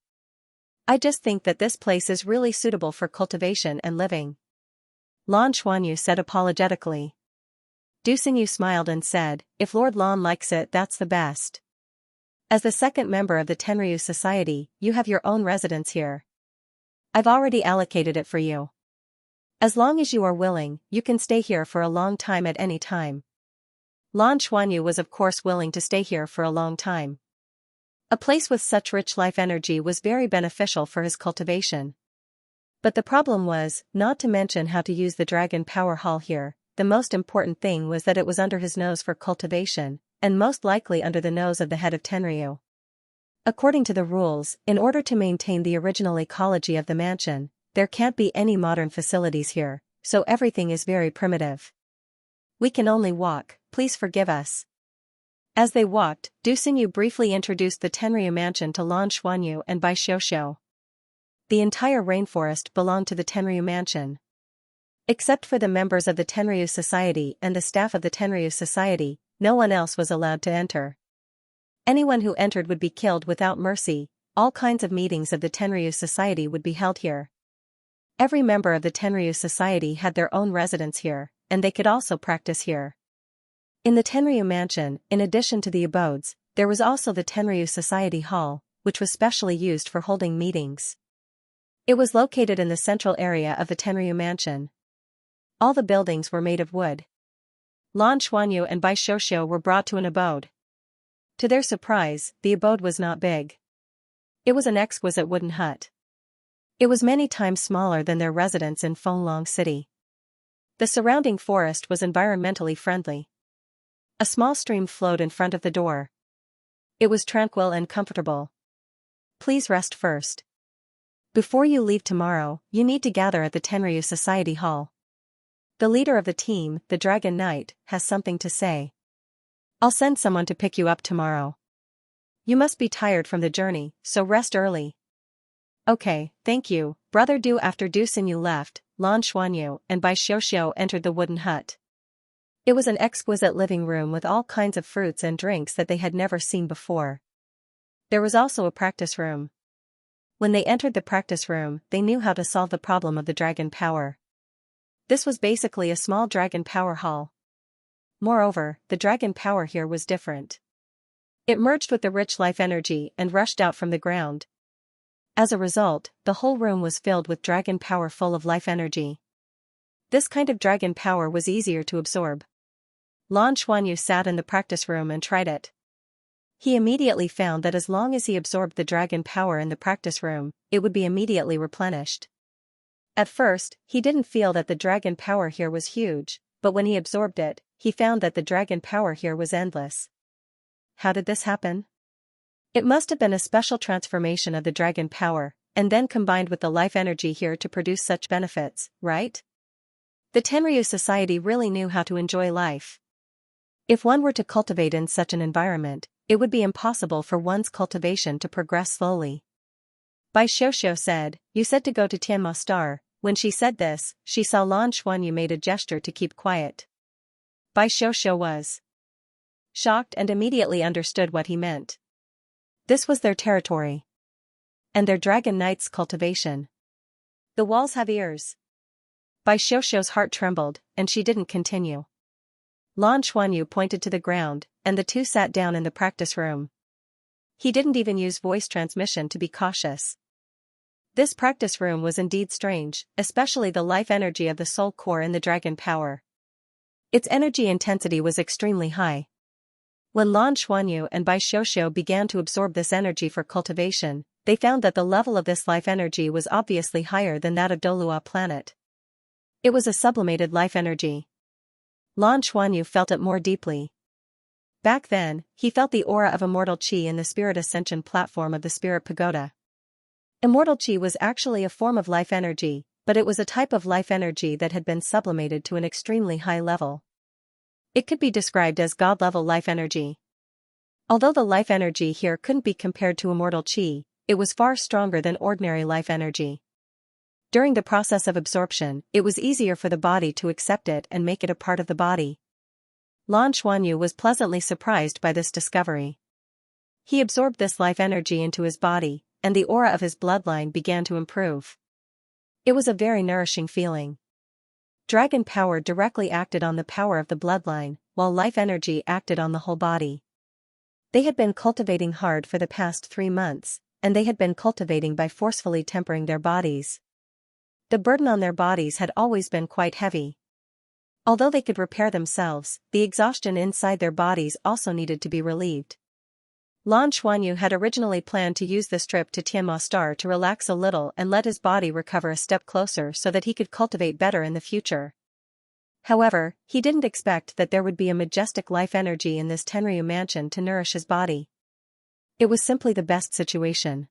I just think that this place is really suitable for cultivation and living," Lan Xuanyu said apologetically. Du Xinyu smiled and said, "If Lord Lan likes it, that's the best. As the second member of the Tenryu Society, you have your own residence here. I've already allocated it for you. As long as you are willing, you can stay here for a long time at any time." Lan Xuanyu was of course willing to stay here for a long time. A place with such rich life energy was very beneficial for his cultivation. But the problem was, not to mention how to use the Dragon Power Hall here, the most important thing was that it was under his nose for cultivation, and most likely under the nose of the head of Tenryu. According to the rules, in order to maintain the original ecology of the mansion, there can't be any modern facilities here, so everything is very primitive. "We can only walk, please forgive us." As they walked, Du Xinyu briefly introduced the Tenryu mansion to Lan Xuanyu and Bai Xiuxiu. The entire rainforest belonged to the Tenryu mansion. Except for the members of the Tenryu Society and the staff of the Tenryu Society, no one else was allowed to enter. Anyone who entered would be killed without mercy. All kinds of meetings of the Tenryu Society would be held here. Every member of the Tenryu Society had their own residence here, and they could also practice here. In the Tenryu mansion, in addition to the abodes, there was also the Tenryu Society Hall, which was specially used for holding meetings. It was located in the central area of the Tenryu mansion. All the buildings were made of wood. Lan Xuanyu and Bai Xiuxiu were brought to an abode. To their surprise, the abode was not big. It was an exquisite wooden hut. It was many times smaller than their residence in Fenglong City. The surrounding forest was environmentally friendly. A small stream flowed in front of the door. It was tranquil and comfortable. "Please rest first. Before you leave tomorrow, you need to gather at the Tenryu Society Hall. The leader of the team, the Dragon Knight, has something to say. I'll send someone to pick you up tomorrow. You must be tired from the journey, so rest early." "Okay, thank you, Brother Du." After Du Xinyu left, Lan Xuanyu and Bai Xiuxiu entered the wooden hut. It was an exquisite living room with all kinds of fruits and drinks that they had never seen before. There was also a practice room. When they entered the practice room, they knew how to solve the problem of the dragon power. This was basically a small dragon power hall. Moreover, the dragon power here was different. It merged with the rich life energy and rushed out from the ground. As a result, the whole room was filled with dragon power full of life energy. This kind of dragon power was easier to absorb. Lan Xuanyu sat in the practice room and tried it. He immediately found that as long as he absorbed the dragon power in the practice room, it would be immediately replenished. At first, he didn't feel that the dragon power here was huge, but when he absorbed it, he found that the dragon power here was endless. How did this happen? It must have been a special transformation of the dragon power, and then combined with the life energy here to produce such benefits, right? The Tenryu Society really knew how to enjoy life. If one were to cultivate in such an environment, it would be impossible for one's cultivation to progress slowly. Bai Xiuxiu said, "You said to go to Tianma Star." When she said this, she saw Lan Xuanyu made a gesture to keep quiet. Bai Xiuxiu was shocked and immediately understood what he meant. This was their territory. And their Dragon Knight's cultivation. "The walls have ears." Bai Xiuxiu's heart trembled, and she didn't continue. Lan Xuanyu pointed to the ground, and the two sat down in the practice room. He didn't even use voice transmission to be cautious. This practice room was indeed strange, especially the life energy of the soul core in the dragon power. Its energy intensity was extremely high. When Lan Xuanyu and Bai Xiuxiu began to absorb this energy for cultivation, they found that the level of this life energy was obviously higher than that of Douluo planet. It was a sublimated life energy. Lan Xuanyu felt it more deeply. Back then, he felt the aura of immortal qi in the spirit ascension platform of the spirit pagoda. Immortal qi was actually a form of life energy, but it was a type of life energy that had been sublimated to an extremely high level. It could be described as God-level life energy. Although the life energy here couldn't be compared to immortal qi, it was far stronger than ordinary life energy. During the process of absorption, it was easier for the body to accept it and make it a part of the body. Lan Xuanyu was pleasantly surprised by this discovery. He absorbed this life energy into his body, and the aura of his bloodline began to improve. It was a very nourishing feeling. Dragon power directly acted on the power of the bloodline, while life energy acted on the whole body. They had been cultivating hard for the past 3 months, and they had been cultivating by forcefully tempering their bodies. The burden on their bodies had always been quite heavy. Although they could repair themselves, the exhaustion inside their bodies also needed to be relieved. Lan Xuanyu had originally planned to use this trip to Tianma Star to relax a little and let his body recover a step closer so that he could cultivate better in the future. However, he didn't expect that there would be a majestic life energy in this Tenryu mansion to nourish his body. It was simply the best situation.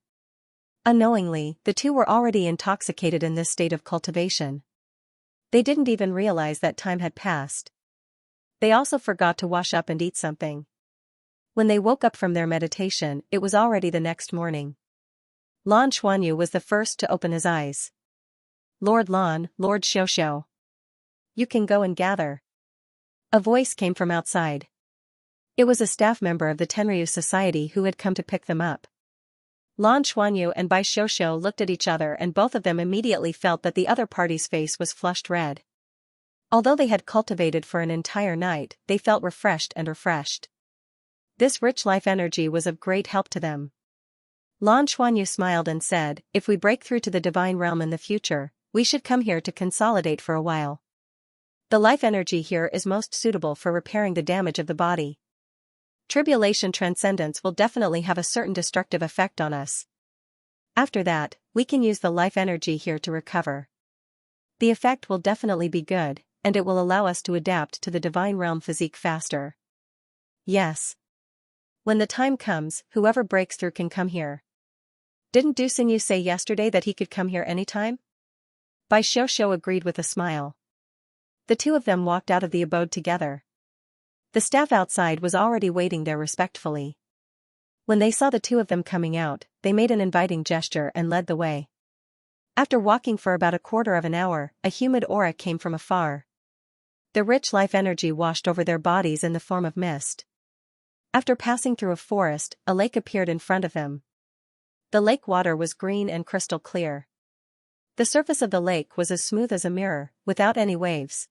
Unknowingly, the two were already intoxicated in this state of cultivation. They didn't even realize that time had passed. They also forgot to wash up and eat something. When they woke up from their meditation, it was already the next morning. Lan Xuanyu was the first to open his eyes. "Lord Lan, Lord Xiuxiu. You can go and gather." A voice came from outside. It was a staff member of the Tenryu Society who had come to pick them up. Lan Xuanyu and Bai Xiuxiu looked at each other and both of them immediately felt that the other party's face was flushed red. Although they had cultivated for an entire night, they felt refreshed. This rich life energy was of great help to them. Lan Xuanyu smiled and said, "If we break through to the divine realm in the future, we should come here to consolidate for a while. The life energy here is most suitable for repairing the damage of the body. Tribulation transcendence will definitely have a certain destructive effect on us. After that, we can use the life energy here to recover. The effect will definitely be good, and it will allow us to adapt to the divine realm physique faster. Yes. When the time comes, whoever breaks through can come here. Didn't Dusinyu say yesterday that he could come here anytime?" Bai Xiuxiu agreed with a smile. The two of them walked out of the abode together. The staff outside was already waiting there respectfully. When they saw the two of them coming out, they made an inviting gesture and led the way. After walking for about a quarter of an hour, a humid aura came from afar. The rich life energy washed over their bodies in the form of mist. After passing through a forest, a lake appeared in front of them. The lake water was green and crystal clear. The surface of the lake was as smooth as a mirror, without any waves.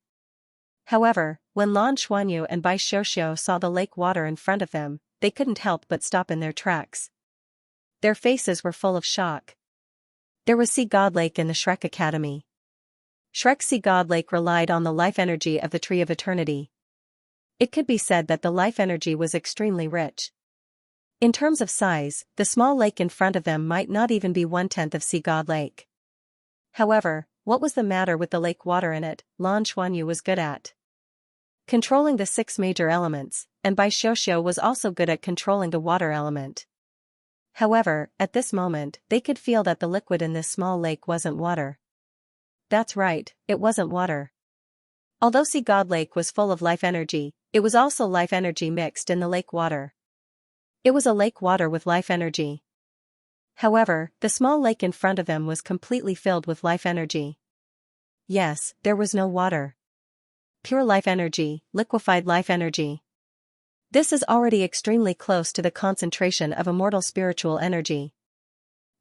However, when Lan Xuanyu and Bai Xiuxiu saw the lake water in front of them, they couldn't help but stop in their tracks. Their faces were full of shock. There was Sea God Lake in the Shrek Academy. Shrek's Sea God Lake relied on the life energy of the Tree of Eternity. It could be said that the life energy was extremely rich. In terms of size, the small lake in front of them might not even be 1/10 of Sea God Lake. However, what was the matter with the lake water in it? Lan Xuanyu was good at controlling the 6 major elements, and Bai Xiuxiu was also good at controlling the water element. However, at this moment, they could feel that the liquid in this small lake wasn't water. That's right, it wasn't water. Although Sea God Lake was full of life energy, it was also life energy mixed in the lake water. It was a lake water with life energy. However, the small lake in front of them was completely filled with life energy. Yes, there was no water. Pure life energy, liquefied life energy. This is already extremely close to the concentration of immortal spiritual energy.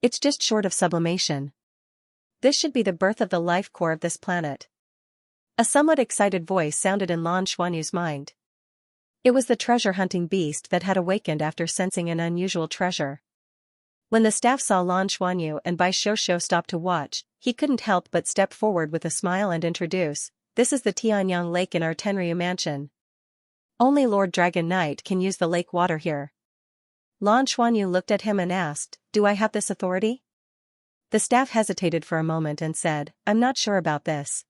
It's just short of sublimation. This should be the birth of the life core of this planet. A somewhat excited voice sounded in Lan Xuanyu's mind. It was the treasure-hunting beast that had awakened after sensing an unusual treasure. When the staff saw Lan Xuanyu and Bai Xiuxiu stop to watch, he couldn't help but step forward with a smile and introduce, "This is the Tianyang Lake in our Tenryu mansion. Only Lord Dragon Knight can use the lake water here." Lan Xuanyu looked at him and asked, "Do I have this authority?" The staff hesitated for a moment and said, "I'm not sure about this.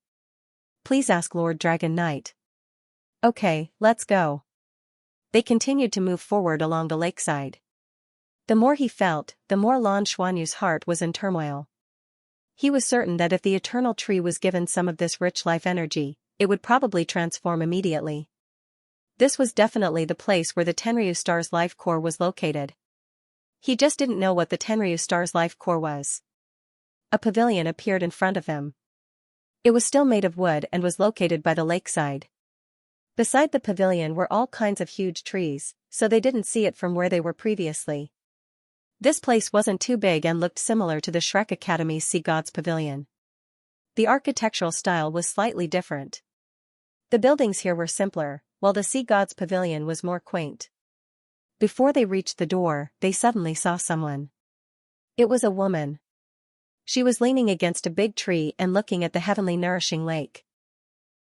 Please ask Lord Dragon Knight." "Okay, let's go." They continued to move forward along the lakeside. The more he felt, the more Lan Xuanyu's heart was in turmoil. He was certain that if the eternal tree was given some of this rich life energy, it would probably transform immediately. This was definitely the place where the Tenryu Star's life core was located. He just didn't know what the Tenryu Star's life core was. A pavilion appeared in front of him. It was still made of wood and was located by the lakeside. Beside the pavilion were all kinds of huge trees, so they didn't see it from where they were previously. This place wasn't too big and looked similar to the Shrek Academy's Sea Gods Pavilion. The architectural style was slightly different. The buildings here were simpler, while the Sea Gods Pavilion was more quaint. Before they reached the door, they suddenly saw someone. It was a woman. She was leaning against a big tree and looking at the heavenly nourishing lake.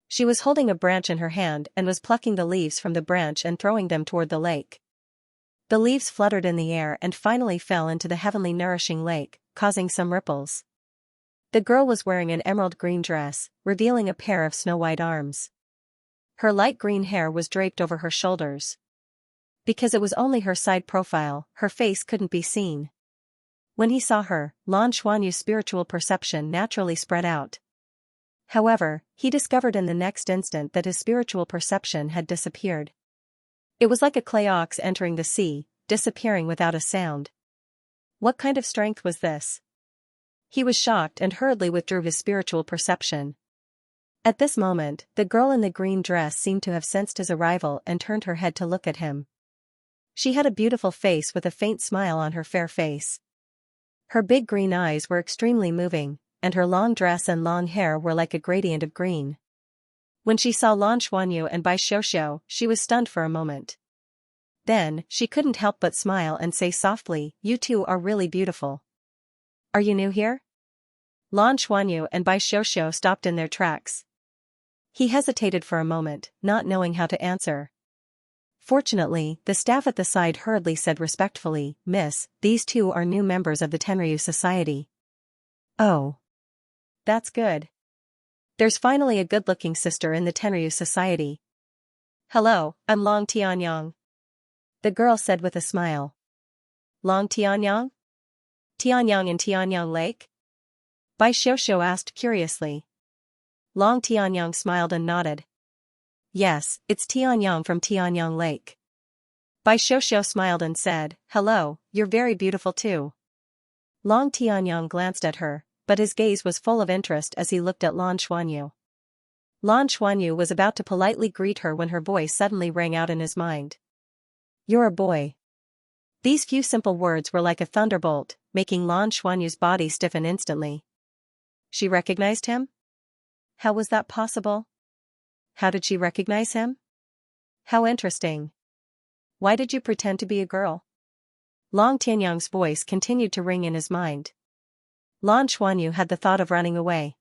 She was holding a branch in her hand and was plucking the leaves from the branch and throwing them toward the lake. The leaves fluttered in the air and finally fell into the heavenly nourishing lake, causing some ripples. The girl was wearing an emerald green dress, revealing a pair of snow-white arms. Her light green hair was draped over her shoulders. Because it was only her side profile, her face couldn't be seen. When he saw her, Lan Xuanyu's spiritual perception naturally spread out. However, he discovered in the next instant that his spiritual perception had disappeared. It was like a clay ox entering the sea, disappearing without a sound. What kind of strength was this? He was shocked and hurriedly withdrew his spiritual perception. At this moment, the girl in the green dress seemed to have sensed his arrival and turned her head to look at him. She had a beautiful face with a faint smile on her fair face. Her big green eyes were extremely moving, and her long dress and long hair were like a gradient of green. When she saw Lan Xuanyu and Bai Xiuxiu, she was stunned for a moment. Then, she couldn't help but smile and say softly, "You two are really beautiful. Are you new here?" Lan Xuanyu and Bai Xiuxiu stopped in their tracks. He hesitated for a moment, not knowing how to answer. Fortunately, the staff at the side hurriedly said respectfully, "Miss, these two are new members of the Tenryu Society." "Oh. That's good. There's finally a good-looking sister in the Tenryu Society." "Hello, I'm Long Tianyang," the girl said with a smile. "Long Tianyang? Tianyang in Tianyang Lake?" Bai Xiuxiu asked curiously. Long Tianyang smiled and nodded. "Yes, it's Tianyang from Tianyang Lake." Bai Xiuxiu smiled and said, "Hello, you're very beautiful too." Long Tianyang glanced at her, but his gaze was full of interest as he looked at Lan Xuanyu. Lan Xuanyu was about to politely greet her when her voice suddenly rang out in his mind. "You're a boy." These few simple words were like a thunderbolt, making Lan Xuanyu's body stiffen instantly. She recognized him? How was that possible? How did she recognize him? How interesting. Why did you pretend to be a girl? Long Tianyang's voice continued to ring in his mind. Lan Xuanyu had the thought of running away.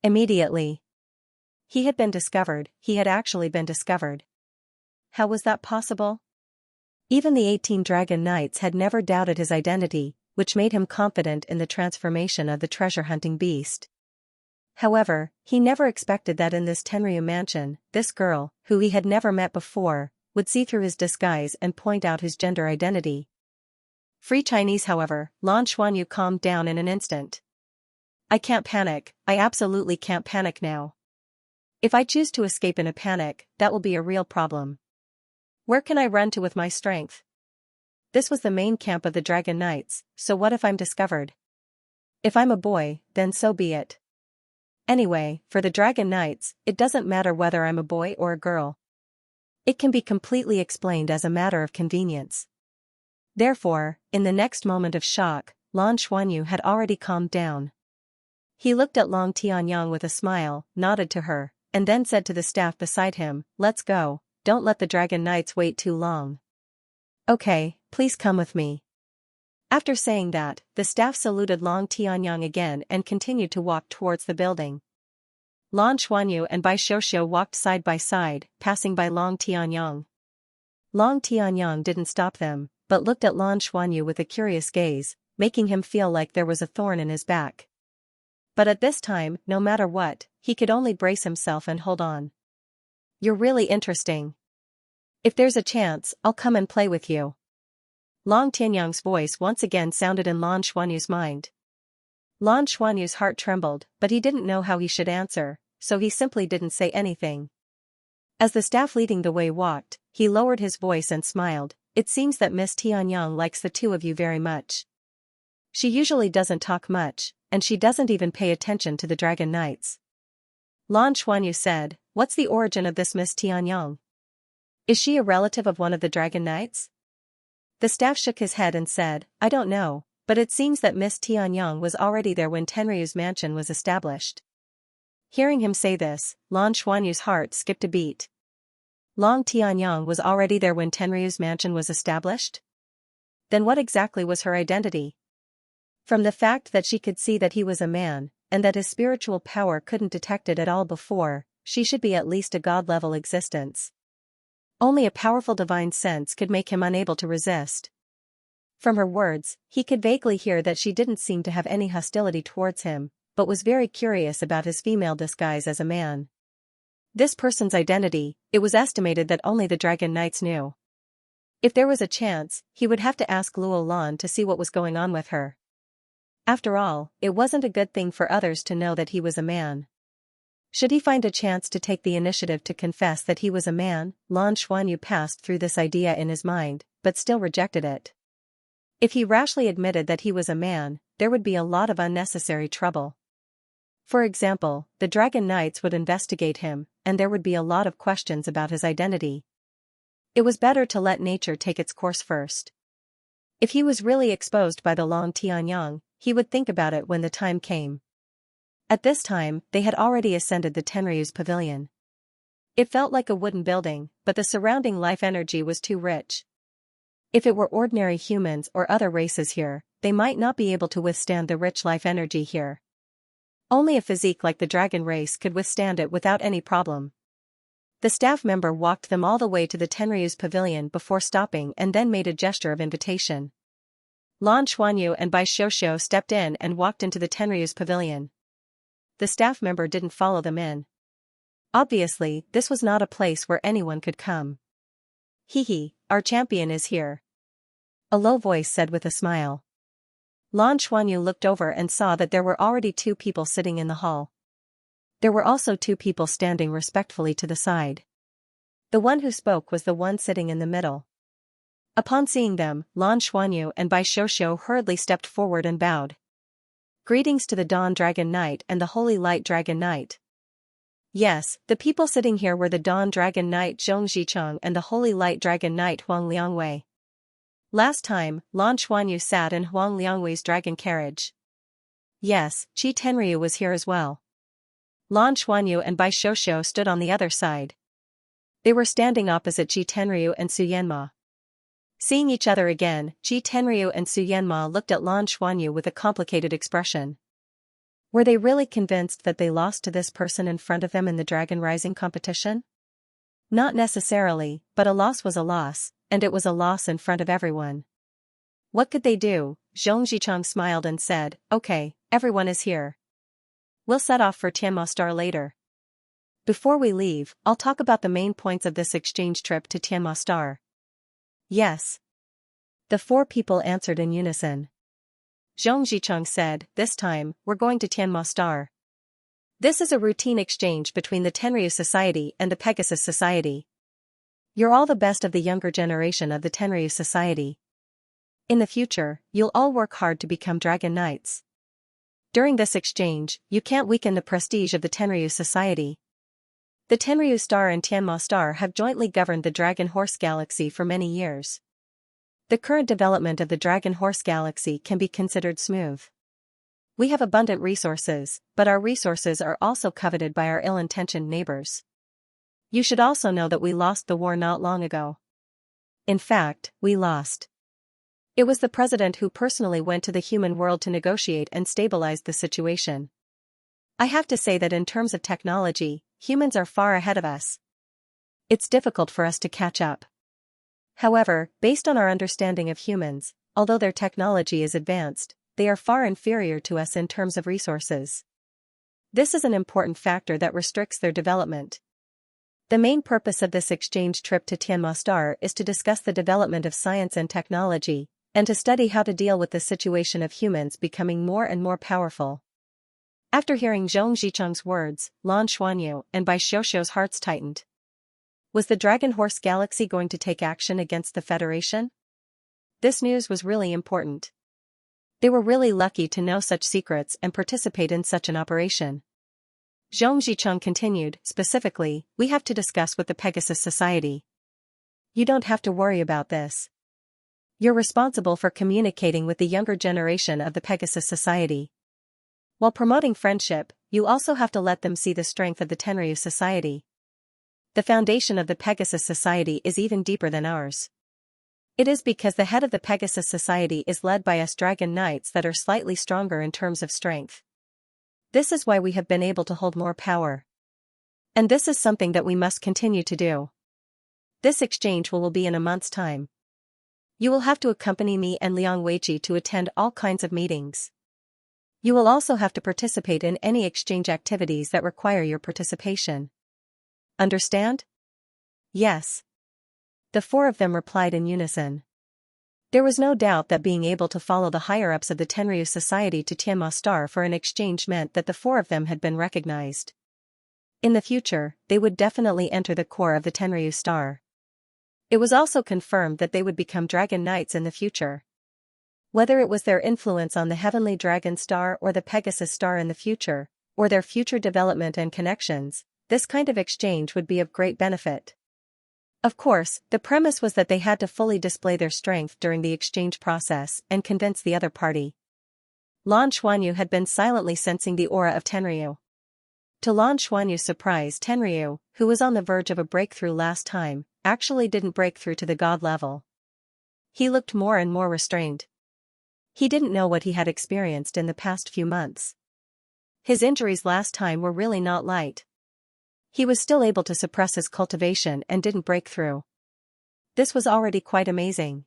Immediately. He had been discovered, he had actually been discovered. How was that possible? Even the 18 Dragon Knights had never doubted his identity, which made him confident in the transformation of the treasure-hunting beast. However, he never expected that in this Tenryu mansion, this girl, who he had never met before, would see through his disguise and point out his gender identity. Free Chinese, however, Lan Xuanyu calmed down in an instant. "I can't panic, I absolutely can't panic now. If I choose to escape in a panic, that will be a real problem. Where can I run to with my strength? This was the main camp of the Dragon Knights, so what if I'm discovered? If I'm a boy, then so be it. Anyway, for the Dragon Knights, it doesn't matter whether I'm a boy or a girl. It can be completely explained as a matter of convenience." Therefore, in the next moment of shock, Lan Xuanyu had already calmed down. He looked at Long Tianyang with a smile, nodded to her, and then said to the staff beside him, "Let's go, don't let the Dragon Knights wait too long. Okay, please come with me. After saying that, the staff saluted Long Tianyang again and continued to walk towards the building. Lan Xuanyu and Bai Xiuxiu walked side by side, passing by Long Tianyang. Long Tianyang didn't stop them, but looked at Lan Xuanyu with a curious gaze, making him feel like there was a thorn in his back. But at this time, no matter what, he could only brace himself and hold on. You're really interesting. If there's a chance, I'll come and play with you. Long Tianyang's voice once again sounded in Lan Xuanyu's mind. Lan Xuanyu's heart trembled, but he didn't know how he should answer, so he simply didn't say anything. As the staff leading the way walked, he lowered his voice and smiled. It seems that Miss Tianyang likes the two of you very much. She usually doesn't talk much, and she doesn't even pay attention to the Dragon Knights. Lan Xuanyu said, "What's the origin of this Miss Tianyang? Is she a relative of one of the Dragon Knights?" The staff shook his head and said, "I don't know, but it seems that Miss Tianyang was already there when Tenryu's mansion was established." Hearing him say this, Lan Xuanyu's heart skipped a beat. Long Tianyang was already there when Tenryu's mansion was established? Then what exactly was her identity? From the fact that she could see that he was a man, and that his spiritual power couldn't detect it at all before, she should be at least a god-level existence. Only a powerful divine sense could make him unable to resist. From her words, he could vaguely hear that she didn't seem to have any hostility towards him, but was very curious about his female disguise as a man. This person's identity, it was estimated that only the Dragon Knights knew. If there was a chance, he would have to ask Luo Lan to see what was going on with her. After all, it wasn't a good thing for others to know that he was a man. Should he find a chance to take the initiative to confess that he was a man, Lan Xuanyu passed through this idea in his mind, but still rejected it. If he rashly admitted that he was a man, there would be a lot of unnecessary trouble. For example, the Dragon Knights would investigate him, and there would be a lot of questions about his identity. It was better to let nature take its course first. If he was really exposed by the Long Tianyang, he would think about it when the time came. At this time, they had already ascended the Tenryu's pavilion. It felt like a wooden building, but the surrounding life energy was too rich. If it were ordinary humans or other races here, they might not be able to withstand the rich life energy here. Only a physique like the dragon race could withstand it without any problem. The staff member walked them all the way to the Tenryu's pavilion before stopping and then made a gesture of invitation. Lan Xuanyu and Bai Xiuxiu stepped in and walked into the Tenryu's pavilion. The staff member didn't follow them in. Obviously, this was not a place where anyone could come. "Hee, our champion is here," a low voice said with a smile. Lan Xuanyu looked over and saw that there were already two people sitting in the hall. There were also two people standing respectfully to the side. The one who spoke was the one sitting in the middle. Upon seeing them, Lan Xuanyu and Bai Xiuxiu hurriedly stepped forward and bowed. "Greetings to the Dawn Dragon Knight and the Holy Light Dragon Knight." Yes, the people sitting here were the Dawn Dragon Knight Zhong Zhicheng and the Holy Light Dragon Knight Huang Liangwei. Last time, Lan Xuanyu sat in Huang Liangwei's dragon carriage. Yes, Qi Tenryu was here as well. Lan Xuanyu and Bai Xiuxiu stood on the other side. They were standing opposite Qi Tenryu and Su Yanma. Seeing each other again, Qi Tenryu and Su Yanma looked at Lan Xuanyu with a complicated expression. Were they really convinced that they lost to this person in front of them in the Dragon Rising competition? Not necessarily, but a loss was a loss, and it was a loss in front of everyone. What could they do? Zhong Zhicheng smiled and said, "Okay, everyone is here. We'll set off for Tianma Star later. Before we leave, I'll talk about the main points of this exchange trip to Tianma Star." "Yes." The four people answered in unison. Zhong Zhicheng said, "This time, we're going to Tianma Star. This is a routine exchange between the Tenryu Society and the Pegasus Society. You're all the best of the younger generation of the Tenryu Society. In the future, you'll all work hard to become Dragon Knights. During this exchange, you can't weaken the prestige of the Tenryu Society. The Tenryu Star and Tianma Star have jointly governed the Dragon Horse Galaxy for many years. The current development of the Dragon Horse Galaxy can be considered smooth. We have abundant resources, but our resources are also coveted by our ill-intentioned neighbors. You should also know that we lost the war not long ago. In fact, we lost. It was the president who personally went to the human world to negotiate and stabilize the situation. I have to say that in terms of technology, humans are far ahead of us. It's difficult for us to catch up. However, based on our understanding of humans, although their technology is advanced, they are far inferior to us in terms of resources. This is an important factor that restricts their development. The main purpose of this exchange trip to Tianma Star is to discuss the development of science and technology, and to study how to deal with the situation of humans becoming more and more powerful. After hearing Zhong Zicheng's words, Lan Xuanyu and Bai Xiuxiu's hearts tightened. Was the Dragon Horse Galaxy going to take action against the Federation? This news was really important. They were really lucky to know such secrets and participate in such an operation. Zhong Zicheng continued, specifically, we have to discuss with the Pegasus Society. You don't have to worry about this. You're responsible for communicating with the younger generation of the Pegasus Society. While promoting friendship, you also have to let them see the strength of the Tenryu Society. The foundation of the Pegasus Society is even deeper than ours. It is because the head of the Pegasus Society is led by us Dragon Knights that are slightly stronger in terms of strength. This is why we have been able to hold more power. And this is something that we must continue to do. This exchange will be in a month's time. You will have to accompany me and Liang Weiqi to attend all kinds of meetings. You will also have to participate in any exchange activities that require your participation. Understand? Yes. The four of them replied in unison. There was no doubt that being able to follow the higher-ups of the Tenryu Society to Tianma Star for an exchange meant that the four of them had been recognized. In the future, they would definitely enter the core of the Tenryu Star. It was also confirmed that they would become Dragon Knights in the future. Whether it was their influence on the Heavenly Dragon Star or the Pegasus Star in the future, or their future development and connections, this kind of exchange would be of great benefit. Of course, the premise was that they had to fully display their strength during the exchange process and convince the other party. Lan Xuanyu had been silently sensing the aura of Tenryu. To Lan Xuanyu's surprise, Tenryu, who was on the verge of a breakthrough last time, actually didn't break through to the god level. He looked more and more restrained. He didn't know what he had experienced in the past few months. His injuries last time were really not light. He was still able to suppress his cultivation and didn't break through. This was already quite amazing.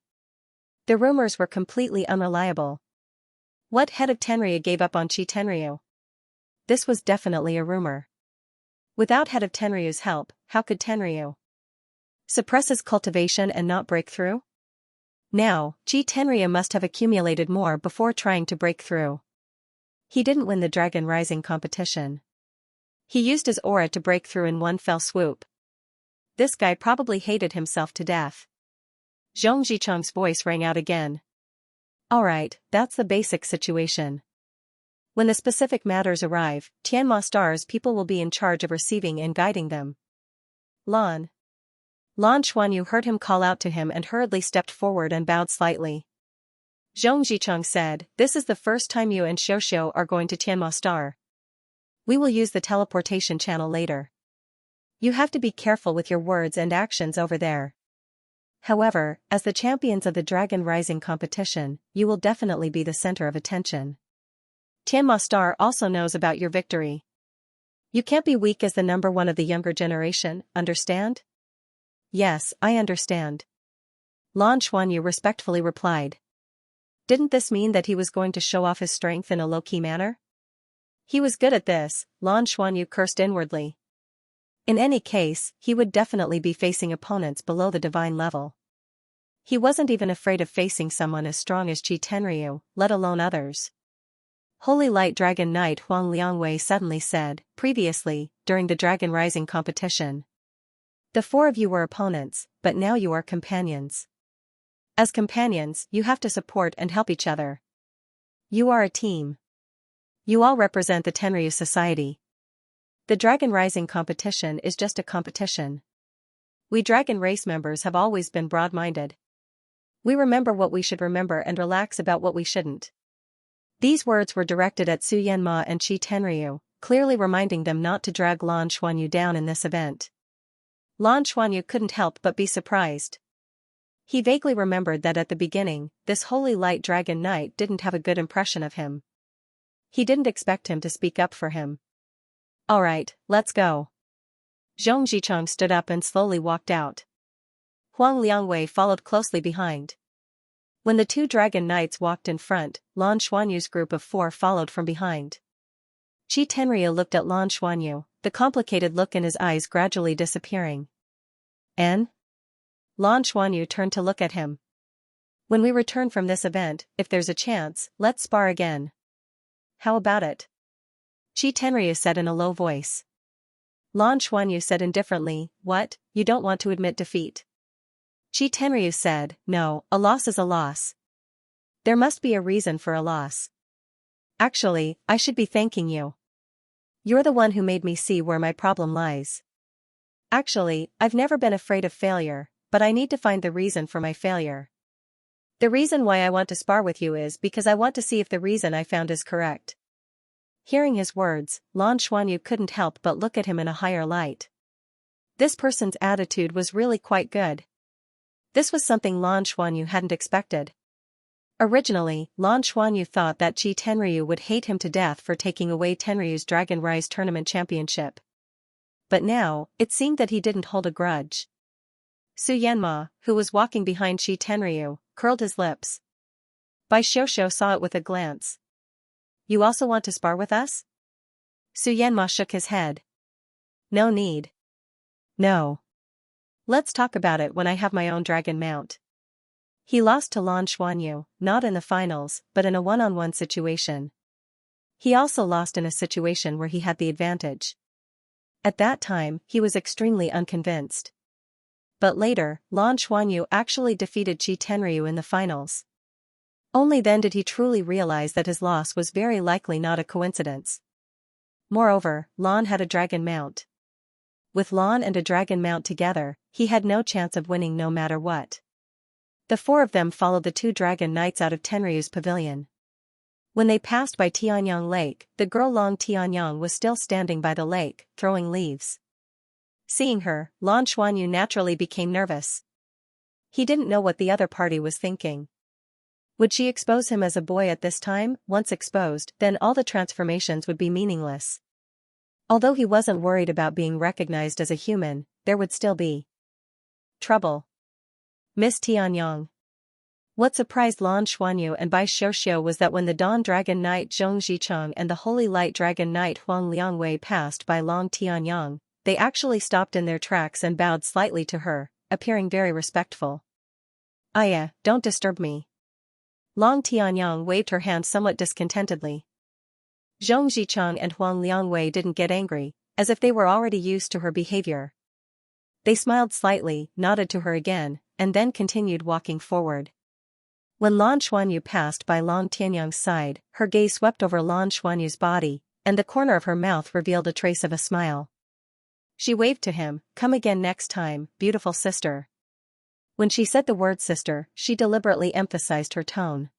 The rumors were completely unreliable. What head of Tenryu gave up on Qi Tenryu? This was definitely a rumor. Without head of Tenryu's help, how could Tenryu suppress his cultivation and not break through? Now, Qi Tenryu must have accumulated more before trying to break through. He didn't win the Dragon Rising competition. He used his aura to break through in one fell swoop. This guy probably hated himself to death. Zhong Zicheng's voice rang out again. Alright, that's the basic situation. When the specific matters arrive, Tianma Star's people will be in charge of receiving and guiding them. Lan Xuanyu heard him call out to him and hurriedly stepped forward and bowed slightly. Zhong Zicheng said, this is the first time you and Xiuxiu are going to Tianma Star. We will use the teleportation channel later. You have to be careful with your words and actions over there. However, as the champions of the Dragon Rising competition, you will definitely be the center of attention. Tianma Star also knows about your victory. You can't be weak as the number one of the younger generation, understand? Yes, I understand. Lan Xuanyu respectfully replied. Didn't this mean that he was going to show off his strength in a low-key manner? He was good at this, Lan Xuanyu cursed inwardly. In any case, he would definitely be facing opponents below the divine level. He wasn't even afraid of facing someone as strong as Qi Tenryu, let alone others. Holy Light Dragon Knight Huang Liangwei suddenly said, previously, during the Dragon Rising competition. The four of you were opponents, but now you are companions. As companions, you have to support and help each other. You are a team. You all represent the Tenryu Society. The Dragon Rising competition is just a competition. We Dragon Race members have always been broad-minded. We remember what we should remember and relax about what we shouldn't. These words were directed at Su Yanma and Qi Tenryu, clearly reminding them not to drag Lan Xuanyu down in this event. Lan Xuanyu couldn't help but be surprised. He vaguely remembered that at the beginning, this holy light dragon knight didn't have a good impression of him. He didn't expect him to speak up for him. Alright, let's go. Zhong Zicheng stood up and slowly walked out. Huang Liangwei followed closely behind. When the two dragon knights walked in front, Lan Xuanyu's group of 4 followed from behind. Qi Tenryu looked at Lan Xuanyu, the complicated look in his eyes gradually disappearing. Lan Xuanyu turned to look at him. When we return from this event, if there's a chance, let's spar again. How about it? Qi Tenryu said in a low voice. Lan Xuanyu said indifferently, what, you don't want to admit defeat? Qi Tenryu said, no, a loss is a loss. There must be a reason for a loss. Actually, I should be thanking you. You're the one who made me see where my problem lies. Actually, I've never been afraid of failure, but I need to find the reason for my failure. The reason why I want to spar with you is because I want to see if the reason I found is correct. Hearing his words, Lan Xuanyu couldn't help but look at him in a higher light. This person's attitude was really quite good. This was something Lan Xuanyu hadn't expected. Originally, Lan Xuanyu thought that Qi Tenryu would hate him to death for taking away Tenryu's Dragon Rise tournament championship. But now, it seemed that he didn't hold a grudge. Su Yanma, who was walking behind Qi Tenryu, curled his lips. Bai Xiuxiu saw it with a glance. You also want to spar with us? Su Yanma shook his head. No need. No. Let's talk about it when I have my own dragon mount. He lost to Lan Xuanyu, not in the finals, but in a one-on-one situation. He also lost in a situation where he had the advantage. At that time, he was extremely unconvinced. But later, Lan Xuanyu actually defeated Qi Tenryu in the finals. Only then did he truly realize that his loss was very likely not a coincidence. Moreover, Lan had a dragon mount. With Lan and a dragon mount together, he had no chance of winning no matter what. The 4 of them followed the 2 dragon knights out of Tenryu's pavilion. When they passed by Tianyang Lake, the girl Long Tianyang was still standing by the lake, throwing leaves. Seeing her, Lan Xuanyu naturally became nervous. He didn't know what the other party was thinking. Would she expose him as a boy at this time? Once exposed, then all the transformations would be meaningless. Although he wasn't worried about being recognized as a human, there would still be trouble. Miss Tianyang. What surprised Lan Xuanyu and Bai Xiuxiu was that when the Dawn Dragon Knight Zhong Zicheng and the Holy Light Dragon Knight Huang Liangwei passed by Long Tianyang, they actually stopped in their tracks and bowed slightly to her, appearing very respectful. Aya, don't disturb me. Long Tianyang waved her hand somewhat discontentedly. Zhong Zicheng and Huang Liangwei didn't get angry, as if they were already used to her behavior. They smiled slightly, nodded to her again, and then continued walking forward. When Lan Xuanyu passed by Long Tianyang's side, her gaze swept over Lan Xuanyu's body, and the corner of her mouth revealed a trace of a smile. She waved to him, come again next time, beautiful sister. When she said the word sister, she deliberately emphasized her tone.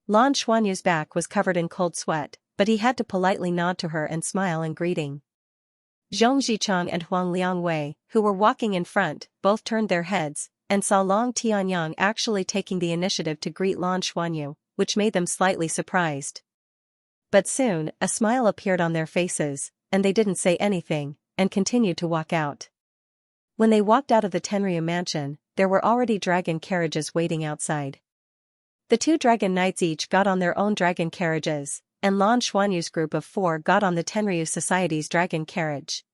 Lan Xuanyu's back was covered in cold sweat, but he had to politely nod to her and smile in greeting. Zhong Zicheng and Huang Liangwei, who were walking in front, both turned their heads, and saw Long Tianyang actually taking the initiative to greet Lan Xuanyu, which made them slightly surprised. But soon, a smile appeared on their faces, and they didn't say anything, and continued to walk out. When they walked out of the Tenryu mansion, there were already dragon carriages waiting outside. The 2 dragon knights each got on their own dragon carriages, and Lan Xuanyu's group of 4 got on the Tenryu Society's dragon carriage.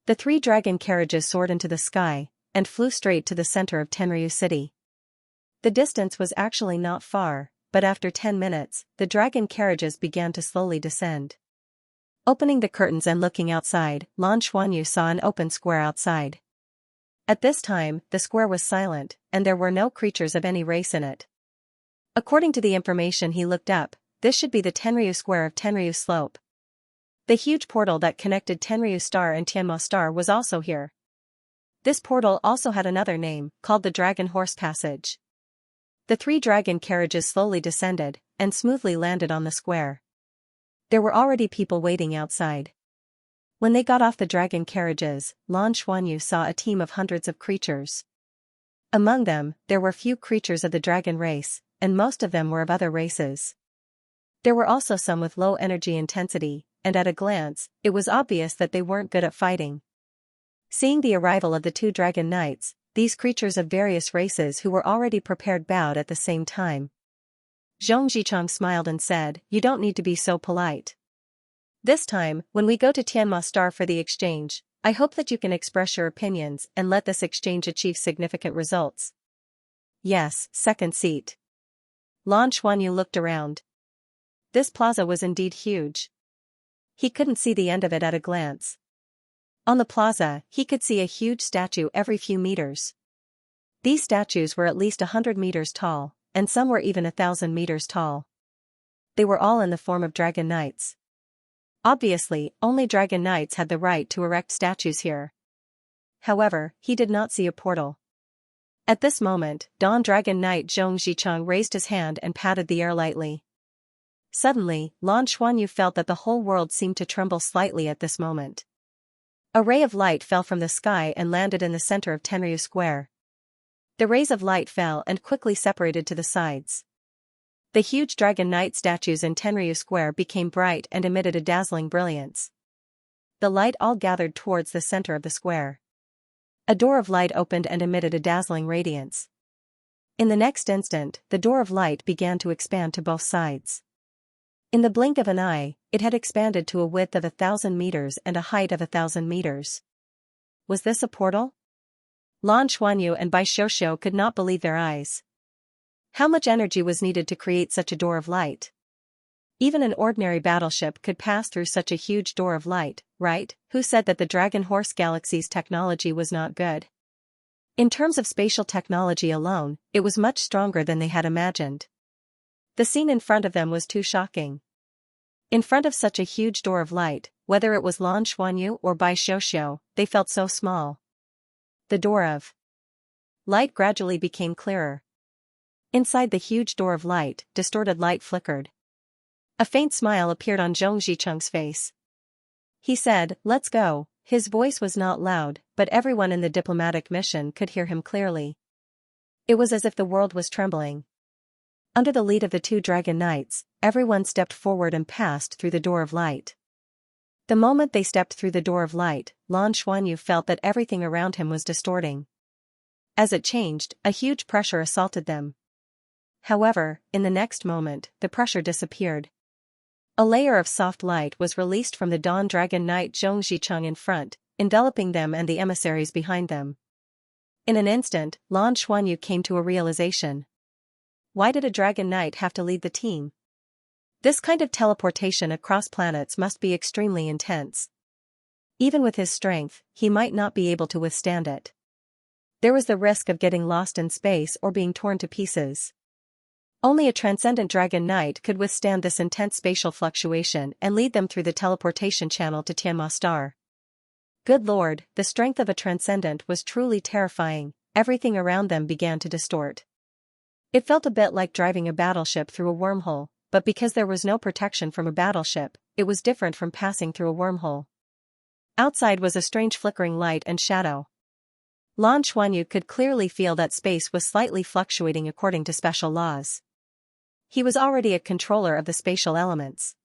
The 3 dragon carriages soared into the sky, and flew straight to the center of Tenryu City. The distance was actually not far, but after 10 minutes, the dragon carriages began to slowly descend. Opening the curtains and looking outside, Lan Xuanyu saw an open square outside. At this time, the square was silent, and there were no creatures of any race in it. According to the information he looked up, this should be the Tenryu Square of Tenryu Slope. The huge portal that connected Tenryu Star and Tianma Star was also here. This portal also had another name, called the Dragon Horse Passage. The 3 dragon carriages slowly descended, and smoothly landed on the square. There were already people waiting outside. When they got off the dragon carriages, Lan Xuanyu saw a team of hundreds of creatures. Among them, there were few creatures of the dragon race, and most of them were of other races. There were also some with low energy intensity, and at a glance, it was obvious that they weren't good at fighting. Seeing the arrival of the two dragon knights, these creatures of various races who were already prepared bowed at the same time. Zhong Zicheng smiled and said, "You don't need to be so polite. This time, when we go to Tianma Star for the exchange, I hope that you can express your opinions and let this exchange achieve significant results." "Yes, second seat." Lan Xuanyu looked around. This plaza was indeed huge. He couldn't see the end of it at a glance. On the plaza, he could see a huge statue every few meters. These statues were at least 100 meters tall, and some were even 1,000 meters tall. They were all in the form of dragon knights. Obviously, only dragon knights had the right to erect statues here. However, he did not see a portal. At this moment, Dawn Dragon Knight Zhong Zicheng raised his hand and patted the air lightly. Suddenly, Lan Xuanyu felt that the whole world seemed to tremble slightly at this moment. A ray of light fell from the sky and landed in the center of Tenryu Square. The rays of light fell and quickly separated to the sides. The huge Dragon Knight statues in Tenryu Square became bright and emitted a dazzling brilliance. The light all gathered towards the center of the square. A door of light opened and emitted a dazzling radiance. In the next instant, the door of light began to expand to both sides. In the blink of an eye, it had expanded to a width of 1,000 meters and a height of 1,000 meters. Was this a portal? Lan Xuanyu and Bai Xiuxiu could not believe their eyes. How much energy was needed to create such a door of light? Even an ordinary battleship could pass through such a huge door of light, right? Who said that the Dragon Horse Galaxy's technology was not good? In terms of spatial technology alone, it was much stronger than they had imagined. The scene in front of them was too shocking. In front of such a huge door of light, whether it was Lan Xuanyu or Bai Xiuxiu, they felt so small. The door of light gradually became clearer. Inside the huge door of light, distorted light flickered. A faint smile appeared on Zhong Zicheng's face. He said, "Let's go." His voice was not loud, but everyone in the diplomatic mission could hear him clearly. It was as if the world was trembling. Under the lead of the two dragon knights, everyone stepped forward and passed through the door of light. The moment they stepped through the door of light, Lan Xuanyu felt that everything around him was distorting. As it changed, a huge pressure assaulted them. However, in the next moment, the pressure disappeared. A layer of soft light was released from the Dawn Dragon Knight Zhong Zicheng in front, enveloping them and the emissaries behind them. In an instant, Lan Xuanyu came to a realization. Why did a dragon knight have to lead the team? This kind of teleportation across planets must be extremely intense. Even with his strength, he might not be able to withstand it. There was the risk of getting lost in space or being torn to pieces. Only a transcendent dragon knight could withstand this intense spatial fluctuation and lead them through the teleportation channel to Tianma Star. Good lord, the strength of a transcendent was truly terrifying. Everything around them began to distort. It felt a bit like driving a battleship through a wormhole, but because there was no protection from a battleship, it was different from passing through a wormhole. Outside was a strange flickering light and shadow. Lan Xuanyu could clearly feel that space was slightly fluctuating according to special laws. He was already a controller of the spatial elements.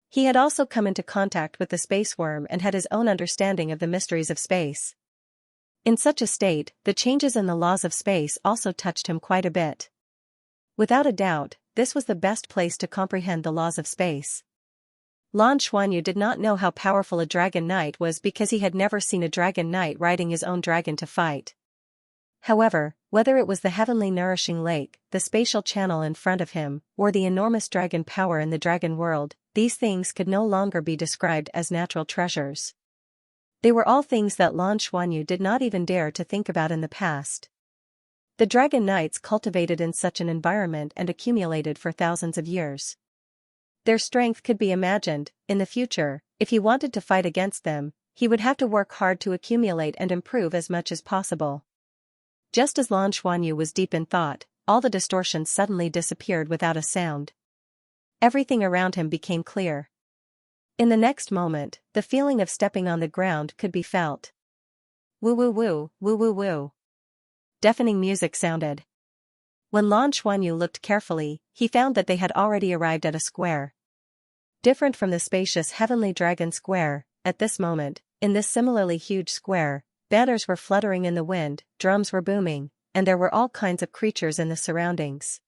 He had also come into contact with the space worm and had his own understanding of the mysteries of space. In such a state, the changes in the laws of space also touched him quite a bit. Without a doubt, this was the best place to comprehend the laws of space. Lan Xuanyu did not know how powerful a dragon knight was because he had never seen a dragon knight riding his own dragon to fight. However, whether it was the heavenly nourishing lake, the spatial channel in front of him, or the enormous dragon power in the dragon world, these things could no longer be described as natural treasures. They were all things that Lan Xuanyu did not even dare to think about in the past. The dragon knights cultivated in such an environment and accumulated for thousands of years. Their strength could be imagined. In the future, if he wanted to fight against them, he would have to work hard to accumulate and improve as much as possible. Just as Lan Xuanyu was deep in thought, all the distortions suddenly disappeared without a sound. Everything around him became clear. In the next moment, the feeling of stepping on the ground could be felt. Woo woo woo, woo woo woo. Deafening music sounded. When Lan Xuanyu looked carefully, he found that they had already arrived at a square. Different from the spacious heavenly dragon square, at this moment, in this similarly huge square, banners were fluttering in the wind, drums were booming, and there were all kinds of creatures in the surroundings.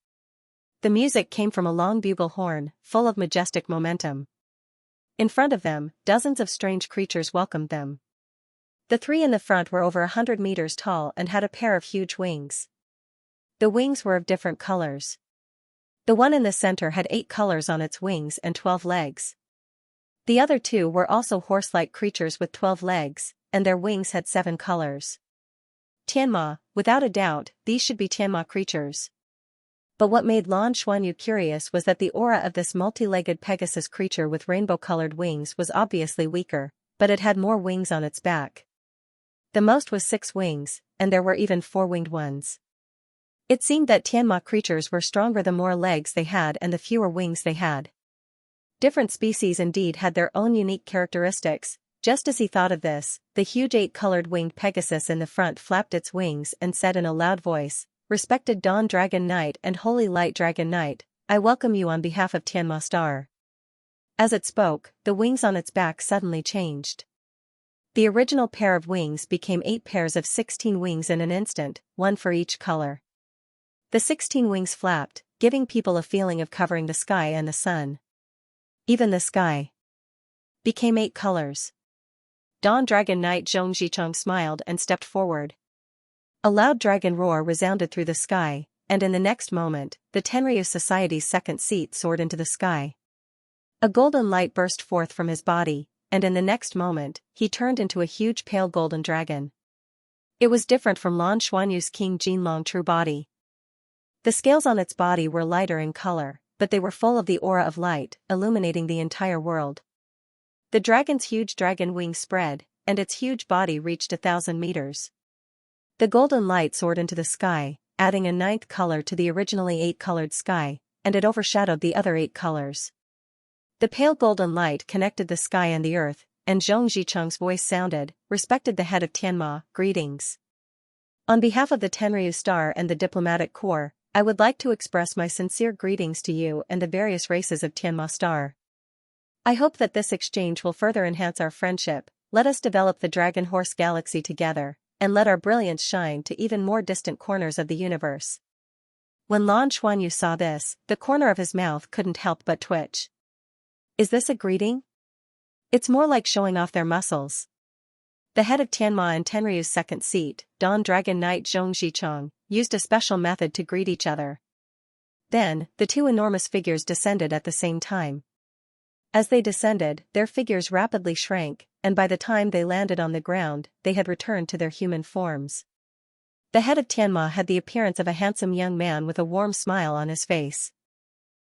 The music came from a long bugle horn, full of majestic momentum. In front of them, dozens of strange creatures welcomed them. The three in the front were over 100 meters tall and had a pair of huge wings. The wings were of different colors. The one in the center had 8 colors on its wings and 12 legs. The other 2 were also horse-like creatures with 12 legs, and their wings had 7 colors. Tianma, without a doubt, these should be Tianma creatures. But what made Lan Xuanyu curious was that the aura of this multi-legged Pegasus creature with rainbow-colored wings was obviously weaker, but it had more wings on its back. The most was 6 wings, and there were even 4-winged ones. It seemed that Tianma creatures were stronger the more legs they had and the fewer wings they had. Different species indeed had their own unique characteristics. Just as he thought of this, the huge 8-colored winged Pegasus in the front flapped its wings and said in a loud voice, "Respected Dawn Dragon Knight and Holy Light Dragon Knight, I welcome you on behalf of Tianma Star." As it spoke, the wings on its back suddenly changed. The original pair of wings became 8 pairs of 16 wings in an instant, 1 for each color. The 16 wings flapped, giving people a feeling of covering the sky and the sun. Even the sky became 8 colors. Dawn Dragon Knight Zhong Zicheng smiled and stepped forward. A loud dragon roar resounded through the sky, and in the next moment, the Tenryu Society's second seat soared into the sky. A golden light burst forth from his body, and in the next moment, he turned into a huge pale golden dragon. It was different from Lan Xuanyu's King Jinlong true body. The scales on its body were lighter in color, but they were full of the aura of light, illuminating the entire world. The dragon's huge dragon wings spread, and its huge body reached 1,000 meters. The golden light soared into the sky, adding a 9th color to the originally 8-colored sky, and it overshadowed the other 8 colors. The pale golden light connected the sky and the earth, and Zhong Zicheng's voice sounded, "Respected the head of Tianma, greetings. On behalf of the Tenryu Star and the Diplomatic Corps, I would like to express my sincere greetings to you and the various races of Tianma Star. I hope that this exchange will further enhance our friendship. Let us develop the Dragon Horse Galaxy together, and let our brilliance shine to even more distant corners of the universe." When Lan Xuanyu saw this, the corner of his mouth couldn't help but twitch. Is this a greeting? It's more like showing off their muscles. The head of Tianma and Tenryu's second seat, Dawn Dragon Knight Zhong Zicheng, used a special method to greet each other. Then, the 2 enormous figures descended at the same time. As they descended, their figures rapidly shrank, and by the time they landed on the ground, they had returned to their human forms. The head of Tianma had the appearance of a handsome young man with a warm smile on his face.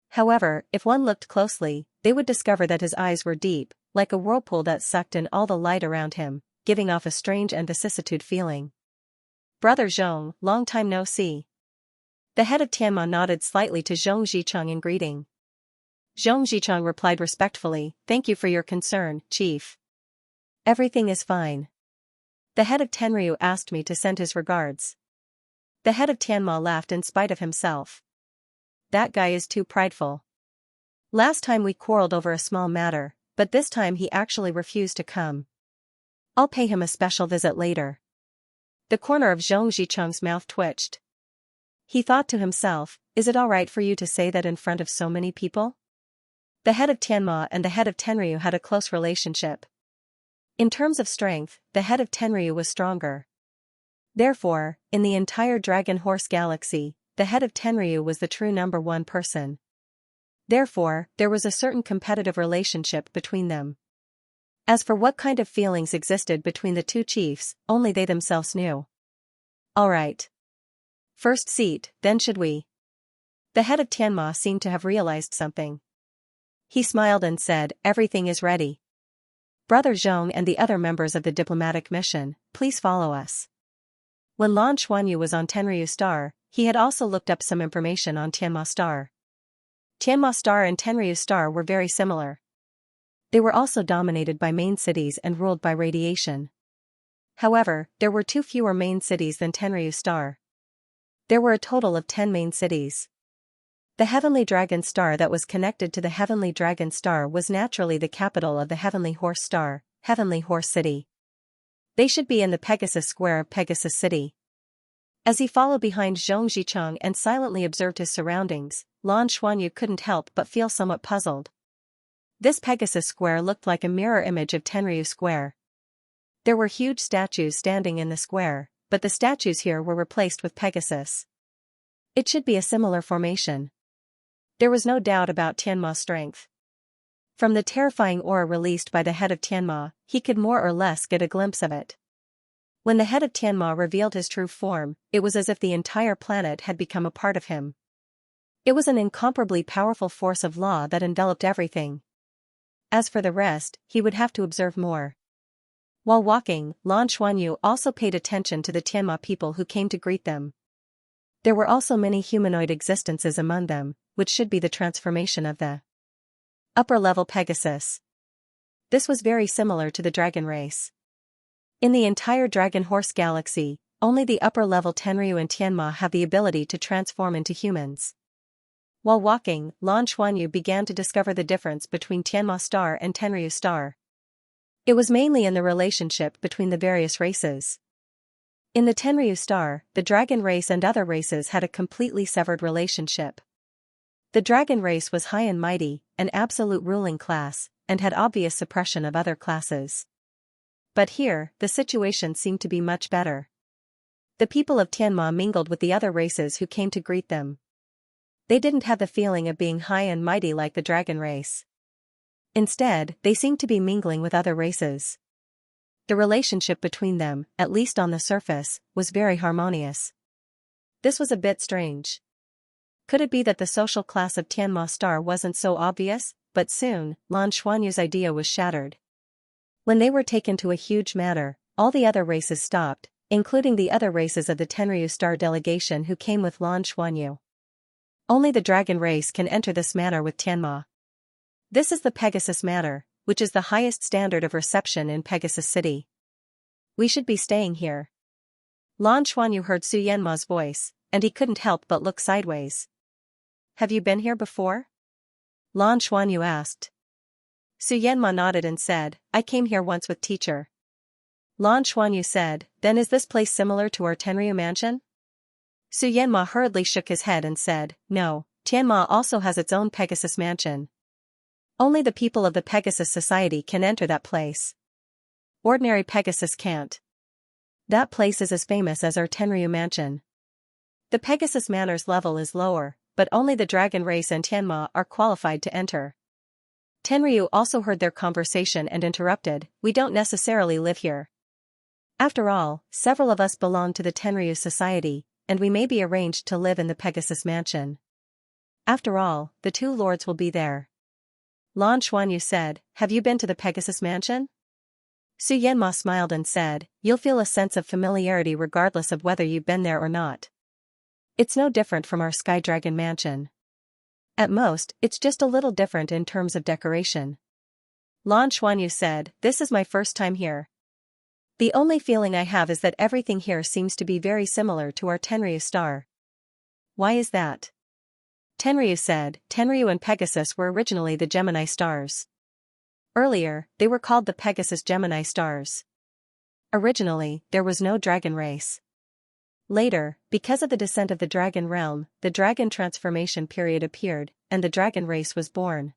However, if one looked closely, they would discover that his eyes were deep, like a whirlpool that sucked in all the light around him, giving off a strange and vicissitude feeling. "Brother Zhong, long time no see." The head of Tianma nodded slightly to Zhong Zicheng in greeting. Zhong Zicheng replied respectfully, "Thank you for your concern, Chief. Everything is fine. The head of Tenryu asked me to send his regards." The head of Tianma laughed in spite of himself. "That guy is too prideful. Last time we quarreled over a small matter, but this time he actually refused to come. I'll pay him a special visit later." The corner of Zhong Zicheng's mouth twitched. He thought to himself, "Is it alright for you to say that in front of so many people?" The head of Tianma and the head of Tenryu had a close relationship. In terms of strength, the head of Tenryu was stronger. Therefore, in the entire Dragon Horse Galaxy, the head of Tenryu was the true number 1 person. Therefore, there was a certain competitive relationship between them. As for what kind of feelings existed between the 2 chiefs, only they themselves knew. "Alright. First seat, then should we?" The head of Tianma seemed to have realized something. He smiled and said, "Everything is ready. Brother Zhong and the other members of the diplomatic mission, please follow us." When Lan Xuanyu was on Tenryu Star, he had also looked up some information on Tianma Star. Tianma Star and Tenryu Star were very similar. They were also dominated by main cities and ruled by radiation. However, there were 2 fewer main cities than Tenryu Star. There were a total of 10 main cities. The Heavenly Dragon Star that was connected to the Heavenly Dragon Star was naturally the capital of the Heavenly Horse Star, Heavenly Horse City. They should be in the Pegasus Square of Pegasus City. As he followed behind Zhong Zicheng and silently observed his surroundings, Lan Xuanyu couldn't help but feel somewhat puzzled. This Pegasus Square looked like a mirror image of Tenryu Square. There were huge statues standing in the square, but the statues here were replaced with Pegasus. It should be a similar formation. There was no doubt about Tianma's strength. From the terrifying aura released by the head of Tianma, he could more or less get a glimpse of it. When the head of Tianma revealed his true form, it was as if the entire planet had become a part of him. It was an incomparably powerful force of law that enveloped everything. As for the rest, he would have to observe more. While walking, Lan Xuanyu also paid attention to the Tianma people who came to greet them. There were also many humanoid existences among them, which should be the transformation of the upper-level Pegasus. This was very similar to the dragon race. In the entire Dragon Horse galaxy, only the upper-level Tenryu and Tianma have the ability to transform into humans. While walking, Lan Xuanyu began to discover the difference between Tianma Star and Tenryu Star. It was mainly in the relationship between the various races. In the Tenryu Star, the dragon race and other races had a completely severed relationship. The dragon race was high and mighty, an absolute ruling class, and had obvious suppression of other classes. But here, the situation seemed to be much better. The people of Tianma mingled with the other races who came to greet them. They didn't have the feeling of being high and mighty like the dragon race. Instead, they seemed to be mingling with other races. The relationship between them, at least on the surface, was very harmonious. This was a bit strange. Could it be that the social class of Tianma Star wasn't so obvious? But soon, Lan Xuanyu's idea was shattered. When they were taken to a huge manor, all the other races stopped, including the other races of the Tenryu Star delegation who came with Lan Xuanyu. Only the dragon race can enter this manor with Tianma. This is the Pegasus Manor, which is the highest standard of reception in Pegasus City. We should be staying here. Lan Xuanyu heard Su Yanma's voice, and he couldn't help but look sideways. Have you been here before? Lan Xuanyu asked. Su Yanma nodded and said, I came here once with teacher. Lan Xuanyu said, then is this place similar to our Tenryu mansion? Su Yanma hurriedly shook his head and said, no, Tianma also has its own Pegasus mansion. Only the people of the Pegasus Society can enter that place. Ordinary Pegasus can't. That place is as famous as our Tenryu mansion. The Pegasus Manor's level is lower, but only the dragon race and Tianma are qualified to enter. Tenryu also heard their conversation and interrupted, we don't necessarily live here. After all, several of us belong to the Tenryu Society, and we may be arranged to live in the Pegasus Mansion. After all, the 2 lords will be there. Lan Xuanyu said, have you been to the Pegasus Mansion? Su Yanma smiled and said, you'll feel a sense of familiarity regardless of whether you've been there or not. It's no different from our Sky Dragon Mansion. At most, it's just a little different in terms of decoration. Lan Xuanyu said, this is my first time here. The only feeling I have is that everything here seems to be very similar to our Tenryu Star. Why is that? Tenryu said, Tenryu and Pegasus were originally the Gemini stars. Earlier, they were called the Pegasus Gemini stars. Originally, there was no dragon race. Later, because of the descent of the dragon realm, the dragon transformation period appeared, and the dragon race was born.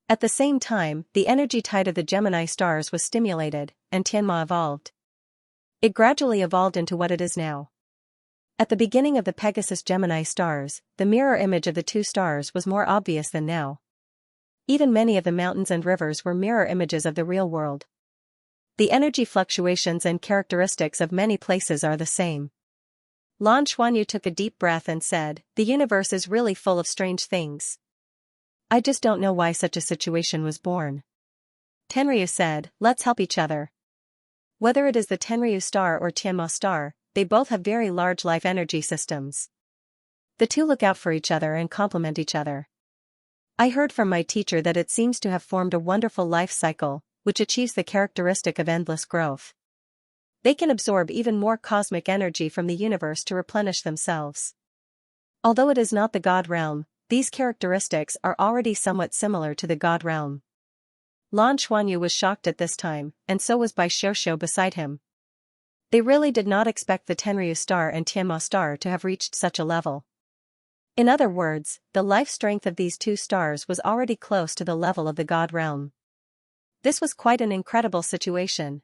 At the same time, the energy tide of the Gemini stars was stimulated, and Tianma evolved. It gradually evolved into what it is now. At the beginning of the Pegasus Gemini stars, the mirror image of the 2 stars was more obvious than now. Even many of the mountains and rivers were mirror images of the real world. The energy fluctuations and characteristics of many places are the same. Lan Xuanyu took a deep breath and said, the universe is really full of strange things. I just don't know why such a situation was born. Tenryu said, let's help each other. Whether it is the Tenryu Star or Tianma Star, they both have very large life energy systems. The 2 look out for each other and complement each other. I heard from my teacher that it seems to have formed a wonderful life cycle, which achieves the characteristic of endless growth. They can absorb even more cosmic energy from the universe to replenish themselves. Although it is not the God realm, these characteristics are already somewhat similar to the God realm. Lan Xuanyu was shocked at this time, and so was Bai Xiuxiu beside him. They really did not expect the Tenryu star and Tianma star to have reached such a level. In other words, the life strength of these two stars was already close to the level of the God realm. This was quite an incredible situation.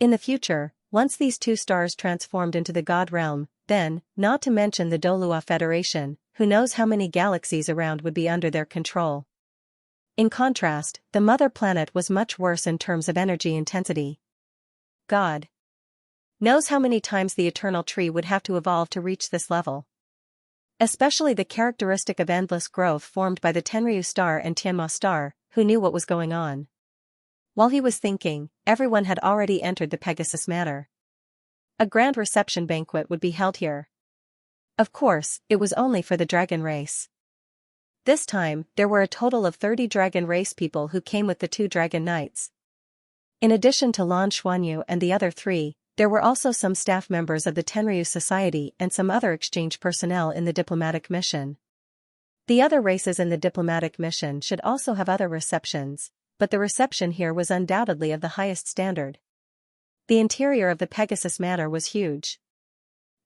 In the future, once these two stars transformed into the God realm, then, not to mention the Douluo Federation, who knows how many galaxies around would be under their control. In contrast, the mother planet was much worse in terms of energy intensity. God knows how many times the eternal tree would have to evolve to reach this level. Especially the characteristic of endless growth formed by the Tenryu star and Tianma star, who knew what was going on. While he was thinking, everyone had already entered the Pegasus Manor. A grand reception banquet would be held here. Of course, it was only for the dragon race. This time, there were a total of 30 dragon race people who came with the 2 dragon knights. In addition to Lan Xuanyu and the other 3, there were also some staff members of the Tenryu Society and some other exchange personnel in the diplomatic mission. The other races in the diplomatic mission should also have other receptions, but the reception here was undoubtedly of the highest standard. The interior of the Pegasus Manor was huge.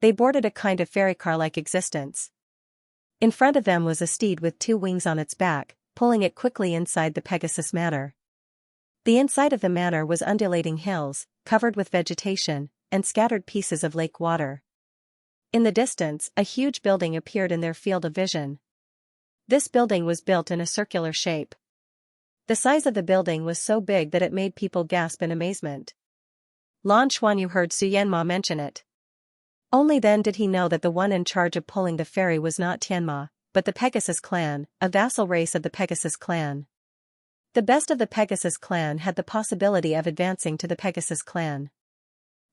They boarded a kind of fairy car-like existence. In front of them was a steed with 2 wings on its back, pulling it quickly inside the Pegasus Manor. The inside of the manor was undulating hills, covered with vegetation, and scattered pieces of lake water. In the distance, a huge building appeared in their field of vision. This building was built in a circular shape. The size of the building was so big that it made people gasp in amazement. Lan Xuanyu heard Su Yanma mention it. Only then did he know that the one in charge of pulling the ferry was not Tianma, but the Pegasus clan, a vassal race of the Pegasus clan. The best of the Pegasus clan had the possibility of advancing to the Pegasus clan.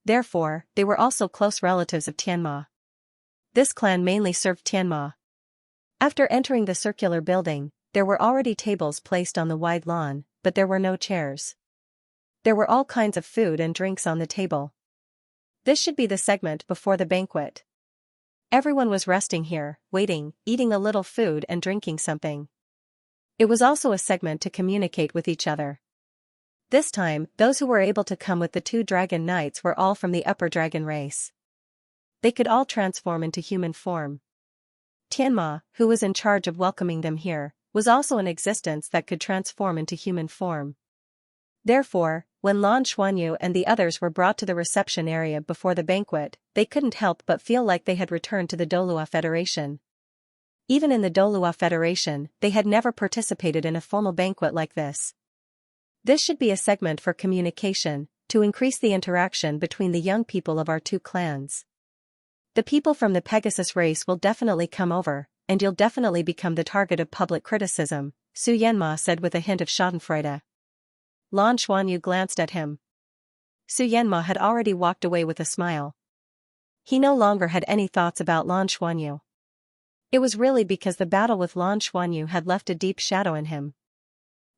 Therefore, they were also close relatives of Tianma. This clan mainly served Tianma. After entering the circular building, there were already tables placed on the wide lawn, but there were no chairs. There were all kinds of food and drinks on the table. This should be the segment before the banquet. Everyone was resting here, waiting, eating a little food and drinking something. It was also a segment to communicate with each other. This time, those who were able to come with the 2 dragon knights were all from the upper dragon race. They could all transform into human form. Tianma, who was in charge of welcoming them here, was also an existence that could transform into human form. Therefore, when Lan Xuanyu and the others were brought to the reception area before the banquet, they couldn't help but feel like they had returned to the Douluo Federation. Even in the Douluo Federation, they had never participated in a formal banquet like this. This should be a segment for communication, to increase the interaction between the young people of our 2 clans. The people from the Pegasus race will definitely come over, and you'll definitely become the target of public criticism, Su Yanma said with a hint of schadenfreude. Lan Xuanyu glanced at him. Su Yanma had already walked away with a smile. He no longer had any thoughts about Lan Xuanyu. It was really because the battle with Lan Xuanyu had left a deep shadow in him.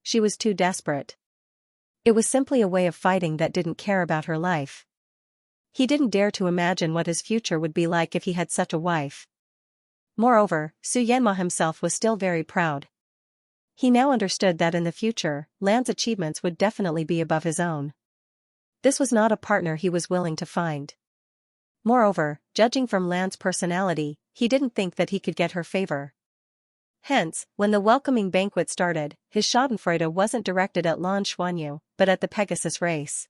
She was too desperate. It was simply a way of fighting that didn't care about her life. He didn't dare to imagine what his future would be like if he had such a wife. Moreover, Su Yanma himself was still very proud. He now understood that in the future, Lan's achievements would definitely be above his own. This was not a partner he was willing to find. Moreover, judging from Lan's personality, he didn't think that he could get her favor. Hence, when the welcoming banquet started, his schadenfreude wasn't directed at Lan Xuanyu, but at the Pegasus race.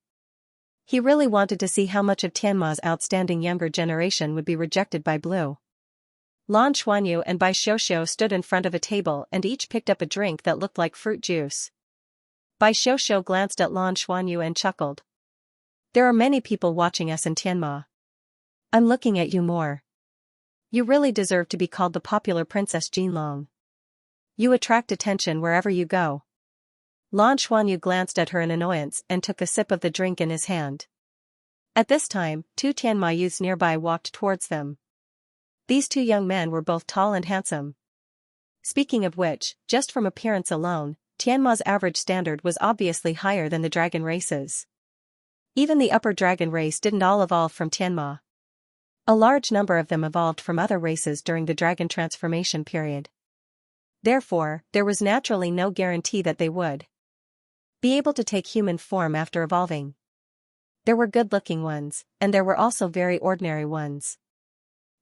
He really wanted to see how much of Tianma's outstanding younger generation would be rejected by Blue. Lan Xuanyu and Bai Xiuxiu stood in front of a table and each picked up a drink that looked like fruit juice. Bai Xiuxiu glanced at Lan Xuanyu and chuckled. There are many people watching us in Tianma. I'm looking at you more. You really deserve to be called the popular Princess Jinlong. You attract attention wherever you go. Lan Xuanyu glanced at her in annoyance and took a sip of the drink in his hand. At this time, 2 Tianma youths nearby walked towards them. These 2 young men were both tall and handsome. Speaking of which, just from appearance alone, Tianma's average standard was obviously higher than the dragon races. Even the upper dragon race didn't all evolve from Tianma. A large number of them evolved from other races during the dragon transformation period. Therefore, there was naturally no guarantee that they would be able to take human form after evolving. There were good-looking ones, and there were also very ordinary ones.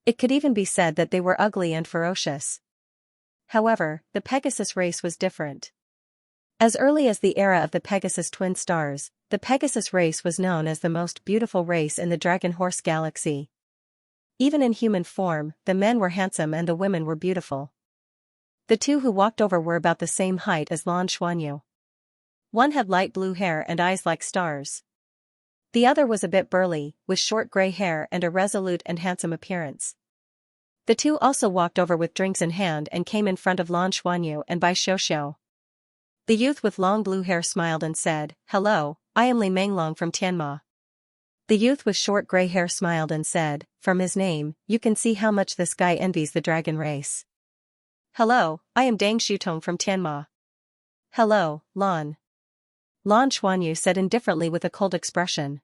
It could even be said that they were ugly and ferocious. However, the Pegasus race was different. As early as the era of the Pegasus twin stars, the Pegasus race was known as the most beautiful race in the Dragon Horse galaxy. Even in human form, the men were handsome and the women were beautiful. The two who walked over were about the same height as Lan Xuanyu. One had light blue hair and eyes like stars. The other was a bit burly, with short gray hair and a resolute and handsome appearance. The two also walked over with drinks in hand and came in front of Lan Xuanyu and Bai Xiuxiu. The youth with long blue hair smiled and said, "Hello, I am Li Menglong from Tianma." The youth with short gray hair smiled and said, "From his name, you can see how much this guy envies the dragon race." "Hello, I am Dang Shutong from Tianma." "Hello, Lan." Lan Xuanyu said indifferently with a cold expression.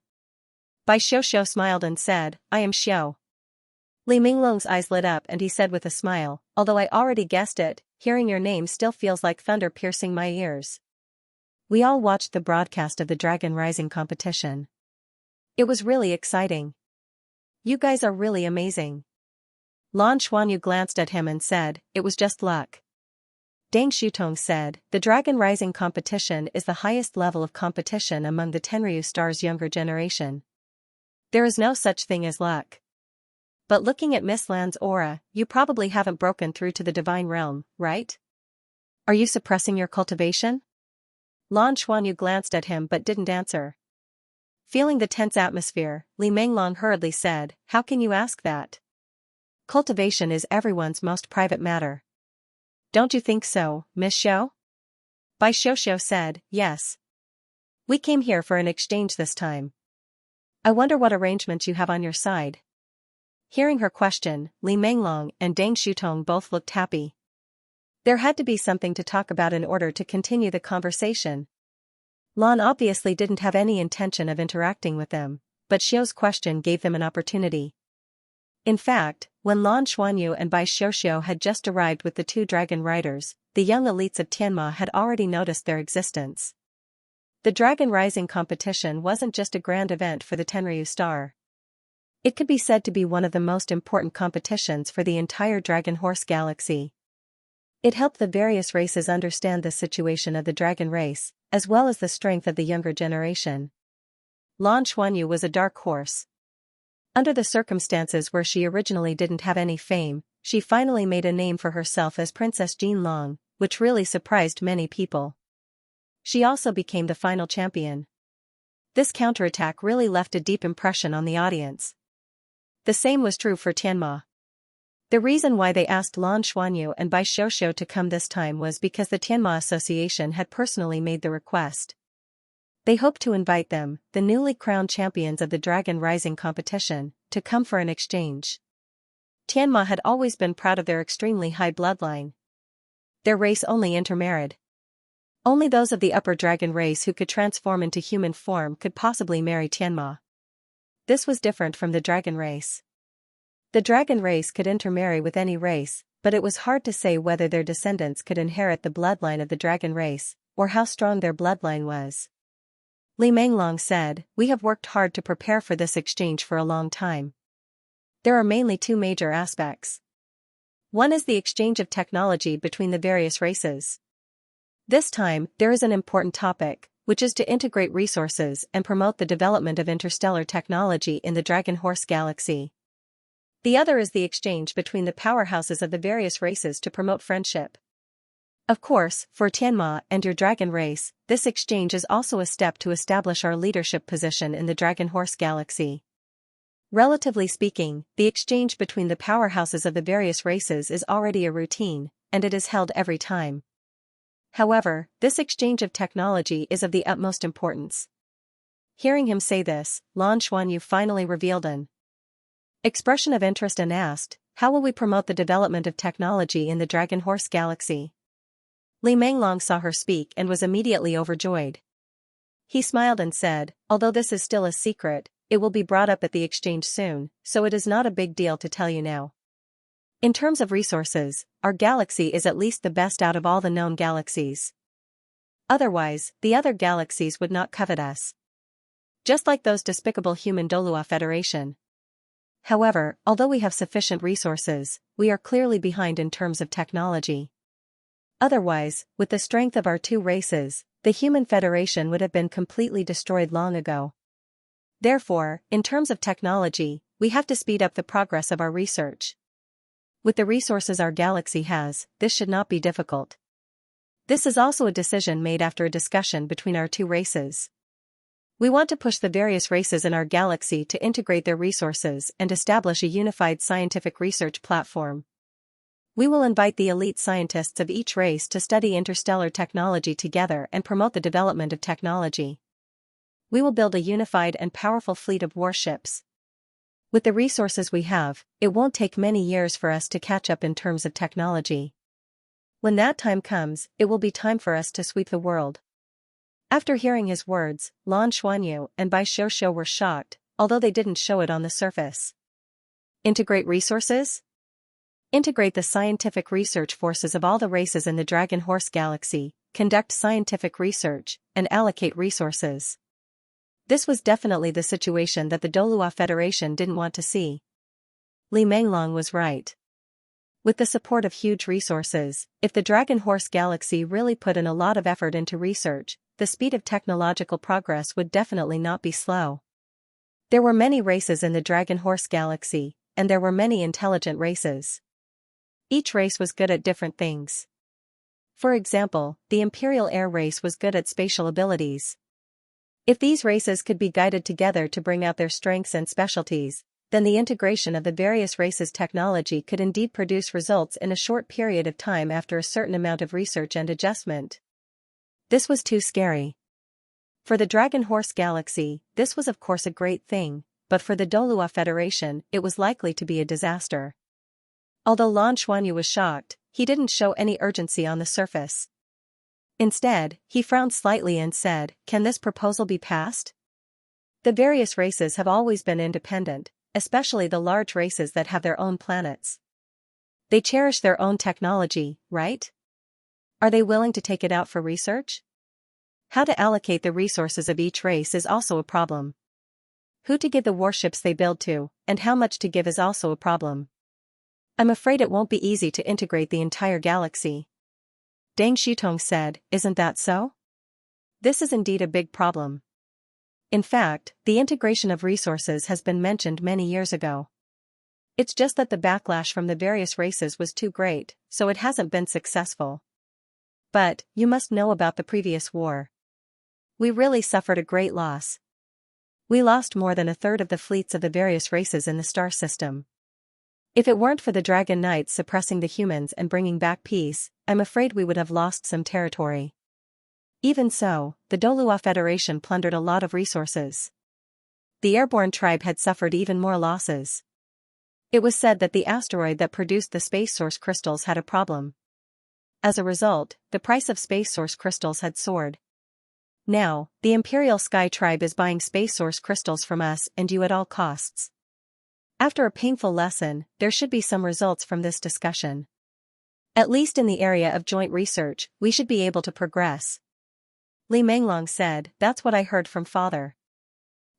Bai Xiuxiu smiled and said, "I am Xiao." Li Menglong's eyes lit up and he said with a smile, "Although I already guessed it, hearing your name still feels like thunder piercing my ears." We all watched the broadcast of the Dragon Rising competition. It was really exciting. "You guys are really amazing." Lan Xuanyu glanced at him and said, "It was just luck." Dang Shutong said, "The Dragon Rising competition is the highest level of competition among the Tenryu Star's younger generation. There is no such thing as luck. But looking at Miss Lan's aura, you probably haven't broken through to the divine realm, right? Are you suppressing your cultivation?" Lan Xuanyu glanced at him but didn't answer. Feeling the tense atmosphere, Li Menglong hurriedly said, "How can you ask that? Cultivation is everyone's most private matter. Don't you think so, Miss Xiao?" Bai Xiuxiu said, "Yes. We came here for an exchange this time. I wonder what arrangements you have on your side." Hearing her question, Li Menglong and Dang Shutong both looked happy. There had to be something to talk about in order to continue the conversation. Lan obviously didn't have any intention of interacting with them, but Xiao's question gave them an opportunity. In fact, when Lan Xuanyu and Bai Xiuxiu had just arrived with the two dragon riders, the young elites of Tianma had already noticed their existence. The Dragon Rising competition wasn't just a grand event for the Tenryu Star. It could be said to be one of the most important competitions for the entire Dragon Horse galaxy. It helped the various races understand the situation of the dragon race, as well as the strength of the younger generation. Lan Xuanyu was a dark horse. Under the circumstances where she originally didn't have any fame, she finally made a name for herself as Princess Jin Long, which really surprised many people. She also became the final champion. This counterattack really left a deep impression on the audience. The same was true for Tianma. The reason why they asked Lan Xuanyu and Bai Xiuxiu to come this time was because the Tianma Association had personally made the request. They hoped to invite them, the newly crowned champions of the Dragon Rising competition, to come for an exchange. Tianma had always been proud of their extremely high bloodline. Their race only intermarried. Only those of the upper dragon race who could transform into human form could possibly marry Tianma. This was different from the dragon race. The dragon race could intermarry with any race, but it was hard to say whether their descendants could inherit the bloodline of the dragon race, or how strong their bloodline was. Li Menglong said, "We have worked hard to prepare for this exchange for a long time. There are mainly two major aspects. One is the exchange of technology between the various races. This time, there is an important topic, which is to integrate resources and promote the development of interstellar technology in the Dragon Horse galaxy. The other is the exchange between the powerhouses of the various races to promote friendship. Of course, for Tianma and your dragon race, this exchange is also a step to establish our leadership position in the Dragon Horse galaxy. Relatively speaking, the exchange between the powerhouses of the various races is already a routine, and it is held every time. However, this exchange of technology is of the utmost importance." Hearing him say this, Lan Xuanyu finally revealed an expression of interest and asked, how will we promote the development of technology in the Dragon Horse Galaxy? Li Menglong saw her speak and was immediately overjoyed. He smiled and said, although this is still a secret, it will be brought up at the exchange soon, so it is not a big deal to tell you now. In terms of resources, our galaxy is at least the best out of all the known galaxies. Otherwise, the other galaxies would not covet us. Just like those despicable human Douluo Federation. However, although we have sufficient resources, we are clearly behind in terms of technology. Otherwise, with the strength of our two races, the human federation would have been completely destroyed long ago. Therefore, in terms of technology, we have to speed up the progress of our research. With the resources our galaxy has, this should not be difficult. This is also a decision made after a discussion between our two races. We want to push the various races in our galaxy to integrate their resources and establish a unified scientific research platform. We will invite the elite scientists of each race to study interstellar technology together and promote the development of technology. We will build a unified and powerful fleet of warships. With the resources we have, it won't take many years for us to catch up in terms of technology. When that time comes, it will be time for us to sweep the world. After hearing his words, Lan Xuanyu and Bai Xiuxiu were shocked, although they didn't show it on the surface. Integrate resources? Integrate the scientific research forces of all the races in the Dragon Horse Galaxy, conduct scientific research, and allocate resources. This was definitely the situation that the Douluo Federation didn't want to see. Li Menglong was right. With the support of huge resources, if the Dragon Horse Galaxy really put in a lot of effort into research, the speed of technological progress would definitely not be slow. There were many races in the Dragon Horse Galaxy, and there were many intelligent races. Each race was good at different things. For example, the Imperial Air race was good at spatial abilities. If these races could be guided together to bring out their strengths and specialties, then the integration of the various races' technology could indeed produce results in a short period of time after a certain amount of research and adjustment. This was too scary. For the Dragon Horse Galaxy, this was of course a great thing, but for the Douluo Federation, it was likely to be a disaster. Although Lan Xuanyu was shocked, he didn't show any urgency on the surface. Instead, he frowned slightly and said, "Can this proposal be passed?" The various races have always been independent, especially the large races that have their own planets. They cherish their own technology, right? Are they willing to take it out for research? How to allocate the resources of each race is also a problem. Who to give the warships they build to, and how much to give is also a problem. I'm afraid it won't be easy to integrate the entire galaxy. Deng Shitong said, "Isn't that so?" This is indeed a big problem. In fact, the integration of resources has been mentioned many years ago. It's just that the backlash from the various races was too great, so it hasn't been successful. But, you must know about the previous war. We really suffered a great loss. We lost more than a third of the fleets of the various races in the star system. If it weren't for the Dragon Knights suppressing the humans and bringing back peace, I'm afraid we would have lost some territory. Even so, the Douluo Federation plundered a lot of resources. The airborne tribe had suffered even more losses. It was said that the asteroid that produced the space source crystals had a problem. As a result, the price of space source crystals had soared. Now, the Imperial Sky Tribe is buying space source crystals from us and you at all costs. After a painful lesson, there should be some results from this discussion. At least in the area of joint research, we should be able to progress. Li Menglong said, "That's what I heard from father.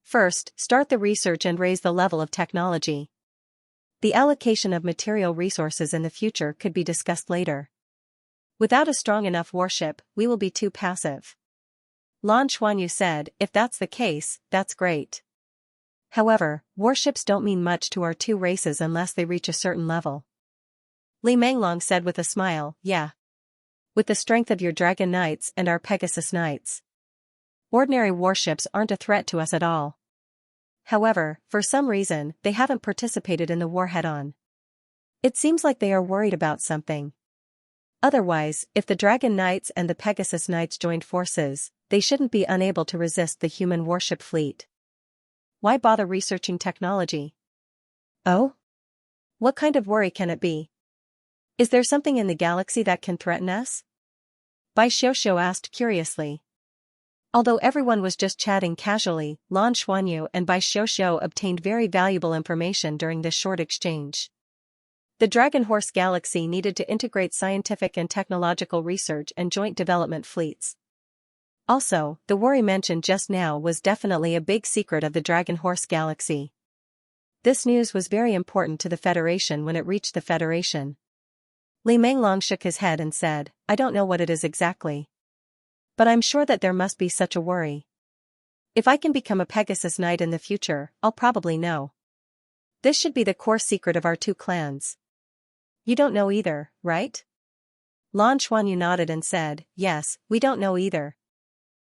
First, start the research and raise the level of technology. The allocation of material resources in the future could be discussed later. Without a strong enough warship, we will be too passive." Lan Xuanyu said, "If that's the case, that's great. However, warships don't mean much to our two races unless they reach a certain level." Li Menglong said with a smile, "Yeah. With the strength of your Dragon Knights and our Pegasus Knights. Ordinary warships aren't a threat to us at all. However, for some reason, they haven't participated in the war head-on. It seems like they are worried about something. Otherwise, if the Dragon Knights and the Pegasus Knights joined forces, they shouldn't be unable to resist the human warship fleet. Why bother researching technology? Oh? What kind of worry can it be? Is there something in the galaxy that can threaten us? Bai Xiuxiu asked curiously. Although everyone was just chatting casually, Lan Xuanyu and Bai Xiuxiu obtained very valuable information during this short exchange. The Dragon Horse Galaxy needed to integrate scientific and technological research and joint development fleets. Also, the worry mentioned just now was definitely a big secret of the Dragon Horse Galaxy. This news was very important to the Federation when it reached the Federation. Li Menglong shook his head and said, I don't know what it is exactly. But I'm sure that there must be such a worry. If I can become a Pegasus Knight in the future, I'll probably know. This should be the core secret of our two clans. You don't know either, right? Lan Xuanyu nodded and said, yes, we don't know either.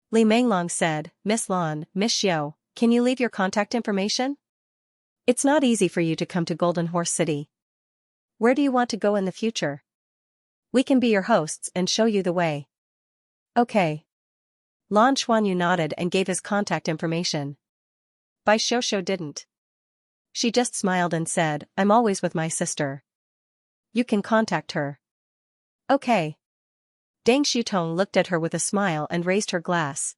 Li Menglong said, Miss Lan, Miss Xiao, can you leave your contact information? It's not easy for you to come to Golden Horse City. Where do you want to go in the future? We can be your hosts and show you the way. Okay. Lan Xuanyu nodded and gave his contact information. Bai Xiuxiu didn't. She just smiled and said, I'm always with my sister. You can contact her. Okay. Deng Xutong looked at her with a smile and raised her glass.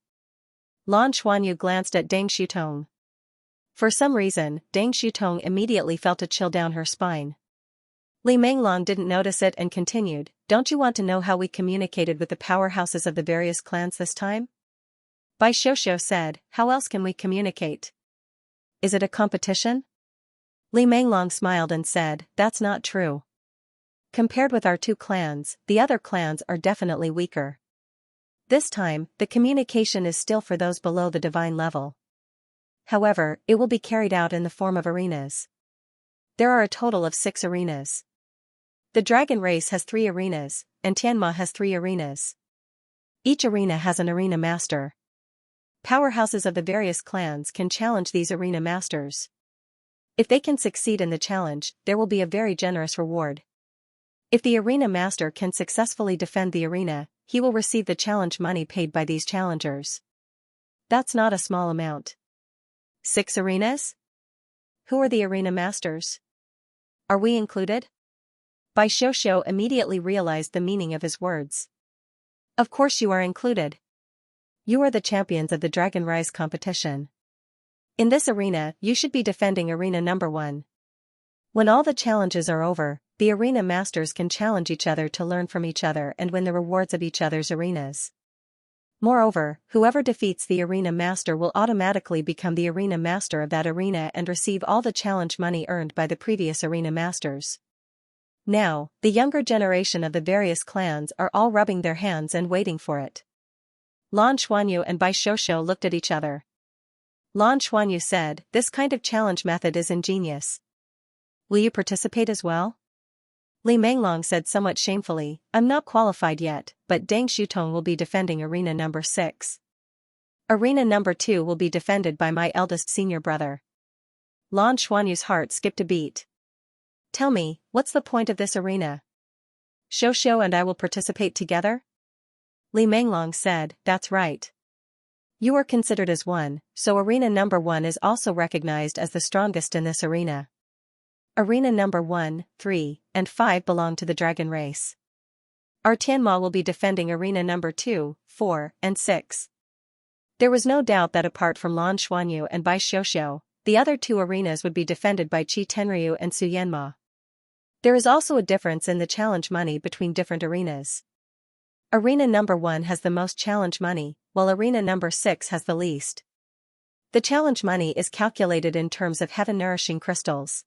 Lan Xuanyu glanced at Deng Xutong. For some reason, Deng Xutong immediately felt a chill down her spine. Li Menglong didn't notice it and continued, don't you want to know how we communicated with the powerhouses of the various clans this time? Bai Xiuxiu said, how else can we communicate? Is it a competition? Li Menglong smiled and said, that's not true. Compared with our two clans, the other clans are definitely weaker. This time, the communication is still for those below the divine level. However, it will be carried out in the form of arenas. There are a total of 6 arenas. The dragon race has 3 arenas, and Tianma has 3 arenas. Each arena has an arena master. Powerhouses of the various clans can challenge these arena masters. If they can succeed in the challenge, there will be a very generous reward. If the arena master can successfully defend the arena, he will receive the challenge money paid by these challengers. That's not a small amount. 6 arenas? Who are the arena masters? Are we included? Bai Xiuxiu immediately realized the meaning of his words. Of course you are included. You are the champions of the Dragon Rise competition. In this arena, you should be defending arena number 1. When all the challenges are over, the arena masters can challenge each other to learn from each other and win the rewards of each other's arenas. Moreover, whoever defeats the arena master will automatically become the arena master of that arena and receive all the challenge money earned by the previous arena masters. Now, the younger generation of the various clans are all rubbing their hands and waiting for it. Lan Xuanyu and Bai Xiuxiu looked at each other. Lan Xuanyu said, this kind of challenge method is ingenious. Will you participate as well? Li Menglong said somewhat shamefully, I'm not qualified yet, but Deng Xutong will be defending arena number 6. Arena number 2 will be defended by my eldest senior brother. Lan Xuanyu's heart skipped a beat. Tell me, what's the point of this arena? Xiuxiu and I will participate together? Li Menglong said, that's right. You are considered as one, so arena number 1 is also recognized as the strongest in this arena. Arena number 1, 3, and 5 belong to the dragon race. Our Tianma will be defending arena number 2, 4, and 6. There was no doubt that apart from Lan Xuanyu and Bai Xiuxiu, the other 2 arenas would be defended by Qi Tenryu and Su Yanma. There is also a difference in the challenge money between different arenas. Arena number 1 has the most challenge money, while arena number 6 has the least. The challenge money is calculated in terms of heaven-nourishing crystals.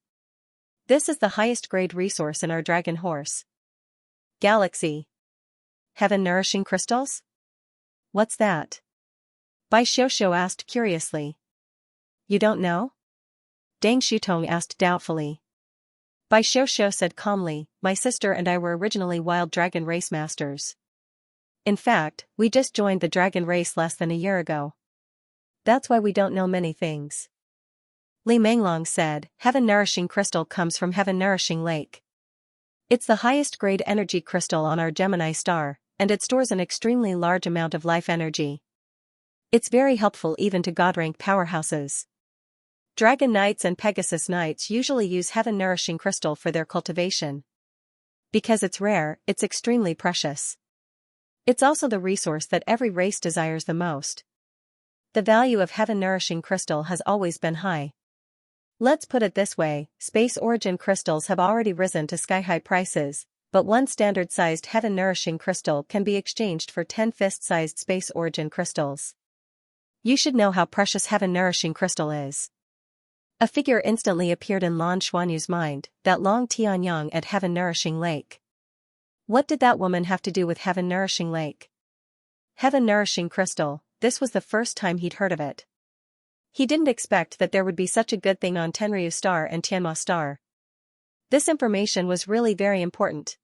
This is the highest grade resource in our Dragon Horse Galaxy. Heaven-nourishing crystals? What's that? Bai Xiuxiu asked curiously. You don't know? Deng Xutong asked doubtfully. Bai Xiuxiu said calmly, my sister and I were originally wild dragon race masters. In fact, we just joined the dragon race less than a year ago. That's why we don't know many things. Li Menglong said, Heaven-nourishing crystal comes from Heaven-nourishing lake. It's the highest grade energy crystal on our Gemini star, and it stores an extremely large amount of life energy. It's very helpful even to God-rank powerhouses. Dragon Knights and Pegasus Knights usually use heaven-nourishing crystal for their cultivation. Because it's rare, it's extremely precious. It's also the resource that every race desires the most. The value of heaven-nourishing crystal has always been high. Let's put it this way, space origin crystals have already risen to sky-high prices, but one standard-sized heaven-nourishing crystal can be exchanged for 10 fist-sized space origin crystals. You should know how precious heaven-nourishing crystal is. A figure instantly appeared in Lan Xuanyu's mind, that Long Tianyang at Heaven-Nourishing Lake. What did that woman have to do with Heaven-Nourishing Lake? Heaven-Nourishing Crystal, this was the first time he'd heard of it. He didn't expect that there would be such a good thing on Tenryu Star and Tianma Star. This information was really very important.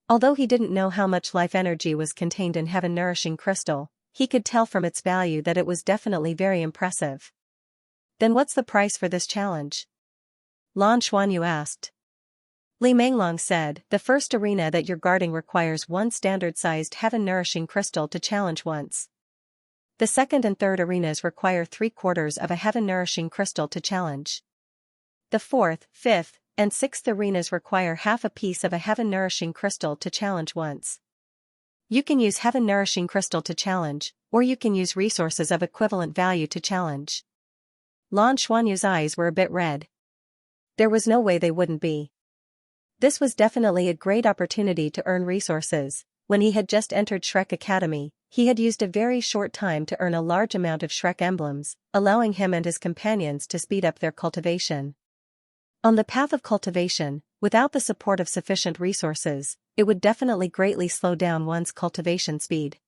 Although he didn't know how much life energy was contained in Heaven-Nourishing Crystal, he could tell from its value that it was definitely very impressive. Then what's the price for this challenge? Lan Xuanyu asked. Li Menglong said, the first arena that you're guarding requires one standard-sized heaven-nourishing crystal to challenge once. The second and third arenas require 3/4 of a heaven-nourishing crystal to challenge. The fourth, fifth, and sixth arenas require half a piece of a heaven-nourishing crystal to challenge once. You can use heaven-nourishing crystal to challenge, or you can use resources of equivalent value to challenge. Lan Xuanyu's eyes were a bit red. There was no way they wouldn't be. This was definitely a great opportunity to earn resources. When he had just entered Shrek Academy, he had used a very short time to earn a large amount of Shrek emblems, allowing him and his companions to speed up their cultivation. On the path of cultivation, without the support of sufficient resources, it would definitely greatly slow down one's cultivation speed.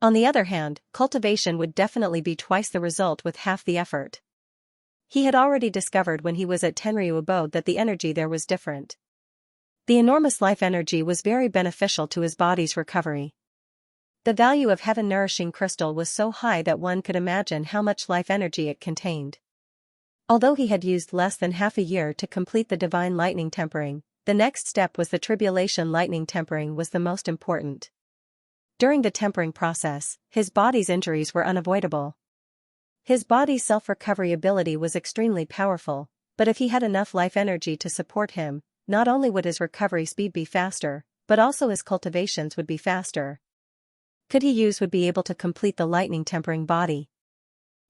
On the other hand, cultivation would definitely be twice the result with half the effort. He had already discovered when he was at Tenryu Abode that the energy there was different. The enormous life energy was very beneficial to his body's recovery. The value of heaven-nourishing crystal was so high that one could imagine how much life energy it contained. Although he had used less than half a year to complete the divine lightning tempering, the next step was the tribulation lightning tempering was the most important. During the tempering process, his body's injuries were unavoidable. His body's self-recovery ability was extremely powerful, but if he had enough life energy to support him, not only would his recovery speed be faster, but also his cultivations would be faster. Would be able to complete the lightning tempering body.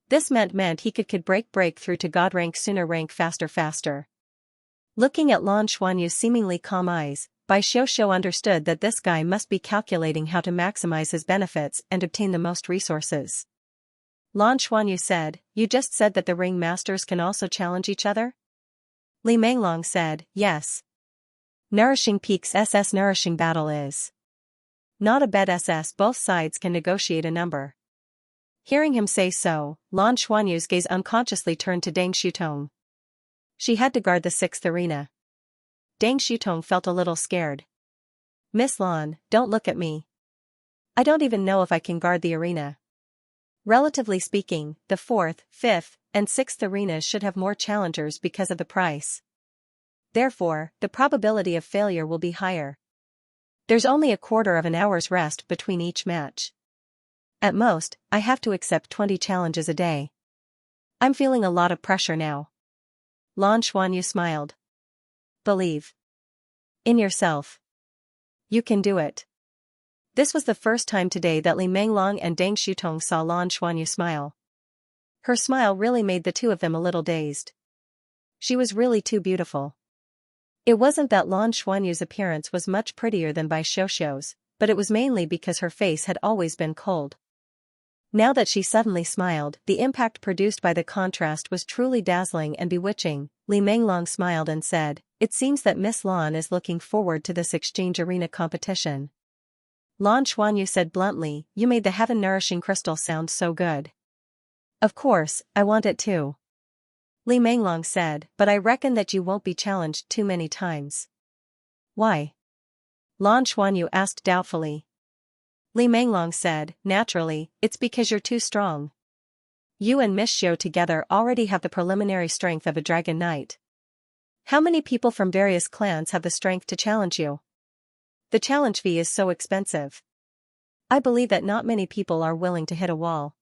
This meant he could break through to God rank sooner, rank faster. Looking at Lan Xuanyu's seemingly calm eyes, Bai Xiuxiu understood that this guy must be calculating how to maximize his benefits and obtain the most resources. Lan Xuanyu said, you just said that the ring masters can also challenge each other? Li Menglong said, yes. Nourishing Peaks SS Nourishing Battle is not a bad SS, both sides can negotiate a number. Hearing him say so, Lan Xuanyu's gaze unconsciously turned to Deng Shutong. She had to guard the sixth arena. Deng Shutong felt a little scared. Miss Lan, don't look at me. I don't even know if I can guard the arena. Relatively speaking, the fourth, fifth, and sixth arenas should have more challengers because of the price. Therefore, the probability of failure will be higher. There's only a quarter of an hour's rest between each match. At most, I have to accept 20 challenges a day. I'm feeling a lot of pressure now. Lan Xuanyu smiled. Believe in yourself. You can do it. This was the first time today that Li Menglong and Deng Shutong saw Lan Xuanyu smile. Her smile really made the two of them a little dazed. She was really too beautiful. It wasn't that Lan Xuanyu's appearance was much prettier than Bai Xiuxiu's, but it was mainly because her face had always been cold. Now that she suddenly smiled, the impact produced by the contrast was truly dazzling and bewitching. Li Menglong smiled and said, it seems that Miss Lan is looking forward to this exchange arena competition. Lan Xuanyu said bluntly, you made the heaven-nourishing crystal sound so good. Of course, I want it too. Li Menglong said, but I reckon that you won't be challenged too many times. Why? Lan Xuanyu asked doubtfully. Li Menglong said, naturally, it's because you're too strong. You and Miss Xiu together already have the preliminary strength of a dragon knight. How many people from various clans have the strength to challenge you? The challenge fee is so expensive. I believe that not many people are willing to hit a wall.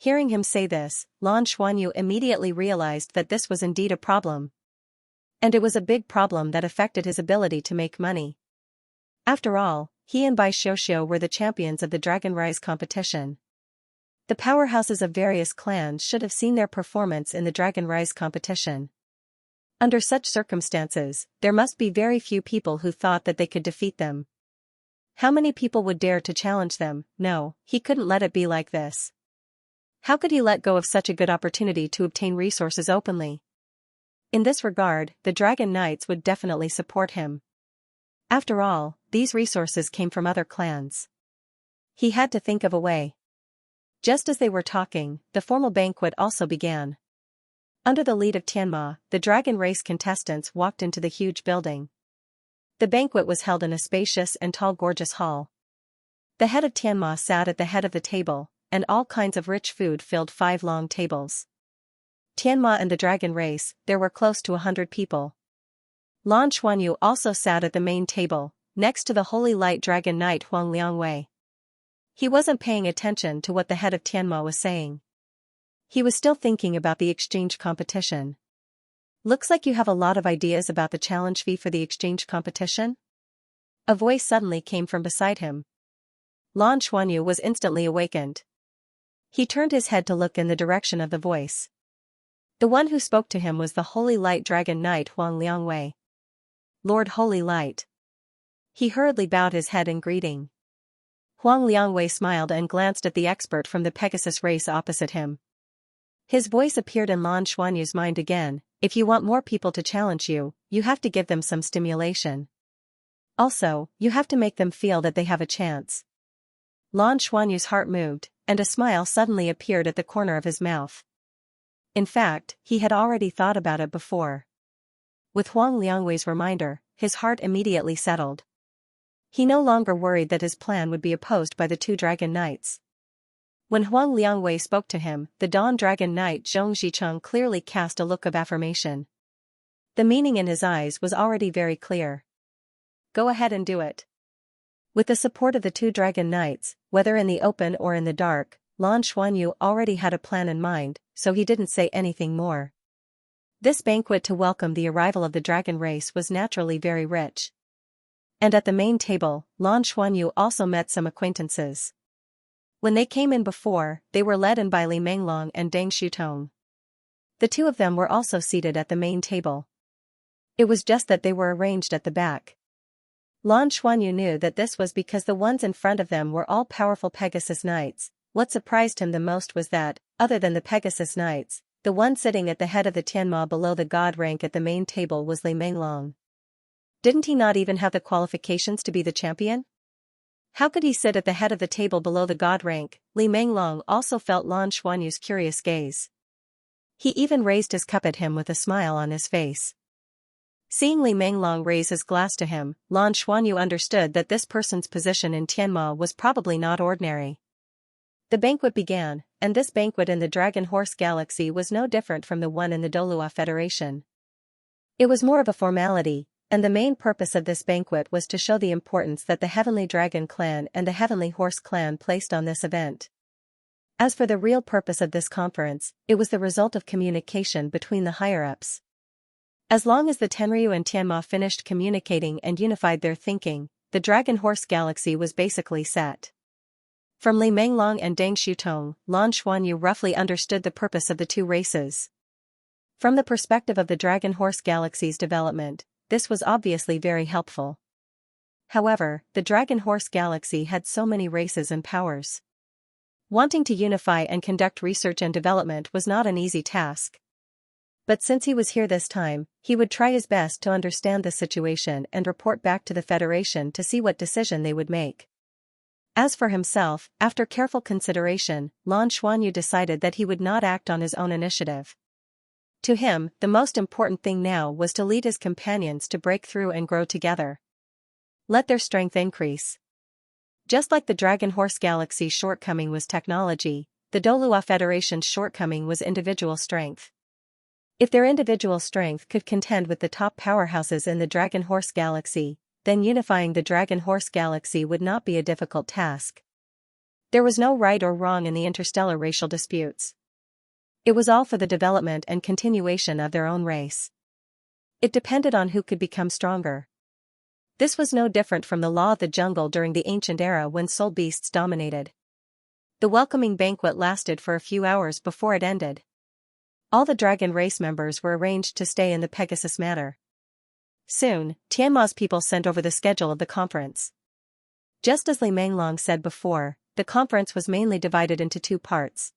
Hearing him say this, Lan Xuanyu immediately realized that this was indeed a problem. And it was a big problem that affected his ability to make money. After all, he and Bai Xiuxiu were the champions of the Dragon Rise competition. The powerhouses of various clans should have seen their performance in the Dragon Rise competition. Under such circumstances, there must be very few people who thought that they could defeat them. How many people would dare to challenge them? No, he couldn't let it be like this. How could he let go of such a good opportunity to obtain resources openly? In this regard, the Dragon Knights would definitely support him. After all, these resources came from other clans. He had to think of a way. Just as they were talking, the formal banquet also began. Under the lead of Tianma, the Dragon Race contestants walked into the huge building. The banquet was held in a spacious and tall gorgeous hall. The head of Tianma sat at the head of the table, and all kinds of rich food filled 5 long tables. Tianma and the Dragon Race, there were close to 100 people. Lan Xuanyu also sat at the main table, next to the Holy Light Dragon Knight Huang Liangwei. He wasn't paying attention to what the head of Tianma was saying. He was still thinking about the exchange competition. Looks like you have a lot of ideas about the challenge fee for the exchange competition? A voice suddenly came from beside him. Lan Xuanyu was instantly awakened. He turned his head to look in the direction of the voice. The one who spoke to him was the Holy Light Dragon Knight Huang Liangwei. Lord Holy Light. He hurriedly bowed his head in greeting. Huang Liangwei smiled and glanced at the expert from the Pegasus race opposite him. His voice appeared in Lan Xuanyu's mind again. If you want more people to challenge you, you have to give them some stimulation. Also, you have to make them feel that they have a chance. Lan Xuanyu's heart moved, and a smile suddenly appeared at the corner of his mouth. In fact, he had already thought about it before. With Huang Liangwei's reminder, his heart immediately settled. He no longer worried that his plan would be opposed by the 2 Dragon Knights. When Huang Liangwei spoke to him, the Dawn Dragon Knight Zhong Zicheng clearly cast a look of affirmation. The meaning in his eyes was already very clear. Go ahead and do it. With the support of the 2 Dragon Knights, whether in the open or in the dark, Lan Xuanyu already had a plan in mind, so he didn't say anything more. This banquet to welcome the arrival of the Dragon Race was naturally very rich. And at the main table, Lan Xuanyu also met some acquaintances. When they came in before, they were led in by Li Menglong and Deng Shutong. The 2 of them were also seated at the main table. It was just that they were arranged at the back. Lan Xuanyu knew that this was because the ones in front of them were all powerful Pegasus Knights. What surprised him the most was that, other than the Pegasus Knights, the one sitting at the head of the Tianma below the god rank at the main table was Li Menglong. Didn't he not even have the qualifications to be the champion? How could he sit at the head of the table below the god rank? Li Menglong also felt Lan Xuanyu's curious gaze. He even raised his cup at him with a smile on his face. Seeing Li Menglong raise his glass to him, Lan Xuanyu understood that this person's position in Tianma was probably not ordinary. The banquet began, and this banquet in the Dragon Horse Galaxy was no different from the one in the Douluo Federation. It was more of a formality, and the main purpose of this banquet was to show the importance that the Heavenly Dragon Clan and the Heavenly Horse Clan placed on this event. As for the real purpose of this conference, it was the result of communication between the higher-ups. As long as the Tenryu and Tianma finished communicating and unified their thinking, the Dragon Horse Galaxy was basically set. From Li Menglong and Deng Shutong, Lan Xuanyu roughly understood the purpose of the 2 races. From the perspective of the Dragon Horse Galaxy's development, this was obviously very helpful. However, the Dragon Horse Galaxy had so many races and powers. Wanting to unify and conduct research and development was not an easy task. But since he was here this time, he would try his best to understand the situation and report back to the Federation to see what decision they would make. As for himself, after careful consideration, Lan Xuanyu decided that he would not act on his own initiative. To him, the most important thing now was to lead his companions to break through and grow together. Let their strength increase. Just like the Dragon Horse Galaxy's shortcoming was technology, the Douluo Federation's shortcoming was individual strength. If their individual strength could contend with the top powerhouses in the Dragon Horse Galaxy, then unifying the Dragon Horse Galaxy would not be a difficult task. There was no right or wrong in the interstellar racial disputes. It was all for the development and continuation of their own race. It depended on who could become stronger. This was no different from the law of the jungle during the ancient era when soul beasts dominated. The welcoming banquet lasted for a few hours before it ended. All the dragon race members were arranged to stay in the Pegasus Manor. Soon, Tianma's people sent over the schedule of the conference. Just as Li Menglong said before, the conference was mainly divided into two parts.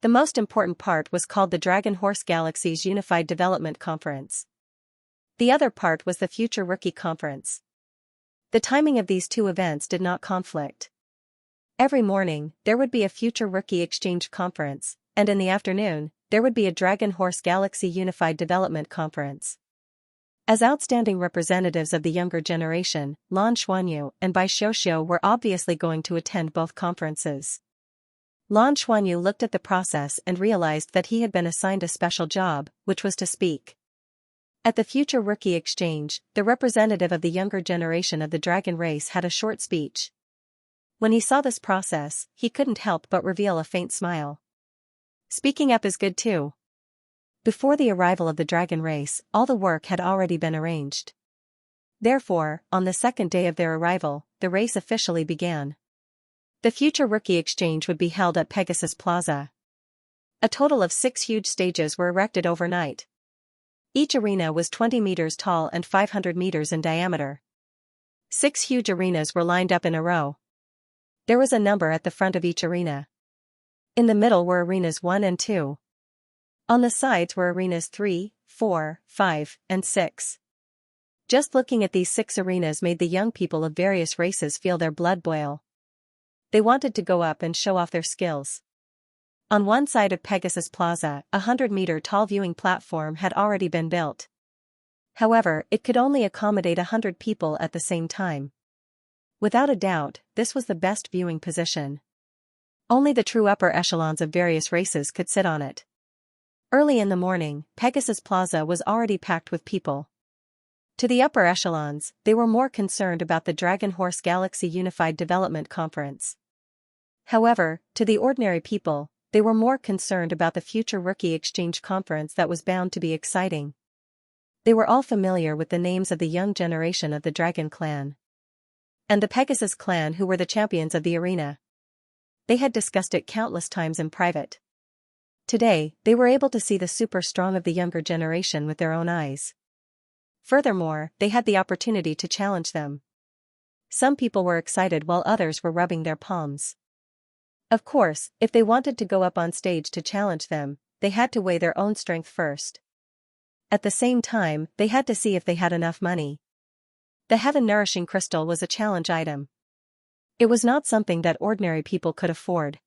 The most important part was called the Dragon Horse Galaxy's Unified Development Conference. The other part was the Future Rookie Conference. The timing of these two events did not conflict. Every morning, there would be a Future Rookie Exchange Conference, and in the afternoon, there would be a Dragon Horse Galaxy Unified Development Conference. As outstanding representatives of the younger generation, Lan Xuanyu and Bai Xiuxiu were obviously going to attend both conferences. Lan Xuanyu looked at the process and realized that he had been assigned a special job, which was to speak. At the Future Rookie Exchange, the representative of the younger generation of the dragon race had a short speech. When he saw this process, he couldn't help but reveal a faint smile. Speaking up is good too. Before the arrival of the dragon race, all the work had already been arranged. Therefore, on the second day of their arrival, the race officially began. The Future Rookie Exchange would be held at Pegasus Plaza. A total of 6 huge stages were erected overnight. Each arena was 20 meters tall and 500 meters in diameter. 6 huge arenas were lined up in a row. There was a number at the front of each arena. In the middle were arenas 1 and 2. On the sides were arenas 3, 4, 5, and 6. Just looking at these 6 arenas made the young people of various races feel their blood boil. They wanted to go up and show off their skills. On one side of Pegasus Plaza, a 100-meter-tall viewing platform had already been built. However, it could only accommodate 100 people at the same time. Without a doubt, this was the best viewing position. Only the true upper echelons of various races could sit on it. Early in the morning, Pegasus Plaza was already packed with people. To the upper echelons, they were more concerned about the Dragon Horse Galaxy Unified Development Conference. However, to the ordinary people, they were more concerned about the Future Rookie Exchange Conference that was bound to be exciting. They were all familiar with the names of the young generation of the Dragon Clan and the Pegasus Clan, who were the champions of the arena. They had discussed it countless times in private. Today, they were able to see the super strong of the younger generation with their own eyes. Furthermore, they had the opportunity to challenge them. Some people were excited while others were rubbing their palms. Of course, if they wanted to go up on stage to challenge them, they had to weigh their own strength first. At the same time, they had to see if they had enough money. The heaven-nourishing crystal was a challenge item. It was not something that ordinary people could afford.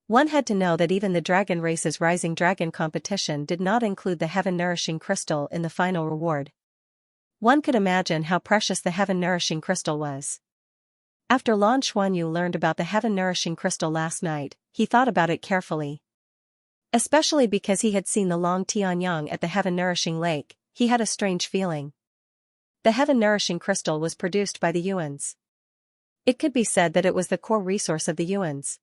One had to know that even the dragon race's rising dragon competition did not include the heaven-nourishing crystal in the final reward. One could imagine how precious the heaven-nourishing crystal was. After Lan Xuanyu learned about the heaven-nourishing crystal last night, he thought about it carefully. Especially because he had seen the Long Tianyang at the heaven-nourishing lake, he had a strange feeling. The heaven-nourishing crystal was produced by the Yuans. It could be said that it was the core resource of the Yuans.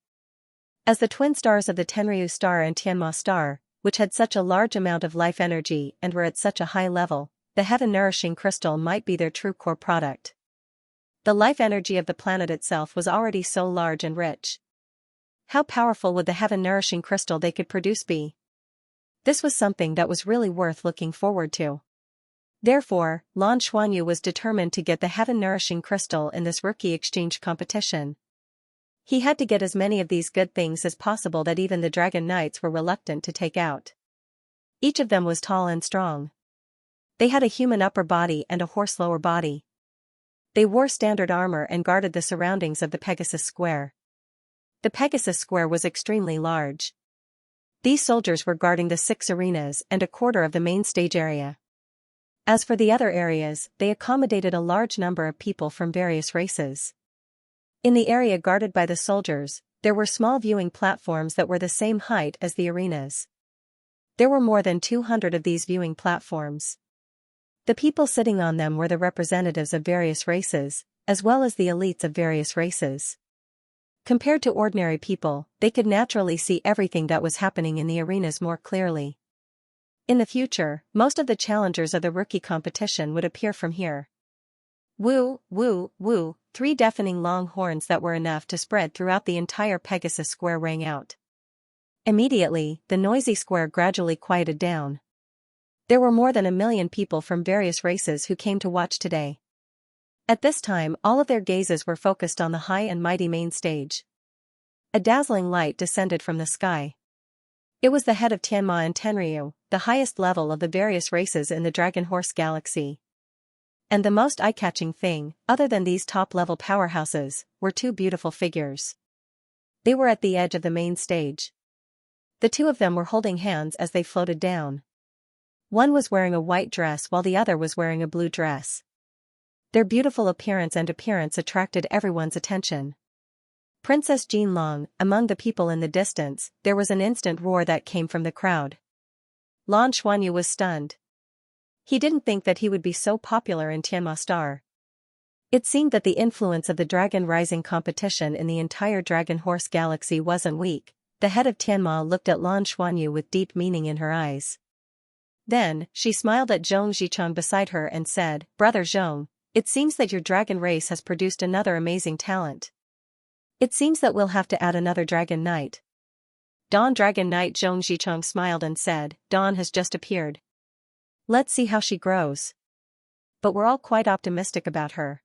As the twin stars of the Tenryu star and Tianma star, which had such a large amount of life energy and were at such a high level, the heaven-nourishing crystal might be their true core product. The life energy of the planet itself was already so large and rich. How powerful would the heaven-nourishing crystal they could produce be? This was something that was really worth looking forward to. Therefore, Lan Xuanyu was determined to get the heaven-nourishing crystal in this rookie exchange competition. He had to get as many of these good things as possible that even the Dragon Knights were reluctant to take out. Each of them was tall and strong. They had a human upper body and a horse lower body. They wore standard armor and guarded the surroundings of the Pegasus Square. The Pegasus Square was extremely large. These soldiers were guarding the 6 arenas and a quarter of the main stage area. As for the other areas, they accommodated a large number of people from various races. In the area guarded by the soldiers, there were small viewing platforms that were the same height as the arenas. There were more than 200 of these viewing platforms. The people sitting on them were the representatives of various races, as well as the elites of various races. Compared to ordinary people, they could naturally see everything that was happening in the arenas more clearly. In the future, most of the challengers of the rookie competition would appear from here. Woo, woo, woo, 3 deafening long horns that were enough to spread throughout the entire Pegasus Square rang out. Immediately, the noisy square gradually quieted down. There were more than 1 million people from various races who came to watch today. At this time, all of their gazes were focused on the high and mighty main stage. A dazzling light descended from the sky. It was the head of Tianma and Tenryu, the highest level of the various races in the Dragon Horse Galaxy. And the most eye-catching thing, other than these top-level powerhouses, were 2 beautiful figures. They were at the edge of the main stage. The 2 of them were holding hands as they floated down. One was wearing a white dress while the other was wearing a blue dress. Their beautiful appearance attracted everyone's attention. Princess Jinlong, among the people in the distance, there was an instant roar that came from the crowd. Lan Xuanyu was stunned. He didn't think that he would be so popular in Tianma Star. It seemed that the influence of the Dragon Rising competition in the entire Dragon Horse Galaxy wasn't weak. The head of Tianma looked at Lan Xuanyu with deep meaning in her eyes. Then, she smiled at Zhong Zicheng beside her and said, "Brother Zhong, it seems that your dragon race has produced another amazing talent. It seems that we'll have to add another Dragon Knight." Dawn Dragon Knight Zhong Zicheng smiled and said, "Dawn has just appeared. Let's see how she grows. But we're all quite optimistic about her."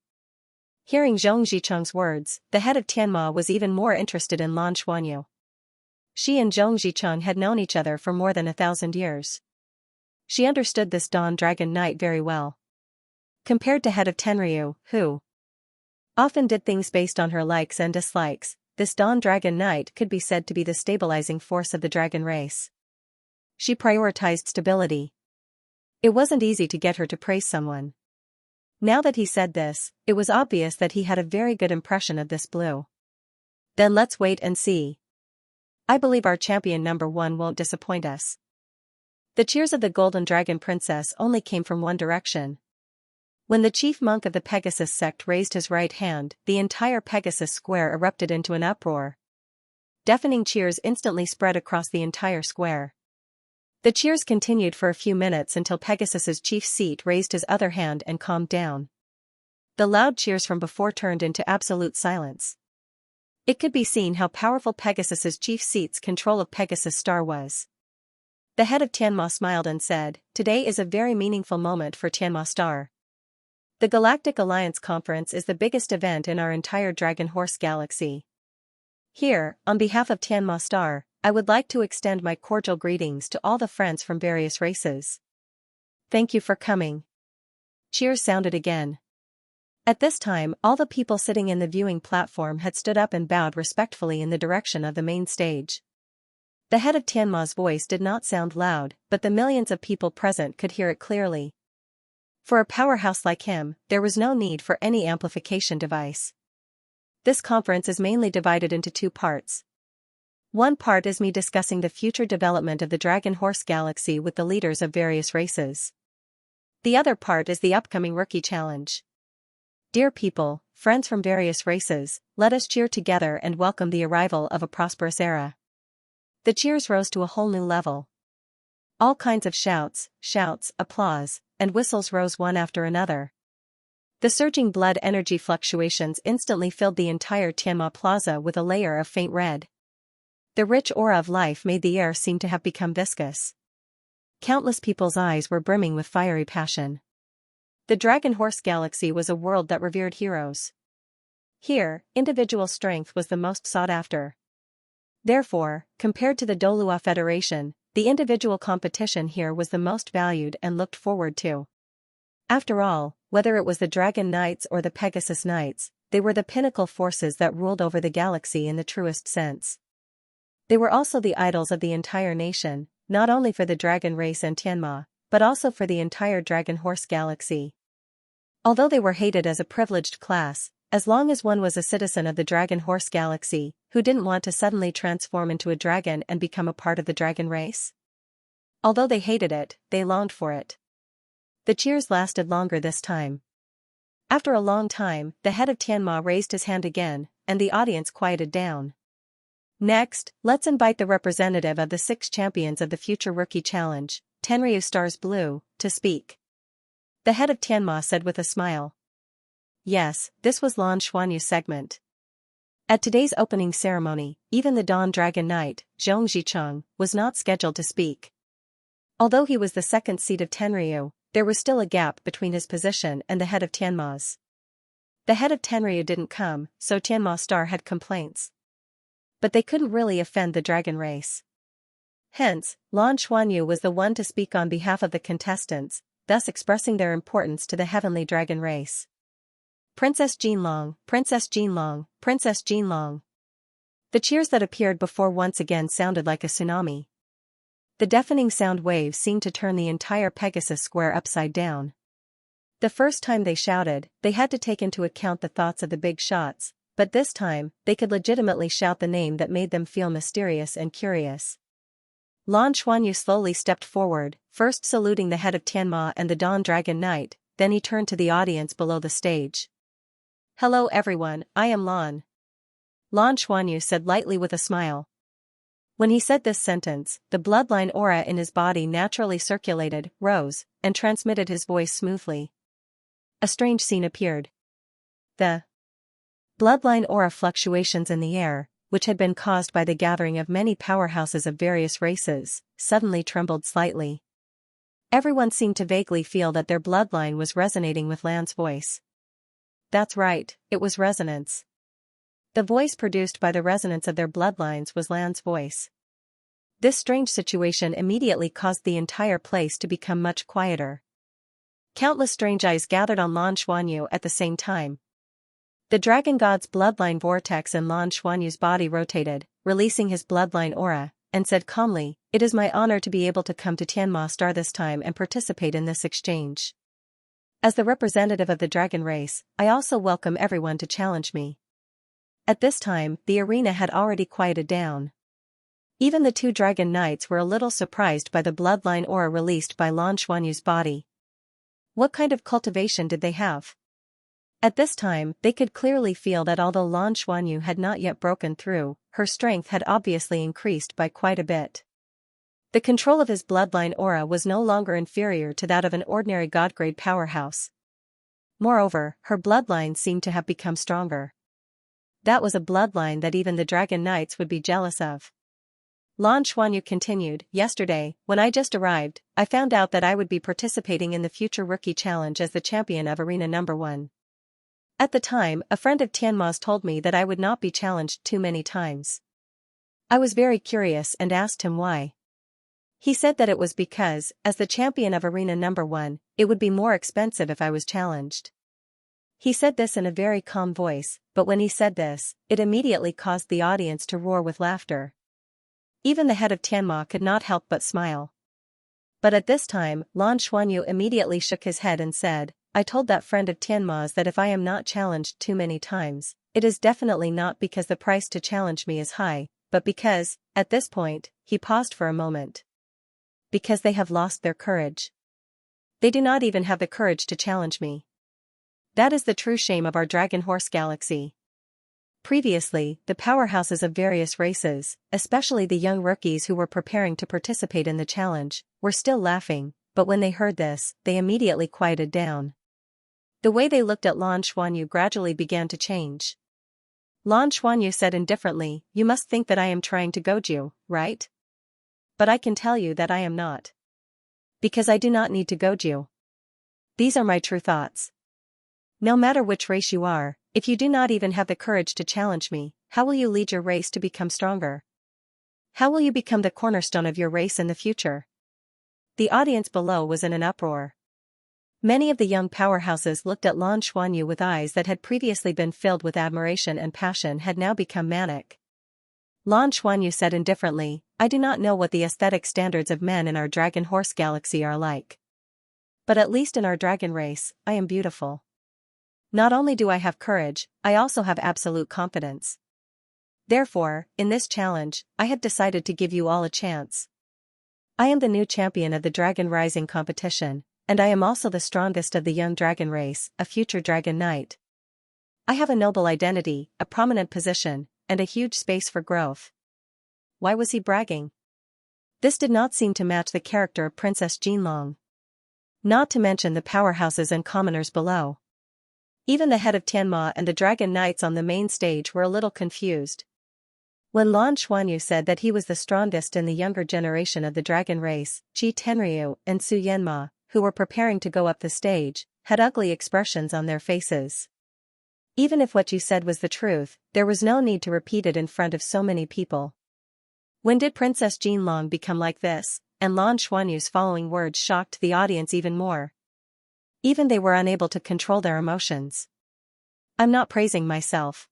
Hearing Zhong Zicheng's words, the head of Tianma was even more interested in Lan Xuanyu. She and Zhong Zicheng had known each other for more than 1,000 years. She understood this Dawn Dragon Knight very well. Compared to head of Tenryu, who often did things based on her likes and dislikes, this Dawn Dragon Knight could be said to be the stabilizing force of the dragon race. She prioritized stability. It wasn't easy to get her to praise someone. Now that he said this, it was obvious that he had a very good impression of this blue. Then let's wait and see. I believe our champion number 1 won't disappoint us. The cheers of the Golden Dragon Princess only came from one direction. When the chief monk of the Pegasus sect raised his right hand, the entire Pegasus Square erupted into an uproar. Deafening cheers instantly spread across the entire square. The cheers continued for a few minutes until Pegasus's chief seat raised his other hand and calmed down. The loud cheers from before turned into absolute silence. It could be seen how powerful Pegasus's chief seat's control of Pegasus Star was. The head of Tianma smiled and said, "Today is a very meaningful moment for Tianma Star. The Galactic Alliance Conference is the biggest event in our entire Dragon Horse Galaxy. Here, on behalf of Tianma Star, I would like to extend my cordial greetings to all the friends from various races. Thank you for coming." Cheers sounded again. At this time, all the people sitting in the viewing platform had stood up and bowed respectfully in the direction of the main stage. The head of Tianma's voice did not sound loud, but the millions of people present could hear it clearly. For a powerhouse like him, there was no need for any amplification device. This conference is mainly divided into 2 parts. One part is me discussing the future development of the Dragon Horse Galaxy with the leaders of various races. The other part is the upcoming Rookie Challenge. Dear people, friends from various races, let us cheer together and welcome the arrival of a prosperous era. The cheers rose to a whole new level. All kinds of shouts, applause, and whistles rose one after another. The surging blood energy fluctuations instantly filled the entire Tianma Plaza with a layer of faint red. The rich aura of life made the air seem to have become viscous. Countless people's eyes were brimming with fiery passion. The Dragon Horse Galaxy was a world that revered heroes. Here, individual strength was the most sought after. Therefore, compared to the Douluo Federation, the individual competition here was the most valued and looked forward to. After all, whether it was the Dragon Knights or the Pegasus Knights, they were the pinnacle forces that ruled over the galaxy in the truest sense. They were also the idols of the entire nation, not only for the dragon race and Tianma, but also for the entire Dragon Horse Galaxy. Although they were hated as a privileged class, as long as one was a citizen of the Dragon Horse Galaxy, who didn't want to suddenly transform into a dragon and become a part of the dragon race. Although they hated it, they longed for it. The cheers lasted longer this time. After a long time, the head of Tianma raised his hand again, and the audience quieted down. Next, let's invite the representative of the 6 champions of the Future Rookie Challenge, Tenryu Stars Blue, to speak. The head of Tianma said with a smile. Yes, this was Lan Xuanyu's segment. At today's opening ceremony, even the Dawn Dragon Knight, Zhong Zicheng, was not scheduled to speak. Although he was the second seed of Tenryu, there was still a gap between his position and the head of Tianma's. The head of Tenryu didn't come, so Tianma Star had complaints. But they couldn't really offend the dragon race. Hence, Lan Xuanyu was the one to speak on behalf of the contestants, thus expressing their importance to the heavenly dragon race. Princess Jinlong, Princess Jinlong, Princess Jinlong. The cheers that appeared before once again sounded like a tsunami. The deafening sound waves seemed to turn the entire Pegasus Square upside down. The first time they shouted, they had to take into account the thoughts of the big shots, but this time, they could legitimately shout the name that made them feel mysterious and curious. Lan Xuanyu slowly stepped forward, first saluting the head of Tianma and the Dawn Dragon Knight, then he turned to the audience below the stage. Hello everyone, I am Lan. Lan Xuanyu said lightly with a smile. When he said this sentence, the bloodline aura in his body naturally circulated, rose, and transmitted his voice smoothly. A strange scene appeared. The bloodline aura fluctuations in the air, which had been caused by the gathering of many powerhouses of various races, suddenly trembled slightly. Everyone seemed to vaguely feel that their bloodline was resonating with Lan's voice. That's right, it was resonance. The voice produced by the resonance of their bloodlines was Lan's voice. This strange situation immediately caused the entire place to become much quieter. Countless strange eyes gathered on Lan Xuanyu at the same time. The dragon god's bloodline vortex in Lan Xuanyu's body rotated, releasing his bloodline aura, and said calmly, "It is my honor to be able to come to Tianma Star this time and participate in this exchange. As the representative of the dragon race, I also welcome everyone to challenge me." At this time, the arena had already quieted down. Even the 2 dragon knights were a little surprised by the bloodline aura released by Lan Xuanyu's body. What kind of cultivation did they have? At this time, they could clearly feel that although Lan Xuanyu had not yet broken through, her strength had obviously increased by quite a bit. The control of his bloodline aura was no longer inferior to that of an ordinary god-grade powerhouse. Moreover, her bloodline seemed to have become stronger. That was a bloodline that even the dragon knights would be jealous of. Lan Xuanyu continued, "Yesterday, when I just arrived, I found out that I would be participating in the Future Rookie Challenge as the champion of Arena No. 1. At the time, a friend of Tianma's told me that I would not be challenged too many times. I was very curious and asked him why. He said that it was because, as the champion of Arena No. 1, it would be more expensive if I was challenged." He said this in a very calm voice, but when he said this, it immediately caused the audience to roar with laughter. Even the head of Tianma could not help but smile. But at this time, Lan Xuanyu immediately shook his head and said, "I told that friend of Tianma's that if I am not challenged too many times, it is definitely not because the price to challenge me is high, but because," at this point, he paused for a moment. "Because they have lost their courage. They do not even have the courage to challenge me. That is the true shame of our Dragon Horse Galaxy." Previously, the powerhouses of various races, especially the young rookies who were preparing to participate in the challenge, were still laughing, but when they heard this, they immediately quieted down. The way they looked at Lan Xuanyu gradually began to change. Lan Xuanyu said indifferently, "You must think that I am trying to goad you, right? But I can tell you that I am not. Because I do not need to goad you. These are my true thoughts. No matter which race you are, if you do not even have the courage to challenge me, how will you lead your race to become stronger? How will you become the cornerstone of your race in the future?" The audience below was in an uproar. Many of the young powerhouses looked at Lan Xuanyu with eyes that had previously been filled with admiration and passion had now become manic. Lan Xuanyu said indifferently, "I do not know what the aesthetic standards of men in our Dragon Horse Galaxy are like. But at least in our dragon race, I am beautiful. Not only do I have courage, I also have absolute confidence. Therefore, in this challenge, I have decided to give you all a chance. I am the new champion of the Dragon Rising competition, and I am also the strongest of the young dragon race, a future dragon knight. I have a noble identity, a prominent position, and a huge space for growth. Why was he bragging? This did not seem to match the character of Princess Jinlong. Not to mention the powerhouses and commoners below. Even the head of Tianma and the Dragon Knights on the main stage were a little confused. When Lan Xuanyu said that he was the strongest in the younger generation of the dragon race, Qi Tenryu and Su Yanma, who were preparing to go up the stage, had ugly expressions on their faces. Even if what you said was the truth, there was no need to repeat it in front of so many people. When did Princess Jinlong become like this? And Lan Xuanyu's following words shocked the audience even more. Even they were unable to control their emotions. I'm not praising myself.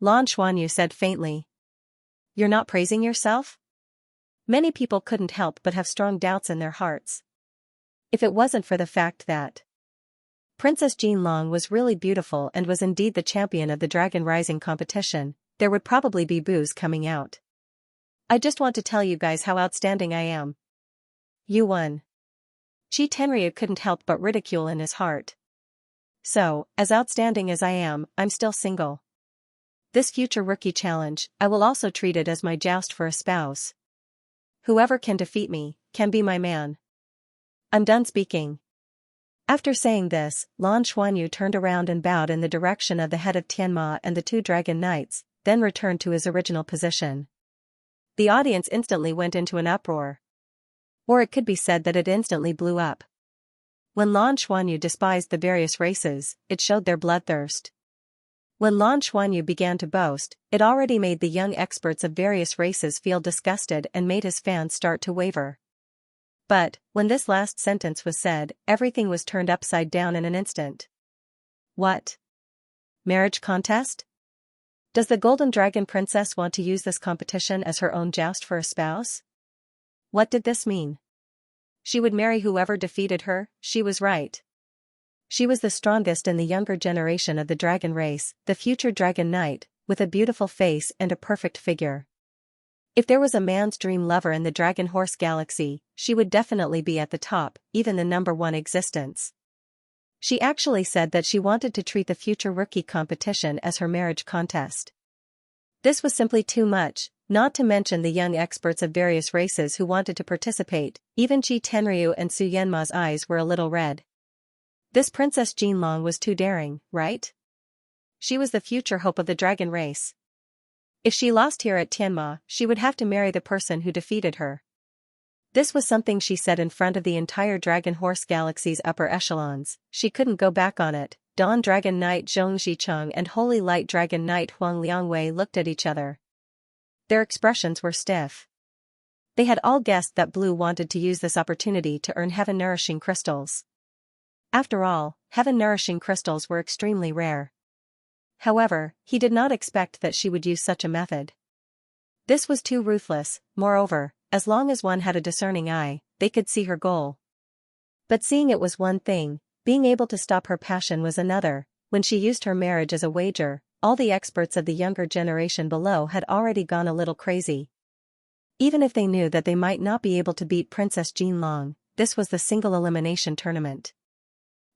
Lan Xuanyu said faintly. You're not praising yourself? Many people couldn't help but have strong doubts in their hearts. If it wasn't for the fact that Princess Jinlong was really beautiful and was indeed the champion of the Dragon Rising competition, there would probably be boos coming out. I just want to tell you guys how outstanding I am. You won. Qi Tenryu couldn't help but ridicule in his heart. So, as outstanding as I am, I'm still single. This future rookie challenge, I will also treat it as my joust for a spouse. Whoever can defeat me, can be my man. I'm done speaking. After saying this, Lan Xuanyu turned around and bowed in the direction of the head of Tianma and the two dragon knights, then returned to his original position. The audience instantly went into an uproar. Or it could be said that it instantly blew up. When Lan Xuanyu despised the various races, it showed their bloodthirst. When Lan Xuanyu began to boast, it already made the young experts of various races feel disgusted and made his fans start to waver. But, when this last sentence was said, everything was turned upside down in an instant. What? Marriage contest? Does the Golden Dragon Princess want to use this competition as her own joust for a spouse? What did this mean? She would marry whoever defeated her. She was right. She was the strongest in the younger generation of the dragon race, the future Dragon Knight, with a beautiful face and a perfect figure. If there was a man's dream lover in the Dragon Horse Galaxy, she would definitely be at the top, even the #1 existence. She actually said that she wanted to treat the future rookie competition as her marriage contest. This was simply too much, not to mention the young experts of various races who wanted to participate. Even Qi Tenryu and Su Yanma's eyes were a little red. This Princess Jinlong was too daring, right? She was the future hope of the dragon race. If she lost here at Tianma, she would have to marry the person who defeated her. This was something she said in front of the entire Dragon Horse Galaxy's upper echelons. She couldn't go back on it. Dawn Dragon Knight Zhong Zicheng and Holy Light Dragon Knight Huang Liangwei looked at each other. Their expressions were stiff. They had all guessed that Blue wanted to use this opportunity to earn heaven-nourishing crystals. After all, heaven-nourishing crystals were extremely rare. However, he did not expect that she would use such a method. This was too ruthless. Moreover, as long as one had a discerning eye, they could see her goal. But seeing it was one thing, being able to stop her passion was another. When she used her marriage as a wager, all the experts of the younger generation below had already gone a little crazy. Even if they knew that they might not be able to beat Princess Jinlong, this was the single elimination tournament.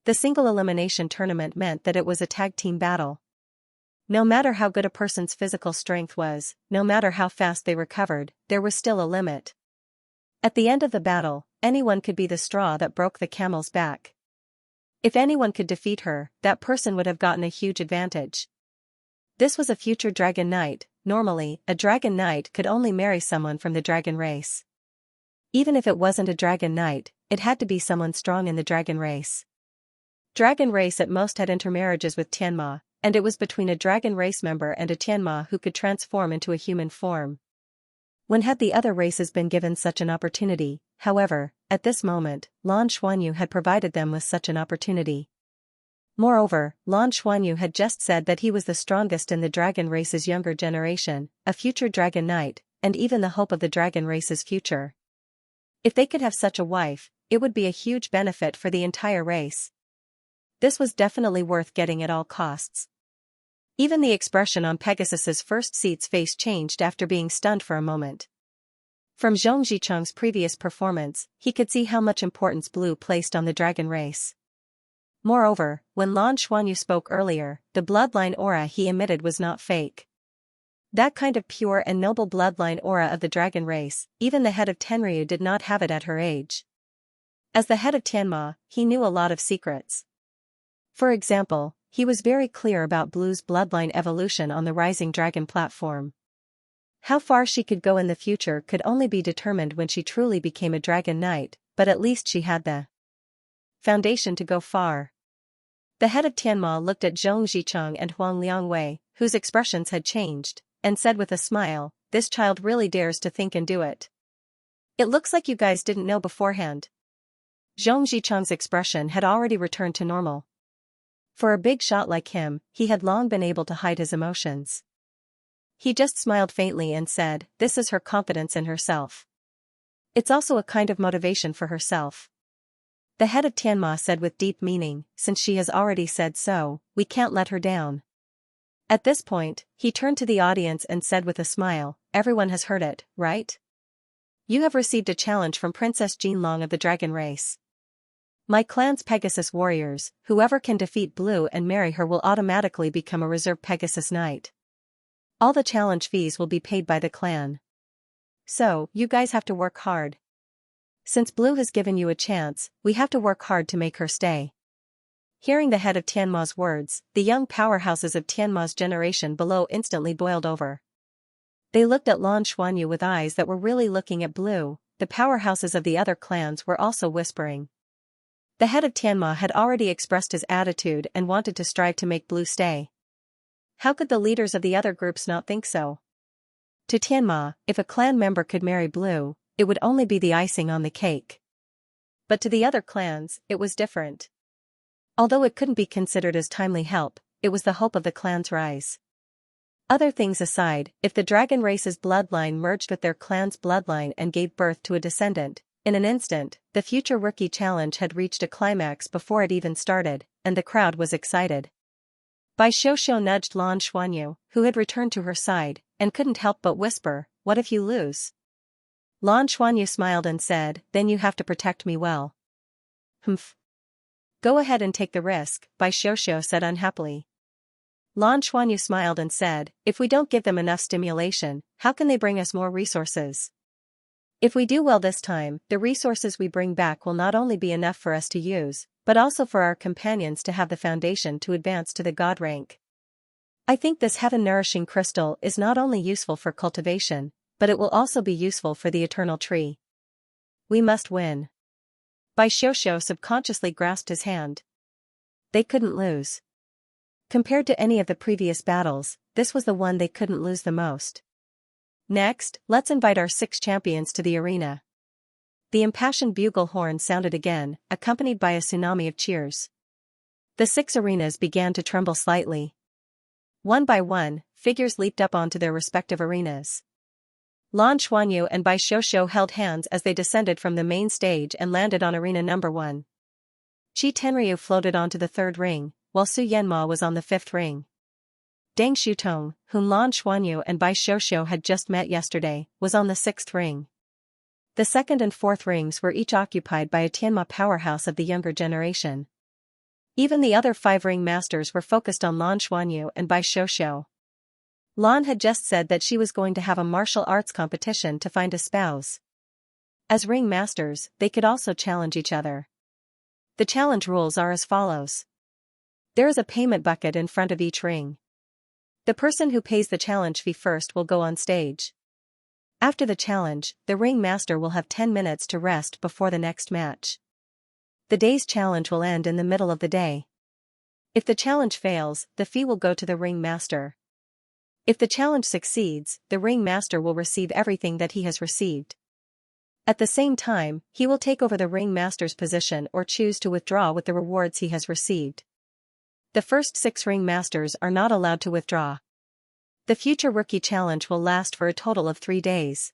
The single elimination tournament meant that it was a tag team battle. No matter how good a person's physical strength was, no matter how fast they recovered, there was still a limit. At the end of the battle, anyone could be the straw that broke the camel's back. If anyone could defeat her, that person would have gotten a huge advantage. This was a future dragon knight. Normally, a dragon knight could only marry someone from the dragon race. Even if it wasn't a dragon knight, it had to be someone strong in the dragon race. Dragon race at most had intermarriages with Tianma, and it was between a dragon race member and a Tianma who could transform into a human form. When had the other races been given such an opportunity? However, at this moment, Lan Xuanyu had provided them with such an opportunity. Moreover, Lan Xuanyu had just said that he was the strongest in the dragon race's younger generation, a future dragon knight, and even the hope of the dragon race's future. If they could have such a wife, it would be a huge benefit for the entire race. This was definitely worth getting at all costs. Even the expression on Pegasus's first seat's face changed after being stunned for a moment. From Zhong Zicheng's previous performance, he could see how much importance Blue placed on the dragon race. Moreover, when Lan Xuanyu spoke earlier, the bloodline aura he emitted was not fake. That kind of pure and noble bloodline aura of the dragon race, even the head of Tenryu did not have it at her age. As the head of Tianma, he knew a lot of secrets. For example, he was very clear about Blue's bloodline evolution on the Rising Dragon platform. How far she could go in the future could only be determined when she truly became a Dragon Knight, but at least she had the foundation to go far. The head of Tianma looked at Zhong Zicheng and Huang Liangwei, whose expressions had changed, and said with a smile, "This child really dares to think and do it. It looks like you guys didn't know beforehand." Zhong Zicheng's expression had already returned to normal. For a big shot like him, he had long been able to hide his emotions. He just smiled faintly and said, "This is her confidence in herself. It's also a kind of motivation for herself." The head of Tianma said with deep meaning, "Since she has already said so, we can't let her down." At this point, he turned to the audience and said with a smile, "Everyone has heard it, right? You have received a challenge from Princess Jinlong of the Dragon Race. My clan's Pegasus warriors, whoever can defeat Blue and marry her will automatically become a reserve Pegasus Knight. All the challenge fees will be paid by the clan. So, you guys have to work hard. Since Blue has given you a chance, we have to work hard to make her stay." Hearing the head of Tianma's words, the young powerhouses of Tianma's generation below instantly boiled over. They looked at Lan Xuanyu with eyes that were really looking at Blue. The powerhouses of the other clans were also whispering. The head of Tianma had already expressed his attitude and wanted to strive to make Blue stay. How could the leaders of the other groups not think so? To Tianma, if a clan member could marry Blue, it would only be the icing on the cake. But to the other clans, it was different. Although it couldn't be considered as timely help, it was the hope of the clan's rise. Other things aside, if the dragon race's bloodline merged with their clan's bloodline and gave birth to a descendant, in an instant, the future rookie challenge had reached a climax before it even started, and the crowd was excited. Bai Xiuxiu nudged Lan Xuanyu, who had returned to her side, and couldn't help but whisper, "What if you lose?" Lan Xuanyu smiled and said, "Then you have to protect me well." "Humph. Go ahead and take the risk," Bai Xiuxiu said unhappily. Lan Xuanyu smiled and said, "If we don't give them enough stimulation, how can they bring us more resources? If we do well this time, the resources we bring back will not only be enough for us to use, but also for our companions to have the foundation to advance to the god rank. I think this heaven-nourishing crystal is not only useful for cultivation, but it will also be useful for the eternal tree. We must win." Bai Xiuxiu subconsciously grasped his hand. They couldn't lose. Compared to any of the previous battles, this was the one they couldn't lose the most. "Next, let's invite our 6 champions to the arena." The impassioned bugle horn sounded again, accompanied by a tsunami of cheers. The 6 arenas began to tremble slightly. One by one, figures leaped up onto their respective arenas. Lan Xuanyu and Bai Xiuxiu held hands as they descended from the main stage and landed on arena number 1. Qi Tenryu floated onto the 3rd ring, while Su Yanma was on the 5th ring. Deng Shutong, whom Lan Xuanyu and Bai Xiuxiu had just met yesterday, was on the 6th ring. The 2nd and 4th rings were each occupied by a Tianma powerhouse of the younger generation. Even the other 5 ring masters were focused on Lan Xuanyu and Bai Xiuxiu. Lan had just said that she was going to have a martial arts competition to find a spouse. As ring masters, they could also challenge each other. The challenge rules are as follows. There is a payment bucket in front of each ring. The person who pays the challenge fee first will go on stage. After the challenge, the ring master will have 10 minutes to rest before the next match. The day's challenge will end in the middle of the day. If the challenge fails, the fee will go to the ring master. If the challenge succeeds, the ring master will receive everything that he has received. At the same time, he will take over the ring master's position or choose to withdraw with the rewards he has received. The first 6 ring masters are not allowed to withdraw. The future rookie challenge will last for a total of 3 days.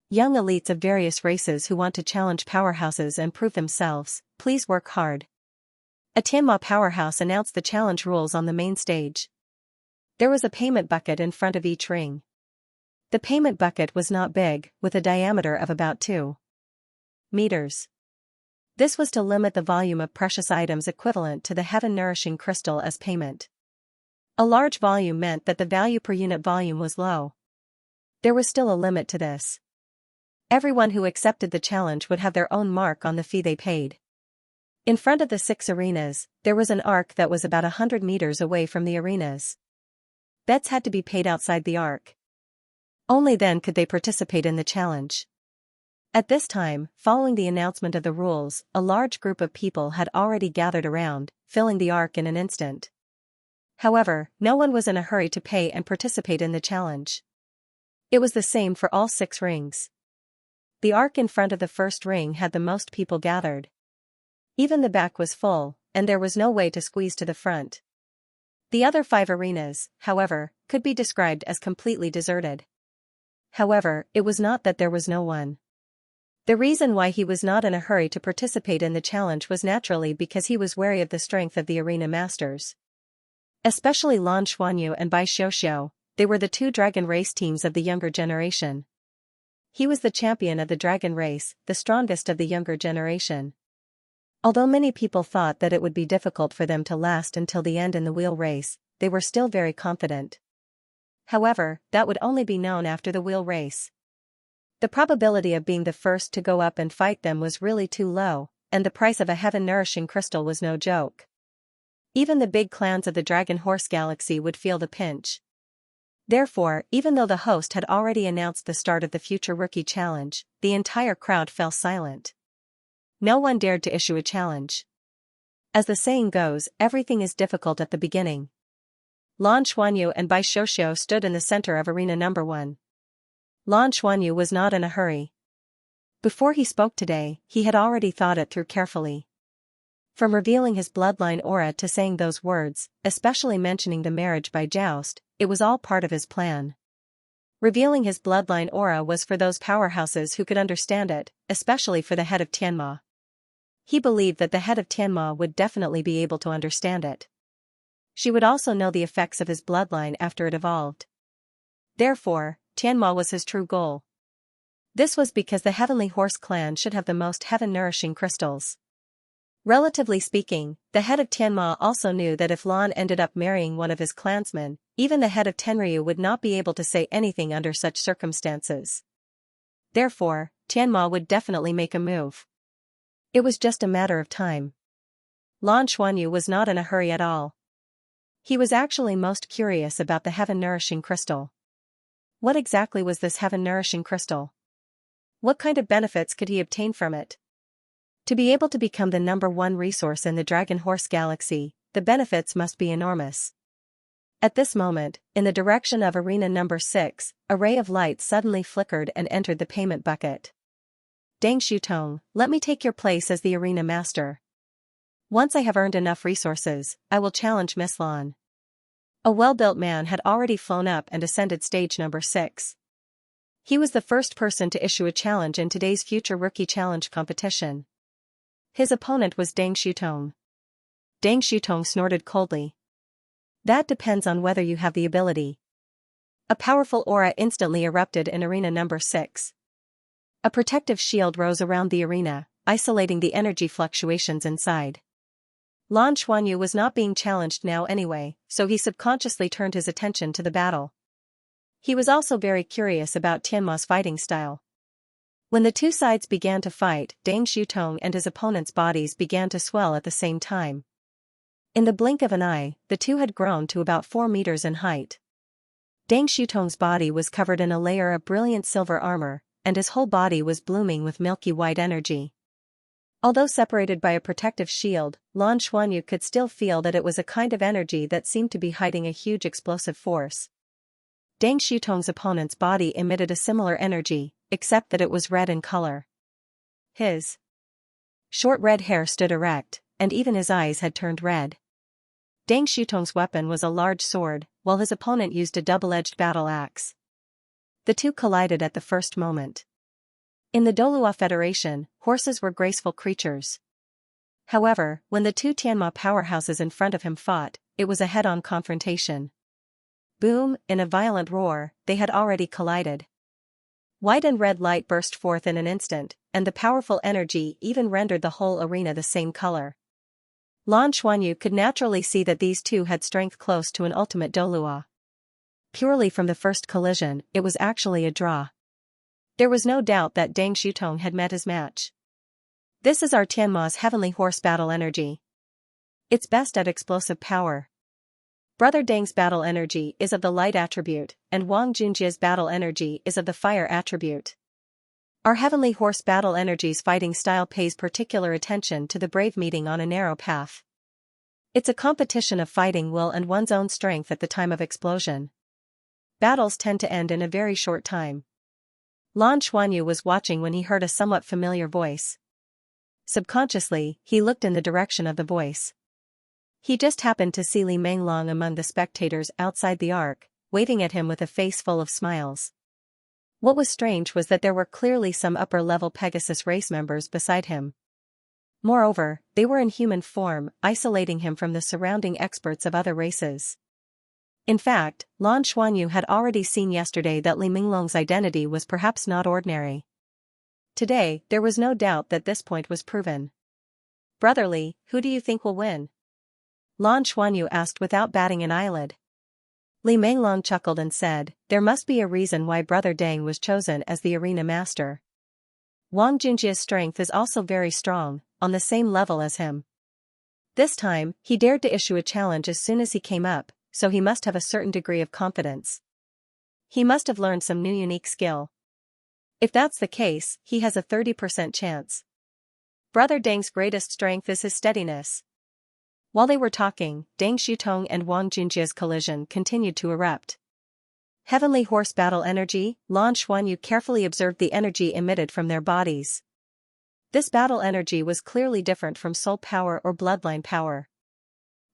Young elites of various races who want to challenge powerhouses and prove themselves, please work hard. A Tianma powerhouse announced the challenge rules on the main stage. There was a payment bucket in front of each ring. The payment bucket was not big, with a diameter of about 2 meters. This was to limit the volume of precious items equivalent to the heaven-nourishing crystal as payment. A large volume meant that the value per unit volume was low. There was still a limit to this. Everyone who accepted the challenge would have their own mark on the fee they paid. In front of the 6 arenas, there was an arc that was about 100 meters away from the arenas. Bets had to be paid outside the arc. Only then could they participate in the challenge. At this time, following the announcement of the rules, a large group of people had already gathered around, filling the arc in an instant. However, no one was in a hurry to pay and participate in the challenge. It was the same for all 6 rings. The arc in front of the first ring had the most people gathered. Even the back was full, and there was no way to squeeze to the front. The other 5 arenas, however, could be described as completely deserted. However, it was not that there was no one. The reason why he was not in a hurry to participate in the challenge was naturally because he was wary of the strength of the arena masters. Especially Lan Xuanyu and Bai Xiuxiu, they were the 2 dragon race teams of the younger generation. He was the champion of the dragon race, the strongest of the younger generation. Although many people thought that it would be difficult for them to last until the end in the wheel race, they were still very confident. However, that would only be known after the wheel race. The probability of being the first to go up and fight them was really too low, and the price of a heaven-nourishing crystal was no joke. Even the big clans of the Dragon Horse Galaxy would feel the pinch. Therefore, even though the host had already announced the start of the Future Rookie Challenge, the entire crowd fell silent. No one dared to issue a challenge. As the saying goes, everything is difficult at the beginning. Lan Xuanyu and Bai Xiuxiu stood in the center of arena number 1. Lan Xuanyu was not in a hurry. Before he spoke today, he had already thought it through carefully. From revealing his bloodline aura to saying those words, especially mentioning the marriage by joust, it was all part of his plan. Revealing his bloodline aura was for those powerhouses who could understand it, especially for the head of Tianma. He believed that the head of Tianma would definitely be able to understand it. She would also know the effects of his bloodline after it evolved. Therefore, Tianma was his true goal. This was because the Heavenly Horse clan should have the most heaven-nourishing crystals. Relatively speaking, the head of Tianma also knew that if Lan ended up marrying one of his clansmen, even the head of Tenryu would not be able to say anything under such circumstances. Therefore, Tianma would definitely make a move. It was just a matter of time. Lan Xuanyu was not in a hurry at all. He was actually most curious about the heaven-nourishing crystal. What exactly was this heaven-nourishing crystal? What kind of benefits could he obtain from it? To be able to become the number 1 resource in the Dragon Horse Galaxy, the benefits must be enormous. At this moment, in the direction of arena number 6, a ray of light suddenly flickered and entered the payment bucket. Deng Shutong, let me take your place as the arena master. Once I have earned enough resources, I will challenge Miss Lan. A well-built man had already flown up and ascended stage number 6. He was the first person to issue a challenge in today's Future Rookie Challenge competition. His opponent was Deng Shutong. Deng Shutong snorted coldly. That depends on whether you have the ability. A powerful aura instantly erupted in arena number 6. A protective shield rose around the arena, isolating the energy fluctuations inside. Lan Xuanyu was not being challenged now anyway, so he subconsciously turned his attention to the battle. He was also very curious about Tianma's fighting style. When the 2 sides began to fight, Deng Shutong and his opponent's bodies began to swell at the same time. In the blink of an eye, the 2 had grown to about 4 meters in height. Deng Shutong's body was covered in a layer of brilliant silver armor, and his whole body was blooming with milky white energy. Although separated by a protective shield, Lan Xuanyu could still feel that it was a kind of energy that seemed to be hiding a huge explosive force. Deng Shutong's opponent's body emitted a similar energy, except that it was red in color. His short red hair stood erect, and even his eyes had turned red. Deng Shutong's weapon was a large sword, while his opponent used a double-edged battle axe. The 2 collided at the first moment. In the Douluo Federation, horses were graceful creatures. However, when the 2 Tianma powerhouses in front of him fought, it was a head-on confrontation. Boom, in a violent roar, they had already collided. White and red light burst forth in an instant, and the powerful energy even rendered the whole arena the same color. Lan Xuanyu could naturally see that these two had strength close to an ultimate Douluo. Purely from the first collision, it was actually a draw. There was no doubt that Deng Shutong had met his match. This is our Tianma's heavenly horse battle energy. It's best at explosive power. Brother Deng's battle energy is of the light attribute, and Wang Junjia's battle energy is of the fire attribute. Our heavenly horse battle energy's fighting style pays particular attention to the brave meeting on a narrow path. It's a competition of fighting will and one's own strength at the time of explosion. Battles tend to end in a very short time. Lan Xuanyu was watching when he heard a somewhat familiar voice. Subconsciously, he looked in the direction of the voice. He just happened to see Li Menglong among the spectators outside the ark, waving at him with a face full of smiles. What was strange was that there were clearly some upper-level Pegasus race members beside him. Moreover, they were in human form, isolating him from the surrounding experts of other races. In fact, Lan Xuanyu had already seen yesterday that Li Menglong's identity was perhaps not ordinary. Today, there was no doubt that this point was proven. "Brotherly, who do you think will win?" Lan Xuanyu asked without batting an eyelid. Li Menglong chuckled and said, "There must be a reason why Brother Deng was chosen as the arena master. Wang Junjia's strength is also very strong, on the same level as him. This time, he dared to issue a challenge as soon as he came up, so he must have a certain degree of confidence. He must have learned some new unique skill. If that's the case, he has a 30% chance. Brother Deng's greatest strength is his steadiness." While they were talking, Deng Shutong and Wang Junjia's collision continued to erupt. Heavenly horse battle energy. Lan Xuanyu carefully observed the energy emitted from their bodies. This battle energy was clearly different from soul power or bloodline power.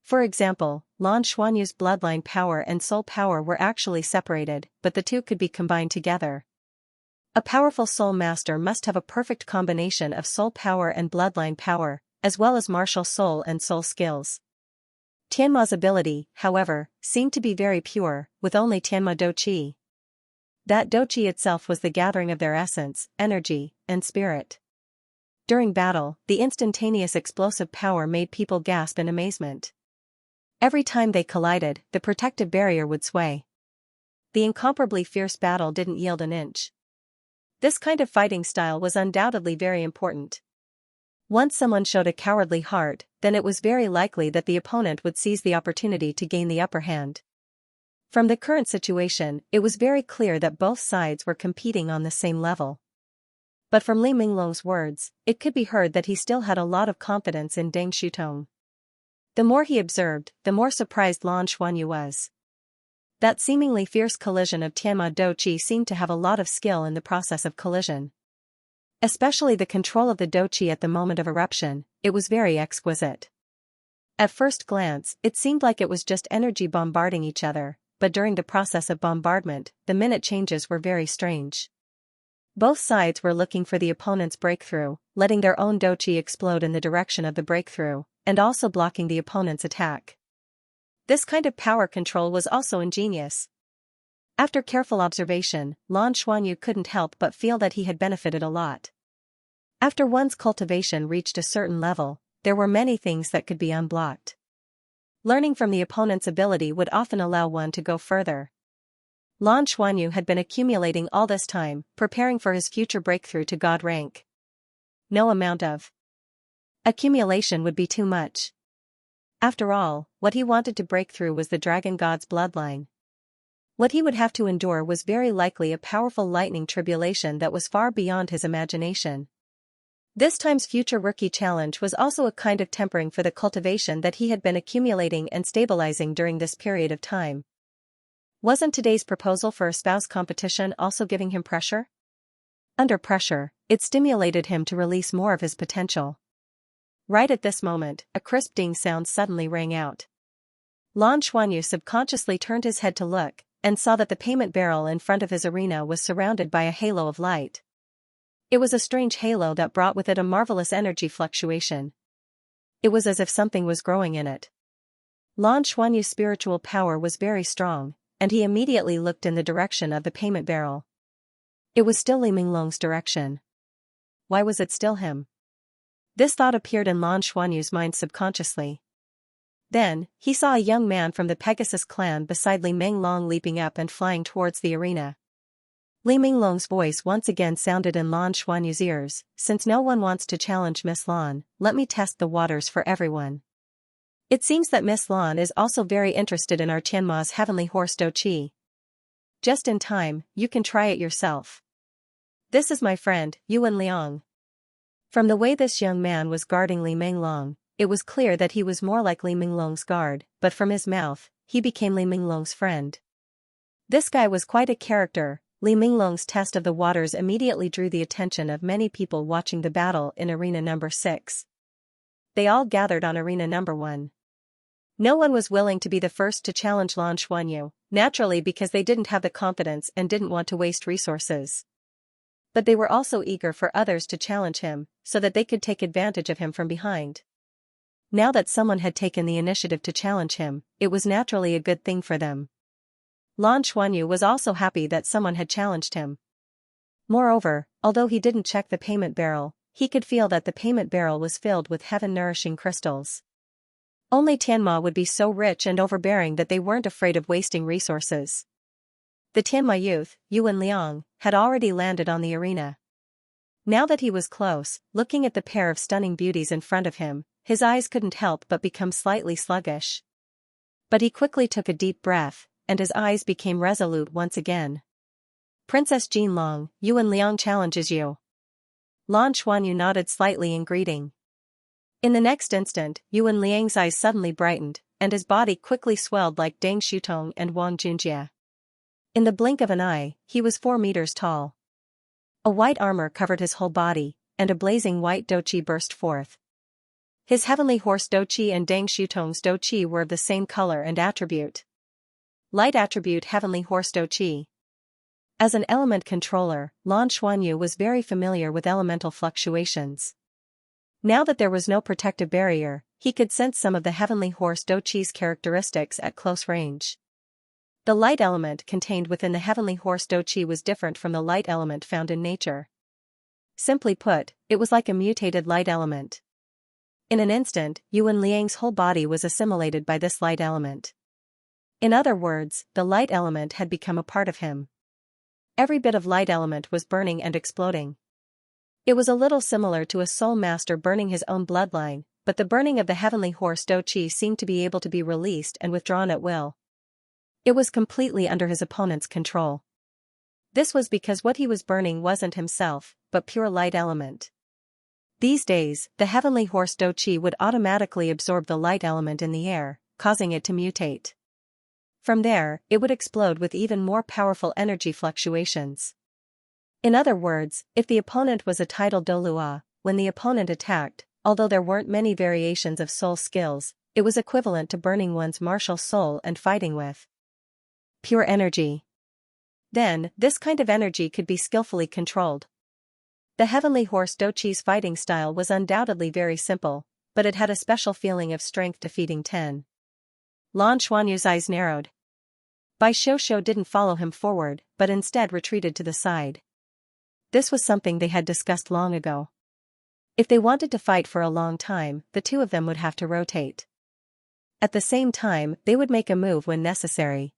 For example, Lan Xuanyu's bloodline power and soul power were actually separated, but the two could be combined together. A powerful soul master must have a perfect combination of soul power and bloodline power, as well as martial soul and soul skills. Tianma's ability, however, seemed to be very pure, with only Tianma Do Qi. That Do Qi itself was the gathering of their essence, energy, and spirit. During battle, the instantaneous explosive power made people gasp in amazement. Every time they collided, the protective barrier would sway. The incomparably fierce battle didn't yield an inch. This kind of fighting style was undoubtedly very important. Once someone showed a cowardly heart, then it was very likely that the opponent would seize the opportunity to gain the upper hand. From the current situation, it was very clear that both sides were competing on the same level. But from Li Menglong's words, it could be heard that he still had a lot of confidence in Deng Shutong. The more he observed, the more surprised Lan Xuanyu was. That seemingly fierce collision of Tianma Do Qi seemed to have a lot of skill in the process of collision. Especially the control of the Do Qi at the moment of eruption, it was very exquisite. At first glance, it seemed like it was just energy bombarding each other, but during the process of bombardment, the minute changes were very strange. Both sides were looking for the opponent's breakthrough, letting their own Do Qi explode in the direction of the breakthrough, and also blocking the opponent's attack. This kind of power control was also ingenious. After careful observation, Lan Xuanyu couldn't help but feel that he had benefited a lot. After one's cultivation reached a certain level, there were many things that could be unblocked. Learning from the opponent's ability would often allow one to go further. Lan Xuanyu had been accumulating all this time, preparing for his future breakthrough to God rank. No amount of accumulation would be too much. After all, what he wanted to break through was the dragon god's bloodline. What he would have to endure was very likely a powerful lightning tribulation that was far beyond his imagination. This time's future rookie challenge was also a kind of tempering for the cultivation that he had been accumulating and stabilizing during this period of time. Wasn't today's proposal for a spouse competition also giving him pressure? Under pressure, it stimulated him to release more of his potential. Right at this moment, a crisp ding sound suddenly rang out. Lan Xuanyu subconsciously turned his head to look, and saw that the payment barrel in front of his arena was surrounded by a halo of light. It was a strange halo that brought with it a marvelous energy fluctuation. It was as if something was growing in it. Lan Xuanyu's spiritual power was very strong, and he immediately looked in the direction of the payment barrel. It was still Li Menglong's direction. why was it still him? This thought appeared in Lan Xuanyu's mind subconsciously. Then, he saw a young man from the Pegasus clan beside Li Minglong leaping up and flying towards the arena. Li Minglong's voice once again sounded in Lan Xuanyu's ears, since no one wants to challenge Miss Lan, let me test the waters for everyone. It seems that Miss Lan is also very interested in our Tianma's heavenly horse Douqi. Just in time, you can try it yourself. This is my friend, Yuan Liang. From the way this young man was guarding Li Minglong, it was clear that he was more like Li Minglong's guard, but from his mouth, he became Li Minglong's friend. This guy was quite a character. Li Minglong's test of the waters immediately drew the attention of many people watching the battle in Arena number 6. They all gathered on Arena number 1. No one was willing to be the first to challenge Lan Xuanyu, naturally because they didn't have the confidence and didn't want to waste resources. But they were also eager for others to challenge him, so that they could take advantage of him from behind. Now that someone had taken the initiative to challenge him, it was naturally a good thing for them. Lan Xuanyu was also happy that someone had challenged him. Moreover, although he didn't check the payment barrel, he could feel that the payment barrel was filled with heaven-nourishing crystals. Only Tianma would be so rich and overbearing that they weren't afraid of wasting resources. The Tianma youth, Yuan Liang, had already landed on the arena. Now that he was close, looking at the pair of stunning beauties in front of him, his eyes couldn't help but become slightly sluggish. But he quickly took a deep breath, and his eyes became resolute once again. Princess Jinlong, Yuan Liang challenges you. Lan Xuanyu nodded slightly in greeting. In the next instant, Yuan Liang's eyes suddenly brightened, and his body quickly swelled like Deng Shutong and Wang Junjie. In the blink of an eye, he was 4 meters tall. A white armor covered his whole body, and a blazing white Douqi burst forth. His heavenly horse Douqi and Deng Shutong's Douqi were of the same color and attribute. Light attribute heavenly horse Douqi. As an element controller, Lan Xuanyu was very familiar with elemental fluctuations. Now that there was no protective barrier, he could sense some of the heavenly horse Douqi's characteristics at close range. The light element contained within the heavenly horse Douqi was different from the light element found in nature. Simply put, it was like a mutated light element. In an instant, Yuan Liang's whole body was assimilated by this light element. In other words, the light element had become a part of him. Every bit of light element was burning and exploding. It was a little similar to a soul master burning his own bloodline, but the burning of the heavenly horse Douqi seemed to be able to be released and withdrawn at will. It was completely under his opponent's control. This was because what he was burning wasn't himself, but pure light element. These days, the heavenly horse Douqi would automatically absorb the light element in the air, causing it to mutate. From there, it would explode with even more powerful energy fluctuations. In other words, if the opponent was a titled Douluo, when the opponent attacked, although there weren't many variations of soul skills, it was equivalent to burning one's martial soul and fighting with pure energy. Then, this kind of energy could be skillfully controlled. The heavenly horse Douqi's fighting style was undoubtedly very simple, but it had a special feeling of strength defeating 10. Lan Xuanyu's eyes narrowed. Bai Shoushou didn't follow him forward, but instead retreated to the side. This was something they had discussed long ago. If they wanted to fight for a long time, the two of them would have to rotate. At the same time, they would make a move when necessary.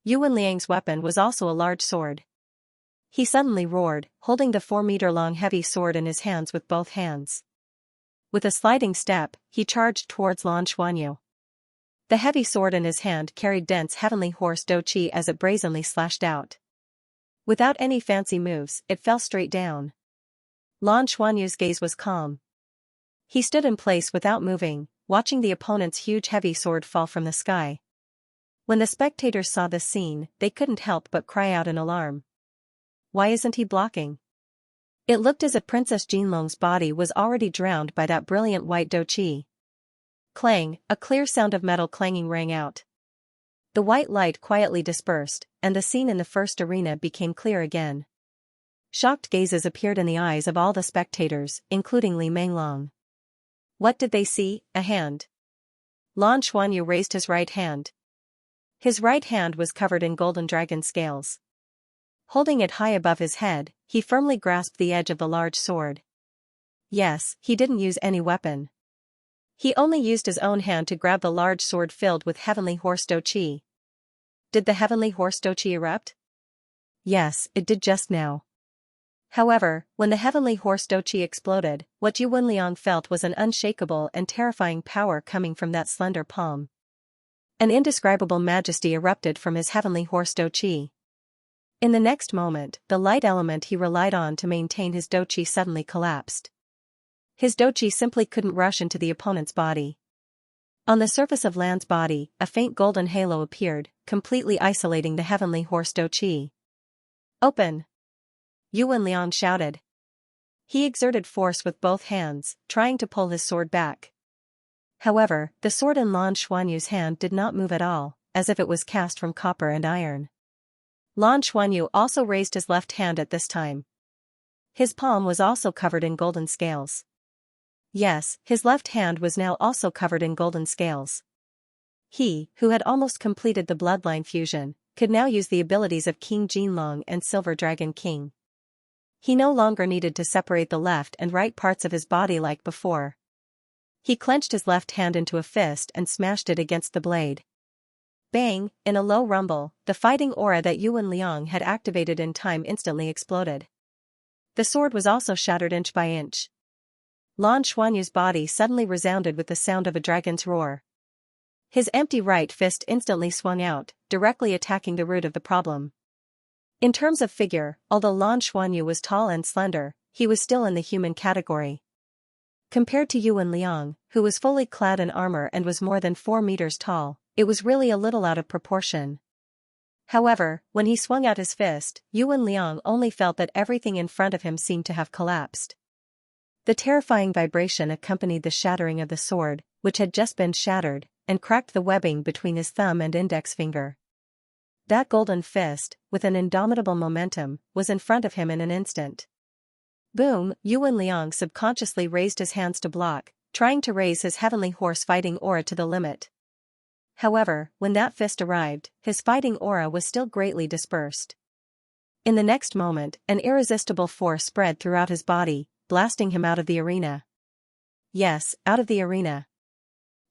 Yuan Liang's weapon was also a large sword. He suddenly roared, holding the 4-meter-long heavy sword in his hands with both hands. With a sliding step, he charged towards Lan Xuanyu. The heavy sword in his hand carried dense heavenly horse Douqi as it brazenly slashed out. Without any fancy moves, it fell straight down. Lan Xuanyu's gaze was calm. He stood in place without moving, watching the opponent's huge heavy sword fall from the sky. When the spectators saw this scene, they couldn't help but cry out in alarm. Why isn't he blocking? It looked as if Princess Jinlong's body was already drowned by that brilliant white Douqi. Clang, a clear sound of metal clanging rang out. The white light quietly dispersed, and the scene in the first arena became clear again. Shocked gazes appeared in the eyes of all the spectators, including Li Minglong. What did they see? A hand. Lan Xuanyu raised his right hand. His right hand was covered in golden dragon scales. Holding it high above his head, he firmly grasped the edge of the large sword. Yes, he didn't use any weapon. He only used his own hand to grab the large sword filled with heavenly horse Doqi. Did the heavenly horse Doqi erupt? Yes, it did just now. However, when the heavenly horse Doqi exploded, what Yuan Liang felt was an unshakable and terrifying power coming from that slender palm. An indescribable majesty erupted from his heavenly horse Doqi. In the next moment, the light element he relied on to maintain his Doqi suddenly collapsed. His Doqi simply couldn't rush into the opponent's body. On the surface of Lan's body, a faint golden halo appeared, completely isolating the heavenly horse Doqi. Open! Yuan Liang shouted. He exerted force with both hands, trying to pull his sword back. However, the sword in Lan Xuanyu's hand did not move at all, as if it was cast from copper and iron. Lan Xuanyu also raised his left hand at this time. His palm was also covered in golden scales. Yes, his left hand was now also covered in golden scales. He, who had almost completed the bloodline fusion, could now use the abilities of King Jinlong and Silver Dragon King. He no longer needed to separate the left and right parts of his body like before. He clenched his left hand into a fist and smashed it against the blade. Bang! In a low rumble, the fighting aura that Yuan Liang had activated in time instantly exploded. The sword was also shattered inch by inch. Lan Xuanyu's body suddenly resounded with the sound of a dragon's roar. His empty right fist instantly swung out, directly attacking the root of the problem. In terms of figure, although Lan Xuanyu was tall and slender, he was still in the human category. Compared to Yuan Liang, who was fully clad in armor and was more than 4 meters tall, it was really a little out of proportion. However, when he swung out his fist, Yuan Liang only felt that everything in front of him seemed to have collapsed. The terrifying vibration accompanied the shattering of the sword, which had just been shattered, and cracked the webbing between his thumb and index finger. That golden fist, with an indomitable momentum, was in front of him in an instant. Boom! Yuan Liang subconsciously raised his hands to block, trying to raise his heavenly horse fighting aura to the limit. However, when that fist arrived, his fighting aura was still greatly dispersed. In the next moment, an irresistible force spread throughout his body, blasting him out of the arena. Yes, out of the arena.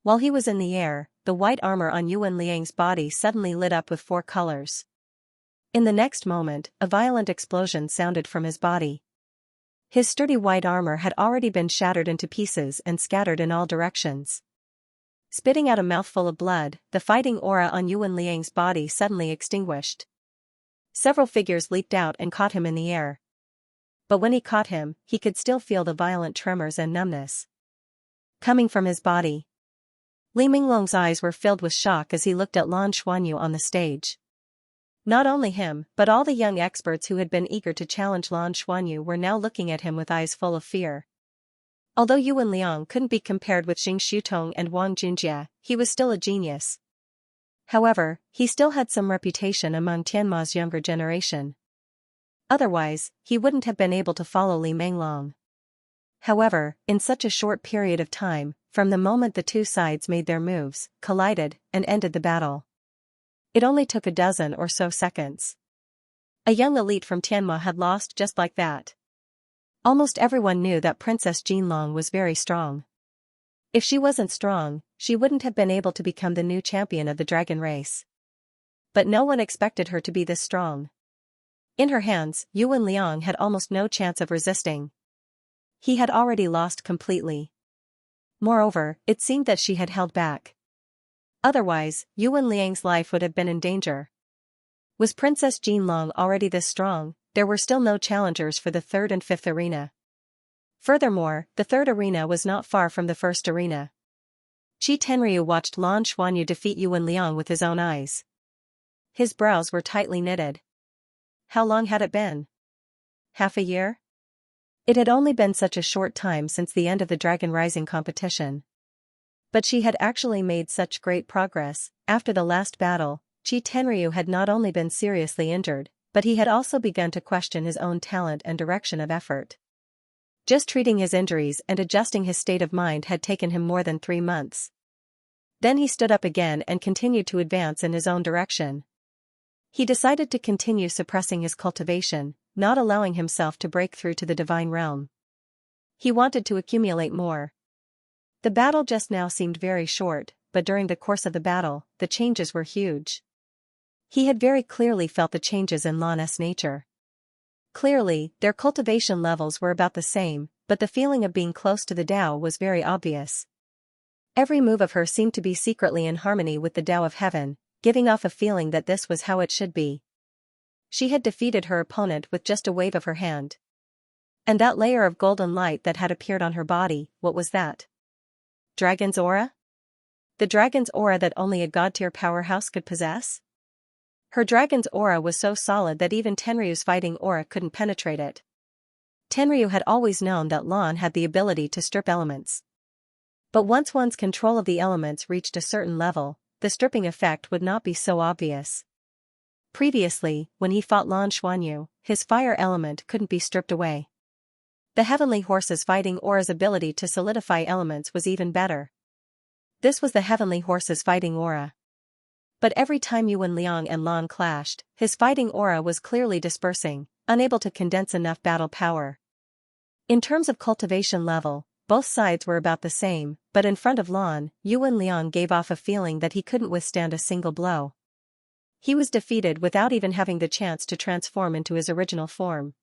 While he was in the air, the white armor on Yuan Liang's body suddenly lit up with 4 colors. In the next moment, a violent explosion sounded from his body. His sturdy white armor had already been shattered into pieces and scattered in all directions. Spitting out a mouthful of blood, the fighting aura on Yuan Liang's body suddenly extinguished. Several figures leaped out and caught him in the air. But when he caught him, he could still feel the violent tremors and numbness coming from his body. Li Minglong's eyes were filled with shock as he looked at Lan Xuanyu on the stage. Not only him, but all the young experts who had been eager to challenge Lan Xuanyu were now looking at him with eyes full of fear. Although Yuan Liang couldn't be compared with Xing Shutong and Wang Junjie, he was still a genius. However, he still had some reputation among Tianma's younger generation. Otherwise, he wouldn't have been able to follow Li Minglong. However, in such a short period of time, from the moment the two sides made their moves, collided, and ended the battle, it only took a dozen or so seconds. A young elite from Tianma had lost just like that. Almost everyone knew that Princess Jinlong was very strong. If she wasn't strong, she wouldn't have been able to become the new champion of the dragon race. But no one expected her to be this strong. In her hands, Yuan Liang had almost no chance of resisting. He had already lost completely. Moreover, it seemed that she had held back. Otherwise, Yuan Liang's life would have been in danger. Was Princess Jinlong already this strong? There were still no challengers for the 3rd and 5th arena. Furthermore, the 3rd arena was not far from the 1st arena. Qi Tenryu watched Lan Xuanyu defeat Yuan Liang with his own eyes. His brows were tightly knitted. How long had it been? Half a year? It had only been such a short time since the end of the Dragon Rising competition. But she had actually made such great progress. After the last battle, Qi Tenryu had not only been seriously injured, but he had also begun to question his own talent and direction of effort. Just treating his injuries and adjusting his state of mind had taken him more than 3 months. Then he stood up again and continued to advance in his own direction. He decided to continue suppressing his cultivation, not allowing himself to break through to the divine realm. He wanted to accumulate more. The battle just now seemed very short, but during the course of the battle, the changes were huge. He had very clearly felt the changes in Lan's nature. Clearly, their cultivation levels were about the same, but the feeling of being close to the Tao was very obvious. Every move of her seemed to be secretly in harmony with the Tao of heaven, giving off a feeling that this was how it should be. She had defeated her opponent with just a wave of her hand. And that layer of golden light that had appeared on her body, what was that? Dragon's aura? The dragon's aura that only a god-tier powerhouse could possess? Her dragon's aura was so solid that even Tenryu's fighting aura couldn't penetrate it. Tenryu had always known that Lan had the ability to strip elements. But once one's control of the elements reached a certain level, the stripping effect would not be so obvious. Previously, when he fought Lan Xuanyu, his fire element couldn't be stripped away. The heavenly horse's fighting aura's ability to solidify elements was even better. This was the heavenly horse's fighting aura. But every time Yuan Liang and Lan clashed, his fighting aura was clearly dispersing, unable to condense enough battle power. In terms of cultivation level, both sides were about the same, but in front of Lan, Yuan Liang gave off a feeling that he couldn't withstand a single blow. He was defeated without even having the chance to transform into his original form.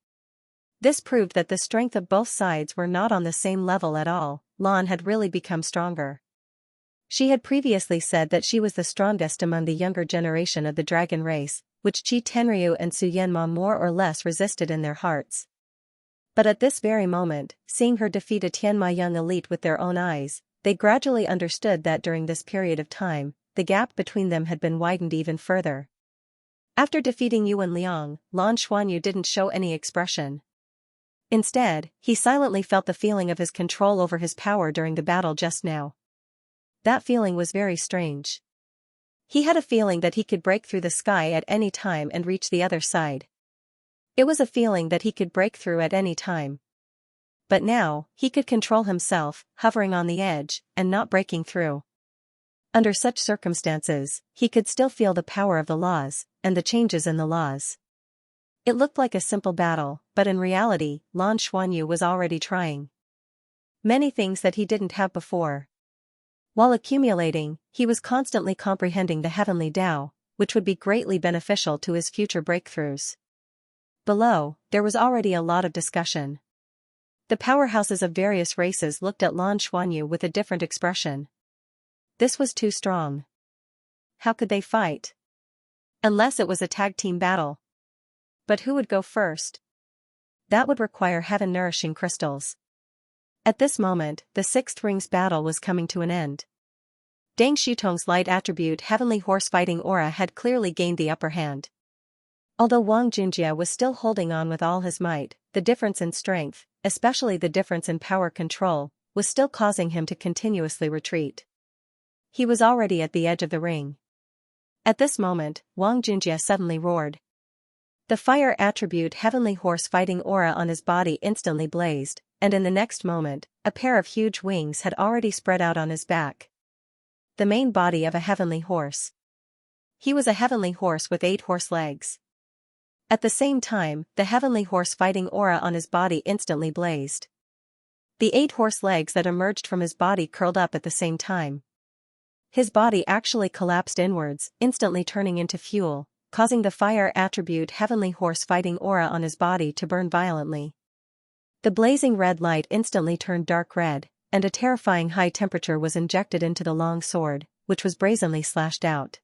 This proved that the strength of both sides were not on the same level at all. Lan had really become stronger. She had previously said that she was the strongest among the younger generation of the dragon race, which Qi Tenryu and Su Yanma more or less resisted in their hearts. But at this very moment, seeing her defeat a Tianma young elite with their own eyes, they gradually understood that during this period of time, the gap between them had been widened even further. After defeating Yuan Liang, Lan Xuanyu didn't show any expression. Instead, he silently felt the feeling of his control over his power during the battle just now. That feeling was very strange. He had a feeling that he could break through the sky at any time and reach the other side. It was a feeling that he could break through at any time. But now, he could control himself, hovering on the edge, and not breaking through. Under such circumstances, he could still feel the power of the laws, and the changes in the laws. It looked like a simple battle, but in reality, Lan Xuanyu was already trying many things that he didn't have before. While accumulating, he was constantly comprehending the heavenly Tao, which would be greatly beneficial to his future breakthroughs. Below, there was already a lot of discussion. The powerhouses of various races looked at Lan Xuanyu with a different expression. This was too strong. How could they fight? Unless it was a tag team battle. But who would go first? That would require heaven-nourishing crystals. At this moment, the Sixth Ring's battle was coming to an end. Deng Shutong's light attribute heavenly horse fighting aura had clearly gained the upper hand. Although Wang Junjie was still holding on with all his might, the difference in strength, especially the difference in power control, was still causing him to continuously retreat. He was already at the edge of the ring. At this moment, Wang Junjie suddenly roared. The fire attribute heavenly horse fighting aura on his body instantly blazed, and in the next moment, a pair of huge wings had already spread out on his back. The main body of a heavenly horse. He was a heavenly horse with 8 horse legs. At the same time, the heavenly horse fighting aura on his body instantly blazed. The 8 horse legs that emerged from his body curled up at the same time. His body actually collapsed inwards, instantly turning into fuel, causing the fire attribute heavenly horse fighting aura on his body to burn violently. The blazing red light instantly turned dark red, and a terrifying high temperature was injected into the long sword, which was brazenly slashed out.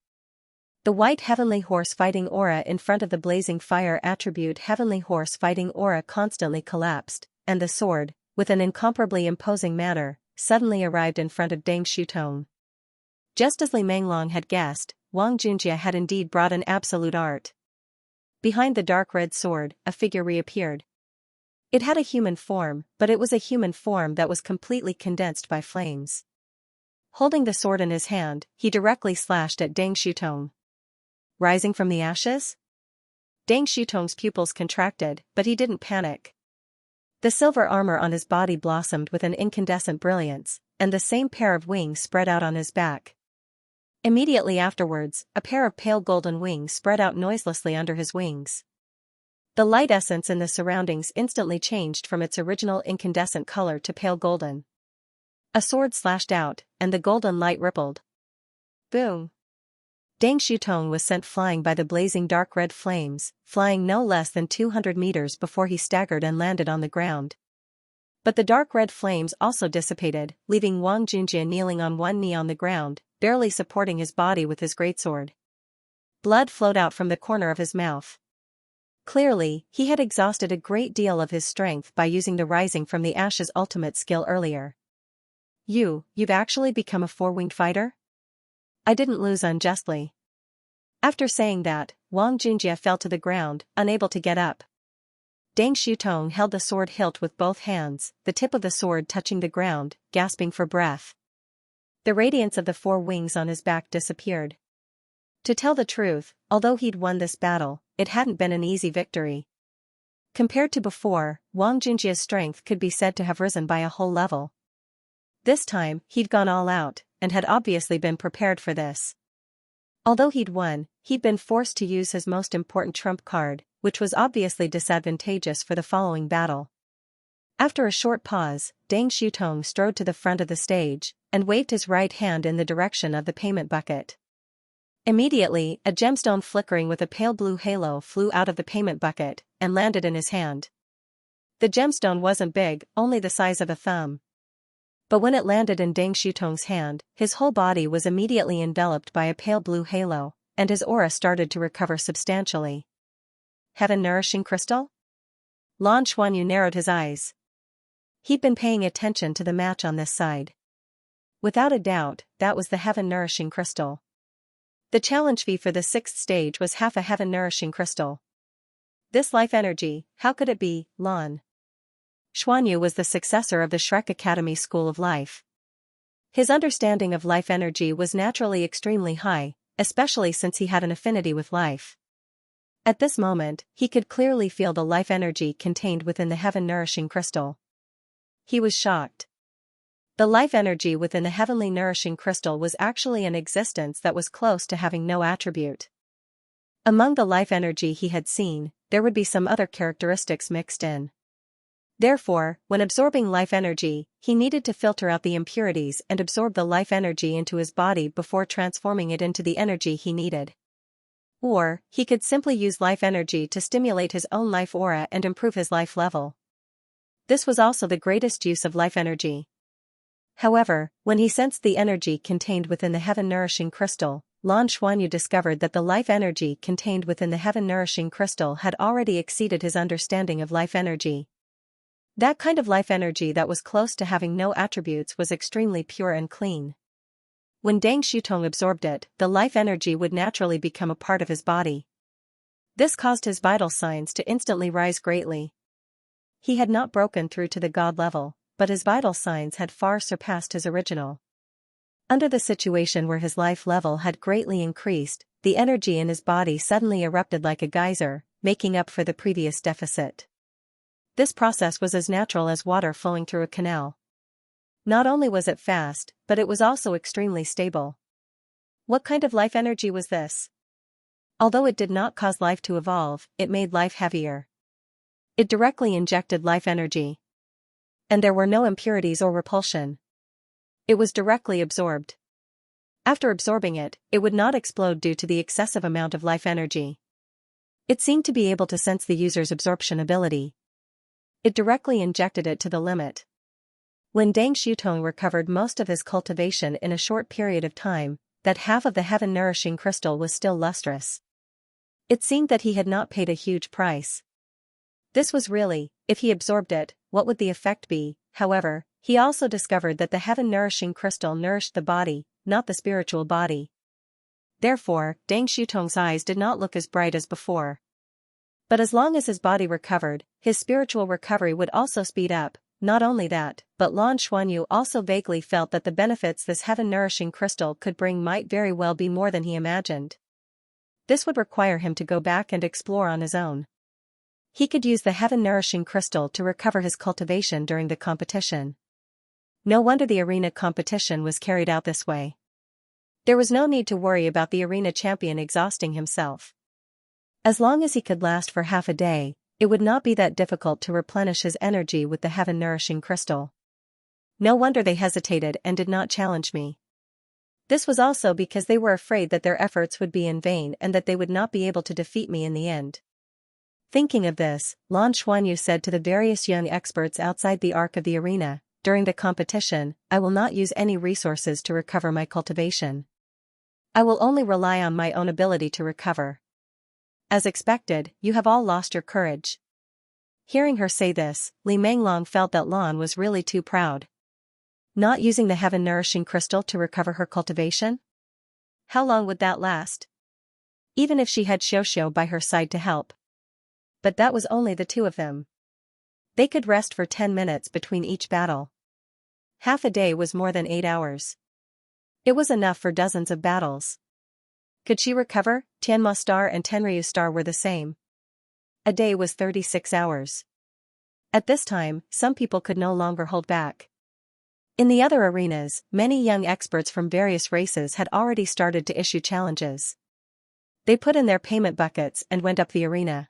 The white heavenly horse fighting aura in front of the blazing fire attribute heavenly horse fighting aura constantly collapsed, and the sword, with an incomparably imposing manner, suddenly arrived in front of Deng Shutong. Just as Li Manglong had guessed, Wang Junjie had indeed brought an absolute art. Behind the dark red sword, a figure reappeared. It had a human form, but it was a human form that was completely condensed by flames. Holding the sword in his hand, he directly slashed at Deng Shutong. Rising from the ashes? Deng Shutong's pupils contracted, but he didn't panic. The silver armor on his body blossomed with an incandescent brilliance, and the same pair of wings spread out on his back. Immediately afterwards, a pair of pale golden wings spread out noiselessly under his wings. The light essence in the surroundings instantly changed from its original incandescent color to pale golden. A sword slashed out, and the golden light rippled. Boom! Deng Shutong was sent flying by the blazing dark red flames, flying no less than 200 meters before he staggered and landed on the ground. But the dark red flames also dissipated, leaving Wang Junjie kneeling on one knee on the ground, barely supporting his body with his greatsword. Blood flowed out from the corner of his mouth. Clearly, he had exhausted a great deal of his strength by using the rising from the ashes ultimate skill earlier. You've actually become a four-winged fighter? I didn't lose unjustly. After saying that, Wang Junjie fell to the ground, unable to get up. Deng Shutong held the sword hilt with both hands, the tip of the sword touching the ground, gasping for breath. The radiance of the four wings on his back disappeared. To tell the truth, although he'd won this battle, it hadn't been an easy victory. Compared to before, Wang Junjie's strength could be said to have risen by a whole level. This time, he'd gone all out, and had obviously been prepared for this. Although he'd won, he'd been forced to use his most important trump card, which was obviously disadvantageous for the following battle. After a short pause, Deng Shutong strode to the front of the stage, and waved his right hand in the direction of the payment bucket. Immediately, a gemstone flickering with a pale blue halo flew out of the payment bucket, and landed in his hand. The gemstone wasn't big, only the size of a thumb. But when it landed in Deng Shutong's hand, his whole body was immediately enveloped by a pale blue halo, and his aura started to recover substantially. Heaven-nourishing crystal? Lan Xuanyu narrowed his eyes. He'd been paying attention to the match on this side. Without a doubt, that was the heaven-nourishing crystal. The challenge fee for the 6th stage was half a heaven-nourishing crystal. This life energy, how could it be, Lan Xuanyu was the successor of the Shrek Academy School of Life. His understanding of life energy was naturally extremely high, especially since he had an affinity with life. At this moment, he could clearly feel the life energy contained within the heaven-nourishing crystal. He was shocked. The life energy within the heavenly nourishing crystal was actually an existence that was close to having no attribute. Among the life energy he had seen, there would be some other characteristics mixed in. Therefore, when absorbing life energy, he needed to filter out the impurities and absorb the life energy into his body before transforming it into the energy he needed. Or, he could simply use life energy to stimulate his own life aura and improve his life level. This was also the greatest use of life energy. However, when he sensed the energy contained within the heaven-nourishing crystal, Lan Xuanyu discovered that the life energy contained within the heaven-nourishing crystal had already exceeded his understanding of life energy. That kind of life energy that was close to having no attributes was extremely pure and clean. When Deng Shutong absorbed it, the life energy would naturally become a part of his body. This caused his vital signs to instantly rise greatly. He had not broken through to the god level, but his vital signs had far surpassed his original. Under the situation where his life level had greatly increased, the energy in his body suddenly erupted like a geyser, making up for the previous deficit. This process was as natural as water flowing through a canal. Not only was it fast, but it was also extremely stable. What kind of life energy was this? Although it did not cause life to evolve, it made life heavier. It directly injected life energy. And there were no impurities or repulsion. It was directly absorbed. After absorbing it, it would not explode due to the excessive amount of life energy. It seemed to be able to sense the user's absorption ability. It directly injected it to the limit. When Deng Shutong recovered most of his cultivation in a short period of time, that half of the heaven-nourishing crystal was still lustrous. It seemed that he had not paid a huge price. This was really, if he absorbed it, what would the effect be? However, he also discovered that the heaven-nourishing crystal nourished the body, not the spiritual body. Therefore, Deng Shutong's eyes did not look as bright as before. But as long as his body recovered, his spiritual recovery would also speed up. Not only that, but Lan Xuanyu also vaguely felt that the benefits this heaven-nourishing crystal could bring might very well be more than he imagined. This would require him to go back and explore on his own. He could use the heaven-nourishing crystal to recover his cultivation during the competition. No wonder the arena competition was carried out this way. There was no need to worry about the arena champion exhausting himself. As long as he could last for half a day, It would not be that difficult to replenish his energy with the heaven-nourishing crystal. No wonder they hesitated and did not challenge me. This was also because they were afraid that their efforts would be in vain and that they would not be able to defeat me in the end. Thinking of this, Lan Xuanyu said to the various young experts outside the arc of the arena, "During the competition, I will not use any resources to recover my cultivation. I will only rely on my own ability to recover. As expected, you have all lost your courage." Hearing her say this, Li Menglong felt that Lan was really too proud. Not using the heaven-nourishing crystal to recover her cultivation? How long would that last? Even if she had Xiaoxiao by her side to help. But that was only the two of them. They could rest for 10 minutes between each battle. Half a day was more than 8 hours. It was enough for dozens of battles. Could she recover? Tianma Star and Tenryu Star were the same. A day was 36 hours. At this time, some people could no longer hold back. In the other arenas, many young experts from various races had already started to issue challenges. They put in their payment buckets and went up the arena.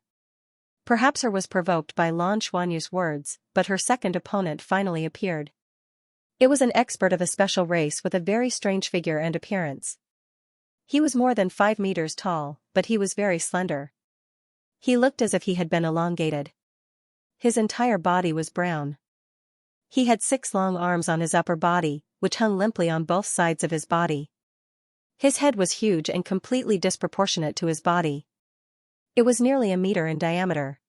Perhaps her was provoked by Lan Xuanyu's words, but her second opponent finally appeared. It was an expert of a special race with a very strange figure and appearance. He was more than 5 meters tall, but he was very slender. He looked as if he had been elongated. His entire body was brown. He had 6 long arms on his upper body, which hung limply on both sides of his body. His head was huge and completely disproportionate to his body. It was nearly a meter in diameter.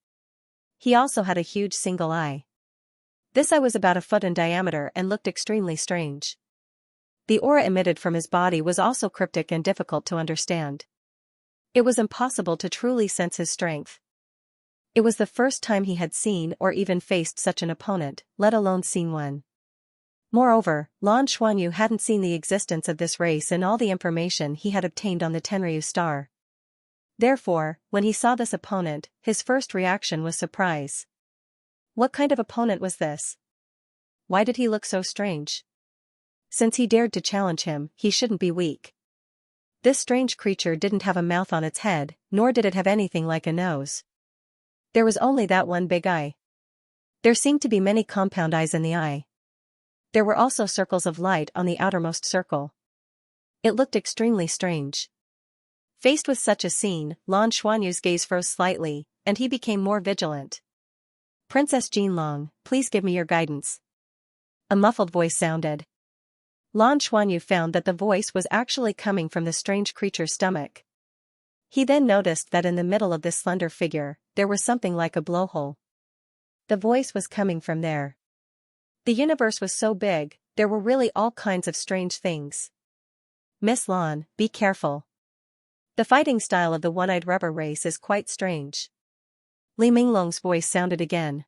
He also had a huge single eye. This eye was about a foot in diameter and looked extremely strange. The aura emitted from his body was also cryptic and difficult to understand. It was impossible to truly sense his strength. It was the first time he had seen or even faced such an opponent, let alone seen one. Moreover, Lan Xuanyu hadn't seen the existence of this race in all the information he had obtained on the Tenryu Star. Therefore, when he saw this opponent, his first reaction was surprise. What kind of opponent was this? Why did he look so strange? Since he dared to challenge him, he shouldn't be weak. This strange creature didn't have a mouth on its head, nor did it have anything like a nose. There was only that one big eye. There seemed to be many compound eyes in the eye. There were also circles of light on the outermost circle. It looked extremely strange. Faced with such a scene, Lan Xuanyu's gaze froze slightly, and he became more vigilant. "Princess Jinlong, please give me your guidance." A muffled voice sounded. Lan Xuanyu found that the voice was actually coming from the strange creature's stomach. He then noticed that in the middle of this slender figure, there was something like a blowhole. The voice was coming from there. The universe was so big, there were really all kinds of strange things. "Miss Lan, be careful. The fighting style of the one-eyed rubber race is quite strange." Li Minglong's voice sounded again.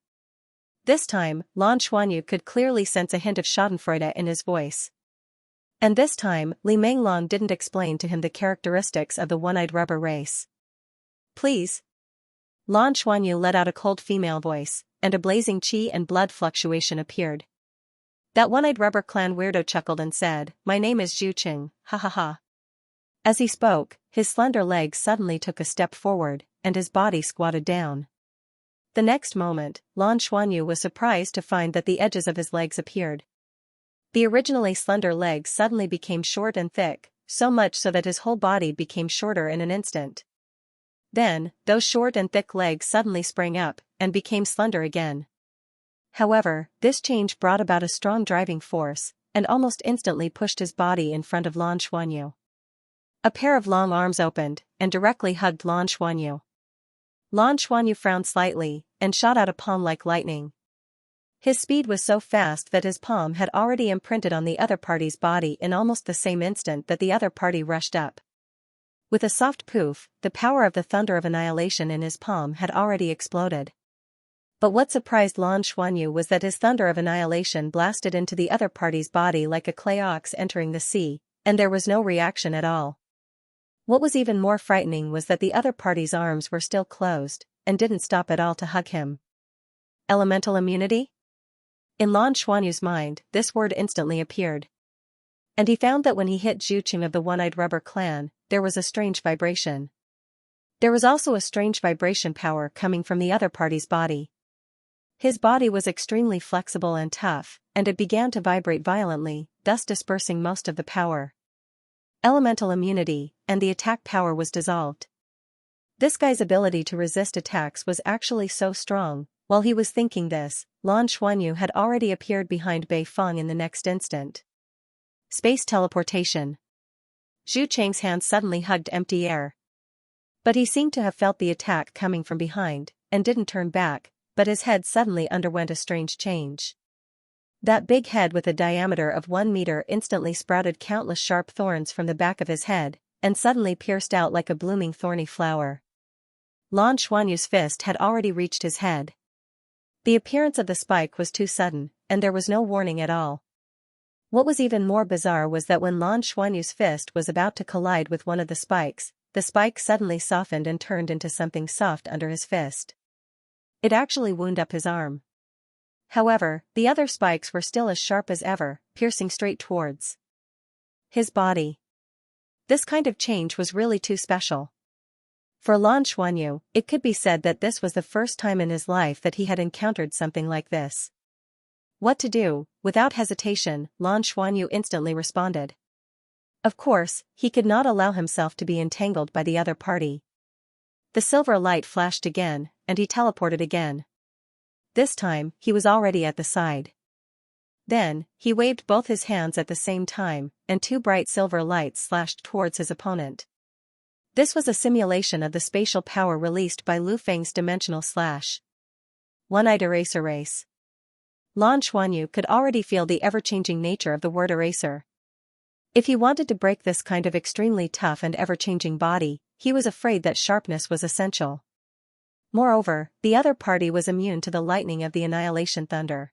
This time, Lan Xuanyu could clearly sense a hint of schadenfreude in his voice. And this time, Li Menglong didn't explain to him the characteristics of the one-eyed rubber race. "Please." Lan Xuanyu let out a cold female voice, and a blazing qi and blood fluctuation appeared. That one-eyed rubber clan weirdo chuckled and said, "My name is Zhu Qing, ha ha ha." As he spoke, his slender legs suddenly took a step forward, and his body squatted down. The next moment, Lan Xuanyu was surprised to find that the edges of his legs appeared. The originally slender legs suddenly became short and thick, so much so that his whole body became shorter in an instant. Then, those short and thick legs suddenly sprang up, and became slender again. However, this change brought about a strong driving force, and almost instantly pushed his body in front of Lan Xuanyu. A pair of long arms opened, and directly hugged Lan Xuanyu. Lan Xuanyu frowned slightly, and shot out a palm like lightning. His speed was so fast that his palm had already imprinted on the other party's body in almost the same instant that the other party rushed up. With a soft poof, the power of the thunder of annihilation in his palm had already exploded. But what surprised Lan Xuanyu was that his thunder of annihilation blasted into the other party's body like a clay ox entering the sea, and there was no reaction at all. What was even more frightening was that the other party's arms were still closed, and didn't stop at all to hug him. Elemental immunity? In Lan Xuanyu's mind, this word instantly appeared. And he found that when he hit Zhu Qing of the one-eyed rubber clan, there was a strange vibration. There was also a strange vibration power coming from the other party's body. His body was extremely flexible and tough, and it began to vibrate violently, thus dispersing most of the power. Elemental immunity, and the attack power was dissolved. This guy's ability to resist attacks was actually so strong. While he was thinking this, Lan Xuanyu had already appeared behind Bei Feng in the next instant. Space teleportation. Zhu Cheng's hand suddenly hugged empty air. But he seemed to have felt the attack coming from behind, and didn't turn back, but his head suddenly underwent a strange change. That big head with a diameter of 1 meter instantly sprouted countless sharp thorns from the back of his head, and suddenly pierced out like a blooming thorny flower. Lan Xuanyu's fist had already reached his head. The appearance of the spike was too sudden, and there was no warning at all. What was even more bizarre was that when Lan Xuanyu's fist was about to collide with one of the spike suddenly softened and turned into something soft under his fist. It actually wound up his arm. However, the other spikes were still as sharp as ever, piercing straight towards his body. This kind of change was really too special. For Lan Xuanyu, it could be said that this was the first time in his life that he had encountered something like this. What to do? Without hesitation, Lan Xuanyu instantly responded. Of course, he could not allow himself to be entangled by the other party. The silver light flashed again, and he teleported again. This time, he was already at the side. Then, he waved both his hands at the same time, and 2 bright silver lights slashed towards his opponent. This was a simulation of the spatial power released by Lu Feng's dimensional slash. One-eyed eraser race. Lan Xuanyu could already feel the ever-changing nature of the word eraser. If he wanted to break this kind of extremely tough and ever-changing body, he was afraid that sharpness was essential. Moreover, the other party was immune to the lightning of the annihilation thunder.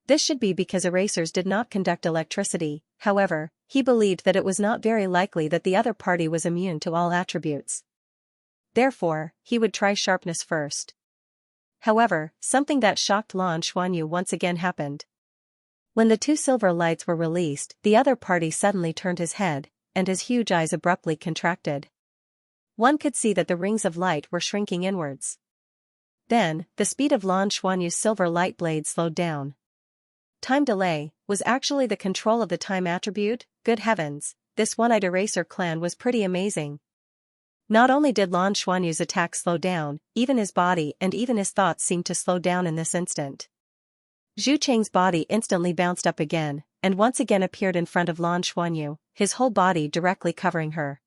This should be because erasers did not conduct electricity. However, he believed that it was not very likely that the other party was immune to all attributes. Therefore, he would try sharpness first. However, something that shocked Lan Xuanyu once again happened. When the 2 silver lights were released, the other party suddenly turned his head, and his huge eyes abruptly contracted. One could see that the rings of light were shrinking inwards. Then, the speed of Lan Xuanyu's silver light blade slowed down. Time delay was actually the control of the time attribute. Good heavens, this one-eyed eraser clan was pretty amazing. Not only did Lan Xuanyu's attack slow down, even his body and even his thoughts seemed to slow down in this instant. Zhu Cheng's body instantly bounced up again, and once again appeared in front of Lan Xuanyu, his whole body directly covering her.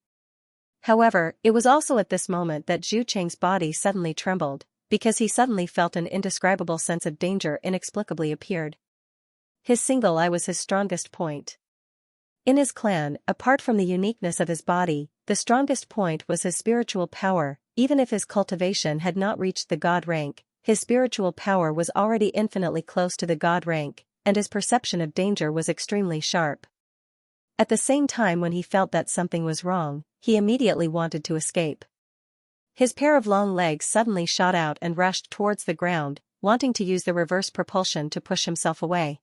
However, it was also at this moment that Zhu Cheng's body suddenly trembled, because he suddenly felt an indescribable sense of danger inexplicably appeared. His single eye was his strongest point. In his clan, apart from the uniqueness of his body, the strongest point was his spiritual power. Even if his cultivation had not reached the god rank, his spiritual power was already infinitely close to the god rank, and his perception of danger was extremely sharp. At the same time, when he felt that something was wrong, he immediately wanted to escape. His pair of long legs suddenly shot out and rushed towards the ground, wanting to use the reverse propulsion to push himself away.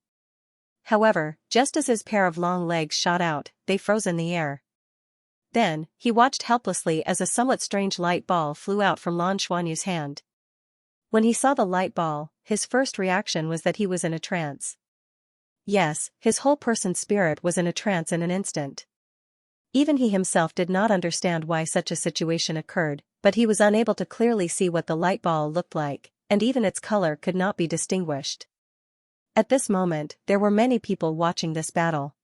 However, just as his pair of long legs shot out, they froze in the air. Then, he watched helplessly as a somewhat strange light ball flew out from Lan Xuanyu's hand. When he saw the light ball, his first reaction was that he was in a trance. Yes, his whole person's spirit was in a trance in an instant. Even he himself did not understand why such a situation occurred, but he was unable to clearly see what the light ball looked like, and even its color could not be distinguished. At this moment, there were many people watching this battle.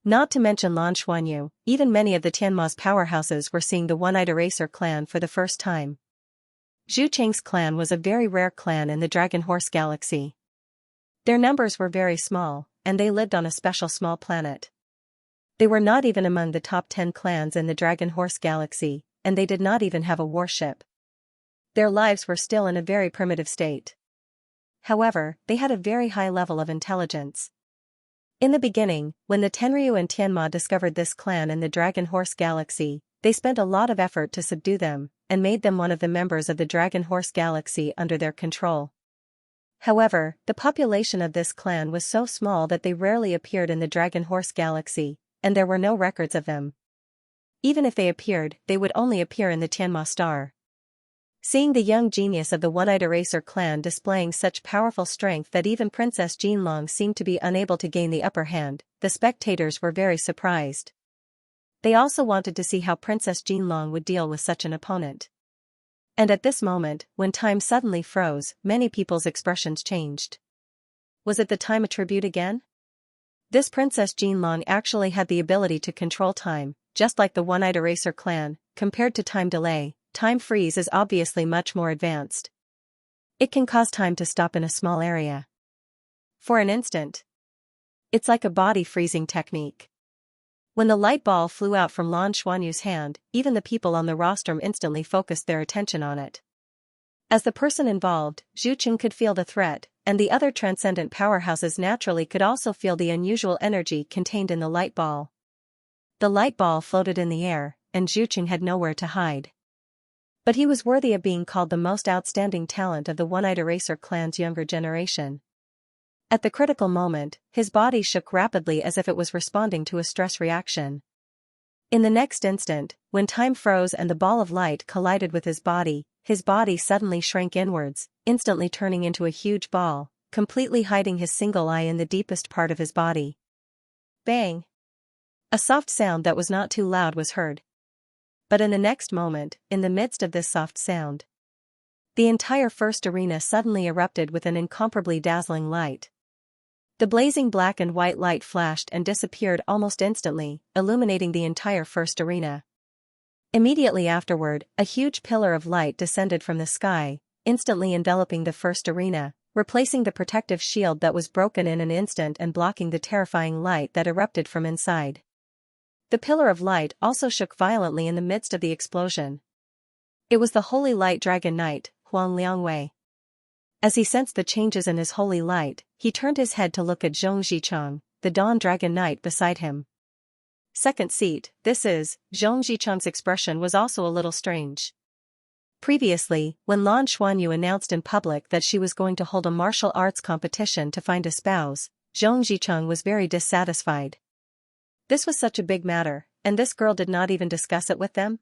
Not to mention Lan Xuanyu, even many of the Tianma's powerhouses were seeing the One-Eyed Eraser clan for the first time. Zhu Cheng's clan was a very rare clan in the Dragon Horse Galaxy. Their numbers were very small, and they lived on a special small planet. They were not even among the top 10 clans in the Dragon Horse Galaxy, and they did not even have a warship. Their lives were still in a very primitive state. However, they had a very high level of intelligence. In the beginning, when the Tenryu and Tianma discovered this clan in the Dragon Horse Galaxy, they spent a lot of effort to subdue them, and made them one of the members of the Dragon Horse Galaxy under their control. However, the population of this clan was so small that they rarely appeared in the Dragon Horse Galaxy, and there were no records of them. Even if they appeared, they would only appear in the Tianma star. Seeing the young genius of the One-Eyed Eraser clan displaying such powerful strength that even Princess Jinlong seemed to be unable to gain the upper hand, the spectators were very surprised. They also wanted to see how Princess Jinlong would deal with such an opponent. And at this moment, when time suddenly froze, many people's expressions changed. Was it the time attribute again? This Princess Jinlong actually had the ability to control time, just like the One-Eyed Eraser clan. Compared to time delay, time freeze is obviously much more advanced. It can cause time to stop in a small area. For an instant. It's like a body freezing technique. When the light ball flew out from Lan Xuanyu's hand, even the people on the rostrum instantly focused their attention on it. As the person involved, Zhu Qing could feel the threat, and the other transcendent powerhouses naturally could also feel the unusual energy contained in the light ball. The light ball floated in the air, and Zhu Qing had nowhere to hide. But he was worthy of being called the most outstanding talent of the One-Eyed Eraser clan's younger generation. At the critical moment, his body shook rapidly as if it was responding to a stress reaction. In the next instant, when time froze and the ball of light collided with his body suddenly shrank inwards, instantly turning into a huge ball, completely hiding his single eye in the deepest part of his body. Bang! A soft sound that was not too loud was heard. But in the next moment, in the midst of this soft sound, the entire first arena suddenly erupted with an incomparably dazzling light. The blazing black and white light flashed and disappeared almost instantly, illuminating the entire first arena. Immediately afterward, a huge pillar of light descended from the sky, instantly enveloping the first arena, replacing the protective shield that was broken in an instant and blocking the terrifying light that erupted from inside. The pillar of light also shook violently in the midst of the explosion. It was the Holy Light Dragon Knight, Huang Liangwei. As he sensed the changes in his holy light, he turned his head to look at Zhong Zicheng, the Dawn Dragon Knight beside him. Second seat, this is, Zhong Zicheng's expression was also a little strange. Previously, when Lan Xuanyu announced in public that she was going to hold a martial arts competition to find a spouse, Zhong Zicheng was very dissatisfied. This was such a big matter, and this girl did not even discuss it with them?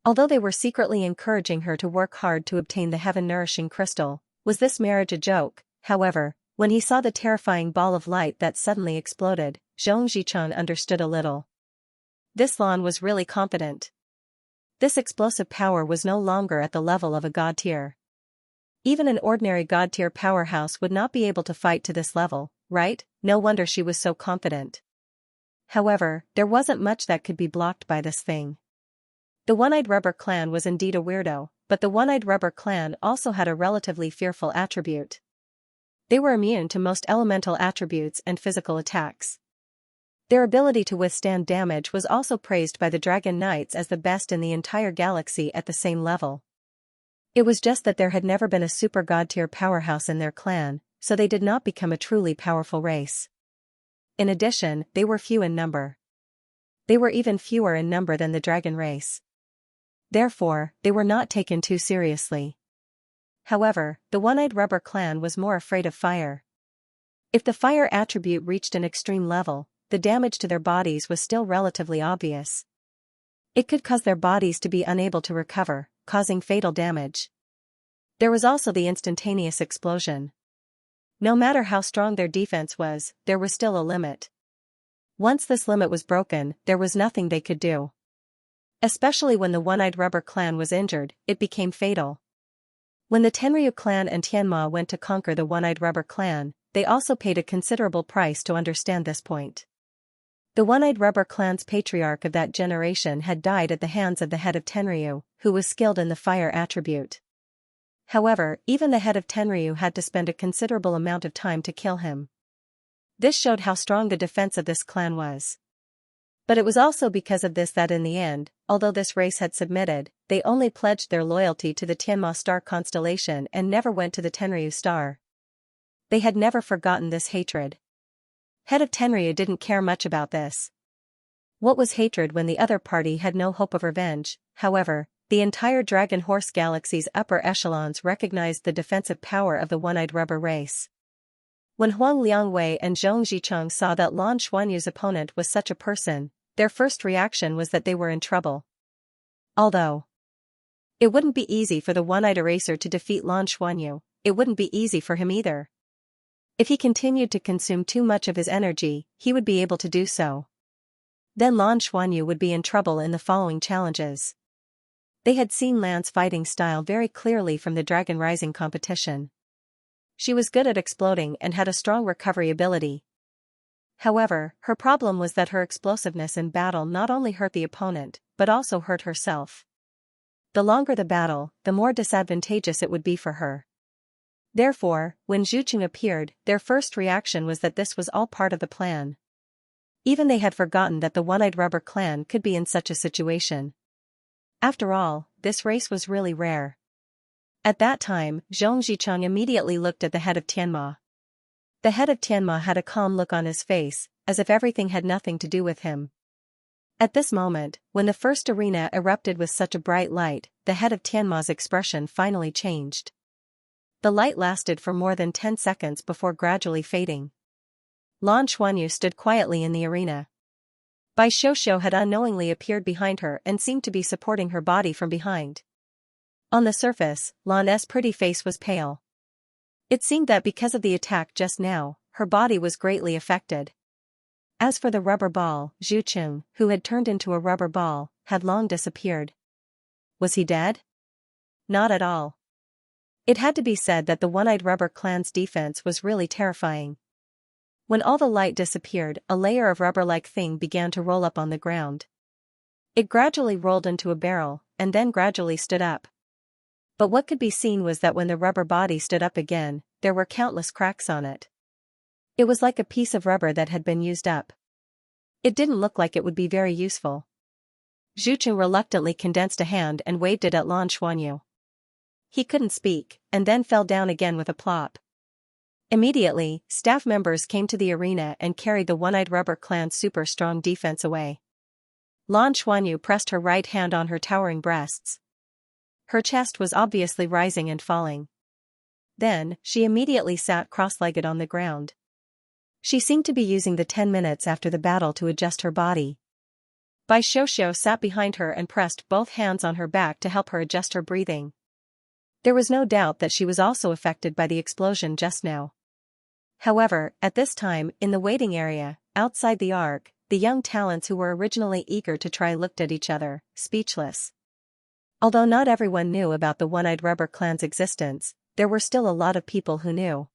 Although they were secretly encouraging her to work hard to obtain the heaven-nourishing crystal, was this marriage a joke? However, when he saw the terrifying ball of light that suddenly exploded, Zhong Zicheng understood a little. This Lan was really confident. This explosive power was no longer at the level of a god tier. Even an ordinary god tier powerhouse would not be able to fight to this level, right? No wonder she was so confident. However, there wasn't much that could be blocked by this thing. The One-Eyed Rubber clan was indeed a weirdo, but the One-Eyed Rubber clan also had a relatively fearful attribute. They were immune to most elemental attributes and physical attacks. Their ability to withstand damage was also praised by the Dragon Knights as the best in the entire galaxy at the same level. It was just that there had never been a super god tier powerhouse in their clan, so they did not become a truly powerful race. In addition, they were few in number. They were even fewer in number than the dragon race. Therefore, they were not taken too seriously. However, the One-Eyed Rubber clan was more afraid of fire. If the fire attribute reached an extreme level, the damage to their bodies was still relatively obvious. It could cause their bodies to be unable to recover, causing fatal damage. There was also the instantaneous explosion. No matter how strong their defense was, there was still a limit. Once this limit was broken, there was nothing they could do. Especially when the One-Eyed Rubber clan was injured, it became fatal. When the Tenryu clan and Tianma went to conquer the One-Eyed Rubber clan, they also paid a considerable price to understand this point. The One-Eyed Rubber clan's patriarch of that generation had died at the hands of the head of Tenryu, who was skilled in the fire attribute. However, even the head of Tenryu had to spend a considerable amount of time to kill him. This showed how strong the defense of this clan was. But it was also because of this that in the end, although this race had submitted, they only pledged their loyalty to the Tianma star constellation and never went to the Tenryu star. They had never forgotten this hatred. Head of Tenryu didn't care much about this. What was hatred when the other party had no hope of revenge? However, the entire Dragon Horse Galaxy's upper echelons recognized the defensive power of the One-Eyed Rubber race. When Huang Liangwei and Zhong Zicheng saw that Lan Xuanyu's opponent was such a person, their first reaction was that they were in trouble. Although it wouldn't be easy for the one-eyed eraser to defeat Lan Xuanyu, it wouldn't be easy for him either. If he continued to consume too much of his energy, he would be able to do so. Then Lan Xuanyu would be in trouble in the following challenges. They had seen Lan's fighting style very clearly from the Dragon Rising competition. She was good at exploding and had a strong recovery ability. However, her problem was that her explosiveness in battle not only hurt the opponent, but also hurt herself. The longer the battle, the more disadvantageous it would be for her. Therefore, when Zhu Qing appeared, their first reaction was that this was all part of the plan. Even they had forgotten that the One-Eyed Rubber clan could be in such a situation. After all, this race was really rare. At that time, Zhong Zicheng immediately looked at the head of Tianma. The head of Tianma had a calm look on his face, as if everything had nothing to do with him. At this moment, when the first arena erupted with such a bright light, the head of Tianma's expression finally changed. The light lasted for more than 10 seconds before gradually fading. Lan Xuanyu stood quietly in the arena. Bai Xiuxiu had unknowingly appeared behind her and seemed to be supporting her body from behind. On the surface, Lan's pretty face was pale. It seemed that because of the attack just now, her body was greatly affected. As for the rubber ball, Zhu Qing, who had turned into a rubber ball, had long disappeared. Was he dead? Not at all. It had to be said that the One-Eyed Rubber clan's defense was really terrifying. When all the light disappeared, a layer of rubber-like thing began to roll up on the ground. It gradually rolled into a barrel, and then gradually stood up. But what could be seen was that when the rubber body stood up again, there were countless cracks on it. It was like a piece of rubber that had been used up. It didn't look like it would be very useful. Zhu Qing reluctantly condensed a hand and waved it at Lan Xuanyu. He couldn't speak, and then fell down again with a plop. Immediately, staff members came to the arena and carried the One-Eyed Rubber clan's super strong defense away. Lan Xuanyu pressed her right hand on her towering breasts. Her chest was obviously rising and falling. Then, she immediately sat cross-legged on the ground. She seemed to be using the 10 minutes after the battle to adjust her body. Bai Xiuxiu sat behind her and pressed both hands on her back to help her adjust her breathing. There was no doubt that she was also affected by the explosion just now. However, at this time, in the waiting area, outside the arc, the young talents who were originally eager to try looked at each other, speechless. Although not everyone knew about the One-Eyed Rubber clan's existence, there were still a lot of people who knew.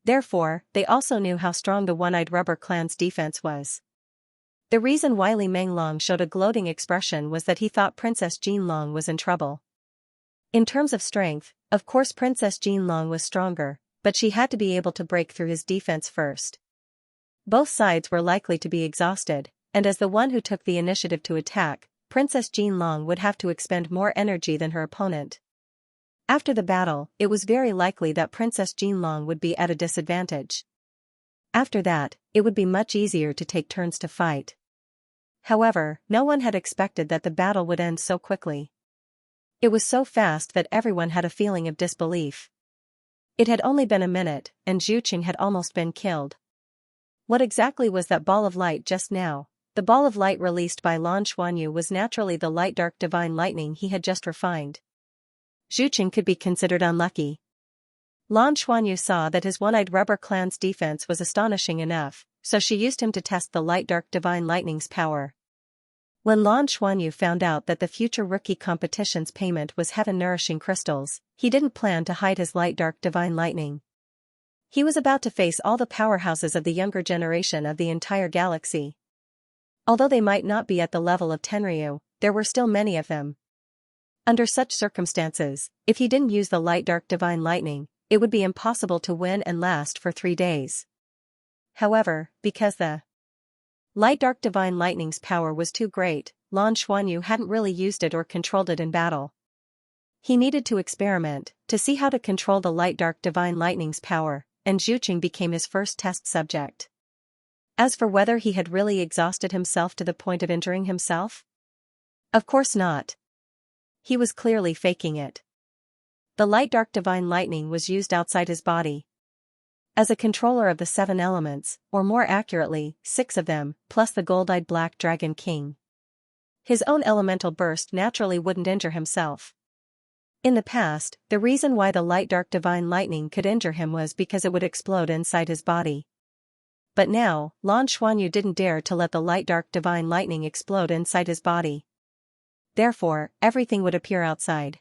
Therefore, they also knew how strong the One-Eyed Rubber clan's defense was. The reason why Li Menglong showed a gloating expression was that he thought Princess Jinlong was in trouble. In terms of strength, of course Princess Jinlong was stronger, but she had to be able to break through his defense first. Both sides were likely to be exhausted, and as the one who took the initiative to attack, Princess Jinlong would have to expend more energy than her opponent. After the battle, it was very likely that Princess Jinlong would be at a disadvantage. After that, it would be much easier to take turns to fight. However, no one had expected that the battle would end so quickly. It was so fast that everyone had a feeling of disbelief. It had only been a minute, and Zhu Qing had almost been killed. What exactly was that ball of light just now? The ball of light released by Lan Xuanyu was naturally the light dark divine lightning he had just refined. Zhu Qing could be considered unlucky. Lan Xuanyu saw that his One-Eyed Rubber clan's defense was astonishing enough, so she used him to test the light dark divine lightning's power. When Lan Xuanyu found out that the future rookie competition's payment was heaven-nourishing crystals, he didn't plan to hide his light dark divine lightning. He was about to face all the powerhouses of the younger generation of the entire galaxy. Although they might not be at the level of Tenryu, there were still many of them. Under such circumstances, if he didn't use the light dark divine lightning, it would be impossible to win and last for 3 days. However, because the light dark divine lightning's power was too great, Lan Xuanyu hadn't really used it or controlled it in battle. He needed to experiment, to see how to control the light dark divine lightning's power, and Zhu Qing became his first test subject. As for whether he had really exhausted himself to the point of injuring himself? Of course not. He was clearly faking it. The light dark divine lightning was used outside his body. As a controller of the 7 elements, or more accurately, 6 of them, plus the gold-eyed black dragon king, his own elemental burst naturally wouldn't injure himself. In the past, the reason why the light-dark divine lightning could injure him was because it would explode inside his body. But now, Lan Xuanyu didn't dare to let the light-dark divine lightning explode inside his body. Therefore, everything would appear outside.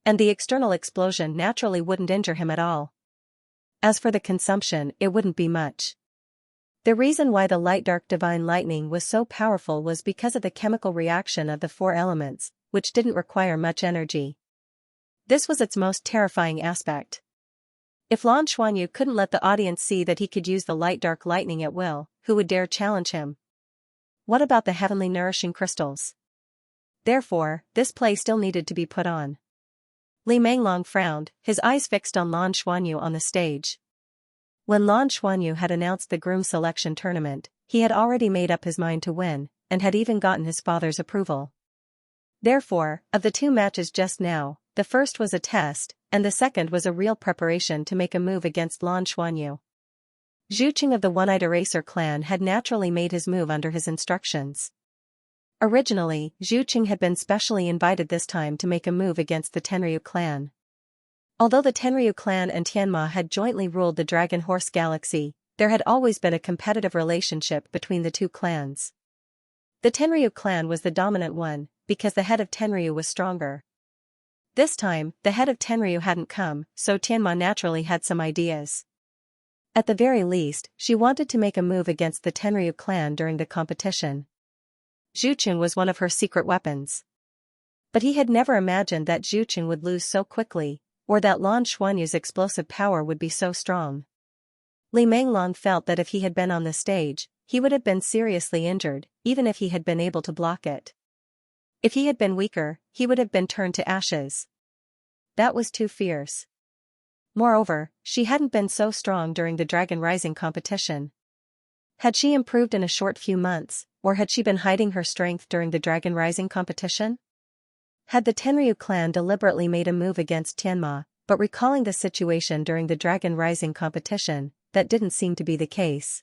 And the external explosion naturally wouldn't injure him at all. As for the consumption, it wouldn't be much. The reason why the light-dark divine lightning was so powerful was because of the chemical reaction of the 4 elements, which didn't require much energy. This was its most terrifying aspect. If Lan Xuanyu couldn't let the audience see that he could use the light-dark lightning at will, who would dare challenge him? What about the heavenly nourishing crystals? Therefore, this play still needed to be put on. Li Menglong frowned, his eyes fixed on Lan Xuanyu on the stage. When Lan Xuanyu had announced the groom selection tournament, he had already made up his mind to win, and had even gotten his father's approval. Therefore, of the 2 matches just now, the first was a test, and the second was a real preparation to make a move against Lan Xuanyu. Zhu Qing of the One-Eyed Eraser clan had naturally made his move under his instructions. Originally, Zhu Qing had been specially invited this time to make a move against the Tenryu clan. Although the Tenryu clan and Tianma had jointly ruled the Dragon Horse Galaxy, there had always been a competitive relationship between the 2 clans. The Tenryu clan was the dominant one, because the head of Tenryu was stronger. This time, the head of Tenryu hadn't come, so Tianma naturally had some ideas. At the very least, she wanted to make a move against the Tenryu clan during the competition. Zhu Qing was one of her secret weapons. But he had never imagined that Zhu Qing would lose so quickly, or that Lan Xuanyu's explosive power would be so strong. Li Menglong felt that if he had been on the stage, he would have been seriously injured, even if he had been able to block it. If he had been weaker, he would have been turned to ashes. That was too fierce. Moreover, she hadn't been so strong during the Dragon Rising competition. Had she improved in a short few months, or had she been hiding her strength during the Dragon Rising competition? Had the Tenryu clan deliberately made a move against Tianma, but recalling the situation during the Dragon Rising competition, that didn't seem to be the case.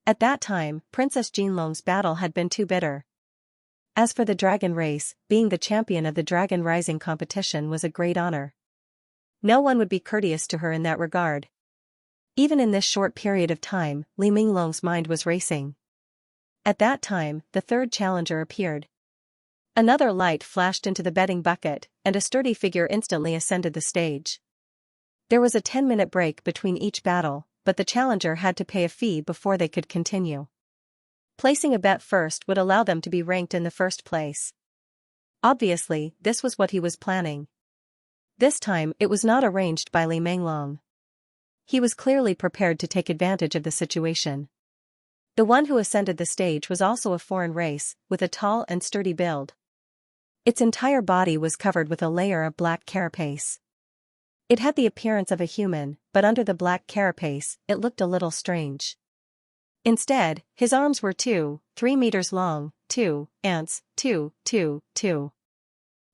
At that time, Princess Jinlong's battle had been too bitter. As for the dragon race, being the champion of the Dragon Rising competition was a great honor. No one would be courteous to her in that regard. Even in this short period of time, Li Menglong's mind was racing. At that time, the 3rd challenger appeared. Another light flashed into the betting bucket, and a sturdy figure instantly ascended the stage. There was a 10-minute break between each battle, but the challenger had to pay a fee before they could continue. Placing a bet first would allow them to be ranked in the first place. Obviously, this was what he was planning. This time, it was not arranged by Li Menglong. He was clearly prepared to take advantage of the situation. The one who ascended the stage was also a foreign race, with a tall and sturdy build. Its entire body was covered with a layer of black carapace. It had the appearance of a human, but under the black carapace, it looked a little strange. Instead, his arms were 3 meters long, 2 ants, 2.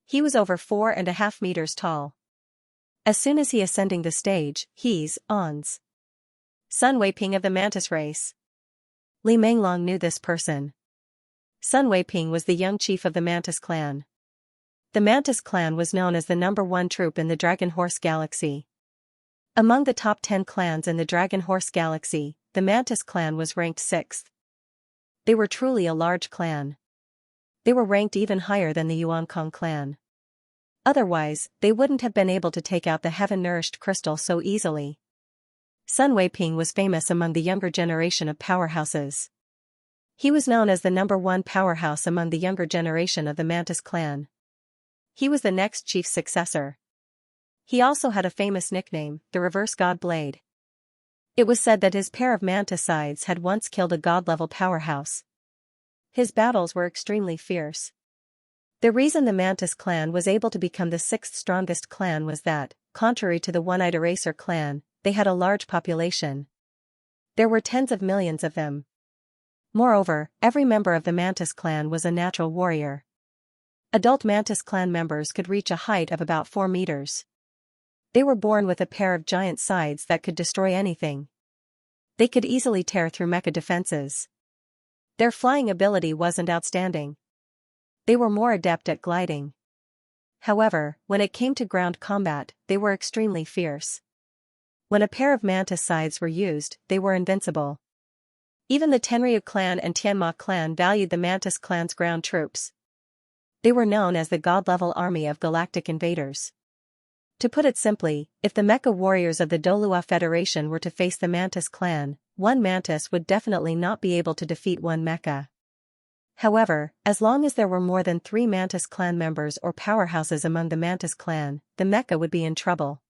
He was over 4.5 meters tall. As soon as he ascending the stage, he's ons. Sun Weiping of the Mantis race. Li Menglong knew this person. Sun Weiping was the young chief of the Mantis clan. The Mantis clan was known as the #1 troop in the Dragon Horse Galaxy. Among the top 10 clans in the Dragon Horse Galaxy, the Mantis clan was ranked 6th. They were truly a large clan. They were ranked even higher than the Yuankong clan. Otherwise, they wouldn't have been able to take out the heaven-nourished crystal so easily. Sun Weiping was famous among the younger generation of powerhouses. He was known as the #1 powerhouse among the younger generation of the Mantis clan. He was the next chief's successor. He also had a famous nickname, the Reverse God Blade. It was said that his pair of manticides had once killed a god-level powerhouse. His battles were extremely fierce. The reason the Mantis clan was able to become the 6th strongest clan was that, contrary to the One-Eyed Eraser clan, they had a large population. There were tens of millions of them. Moreover, every member of the Mantis clan was a natural warrior. Adult Mantis clan members could reach a height of about 4 meters. They were born with a pair of giant sides that could destroy anything. They could easily tear through mecha defenses. Their flying ability wasn't outstanding. They were more adept at gliding. However, when it came to ground combat, they were extremely fierce. When a pair of mantis sides were used, they were invincible. Even the Tenryu clan and Tianma clan valued the Mantis clan's ground troops. They were known as the god-level army of galactic invaders. To put it simply, if the mecha warriors of the Douluo Federation were to face the Mantis clan, one mantis would definitely not be able to defeat one mecha. However, as long as there were more than 3 Mantis clan members or powerhouses among the Mantis clan, the mecha would be in trouble.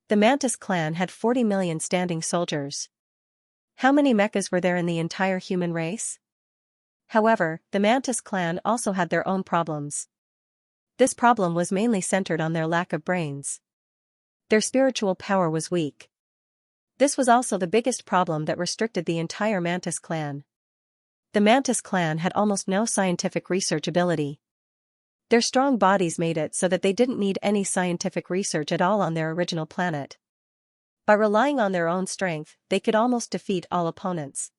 The Mantis clan had 40 million standing soldiers. How many mechas were there in the entire human race? However, the Mantis clan also had their own problems. This problem was mainly centered on their lack of brains. Their spiritual power was weak. This was also the biggest problem that restricted the entire Mantis clan. The Mantis clan had almost no scientific research ability. Their strong bodies made it so that they didn't need any scientific research at all on their original planet. By relying on their own strength, they could almost defeat all opponents.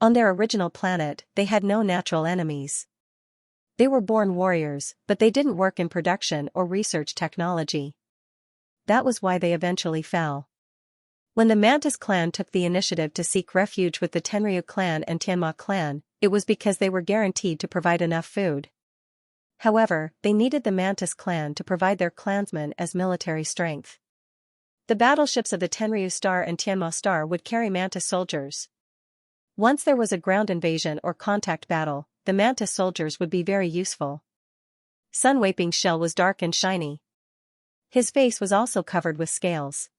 On their original planet, they had no natural enemies. They were born warriors, but they didn't work in production or research technology. That was why they eventually fell. When the Mantis clan took the initiative to seek refuge with the Tenryu clan and Tianma clan, it was because they were guaranteed to provide enough food. However, they needed the Mantis clan to provide their clansmen as military strength. The battleships of the Tenryu Star and Tianma Star would carry Mantis soldiers. Once there was a ground invasion or contact battle, the Mantis soldiers would be very useful. Sun Weiping's shell was dark and shiny. His face was also covered with scales.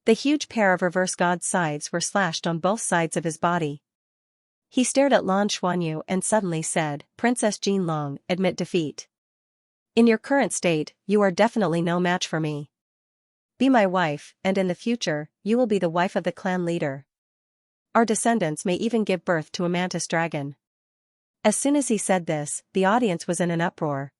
The huge pair of reverse god sides were slashed on both sides of his body. He stared at Lan Xuanyu and suddenly said, "Princess Jinlong, admit defeat. In your current state, you are definitely no match for me. Be my wife, and in the future, you will be the wife of the clan leader. Our descendants may even give birth to a mantis dragon." As soon as he said this, the audience was in an uproar.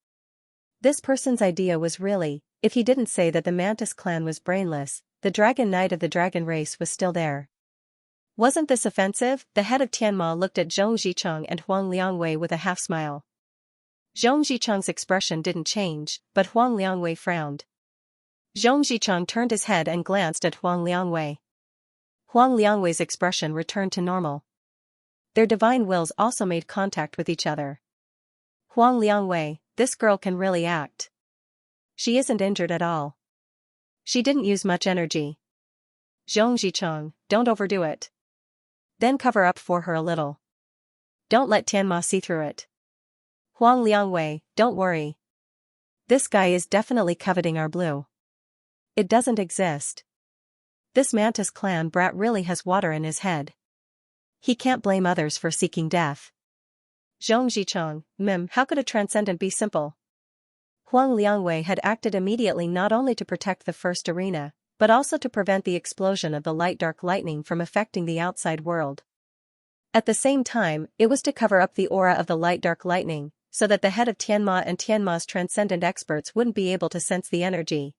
This person's idea was really, if he didn't say that the Mantis clan was brainless, the Dragon Knight of the dragon race was still there. Wasn't this offensive? The head of Tianma looked at Zhong Zicheng and Huang Liangwei with a half-smile. Zhong Zicheng's expression didn't change, but Huang Liangwei frowned. Zhong Zicheng turned his head and glanced at Huang Liangwei. Huang Liangwei's expression returned to normal. Their divine wills also made contact with each other. Huang Liangwei, this girl can really act. She isn't injured at all. She didn't use much energy. Zhong Zicheng, don't overdo it. Then cover up for her a little. Don't let Tianma see through it. Huang Liangwei, don't worry. This guy is definitely coveting our blue. It doesn't exist. This Mantis clan brat really has water in his head. He can't blame others for seeking death. Zhong Zicheng, how could a transcendent be simple? Huang Liangwei had acted immediately not only to protect the first arena, but also to prevent the explosion of the light-dark lightning from affecting the outside world. At the same time, it was to cover up the aura of the light-dark lightning, so that the head of Tianma and Tianma's transcendent experts wouldn't be able to sense the energy.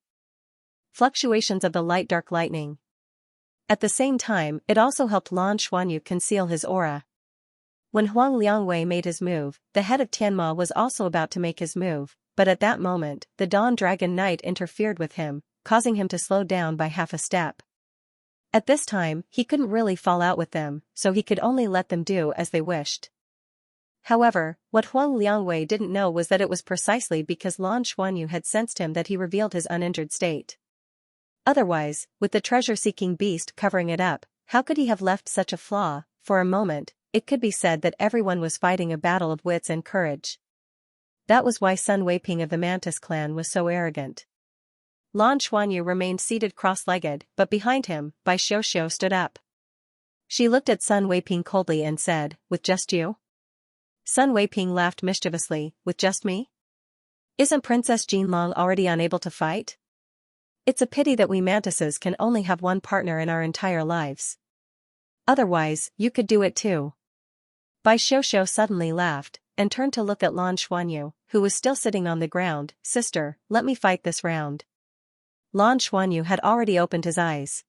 Fluctuations of the light-dark lightning. At the same time, it also helped Lan Xuanyu conceal his aura. When Huang Liangwei made his move, the head of Tianma was also about to make his move, but at that moment, the Dawn Dragon Knight interfered with him, causing him to slow down by half a step. At this time, he couldn't really fall out with them, so he could only let them do as they wished. However, what Huang Liangwei didn't know was that it was precisely because Lan Xuanyu had sensed him that he revealed his uninjured state. Otherwise, with the treasure-seeking beast covering it up, how could he have left such a flaw? For a moment, it could be said that everyone was fighting a battle of wits and courage. That was why Sun Weiping of the Mantis clan was so arrogant. Lan Xuanyu remained seated cross-legged, but behind him, Bai Xiuxiu stood up. She looked at Sun Weiping coldly and said, "With just you?" Sun Weiping laughed mischievously, "With just me? Isn't Princess Jinlong already unable to fight? It's a pity that we mantises can only have one partner in our entire lives. Otherwise, you could do it too." Bai Xiuxiu suddenly laughed, and turned to look at Lan Xuanyu, who was still sitting on the ground. "Sister, let me fight this round." Lan Xuanyu had already opened his eyes.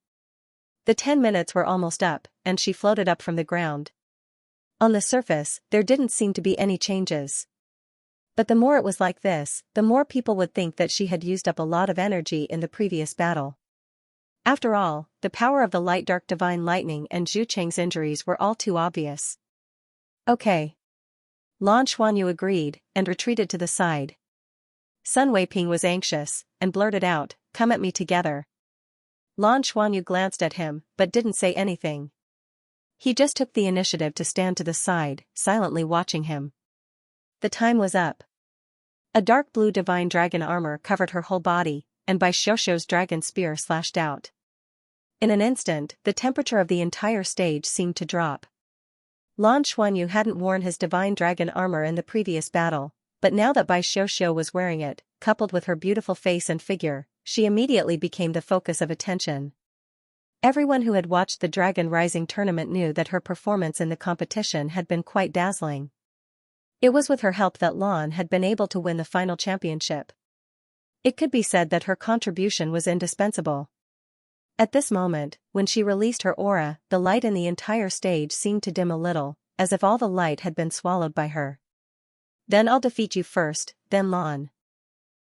The 10 minutes were almost up, and she floated up from the ground. On the surface, there didn't seem to be any changes. But the more it was like this, the more people would think that she had used up a lot of energy in the previous battle. After all, the power of the light dark divine lightning and Zhu Cheng's injuries were all too obvious. Okay. Lan Xuanyu agreed, and retreated to the side. Sun Weiping was anxious, and blurted out, "Come at me together." Lan Xuanyu glanced at him, but didn't say anything. He just took the initiative to stand to the side, silently watching him. The time was up. A dark blue divine dragon armor covered her whole body, and Bai Xiuxiu's dragon spear slashed out. In an instant, the temperature of the entire stage seemed to drop. Lan Xuanyu hadn't worn his divine dragon armor in the previous battle, but now that Bai Xiuxiu was wearing it, coupled with her beautiful face and figure, she immediately became the focus of attention. Everyone who had watched the Dragon Rising tournament knew that her performance in the competition had been quite dazzling. It was with her help that Lan had been able to win the final championship. It could be said that her contribution was indispensable. At this moment, when she released her aura, the light in the entire stage seemed to dim a little, as if all the light had been swallowed by her. "Then I'll defeat you first, then Lan."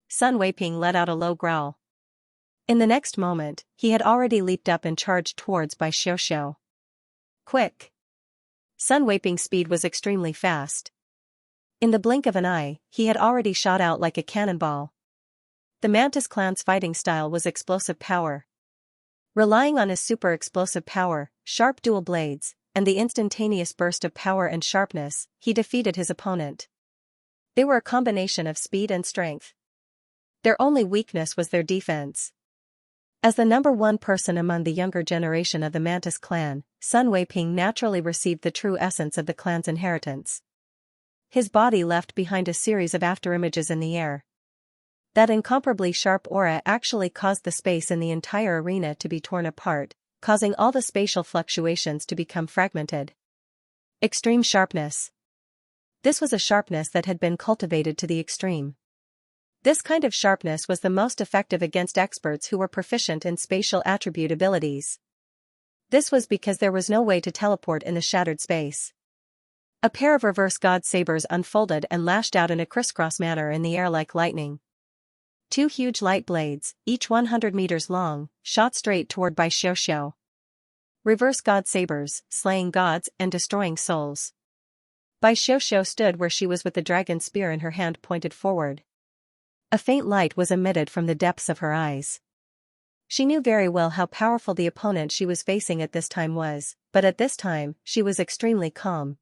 Sun Weiping let out a low growl. In the next moment, he had already leaped up and charged towards Bai Xiuxiu. Quick! Sun Weiping's speed was extremely fast. In the blink of an eye, he had already shot out like a cannonball. The Mantis clan's fighting style was explosive power. Relying on his super explosive power, sharp dual blades, and the instantaneous burst of power and sharpness, he defeated his opponent. They were a combination of speed and strength. Their only weakness was their defense. As the number one person among the younger generation of the Mantis clan, Sun Weiping naturally received the true essence of the clan's inheritance. His body left behind a series of afterimages in the air. That incomparably sharp aura actually caused the space in the entire arena to be torn apart, causing all the spatial fluctuations to become fragmented. Extreme sharpness. This was a sharpness that had been cultivated to the extreme. This kind of sharpness was the most effective against experts who were proficient in spatial attribute abilities. This was because there was no way to teleport in the shattered space. A pair of reverse god sabers unfolded and lashed out in a crisscross manner in the air like lightning. Two huge light blades, each 100 meters long, shot straight toward Bai Xiuxiu. Reverse god sabers, slaying gods and destroying souls. Bai Xiuxiu stood where she was with the dragon spear in her hand pointed forward. A faint light was emitted from the depths of her eyes. She knew very well how powerful the opponent she was facing at this time was, but at this time, she was extremely calm.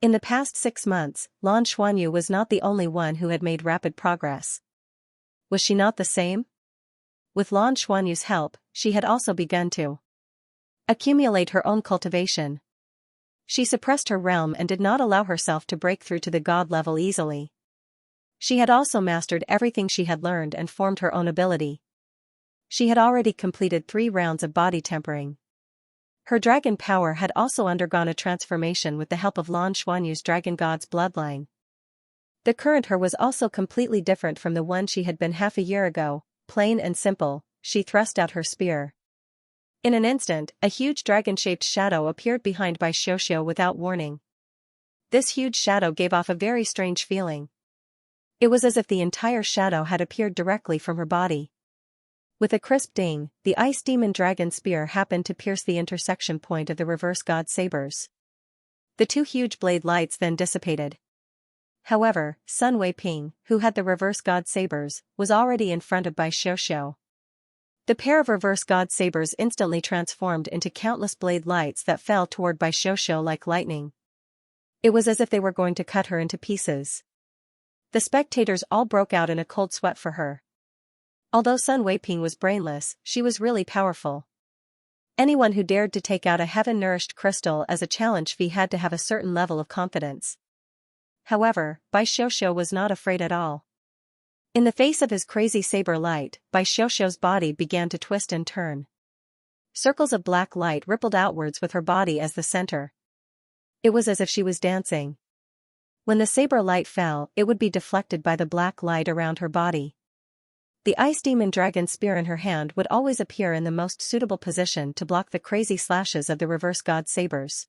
In the past 6 months, Lan Xuanyu was not the only one who had made rapid progress. Was she not the same? With Lan Xuanyu's help, she had also begun to accumulate her own cultivation. She suppressed her realm and did not allow herself to break through to the god level easily. She had also mastered everything she had learned and formed her own ability. She had already completed 3 rounds of body tempering. Her dragon power had also undergone a transformation with the help of Lan Xuanyu's dragon god's bloodline. The current her was also completely different from the one she had been half a year ago, plain and simple. She thrust out her spear. In an instant, a huge dragon-shaped shadow appeared behind Bai Xiuxiu without warning. This huge shadow gave off a very strange feeling. It was as if the entire shadow had appeared directly from her body. With a crisp ding, the ice demon dragon spear happened to pierce the intersection point of the reverse god sabers. The 2 huge blade lights then dissipated. However, Sun Weiping, who had the reverse god sabers, was already in front of Bai Xiuxiu. The pair of reverse god sabers instantly transformed into countless blade lights that fell toward Bai Xiuxiu like lightning. It was as if they were going to cut her into pieces. The spectators all broke out in a cold sweat for her. Although Sun Weiping was brainless, she was really powerful. Anyone who dared to take out a heaven-nourished crystal as a challenge fee had to have a certain level of confidence. However, Bai Xiuxiu was not afraid at all. In the face of his crazy saber light, Bai Xiuxiu's body began to twist and turn. Circles of black light rippled outwards with her body as the center. It was as if she was dancing. When the saber light fell, it would be deflected by the black light around her body. The ice demon dragon spear in her hand would always appear in the most suitable position to block the crazy slashes of the reverse god sabers.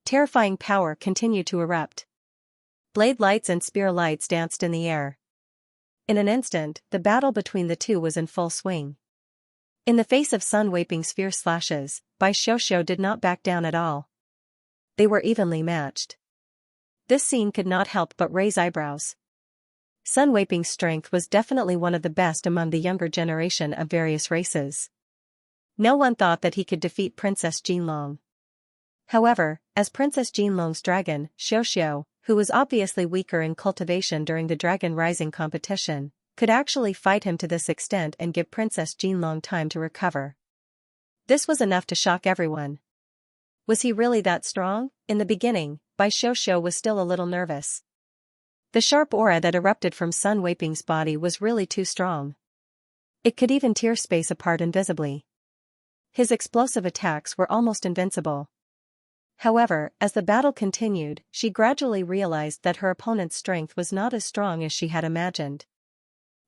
Terrifying power continued to erupt. Blade lights and spear lights danced in the air. In an instant, the battle between the two was in full swing. In the face of Sun Weiping's fierce slashes, Bai Xiuxiu did not back down at all. They were evenly matched. This scene could not help but raise eyebrows. Sun Weiping's strength was definitely one of the best among the younger generation of various races. No one thought that he could defeat Princess Jinlong. However, as Princess Jinlong's dragon, Xiuxiu, who was obviously weaker in cultivation during the Dragon Rising competition, could actually fight him to this extent and give Princess Jinlong time to recover. This was enough to shock everyone. Was he really that strong? In the beginning, Bai Xiuxiu was still a little nervous. The sharp aura that erupted from Sun Weiping's body was really too strong. It could even tear space apart invisibly. His explosive attacks were almost invincible. However, as the battle continued, she gradually realized that her opponent's strength was not as strong as she had imagined.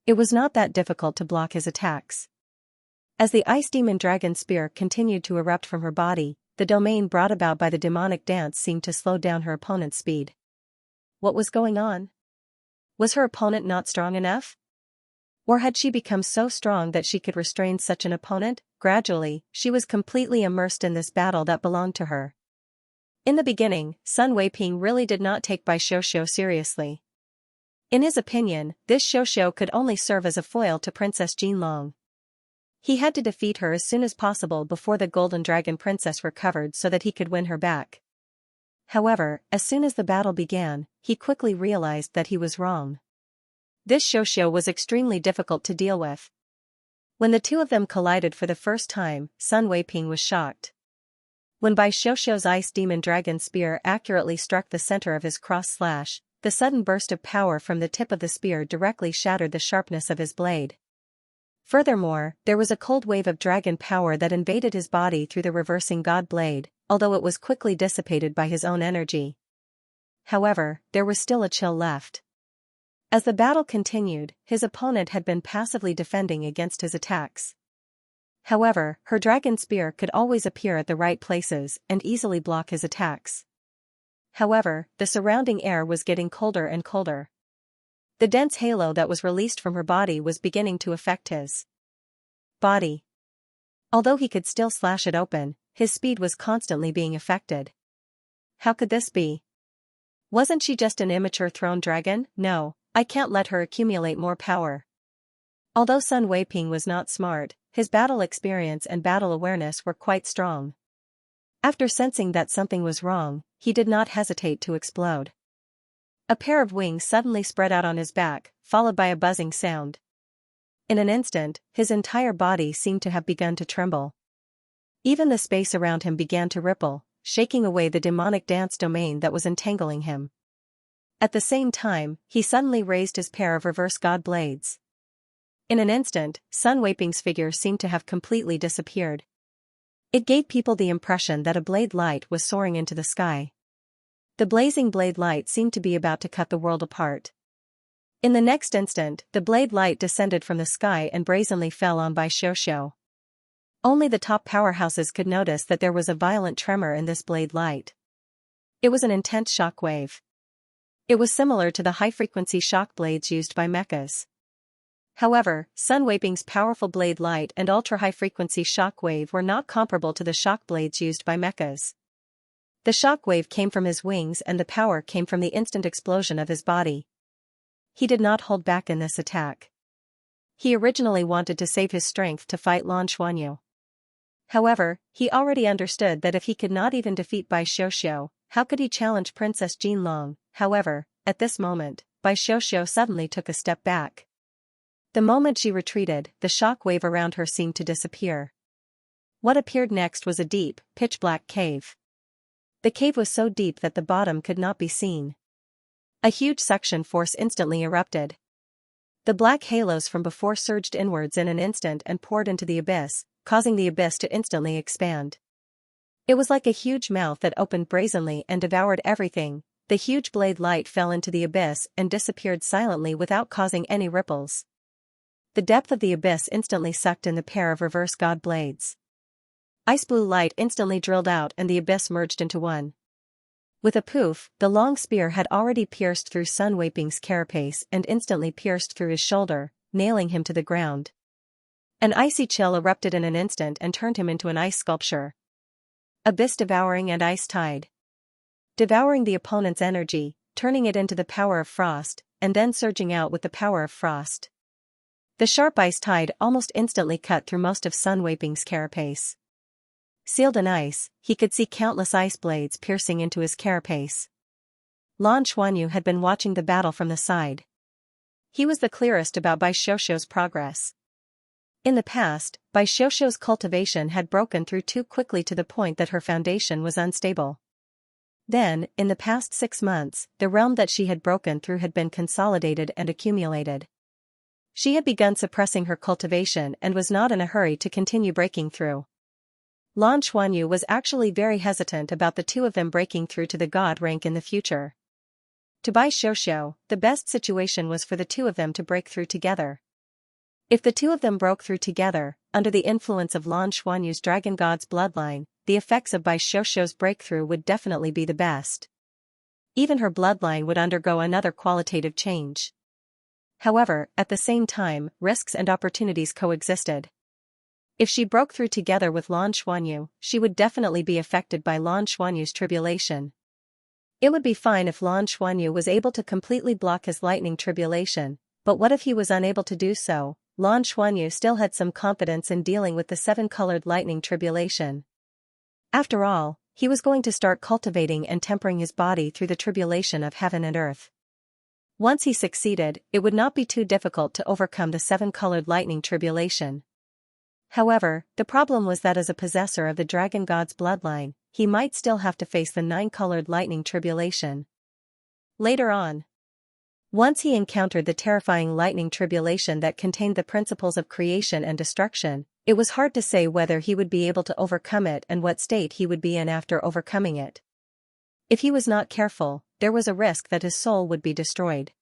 It was not that difficult to block his attacks. As the ice demon dragon spear continued to erupt from her body, the domain brought about by the demonic dance seemed to slow down her opponent's speed. What was going on? Was her opponent not strong enough? Or had she become so strong that she could restrain such an opponent? Gradually, she was completely immersed in this battle that belonged to her. In the beginning, Sun Weiping really did not take Bai Xiuxiu seriously. In his opinion, this Xiuxiu could only serve as a foil to Princess Jinlong. He had to defeat her as soon as possible before the Golden Dragon Princess recovered so that he could win her back. However, as soon as the battle began, he quickly realized that he was wrong. This Xiuxiu was extremely difficult to deal with. When the two of them collided for the first time, Sun Weiping was shocked. When Bai Xiuxiu's ice demon dragon spear accurately struck the center of his cross slash, the sudden burst of power from the tip of the spear directly shattered the sharpness of his blade. Furthermore, there was a cold wave of dragon power that invaded his body through the reversing god blade, although it was quickly dissipated by his own energy. However, there was still a chill left. As the battle continued, his opponent had been passively defending against his attacks. However, her dragon spear could always appear at the right places and easily block his attacks. However, the surrounding air was getting colder and colder. The dense halo that was released from her body was beginning to affect his body. Although he could still slash it open, his speed was constantly being affected. How could this be? Wasn't she just an immature throne dragon? No, I can't let her accumulate more power. Although Sun Weiping was not smart, his battle experience and battle awareness were quite strong. After sensing that something was wrong, he did not hesitate to explode. A pair of wings suddenly spread out on his back, followed by a buzzing sound. In an instant, his entire body seemed to have begun to tremble. Even the space around him began to ripple, shaking away the demonic dance domain that was entangling him. At the same time, he suddenly raised his pair of reverse god blades. In an instant, Sun Weiping's figure seemed to have completely disappeared. It gave people the impression that a blade light was soaring into the sky. The blazing blade light seemed to be about to cut the world apart. In the next instant, the blade light descended from the sky and brazenly fell on Bai Xiuxiu. Only the top powerhouses could notice that there was a violent tremor in this blade light. It was an intense shock wave. It was similar to the high-frequency shock blades used by mechas. However, Sun Weiping's powerful blade light and ultra-high-frequency shock wave were not comparable to the shock blades used by mechas. The shock wave came from his wings and the power came from the instant explosion of his body. He did not hold back in this attack. He originally wanted to save his strength to fight Lan Xuanyu. However, he already understood that if he could not even defeat Bai Xiuxiu, how could he challenge Princess Jinlong? However, at this moment, Bai Xiuxiu suddenly took a step back. The moment she retreated, the shock wave around her seemed to disappear. What appeared next was a deep, pitch-black cave. The cave was so deep that the bottom could not be seen. A huge suction force instantly erupted. The black halos from before surged inwards in an instant and poured into the abyss, causing the abyss to instantly expand. It was like a huge mouth that opened brazenly and devoured everything. The huge blade light fell into the abyss and disappeared silently without causing any ripples. the depth of the abyss instantly sucked in the pair of reverse god blades. Ice blue light instantly drilled out and the abyss merged into one. With a poof, the long spear had already pierced through Sun Weiping's carapace and instantly pierced through his shoulder, nailing him to the ground. An icy chill erupted in an instant and turned him into an ice sculpture. Abyss devouring and ice tide. Devouring the opponent's energy, turning it into the power of frost, and then surging out with the power of frost. The sharp ice tide almost instantly cut through most of Sun Weiping's carapace. Sealed in ice, he could see countless ice blades piercing into his carapace. Lan Xuanyu had been watching the battle from the side. He was the clearest about Bai Xiuxiu's progress. In the past, Bai Xiuxiu's cultivation had broken through too quickly to the point that her foundation was unstable. Then, in the past 6 months, the realm that she had broken through had been consolidated and accumulated. She had begun suppressing her cultivation and was not in a hurry to continue breaking through. Lan Xuanyu was actually very hesitant about the two of them breaking through to the god rank in the future. To Bai Xiuxiu, the best situation was for the two of them to break through together. If the two of them broke through together, under the influence of Lan Xuanyu's dragon god's bloodline, the effects of Bai Xiuxiu's breakthrough would definitely be the best. Even her bloodline would undergo another qualitative change. However, at the same time, risks and opportunities coexisted. If she broke through together with Lan Xuanyu, she would definitely be affected by Lan Xuanyu's tribulation. It would be fine if Lan Xuanyu was able to completely block his lightning tribulation, but what if he was unable to do so? Lan Xuanyu still had some confidence in dealing with the 7-colored lightning tribulation. After all, he was going to start cultivating and tempering his body through the tribulation of heaven and earth. Once he succeeded, it would not be too difficult to overcome the 7-colored lightning tribulation. However, the problem was that as a possessor of the dragon god's bloodline, he might still have to face the 9-colored lightning tribulation. Later on, once he encountered the terrifying lightning tribulation that contained the principles of creation and destruction, it was hard to say whether he would be able to overcome it and what state he would be in after overcoming it. If he was not careful, there was a risk that his soul would be destroyed.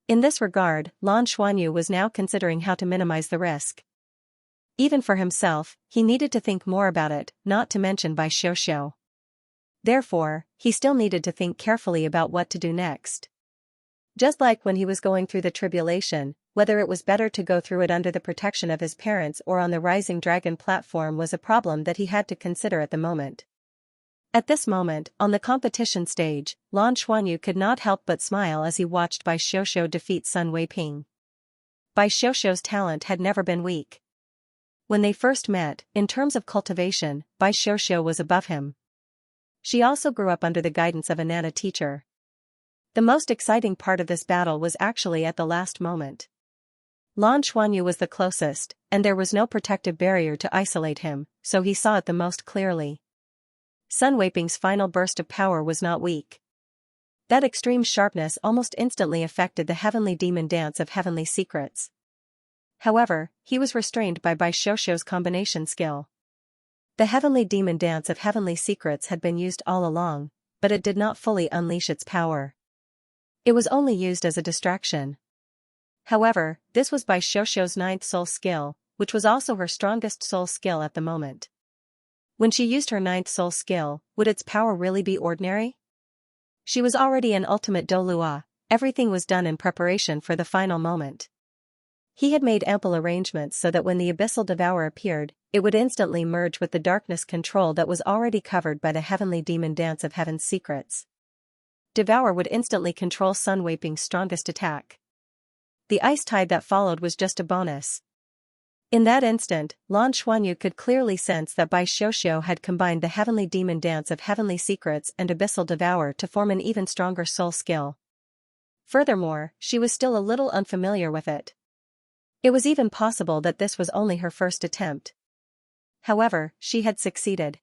In this regard, Lan Xuanyu was now considering how to minimize the risk. Even for himself, he needed to think more about it, not to mention Bai Xiuxiu. Therefore, he still needed to think carefully about what to do next. Just like when he was going through the tribulation, whether it was better to go through it under the protection of his parents or on the Rising Dragon platform was a problem that he had to consider at the moment. At this moment, on the competition stage, Lan Xuanyu could not help but smile as he watched Bai Xiuxiu defeat Sun Weiping. Bai Xiuxiu's talent had never been weak. When they first met, in terms of cultivation, Bai Xiuxiu was above him. She also grew up under the guidance of a Nana teacher. The most exciting part of this battle was actually at the last moment. Lan Xuanyu was the closest, and there was no protective barrier to isolate him, so he saw it the most clearly. Sun Weiping's final burst of power was not weak. That extreme sharpness almost instantly affected the heavenly demon dance of heavenly secrets. However, he was restrained by Bai Xiuxiu's combination skill. The heavenly demon dance of heavenly secrets had been used all along, but it did not fully unleash its power. It was only used as a distraction. However, this was Bai Xiuxiu's 9th soul skill, which was also her strongest soul skill at the moment. When she used her 9th soul skill, would its power really be ordinary? She was already an ultimate Douluo, everything was done in preparation for the final moment. He had made ample arrangements so that when the Abyssal Devourer appeared, it would instantly merge with the darkness control that was already covered by the heavenly demon dance of heaven's secrets. Devour would instantly control Sun Weiping's strongest attack. The ice tide that followed was just a bonus. In that instant, Lan Xuanyu could clearly sense that Bai Xiuxiu had combined the heavenly demon dance of heavenly secrets and Abyssal Devourer to form an even stronger soul skill. Furthermore, she was still a little unfamiliar with it. It was even possible that this was only her first attempt. However, she had succeeded.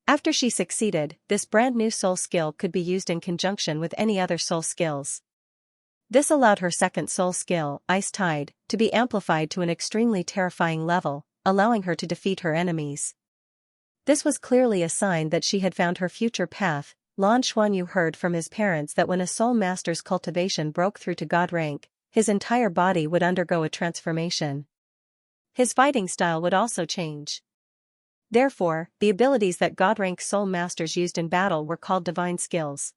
After she succeeded, this brand new soul skill could be used in conjunction with any other soul skills. This allowed her second soul skill, Ice Tide, to be amplified to an extremely terrifying level, allowing her to defeat her enemies. This was clearly a sign that she had found her future path. Lan Xuanyu heard from his parents that when a soul master's cultivation broke through to god rank, his entire body would undergo a transformation. His fighting style would also change. Therefore, the abilities that God-rank soul masters used in battle were called divine skills.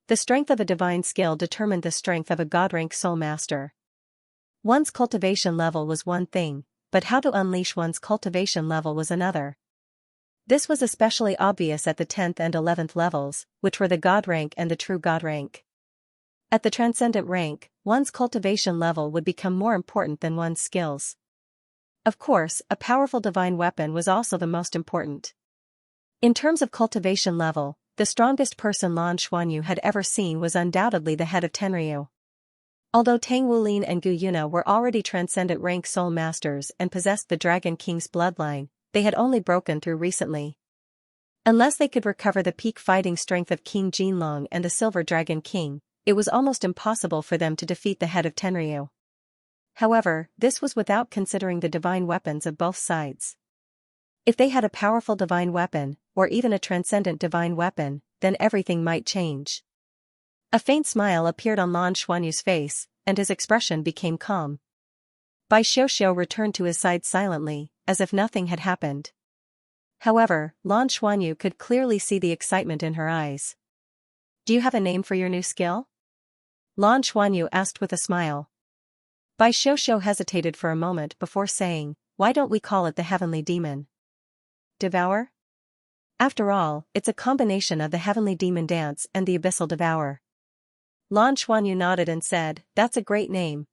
The strength of a divine skill determined the strength of a God-rank soul master. One's cultivation level was one thing, but how to unleash one's cultivation level was another. This was especially obvious at the 10th and 11th levels, which were the God rank and the true God rank. At the transcendent rank, one's cultivation level would become more important than one's skills. Of course, a powerful divine weapon was also the most important. In terms of cultivation level, the strongest person Lan Xuanyu had ever seen was undoubtedly the head of Tenryu. Although Tang Wulin and Gu Yuna were already transcendent rank soul masters and possessed the Dragon King's bloodline, they had only broken through recently. Unless they could recover the peak fighting strength of King Jinlong and the Silver Dragon King, it was almost impossible for them to defeat the head of Tenryu. However, this was without considering the divine weapons of both sides. If they had a powerful divine weapon, or even a transcendent divine weapon, then everything might change. A faint smile appeared on Lan Xuanyu's face, and his expression became calm. Bai Xiuxiu returned to his side silently, as if nothing had happened. However, Lan Xuanyu could clearly see the excitement in her eyes. "Do you have a name for your new skill?" Lan Xuanyu asked with a smile. Bai Xiuxiu hesitated for a moment before saying, "Why don't we call it the Heavenly Demon? Devour? After all, it's a combination of the Heavenly Demon Dance and the Abyssal Devour." Lan Xuanyu nodded and said, "That's a great name.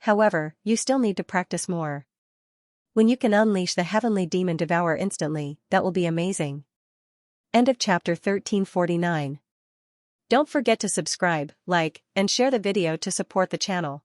However, you still need to practice more. When you can unleash the Heavenly Demon Devourer instantly, that will be amazing." End of chapter 1349. Don't forget to subscribe, like, and share the video to support the channel.